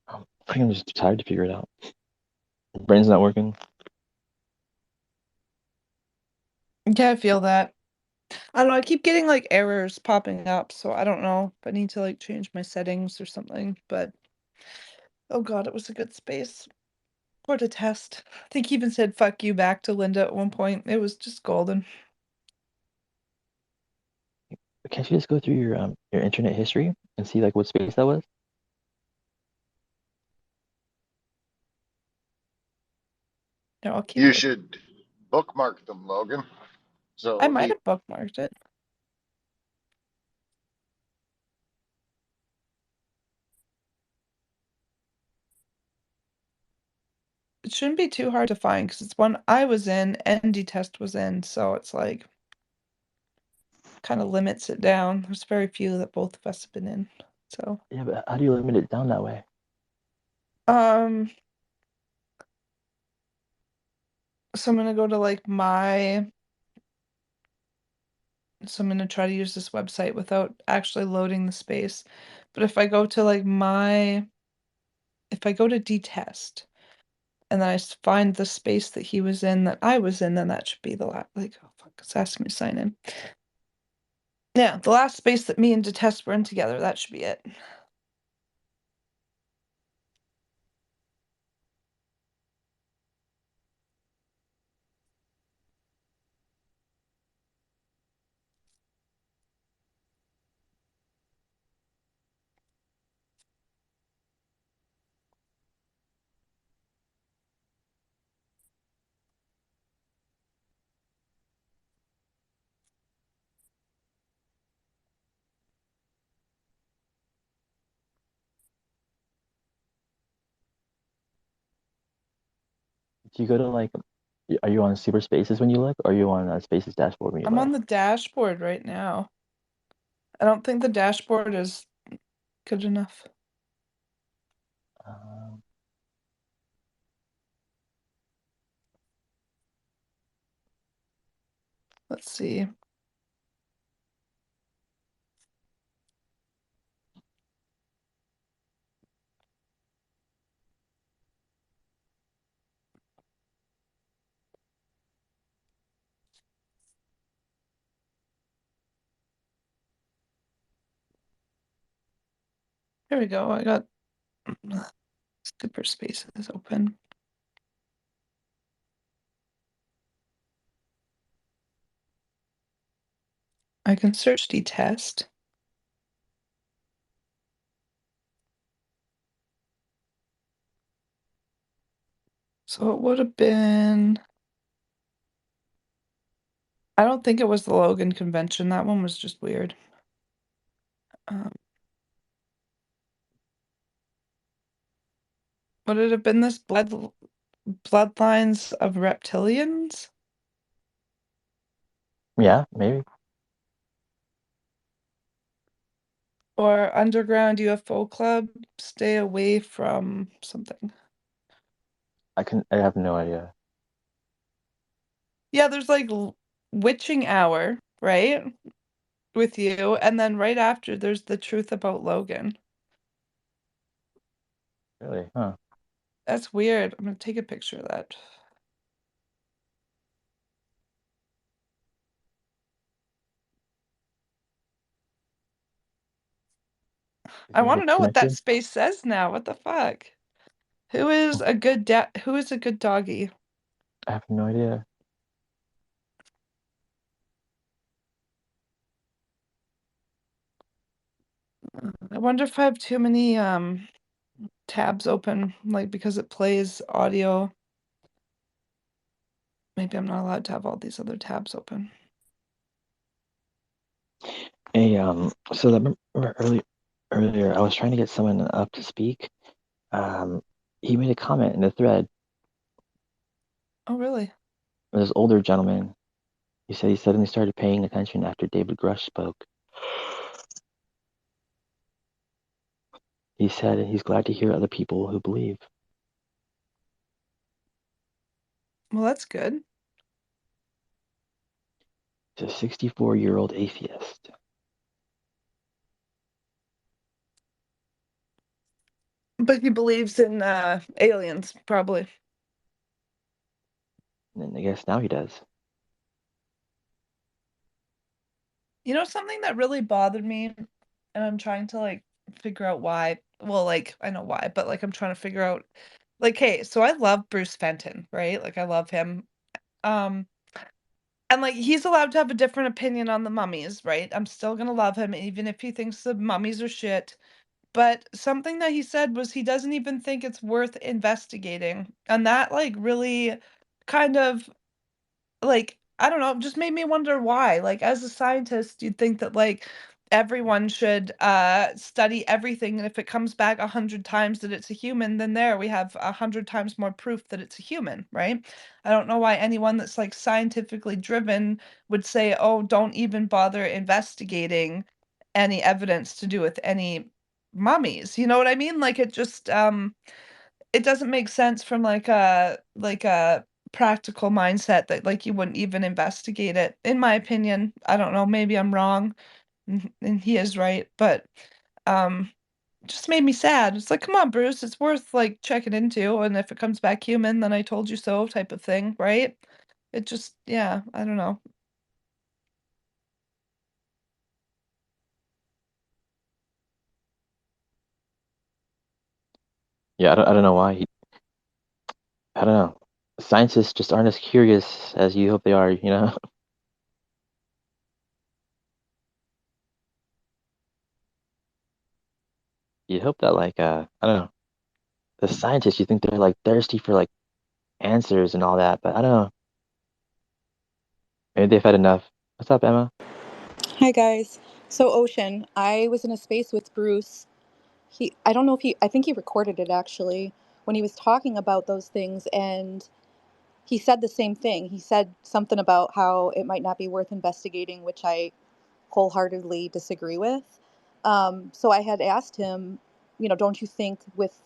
I think I'm just too tired to figure it out. Brain's not working. Yeah, I feel that. I don't know. I keep getting like errors popping up, so I don't know if I need to like change my settings or something. But oh god, it was a good space. What a test. I think he even said "fuck you" back to Linda at one point. It was just golden. Can't you just go through your internet history and see like what space that was? Yeah, I'll keep You looking. should bookmark them, Logan. I So might have bookmarked it. It shouldn't be too hard to find because it's one I was in and D-Test was in, so it's like kind of limits it down. There's very few that both of us have been in. So Yeah, but how do you limit it down that way? um so I'm gonna go to like my so I'm gonna try to use this website without actually loading the space. But if I go to like if I go to D-Test and then find the space that he was in that I was in, then that should be the last. Like, oh fuck, it's asking me to sign in. Yeah, the last space that me and D-Test were in together. That should be it. Do you go to like, are you on Super Spaces when you look, or are you on Spaces dashboard when you I'm look? on the dashboard right now. I don't think the dashboard is good enough. Let's see. Here we go. I got super spaces open. I can search detest. So it would have been. I don't think it was the Logan convention. That one was just weird. Would it have been this bloodlines of reptilians? Yeah, maybe. Or underground UFO club? Stay away from something. I have no idea. Yeah, there's like witching hour, right? With you, and then right after there's the truth about Logan. Really? Huh. That's weird. I'm gonna take a picture of that. I want to know what that space says now. What the fuck? Who is a good doggy? I have no idea. I wonder if I have too many tabs open, like because it plays audio. Maybe I'm not allowed to have all these other tabs open. Hey, so I remember earlier I was trying to get someone up to speak. He made a comment in the thread. Oh, really? This older gentleman. He suddenly started paying attention after David Grush spoke. He said he's glad to hear other people who believe. Well, that's good. He's a 64-year-old atheist. But he believes in aliens, probably. And I guess now he does. You know, something that really bothered me, and I'm trying to like figure out why. Well, like I know why, but like I'm trying to figure out like, hey, so I love Bruce Fenton, right? Like I love him. Um and like he's allowed to have a different opinion on the mummies, right? I'm still gonna love him even if he thinks the mummies are shit. But something that he said was he doesn't even think it's worth investigating. And that like really kind of like, I don't know, just made me wonder why. Like, as a scientist, you'd think that like everyone should study everything, and if it comes back 100 times that it's a human, then there we have 100 times more proof that it's a human, right? I don't know why anyone that's like scientifically driven would say, oh, don't even bother investigating any evidence to do with any mummies. You know what I mean? Like it just it doesn't make sense from like a practical mindset that like you wouldn't even investigate it. In my opinion, I don't know, maybe I'm wrong and he is right, but um just made me sad. It's like, come on, Bruce, it's worth like checking into, and if it comes back human, then I told you so type of thing, right? It just, yeah, I don't know. Yeah, I don't know why. I don't know. Scientists just aren't as curious as you hope they are, you know? You hope that like I don't know. The scientists, you think they're like thirsty for like answers and all that, but I don't know. Maybe they've had enough. What's up, Emma? Hi guys. So Ocean, I was in a space with Bruce. I don't know if I think he recorded it actually when he was talking about those things, and he said the same thing. He said something about how it might not be worth investigating, which I wholeheartedly disagree with. So I had asked him, don't you think with,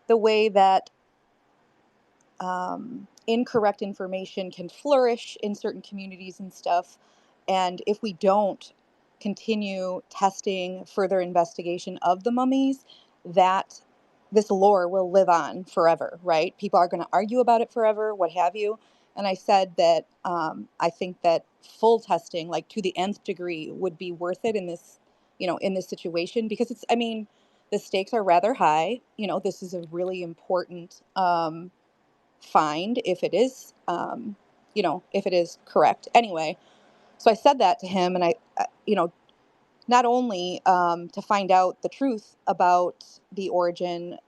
the way that incorrect information can flourish in certain communities and stuff, and if we don't continue testing further investigation of the mummies, that this lore will live on forever, right? People are going to argue about it forever, what have you. And I said that I think that full testing, like to the nth degree, would be worth it in this, in this situation, because the stakes are rather high. This is a really important find if it is, if it is correct. Anyway, so I said that to him, and I not only to find out the truth about the origin,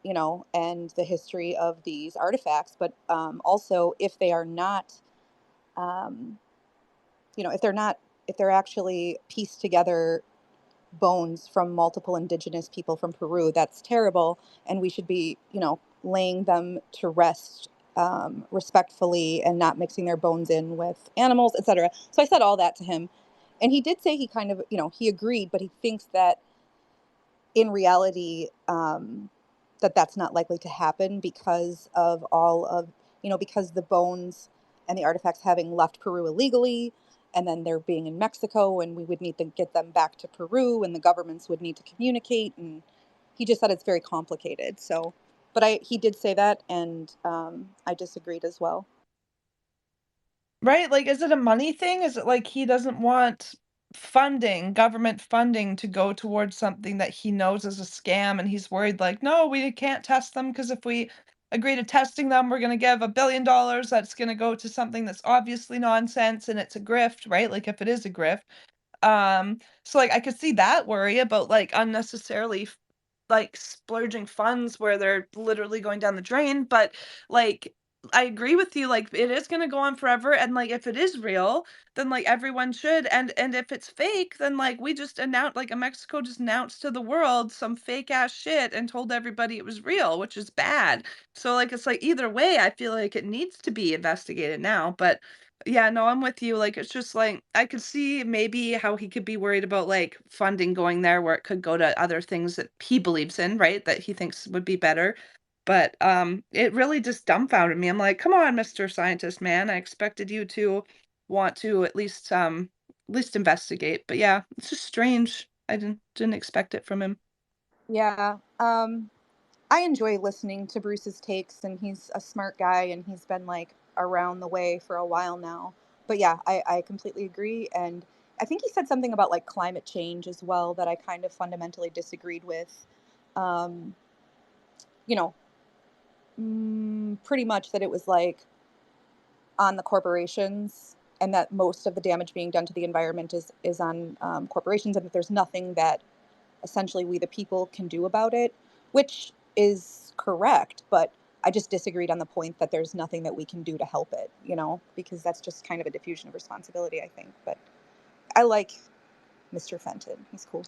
and the history of these artifacts, but also if they are not, if they're actually pieced together bones from multiple indigenous people from Peru, that's terrible, and we should be, laying them to rest respectfully and not mixing their bones in with animals, etc. So I said all that to him, and he did say he kind of, he agreed, but he thinks that in reality, that's not likely to happen because of all of, because the bones and the artifacts having left Peru illegally, and then they're being in Mexico, and we would need to get them back to Peru, and the governments would need to communicate, and he just said it's very complicated. So, but he did say that, and I disagreed as well. Right? Like, is it a money thing? Is it like he doesn't want government funding to go towards something that he knows is a scam, and he's worried like, no, we can't test them because if we agree to testing them, we're going to give $1 billion that's going to go to something that's obviously nonsense and it's a grift, right? Like if it is a grift. So like I could see that worry about like unnecessarily like splurging funds where they're literally going down the drain, but like I agree with you, like it is gonna go on forever, and like if it is real, then like everyone should, and if it's fake, then like we just announced, like Mexico just announced to the world some fake ass shit and told everybody it was real, which is bad. So like it's like either way, I feel like it needs to be investigated now, but yeah, no, I'm with you. Like, it's just like I could see maybe how he could be worried about like funding going there where it could go to other things that he believes in, right? That he thinks would be better. But it really just dumbfounded me. I'm like, come on, Mr. Scientist Man. I expected you to want to at least investigate. But yeah, it's just strange. I didn't expect it from him. Yeah. I enjoy listening to Bruce's takes, and he's a smart guy, and he's been like around the way for a while now. But yeah, I completely agree. And I think he said something about like climate change as well that I kind of fundamentally disagreed with. Um, you know, pretty much that it was like on the corporations, and that most of the damage being done to the environment is on corporations, and that there's nothing that essentially we the people can do about it, which is correct, but I just disagreed on the point that there's nothing that we can do to help it, because that's just kind of a diffusion of responsibility, I think. But I like Mr. Fenton. He's cool.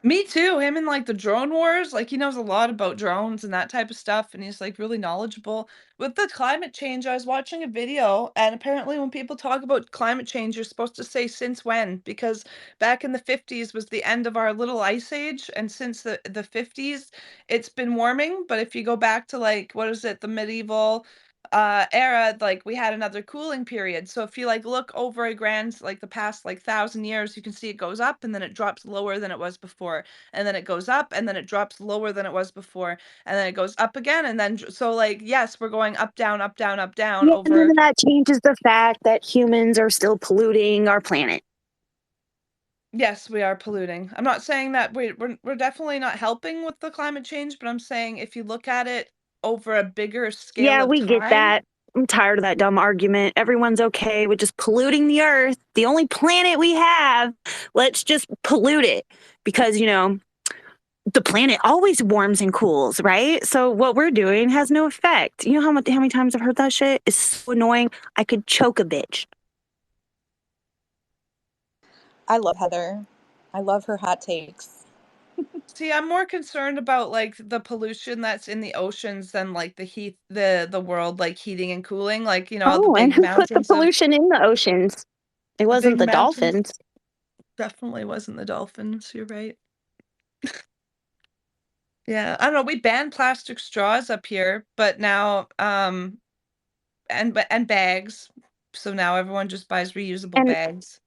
Me too. Him and like the drone wars, like he knows a lot about drones and that type of stuff, and he's like really knowledgeable. With the climate change, I was watching a video, and apparently when people talk about climate change, you're supposed to say since when, because back in the 50s was the end of our little ice age, and since the 50s, it's been warming. But if you go back to like what is it, the medieval era, like we had another cooling period. So if you like look over a grand like the past like 1,000 years, you can see it goes up and then it drops lower than it was before, and then it goes up and then it drops lower than it was before, and then it goes up again, and then so like yes, we're going up down up down up down Yeah, over. and then that changes the fact that humans are still polluting our planet. Yes, we are polluting. I'm not saying that we're definitely not helping with the climate change, but I'm saying if you look at it over a bigger scale Yeah, of we get time. that. I'm tired of that dumb argument. Everyone's okay with just polluting the earth. The only planet we have, let's just pollute it. Because, the planet always warms and cools, right? So what we're doing has no effect. You know how many times I've heard that shit? It's so annoying. I could choke a bitch. I love Heather. I love her hot takes. See, I'm more concerned about like the pollution that's in the oceans than like the heat, the world like heating and cooling, like the Oh, and big who put the mountains of pollution in the oceans? It wasn't big the mountains. dolphins. Definitely wasn't the dolphins. You're right. Yeah, I don't know. We banned plastic straws up here, but now and bags. So now everyone just buys reusable And bags.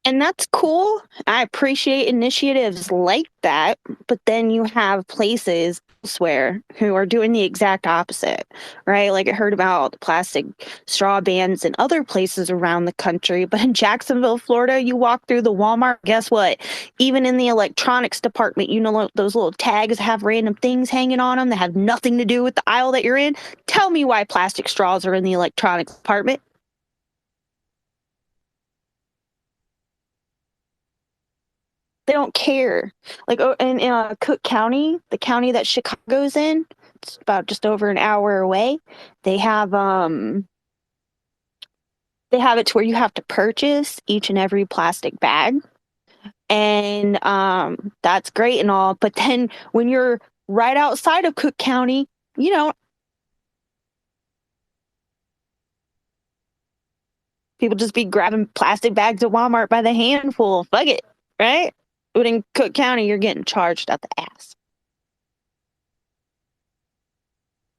And that's cool. I appreciate initiatives like that. But then you have places elsewhere who are doing the exact opposite, right? Like I heard about the plastic straw bans in other places around the country. But in Jacksonville, Florida, you walk through the Walmart, guess what? Even in the electronics department, you know, those little tags have random things hanging on them that have nothing to do with the aisle that you're in. Tell me why plastic straws are in the electronics department. They don't care. Like in Cook County, the county that Chicago's in, it's about just over an hour away. They have it to where you have to purchase each and every plastic bag, and that's great and all. But then when you're right outside of Cook County, you know, people just be grabbing plastic bags at Walmart by the handful. Fuck it, right? But in Cook County, you're getting charged at the ass.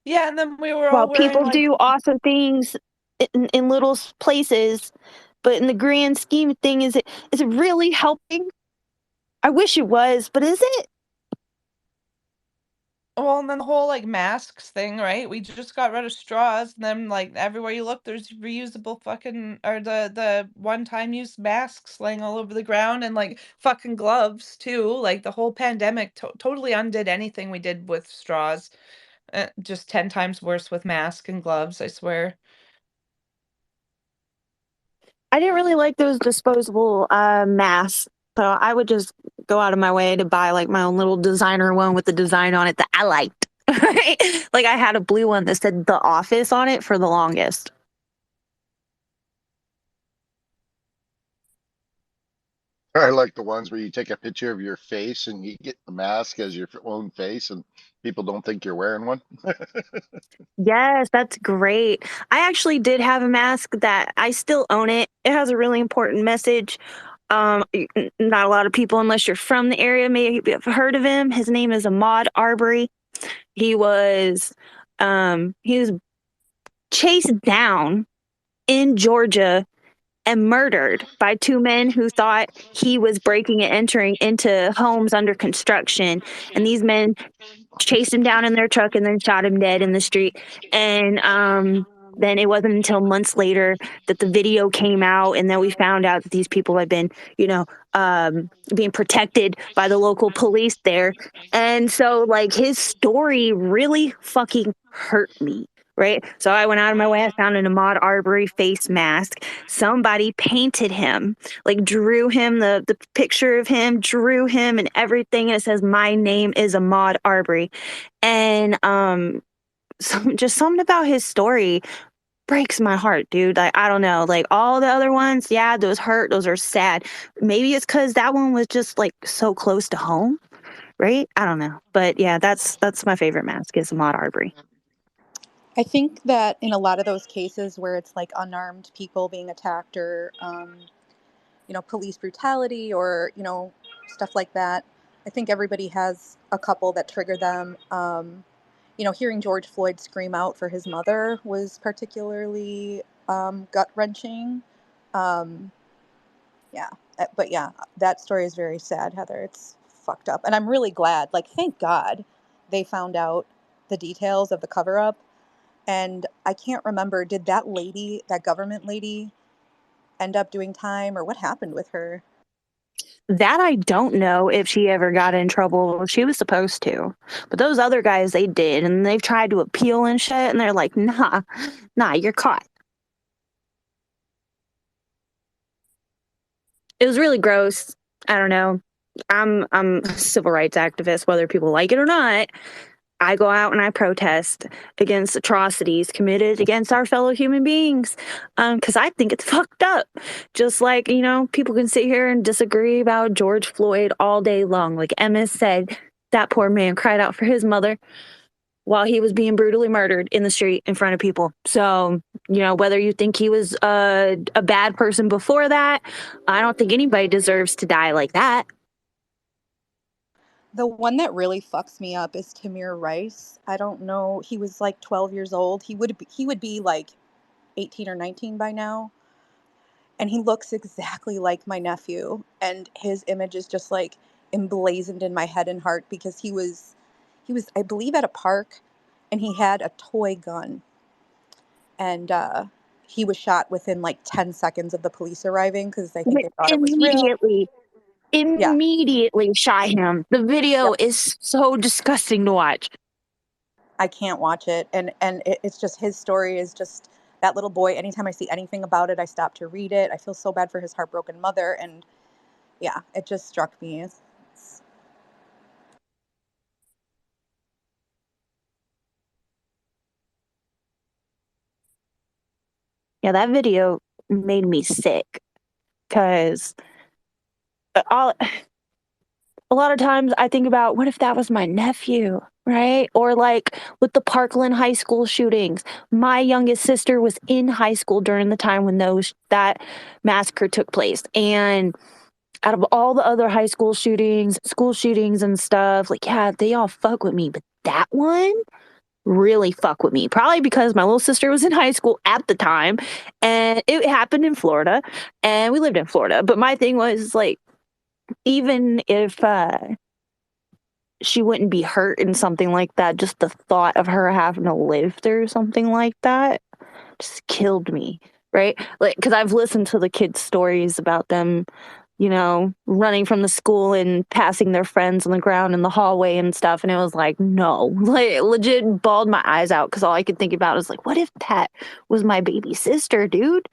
Yeah, and then we were all While wearing people like do awesome things in little places, but in the grand scheme of things, is it really helping? I wish it was, but is it? well, and then the whole like masks thing, right? We just got rid of straws, and then like everywhere you look, there's reusable fucking or the one-time use masks laying all over the ground, and like fucking gloves too. Like the whole pandemic totally undid anything we did with straws. Just 10 times worse with masks and gloves, I swear. I didn't really like those disposable masks, so I would just go out of my way to buy like my own little designer one with the design on it that I liked. Like I had a blue one that said "The Office" on it for the longest. I like the ones where you take a picture of your face and you get the mask as your own face and people don't think you're wearing one. Yes, that's great. I actually did have a mask that I still own it. It has a really important message. Not a lot of people, unless you're from the area, may have heard of him. His name is Ahmaud Arbery. He was chased down in Georgia and murdered by two men who thought he was breaking and entering into homes under construction. And these men chased him down in their truck and then shot him dead in the street. And then it wasn't until months later that the video came out, and then we found out that these people had been, being protected by the local police there. And so, like, his story really fucking hurt me. Right. So I went out of my way. I found an Ahmaud Arbery face mask. Somebody painted him, like drew him, the picture of him, drew him and everything. And it says, "My name is Ahmaud Arbery." And just something about his story breaks my heart, dude. Like, I don't know. Like all the other ones, yeah, those hurt, those are sad. Maybe it's because that one was just like so close to home, right? I don't know. But yeah, that's my favorite mask is Ahmaud Arbery. I think that in a lot of those cases where it's like unarmed people being attacked or, police brutality or, stuff like that, I think everybody has a couple that trigger them. Hearing George Floyd scream out for his mother was particularly gut wrenching. Yeah. But yeah, that story is very sad, Heather. It's fucked up. And I'm really glad, like, thank God they found out the details of the cover up. And I can't remember, did that government lady end up doing time or what happened with her? That I don't know if she ever got in trouble. She was supposed to. But those other guys, they did. And they've tried to appeal and shit. And they're like, nah, you're caught. It was really gross. I don't know. I'm a civil rights activist, whether people like it or not. I go out and I protest against atrocities committed against our fellow human beings because I think it's fucked up. Just like, people can sit here and disagree about George Floyd all day long. Like Emma said, that poor man cried out for his mother. while he was being brutally murdered in the street in front of people. So, whether you think he was a bad person before that, I don't think anybody deserves to die like that. The one that really fucks me up is Tamir Rice. I don't know. He was like 12 years old. He would be like 18 or 19 by now. And he looks exactly like my nephew. And his image is just like emblazoned in my head and heart because he was, I believe, at a park, and he had a toy gun. And he was shot within like 10 seconds of the police arriving because I think they thought it was real. Immediately shot him. The video is so disgusting to watch. I can't watch it. And it's just, his story is just that little boy. Anytime I see anything about it, I stop to read it. I feel so bad for his heartbroken mother. And yeah, it just struck me. Yeah, that video made me sick because a lot of times I think about, what if that was my nephew, right? Or like with the Parkland high school shootings, my youngest sister was in high school during the time when that massacre took place. And out of all the other high school shootings and stuff, like, yeah, they all fuck with me, but that one really fuck with me. Probably because my little sister was in high school at the time, and it happened in Florida, and we lived in Florida. But my thing was, like, even if she wouldn't be hurt in something like that, just the thought of her having to live through something like that just killed me, right? Like, because I've listened to the kids' stories about them, running from the school and passing their friends on the ground in the hallway and stuff. And it was like, no, like, legit bawled my eyes out because all I could think about is like, what if that was my baby sister, dude?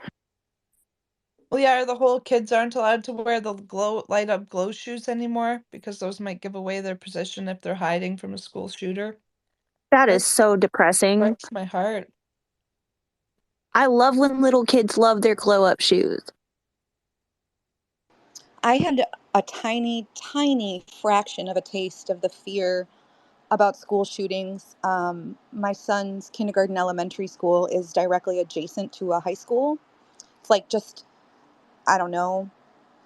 Well, yeah, the whole kids aren't allowed to wear the light up glow shoes anymore because those might give away their position if they're hiding from a school shooter. That is so depressing. Breaks my heart. I love when little kids love their glow up shoes. I had a tiny, tiny fraction of a taste of the fear about school shootings. My son's kindergarten elementary school is directly adjacent to a high school. It's like just, I don't know,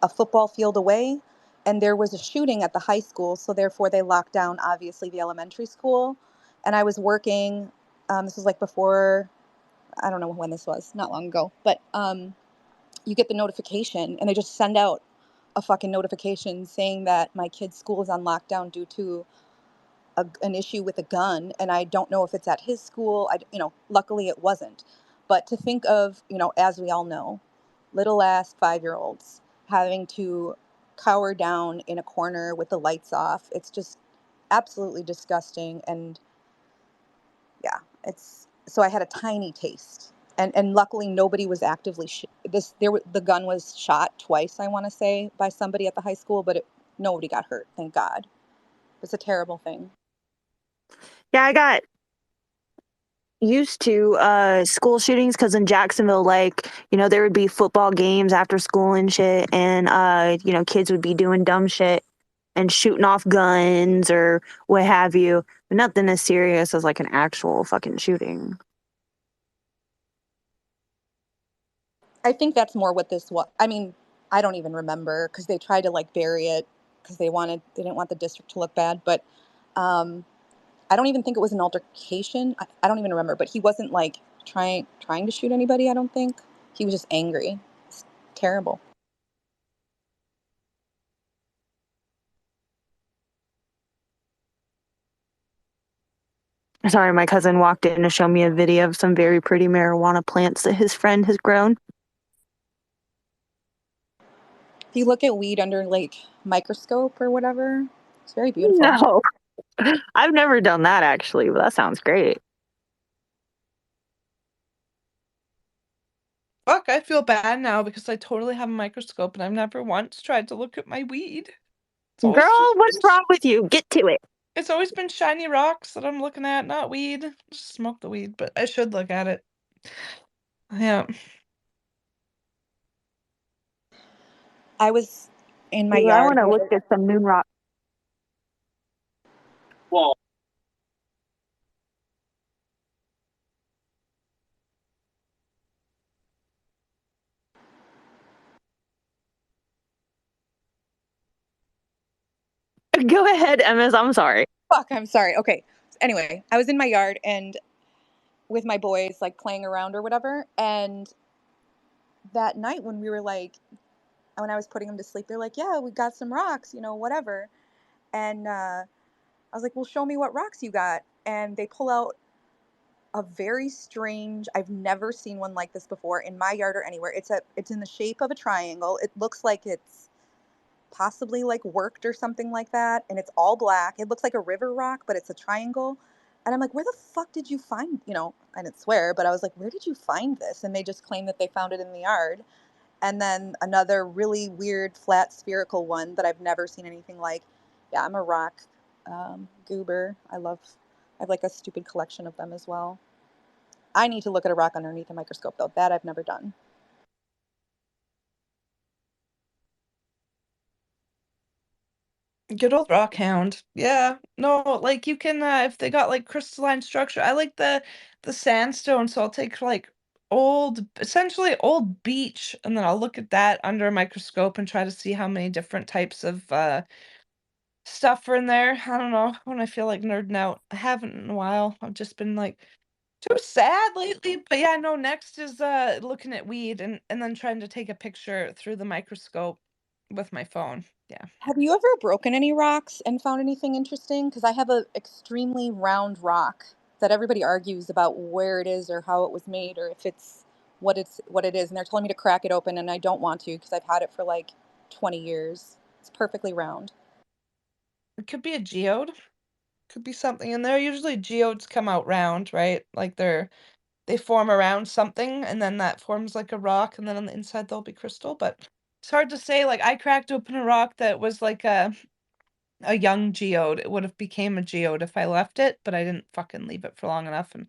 a football field away. And there was a shooting at the high school, so therefore they locked down, obviously, the elementary school. And I was working, this was like before, I don't know when this was, not long ago, but you get the notification, and they just send out a fucking notification saying that my kid's school is on lockdown due to an issue with a gun. And I don't know if it's at his school. Luckily it wasn't. But to think of, as we all know, little ass 5-year-olds having to cower down in a corner with the lights off, it's just absolutely disgusting. And yeah, so I had a tiny taste. And luckily nobody was actively the gun was shot twice, I want to say, by somebody at the high school, but nobody got hurt, thank God. It's a terrible thing. Yeah, I got used to school shootings because in Jacksonville, like, there would be football games after school and shit, and kids would be doing dumb shit and shooting off guns or what have you, but nothing as serious as like an actual fucking shooting. I think that's more what this was. I mean, I don't even remember because they tried to like bury it because they didn't want the district to look bad. But I don't even think it was an altercation. I don't even remember. But he wasn't like trying to shoot anybody. I don't think he was just angry. It's terrible. Sorry, my cousin walked in to show me a video of some very pretty marijuana plants that his friend has grown. If you look at weed under like microscope or whatever, it's very beautiful. No, I've never done that actually, but that sounds great. Fuck, I feel bad now because I totally have a microscope and I've never once tried to look at my weed. Girl, what's wrong with you? Get to it. It's always been shiny rocks that I'm looking at, not weed. Just smoke the weed, but I should look at it. Yeah. I was in my I yard. want to look at some moon rock. Well, Go ahead, MS. I'm sorry. Fuck, I'm sorry. Okay. Anyway, I was in my yard and with my boys, like playing around or whatever. And that night when we were like, when I was putting them to sleep, they're like, yeah, we got some rocks, whatever. And I was like, well, show me what rocks you got. And they pull out a very strange, I've never seen one like this before in my yard or anywhere. It's in the shape of a triangle. It looks like it's possibly like worked or something like that, and it's all black. It looks like a river rock, but it's a triangle. And I'm like, where the fuck did you find, I didn't swear, but I was like, where did you find this? And they just claimed that they found it in the yard. And then another really weird flat spherical one that I've never seen anything like. Yeah, I'm a rock goober. I have like a stupid collection of them as well. I need to look at a rock underneath a microscope though. That I've never done. Good old rock hound. Yeah. No, like you can if they got like crystalline structure. I like the sandstone, so I'll take like essentially old beach, and then I'll look at that under a microscope and try to see how many different types of stuff are in there. I don't know, when I feel like nerding out. I haven't in a while. I've just been like too sad lately. But yeah, no, next is looking at weed and then trying to take a picture through the microscope with my phone. Yeah. Have you ever broken any rocks and found anything interesting? Because I have a extremely round rock that everybody argues about where it is or how it was made or if it's what it is, and they're telling me to crack it open, and I don't want to because I've had it for like 20 years. It's perfectly round. It could be a geode. Could be something in there. Usually geodes come out round, right? Like they form around something and then that forms like a rock and then on the inside there'll be crystal, but it's hard to say. Like I cracked open a rock that was like a young geode. It would have became a geode if I left it, but I didn't fucking leave it for long enough. And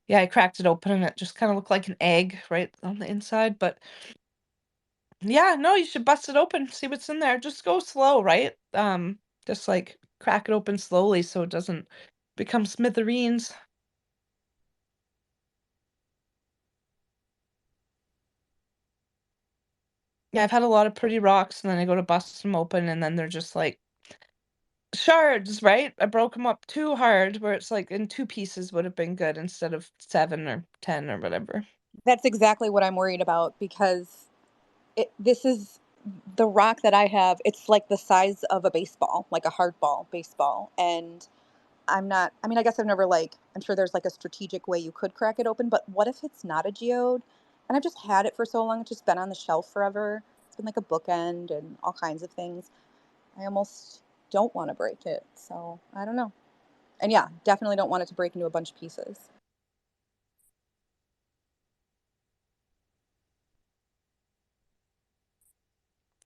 yeah, I cracked it open and it just kind of looked like an egg right on the inside. But yeah, no, you should bust it open, see what's in there. Just go slow, right? Just like crack it open slowly so it doesn't become smithereens. Yeah, I've had a lot of pretty rocks and then I go to bust them open and then they're just like shards, right? I broke them up too hard where it's like in two pieces would have been good instead of 7 or 10 or whatever. That's exactly what I'm worried about because this is the rock that I have. It's like the size of a baseball, like a hardball baseball. And I mean, I guess I've never I'm sure there's like a strategic way you could crack it open, but what if it's not a geode? And I've just had it for so long. It's just been on the shelf forever. It's been like a bookend and all kinds of things. I almost don't want to break it. So I don't know. And yeah, definitely don't want it to break into a bunch of pieces.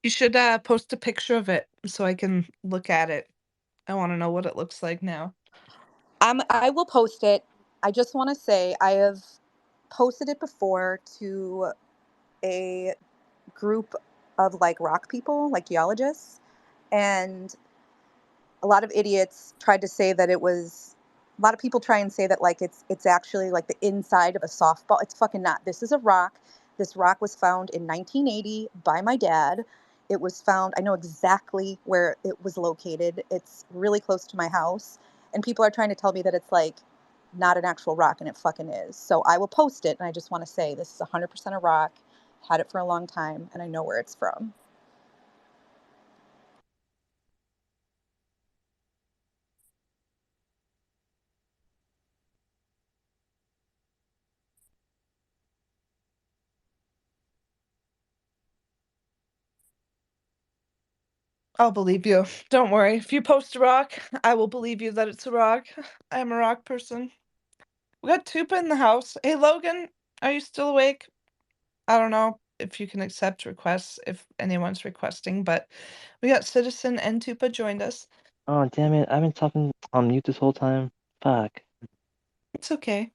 You should post a picture of it so I can look at it. I want to know what it looks like now. I will post it. I just want to say I have posted it before to a group of like rock people, like geologists, and a lot of idiots tried to say that it was a lot of people try and say that like it's actually like the inside of a softball. It's fucking not. This is a rock. This rock was found in 1980 by my dad. It was found, I know exactly where it was located. It's really close to my house. And people are trying to tell me that it's like not an actual rock, and it fucking is. So I will post it, and I just want to say this is 100% a rock. Had it for a long time, and I know where it's from. I'll believe you. Don't worry. If you post a rock, I will believe you that it's a rock. I'm a rock person. We got Tupa in the house. Hey, Logan, are you still awake? I don't know if you can accept requests if anyone's requesting, but we got Citizen and Tupa joined us. Oh, damn it. I've been talking on mute this whole time. Fuck. It's okay.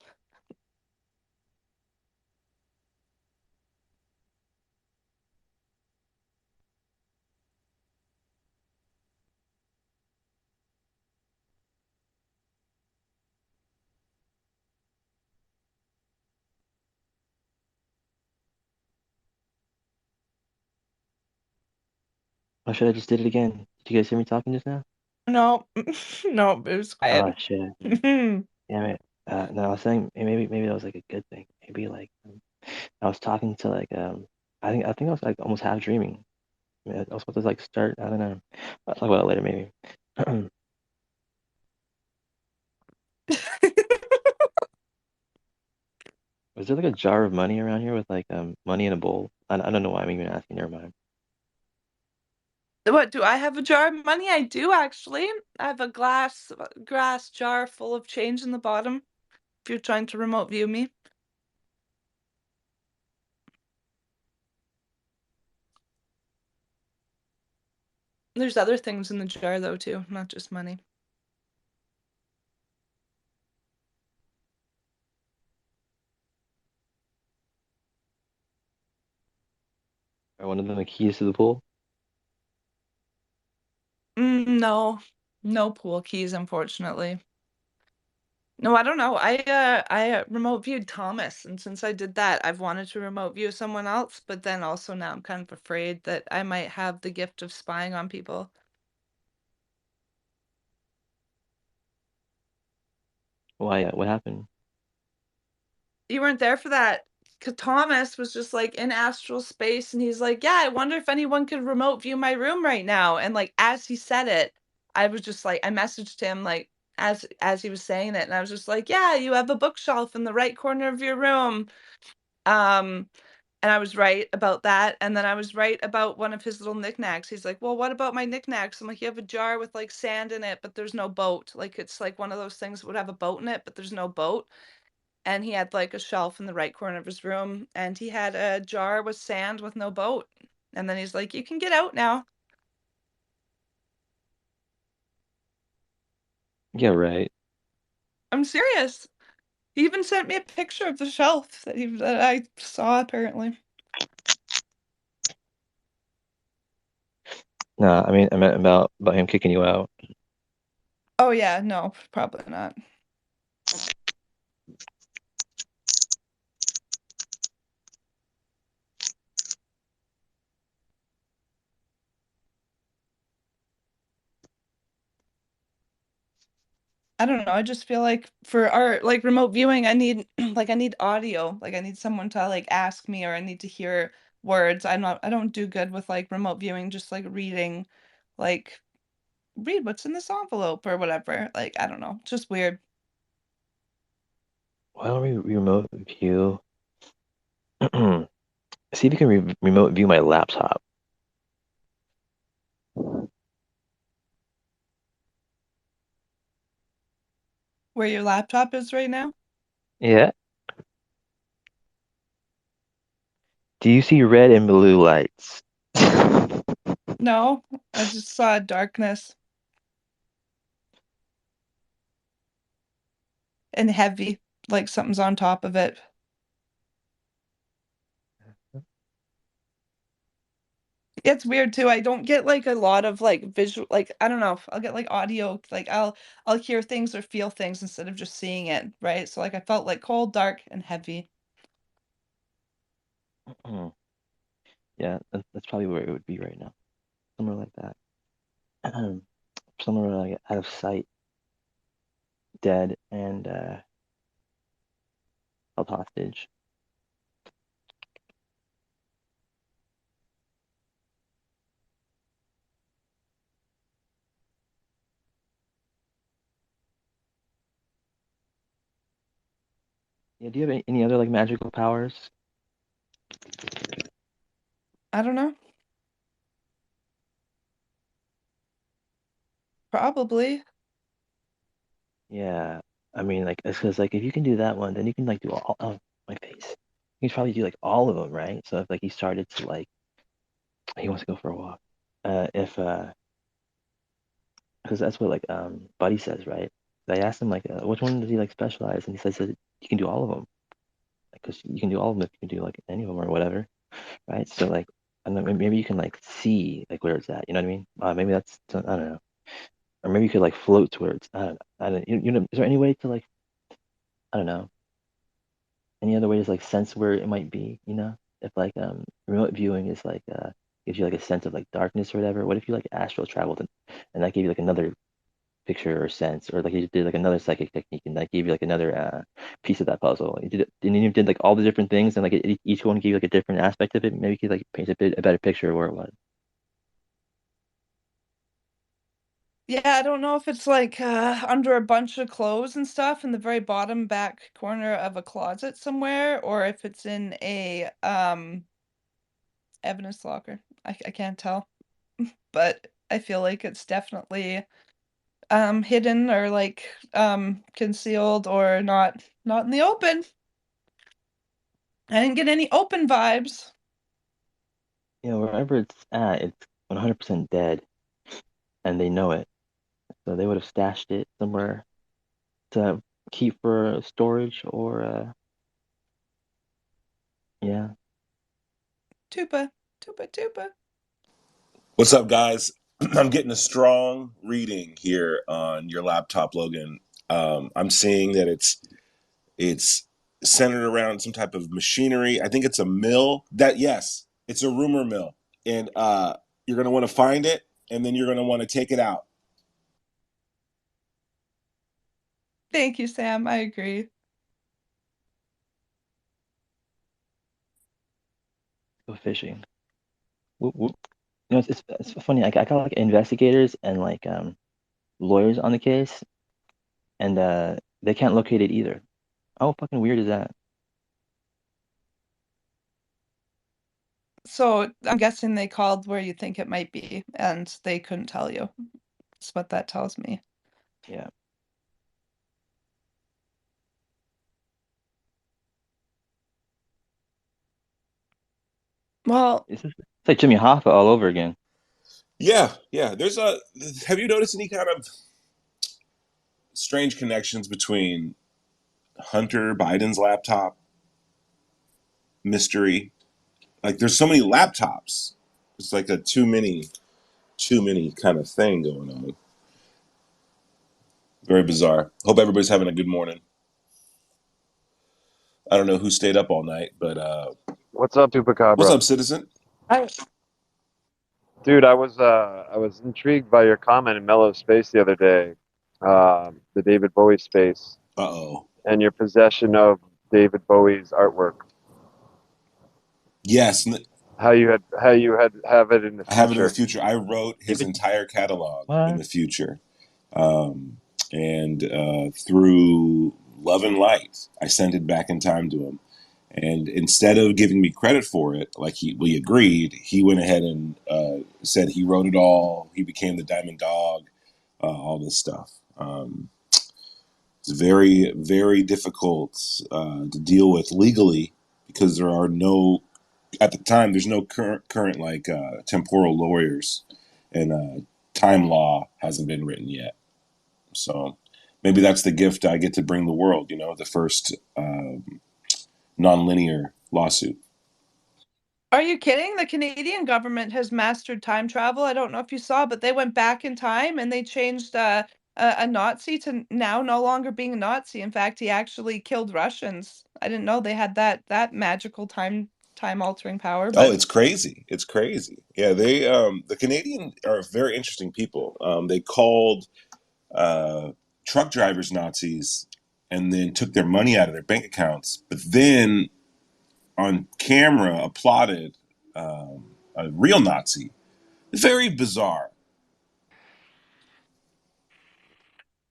Or should I just did it again? Did you guys hear me talking just now? No, no, it was quiet. Oh shit. Damn it. No, I was saying maybe that was like a good thing. Maybe like I was talking to like I think I was like almost half dreaming. I was supposed to like start. I don't know. I'll talk about it later maybe. Was there like a jar of money around here with like money in a bowl? I don't know why I'm even asking. Never mind. What, do I have a jar of money? I do actually. I have a glass jar full of change in the bottom. If you're trying to remote view me. There's other things in the jar though too, not just money. Are one of them the keys to the pool? No. No pool keys, unfortunately. No, I don't know. I remote viewed Thomas, and since I did that, I've wanted to remote view someone else, but then also now I'm kind of afraid that I might have the gift of spying on people. Why? What happened? You weren't there for that. 'Cause Thomas was just like in astral space, and he's like, "Yeah, I wonder if anyone could remote view my room right now." And like as he said it, I was just like, I messaged him like as he was saying it, and I was just like, "Yeah, you have a bookshelf in the right corner of your room." Um, and I was right about that, and then I was right about one of his little knickknacks. He's like, "Well, what about my knickknacks?" I'm like, "You have a jar with like sand in it, but there's no boat. Like it's like one of those things that would have a boat in it, but there's no boat." And he had like a shelf in the right corner of his room, and he had a jar with sand with no boat. And then he's like, "You can get out now." Yeah, right. I'm serious. He even sent me a picture of the shelf that I saw apparently. No, I mean I meant about him kicking you out. Oh yeah, no, probably not. I don't know. I just feel like for our like remote viewing, I need I need audio. Like I need someone to like ask me, or I need to hear words. I don't do good with like remote viewing, just like reading, like read what's in this envelope or whatever. Like I don't know. It's just weird. Why don't we remote view? See if you can remote view my laptop. Where your laptop is right now? Yeah. Do you see red and blue lights? No, I just saw darkness and heavy, like something's on top of it. It's weird too. I don't get like a lot of like visual, like I don't know. I'll get like audio, like I'll hear things or feel things instead of just seeing it, right? So like I felt like cold, dark, and heavy. Yeah, that's probably where it would be right now. Somewhere like that. Somewhere like out of sight, dead, and held hostage. Yeah, do you have any other like magical powers? I don't know. Probably. Yeah, I mean like it's because like if you can do that one, then you can like do all oh my face. You can probably do like all of them, right? So if like he started to like he wants to go for a walk. If because that's what like Buddy says, right? I asked him like which one does he like specialize, and he says that you can do all of them. Because you can do all of them if you can do like any of them or whatever, right? So like, I don't know, maybe you can like see like where it's at. You know what I mean? Maybe that's I don't know, or maybe you could like float towards. I don't. You know, is there any way to like I don't know, any other way to like sense where it might be? You know, if like remote viewing is like gives you like a sense of like darkness or whatever. What if you like astral traveled and that gave you like another picture or sense, or like he did like another psychic technique and like gave you like another piece of that puzzle. He did it, and he did like all the different things, and like each one gave you like a different aspect of it. Maybe he like paint a better picture of where it was. Yeah, I don't know if it's like under a bunch of clothes and stuff in the very bottom back corner of a closet somewhere, or if it's in a evidence locker. I can't tell, but I feel like it's definitely hidden or like concealed or not in the open. I didn't get any open vibes. You know, wherever it's at, it's 100% dead, and they know it. So they would have stashed it somewhere to keep for storage or yeah. Tupa. What's up, guys? I'm getting a strong reading here on your laptop, Logan. I'm seeing that it's centered around some type of machinery. I think it's a mill. Yes, it's a rumor mill, and you're gonna want to find it, and then you're gonna want to take it out. Thank you, Sam. I agree. Go fishing. Whoop, whoop. You know, it's funny. I got like investigators and like lawyers on the case, and they can't locate it either. How fucking weird is that? So I'm guessing they called where you think it might be, and they couldn't tell you. That's what that tells me. Yeah. Well, it's like Jimmy Hoffa all over again. Yeah. There's have you noticed any kind of strange connections between Hunter Biden's laptop mystery? Like, there's so many laptops. It's like a too many kind of thing going on. Very bizarre. Hope everybody's having a good morning. I don't know who stayed up all night, but What's up, Tupacabra? what's up, citizen? Dude, I was intrigued by your comment in Mellow Space the other day, the David Bowie space. Uh-oh. And your possession of David Bowie's artwork. Yes. How you have it in the future. I have it in the future. I wrote his entire catalog in the future. And through love and light, I sent it back in time to him. And instead of giving me credit for it, like we agreed, he went ahead and said he wrote it all. He became the Diamond Dog, all this stuff. It's very, very difficult to deal with legally because there are no, at the time, there's no current like temporal lawyers, and time law hasn't been written yet. So maybe that's the gift I get to bring the world. You know, the first nonlinear lawsuit. Are you kidding? The Canadian government has mastered time travel. I don't know if you saw, but they went back in time and they changed a Nazi to now no longer being a Nazi. In fact, he actually killed Russians. I didn't know they had that magical time altering power. But Oh, it's crazy. It's crazy. Yeah, they the Canadian are very interesting people. They called truck drivers Nazis and then took their money out of their bank accounts, but then on camera applauded a real Nazi. Very bizarre.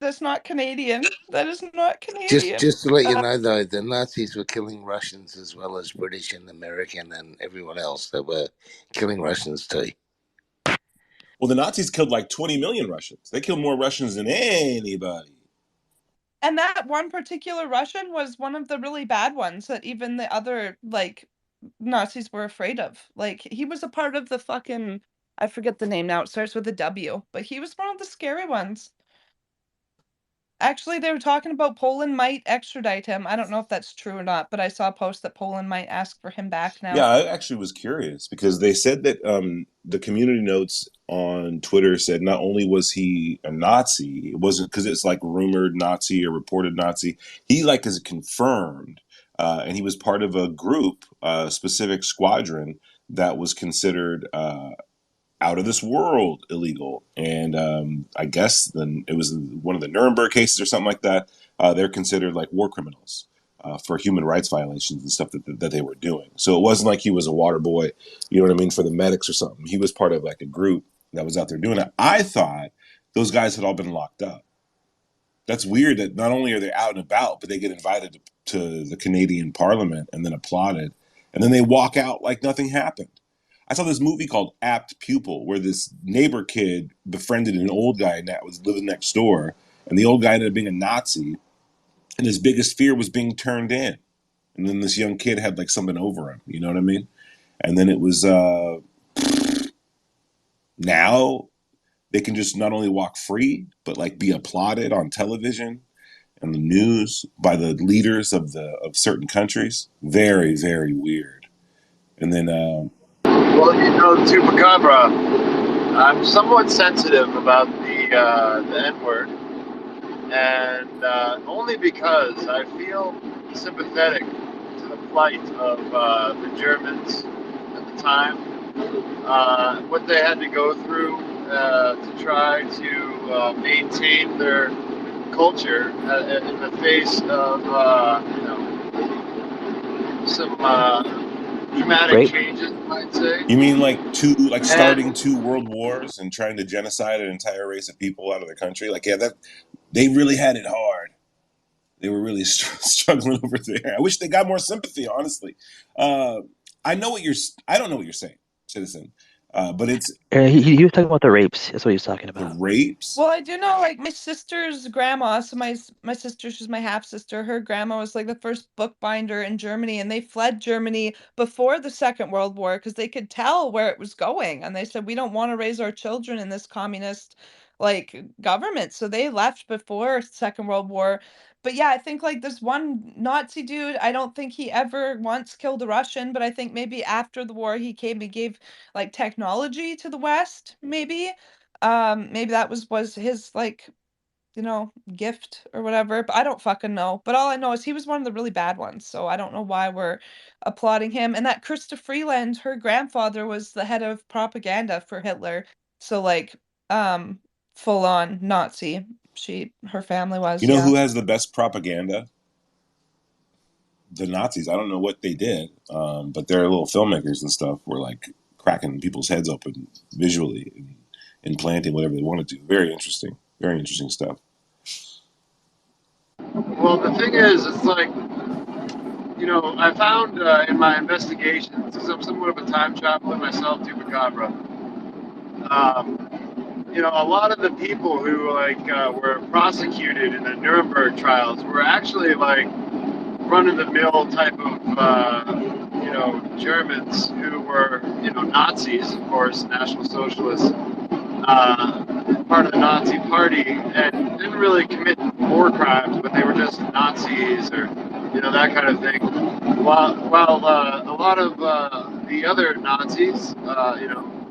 that's not Canadian. That is not Canadian. Just to let you know, though, the Nazis were killing Russians as well as British and American and everyone else that were killing Russians too. Well, the Nazis killed like 20 million Russians. They killed more Russians than anybody. And that one particular Russian was one of the really bad ones that even the other like Nazis were afraid of. Like he was a part of the fucking, I forget the name now. It starts with a W, but he was one of the scary ones. Actually, they were talking about Poland might extradite him. I don't know if that's true or not, but I saw a post that Poland might ask for him back now. Yeah, I actually was curious because they said that the community notes on Twitter said not only was he a Nazi, it wasn't because it's like rumored Nazi or reported Nazi. He like is confirmed, and he was part of a group, a specific squadron that was considered out of this world illegal. And I guess then it was one of the Nuremberg cases or something like that. They're considered like war criminals for human rights violations and stuff that they were doing. So it wasn't like he was a water boy, you know what I mean, for the medics or something. He was part of like a group that was out there doing it. I thought those guys had all been locked up. That's weird that not only are they out and about, but they get invited to the Canadian Parliament and then applauded. And then they walk out like nothing happened. I saw this movie called Apt Pupil, where this neighbor kid befriended an old guy that was living next door. And the old guy ended up being a Nazi. And his biggest fear was being turned in. And then this young kid had like something over him. You know what I mean? And then it was now they can just not only walk free, but like be applauded on television and the news by the leaders of certain countries. Very, very weird. And then well, Chupacabra, I'm somewhat sensitive about the N-word, and only because I feel sympathetic to the plight of the Germans at the time, what they had to go through to try to maintain their culture in the face of some dramatic changes, you might say. You mean like starting 2 world wars and trying to genocide an entire race of people out of their country? Like, yeah, that they really had it hard. They were really struggling over there. I wish they got more sympathy, honestly. I don't know what you're saying, citizen. But it's he was talking about the rapes. That's what he was talking about. The rapes? Well, I do know, like, my sister's grandma, so my sister, she's my half-sister, her grandma was, like, the first bookbinder in Germany, and they fled Germany before the Second World War because they could tell where it was going, and they said, "We don't wanna raise our children in this communist, like, government," so they left before Second World War. But, yeah, I think, like, this one Nazi dude, I don't think he ever once killed a Russian, but I think maybe after the war, he came and gave, like, technology to the West, maybe? Maybe that was his, like, gift or whatever, but I don't fucking know. But all I know is he was one of the really bad ones, so I don't know why we're applauding him. And that Krista Freeland, her grandfather was the head of propaganda for Hitler. So like, full on Nazi. Her family was, You know yeah. who has the best propaganda? The Nazis. I don't know what they did, but their little filmmakers and stuff were like cracking people's heads open visually and implanting whatever they wanted to. Very interesting stuff. Well, the thing is, it's like, I found in my investigations, because I'm somewhat of a time traveler myself, Chupacabra, a lot of the people who were prosecuted in the Nuremberg trials were actually like run-of-the-mill type of Germans who were Nazis, of course, National Socialists, part of the Nazi Party, and didn't really commit war crimes, but they were just Nazis or that kind of thing. While a lot of the other Nazis,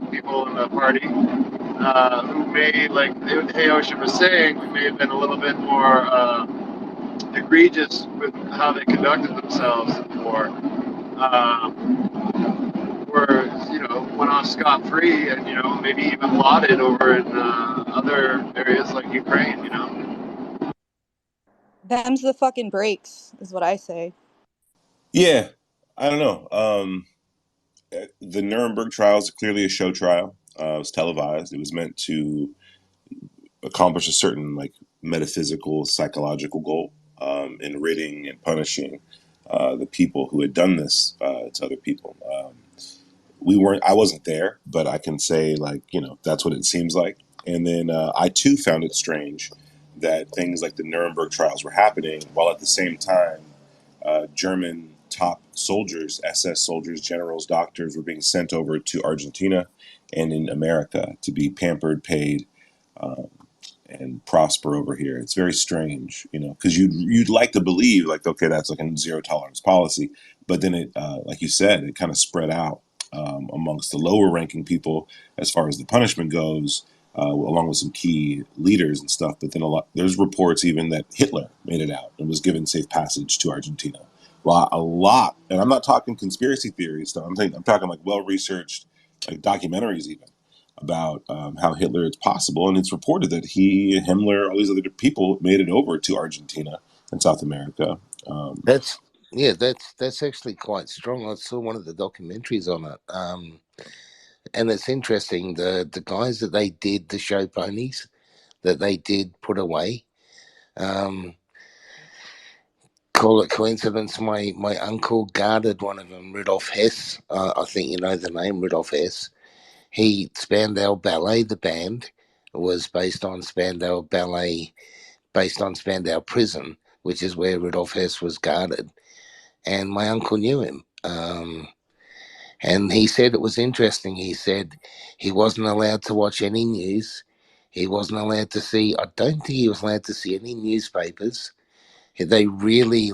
people in the party, who may, like Aoshin was saying, who may have been a little bit more egregious with how they conducted themselves in the war, went off scot-free and, maybe even lauded over in other areas like Ukraine, Them's the fucking breaks, is what I say. Yeah, I don't know. The Nuremberg trials are clearly a show trial. It was televised. It was meant to accomplish a certain metaphysical, psychological goal in ridding and punishing the people who had done this to other people. I wasn't there, but I can say that's what it seems like. And then I too found it strange that things like the Nuremberg trials were happening while at the same time German top soldiers, SS soldiers, generals, doctors were being sent over to Argentina and in America to be pampered, paid, and prosper over here. It's very strange, because you'd like to believe okay, that's like a zero tolerance policy, but then it, like you said, it kind of spread out amongst the lower ranking people as far as the punishment goes, along with some key leaders and stuff. But then there's reports even that Hitler made it out and was given safe passage to Argentina. Well, a lot, and I'm not talking conspiracy theories stuff. I'm talking well researched documentaries even. about how Hitler is possible, and it's reported that he, Himmler, all these other people made it over to Argentina and South America. That's actually quite strong. I saw one of the documentaries on it, and it's interesting. The guys that they did the show ponies that they did put away. Call it coincidence. My uncle guarded one of them, Rudolf Hess. I think you know the name, Rudolf Hess. Spandau Ballet, the band, was based on Spandau Ballet, based on Spandau Prison, which is where Rudolf Hess was guarded. And my uncle knew him. And he said it was interesting. He said he wasn't allowed to watch any news. He wasn't allowed to see, I don't think he was allowed to see any newspapers. They really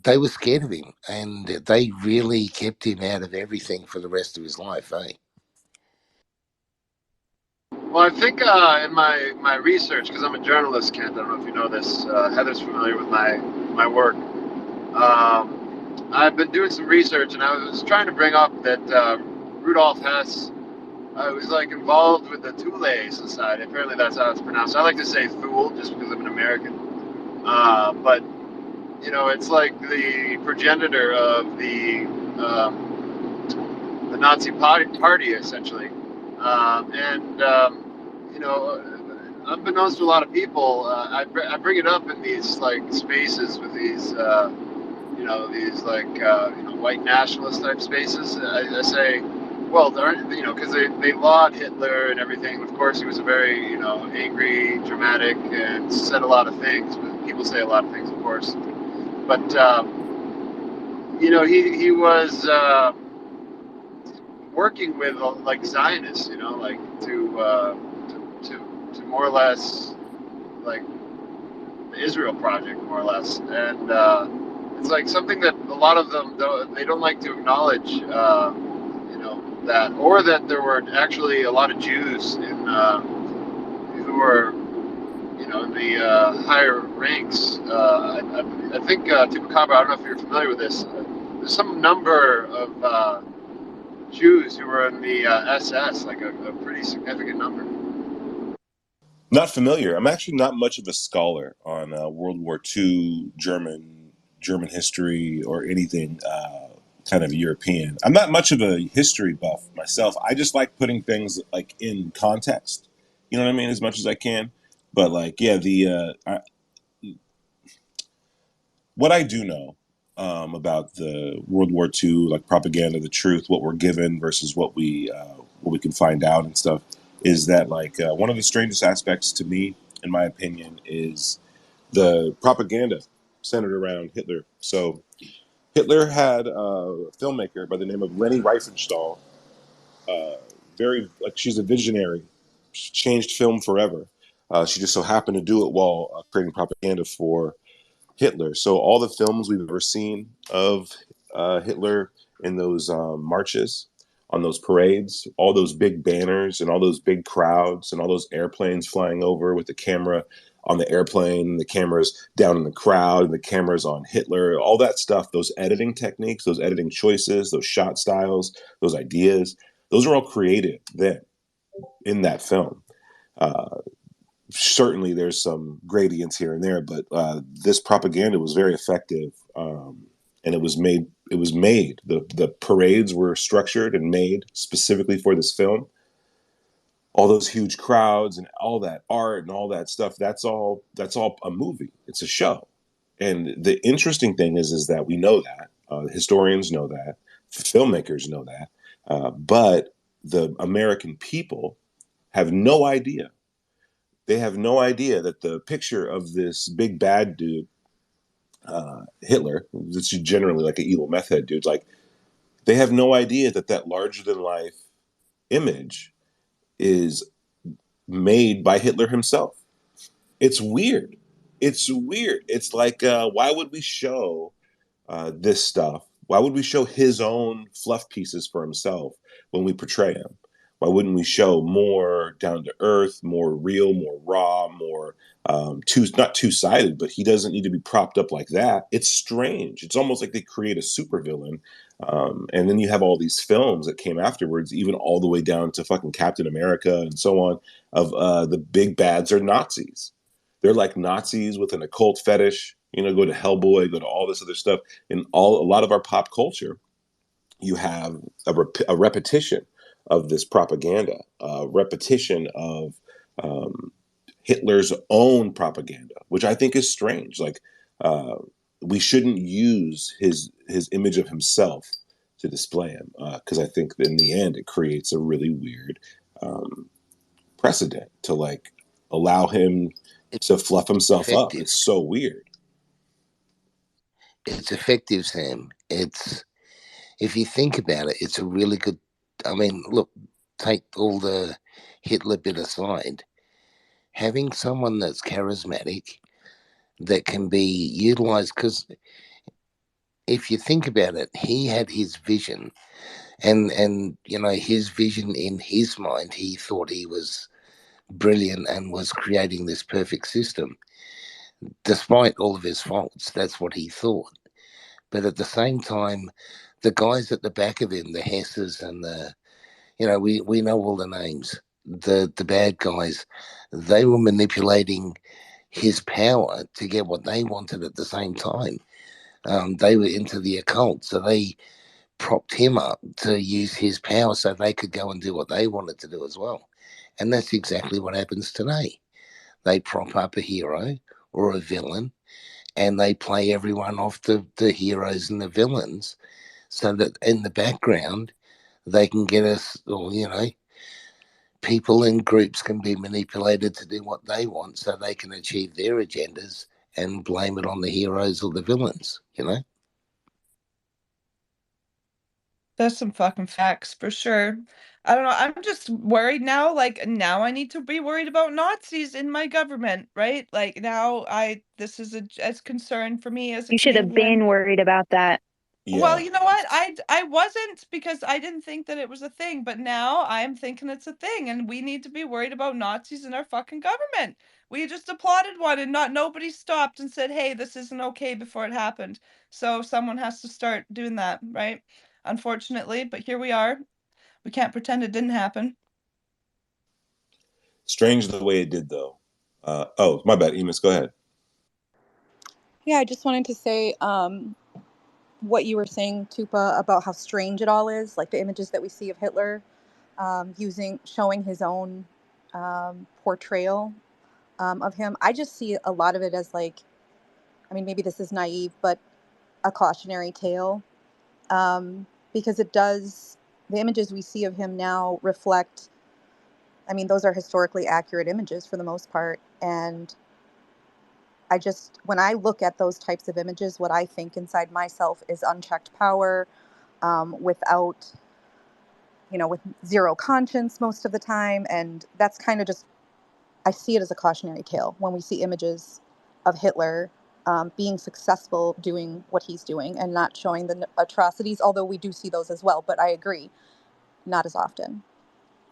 they were scared of him, and they really kept him out of everything for the rest of his life, eh? Well, I think in my research, because I'm a journalist, Kent, I don't know if you know this, Heather's familiar with my work. I've been doing some research, and I was trying to bring up that Rudolf Hess was like involved with the Thule Society. Apparently that's how it's pronounced. I like to say Thule just because I'm an American. But, you know, it's like the progenitor of the Nazi party, essentially. You know, unbeknownst to a lot of people, I bring it up in these like spaces with these, you know, these like you know, white nationalist type spaces. I say, well, you know, because they laud Hitler and everything. Of course, he was a very, you know, angry, dramatic, and said a lot of things. But people say a lot of things, of course. But you know, he was working with like Zionists, you know, like to more or less like the Israel Project, more or less, and it's like something that a lot of them they don't like to acknowledge, you know, that, or that there were actually a lot of Jews in who were, you know, in the higher ranks. I think Chupacabra, I don't know if you're familiar with this. There's some number of Jews who were in the SS, like a pretty significant number. Not familiar. I'm actually not much of a scholar on World War II, German history, or anything kind of European. I'm not much of a history buff myself. I just like putting things like in context. You know what I mean? As much as I can. But like, yeah, what I do know about the World War II, like propaganda, the truth, what we're given versus what we can find out and stuff, is that like one of the strangest aspects to me, in my opinion, is the propaganda centered around Hitler. So Hitler had a filmmaker by the name of Leni Riefenstahl. Very like, she's a visionary. She changed film forever. She just so happened to do it while creating propaganda for Hitler. So all the films we've ever seen of Hitler in those marches, on those parades, all those big banners and all those big crowds and all those airplanes flying over with the camera on the airplane, the cameras down in the crowd, and the cameras on Hitler, all that stuff, those editing techniques, those editing choices, those shot styles, those ideas, those are all created then in that film. Certainly there's some gradients here and there, but this propaganda was very effective, and it was made. The parades were structured and made specifically for this film. All those huge crowds and all that art and all that stuff, that's all a movie. It's a show. And the interesting thing is that we know that, historians know that, filmmakers know that, but the American people have no idea. They have no idea that the picture of this big bad dude, Hitler, that's generally like an evil meth head dude, like they have no idea that that larger than life image is made by Hitler himself. It's weird. It's weird. It's like, why would we show this stuff? Why would we show his own fluff pieces for himself when we portray him? Why wouldn't we show more down to earth, more real, more raw, more not two-sided, but he doesn't need to be propped up like that. It's strange. It's almost like they create a supervillain And then you have all these films that came afterwards, even all the way down to fucking Captain America and so on, of the big bads are Nazis. They're like Nazis with an occult fetish, go to Hellboy, go to all this other stuff. In a lot of our pop culture, you have a repetition of this propaganda, a repetition of Hitler's own propaganda, which I think is strange. Like, we shouldn't use his image of himself to display him, because I think in the end it creates a really weird precedent to like allow him to fluff himself up. Effective. It's so weird. It's effective, Sam. It's, if you think about it, it's a really good. I mean, look, take all the Hitler bit aside. Having someone that's charismatic that can be utilized, because if you think about it, he had his vision, and his vision in his mind, he thought he was brilliant and was creating this perfect system. Despite all of his faults, that's what he thought. But at the same time, the guys at the back of him, the Hesses and the, we know all the names, the bad guys, they were manipulating his power to get what they wanted at the same time. They were into the occult, so they propped him up to use his power so they could go and do what they wanted to do as well. And that's exactly what happens today. They prop up a hero or a villain, and they play everyone off the heroes and the villains, so that in the background they can get us, or people in groups can be manipulated to do what they want, so they can achieve their agendas and blame it on the heroes or the villains. That's some fucking facts for sure. I don't know. I'm just worried now. Like, now I need to be worried about Nazis in my government, right? Like, now this is as concern for me as a You should have Canadian. been worried about that. Well, you know what? I wasn't, because I didn't think that it was a thing, but now I'm thinking it's a thing, and we need to be worried about Nazis in our fucking government. We just applauded one, and nobody stopped and said, "Hey, this isn't okay," before it happened. So someone has to start doing that, right? Unfortunately, but here we are. We can't pretend it didn't happen. Strange the way it did, though. Oh, my bad, Emus, go ahead. Yeah, I just wanted to say what you were saying, Tupa, about how strange it all is, like the images that we see of Hitler showing his own portrayal of him. I just see a lot of it as like, I mean, maybe this is naive, but a cautionary tale, because the images we see of him now reflect, I mean, those are historically accurate images for the most part. And when I look at those types of images, what I think inside myself is unchecked power, without, with zero conscience most of the time. And that's kind of just, I see it as a cautionary tale when we see images of Hitler being successful doing what he's doing and not showing the atrocities, although we do see those as well. But I agree, not as often,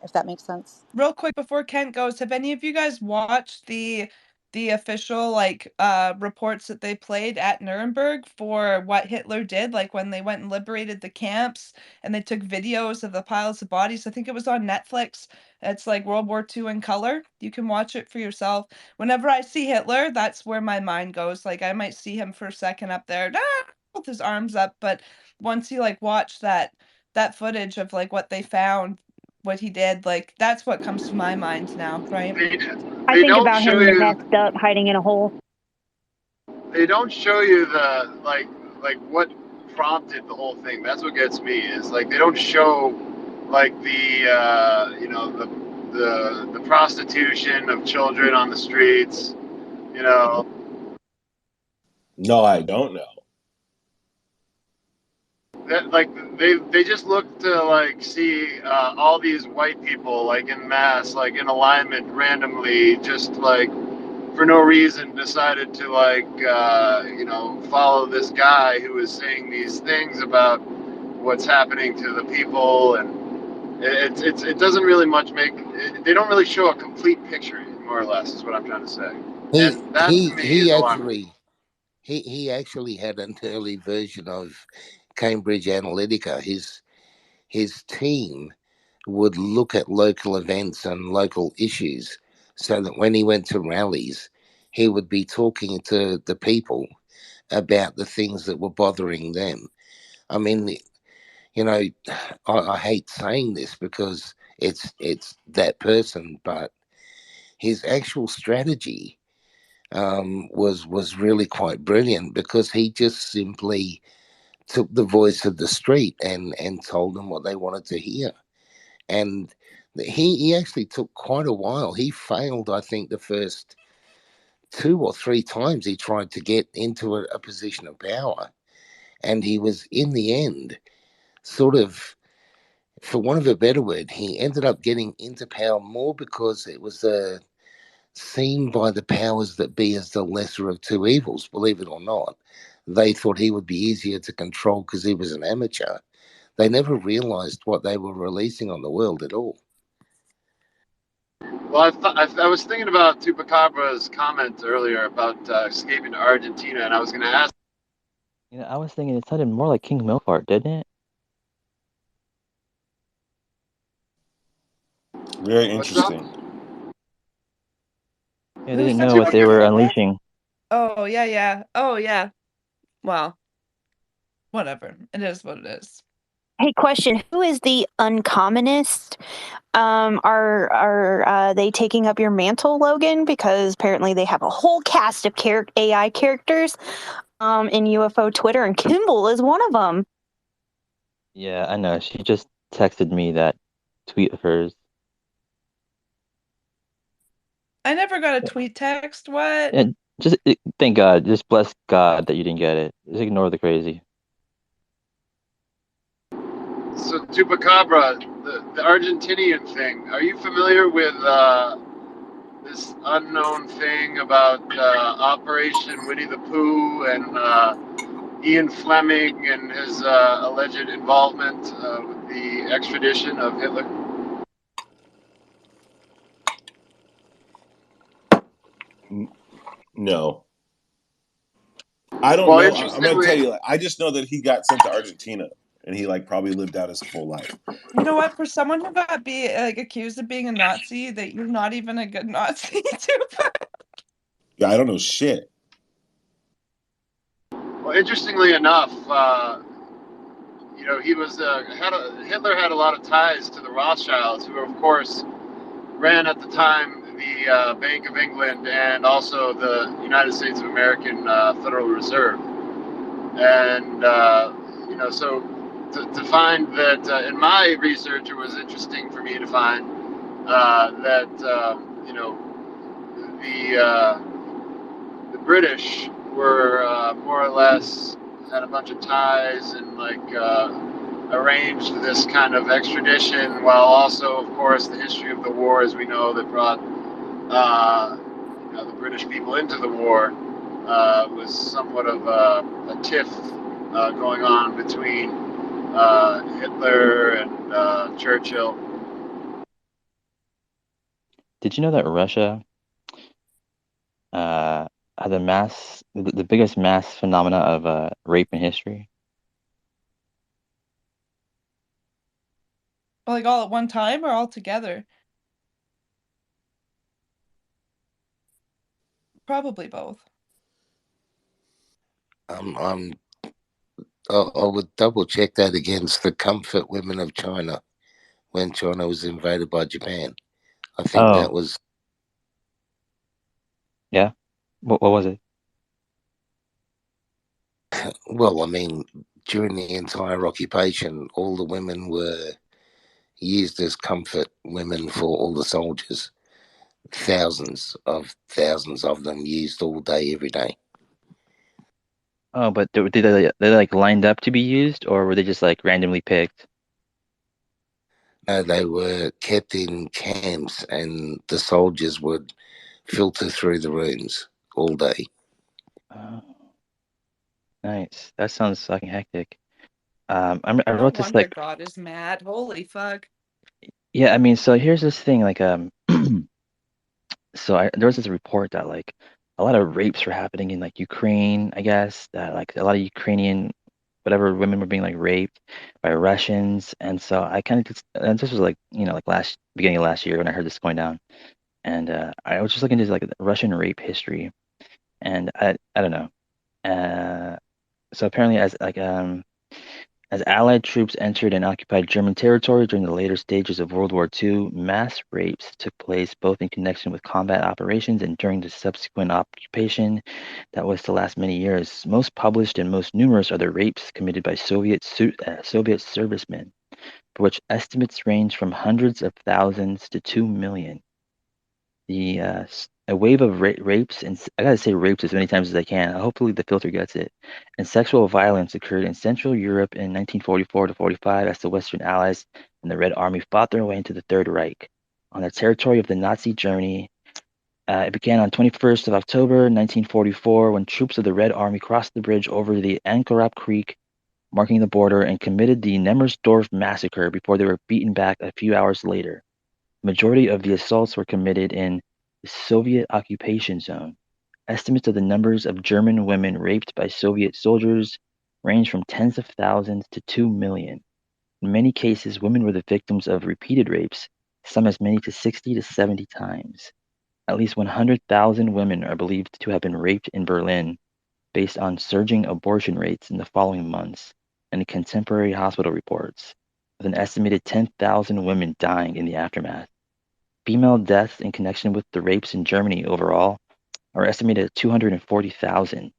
if that makes sense. Real quick before Kent goes, have any of you guys watched the official reports that they played at Nuremberg for what Hitler did, like when they went and liberated the camps and they took videos of the piles of bodies? I think it was on Netflix. It's like World War II in color. You can watch it for yourself. Whenever I see Hitler, that's where my mind goes. Like, I might see him for a second up there with his arms up, but once you watch that footage of what they found, what he did, that's what comes to my mind now, right? I think about him messed up, hiding in a hole. They don't show you the like what prompted the whole thing. That's what gets me, is they don't show the prostitution of children on the streets. No, I don't know. That, they just look to see all these white people in mass, in alignment, randomly, just for no reason decided to follow this guy who is saying these things about what's happening to the people, and it doesn't really they don't really show a complete picture, more or less, is what I'm trying to say. And that to me is alarming. He actually had an early version of Cambridge Analytica, his team would look at local events and local issues, so that when he went to rallies, he would be talking to the people about the things that were bothering them. I mean, you know, I hate saying this because it's that person, but his actual strategy was really quite brilliant, because he just simply took the voice of the street and told them what they wanted to hear. And he actually took quite a while. He failed, I think, the first 2 or 3 times he tried to get into a position of power. And he was, in the end, sort of, for want of a better word, he ended up getting into power more because it was seen by the powers that be as the lesser of two evils, believe it or not. They thought he would be easier to control because he was an amateur. They never realized what they were releasing on the world at all. Well, I was thinking about Tupacabra's comment earlier about escaping to Argentina, and I was going to ask. You know, I was thinking it sounded more like King Milfart, didn't it? Very What's that? interesting. Yeah, they Who didn't said know you what were they gonna were say? unleashing. Oh yeah. Oh yeah. Well, whatever. It is what it is. Hey, question: who is the uncommonest? Are they taking up your mantle, Logan? Because apparently they have a whole cast of AI characters in UFO Twitter, and Kimball is one of them. Yeah, I know. She just texted me that tweet of hers. I never got a tweet text. What? Yeah, just thank God. Just bless God that you didn't get it. Just ignore the crazy. So Chupacabra, the Argentinian thing. Are you familiar with this unknown thing about Operation Winnie the Pooh and Ian Fleming and his alleged involvement with the extradition of Hitler? No, I don't Well, know. I'm going to tell interestingly, you. Like, I just know that he got sent to Argentina, and he like probably lived out his full life. You know what? For someone who got accused of being a Nazi, that you're not even a good Nazi. Yeah, I don't know shit. well, interestingly enough, you know, he was Hitler had a lot of ties to the Rothschilds, who, of course, ran at the time the Bank of England and also the United States of American Federal Reserve. And, you know, so to find that in my research, it was interesting for me to find that, you know, the British were more or less had a bunch of ties and like arranged this kind of extradition, while also, of course, the history of the war, as we know, that brought you know, the British people into the war was somewhat of a tiff going on between Hitler and Churchill. Did you know that Russia had the biggest mass phenomena of rape in history? Like all at one time or all together? Probably both. I would double check that against the comfort women of China when China was invaded by Japan. I think that was. Yeah. What was it? Well, I mean, during the entire occupation, all the women were used as comfort women for all the soldiers. Thousands of them used all day, every day. Oh, but they like lined up to be used, or were they just like randomly picked? No, they were kept in camps, and the soldiers would filter through the rooms all day. Oh, nice. That sounds fucking hectic. I No wrote this wonder like, God is mad. Holy fuck. yeah. I mean, so here's this thing like so there was this report that like a lot of rapes were happening in like Ukraine, I guess, that like a lot of Ukrainian whatever women were being like raped by Russians, and so I kind of just, and this was like like beginning of last year when I heard this going down, and I was just looking into like Russian rape history, and I don't know, so apparently as Allied troops entered and occupied German territory during the later stages of World War II, mass rapes took place both in connection with combat operations and during the subsequent occupation that was to last many years. Most published and most numerous are the rapes committed by Soviet servicemen, for which estimates range from hundreds of thousands to 2 million. A wave of rapes, and I gotta say rapes as many times as I can. Hopefully the filter gets it. And sexual violence occurred in Central Europe in 1944 to 45 as the Western Allies and the Red Army fought their way into the Third Reich on the territory of the Nazi Germany. It began on 21st of October 1944 when troops of the Red Army crossed the bridge over the Ankarap Creek, marking the border, and committed the Nemmersdorf massacre before they were beaten back a few hours later. Majority of the assaults were committed in the Soviet occupation zone. Estimates of the numbers of German women raped by Soviet soldiers range from tens of thousands to 2 million. In many cases, women were the victims of repeated rapes, some as many to 60 to 70 times. At least 100,000 women are believed to have been raped in Berlin, based on surging abortion rates in the following months and contemporary hospital reports, with an estimated 10,000 women dying in the aftermath. Female deaths in connection with the rapes in Germany overall are estimated at 240,000.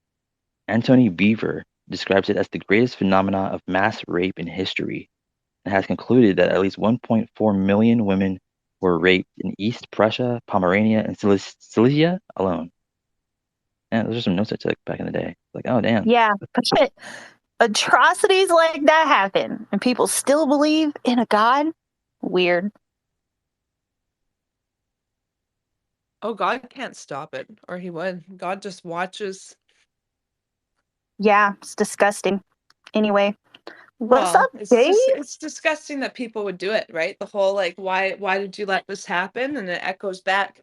Antony Beaver describes it as the greatest phenomena of mass rape in history and has concluded that at least 1.4 million women were raped in East Prussia, Pomerania, and Silesia alone. And those are some notes I took back in the day. Like, oh, damn. Yeah, but atrocities like that happen, and people still believe in a God? Weird. Oh, God can't stop it, or he would. God just watches. Yeah, it's disgusting. Anyway, what's Well, up, Dave? it's disgusting that people would do it, right? The whole like, why did you let this happen? And it echoes back,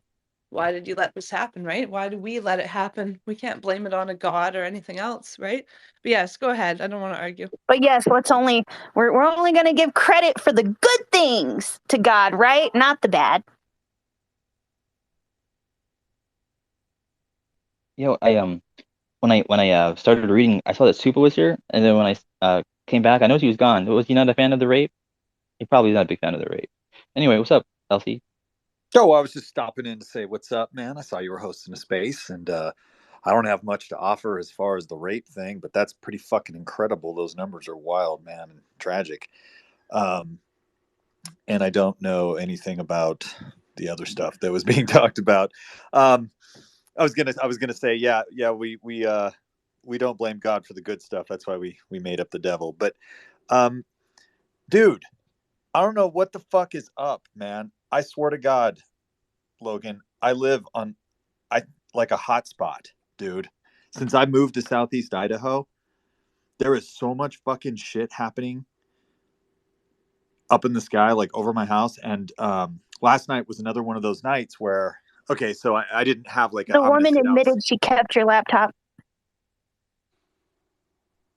why did you let this happen, right? Why do we let it happen? We can't blame it on a God or anything else, right? But yes, go ahead. I don't want to argue. But yes, we're only going to give credit for the good things to God, right? Not the bad. When I started reading, I saw that Supa was here, and then when I came back, I noticed he was gone. Was he not a fan of the rape? He probably is not a big fan of the rape. Anyway, what's up, Elsie? Oh, I was just stopping in to say what's up, man. I saw you were hosting a space, and I don't have much to offer as far as the rape thing, but that's pretty fucking incredible. Those numbers are wild, man, and tragic. And I don't know anything about the other stuff that was being talked about. I was gonna say, yeah, we don't blame God for the good stuff. That's why we made up the devil. But, dude, I don't know what the fuck is up, man. I swear to God, Logan, I live on like a hot spot, dude. Since I moved to Southeast Idaho, there is so much fucking shit happening up in the sky, like over my house. And last night was another one of those nights where, okay, so I didn't have like The I'm gonna woman sit out. admitted she kept your laptop.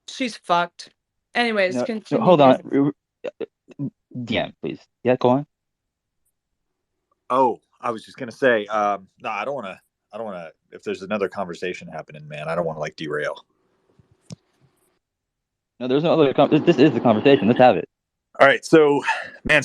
She's fucked. Anyways, No, continue. hold on. Yeah, please. Yeah, go on. Oh, I was just gonna say, no, I don't want to. If there's another conversation happening, man, I don't want to like derail. No, there's no other. This is the conversation. Let's have it. All right, so, man,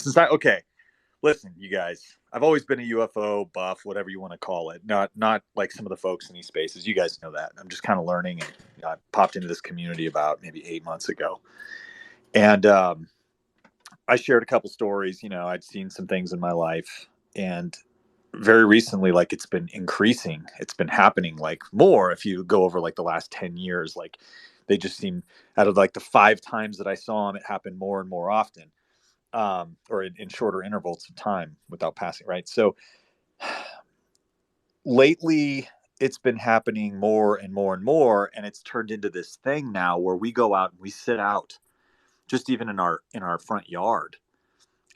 listen, you guys. I've always been a UFO buff, whatever you want to call it. Not like some of the folks in these spaces. You guys know that. I'm just kind of learning, and I popped into this community about maybe 8 months ago, and I shared a couple stories. I'd seen some things in my life, and very recently, like, it's been increasing. It's been happening like more. If you go over like the last 10 years, like they just seem, out of like the 5 times that I saw them, it happened more and more often, or in shorter intervals of time without passing. Right. So lately it's been happening more and more and more. And it's turned into this thing now where we go out and we sit out just even in our front yard,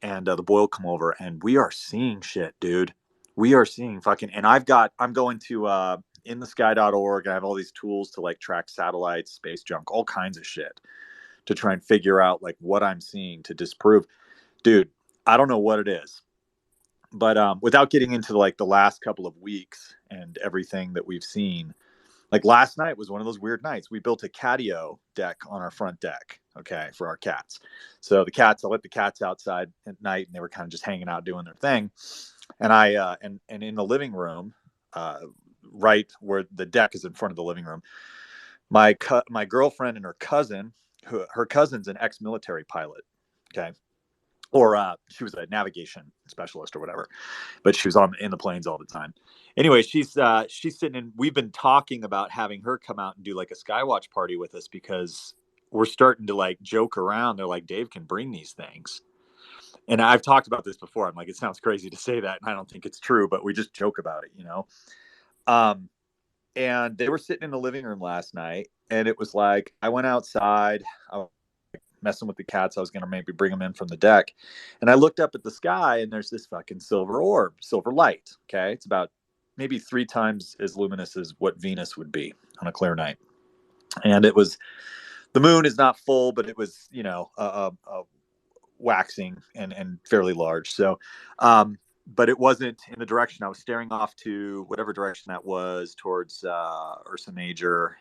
and the boy will come over and we are seeing shit, dude. We are seeing fucking, and I'm going to inthesky.org. I have all these tools to like track satellites, space junk, all kinds of shit to try and figure out like what I'm seeing to disprove. Dude, I don't know what it is, but without getting into like the last couple of weeks and everything that we've seen, like last night was one of those weird nights. We built a catio deck on our front deck, okay, for our cats. So the cats, I let the cats outside at night, and they were kind of just hanging out doing their thing. And I and in the living room, right where the deck is in front of the living room, my girlfriend and her cousin, her cousin's an ex-military pilot, okay, or she was a navigation specialist or whatever, but she was in the planes all the time. Anyway, she's sitting in. We've been talking about having her come out and do like a skywatch party with us because we're starting to like joke around. They're like, Dave can bring these things, and I've talked about this before. I'm like, it sounds crazy to say that, and I don't think it's true, but we just joke about it, you know. And they were sitting in the living room last night, and it was like I went outside. I was messing with the cats. I was going to maybe bring them in from the deck, and I looked up at the sky, and there's this fucking silver orb, silver light. Okay, it's about maybe 3 times as luminous as what Venus would be on a clear night, and it was, the moon is not full, but it was, you know, a waxing and fairly large. So, but it wasn't in the direction I was staring off to, whatever direction that was, towards Ursa Major,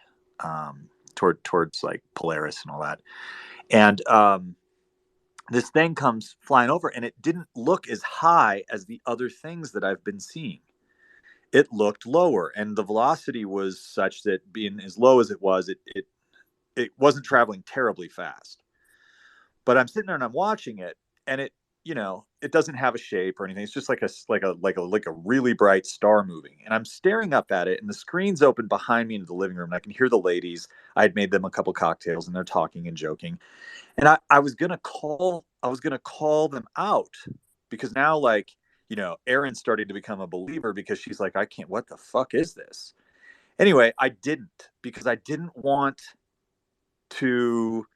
towards like Polaris and all that. And this thing comes flying over, and it didn't look as high as the other things that I've been seeing. It looked lower, and the velocity was such that, being as low as it was, it wasn't traveling terribly fast. But I'm sitting there and I'm watching it, and it, you know, it doesn't have a shape or anything. It's just like a really bright star moving. And I'm staring up at it, and the screen's open behind me into the living room. And I can hear the ladies. I had made them a couple cocktails, and they're talking and joking. And I was gonna call them out, because now, like, you know, Erin's starting to become a believer, because she's like, I can't, what the fuck is this? Anyway, I didn't, because I didn't want to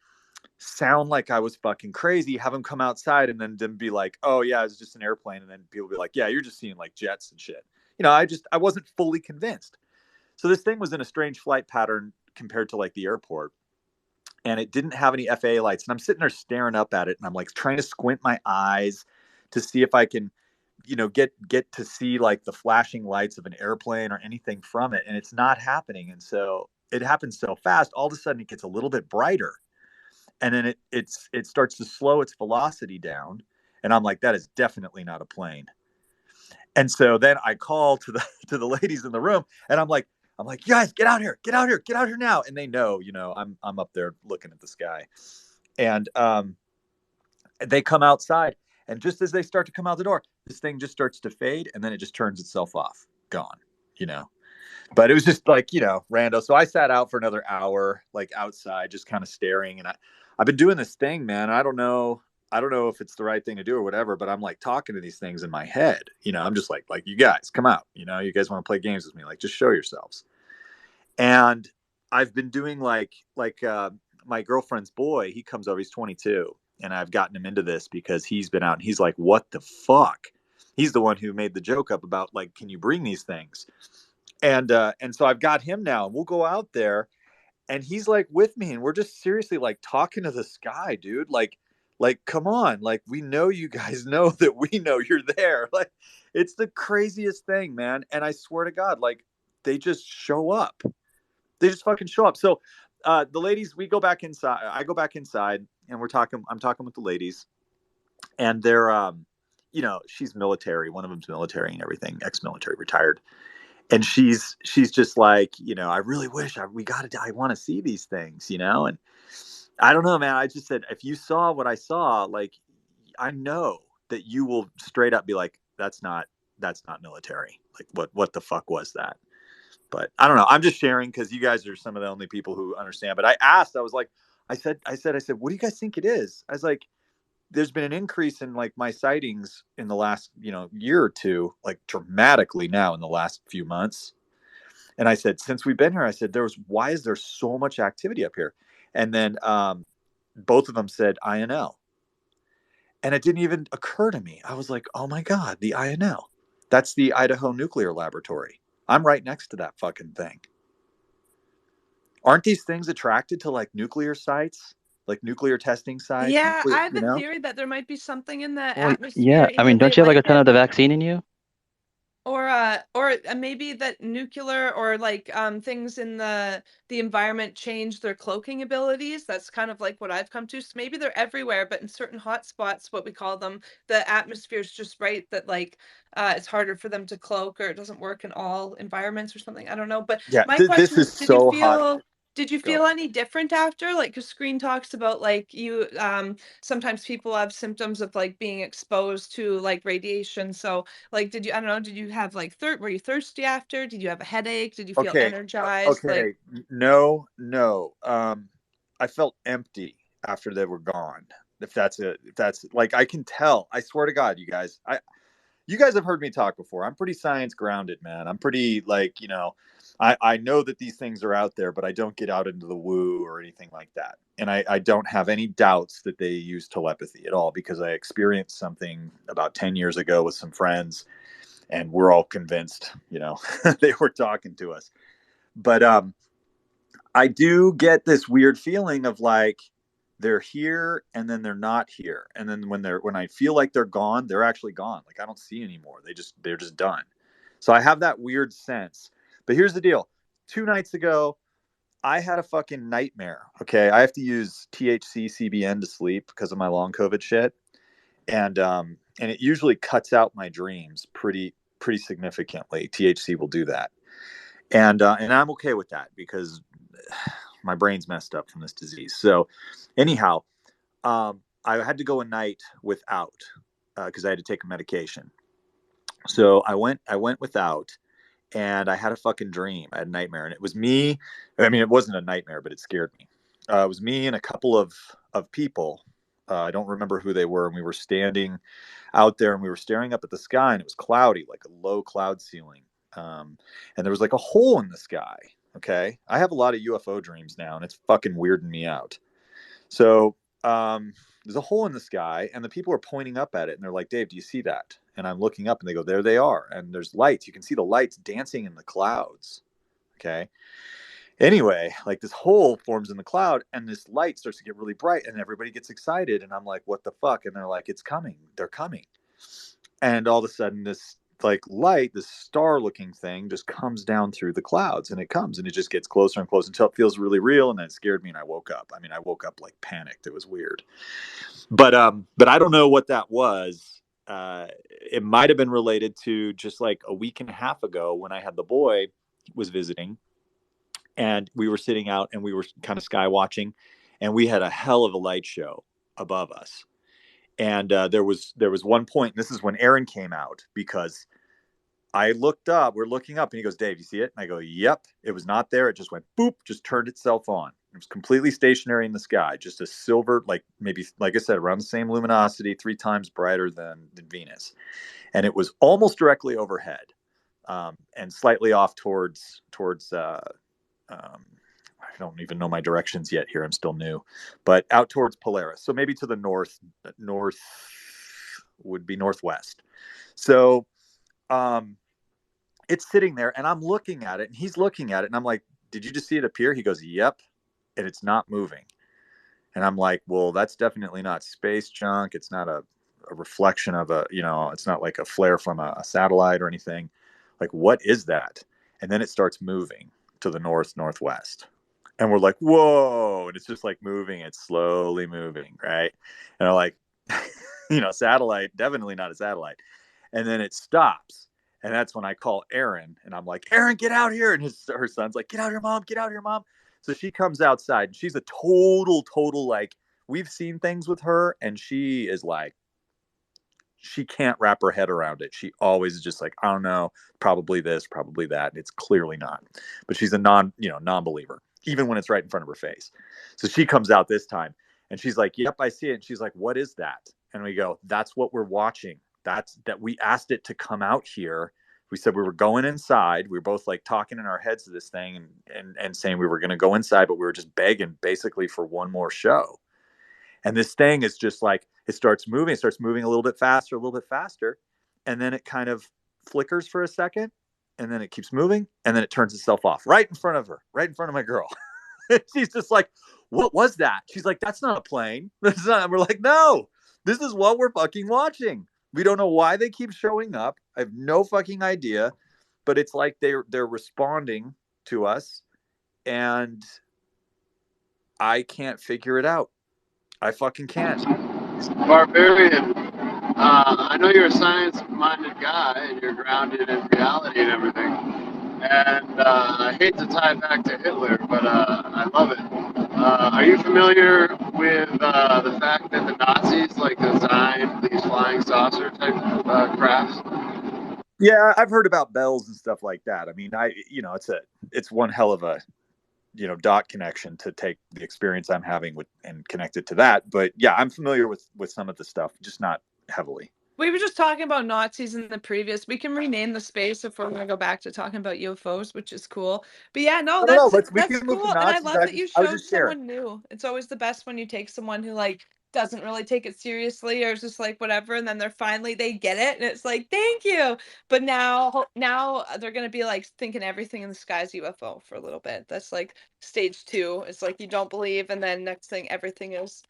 sound like I was fucking crazy, have them come outside and then be like, oh yeah, it's just an airplane, and then people be like, yeah, you're just seeing like jets and shit. You know, I wasn't fully convinced. So this thing was in a strange flight pattern compared to like the airport, and it didn't have any FAA lights, and I'm sitting there staring up at it, and I'm like trying to squint my eyes to see if I can, you know, get to see like the flashing lights of an airplane or anything from it, and it's not happening. And so it happens so fast, all of a sudden it gets a little bit brighter, and then it starts to slow its velocity down, and I'm like, that is definitely not a plane. And so then I call to the ladies in the room, and I'm like, you guys, get out here now. And they know, you know, I'm up there looking at the sky, and they come outside, and just as they start to come out the door, this thing just starts to fade, and then it just turns itself off, gone, you know. But it was just like, you know, rando. So I sat out for another hour, like outside, just kind of staring. And I've been doing this thing, man. I don't know if it's the right thing to do or whatever, but I'm like talking to these things in my head. You know, I'm just like, you guys come out, you know, you guys want to play games with me, like, just show yourselves. And I've been doing like my girlfriend's boy, he comes over, he's 22. And I've gotten him into this because he's been out, and he's like, what the fuck? He's the one who made the joke up about like, can you bring these things? And so I've got him now, and we'll go out there, and he's like with me, and we're just seriously like talking to the sky, dude. Like, come on, like, we know you guys know that we know you're there. Like, it's the craziest thing, man. And I swear to God, like, they just show up. They just fucking show up. So the ladies, we go back inside. I go back inside, and I'm talking with the ladies, and they're you know, she's military. One of them's military and everything, ex-military, retired. And she's just like, you know, I really wish I want to see these things, you know. And I don't know, man. I just said, if you saw what I saw, like, I know that you will straight up be like, that's not military. Like, what the fuck was that? But I don't know. I'm just sharing because you guys are some of the only people who understand. But I asked, I was like, I said, what do you guys think it is? I was like, there's been an increase in like my sightings in the last, you know, year or two, like dramatically now in the last few months. And I said, since we've been here, I said, why is there so much activity up here? And then both of them said INL. And it didn't even occur to me. I was like, oh my God, the INL. That's the Idaho Nuclear Laboratory. I'm right next to that fucking thing. Aren't these things attracted to like nuclear sites? like nuclear testing sites. Yeah, I have You a know? theory that there might be something in the Well, atmosphere. yeah. I Either mean, they don't you have like like a ton it, of the vaccine in you? or maybe that nuclear or like things in the environment change their cloaking abilities. That's kind of like what I've come to. So maybe they're everywhere, but in certain hot spots, what we call them, the atmosphere is just right that like it's harder for them to cloak, or it doesn't work in all environments or something. I don't know. But Yeah, my this question is is, so hot. did you Go. feel any different after? Like, because Screen talks about like you sometimes people have symptoms of like being exposed to like radiation. So like, I don't know, did you have like were you thirsty after? Did you have a headache? Did you feel Okay. energized? Like, No. I felt empty after they were gone. If that's like, I can tell. I swear to God, you guys. You guys have heard me talk before. I'm pretty science grounded, man. I'm pretty like, I know that these things are out there, but I don't get out into the woo or anything like that. And I don't have any doubts that they use telepathy at all, because I experienced something about 10 years ago with some friends, and we're all convinced, they were talking to us. But I do get this weird feeling of like they're here and then they're not here. And then when I feel like they're gone, they're actually gone. Like I don't see anymore. They're just done. So I have that weird sense. But here's the deal. 2 nights ago, I had a fucking nightmare. Okay. I have to use THC CBN to sleep because of my long COVID shit. And it usually cuts out my dreams pretty significantly. THC will do that. And I'm okay with that because my brain's messed up from this disease. So anyhow, I had to go a night without because I had to take a medication. So I went without, and I had a fucking dream. I had a nightmare, and it was me. I mean, it wasn't a nightmare, but it scared me. It was me and a couple of people. I don't remember who they were, and we were standing out there, and we were staring up at the sky, and it was cloudy, like a low cloud ceiling, and there was like a hole in the sky. Okay, I have a lot of UFO dreams now, and it's fucking weirding me out. So there's a hole in the sky, and the people are pointing up at it, and they're like, "Dave, do you see that?" And I'm looking up, and they go, "There they are." And there's lights. You can see the lights dancing in the clouds. Okay. Anyway, like this hole forms in the cloud, and this light starts to get really bright, and everybody gets excited, and I'm like, "What the fuck?" And they're like, "It's coming. They're coming." And all of a sudden, this like light, this star looking thing just comes down through the clouds, and it comes and it just gets closer and closer until it feels really real. And then it scared me, and I woke up. I mean, I woke up like panicked. It was weird. But I don't know what that was. It might have been related to just like a week and a half ago when I had the boy was visiting, and we were sitting out and we were kind of sky watching, and we had a hell of a light show above us. And there was one point, and this is when Aaron came out, because I looked up, we're looking up, and he goes, "Dave, you see it?" And I go, "Yep." It was not there. It just went boop, just turned itself on. It was completely stationary in the sky, just a silver, like maybe, like I said, around the same luminosity, 3 times brighter than Venus. And it was almost directly overhead, and slightly off towards I don't even know my directions yet here. I'm still new, but out towards Polaris. So maybe to the north would be northwest. So it's sitting there, and I'm looking at it, and he's looking at it, and I'm like, "Did you just see it appear?" He goes, "Yep." And it's not moving. And I'm like, "Well, that's definitely not space junk. It's not a reflection of it's not like a flare from a satellite or anything. Like, what is that?" And then it starts moving to the northwest. And we're like, "Whoa." And it's just like moving. It's slowly moving. Right. And I'm like, satellite, definitely not a satellite. And then it stops. And that's when I call Aaron, and I'm like, "Aaron, get out here." And her son's like, "Get out here, mom. Get out here, mom." So she comes outside, and she's a total, like, we've seen things with her, and she is like, she can't wrap her head around it. She always is just like, "I don't know, probably this, probably that." And it's clearly not. But she's a non-believer, even when it's right in front of her face. So she comes out this time, and she's like, "Yep, I see it." And she's like, "What is that?" And we go, "That's what we're watching. That we asked it to come out here. We said we were going inside. We were both like talking in our heads to this thing, and saying we were going to go inside, but we were just begging basically for one more show." And this thing is just like, it starts moving a little bit faster. And then it kind of flickers for a second, and then it keeps moving, and then it turns itself off right in front of her, right in front of my girl. She's just like, what was that? She's like, that's not a plane. That's not. And we're like, no, this is what we're fucking watching. We don't know why they keep showing up. I have no fucking idea, but it's like they're responding to us, and I can't figure it out. I fucking can't. Barbarian, I know you're a science-minded guy and you're grounded in reality and everything. And I hate to tie it back to Hitler, but I love it. Are you familiar with the fact that the Nazis like designed these flying saucer type crafts? Yeah, I've heard about bells and stuff like that. I mean, it's one hell of a dot connection to take the experience I'm having with and connect it to that. But yeah, I'm familiar with some of the stuff, just not heavily. We were just talking about Nazis in the previous. We can rename the space if we're going to go back to talking about UFOs, which is cool. But yeah, no, No, that's we can move cool, to and I Nazis. love that you I was showed just sharing. someone new. It's always the best when you take someone who like doesn't really take it seriously or is just like whatever, and then they get it, and it's like thank you. But now they're going to be like thinking everything in the sky is UFO for a little bit. That's like stage 2. It's like you don't believe, and then next thing everything is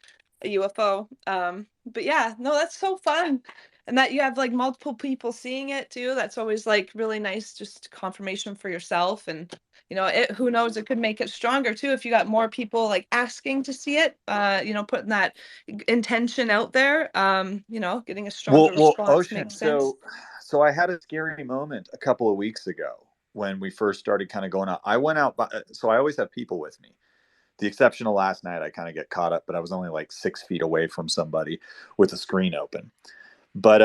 a UFO. But yeah, no, that's so fun. And that you have like multiple people seeing it too. That's always like really nice, just confirmation for yourself. And who knows, it could make it stronger too if you got more people like asking to see it. Putting that intention out there. Getting a stronger response Ocean. makes sense. So I had a scary moment a couple of weeks ago when we first started kind of going out. I went out, so I always have people with me. The exception of last night, I kind of get caught up, but I was only like 6 feet away from somebody with a screen open. But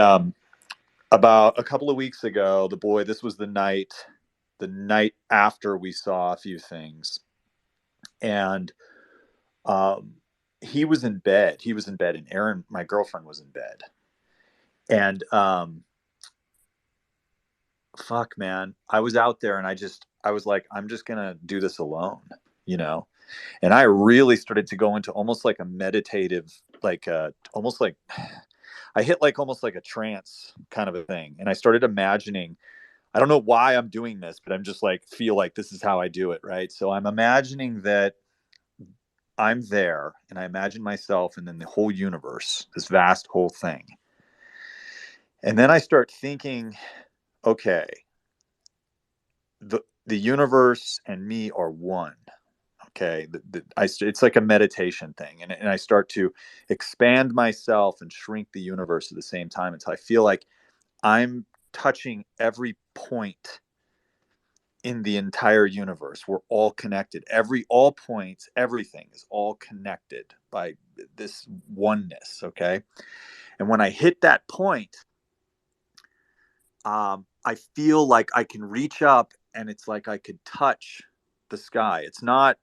about a couple of weeks ago, this was the night after we saw a few things, and he was in bed. He was in bed, and Erin, my girlfriend, was in bed. And fuck, man, I was out there, and I was like, I'm just gonna do this alone, And I really started to go into almost like a meditative, almost like I hit like almost like a trance kind of a thing. And I started imagining, I don't know why I'm doing this, but I'm just like, feel like this is how I do it. Right. So I'm imagining that I'm there, and I imagine myself and then the whole universe, this vast whole thing. And then I start thinking, okay, the universe and me are one. Okay, it's like a meditation thing, and I start to expand myself and shrink the universe at the same time until I feel like I'm touching every point in the entire universe. We're all connected. All points, everything is all connected by this oneness. Okay, and when I hit that point, I feel like I can reach up, and it's like I could touch the sky. It's not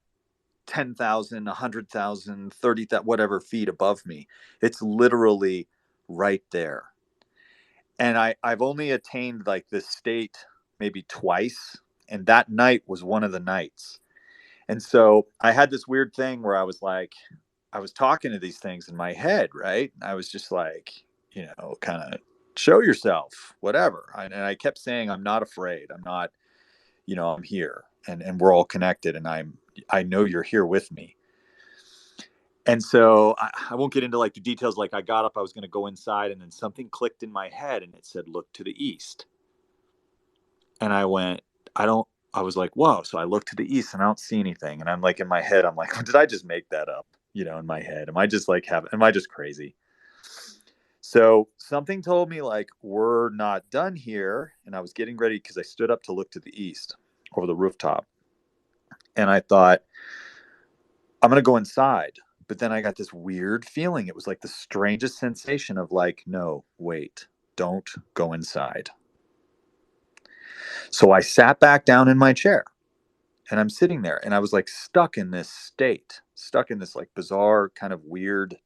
10,000, 100,000, 30,000, whatever feet above me. It's literally right there. And I've only attained like this state maybe twice. And that night was one of the nights. And so I had this weird thing where I was talking to these things in my head, right? I was just like, kind of show yourself, whatever. And I kept saying, I'm not afraid. I'm not, I'm here, and we're all connected, and I know you're here with me. And so I won't get into like the details. Like I got up, I was going to go inside, and then something clicked in my head, and it said, look to the east. And I was like, whoa. So I looked to the east, and I don't see anything. And I'm like, in my head, I'm like, did I just make that up? In my head, am I just crazy? So something told me like, we're not done here. And I was getting ready because I stood up to look to the east over the rooftop. And I thought, I'm going to go inside. But then I got this weird feeling. It was like the strangest sensation of like, no, wait, don't go inside. So I sat back down in my chair, and I'm sitting there, and I was like stuck in this state, stuck in this like bizarre kind of weird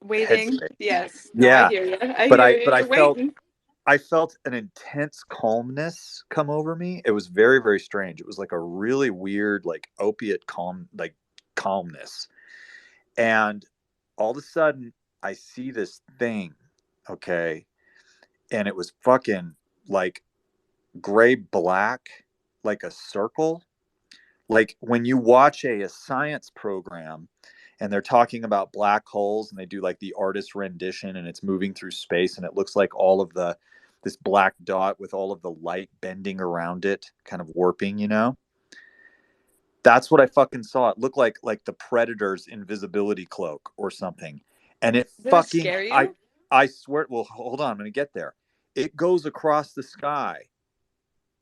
Waiting. headspace. Yes. No, Yeah. I hear you. But Waiting. I felt an intense calmness come over me. It was very, very strange. It was like a really weird, like opiate calmness. And all of a sudden I see this thing, okay? And it was fucking like gray black, like a circle, Like when you watch a science program and they're talking about black holes and they do like the artist rendition and it's moving through space and it looks like all of this black dot with all of the light bending around it, kind of warping, you know? That's what I fucking saw. It looked like the Predator's invisibility cloak or something. And it Did it fucking scare you? I swear, well, hold on, I'm going to get there. It goes across the sky,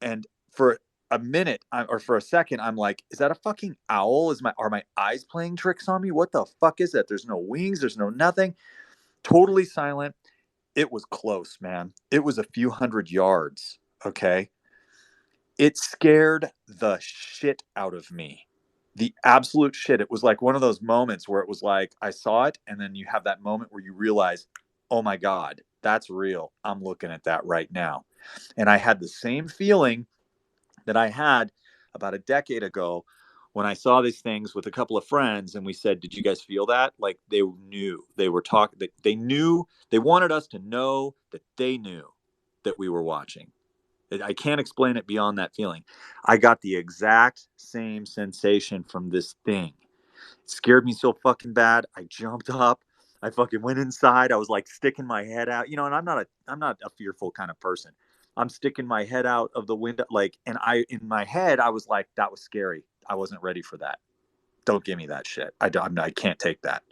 and for a minute or for a second I'm like, is that a fucking owl? Are my eyes playing tricks on me? What the fuck is that? There's no wings, there's no nothing. Totally silent. It was close, man. It was a few hundred yards, okay? It scared the shit out of me. The absolute shit. It was like one of those moments where it was like I saw it, and then you have that moment where you realize, oh my God, that's real. I'm looking at that right now. And I had the same feeling that I had about a decade ago when I saw these things with a couple of friends, and we said, did you guys feel that? Like they knew. They were talking, they knew, they wanted us to know that they knew that we were watching. I can't explain it beyond that feeling. I got the exact same sensation from this thing. It scared me so fucking bad. I jumped up. I fucking went inside. I was like sticking my head out, you know, and I'm not a fearful kind of person. I'm sticking my head out of the window, like, and in my head, I was like, that was scary. I wasn't ready for that. Don't give me that shit. I can't take that.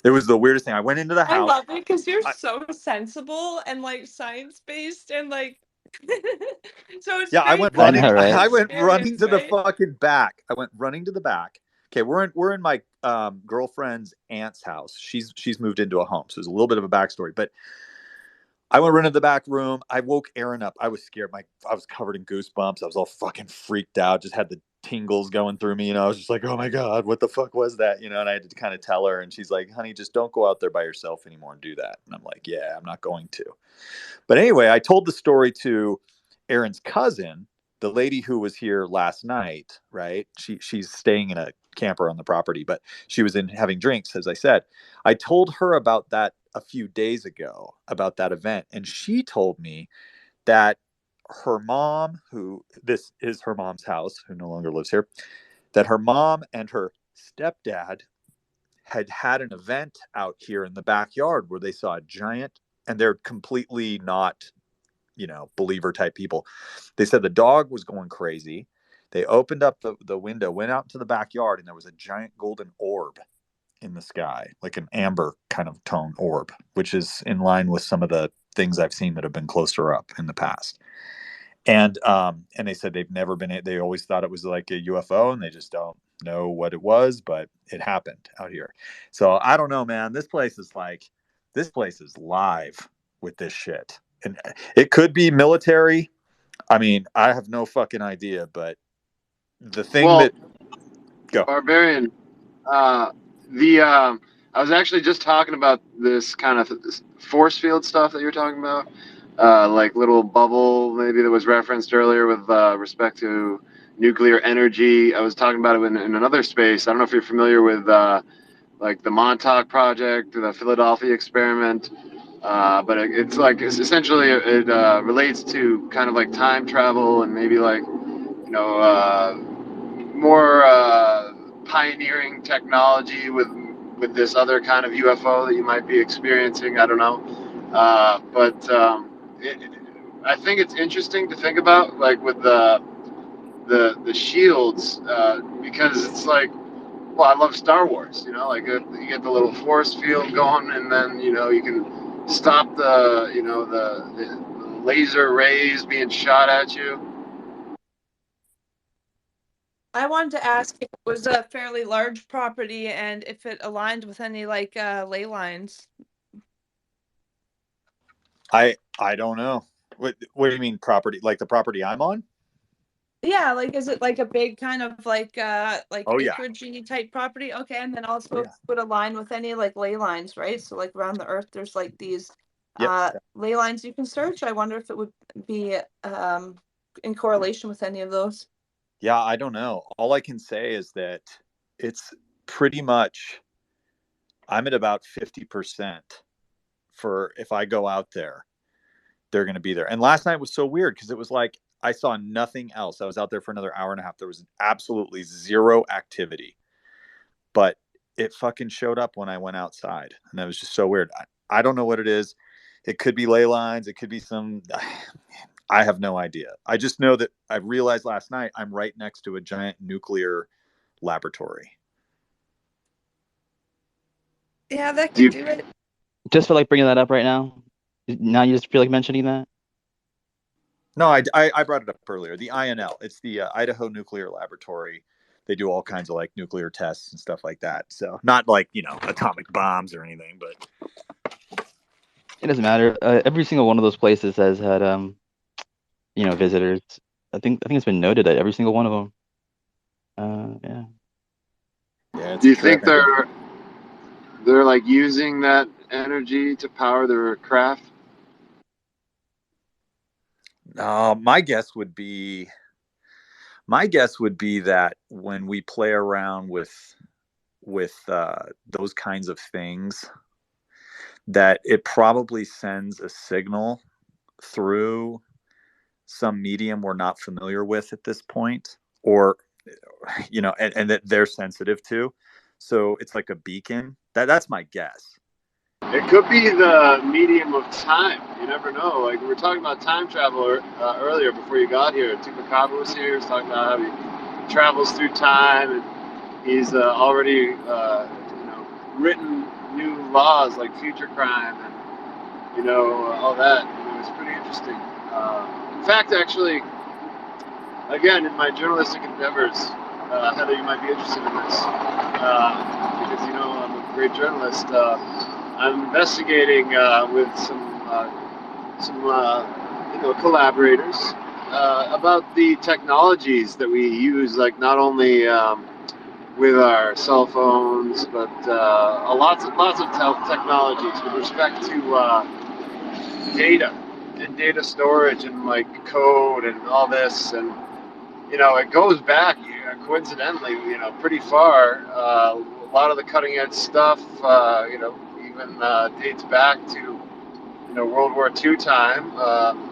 It was the weirdest thing. I went into the I house. love it because you're so sensible and like science based and like so it's Yeah, I very went cool I to know, running. get that right? I went running experience, to the right? fucking back. I went running to the back. Okay, we're in my girlfriend's aunt's house. She's moved into a home, so there's a little bit of a backstory. But I went running to the back room. I woke Aaron up. I was scared. I was covered in goosebumps. I was all fucking freaked out. Just had the tingles going through me. You know, I was just like, oh my God, what the fuck was that? You know, and I had to kind of tell her. And she's like, honey, just don't go out there by yourself anymore and do that. And I'm like, yeah, I'm not going to. But anyway, I told the story to Aaron's cousin, the lady who was here last night, right? She's staying in a camper on the property, but she was in having drinks, as I said. I told her about that a few days ago, about that event, and she told me that her mom, who this is her mom's house, who no longer lives here, that her mom and her stepdad had an event out here in the backyard where they saw a giant, and they're completely not, you know, believer type people. They said the dog was going crazy. They opened up the window, went out into the backyard, and there was a giant golden orb in the sky, like an amber kind of tone orb, which is in line with some of the things I've seen that have been closer up in the past. And they said they've never been, they always thought it was like a UFO and they just don't know what it was, but it happened out here. So I don't know, man. This place is live with this shit. And it could be military. I mean, I have no fucking idea, but the thing Well, that go. Barbarian, I was actually just talking about this kind of this force field stuff that you're talking about, like little bubble maybe that was referenced earlier with respect to nuclear energy. I was talking about it in another space. I don't know if you're familiar with like the Montauk Project or the Philadelphia experiment, but it's essentially it relates to kind of like time travel and maybe like more pioneering technology with this other kind of UFO that you might be experiencing. I don't know, but I think it's interesting to think about, like with the shields, because it's like, well, I love Star Wars. You know, like you get the little force field going, and then you can stop the laser rays being shot at you. I wanted to ask if it was a fairly large property and if it aligned with any like ley lines. I don't know. What do you mean property? Like the property I'm on? Yeah, like is it like a big kind of like Oh yeah. acreagey type property? Okay, and then Oh also yeah. would align with any like ley lines, right? So like around the earth there's like these Yep. ley lines you can search. I wonder if it would be in correlation with any of those. Yeah, I don't know. All I can say is that it's pretty much, I'm at about 50% for if I go out there, they're going to be there. And last night was so weird because it was like I saw nothing else. I was out there for another hour and a half. There was absolutely zero activity, but it fucking showed up when I went outside, and that was just so weird. I don't know what it is. It could be ley lines. It could be some. I have no idea. I just know that I realized last night I'm right next to a giant nuclear laboratory. Yeah, that could do it. Just for like bringing that up right now. Now you just feel like mentioning that. No, I brought it up earlier. The INL. It's the Idaho Nuclear Laboratory. They do all kinds of like nuclear tests and stuff like that. So not like, atomic bombs or anything, but It doesn't matter. Every single one of those places has had visitors. I think it's been noted that every single one of them. Yeah. Yeah. Do you think they're like using that energy to power their craft? My guess would be that when we play around with those kinds of things, that it probably sends a signal through some medium we're not familiar with at this point, or and that they're sensitive to. So it's like a beacon. That's my guess. It could be the medium of time. You never know. Like we were talking about time travel earlier before you got here. Chupacabra was here. He was talking about how he travels through time, and he's already written new laws like future crime and all that. It's pretty interesting. In fact, actually, again, in my journalistic endeavors, Heather, you might be interested in this because I'm a great journalist. I'm investigating with some collaborators about the technologies that we use, like not only with our cell phones, but lots of technologies with respect to data and data storage and like code and all this, and it goes back coincidentally pretty far. A lot of the cutting edge stuff even dates back to World War II time,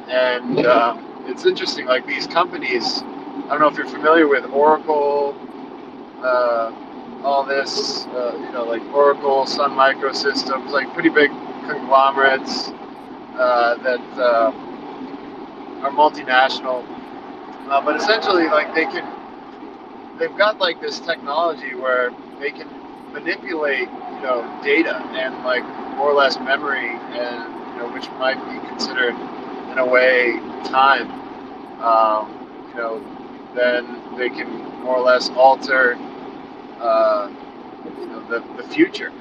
and it's interesting. Like these companies, I don't know if you're familiar with Oracle, all this, like Oracle, Sun Microsystems, like pretty big conglomerates that are multinational, but essentially, like they've got like this technology where they can manipulate, data and like more or less memory, and which might be considered in a way time. Then they can more or less alter, the future.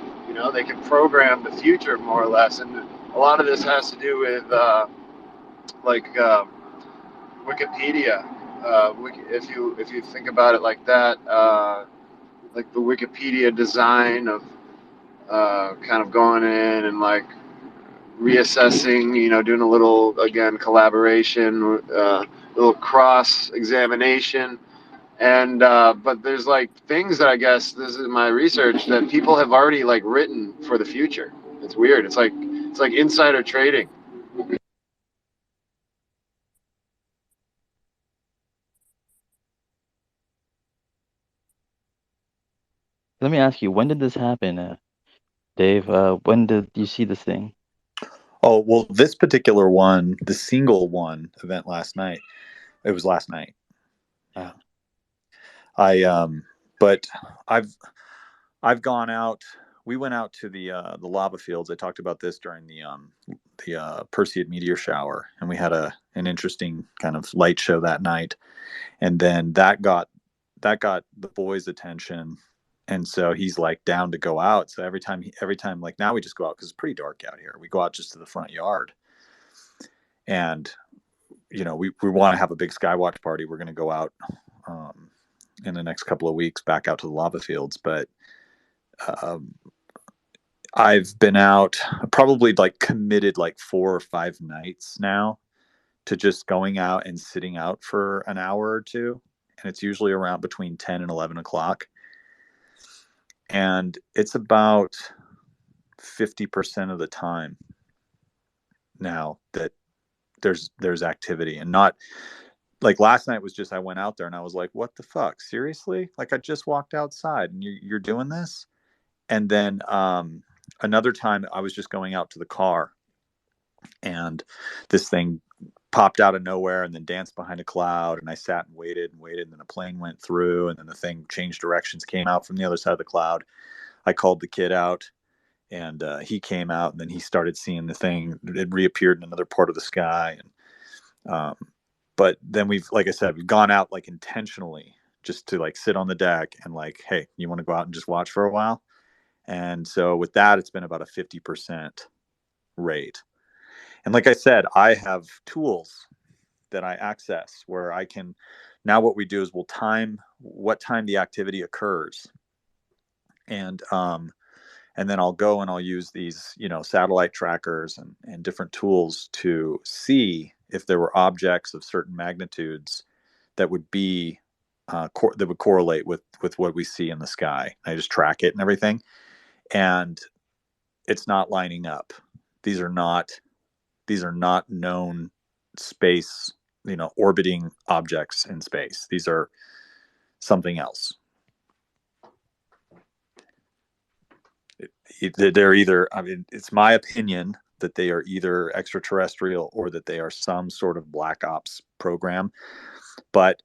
They can program the future more or less, and a lot of this has to do with Wikipedia. If you think about it like that, like the Wikipedia design of kind of going in and like reassessing, doing a little, again, collaboration, a little cross examination. And but there's like things that I guess, this is my research, that people have already like written for the future. It's weird. It's like insider trading. Let me ask you, when did this happen, Dave? When did you see this thing? Oh, well, this particular one, the single one event last night, it was last night. But I've gone out. We went out to the lava fields. I talked about this during the Perseid meteor shower, and we had an interesting kind of light show that night. And then that got the boys' attention, and so he's like down to go out. So every time like now we just go out because it's pretty dark out here. We go out just to the front yard, and we want to have a big skywatch party. We're going to go out in the next couple of weeks back out to the lava fields, but I've been out, probably like committed like 4 or 5 nights now to just going out and sitting out for an hour or two. And it's usually around between 10 and 11 o'clock. And it's about 50% of the time now that there's activity, and not like last night was just, I went out there and I was like, what the fuck? Seriously? Like I just walked outside and you're doing this? And then another time I was just going out to the car and this thing popped out of nowhere and then danced behind a cloud, and I sat and waited and then a plane went through, and then the thing changed directions, came out from the other side of the cloud. I called the kid out, and he came out, and then he started seeing the thing. It reappeared in another part of the sky. And but then like I said, we've gone out like intentionally just to like sit on the deck and like, hey, you want to go out and just watch for a while? And so with that, it's been about a 50% rate. And like I said, I have tools that I access where I can, now what we do is we'll time what time the activity occurs. And then I'll go and I'll use these, satellite trackers and different tools to see if there were objects of certain magnitudes that would be that would correlate with what we see in the sky. I just track it and everything, and it's not lining up. These are not known space, orbiting objects in space. These are something else. They're either, it's my opinion that they are either extraterrestrial or that they are some sort of black ops program. But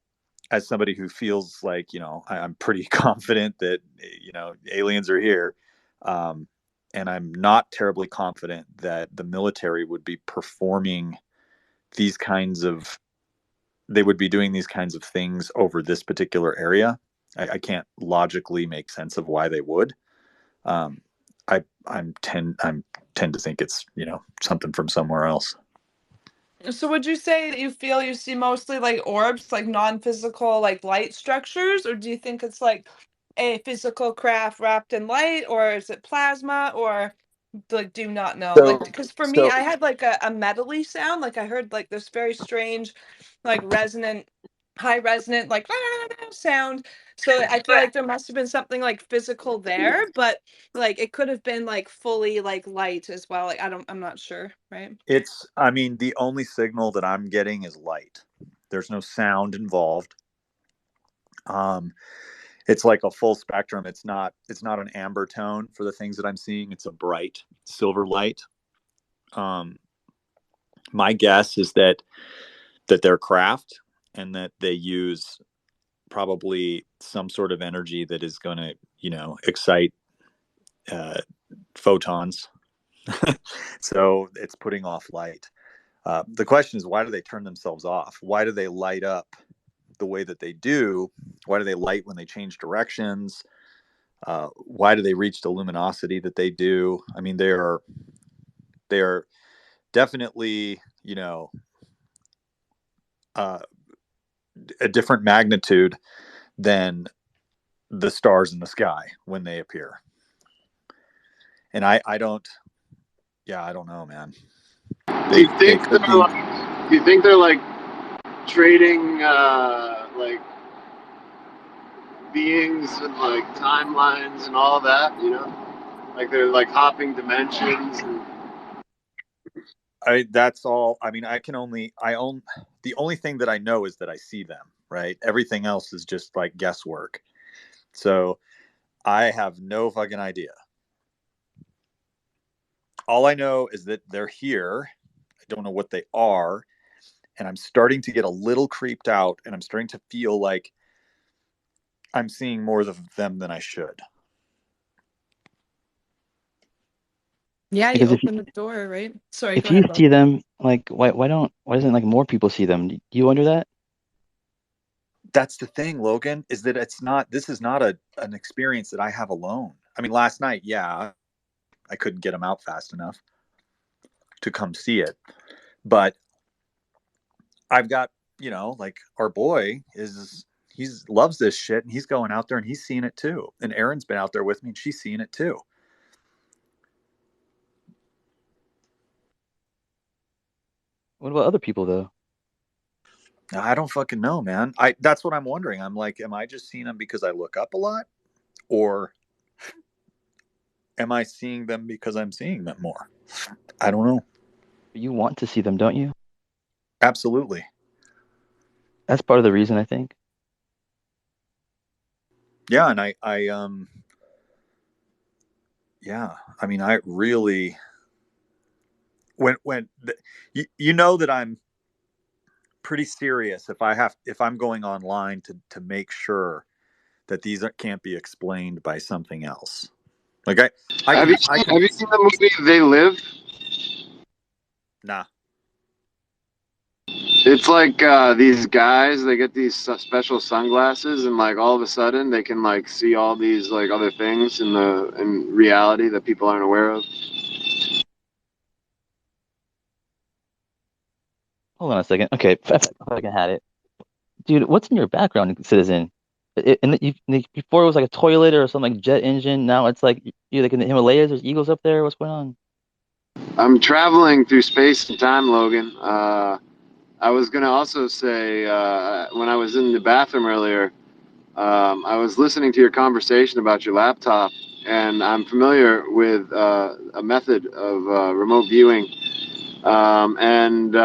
as somebody who feels like, I'm pretty confident that, aliens are here. And I'm not terribly confident that the military would be performing they would be doing these kinds of things over this particular area. I can't logically make sense of why they would. I tend to think it's, something from somewhere else. So would you say that you feel you see mostly like orbs, like non-physical, like light structures, or do you think it's like a physical craft wrapped in light, or is it plasma, or like do not know? Like, because for me, I had like a metally sound, like I heard like this very strange, like high resonant, like sound. So I feel like there must have been something like physical there, but like it could have been like fully like light as well. Like I'm not sure, right? The only signal that I'm getting is light. There's no sound involved. It's like a full spectrum. It's not an amber tone for the things that I'm seeing. It's a bright silver light. My guess is that they're craft and that they use probably some sort of energy that is going to, excite photons. So it's putting off light. The question is, why do they turn themselves off? Why do they light up the way that they do? Why do they light when they change directions? Why do they reach the luminosity that they do? I mean, they are definitely, a different magnitude than the stars in the sky when they appear. And I don't know, man. Do you think they're like trading like beings and like timelines and all that, like they're like hopping dimensions that's all. The only thing that I know is that I see them, right? Everything else is just like guesswork. So I have no fucking idea. All I know is that they're here. I don't know what they are. And I'm starting to get a little creeped out, and I'm starting to feel like I'm seeing more of them than I should. Yeah, you Because open the door, right? Sorry, if go you ahead, see Bob. them, like why doesn't like more people see them? Do you wonder that? That's the thing, Logan, is that this is not an experience that I have alone. I mean, last night, yeah, I couldn't get them out fast enough to come see it. But I've got, like our boy he loves this shit, and he's going out there and he's seeing it too. And Erin's been out there with me and she's seeing it too. What about other people though? I don't fucking know, man. That's what I'm wondering. I'm like, am I just seeing them because I look up a lot, or am I seeing them because I'm seeing them more? I don't know. You want to see them, don't you? Absolutely. That's part of the reason, I think. Yeah, and yeah, I mean, I really you know that I'm pretty serious if I'm going online to make sure that these can't be explained by something else. Like I Have can you I seen, can have you seen the movie They Live? nah. It's like these guys, they get these special sunglasses, and like all of a sudden they can like see all these like other things in reality that people aren't aware of. Hold on a second. Okay, if I can have it, dude. What's in your background, Citizen? Before it was like a toilet or something like jet engine. Now it's like you like in the Himalayas. There's eagles up there. What's going on? I'm traveling through space and time, Logan. I was gonna also say when I was in the bathroom earlier, I was listening to your conversation about your laptop, and I'm familiar with a method of remote viewing, and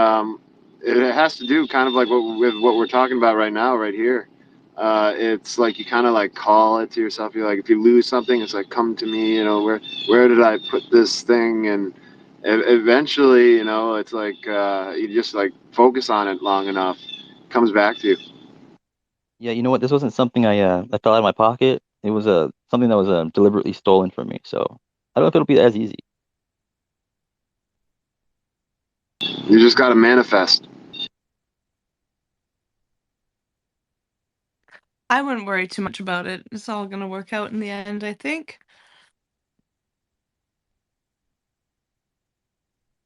it has to do kind of like with what we're talking about right now, right here. It's like you kind of like call it to yourself. You're like, if you lose something, it's like, come to me. You know, where did I put this thing? And eventually, you know, it's like you just like focus on it long enough, it comes back to you. Yeah, you know what? This wasn't something I fell out of my pocket. It was something that was deliberately stolen from me. So I don't know if it'll be as easy. You just got to manifest. I wouldn't worry too much about it. It's all gonna work out in the end, I think.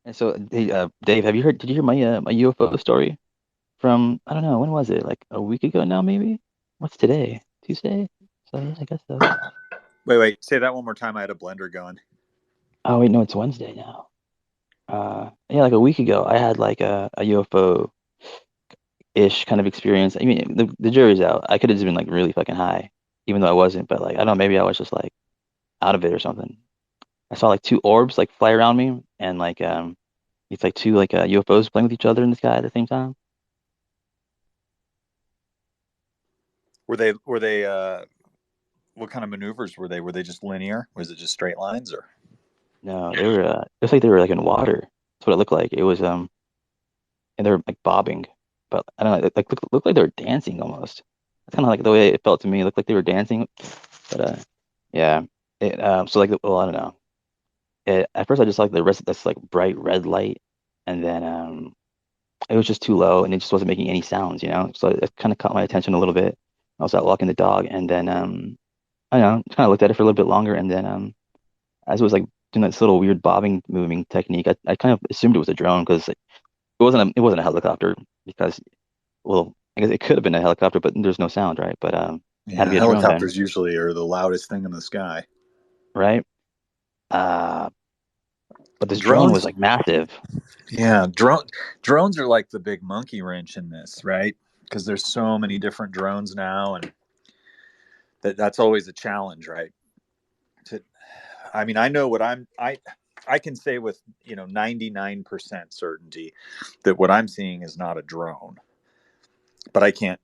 And so, hey, Dave, have you heard? Did you hear my UFO story from I don't know when was it? Like a week ago now, maybe? What's today? Tuesday? So yeah, I guess so. Wait, say that one more time. I had a blender going. Oh wait, no, it's Wednesday now. Yeah, like a week ago, I had like a UFO ish kind of experience. I mean, the jury's out. I could have just been like really fucking high, even though I wasn't. But like, I don't know, maybe I was just like out of it or something. I saw like two orbs like fly around me, and like it's like two like UFOs playing with each other in the sky at the same time. Were they what kind of maneuvers were they? Were they just linear? Was it just straight lines or? No, they were. It was like they were like in water. That's what it looked like. It was and they were like bobbing, but I don't know. It like looked like they were dancing almost. That's kind of like the way it felt to me. It looked like they were dancing, but yeah. It so like well, I don't know. At first I just like the rest that's like bright red light, and then it was just too low, and it just wasn't making any sounds, you know. So it kind of caught my attention a little bit. I was out walking the dog, and then I don't know, kind of looked at it for a little bit longer, and then as it was like doing this little weird bobbing moving technique, I kind of assumed it was a drone because it wasn't a helicopter because well I guess it could have been a helicopter, but there's no sound, right? But it had to Yeah, be a drone then, helicopters usually are the loudest thing in the sky. right? Uh, but this drone was Drones, like massive. yeah, drones are like the big monkey wrench in this, right? Because there's so many different drones now, and that's always a challenge, right? To, I mean, I know what I can say with 99% certainty that what I'm seeing is not a drone, but I can't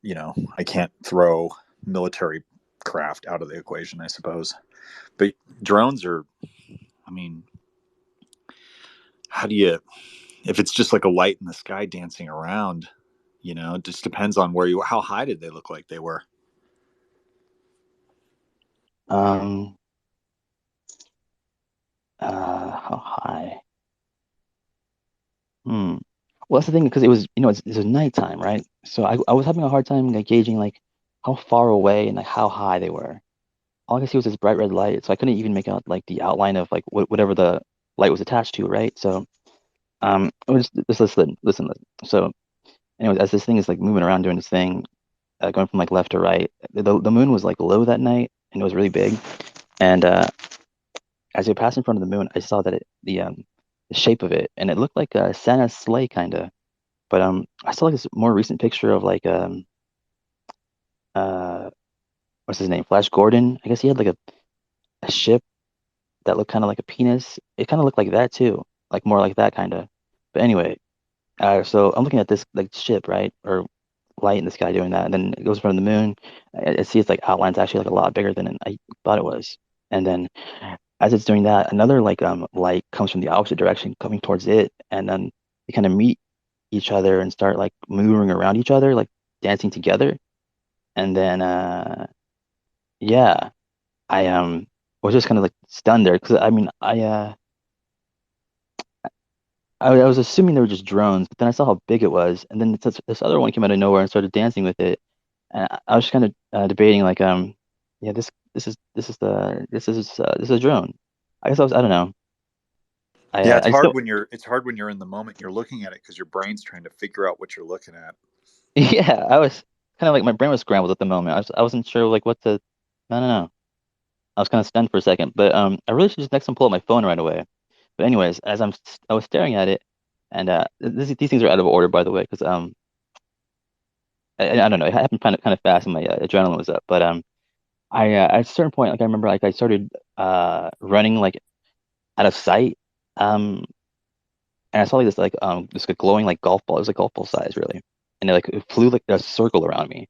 throw military craft out of the equation, I suppose. But drones are, I mean, how do you, if it's just like a light in the sky dancing around, it just depends on how high did they look like they were? Um, how high? Hmm. Well, that's the thing because it was, it's nighttime, right? So I was having a hard time like gauging like how far away and like how high they were. All I could see was this bright red light, so I couldn't even make out like the outline of like whatever the light was attached to, right? So it was just listen. So, anyways, as this thing is like moving around doing its thing, going from like left to right, the moon was like low that night and it was really big. And as it passed in front of the moon, I saw that the shape of it, and it looked like a Santa's sleigh kind of. But I saw like this more recent picture of like uh what's his name? Flash Gordon. I guess he had like a ship that looked kind of like a penis. It kind of looked like that too, like more like that kind of. But anyway, so I'm looking at this like ship, right? Or light in the sky doing that, and then it goes in front of the moon. I see its like outline's actually like a lot bigger than I thought it was. And then as it's doing that, another like light comes from the opposite direction coming towards it, and then they kind of meet each other and start like moving around each other, like dancing together. And then yeah, I was just kind of like stunned there because I mean I was assuming they were just drones, but then I saw how big it was, and then this other one came out of nowhere and started dancing with it. And I was just kind of debating like yeah, this is a drone. I guess I don't know. Yeah, it's I still hard when you're in the moment. You're looking at it because your brain's trying to figure out what you're looking at. yeah, I was kind of like my brain was scrambled at the moment. I wasn't sure like what to I don't know. I was kind of stunned for a second, but I really should just next time pull up my phone right away. But anyways, I was staring at it, and these things are out of order by the way, because I don't know, it happened kind of fast, and my adrenaline was up. But I at a certain point, like I remember, like I started running like out of sight, um, and I saw like this like, glowing like golf ball. It was like golf ball size, really, and it flew like a circle around me,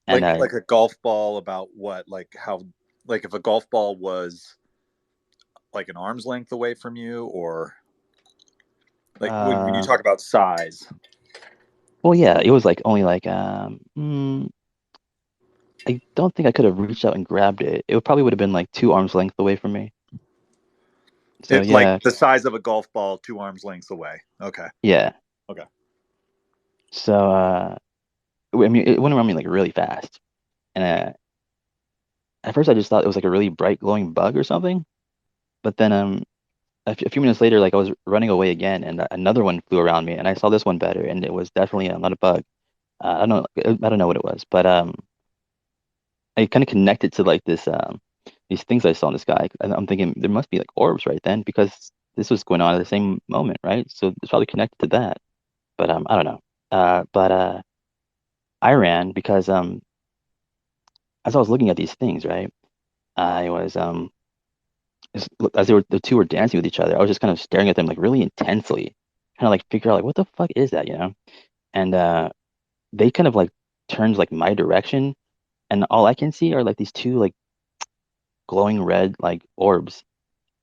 and Like a golf ball about what? Like how? Like if a golf ball was like an arm's length away from you, or like when you uh, talk about size. well, yeah, it was like only like I don't think I could have reached out and grabbed it. It probably would have been like 2 arms length away from me. So It like yeah, the size of a golf ball, 2 arms lengths away. Okay. yeah. Okay. So I mean, it went around me like really fast, and at first I just thought it was like a really bright glowing bug or something. But then a few minutes later, like I was running away again, and another one flew around me, and I saw this one better, and it was definitely not a bug. I don't know what it was, but I kind of connected to like this these things I saw in the sky. I'm thinking there must be like orbs right then because this was going on at the same moment, right? So it's probably connected to that. But I don't know. But I ran because as I was looking at these things, right? I was as the two were dancing with each other, I was just kind of staring at them like really intensely, kind of like figure out like what the fuck is that, you know? And they kind of like turned like my direction, and all I can see are like these two like glowing red like orbs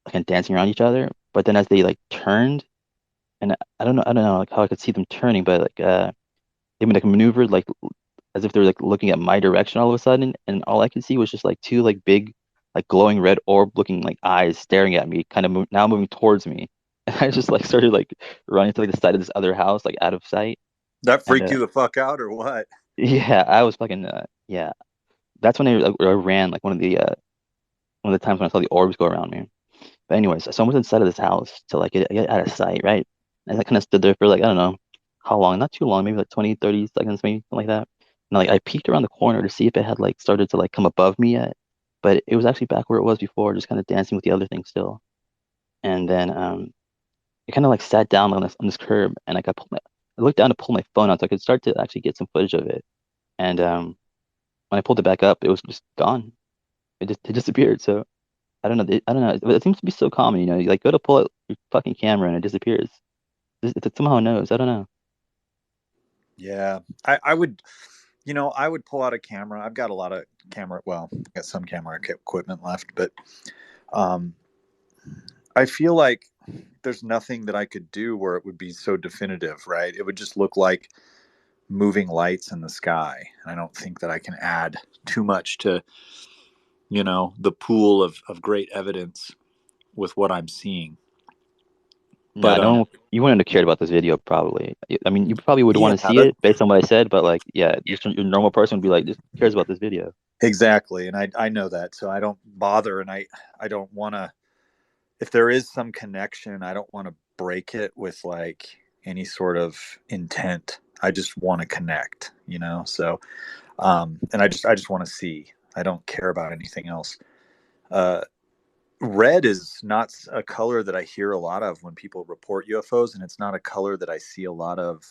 like and dancing around each other. But then as they like turned, and I don't know like how I could see them turning, but like they like maneuvered like as if they were like looking at my direction all of a sudden, and all I could see was just like two like big like glowing red orb looking like eyes staring at me, kind of now moving towards me. And I just like started like running to like the side of this other house, like out of sight. That And freaked you the fuck out, or what? yeah, I was fucking yeah. That's when I ran like one of the times when I saw the orbs go around me. But anyways, so I was inside of this house till like get out of sight, right? And I kind of stood there for like I don't know how long, not too long, maybe like 20, 30 seconds, maybe something like that. And like I peeked around the corner to see if it had like started to like come above me yet, but it was actually back where it was before, just kind of dancing with the other thing still. And then it kind of like sat down on this curb, and like I looked down to pull my phone out so I could start to actually get some footage of it. And when I pulled it back up, it was just gone. It disappeared. So I don't know. It seems to be so common, you know. You like go to pull out your fucking camera and it disappears. It somehow knows. I don't know. Yeah, I would, I would pull out a camera. I've got a lot of camera. Well, I got some camera equipment left, but um, I feel like there's nothing that I could do where it would be so definitive, right? It would just look like moving lights in the sky. I don't think that I can add too much to, the pool of great evidence with what I'm seeing. No, But no, you wouldn't have cared about this video probably. I mean, you probably would want yeah, to see it based on what I said, but like, yeah, just your normal person would be like, just cares about this video. exactly. And I know that, so I don't bother, and I don't want to. If there is some connection, I don't want to break it with like any sort of intent. I just want to connect, So, and I just want to see. I don't care about anything else. Uh, Red is not a color that I hear a lot of when people report UFOs, and it's not a color that I see a lot of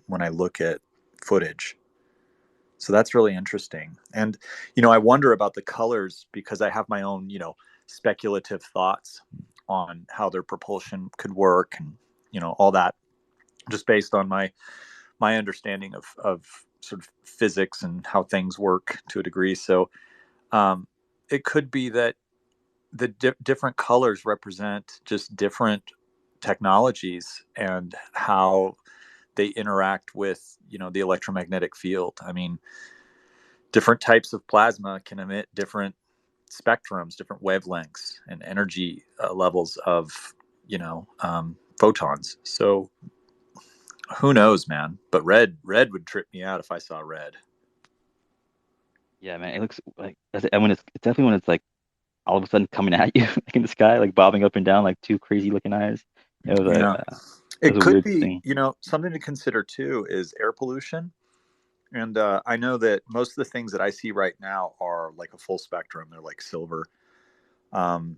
when I look at footage. So that's really interesting. And, I wonder about the colors because I have my own, speculative thoughts on how their propulsion could work and, all that just based on my understanding of sort of physics and how things work to a degree. So it could be that the different colors represent just different technologies and how they interact with, the electromagnetic field. I mean, different types of plasma can emit different spectrums, different wavelengths, and energy levels of, photons. So who knows, man? But red would trip me out if I saw red. Yeah, man, it looks like and when it's definitely when it's like all of a sudden coming at you like in the sky, like bobbing up and down like two crazy looking eyes. It was Yeah. it It was a could weird be, thing. something to consider too is air pollution. And I know that most of the things that I see right now are like a full spectrum. They're like silver um,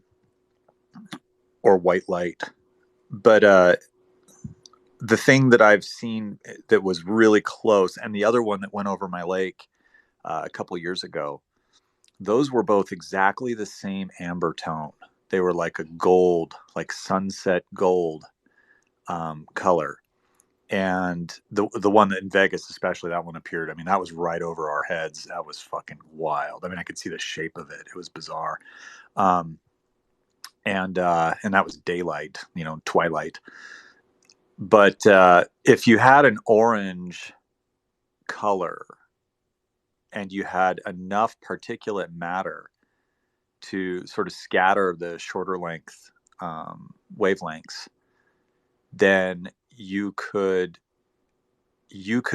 or white light. But the thing that I've seen that was really close, and the other one that went over my lake a couple years ago, those were both exactly the same amber tone. They were like a gold, like sunset gold color. And the one that in Vegas, especially, that one appeared. I mean, that was right over our heads. That was fucking wild. I mean, I could see the shape of it. It was bizarre. And that was daylight, twilight. But if you had an orange color and you had enough particulate matter to sort of scatter the shorter length wavelengths, then you could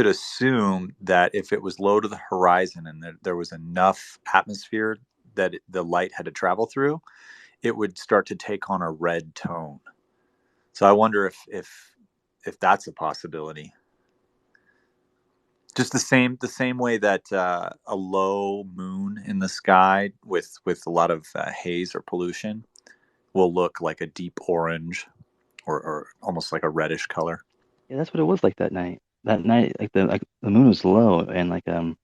assume that if it was low to the horizon and there was enough atmosphere that the light had to travel through, it would start to take on a red tone. So I wonder if that's a possibility. Just the same way that a low moon in the sky with a lot of haze or pollution will look like a deep orange or almost like a reddish color. Yeah, that's what it was like that night. That night, like the moon was low and like it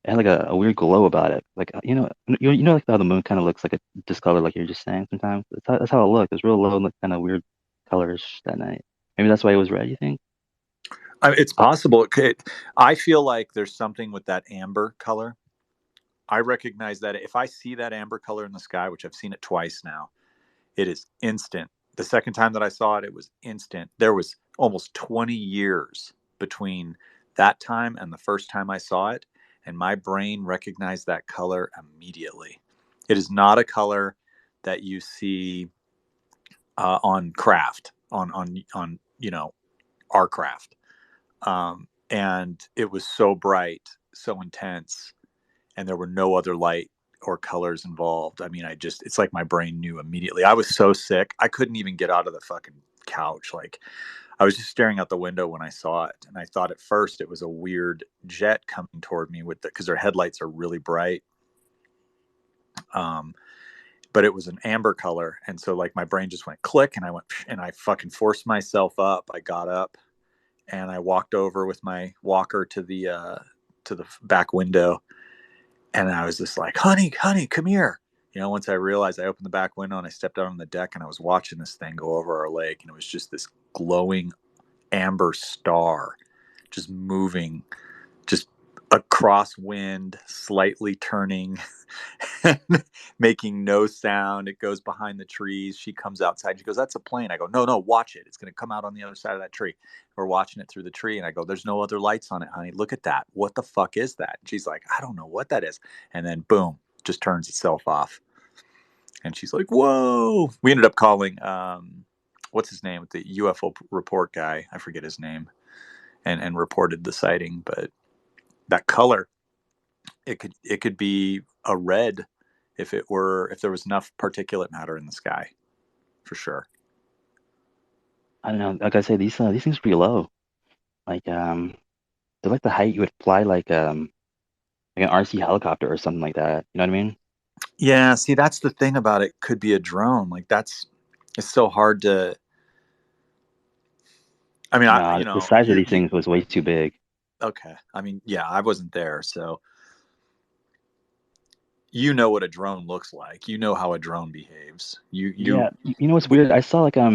had like a weird glow about it. Like you know like how the moon kind of looks like a discolored, like you're just saying sometimes. That's how it looked. It was real low and like kind of weird colors that night. Maybe that's why it was red. You think? It's possible. I feel like there's something with that amber color. I recognize that if I see that amber color in the sky, which I've seen it twice now, it is instant. The second time that I saw it, it was instant. There was almost 20 years between that time and the first time I saw it, and my brain recognized that color immediately. It is not a color that you see on craft, on our craft. And it was so bright, so intense, and there were no other light or colors involved. I mean, it's like my brain knew immediately. I was so sick. I couldn't even get out of the fucking couch. Like, I was just staring out the window when I saw it. And I thought at first it was a weird jet coming toward me because their headlights are really bright. But it was an amber color. And so like my brain just went click and I fucking forced myself up. I got up and I walked over with my walker to the back window. And I was just like, honey, come here. Once I realized, I opened the back window and I stepped out on the deck and I was watching this thing go over our lake. And it was just this glowing amber star just moving, just a crosswind, slightly turning, making no sound. It goes behind the trees. She comes outside. She goes, that's a plane. I go, no, watch it. It's going to come out on the other side of that tree. We're watching it through the tree. And I go, there's no other lights on it, honey. Look at that. What the fuck is that? And she's like, I don't know what that is. And then boom, just turns itself off. And she's like, whoa. We ended up calling, what's his name? The UFO report guy. I forget his name. And reported the sighting. But that color, it could be a red if there was enough particulate matter in the sky, for sure. I don't know. Like I say, these things are pretty low. Like they're like the height you would fly like an RC helicopter or something like that. You know what I mean? Yeah. See, that's the thing about it. Could be a drone. Like it's so hard to. I mean, No, the size of these things was way too big. Okay. I mean, yeah, I wasn't there, so you know what a drone looks like. You know how a drone behaves. Yeah, you know what's weird? I saw like I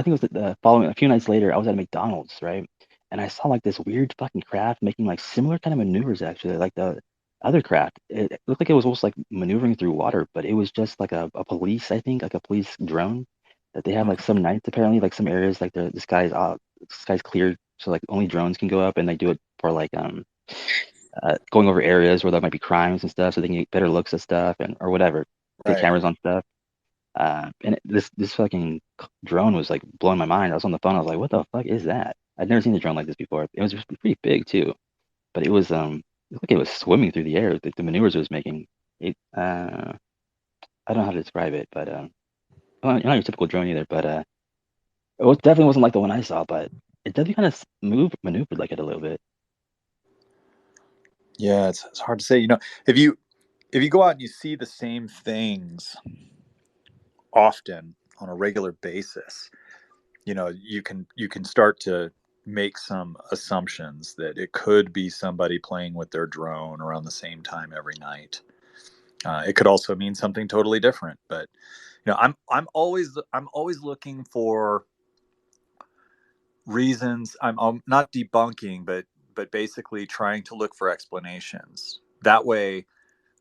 think it was the following a few nights later. I was at a McDonald's, right? and I saw like this weird fucking craft making like similar kind of maneuvers actually, like the other craft. It looked like it was almost like maneuvering through water, but it was just like a police, I think, like a police drone that they have like some nights apparently, like some areas like the sky's cleared, so like only drones can go up, and they do it for like going over areas where there might be crimes and stuff, so they can get better looks at stuff and or whatever, get Right. cameras on stuff. This fucking drone was like blowing my mind. I was on the phone. I was like, "What the fuck is that?" I'd never seen a drone like this before. It was just pretty big too, but it was it looked like it was swimming through the air. The maneuvers it was making. It I don't know how to describe it, but well, not your typical drone either. But definitely wasn't like the one I saw, but it definitely kind of maneuvered like it a little bit. Yeah, it's hard to say. You know, if you go out and you see the same things often on a regular basis, you know, you can start to make some assumptions that it could be somebody playing with their drone around the same time every night. It could also mean something totally different, but you know, I'm always looking for reasons. I'm not debunking, but basically trying to look for explanations. That way,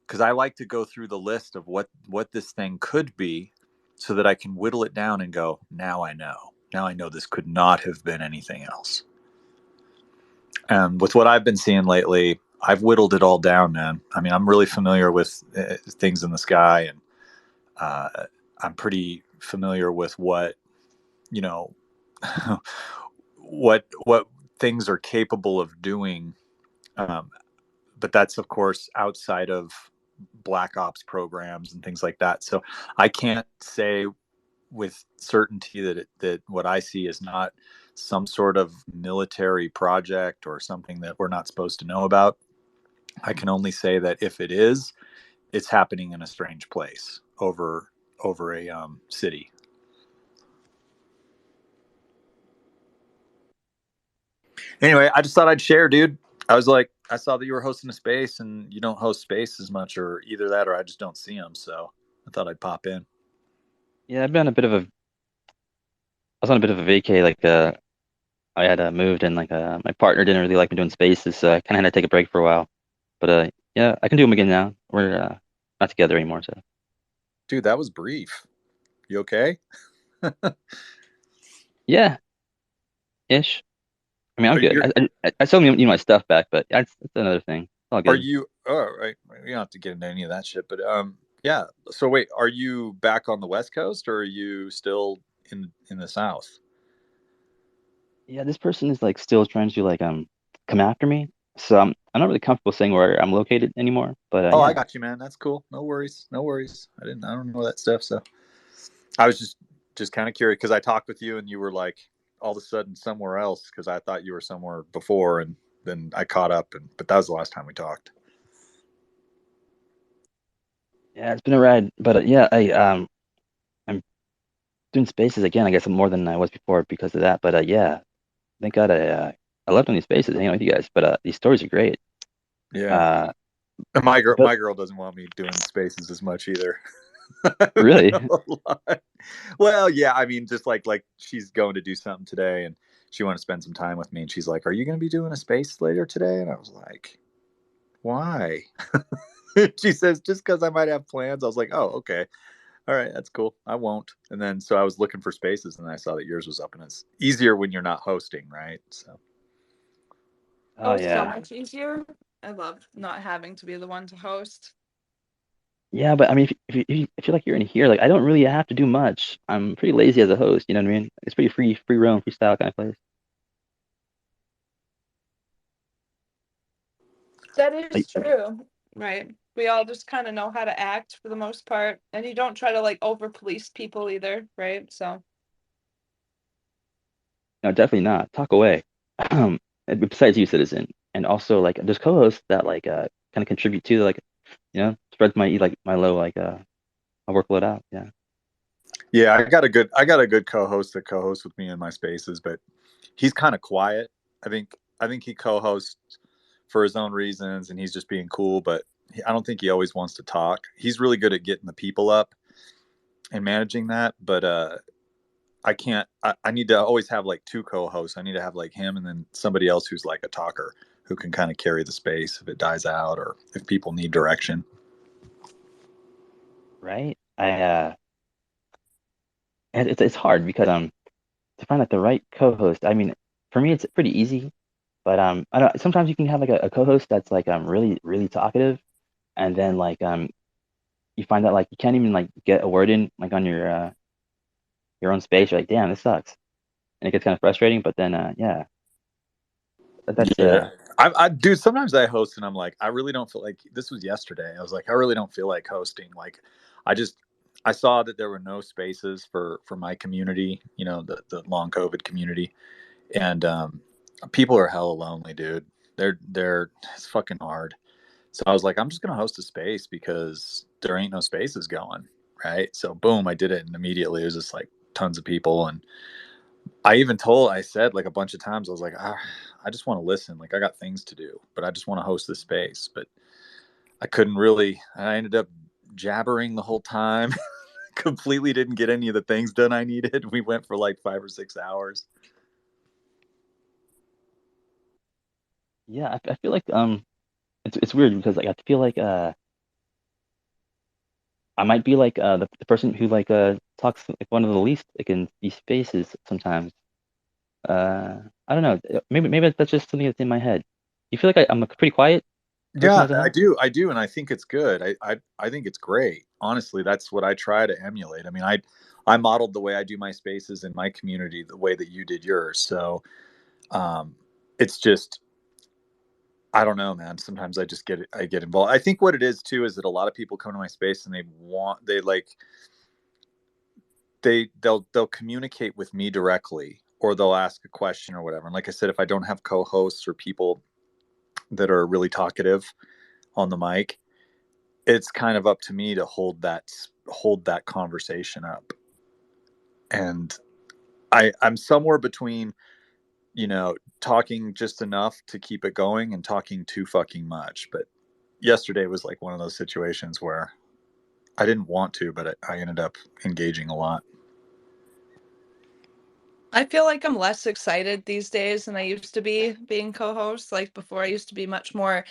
because I like to go through the list of what this thing could be, so that I can whittle it down and go, now I know. Now I know this could not have been anything else. And with what I've been seeing lately, I've whittled it all down, man. I mean, I'm really familiar with things in the sky, and I'm pretty familiar with what, you know, what things are capable of doing. But that's of course outside of black ops programs and things like that. So I can't say with certainty that what I see is not some sort of military project or something that we're not supposed to know about. I can only say that if it is, it's happening in a strange place over a city. Anyway, I just thought I'd share, dude. I was like, I saw that you were hosting a space, and you don't host space as much, or either that, or I just don't see them. So I thought I'd pop in. Yeah, I was on a bit of a vacay. Like I had moved, and like my partner didn't really like me doing spaces, so I kind of had to take a break for a while. But yeah, I can do them again now. We're not together anymore, so. Dude, that was brief. You okay? Yeah, ish. I mean, I'm good. You're, I still need my stuff back, but that's another thing. It's all are good. you? Oh, right. You don't have to get into any of that shit, but yeah. So wait, are you back on the West Coast, or are you still in the South? Yeah, this person is like still trying to like come after me, so I'm not really comfortable saying where I'm located anymore. But Oh, I yeah, got you, man. That's cool. No worries. No worries. I don't know that stuff. So I was just kind of curious because I talked with you and you were like all of a sudden somewhere else because I thought you were somewhere before, and then I caught up, but that was the last time we talked. yeah, it's been a ride. But yeah, I'm doing spaces again. I guess more than I was before because of that. But yeah, thank God I loved on these spaces, hanging out with you guys. But these stories are great. Yeah. Uh, My but girl doesn't want me doing spaces as much either. really, Well, yeah, I mean, just like she's going to do something today, and she wanted to spend some time with me, and she's like, "Are you going to be doing a space later today?" And I was like, "Why?" She says, "Just because I might have plans." I was like, "Oh, okay, all right, that's cool. I won't." And then so I was looking for spaces, and I saw that yours was up, and it's easier when you're not hosting, right? So oh So yeah, much easier. I love not having to be the one to host. yeah. But I mean, if you feel like you're in here, like I don't really have to do much. I'm pretty lazy as a host. You know what I mean? It's pretty free roam, freestyle kind of place. That is Like, true, right? We all just kind of know how to act for the most part, and you don't try to like over police people either, right? So no, definitely not. Talk away. And besides you, citizen, and also like there's co-hosts that like kind of contribute to like spreads my low my workload out. Yeah. yeah, I got a good co-host that co-hosts with me in my spaces, but he's kind of quiet. I think he co-hosts for his own reasons, and he's just being cool. But I don't think he always wants to talk. He's really good at getting the people up and managing that. But I can't. I need to always have like two co-hosts. I need to have like him and then somebody else who's like a talker who can kind of carry the space if it dies out or if people need direction. Right? It's hard because to find like the right co-host. I mean, for me it's pretty easy, but I don't. Sometimes you can have like a co-host that's like really talkative, and then like you find out like you can't even like get a word in like on your own space. You're like, damn, this sucks, and it gets kind of frustrating. But then yeah, that's Yeah. I dude, sometimes I host and I'm like, I really don't feel like this was yesterday. I was like, I really don't feel like hosting. Like I saw that there were no spaces for my community, you know, the long COVID community. And people are hella lonely, dude. They're it's fucking hard. So I was like, I'm just gonna host a space because there ain't no spaces going. Right. So boom, I did it and immediately it was just like tons of people and I said like a bunch of times, I was like, I just want to listen. Like I got things to do, but I just want to host this space. But I couldn't really, I ended up jabbering the whole time. Completely didn't get any of the things done I needed. We went for like 5 or 6 hours. yeah. I feel like it's weird because like I feel like I might be like the person who like talks like one of the least like in these spaces sometimes. I don't know. Maybe that's just something that's in my head. You feel like I'm a pretty quiet person Yeah, as a host? I do. And I think it's good. I think it's great. Honestly, that's what I try to emulate. I mean, I modeled the way I do my spaces in my community, the way that you did yours. So it's just, I don't know, man. Sometimes I get involved. I think what it is too is that a lot of people come to my space and they'll communicate with me directly or they'll ask a question or whatever. And like I said, if I don't have co-hosts or people that are really talkative on the mic, it's kind of up to me to hold that conversation up. And I'm somewhere between, you know, talking just enough to keep it going and talking too fucking much. But yesterday was like one of those situations where I didn't want to, but I ended up engaging a lot. I feel like I'm less excited these days than I used to be being co-host. Like before, I used to be much more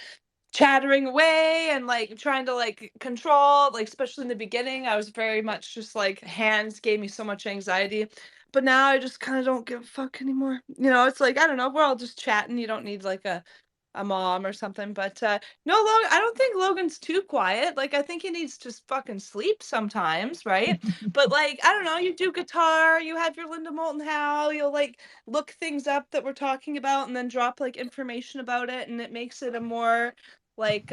chattering away and like trying to like control, like especially in the beginning, I was very much just like hands gave me so much anxiety. But now I just kind of don't give a fuck anymore. You know, it's like I don't know, we're all just chatting. You don't need like a mom or something. But no, I don't think Logan's too quiet. Like I think he needs to fucking sleep sometimes, right? But like I don't know, you do guitar, you have your Linda Moulton Howe, you'll like look things up that we're talking about and then drop like information about it, and it makes it a more like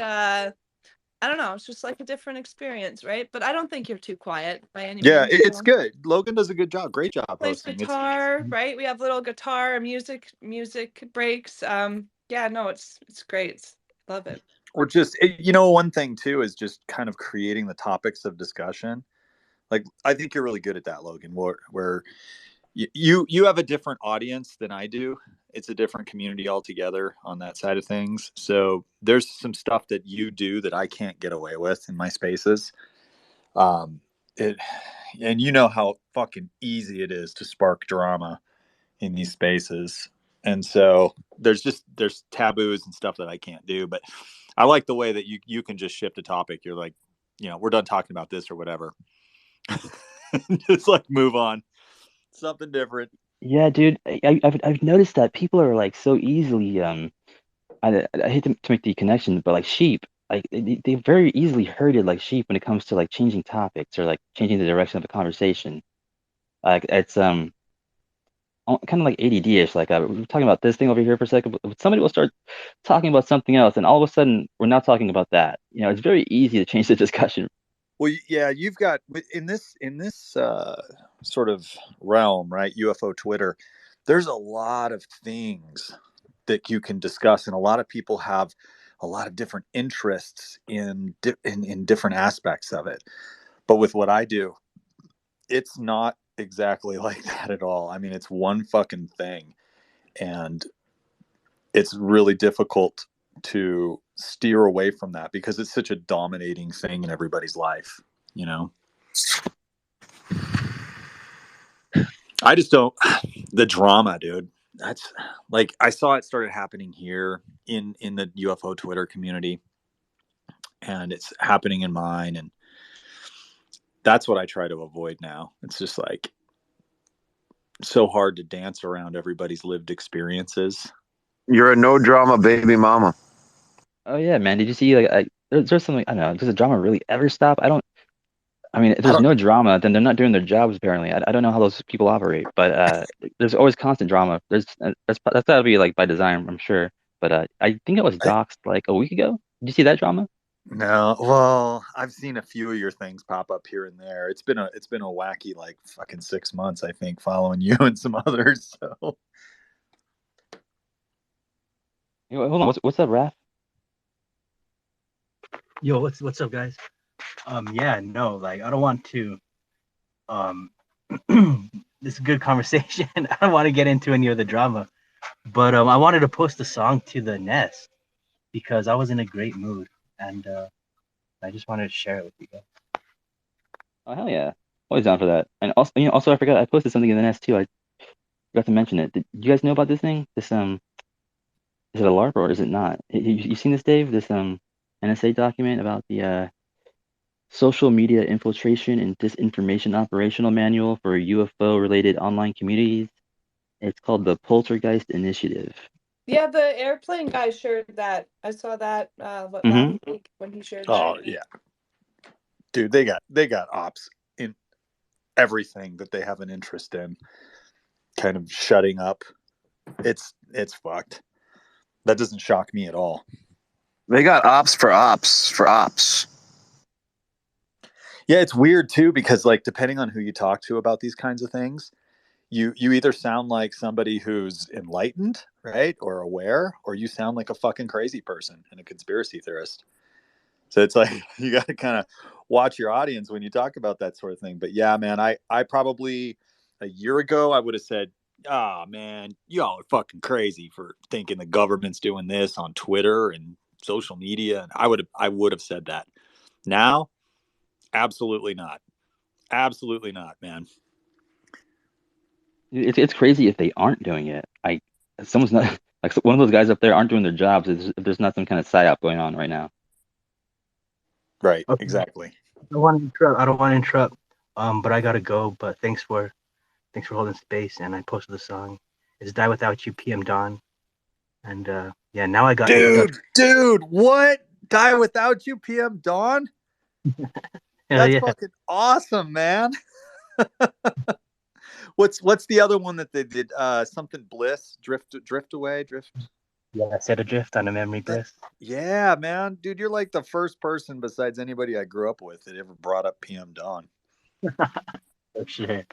I don't know, it's just like a different experience, right? But I don't think you're too quiet by any Yeah, means. it's good. Logan does a good job. Great job Plays hosting. guitar, right? We have little guitar music breaks. Yeah, no, it's great. Love it. Or just, you know, one thing too is just kind of creating the topics of discussion. Like I think you're really good at that, Logan, where you have a different audience than I do. It's a different community altogether on that side of things. So there's some stuff that you do that I can't get away with in my spaces. It and you know how fucking easy it is to spark drama in these spaces. And so there's taboos and stuff that I can't do, but I like the way that you can just shift a topic. You're like, you know, we're done talking about this or whatever. Just like move on. Something different. Yeah, dude. I've noticed that people are like so easily I hate to make the connection, but like sheep, like they very easily herded like sheep when it comes to like changing topics or like changing the direction of a conversation. Like it's kind of like ADD-ish. Like we're talking about this thing over here for a second, but somebody will start talking about something else, and all of a sudden we're not talking about that. You know, it's very easy to change the discussion. Well, yeah, you've got in this sort of realm, right? UFO Twitter. There's a lot of things that you can discuss, and a lot of people have a lot of different interests in different aspects of it. But with what I do, it's not exactly like that at all. I mean, it's one fucking thing, and it's really difficult to steer away from that because it's such a dominating thing in everybody's life, you know? I just don't. The drama, dude. That's like I saw it started happening here in the UFO Twitter community, and it's happening in mine, and that's what I try to avoid now. It's just like so hard to dance around everybody's lived experiences. You're a no drama baby mama. Oh yeah, man. Did you see there's something I don't know. Does the drama really ever stop? I mean, if I there's don't. no drama, then they're not doing their jobs. Apparently, I don't know how those people operate, but there's always constant drama. That's gotta be like by design, I'm sure. But I think it was doxxed like a week ago. Did you see that drama? No, well, I've seen a few of your things pop up here and there. It's been a wacky like fucking 6 months, I think, following you and some others. So Hey, wait, hold on, what's up, Raph? Yo, what's up, guys? Yeah, no, like I don't want to. This is a good conversation. I don't want to get into any of the drama, but I wanted to post a song to the Nest because I was in a great mood, and I just wanted to share it with you guys. Oh hell yeah, always down for that. And also, also I forgot I posted something in the nest too. I forgot to mention it. Did you guys know about this thing? This is it a LARP or is it not? You seen this, Dave? This NSA document about the social media infiltration and disinformation operational manual for UFO related online communities. It's called the Poltergeist Initiative. Yeah, the airplane guy shared that. I saw that last week when he shared that. oh yeah, dude, they got ops in everything that they have an interest in, kind of shutting up. It's fucked. That doesn't shock me at all. They got ops for ops. Yeah, it's weird too because like depending on who you talk to about these kinds of things, you either sound like somebody who's enlightened, right, or aware, or you sound like a fucking crazy person and a conspiracy theorist. So it's like you got to kind of watch your audience when you talk about that sort of thing. But yeah, man, I probably a year ago I would have said, "Ah, man, y'all are fucking crazy for thinking the government's doing this on Twitter and social media." And I would have said that. Now, absolutely not. Absolutely not, man. It's crazy if they aren't doing it. Someone's not like one of those guys up there aren't doing their jobs if there's not some kind of psyop going on right now. Right, Okay. exactly. I don't want to interrupt. But I gotta go. But thanks for holding space. And I posted the song. It's "Die Without You" PM Dawn. And yeah, now I got Dude, what? Die Without You, PM Dawn? That's fucking awesome, man. What's the other one that they did? Something Bliss, drift away. Yeah, Set Adrift on a Memory Bliss. Yeah, man, dude, you're like the first person besides anybody I grew up with that ever brought up PM Dawn. Oh shit.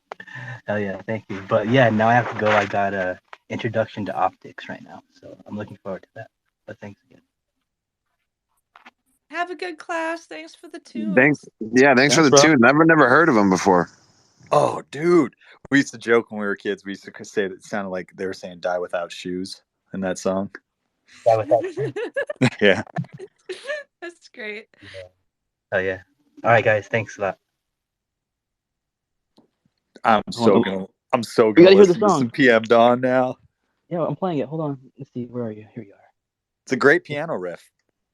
Hell yeah, thank you. But yeah, now I have to go. I got a introduction to optics right now, so I'm looking forward to that. But thanks again. Have a good class. Thanks for the tunes. Thanks for the tune. Never heard of them before. Oh, dude, we used to joke when we were kids. We used to say that it sounded like they were saying "Die Without Shoes" in that song. Die Without Shoes. Yeah. That's great. Yeah. Oh yeah. All right, guys. Thanks a lot. I'm so gonna We gotta hear the listen to some song. PM Dawn now. Yeah, I'm playing it. Hold on. Let's see. Where are you? Here you are. It's a great piano riff.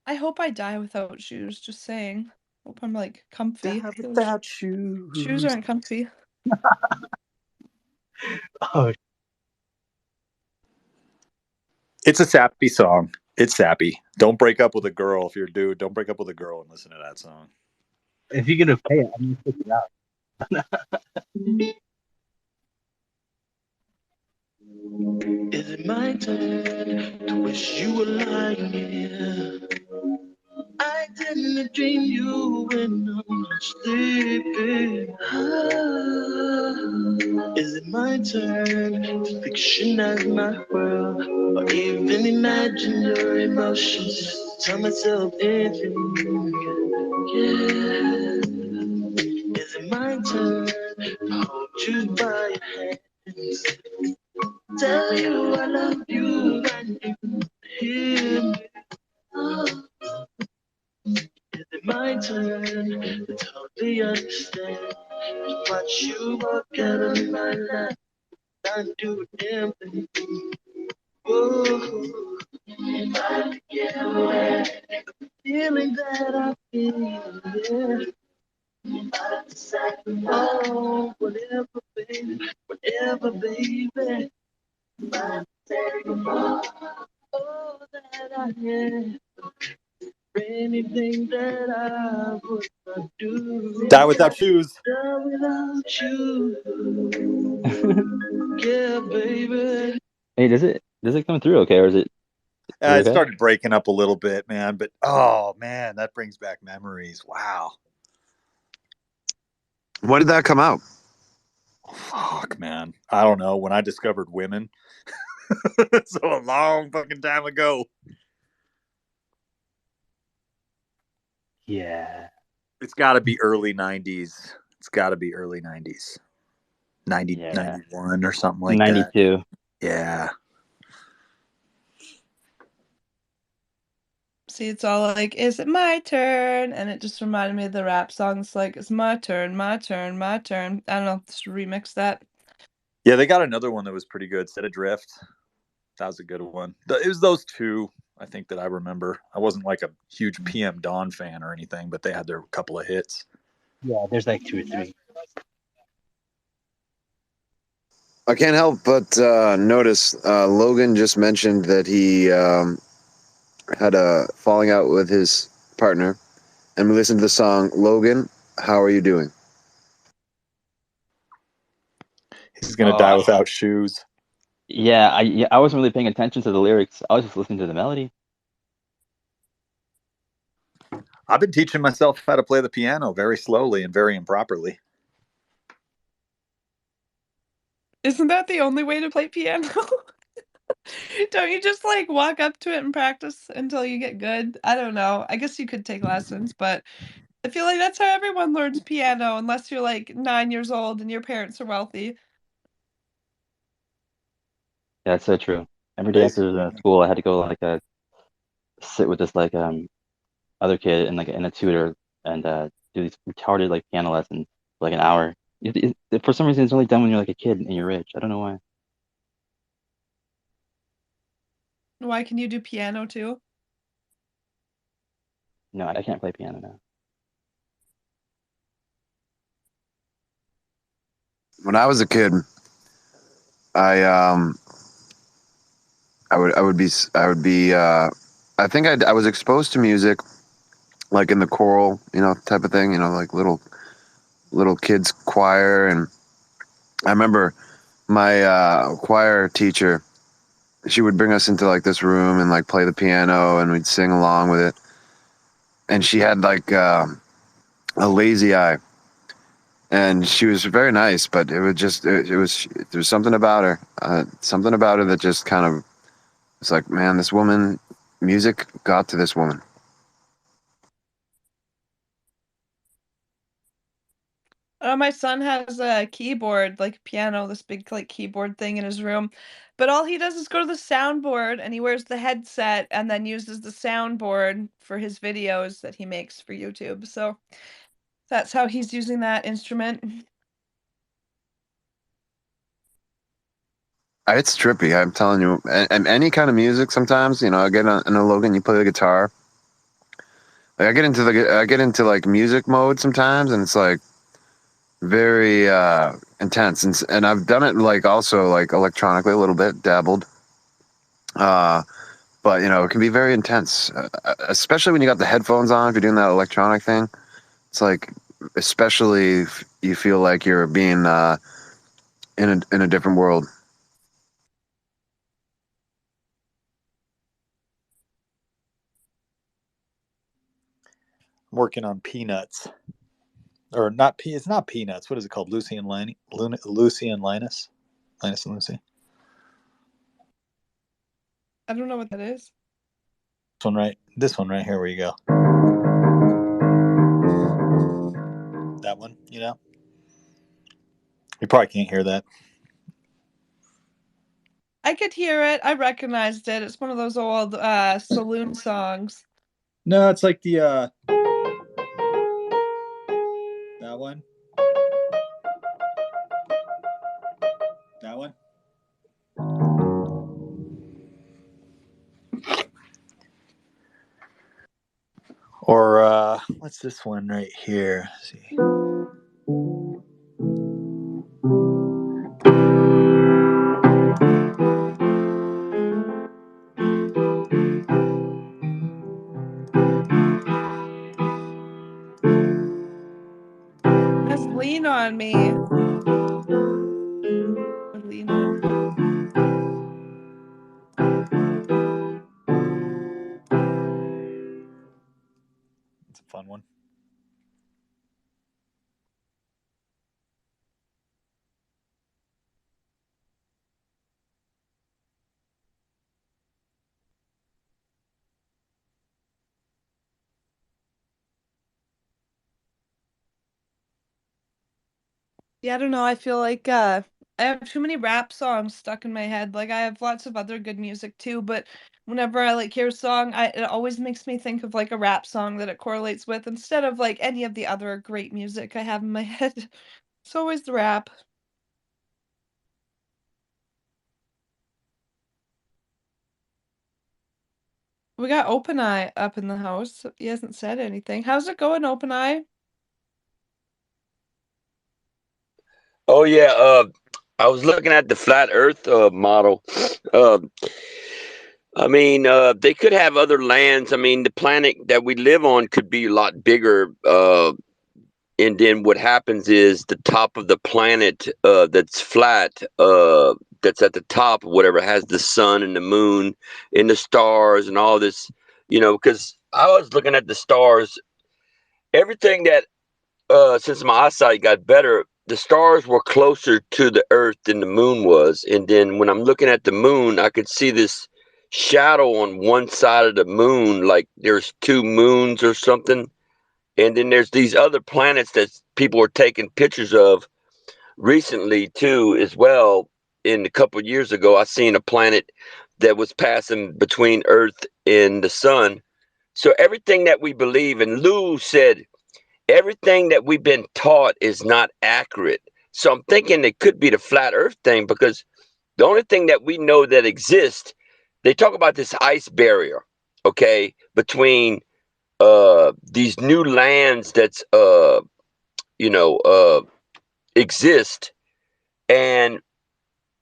I hope I die without shoes. Just saying. Hope I'm like comfy. Die without shoes. Shoes aren't comfy. Oh. It's a sappy song. It's sappy. Don't break up with a girl if you're a dude. Don't break up with a girl and listen to that song. If you're gonna play it, I'm gonna pick it out. Is it my turn to wish you were lying here? I didn't dream you when I'm sleeping. Is it my turn to fictionize my world or even imagine your emotions? Tell myself anything. Yeah. Is it my turn to hold you by your hands? Tell you I love you and you hear me. Oh. Is it my turn to totally understand? Watch you walk out of my life I do everything. Oh, yeah. Feeling that I feel, yeah. Oh, whatever, baby, whatever, baby. Oh, that I have, anything that I would not do. Die Without Shoes. Die without you. Yeah, baby. Hey, does it come through okay, or is it It okay? started breaking up a little bit, man. But oh man, that brings back memories. Wow. When did that come out? Fuck, man. I don't know. When I discovered women, so a long fucking time ago. Yeah. It's got to be early 90s. It's got to be early 90s. 90, Yeah. 91 or something like 92. that. Yeah. See, it's all like, is it my turn? And it just reminded me of the rap songs like, it's my turn, my turn, my turn. I don't know, just remix that. Yeah, they got another one that was pretty good. Set Adrift. That was a good one. It was those two, I think, that I remember. I wasn't like a huge PM Dawn fan or anything, but they had their couple of hits. Yeah, there's like 2 or 3. I can't help but notice Logan just mentioned that he had a falling out with his partner, and we listened to the song "Logan, How Are You Doing?" He's gonna die without shoes. Yeah, I wasn't really paying attention to the lyrics. I was just listening to the melody. I've been teaching myself how to play the piano very slowly and very improperly. Isn't that the only way to play piano? Don't you just like walk up to it and practice until you get good? I don't know. I guess you could take lessons, but I feel like that's how everyone learns piano, unless you're like 9 years old and your parents are wealthy. Yeah, that's so true. Every day after school, I had to go like sit with this like other kid and like in a tutor and do these retarded like piano lessons for like an hour. For some reason, it's only done when you're like a kid and you're rich. I don't know why. Why can you do piano too? No, I can't play piano now. When I was a kid, I would be I think I was exposed to music like in the choral, type of thing, like little kids choir. And I remember my choir teacher, she would bring us into like this room and like play the piano and we'd sing along with it. And she had like a lazy eye, and she was very nice, but it was just there was something about her, that just kind of, it's like, man, this woman, music got to this woman. My son has a keyboard, like piano, this big like keyboard thing in his room. But all he does is go to the soundboard and he wears the headset and then uses the soundboard for his videos that he makes for YouTube. So that's how he's using that instrument. It's trippy, I'm telling you. And any kind of music, sometimes, I get in a Logan, you play the guitar. Like I get into like music mode sometimes, and it's like very intense. And I've done it like also like electronically a little bit, dabbled. But it can be very intense, especially when you got the headphones on. If you're doing that electronic thing, it's like, especially if you feel like you're being in a different world. I'm working on Peanuts, or not? It's not Peanuts. What is it called? Lucy and Linus. Linus and Lucy. I don't know what that is. This one right here. Where you go? That one. You probably can't hear that. I could hear it. I recognized it. It's one of those old saloon songs. No, it's like the that one. That one. What's this one right here? Let's see. Just lean on me. Lean on me. It's a fun one. Yeah, I don't know. I feel like I have too many rap songs stuck in my head. Like I have lots of other good music too, but whenever I like hear a song, it always makes me think of like a rap song that it correlates with instead of like any of the other great music I have in my head. It's always the rap. We got Open Eye up in the house. He hasn't said anything. How's it going, Open Eye? Oh yeah, I was looking at the flat Earth model. Uh, I mean, they could have other lands. I mean, the planet that we live on could be a lot bigger. And then what happens is the top of the planet that's flat, that's at the top, whatever, has the sun and the moon and the stars and all this. You know, because I was looking at the stars, everything that since my eyesight got better, the stars were closer to the Earth than the moon was. And then when I'm looking at the moon, I could see this shadow on one side of the moon, like there's two moons or something. And then there's these other planets that people are taking pictures of recently too, as well. In a couple of years ago, I seen a planet that was passing between Earth and the sun. So everything that we believe, and Lou said everything that we've been taught is not accurate. So I'm thinking it could be the flat Earth thing, because the only thing that we know that exists, they talk about this ice barrier, okay, between these new lands that's you know exist, and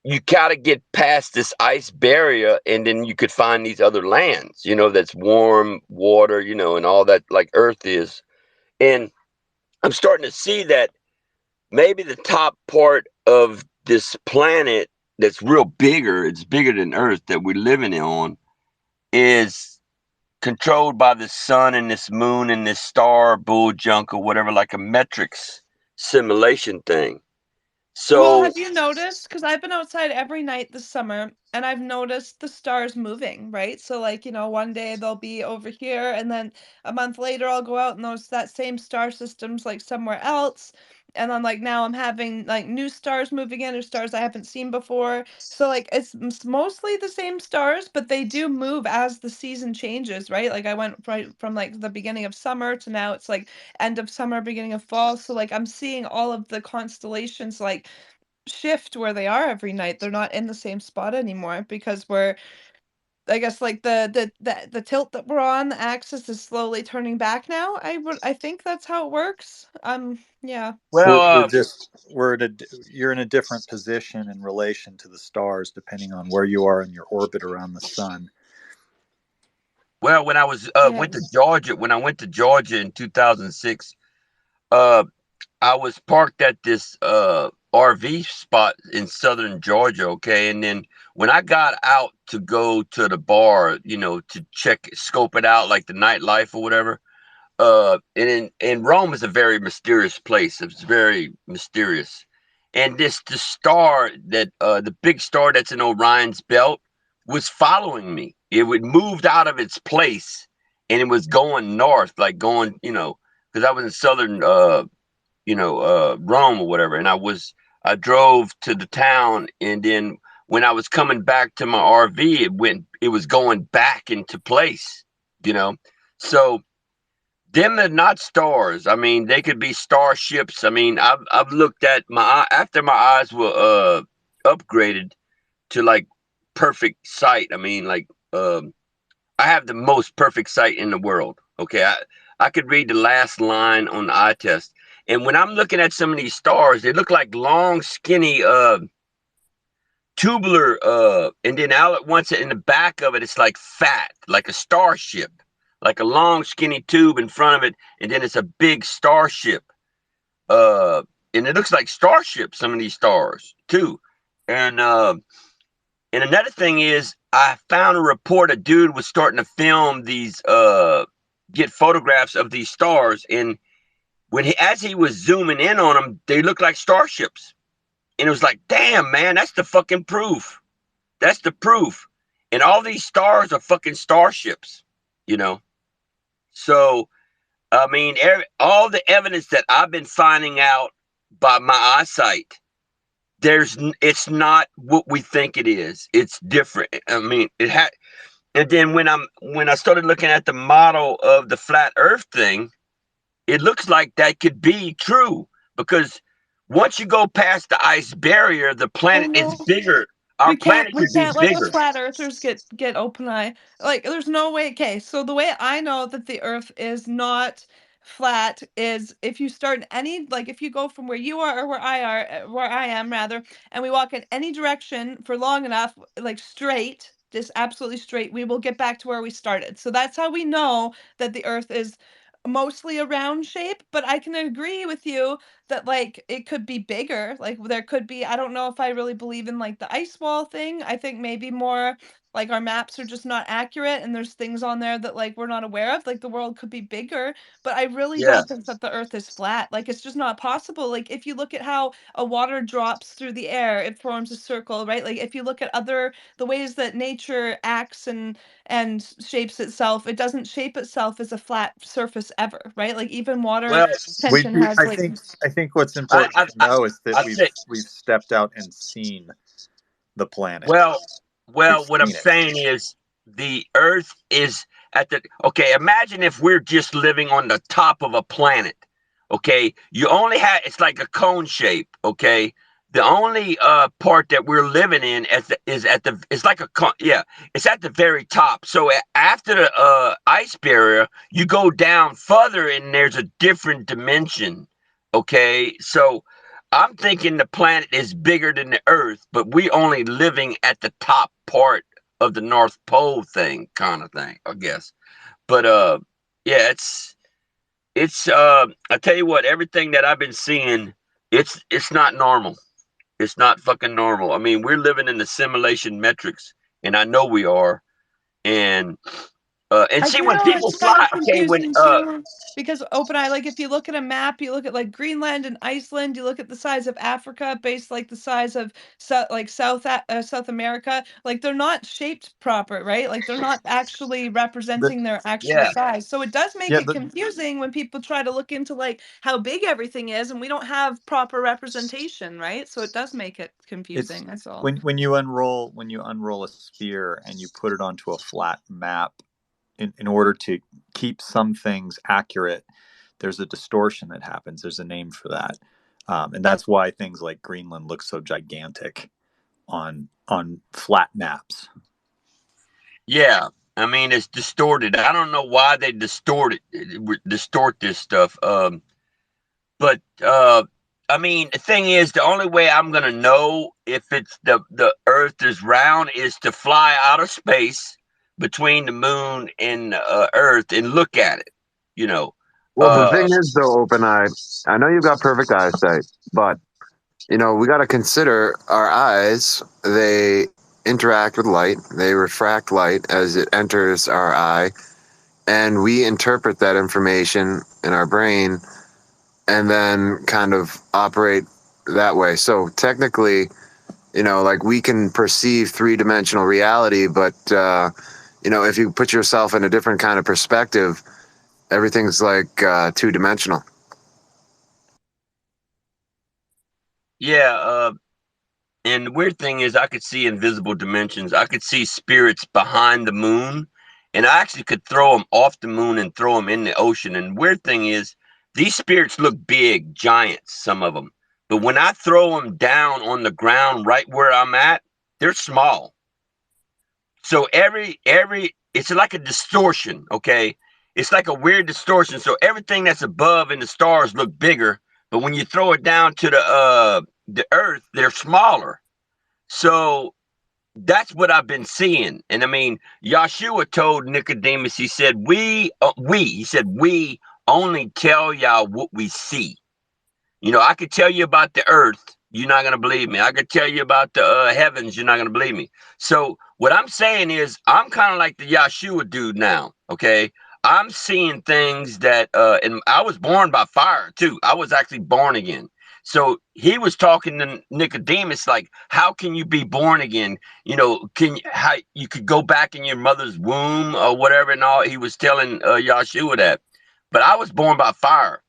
you gotta get past this ice barrier, and then you could find these other lands, that's warm water, and all that, like Earth is. And I'm starting to see that maybe the top part of this planet that's real bigger, it's bigger than Earth that we're living on, is controlled by the sun and this moon and this star bull junk or whatever, like a metrics simulation thing. Well, So have you noticed? Because I've been outside every night this summer and I've noticed the stars moving, right? So, like, one day they'll be over here, and then a month later I'll go out and those that same star system's like somewhere else. And then, like, now I'm having like new stars moving in or stars I haven't seen before. So, like, it's mostly the same stars, but they do move as the season changes, right? Like, I went right from like the beginning of summer to now it's like end of summer, beginning of fall. So, like, I'm seeing all of the constellations like shift where they are every night. They're not in the same spot anymore because we're I guess like the tilt that we're on, the axis is slowly turning back now. I think that's how it works. Yeah. We're, well we're just we're at a, you're in a different position in relation to the stars, depending on where you are in your orbit around the sun. well when I was Yeah. went to Georgia, when I went to Georgia in 2006, uh I was parked at this RV spot in southern Georgia, okay? And then when I got out to go to the bar, to scope it out, like the nightlife or whatever, and Rome is a very mysterious place. It's very mysterious. And the star that the big star that's in Orion's belt was following me. It would moved out of its place and it was going north, like going, because I was in southern Rome or whatever. And I drove to the town, and then when I was coming back to my RV, it was going back into place, you know. So them are not stars. I mean, they could be starships. I mean, I've looked at after my eyes were upgraded to like perfect sight. I mean, like I have the most perfect sight in the world. Okay, I could read the last line on the eye test. And when I'm looking at some of these stars, they look like long, skinny, tubular, and then all at once in the back of it, it's like fat, like a starship, like a long, skinny tube in front of it, and then it's a big starship. And it looks like starships, some of these stars too. And another thing is, I found a report, a dude was starting to film these, get photographs of these stars, and as he was zooming in on them, they looked like starships. And it was like, damn, man, that's the fucking proof. That's the proof. And all these stars are fucking starships, you know? So, I mean, all the evidence that I've been finding out by my eyesight, it's not what we think it is. It's different. I mean, and then when I started looking at the model of the flat Earth thing, it looks like that could be true, because once you go past the ice barrier, the planet is bigger. Our planet We could be can't let the bigger. flat earthers get open eye. Like, there's no way. Okay, so the way I know that the Earth is not flat is if you start if you go from where you are or where I am rather, and we walk in any direction for long enough, like straight, just absolutely straight, we will get back to where we started. So that's how we know that the Earth is mostly a round shape. But I can agree with you that like it could be bigger. Like there could be, I don't know if I really believe in like the ice wall thing. I think maybe more like our maps are just not accurate and there's things on there that like we're not aware of. Like the world could be bigger, but I really Yeah. don't think that the Earth is flat. Like it's just not possible. Like if you look at how a water drops through the air, it forms a circle, right? Like if you look at the ways that nature acts and shapes itself, it doesn't shape itself as a flat surface ever, right? Like even water Well, tension has like I think what's I, important to I, know is that I say, we've stepped out and seen the planet. well, We've what I'm seen it. saying is the Earth is okay, imagine if we're just living on the top of a planet. Okay, it's like a cone shape. Okay, the only part that we're living in it's like it's at the very top. So after the ice barrier, you go down further and there's a different dimension. Okay, so I'm thinking the planet is bigger than the Earth, but we only living at the top part of the North Pole kind of thing, I guess. But yeah, I tell you what, everything that I've been seeing, it's not normal. It's not fucking normal. I mean, we're living in the simulation metrics, and I know we are. And see, when people it's kind fly, of okay, when confusing too, because open eye, like if you look at a map, you look at like Greenland and Iceland, you look at the size of Africa based like the size of South America, like they're not shaped proper, right? Like they're not actually representing their actual yeah, size. So it does make Yeah, it confusing when people try to look into like how big everything is, and we don't have proper representation, right? So it does make it it's confusing. That's all. when you unroll a sphere and you put it onto a flat map, in order to keep some things accurate, there's a distortion that happens. There's a name for that, and that's why things like Greenland look so gigantic on flat maps. yeah. I mean, it's distorted. I don't know why they distort this stuff. But I mean, the thing is, the only way I'm gonna know if it's the Earth is round is to fly out of space between the moon and Earth and look at it. You know. Well, the thing is, though, Open Eye, I know you've got perfect eyesight, but we got to consider our eyes. They interact with light. They refract light as it enters our eye, and we interpret that information in our brain and then kind of operate that way. So technically, like we can perceive three-dimensional reality, but if you put yourself in a different kind of perspective, everything's like two-dimensional. Yeah. And the weird thing is, I could see invisible dimensions. I could see spirits behind the moon, and I actually could throw them off the moon and throw them in the ocean. And the weird thing is, these spirits look big, giants, some of them. But when I throw them down on the ground right where I'm at, they're small. So it's like a distortion, okay? it's like a weird distortion. So everything that's above in the stars look bigger, but when you throw it down to the earth, they're smaller. So that's what I've been seeing. And I mean, Yahshua told Nicodemus, he said, we only tell y'all what we see. You know, I could tell you about the earth, you're not going to believe me. I could tell you about the heavens, you're not going to believe me. So what I'm saying is, I'm kind of like the Yahshua dude now, okay? I'm seeing things that, and I was born by fire too. I was actually born again. So he was talking to Nicodemus, like, how can you be born again? You know, how you could go back in your mother's womb or whatever and all. He was telling Yahshua that. But I was born by fire.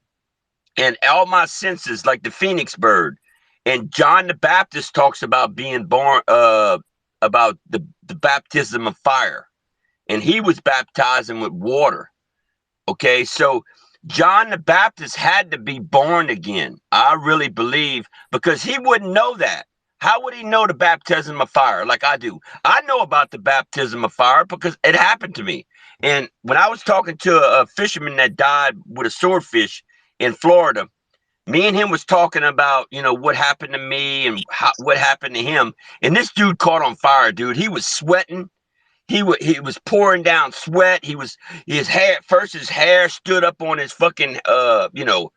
And all my senses, like the phoenix bird. And John the Baptist talks about being born, about the baptism of fire. And he was baptizing with water. Okay, so John the Baptist had to be born again. I really believe, because he wouldn't know that. How would he know the baptism of fire like I do? I know about the baptism of fire because it happened to me. And when I was talking to a fisherman that died with a swordfish in Florida, me and him was talking about, you know, what happened to me and what happened to him. And this dude caught on fire, dude. He was sweating. He was pouring down sweat. His hair stood up on his fucking, you know,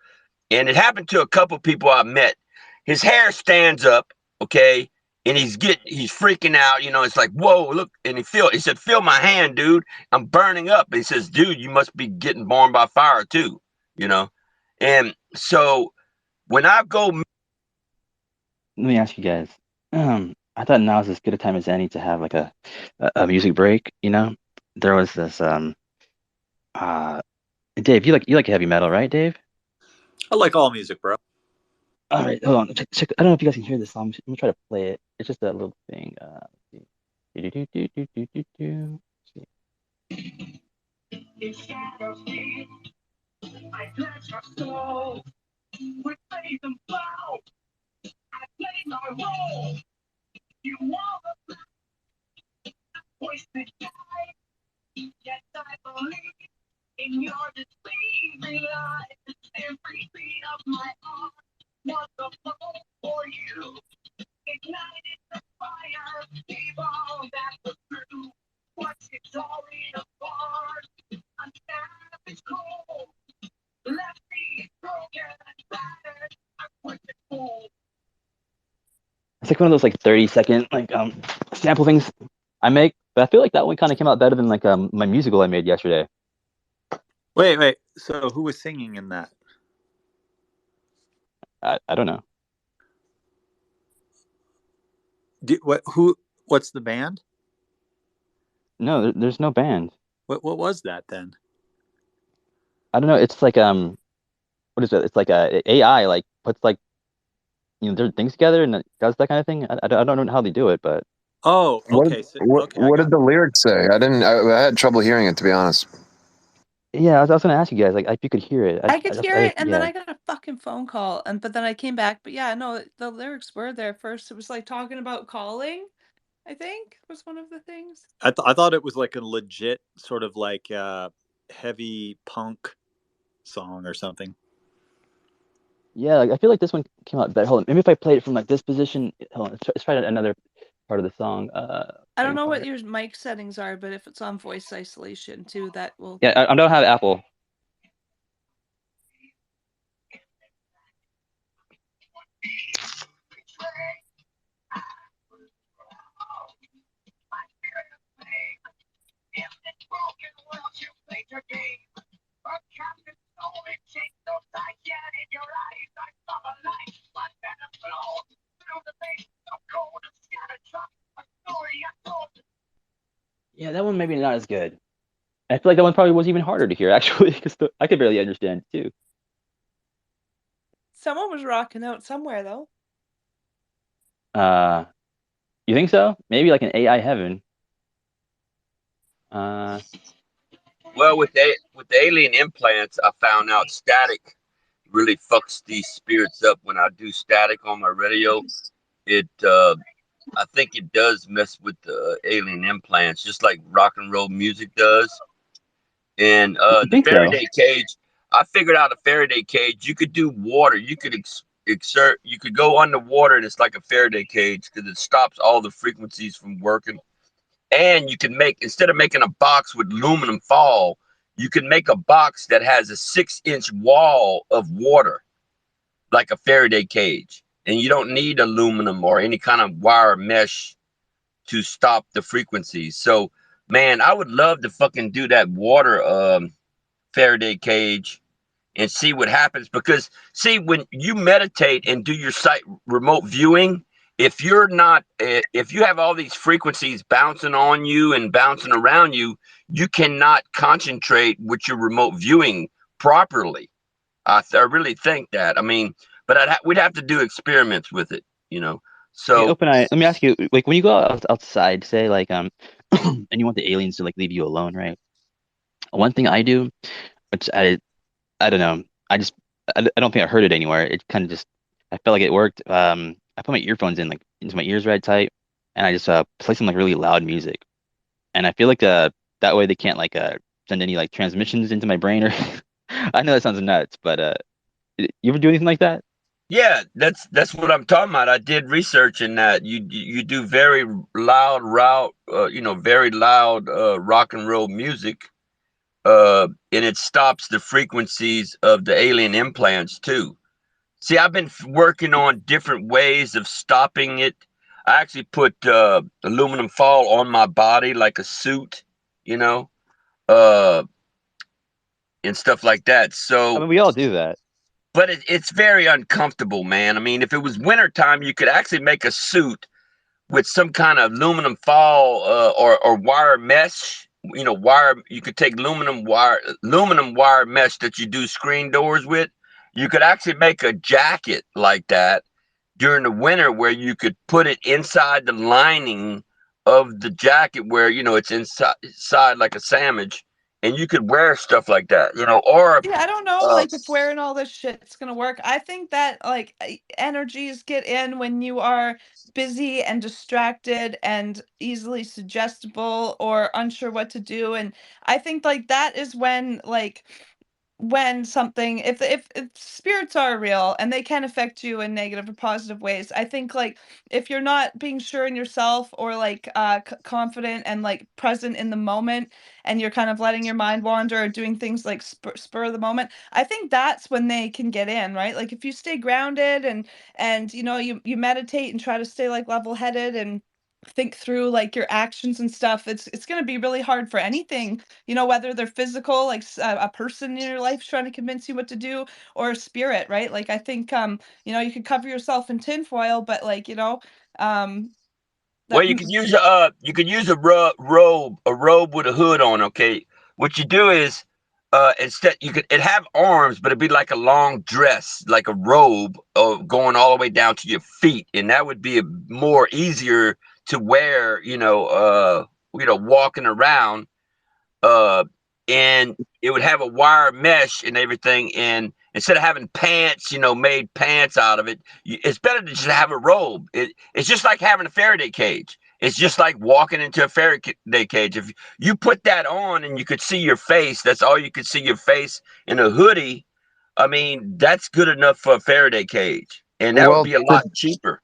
and it happened to a couple people I met. His hair stands up, okay, and he's freaking out, you know. It's like, whoa, look, and he said, feel my hand, dude. I'm burning up. And he says, dude, you must be getting born by fire too, you know. And so when I go, Let me ask you guys. I thought now is as good a time as any to have like a music break. You know, there was this Dave, you like heavy metal, right, Dave? I like all music, bro. All right, hold on. Check. I don't know if you guys can hear this song. I'm gonna try to play it. It's just a little thing. Let's see. Do-do-do-do-do-do-do. Let's see. I pledge my soul with faith and vow. I play my role. You are the voice that guides. Yes, I believe in your deceiving lies. Every beat of my heart was a flow for you. Ignited the fire, evolved at the true. What's it's already apart. I'm savage cold. Left me broken and battered. I'm quick to fool. It's like one of those like 30-second like sample things I make, but I feel like that one kind of came out better than like my musical I made yesterday. Wait. So who was singing in that? I don't know. What's the band? No, there's no band. What was that then? I don't know. It's like what is it? It's like a AI like puts like, you know, their things together and it does that kind of thing. I don't know how they do it, but oh, okay. What did the lyrics say? I had trouble hearing it, to be honest. Yeah, I was gonna ask you guys like if you could hear it. I could hear it, and then I got a fucking phone call, but then I came back. But yeah, no, the lyrics were there first. It was like talking about calling, I think, was one of the things. I thought it was like a legit sort of like heavy punk song or something. Yeah, like, I feel like this one came out better. Hold on, maybe if I played it from like this position. Hold on, let's try another part of the song. I don't know what your mic settings are, but if it's on voice isolation too, that will. Yeah, I don't have Apple. Yeah, that one maybe not as good. I feel like that one probably was even harder to hear actually, because I could barely understand it too. Someone was rocking out somewhere though. You think so? Maybe like an AI heaven. well, with the alien implants, I found out static really fucks these spirits up. When I do static on my radio, it I think it does mess with the alien implants, just like rock and roll music does. And I the think so. Faraday cage, I figured out a Faraday cage. You could do water. You could exert. You could go underwater, and it's like a Faraday cage because it stops all the frequencies from working. And you can make, instead of making a box with aluminum foil, you can make a box that has a 6-inch wall of water, like a Faraday cage. And you don't need aluminum or any kind of wire mesh to stop the frequencies. So, man, I would love to fucking do that water Faraday cage and see what happens. Because, see, when you meditate and do your site remote viewing, if you're not, if you have all these frequencies bouncing on you and bouncing around you, you cannot concentrate with your remote viewing properly. I really think that. I mean, but we'd have to do experiments with it, you know. Hey, So Open Eye, let me ask you, like when you go outside, say like and you want the aliens to like leave you alone, right? One thing I do, which I don't know, I don't think I heard it anywhere. It kind of just I felt like it worked. I put my earphones in like into my ears right tight, and I just play some like really loud music, and I feel like that way they can't like send any like transmissions into my brain or I know that sounds nuts, but you ever do anything like that? yeah, that's what I'm talking about. I did research in that. You do very loud very loud rock and roll music, and it stops the frequencies of the alien implants too. See, I've been working on different ways of stopping it. I actually put aluminum foil on my body like a suit, you know, uh, and stuff like that. I So, mean, we all do that. but it's very uncomfortable, man. I mean, if it was wintertime, you could actually make a suit with some kind of aluminum foil or wire mesh. You know, wire. You could take aluminum wire mesh that you do screen doors with. You could actually make a jacket like that during the winter, where you could put it inside the lining of the jacket, where it's inside like a sandwich, and you could wear stuff like that. Or Yeah, I don't know, uh, like, if wearing all this shit's gonna work. I think that, like, energies get in when you are busy and distracted and easily suggestible or unsure what to do, and I think, like, that is when something if spirits are real and they can affect you in negative or positive ways. I think, like, if you're not being sure in yourself or like confident and like present in the moment, and you're kind of letting your mind wander or doing things like spur of the moment, I think that's when they can get in, right? Like, if you stay grounded and you meditate and try to stay like level headed and think through like your actions and stuff, it's going to be really hard for anything, whether they're physical, like a person in your life trying to convince you what to do, or a spirit, right? Like, I think, you could cover yourself in tinfoil, but like, um, well, that, you could use a robe with a hood on. Okay, what you do is instead it have arms, but it'd be like a long dress, like a robe, going all the way down to your feet, and that would be more easier to wear. Walking around, uh, and it would have a wire mesh and everything. And instead of having pants, made pants out of it, it's better to just have a robe. It's just like having a Faraday cage. It's just like walking into a Faraday cage. If you put that on and you could see your face, that's all you could see your face in a hoodie. I mean, that's good enough for a Faraday cage, and that would Well, be a lot cheaper.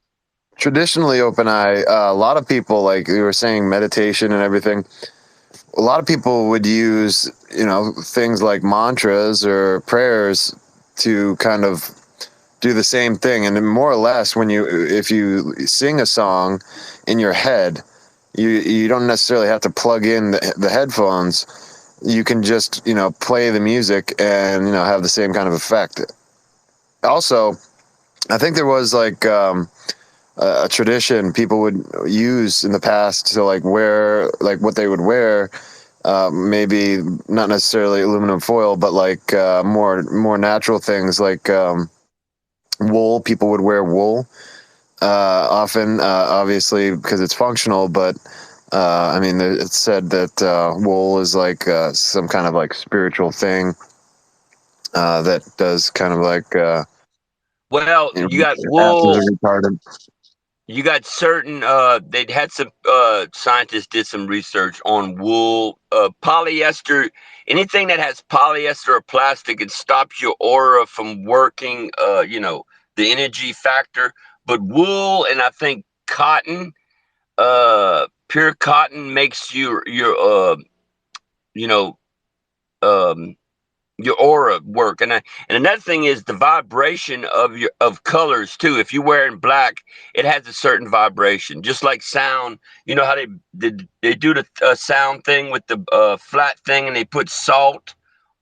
traditionally, Open Eye, a lot of people, like you were saying, meditation and everything. A lot of people would use, things like mantras or prayers to kind of do the same thing. And then more or less, if you sing a song in your head, you don't necessarily have to plug in the headphones. You can just, play the music and, have the same kind of effect. Also, I think there was like a tradition people would use in the past to like wear, like what they would wear. Maybe not necessarily aluminum foil, but like more natural things like wool. People would wear wool often, obviously because it's functional. But I mean, it's said that wool is like some kind of like spiritual thing that does kind of like Well, you got acts as a wool. retardant. you got certain they'd had some scientists did some research on wool, polyester, anything that has polyester or plastic, it stops your aura from working, the energy factor. But wool and I think cotton, pure cotton makes you know um your aura work. And another thing is the vibration of colors too. If you're wearing black, it has a certain vibration, just like sound. You know how they do the sound thing with the flat thing, and they put salt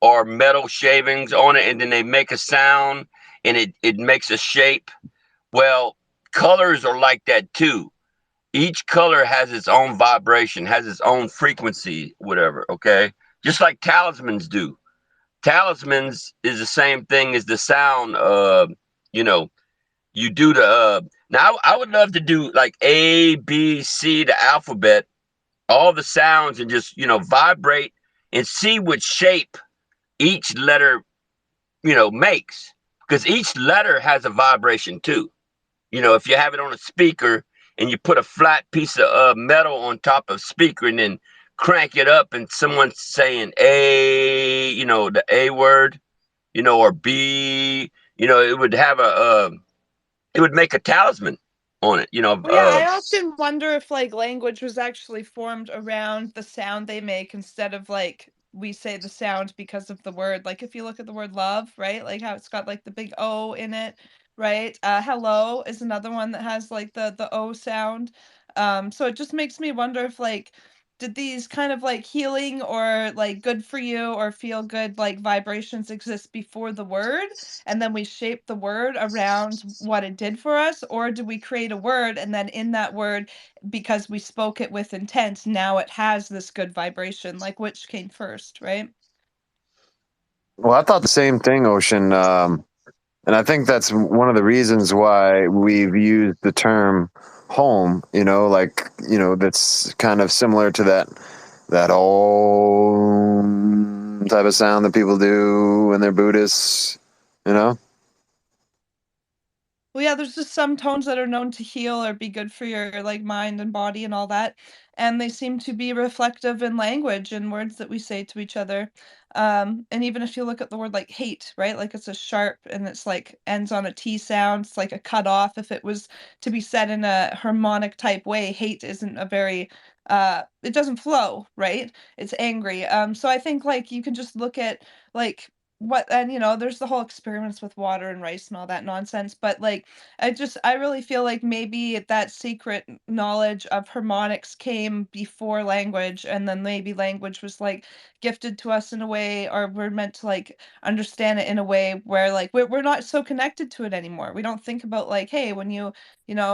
or metal shavings on it, and then they make a sound, and it makes a shape. Well, colors are like that too. Each color has its own vibration, has its own frequency, whatever. Okay, just like talismans do. Talismans is the same thing as the sound. You know, you do the now. I would love to do like A, B, C, the alphabet, all the sounds, and just vibrate and see what shape each letter makes, because each letter has a vibration too. If you have it on a speaker and you put a flat piece of metal on top of speaker and then crank it up, and someone's saying A, the A word, or B, it would have it would make a talisman on it, Well, yeah, I often wonder if like language was actually formed around the sound they make instead of like we say the sound because of the word. Like if you look at the word love, right? Like how it's got like the big O in it, right? Hello is another one that has like the O sound. So it just makes me wonder if like did these kind of like healing or like good for you or feel good like vibrations exist before the word, and then we shape the word around what it did for us, or do we create a word and then in that word, because we spoke it with intent, now it has this good vibration? Like which came first, right? Well, I thought the same thing, Ocean. And I think that's one of the reasons why we've used the term home, that's kind of similar to that whole type of sound that people do when they're Buddhists, you know? Well, yeah, there's just some tones that are known to heal or be good for your like mind and body and all that, and they seem to be reflective in language and words that we say to each other. And even if you look at the word like hate, right? Like it's a sharp and it's like ends on a T sound. It's like a cut off. If it was to be said in a harmonic type way, hate isn't a very it doesn't flow, right? It's angry. So I think like you can just look at like what, and there's the whole experiments with water and rice and all that nonsense, but like I really feel like maybe that secret knowledge of harmonics came before language, and then maybe language was like gifted to us in a way, or we're meant to like understand it in a way where like we're not so connected to it anymore. We don't think about like, hey, when you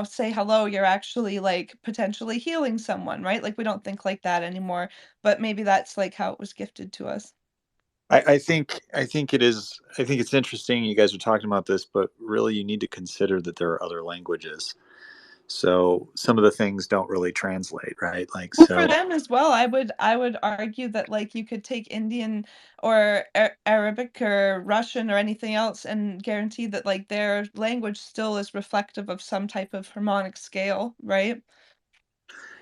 say hello, you're actually like potentially healing someone, right? Like we don't think like that anymore, but maybe that's like how it was gifted to us. I think it is. I think it's interesting you guys are talking about this, but really you need to consider that there are other languages. So some of the things don't really translate, right? Like Well, for so. them as well, I would argue that like you could take Indian or Arabic or Russian or anything else and guarantee that like their language still is reflective of some type of harmonic scale, right?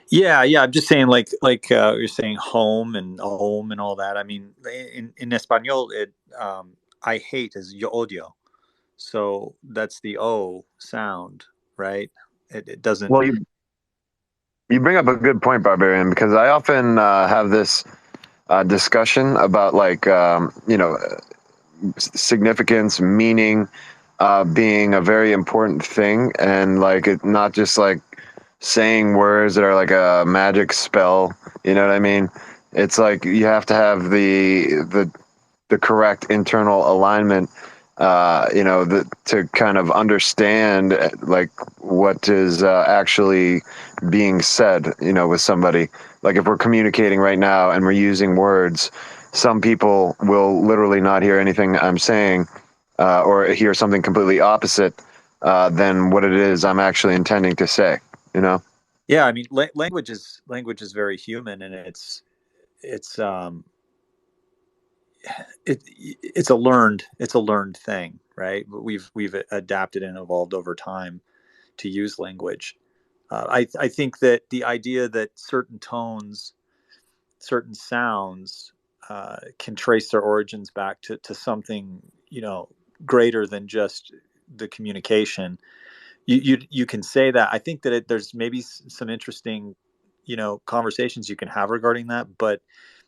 Yeah. I'm just saying, you're saying home and all that. I mean, in Espanol, I hate is yo odio, so that's the O sound, right? It doesn't. Well, you bring up a good point, Barbarian, because I often have this discussion about significance, meaning being a very important thing, and like it not just like saying words that are like a magic spell. You know what I mean? It's like you have to have the correct internal alignment. To kind of understand like what is actually being said. With somebody. Like if we're communicating right now and we're using words, some people will literally not hear anything I'm saying, or hear something completely opposite than what it is I'm actually intending to say. Yeah, I mean, language is very human, and it's it's a learned thing, right? We've adapted and evolved over time to use language. I think that the idea that certain tones, certain sounds can trace their origins back to something, greater than just the communication. You can say that. I think that there's maybe some interesting, conversations you can have regarding that, but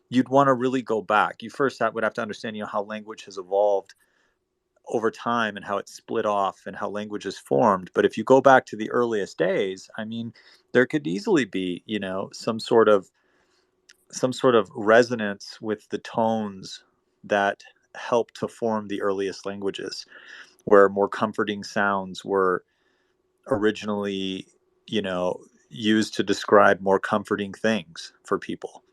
you'd want to really go back. You first would have to understand, how language has evolved over time and how it's split off and how language is formed. But if you go back to the earliest days, I mean, there could easily be, some sort of resonance with the tones that help to form the earliest languages, where more comforting sounds were originally, used to describe more comforting things for people.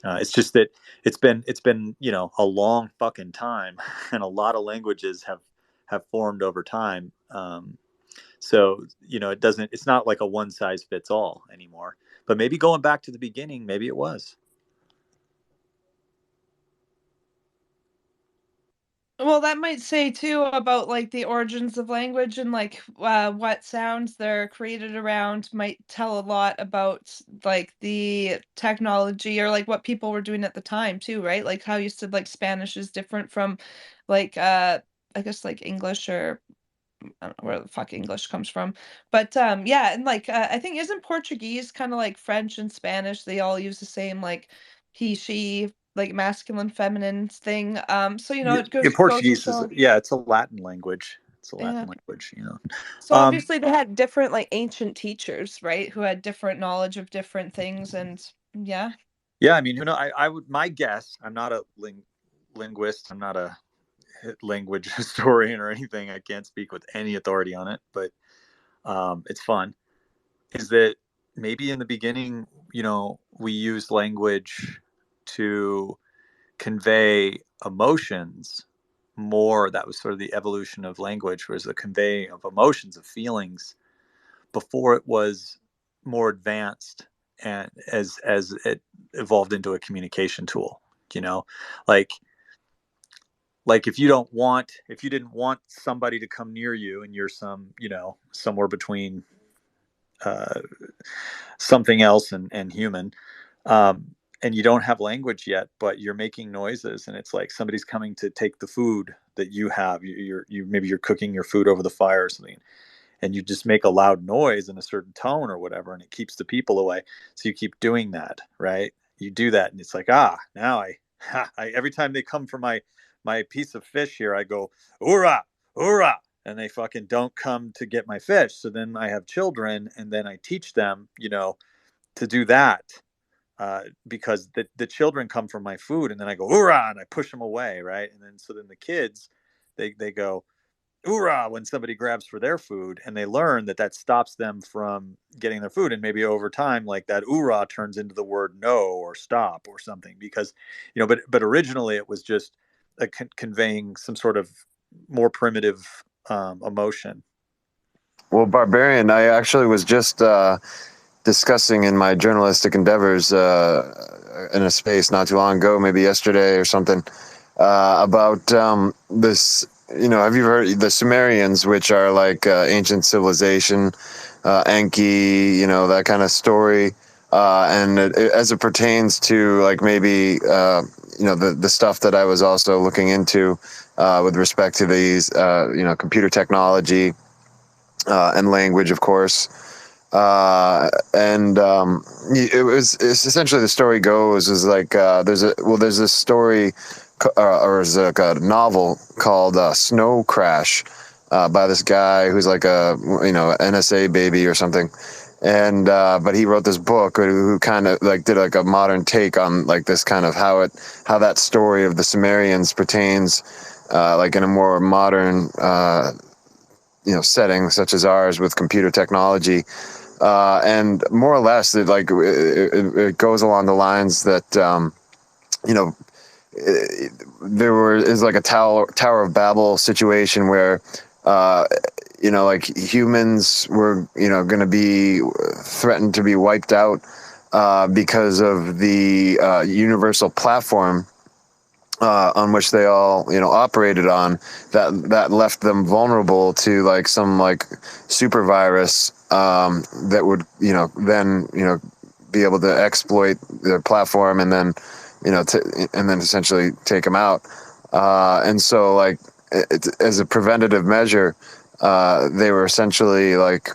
It's just that it's been a long fucking time, and a lot of languages have formed over time. So it's not like a one size fits all anymore. But maybe going back to the beginning, maybe it was. Well, that might say too about like the origins of language and like what sounds they're created around might tell a lot about like the technology or like what people were doing at the time too, right? Like how you said like Spanish is different from like I guess like English, or I don't know where the fuck English comes from. But yeah, and like I think isn't Portuguese kind of like French and Spanish? They all use the same like he, she, like masculine, feminine thing. So it Yeah, goes to Portuguese is show. it's a Latin language. It's a Yeah. Latin language. So obviously they had different like ancient teachers, right? Who had different knowledge of different things, and yeah. Yeah, I mean, I would, my guess. I'm not a linguist. I'm not a language historian or anything. I can't speak with any authority on it, but it's fun. Is that maybe in the beginning, we used language to convey emotions more. That was sort of the evolution of language, was the convey of emotions, of feelings, before it was more advanced, and as it evolved into a communication tool. Like if you didn't want somebody to come near you, and you're somewhere between something else and human, and you don't have language yet, but you're making noises, and it's like somebody's coming to take the food that you have. Maybe you're cooking your food over the fire or something, and you just make a loud noise in a certain tone or whatever, and it keeps the people away. So you keep doing that, right? You do that, and it's like, now I every time they come for my piece of fish here, I go, hoorah, hoorah, and they fucking don't come to get my fish. So then I have children, and then I teach them, to do that, because the children come for my food, and then I go, hoorah, and I push them away, right? And then the kids, they go, hoorah, when somebody grabs for their food, and they learn that stops them from getting their food. And maybe over time, like that hoorah turns into the word no or stop or something, because but originally it was just conveying some sort of more primitive emotion. Well, Barbarian, I actually was just discussing in my journalistic endeavors in a space not too long ago, maybe yesterday or something, about this. Have you heard the Sumerians, which are like ancient civilization, Enki, that kind of story, and as it pertains to like maybe the stuff that I was also looking into with respect to these computer technology and language, of course. It's essentially, the story goes is like there's this story or is like a novel called Snow Crash by this guy who's like a NSA baby or something, and but he wrote this book who kind of like did like a modern take on like this kind of how that story of the Sumerians pertains like in a more modern setting such as ours with computer technology. And more or less, it goes along the lines that there is like a Tower of Babel situation where like humans were going to be threatened to be wiped out because of the universal platform on which they all operated on, that left them vulnerable to like some like super virus that would, then, be able to exploit their platform and then, and then essentially take them out. And so like as a preventative measure, they were essentially like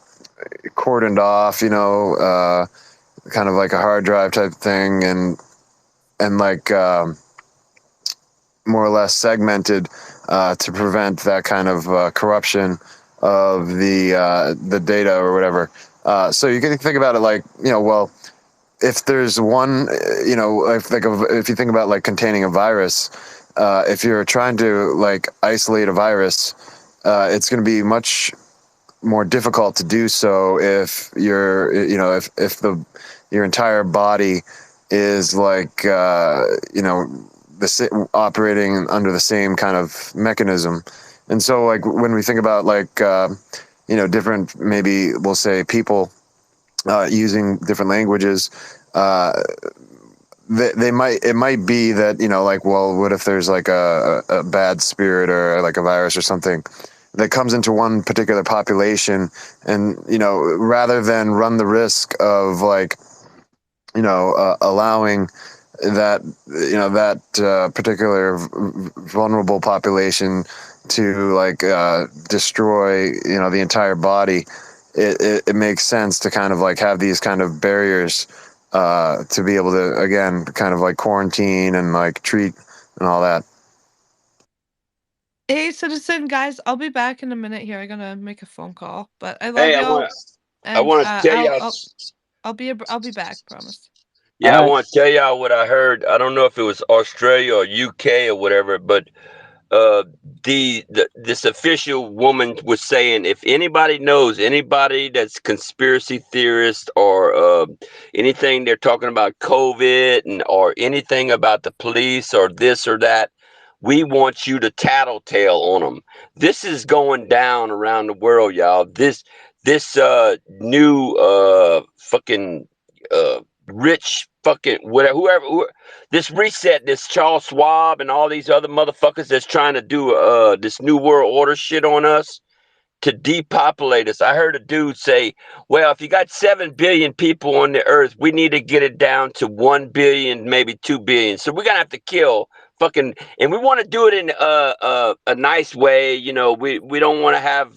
cordoned off, kind of like a hard drive type thing, and like more or less segmented to prevent that kind of corruption of the data or whatever. So you can think about it like, well, if there's one, if you think about like containing a virus, if you're trying to like isolate a virus, it's going to be much more difficult to do so if you're, if your entire body is like, operating under the same kind of mechanism. And so like when we think about like, different, maybe we'll say people using different languages, it might be that, like, well, what if there's like a bad spirit or like a virus or something that comes into one particular population, and, rather than run the risk of like, allowing that, that particular vulnerable population to like destroy, the entire body, it makes sense to kind of like have these kind of barriers to be able to, again, kind of like quarantine and like treat and all that. Hey, citizen guys, I'll be back in a minute here. I'm gonna make a phone call, but I love Hey, y'all. I want to tell y'all. I'll be back. Promise. Yeah, I want to tell y'all what I heard. I don't know if it was Australia or UK or whatever, but this official woman was saying, if anybody knows anybody that's conspiracy theorist or anything they're talking about COVID or anything about the police or this or that, we want you to tattletale on them. This is going down around the world, y'all. This new fucking rich fucking whoever this reset, this Charles Schwab and all these other motherfuckers that's trying to do this new world order shit on us to depopulate us. I heard a dude say, well, if you got 7 billion people on the earth, we need to get it down to 1 billion, maybe 2 billion. So we're gonna have to kill fucking, and we want to do it in a nice way. We don't want to have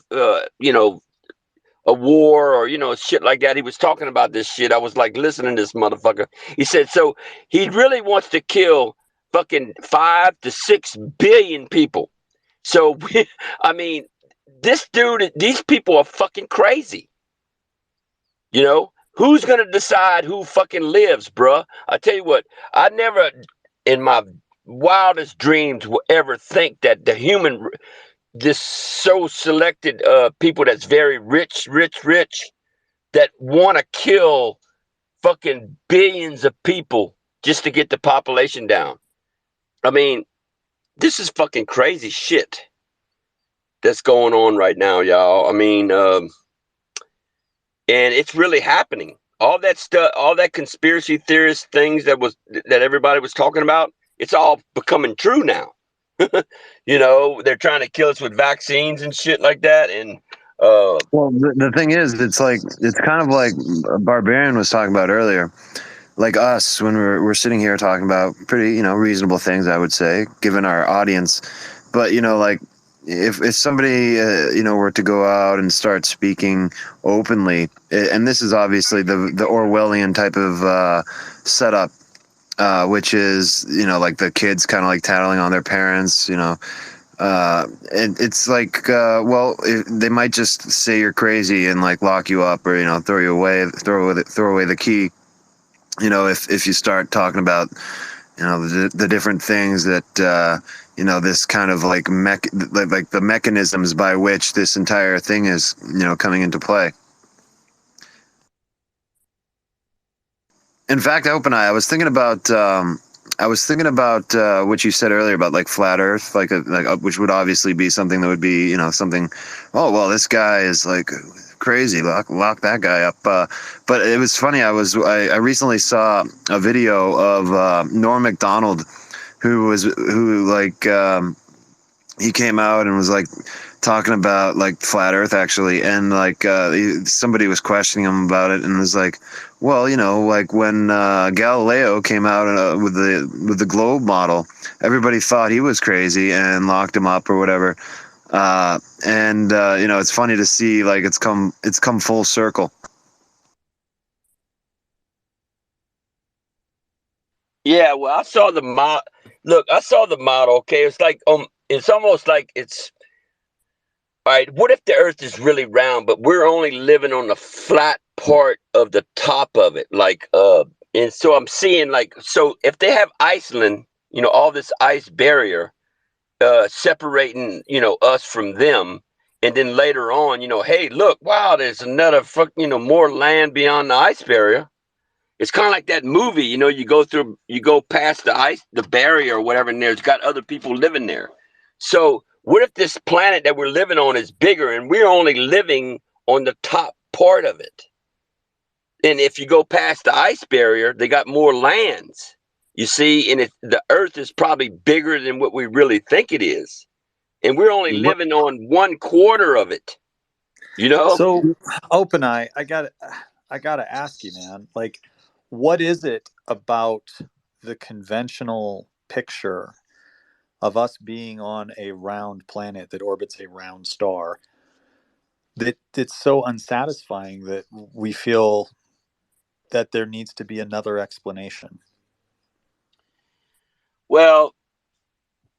a war or shit like that. He was talking about this shit. I was like listening to this motherfucker. He said, so he really wants to kill fucking 5 to 6 billion people. So I mean, this dude, these people are fucking crazy. Who's gonna decide who fucking lives, bruh? I tell you what, I never in my wildest dreams will ever think that the human, this so selected people that's very rich that want to kill fucking billions of people just to get the population down. I mean, this is fucking crazy shit that's going on right now, y'all. I mean, and it's really happening. All that stuff, all that conspiracy theorist things that everybody was talking about, it's all becoming true now. They're trying to kill us with vaccines and shit like that. And well, the thing is, it's kind of like Barbarian was talking about earlier, like us when we're sitting here talking about pretty reasonable things, I would say, given our audience. But like if somebody were to go out and start speaking openly, and this is obviously the Orwellian type of setup, which is like the kids kind of like tattling on their parents, and it's like, well, they might just say you're crazy and like lock you up or throw away the key. If you start talking about the different things that this kind of like the mechanisms by which this entire thing is coming into play. In fact, OpenEye, I was thinking about what you said earlier about like flat Earth, which would obviously be something that would be something. Oh well, this guy is like crazy. Lock that guy up. But it was funny. I recently saw a video of Norm Macdonald, who he came out and was like talking about like flat Earth actually, and like somebody was questioning him about it, and was like, well, you know, like when Galileo came out with the globe model, everybody thought he was crazy and locked him up or whatever. You know, it's funny to see like it's come full circle. Yeah, well, I saw the model. Look, I saw the model. Okay, it's like it's almost like it's all right. What if the Earth is really round, but we're only living on the flat part of the top of it? Like, and so I'm seeing like, so if they have Iceland, you know, all this ice barrier separating, you know, us from them, and then later on, you know, hey, look, wow, there's another you know, more land beyond the ice barrier. It's kind of like that movie, you know, you go past the barrier or whatever, and there's got other people living there. So what if this planet that we're living on is bigger and we're only living on the top part of it? And if you go past the ice barrier, they got more lands, you see, and the Earth is probably bigger than what we really think it is. And we're only living on 1/4 of it, you know? So, OpenEye, I gotta ask you, man. Like, what is it about the conventional picture of us being on a round planet that orbits a round star that it's so unsatisfying that we feel that there needs to be another explanation? Well,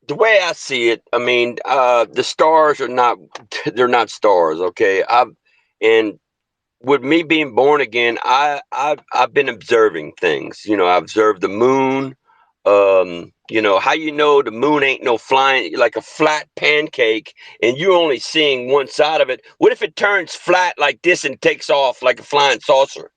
the way I see it, I mean, the stars are not, they're not stars, okay? And with me being born again, I've been observing things. You know, I observed the moon. You know, how you know the moon ain't no flying like a flat pancake and you're only seeing one side of it? What if it turns flat like this and takes off like a flying saucer?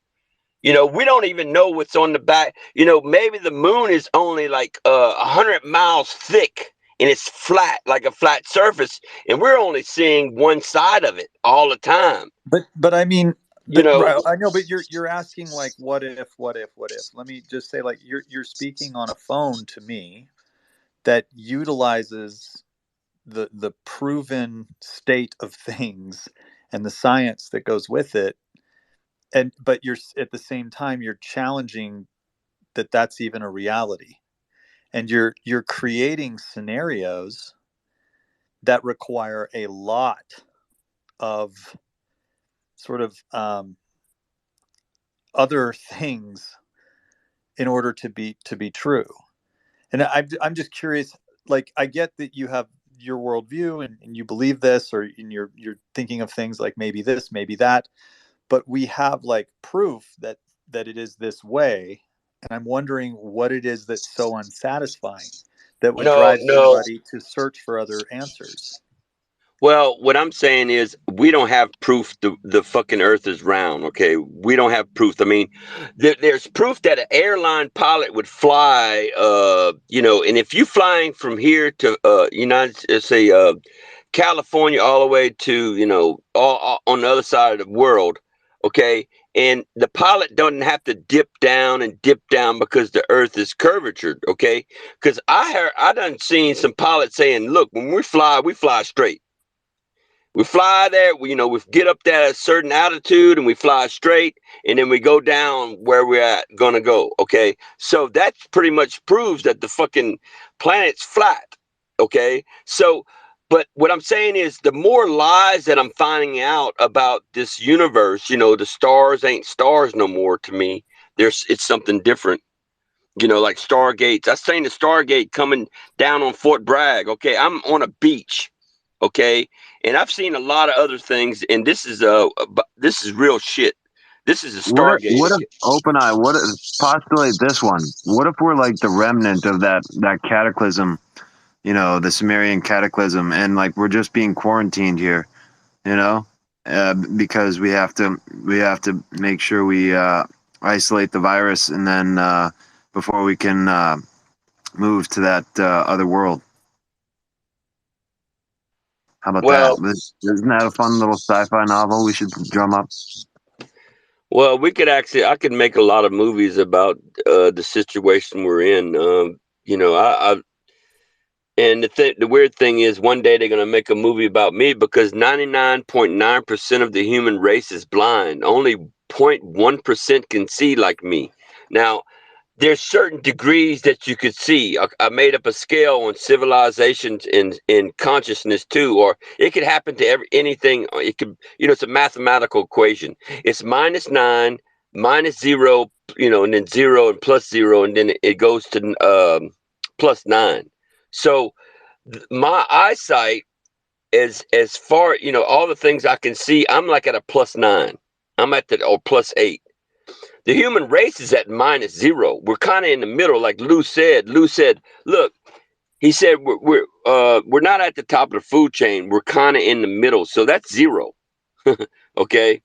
You know, we don't even know what's on the back. You know, maybe the moon is only like 100 miles thick and it's flat, like a flat surface, and we're only seeing one side of it all the time. But I mean, You know, I know, but you're asking like, what if? Let me just say, like, you're speaking on a phone to me that utilizes the proven state of things and the science that goes with it, but you're at the same time you're challenging that that's even a reality, and you're creating scenarios that require a lot of sort of other things in order to be true. And I'm just curious, like, I get that you have your worldview and you believe this, or you're thinking of things like maybe this, maybe that, but we have like proof that it is this way. And I'm wondering what it is that's so unsatisfying that would drive no. somebody to search for other answers. Well, what I'm saying is we don't have proof the fucking Earth is round. Okay, we don't have proof. I mean, there's proof that an airline pilot would fly. You know, and if you flying from here to California all the way to, you know, all on the other side of the world, okay, and the pilot doesn't have to dip down because the Earth is curvatured, okay? Because I done seen some pilots saying, look, when we fly straight. We fly there, we get up there at a certain altitude and we fly straight, and then we go down where we're gonna go, okay? So that pretty much proves that the fucking planet's flat, okay? So, but what I'm saying is the more lies that I'm finding out about this universe, you know, the stars ain't stars no more to me. It's something different. You know, like Stargates. I seen the Stargate coming down on Fort Bragg, okay? I'm on a beach. Okay, and I've seen a lot of other things, and this is real shit. This is a Stargate. What if OpenEye? What if postulate this one? What if we're like the remnant of that cataclysm? You know, the Sumerian cataclysm, and like we're just being quarantined here. You know, because we have to make sure we isolate the virus, and then before we can move to that other world. How about that? Isn't that a fun little sci-fi novel we should drum up? Well, I could make a lot of movies about the situation we're in. You know, And the weird thing is, one day they're going to make a movie about me because 99.9% of the human race is blind. Only 0.1% can see like me. Now, there's certain degrees that you could see. I made up a scale on civilizations in consciousness too, or it could happen to anything. It could, it's a mathematical equation. It's -9, -0, and then 0 and +0, and then it goes to +9. So my eyesight is as far, all the things I can see, I'm like at a +9. I'm at or +8. The human race is at -0. We're kind of in the middle, like Lou said. Lou said, "Look," he said, "we're not at the top of the food chain. We're kind of in the middle, so that's 0." Okay,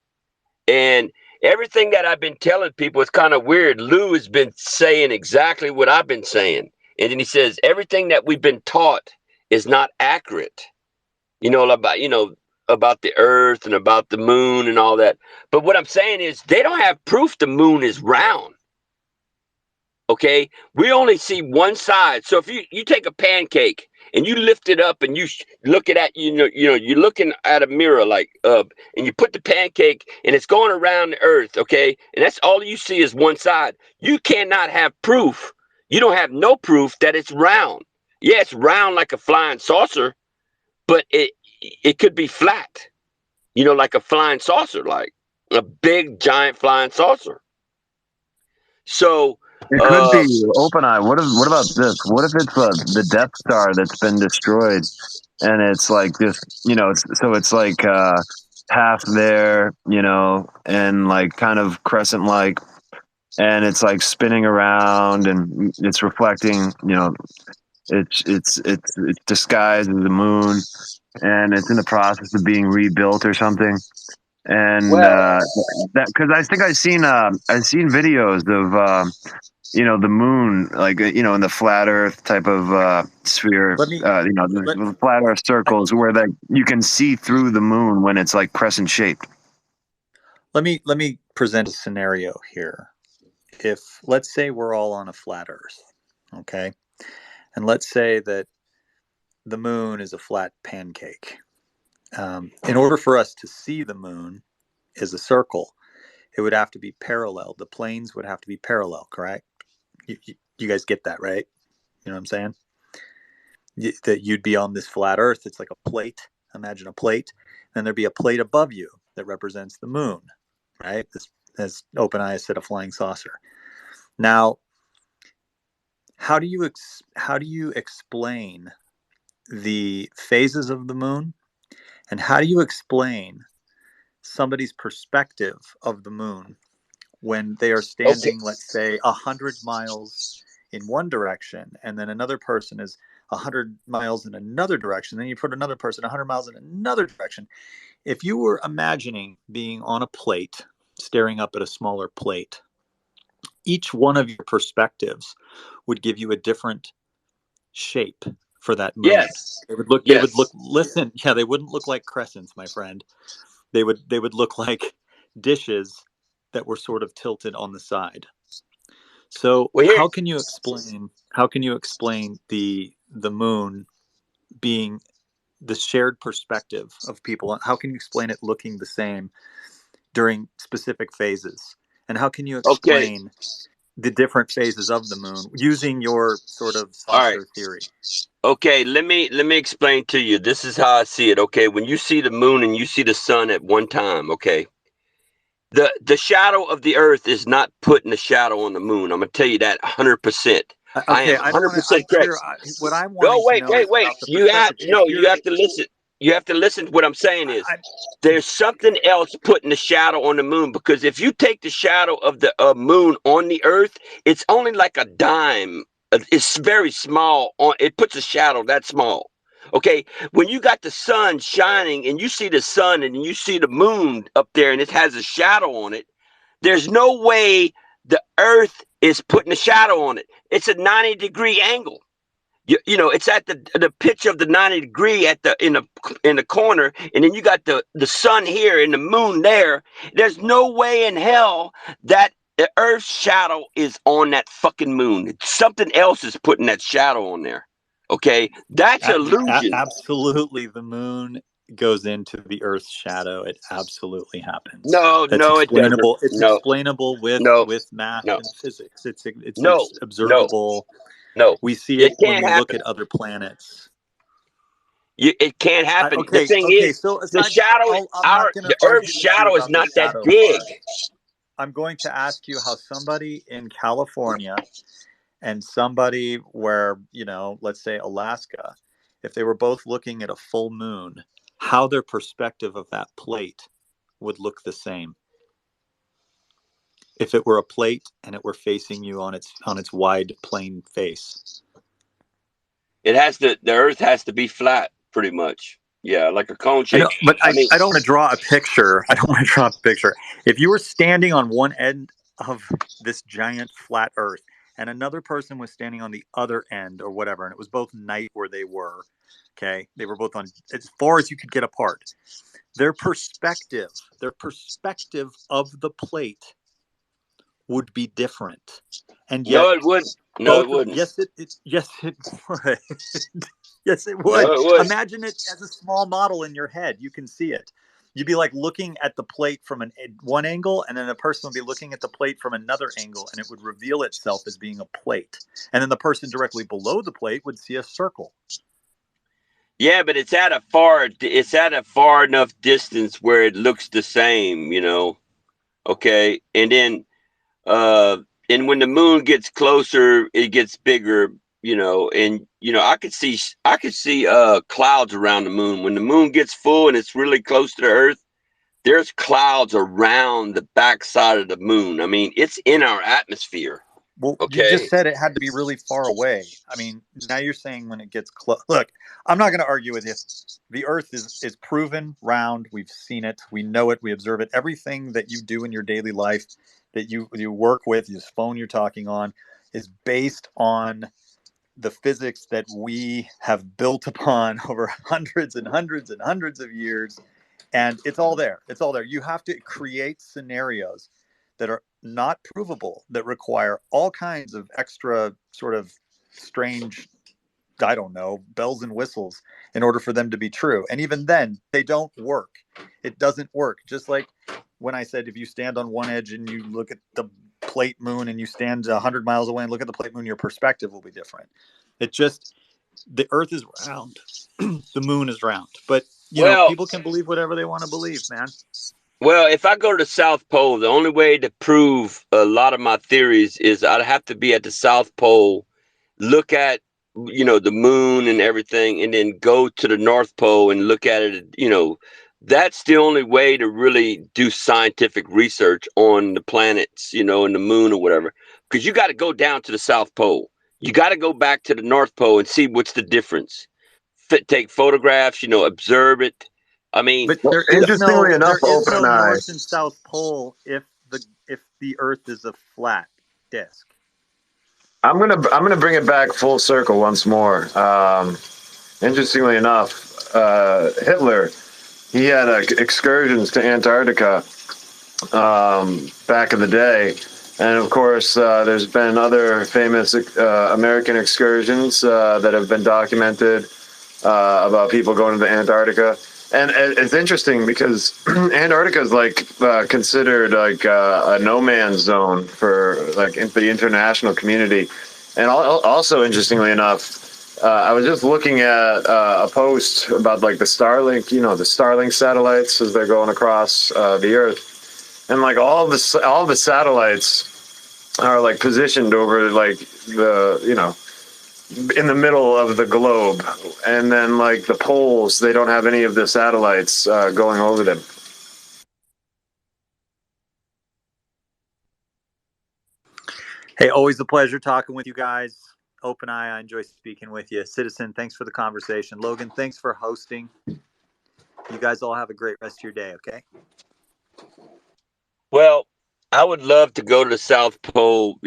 and everything that I've been telling people is kind of weird. Lou has been saying exactly what I've been saying, and then he says everything that we've been taught is not accurate. About the earth and about the moon and all that. But what I'm saying is they don't have proof the moon is round. Okay, we only see one side. So if you take a pancake and you lift it up and you look at you're looking at a mirror and you put the pancake and it's going around the earth, okay, and that's all you see is one side. You cannot have proof. You don't have no proof that it's round. Yeah, it's round like a flying saucer, but it could be flat, like a flying saucer, like a big giant flying saucer. So it could be open eye. What about this? What if it's the Death Star that's been destroyed, and it's like this, it's like half there, and like kind of crescent like, and it's like spinning around and it's reflecting, it's disguised as the moon, and it's in the process of being rebuilt or something. And that, because I think I've seen videos of the moon, like in the flat Earth type of sphere, the flat Earth circles where you can see through the moon when it's like crescent shaped. Let me present a scenario here. If let's say we're all on a flat Earth, okay, and let's say that the moon is a flat pancake. In order for us to see the moon as a circle, it would have to be parallel. The planes would have to be parallel, correct? You guys get that, right? You know what I'm saying? That you'd be on this flat Earth. It's like a plate. Imagine a plate. And there'd be a plate above you that represents the moon, right? This, as OpenEye said, a flying saucer. Now, how do you explain the phases of the moon, and how do you explain somebody's perspective of the moon when they are standing, let's say, 100 miles in one direction, and then another person is 100 miles in another direction, then you put another person 100 miles in another direction. If you were imagining being on a plate, staring up at a smaller plate, each one of your perspectives would give you a different shape for that moon. Yes. They would look, listen, yeah, they wouldn't look like crescents, my friend. They would look like dishes that were sort of tilted on the side. So how can you explain the moon being the shared perspective of people? How can you explain it looking the same during specific phases? And how can you explain the different phases of the moon using your sort of saucer theory? Okay, let me explain to you. This is how I see it. Okay, when you see the moon and you see the sun at one time, okay, the shadow of the Earth is not putting the shadow on the moon. I'm gonna tell you that 100%. I am 100% correct. What I want. No, wait. You have to listen. You have to listen to what I'm saying is there's something else putting the shadow on the moon, because if you take the shadow of the moon on the Earth, it's only like a dime. It's very small. It puts a shadow that small. Okay, when you got the sun shining and you see the sun and you see the moon up there and it has a shadow on it, there's no way the Earth is putting a shadow on it. It's a 90-degree angle. It's at the pitch of the 90 degree in the corner, and then you got the sun here and the moon there. There's no way in hell that the Earth's shadow is on that fucking moon. Something else is putting that shadow on there. Okay, that's illusion. Absolutely, the moon goes into the Earth's shadow. It absolutely happens. No, That's no, it doesn't. explainable. It's No, explainable no, with math no, and physics. It's no, no, observable. no. We see It it when can't we look happen. at other planets. It can't happen. The thing Okay. is, So the aside, shadow, I'm not going to the Earth's argue with you shadow is about the not that shadow big. part. I'm going to ask you how somebody in California and somebody where, let's say Alaska, if they were both looking at a full moon, how their perspective of that plate would look the same. If it were a plate and it were facing you on its wide plane face. The Earth has to be flat, pretty much. Yeah, like a cone shape. I don't want to draw a picture. If you were standing on one end of this giant flat Earth and another person was standing on the other end or whatever, and it was both night where they were, okay, they were both on as far as you could get apart. Their perspective of the plate would be different, and yet No, it wouldn't. No, it wouldn't. Yes, it would. Yes, it would. No, it would. Imagine it as a small model in your head. You can see it. You'd be like looking at the plate from one angle, and then a person would be looking at the plate from another angle, and it would reveal itself as being a plate. And then the person directly below the plate would see a circle. Yeah, but it's at a far enough distance where it looks the same, Okay, and then and when the moon gets closer, it gets bigger, and I could see clouds around the moon. When the moon gets full and it's really close to the Earth, there's clouds around the backside of the moon. I mean, it's in our atmosphere. Well, okay? You just said it had to be really far away. I mean, now you're saying when it gets close. Look, I'm not going to argue with you. The Earth is proven round. We've seen it. We know it. We observe it. Everything that you do in your daily life, that you work with, this phone you're talking on, is based on the physics that we have built upon over hundreds and hundreds and hundreds of years. And it's all there. It's all there. You have to create scenarios that are not provable, that require all kinds of extra sort of strange, I don't know, bells and whistles in order for them to be true. And even then, they don't work. It doesn't work. Just like when I said, if you stand on one edge and you look at the plate moon and you stand 100 miles away and look at the plate moon, your perspective will be different. The Earth is round. The moon is round. But, people can believe whatever they want to believe, man. Well, if I go to the South Pole, the only way to prove a lot of my theories is I'd have to be at the South Pole, look at, the moon and everything, and then go to the North Pole and look at it. That's the only way to really do scientific research on the planets, and the moon or whatever. Because you got to go down to the South Pole. You got to go back to the North Pole and see what's the difference. Take photographs, observe it. I mean, but there is no North and South Pole if the Earth is a flat disk. I'm gonna bring it back full circle once more. Interestingly enough, Hitler, he had excursions to Antarctica back in the day, and of course, there's been other famous American excursions that have been documented about people going to the Antarctica. And it's interesting because Antarctica is considered a no man's zone for the international community. And also, interestingly enough, I was just looking at a post about the Starlink, the Starlink satellites as they're going across the Earth, and all the satellites are positioned over the in the middle of the globe, and then the poles, they don't have any of the satellites going over them. Hey, always a pleasure talking with you guys. Open Eye, I enjoy speaking with you. Citizen, thanks for the conversation. Logan, thanks for hosting. You guys all have a great rest of your day, okay? Well, I would love to go to the South Pole,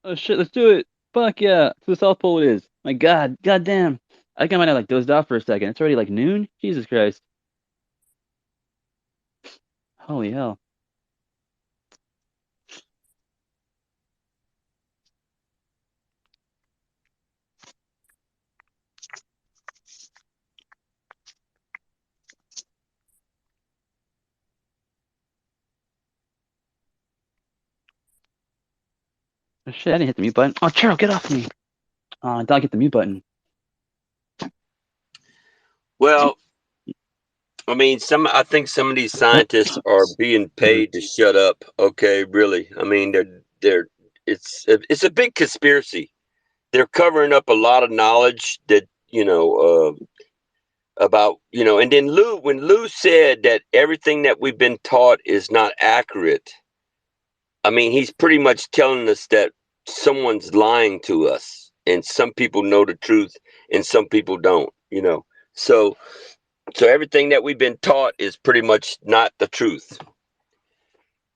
Oh shit, let's do it. Fuck yeah. To the South Pole it is. My god, goddamn. I think I might have dozed off for a second. It's already noon? Jesus Christ. Holy hell. Oh, shit, I didn't hit the mute button. Oh, Cheryl, get off me. Don't get the mute button. Well, I mean, I think some of these scientists are being paid to shut up. Okay, really. I mean, it's a big conspiracy. They're covering up a lot of knowledge that, about, and then when Lou said that everything that we've been taught is not accurate, I mean, he's pretty much telling us that someone's lying to us, and some people know the truth and some people don't, So everything that we've been taught is pretty much not the truth.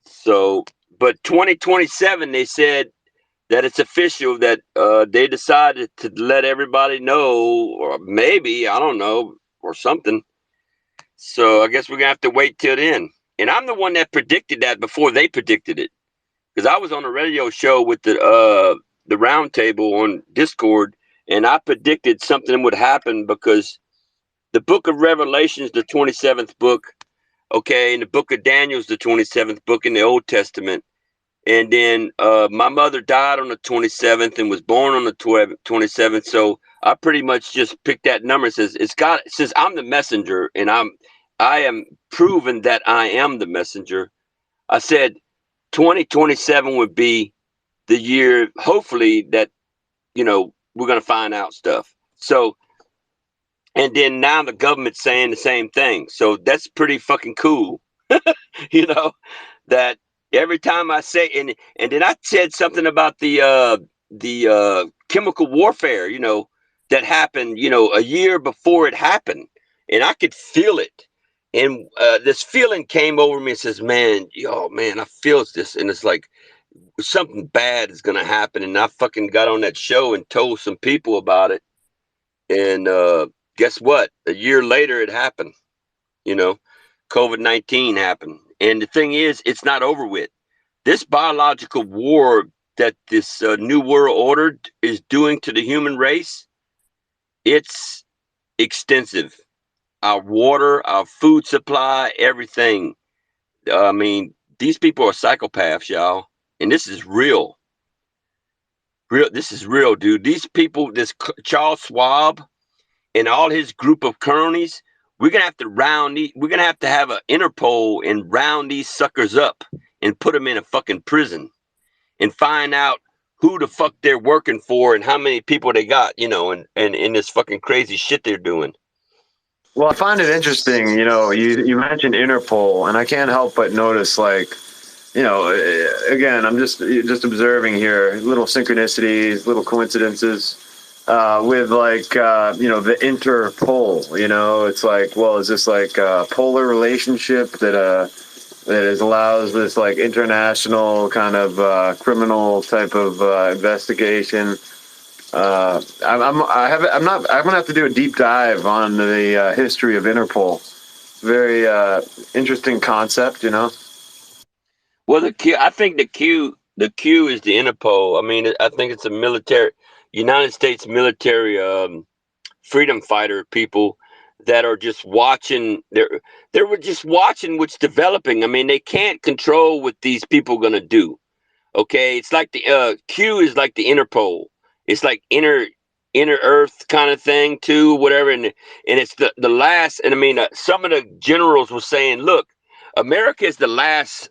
So, but 2027, they said that it's official that they decided to let everybody know, or maybe, I don't know, or something. So I guess we're gonna have to wait till then. And I'm the one that predicted that before they predicted it, because I was on a radio show with the round table on Discord, and I predicted something would happen because the book of Revelation is the 27th book, okay, and the book of Daniel is the 27th book in the Old Testament. And then my mother died on the 27th and was born on the 27th. So I pretty much just picked that number. It says since I'm the messenger and I am proven that I am the messenger. I said 2027 would be the year, hopefully, that, we're going to find out stuff. So, and then now the government's saying the same thing. So that's pretty fucking cool, that every time I say, and then I said something about the chemical warfare, that happened, a year before it happened, and I could feel it. And this feeling came over me and says, man, I feel this. And it's like something bad is going to happen. And I fucking got on that show and told some people about it. And guess what? A year later, it happened. COVID-19 happened. And the thing is, it's not over with. This biological war that this new world order is doing to the human race, it's extensive. Our water, our food supply, everything. I mean, these people are psychopaths, y'all. And this is real. This is real, dude. These people, this Charles Schwab and all his group of cronies, we're gonna have to have an Interpol and round these suckers up and put them in a fucking prison and find out who the fuck they're working for and how many people they got, and in this fucking crazy shit they're doing. Well, I find it interesting, you mentioned Interpol, and I can't help but notice, again, I'm just observing here, little synchronicities, little coincidences, with the Interpol, it's like, well, is this like a polar relationship that allows this like international kind of criminal type of investigation? I'm gonna have to do a deep dive on the history of Interpol. Very interesting concept, Well, I think the Q is the Interpol. I mean, I think it's a United States military freedom fighter people that are just watching. They were just watching what's developing. I mean, they can't control what these people are gonna do. Okay, it's like the Q is like the Interpol. It's like inner Earth kind of thing too, whatever. And it's the last. And I mean, some of the generals were saying, look, America is the last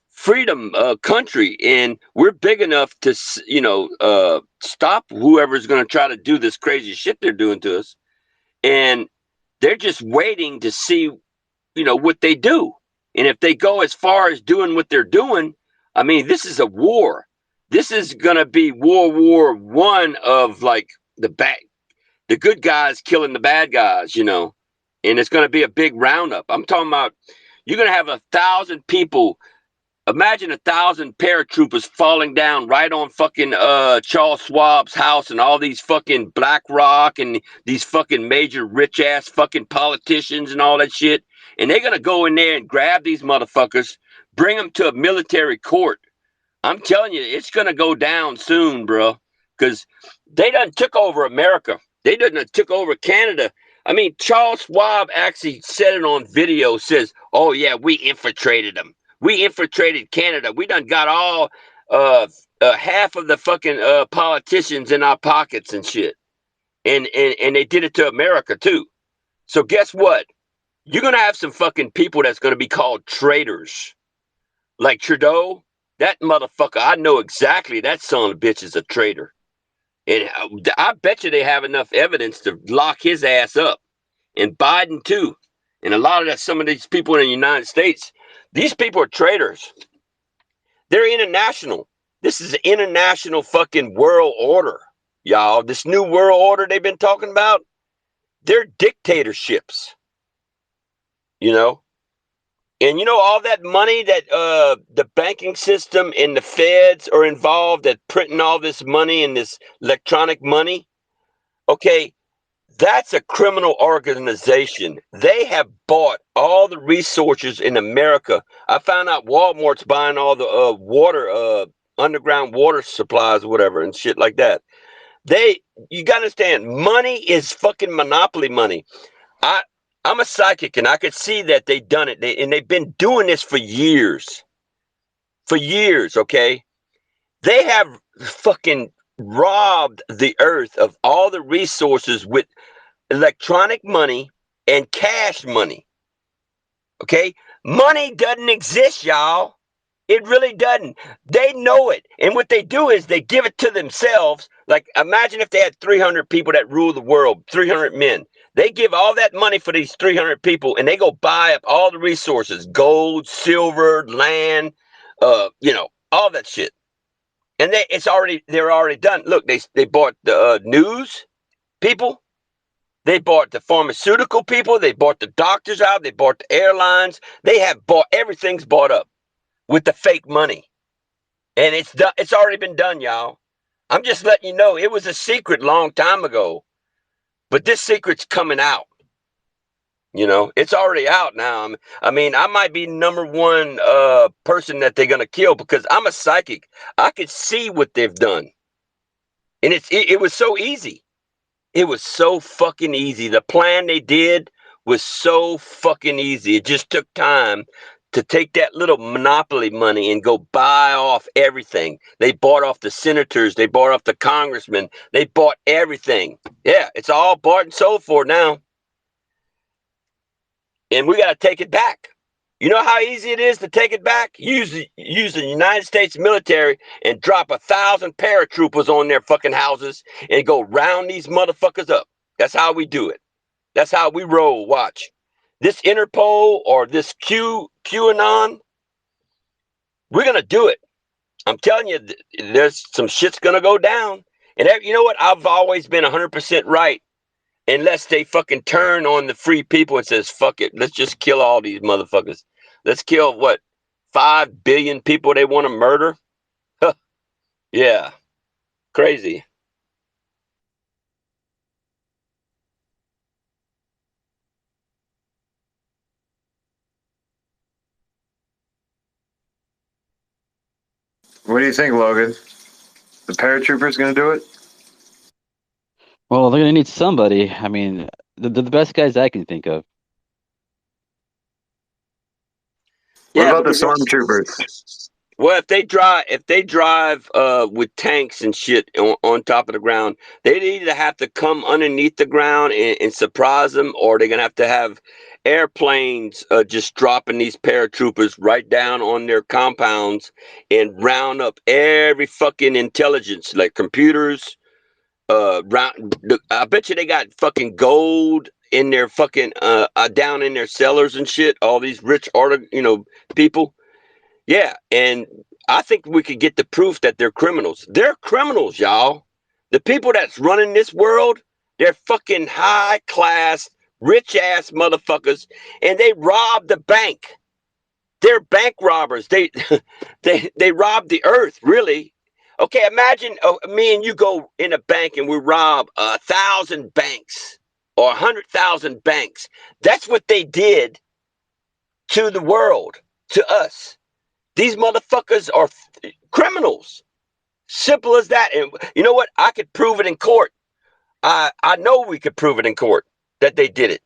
freedom country, and we're big enough to stop whoever's going to try to do this crazy shit they're doing to us. And they're just waiting to see what they do. And if they go as far as doing what they're doing, I mean, this is a war. This is gonna be World War I of like the good guys killing the bad guys, and it's gonna be a big roundup. I'm talking about you're gonna have 1,000 people. Imagine 1,000 paratroopers falling down right on fucking Charles Schwab's house and all these fucking BlackRock and these fucking major rich ass fucking politicians and all that shit. And they're gonna go in there and grab these motherfuckers, bring them to a military court. I'm telling you, it's gonna go down soon, bro. Because they done took over America. They done took over Canada. I mean, Charles Schwab actually said it on video. Says, "Oh yeah, we infiltrated them. We infiltrated Canada. We done got all half of the fucking politicians in our pockets and shit. And they did it to America too. So guess what? You're going to have some fucking people that's going to be called traitors. Like Trudeau, that motherfucker, I know exactly that son of a bitch is a traitor. And I bet you they have enough evidence to lock his ass up. And Biden too. And a lot of some of these people in the United States, these people are traitors. They're international. This is an international fucking world order, y'all. This new world order they've been talking about, they're dictatorships, you know? And you know all that money that the banking system and the feds are involved at printing all this money and this electronic money? Okay, that's a criminal organization. They have bought all the resources in America. I found out Walmart's buying all the water, underground water supplies or whatever and shit like that. You gotta understand, money is fucking monopoly money. I'm a psychic and I could see that they've done it. And they've been doing this for years. For years, okay? They have fucking robbed the earth of all the resources with electronic money and cash money. Okay? Money doesn't exist, y'all. It really doesn't. They know it. And what they do is they give it to themselves. Like, imagine if they had 300 people that rule the world, 300 men. They give all that money for these 300 people and they go buy up all the resources, gold, silver, land, all that shit. And they're already done. Look, they bought the news people. They bought the pharmaceutical people. They bought the doctors out. They bought the airlines. They have bought, everything's bought up with the fake money. And it's done. It's already been done, y'all. I'm just letting you know it was a secret long time ago. But this secret's coming out. You know, it's already out now. I mean, I might be number one person that they're going to kill because I'm a psychic. I could see what they've done. And it was so easy. It was so fucking easy. The plan they did was so fucking easy. It just took time to take that little monopoly money and go buy off everything. They bought off the senators. They bought off the congressmen. They bought everything. Yeah, it's all bought and sold for now. And we got to take it back. You know how easy it is to take it back? Use the United States military and drop 1,000 paratroopers on their fucking houses and go round these motherfuckers up. That's how we do it. That's how we roll. Watch. This Interpol or this QAnon, we're going to do it. I'm telling you, there's some shit's going to go down. And you know what? I've always been 100% right. Unless they fucking turn on the free people and says, fuck it, let's just kill all these motherfuckers. Let's kill, 5 billion people they want to murder? Huh. Yeah. Crazy. What do you think, Logan? The paratroopers going to do it? Well, they're gonna need somebody. I mean, the best guys I can think of. What about the stormtroopers? Well, if they drive with tanks and shit on top of the ground, they either have to come underneath the ground and surprise them, or they're gonna have airplanes just dropping these paratroopers right down on their compounds and round up every fucking intelligence, like computers. I bet you they got fucking gold in their fucking down in their cellars and shit. All these rich people. Yeah, and I think we could get the proof that they're criminals. They're criminals, y'all. The people that's running this world, they're fucking high class, rich ass motherfuckers, and they rob the bank. They're bank robbers. They they rob the earth, really. Okay, imagine me and you go in a bank and we rob 1,000 banks or 100,000 banks. That's what they did to the world, to us. These motherfuckers are criminals. Simple as that. And you know what? I could prove it in court. I know we could prove it in court that they did it.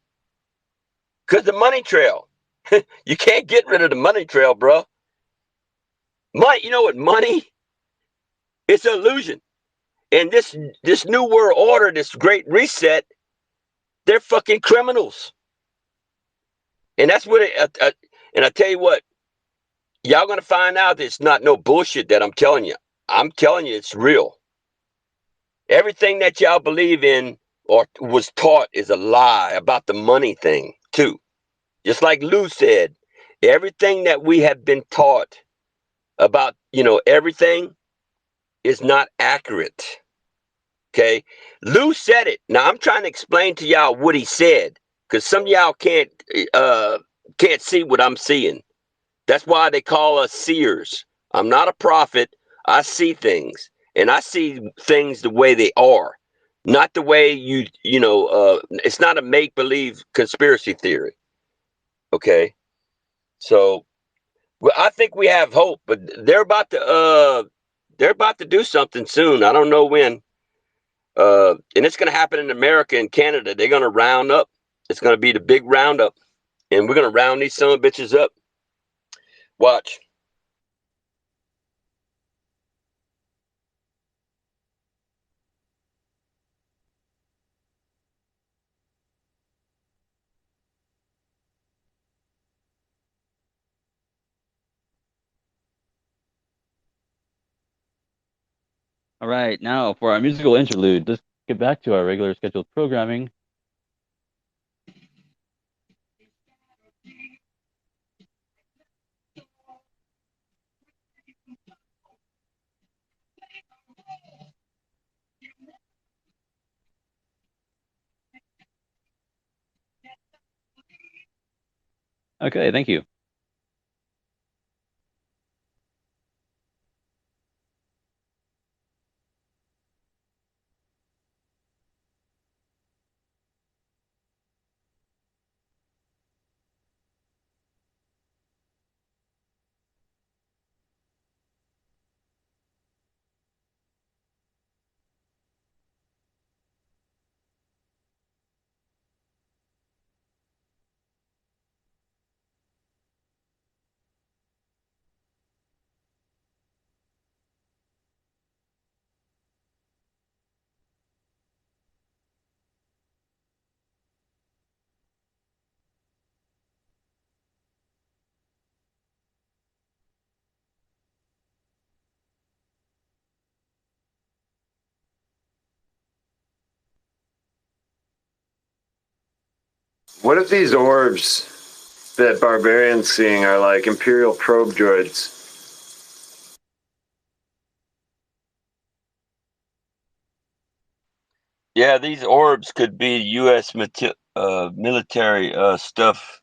Because the money trail. You can't get rid of the money trail, bro. Money, you know what? Money It's an illusion. And this new world order, this great reset, they're fucking criminals. And that's what and I tell you what, y'all gonna find out that it's not no bullshit that I'm telling you. I'm telling you it's real. Everything that y'all believe in or was taught is a lie about the money thing too. Just like Lou said, everything that we have been taught about, everything is not accurate. Okay? Lou said it. Now I'm trying to explain to y'all what he said, because some of y'all can't see what I'm seeing. That's why they call us seers. I'm not a prophet. I see things, and I see things the way they are, not the way it's not a make-believe conspiracy theory. Okay? So, well, I think we have hope, but they're about to do something soon. I don't know when. And it's going to happen in America and Canada. They're going to round up. It's going to be the big roundup, and we're going to round these son of bitches up. Watch. All right, now for our musical interlude, let's get back to our regular scheduled programming. Okay, thank you. What if these orbs that Barbarian's seeing are like Imperial probe droids? Yeah, these orbs could be U.S. military stuff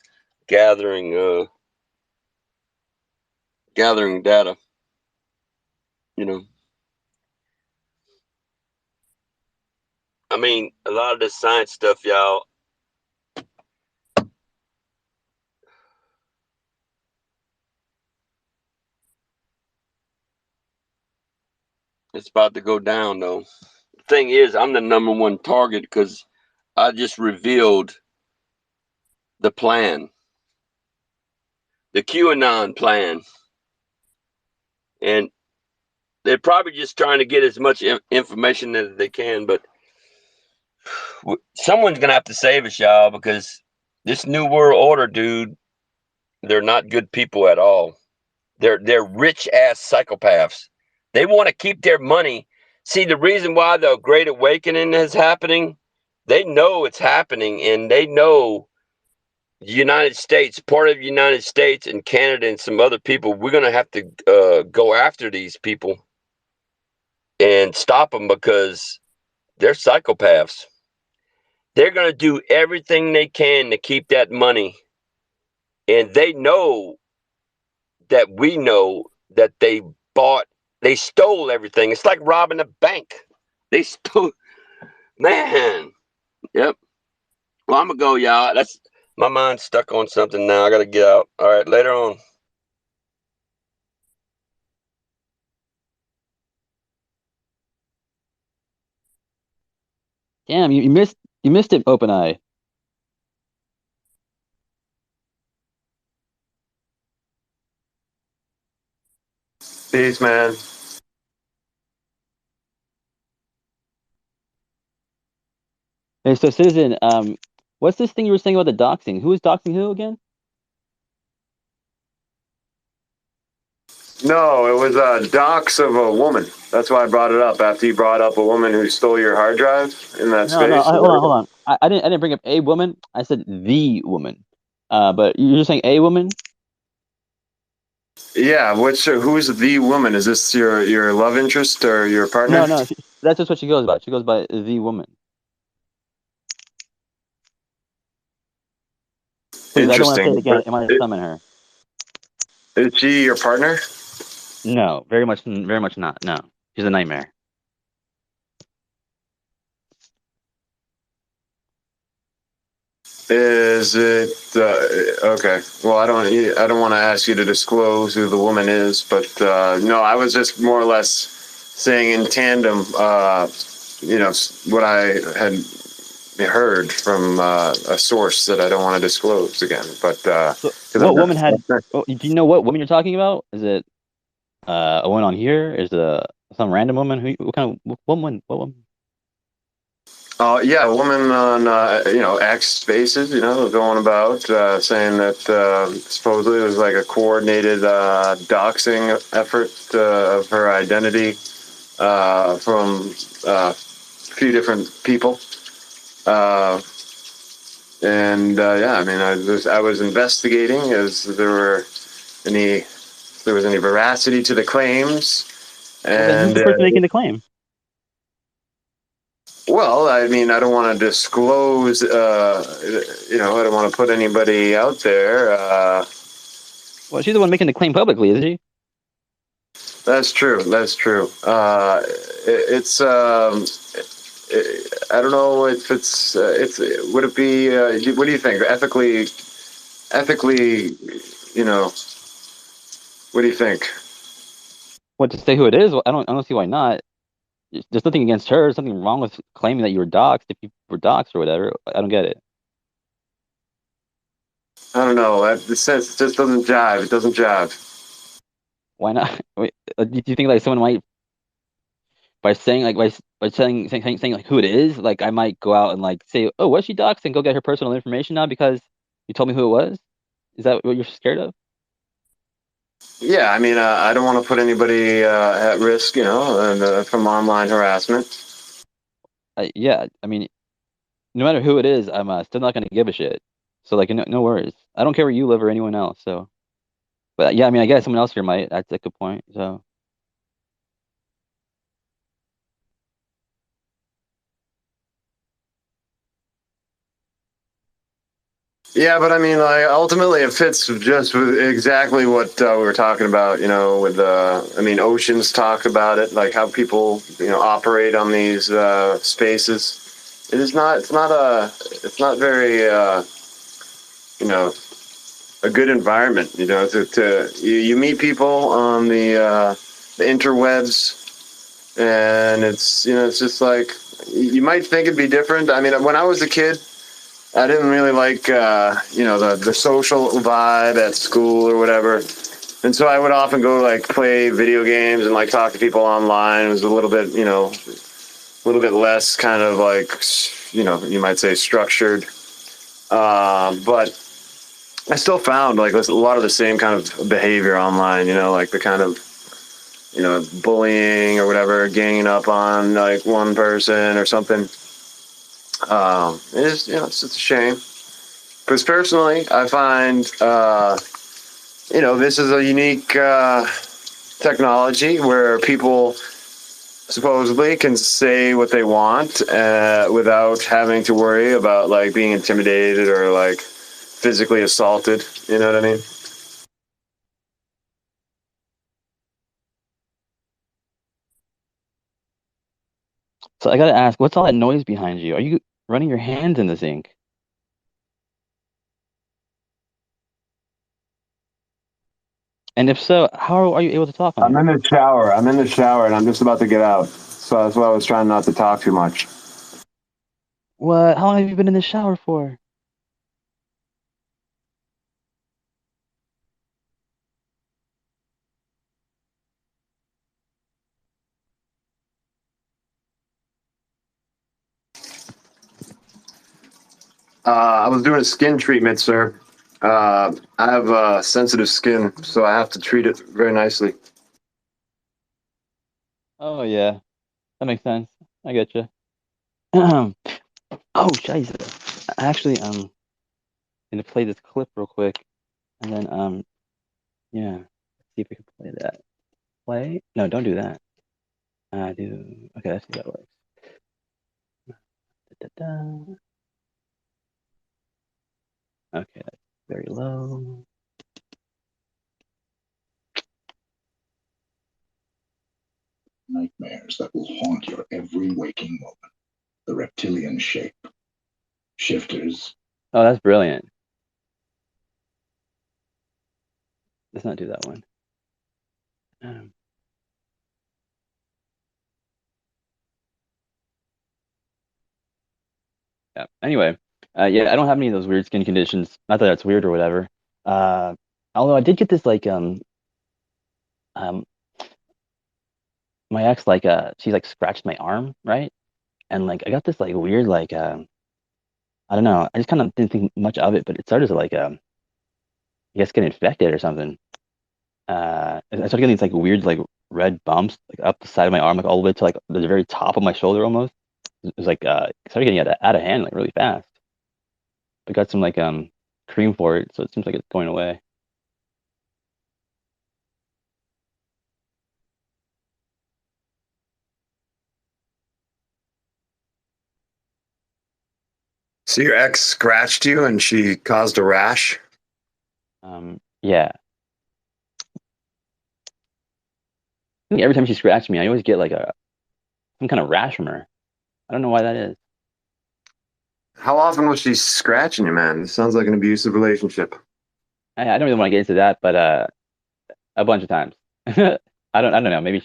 gathering data. I mean, a lot of this science stuff, y'all. It's about to go down, though. The thing is, I'm the #1 target because I just revealed the plan, the QAnon plan. And they're probably just trying to get as much information as they can, but someone's going to have to save us, y'all, because this New World Order, dude, they're not good people at all. They're rich-ass psychopaths. They want to keep their money. See, the reason why the Great Awakening is happening, they know it's happening, and they know the United States, part of the United States and Canada and some other people, we're going to have to go after these people and stop them because they're psychopaths. They're going to do everything they can to keep that money. And they know that we know that they stole everything. It's like robbing a bank. They stole, man. Yep. Well, I'm going to go, y'all. My mind's stuck on something now. I got to get out. All right, later on. Damn, you missed it, Open Eye. Peace, man. Hey, so Citizen, what's this thing you were saying about the doxing? Who is doxing who again? No, it was a dox of a woman. That's why I brought it up after you brought up a woman who stole your hard drive in that No, no, space. hold on. I didn't bring up a woman. I said the woman. But you're just saying a woman? Yeah, who's the woman? Is this your love interest or your partner? No, that's just what she goes by. She goes by the woman. Please, I don't want to say it Interesting. again. I might summon her. Is she your partner? No, very much not. No, she's a nightmare. Is it okay? Well, I don't want to ask you to disclose who the woman is, but no, I was just more or less saying in tandem, what I had heard from a source that I don't want to disclose again. But So what woman had? Oh, do you know what woman you're talking about? Is it a woman on here? Is it some random woman? What kind of woman? What woman? Yeah, a woman on X Spaces, going about saying that supposedly it was like a coordinated doxing effort of her identity from a few different people. Yeah, I mean, I was investigating as there was any veracity to the claims, Well, then who's and the person making the claim? well, I mean, I don't want to disclose, I don't want to put anybody out there. Well, she's the one making the claim publicly, isn't she? That's true. That's true. It's I don't know if would it be? What do you think? Ethically, what do you think? What, to say who it is? Well, I don't see why not. There's nothing against her. There's something wrong with claiming that you were doxxed if you were doxxed or whatever. I don't get it. I don't know. The sense just doesn't jive. It doesn't jive. Why not? Wait, do you think like someone might, by saying like by saying like who it is, like I might go out and like say, oh, was she doxxed, and go get her personal information now because you told me who it was? Is that what you're scared of? Yeah, I mean, I don't want to put anybody at risk, and from online harassment. Yeah, I mean, no matter who it is, I'm still not gonna give a shit. So like, no worries. I don't care where you live or anyone else. So, but yeah, I mean, I guess someone else here might. That's a good point. So. Yeah, but I mean, like ultimately, it fits just with exactly what we were talking about. With I mean, oceans talk about it, like how people operate on these spaces. It is not. It's not a. It's not very. A good environment. You meet people on the interwebs, and it's just like you might think it'd be different. I mean, when I was a kid, I didn't really like, the social vibe at school or whatever. And so I would often go like play video games and like talk to people online. It was a little bit, less kind of like, you might say structured. But I still found like a lot of the same kind of behavior online, like the kind of, bullying or whatever, ganging up on like one person or something. It's just a shame. Because personally, I find, this is a unique technology where people supposedly can say what they want without having to worry about like being intimidated or like physically assaulted. You know what I mean? So I gotta ask, what's all that noise behind you? Are you running your hands in the sink? And if so, how are you able to talk on I'm here? in the shower. And I'm just about to get out. So that's why I was trying not to talk too much. What? How long have you been in the shower for? I was doing a skin treatment, sir. I have sensitive skin, so I have to treat it very nicely. Oh yeah, that makes sense. I get you. Oh, scheiße. Actually, gonna play this clip real quick, and then yeah, let's see if we can play that. Play? No, don't do that. Do okay. Let's see how that works. Da-da-da. Okay, that's very low. Nightmares that will haunt your every waking moment. The reptilian shape. Shifters. Oh, that's brilliant. Let's not do that one. Yeah. Anyway, yeah, I don't have any of those weird skin conditions. Not that that's weird or whatever. Although I did get this like um my ex like she like scratched my arm, right? And like I got this like weird like I don't know. I just kind of didn't think much of it, but it started to like I guess get infected or something. I started getting these like weird like red bumps like up the side of my arm, like all the way to like the very top of my shoulder almost. It was like it started getting out of hand like really fast. I got some like cream for it, so it seems like it's going away. So your ex scratched you and she caused a rash? Yeah. I think every time she scratched me, I always get like some kind of rash from her. I don't know why that is. How often was she scratching you, man? This sounds like an abusive relationship. I don't really want to get into that, but a bunch of times. I don't know. Maybe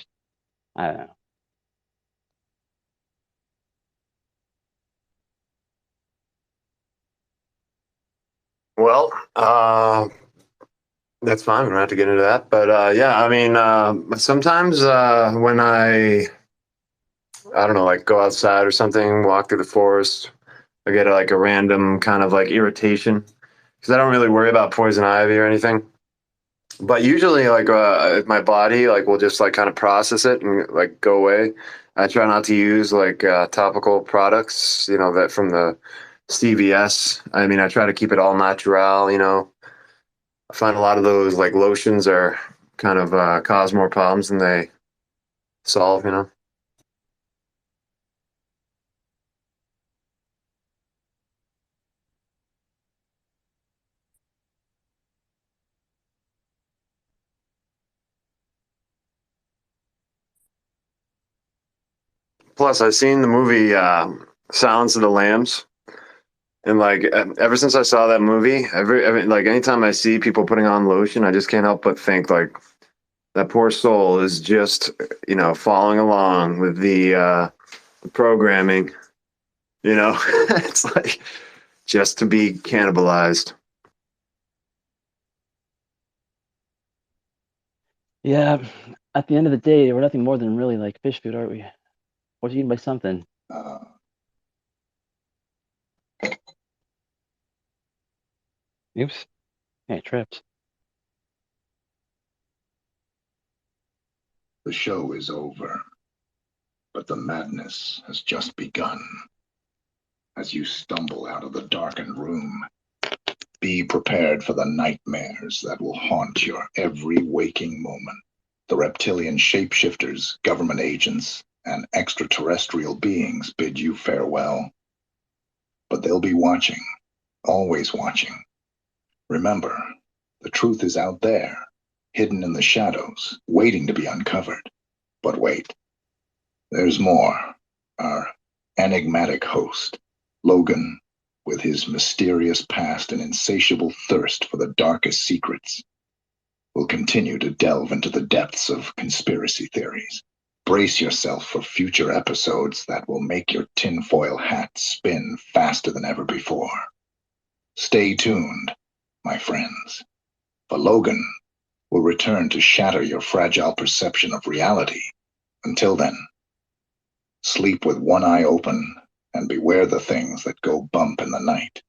I don't know. Well, that's fine. We don't have to get into that. But yeah, I mean, sometimes when I don't know, like go outside or something, walk through the forest, I get like a random kind of like irritation because I don't really worry about poison ivy or anything. But usually, like my body like will just like kind of process it and like go away. I try not to use like topical products, you know, that from the CVS. I mean, I try to keep it all natural, you know. I find a lot of those like lotions are kind of cause more problems than they solve, you know. Plus, I've seen the movie Silence of the Lambs, and like ever since I saw that movie, every like anytime I see people putting on lotion, I just can't help but think like that poor soul is just, you know, following along with the programming, you know. It's like just to be cannibalized. Yeah, at the end of the day, we're nothing more than really like fish food, aren't we? We're eaten by something. Oops. Hey, tripped. The show is over, but the madness has just begun. As you stumble out of the darkened room, be prepared for the nightmares that will haunt your every waking moment. The reptilian shapeshifters, government agents, and extraterrestrial beings bid you farewell. But they'll be watching, always watching. Remember, the truth is out there, hidden in the shadows, waiting to be uncovered. But wait, there's more. Our enigmatic host, Logan, with his mysterious past and insatiable thirst for the darkest secrets, will continue to delve into the depths of conspiracy theories. Brace yourself for future episodes that will make your tinfoil hat spin faster than ever before. Stay tuned, my friends, for Logan will return to shatter your fragile perception of reality. Until then, sleep with one eye open and beware the things that go bump in the night.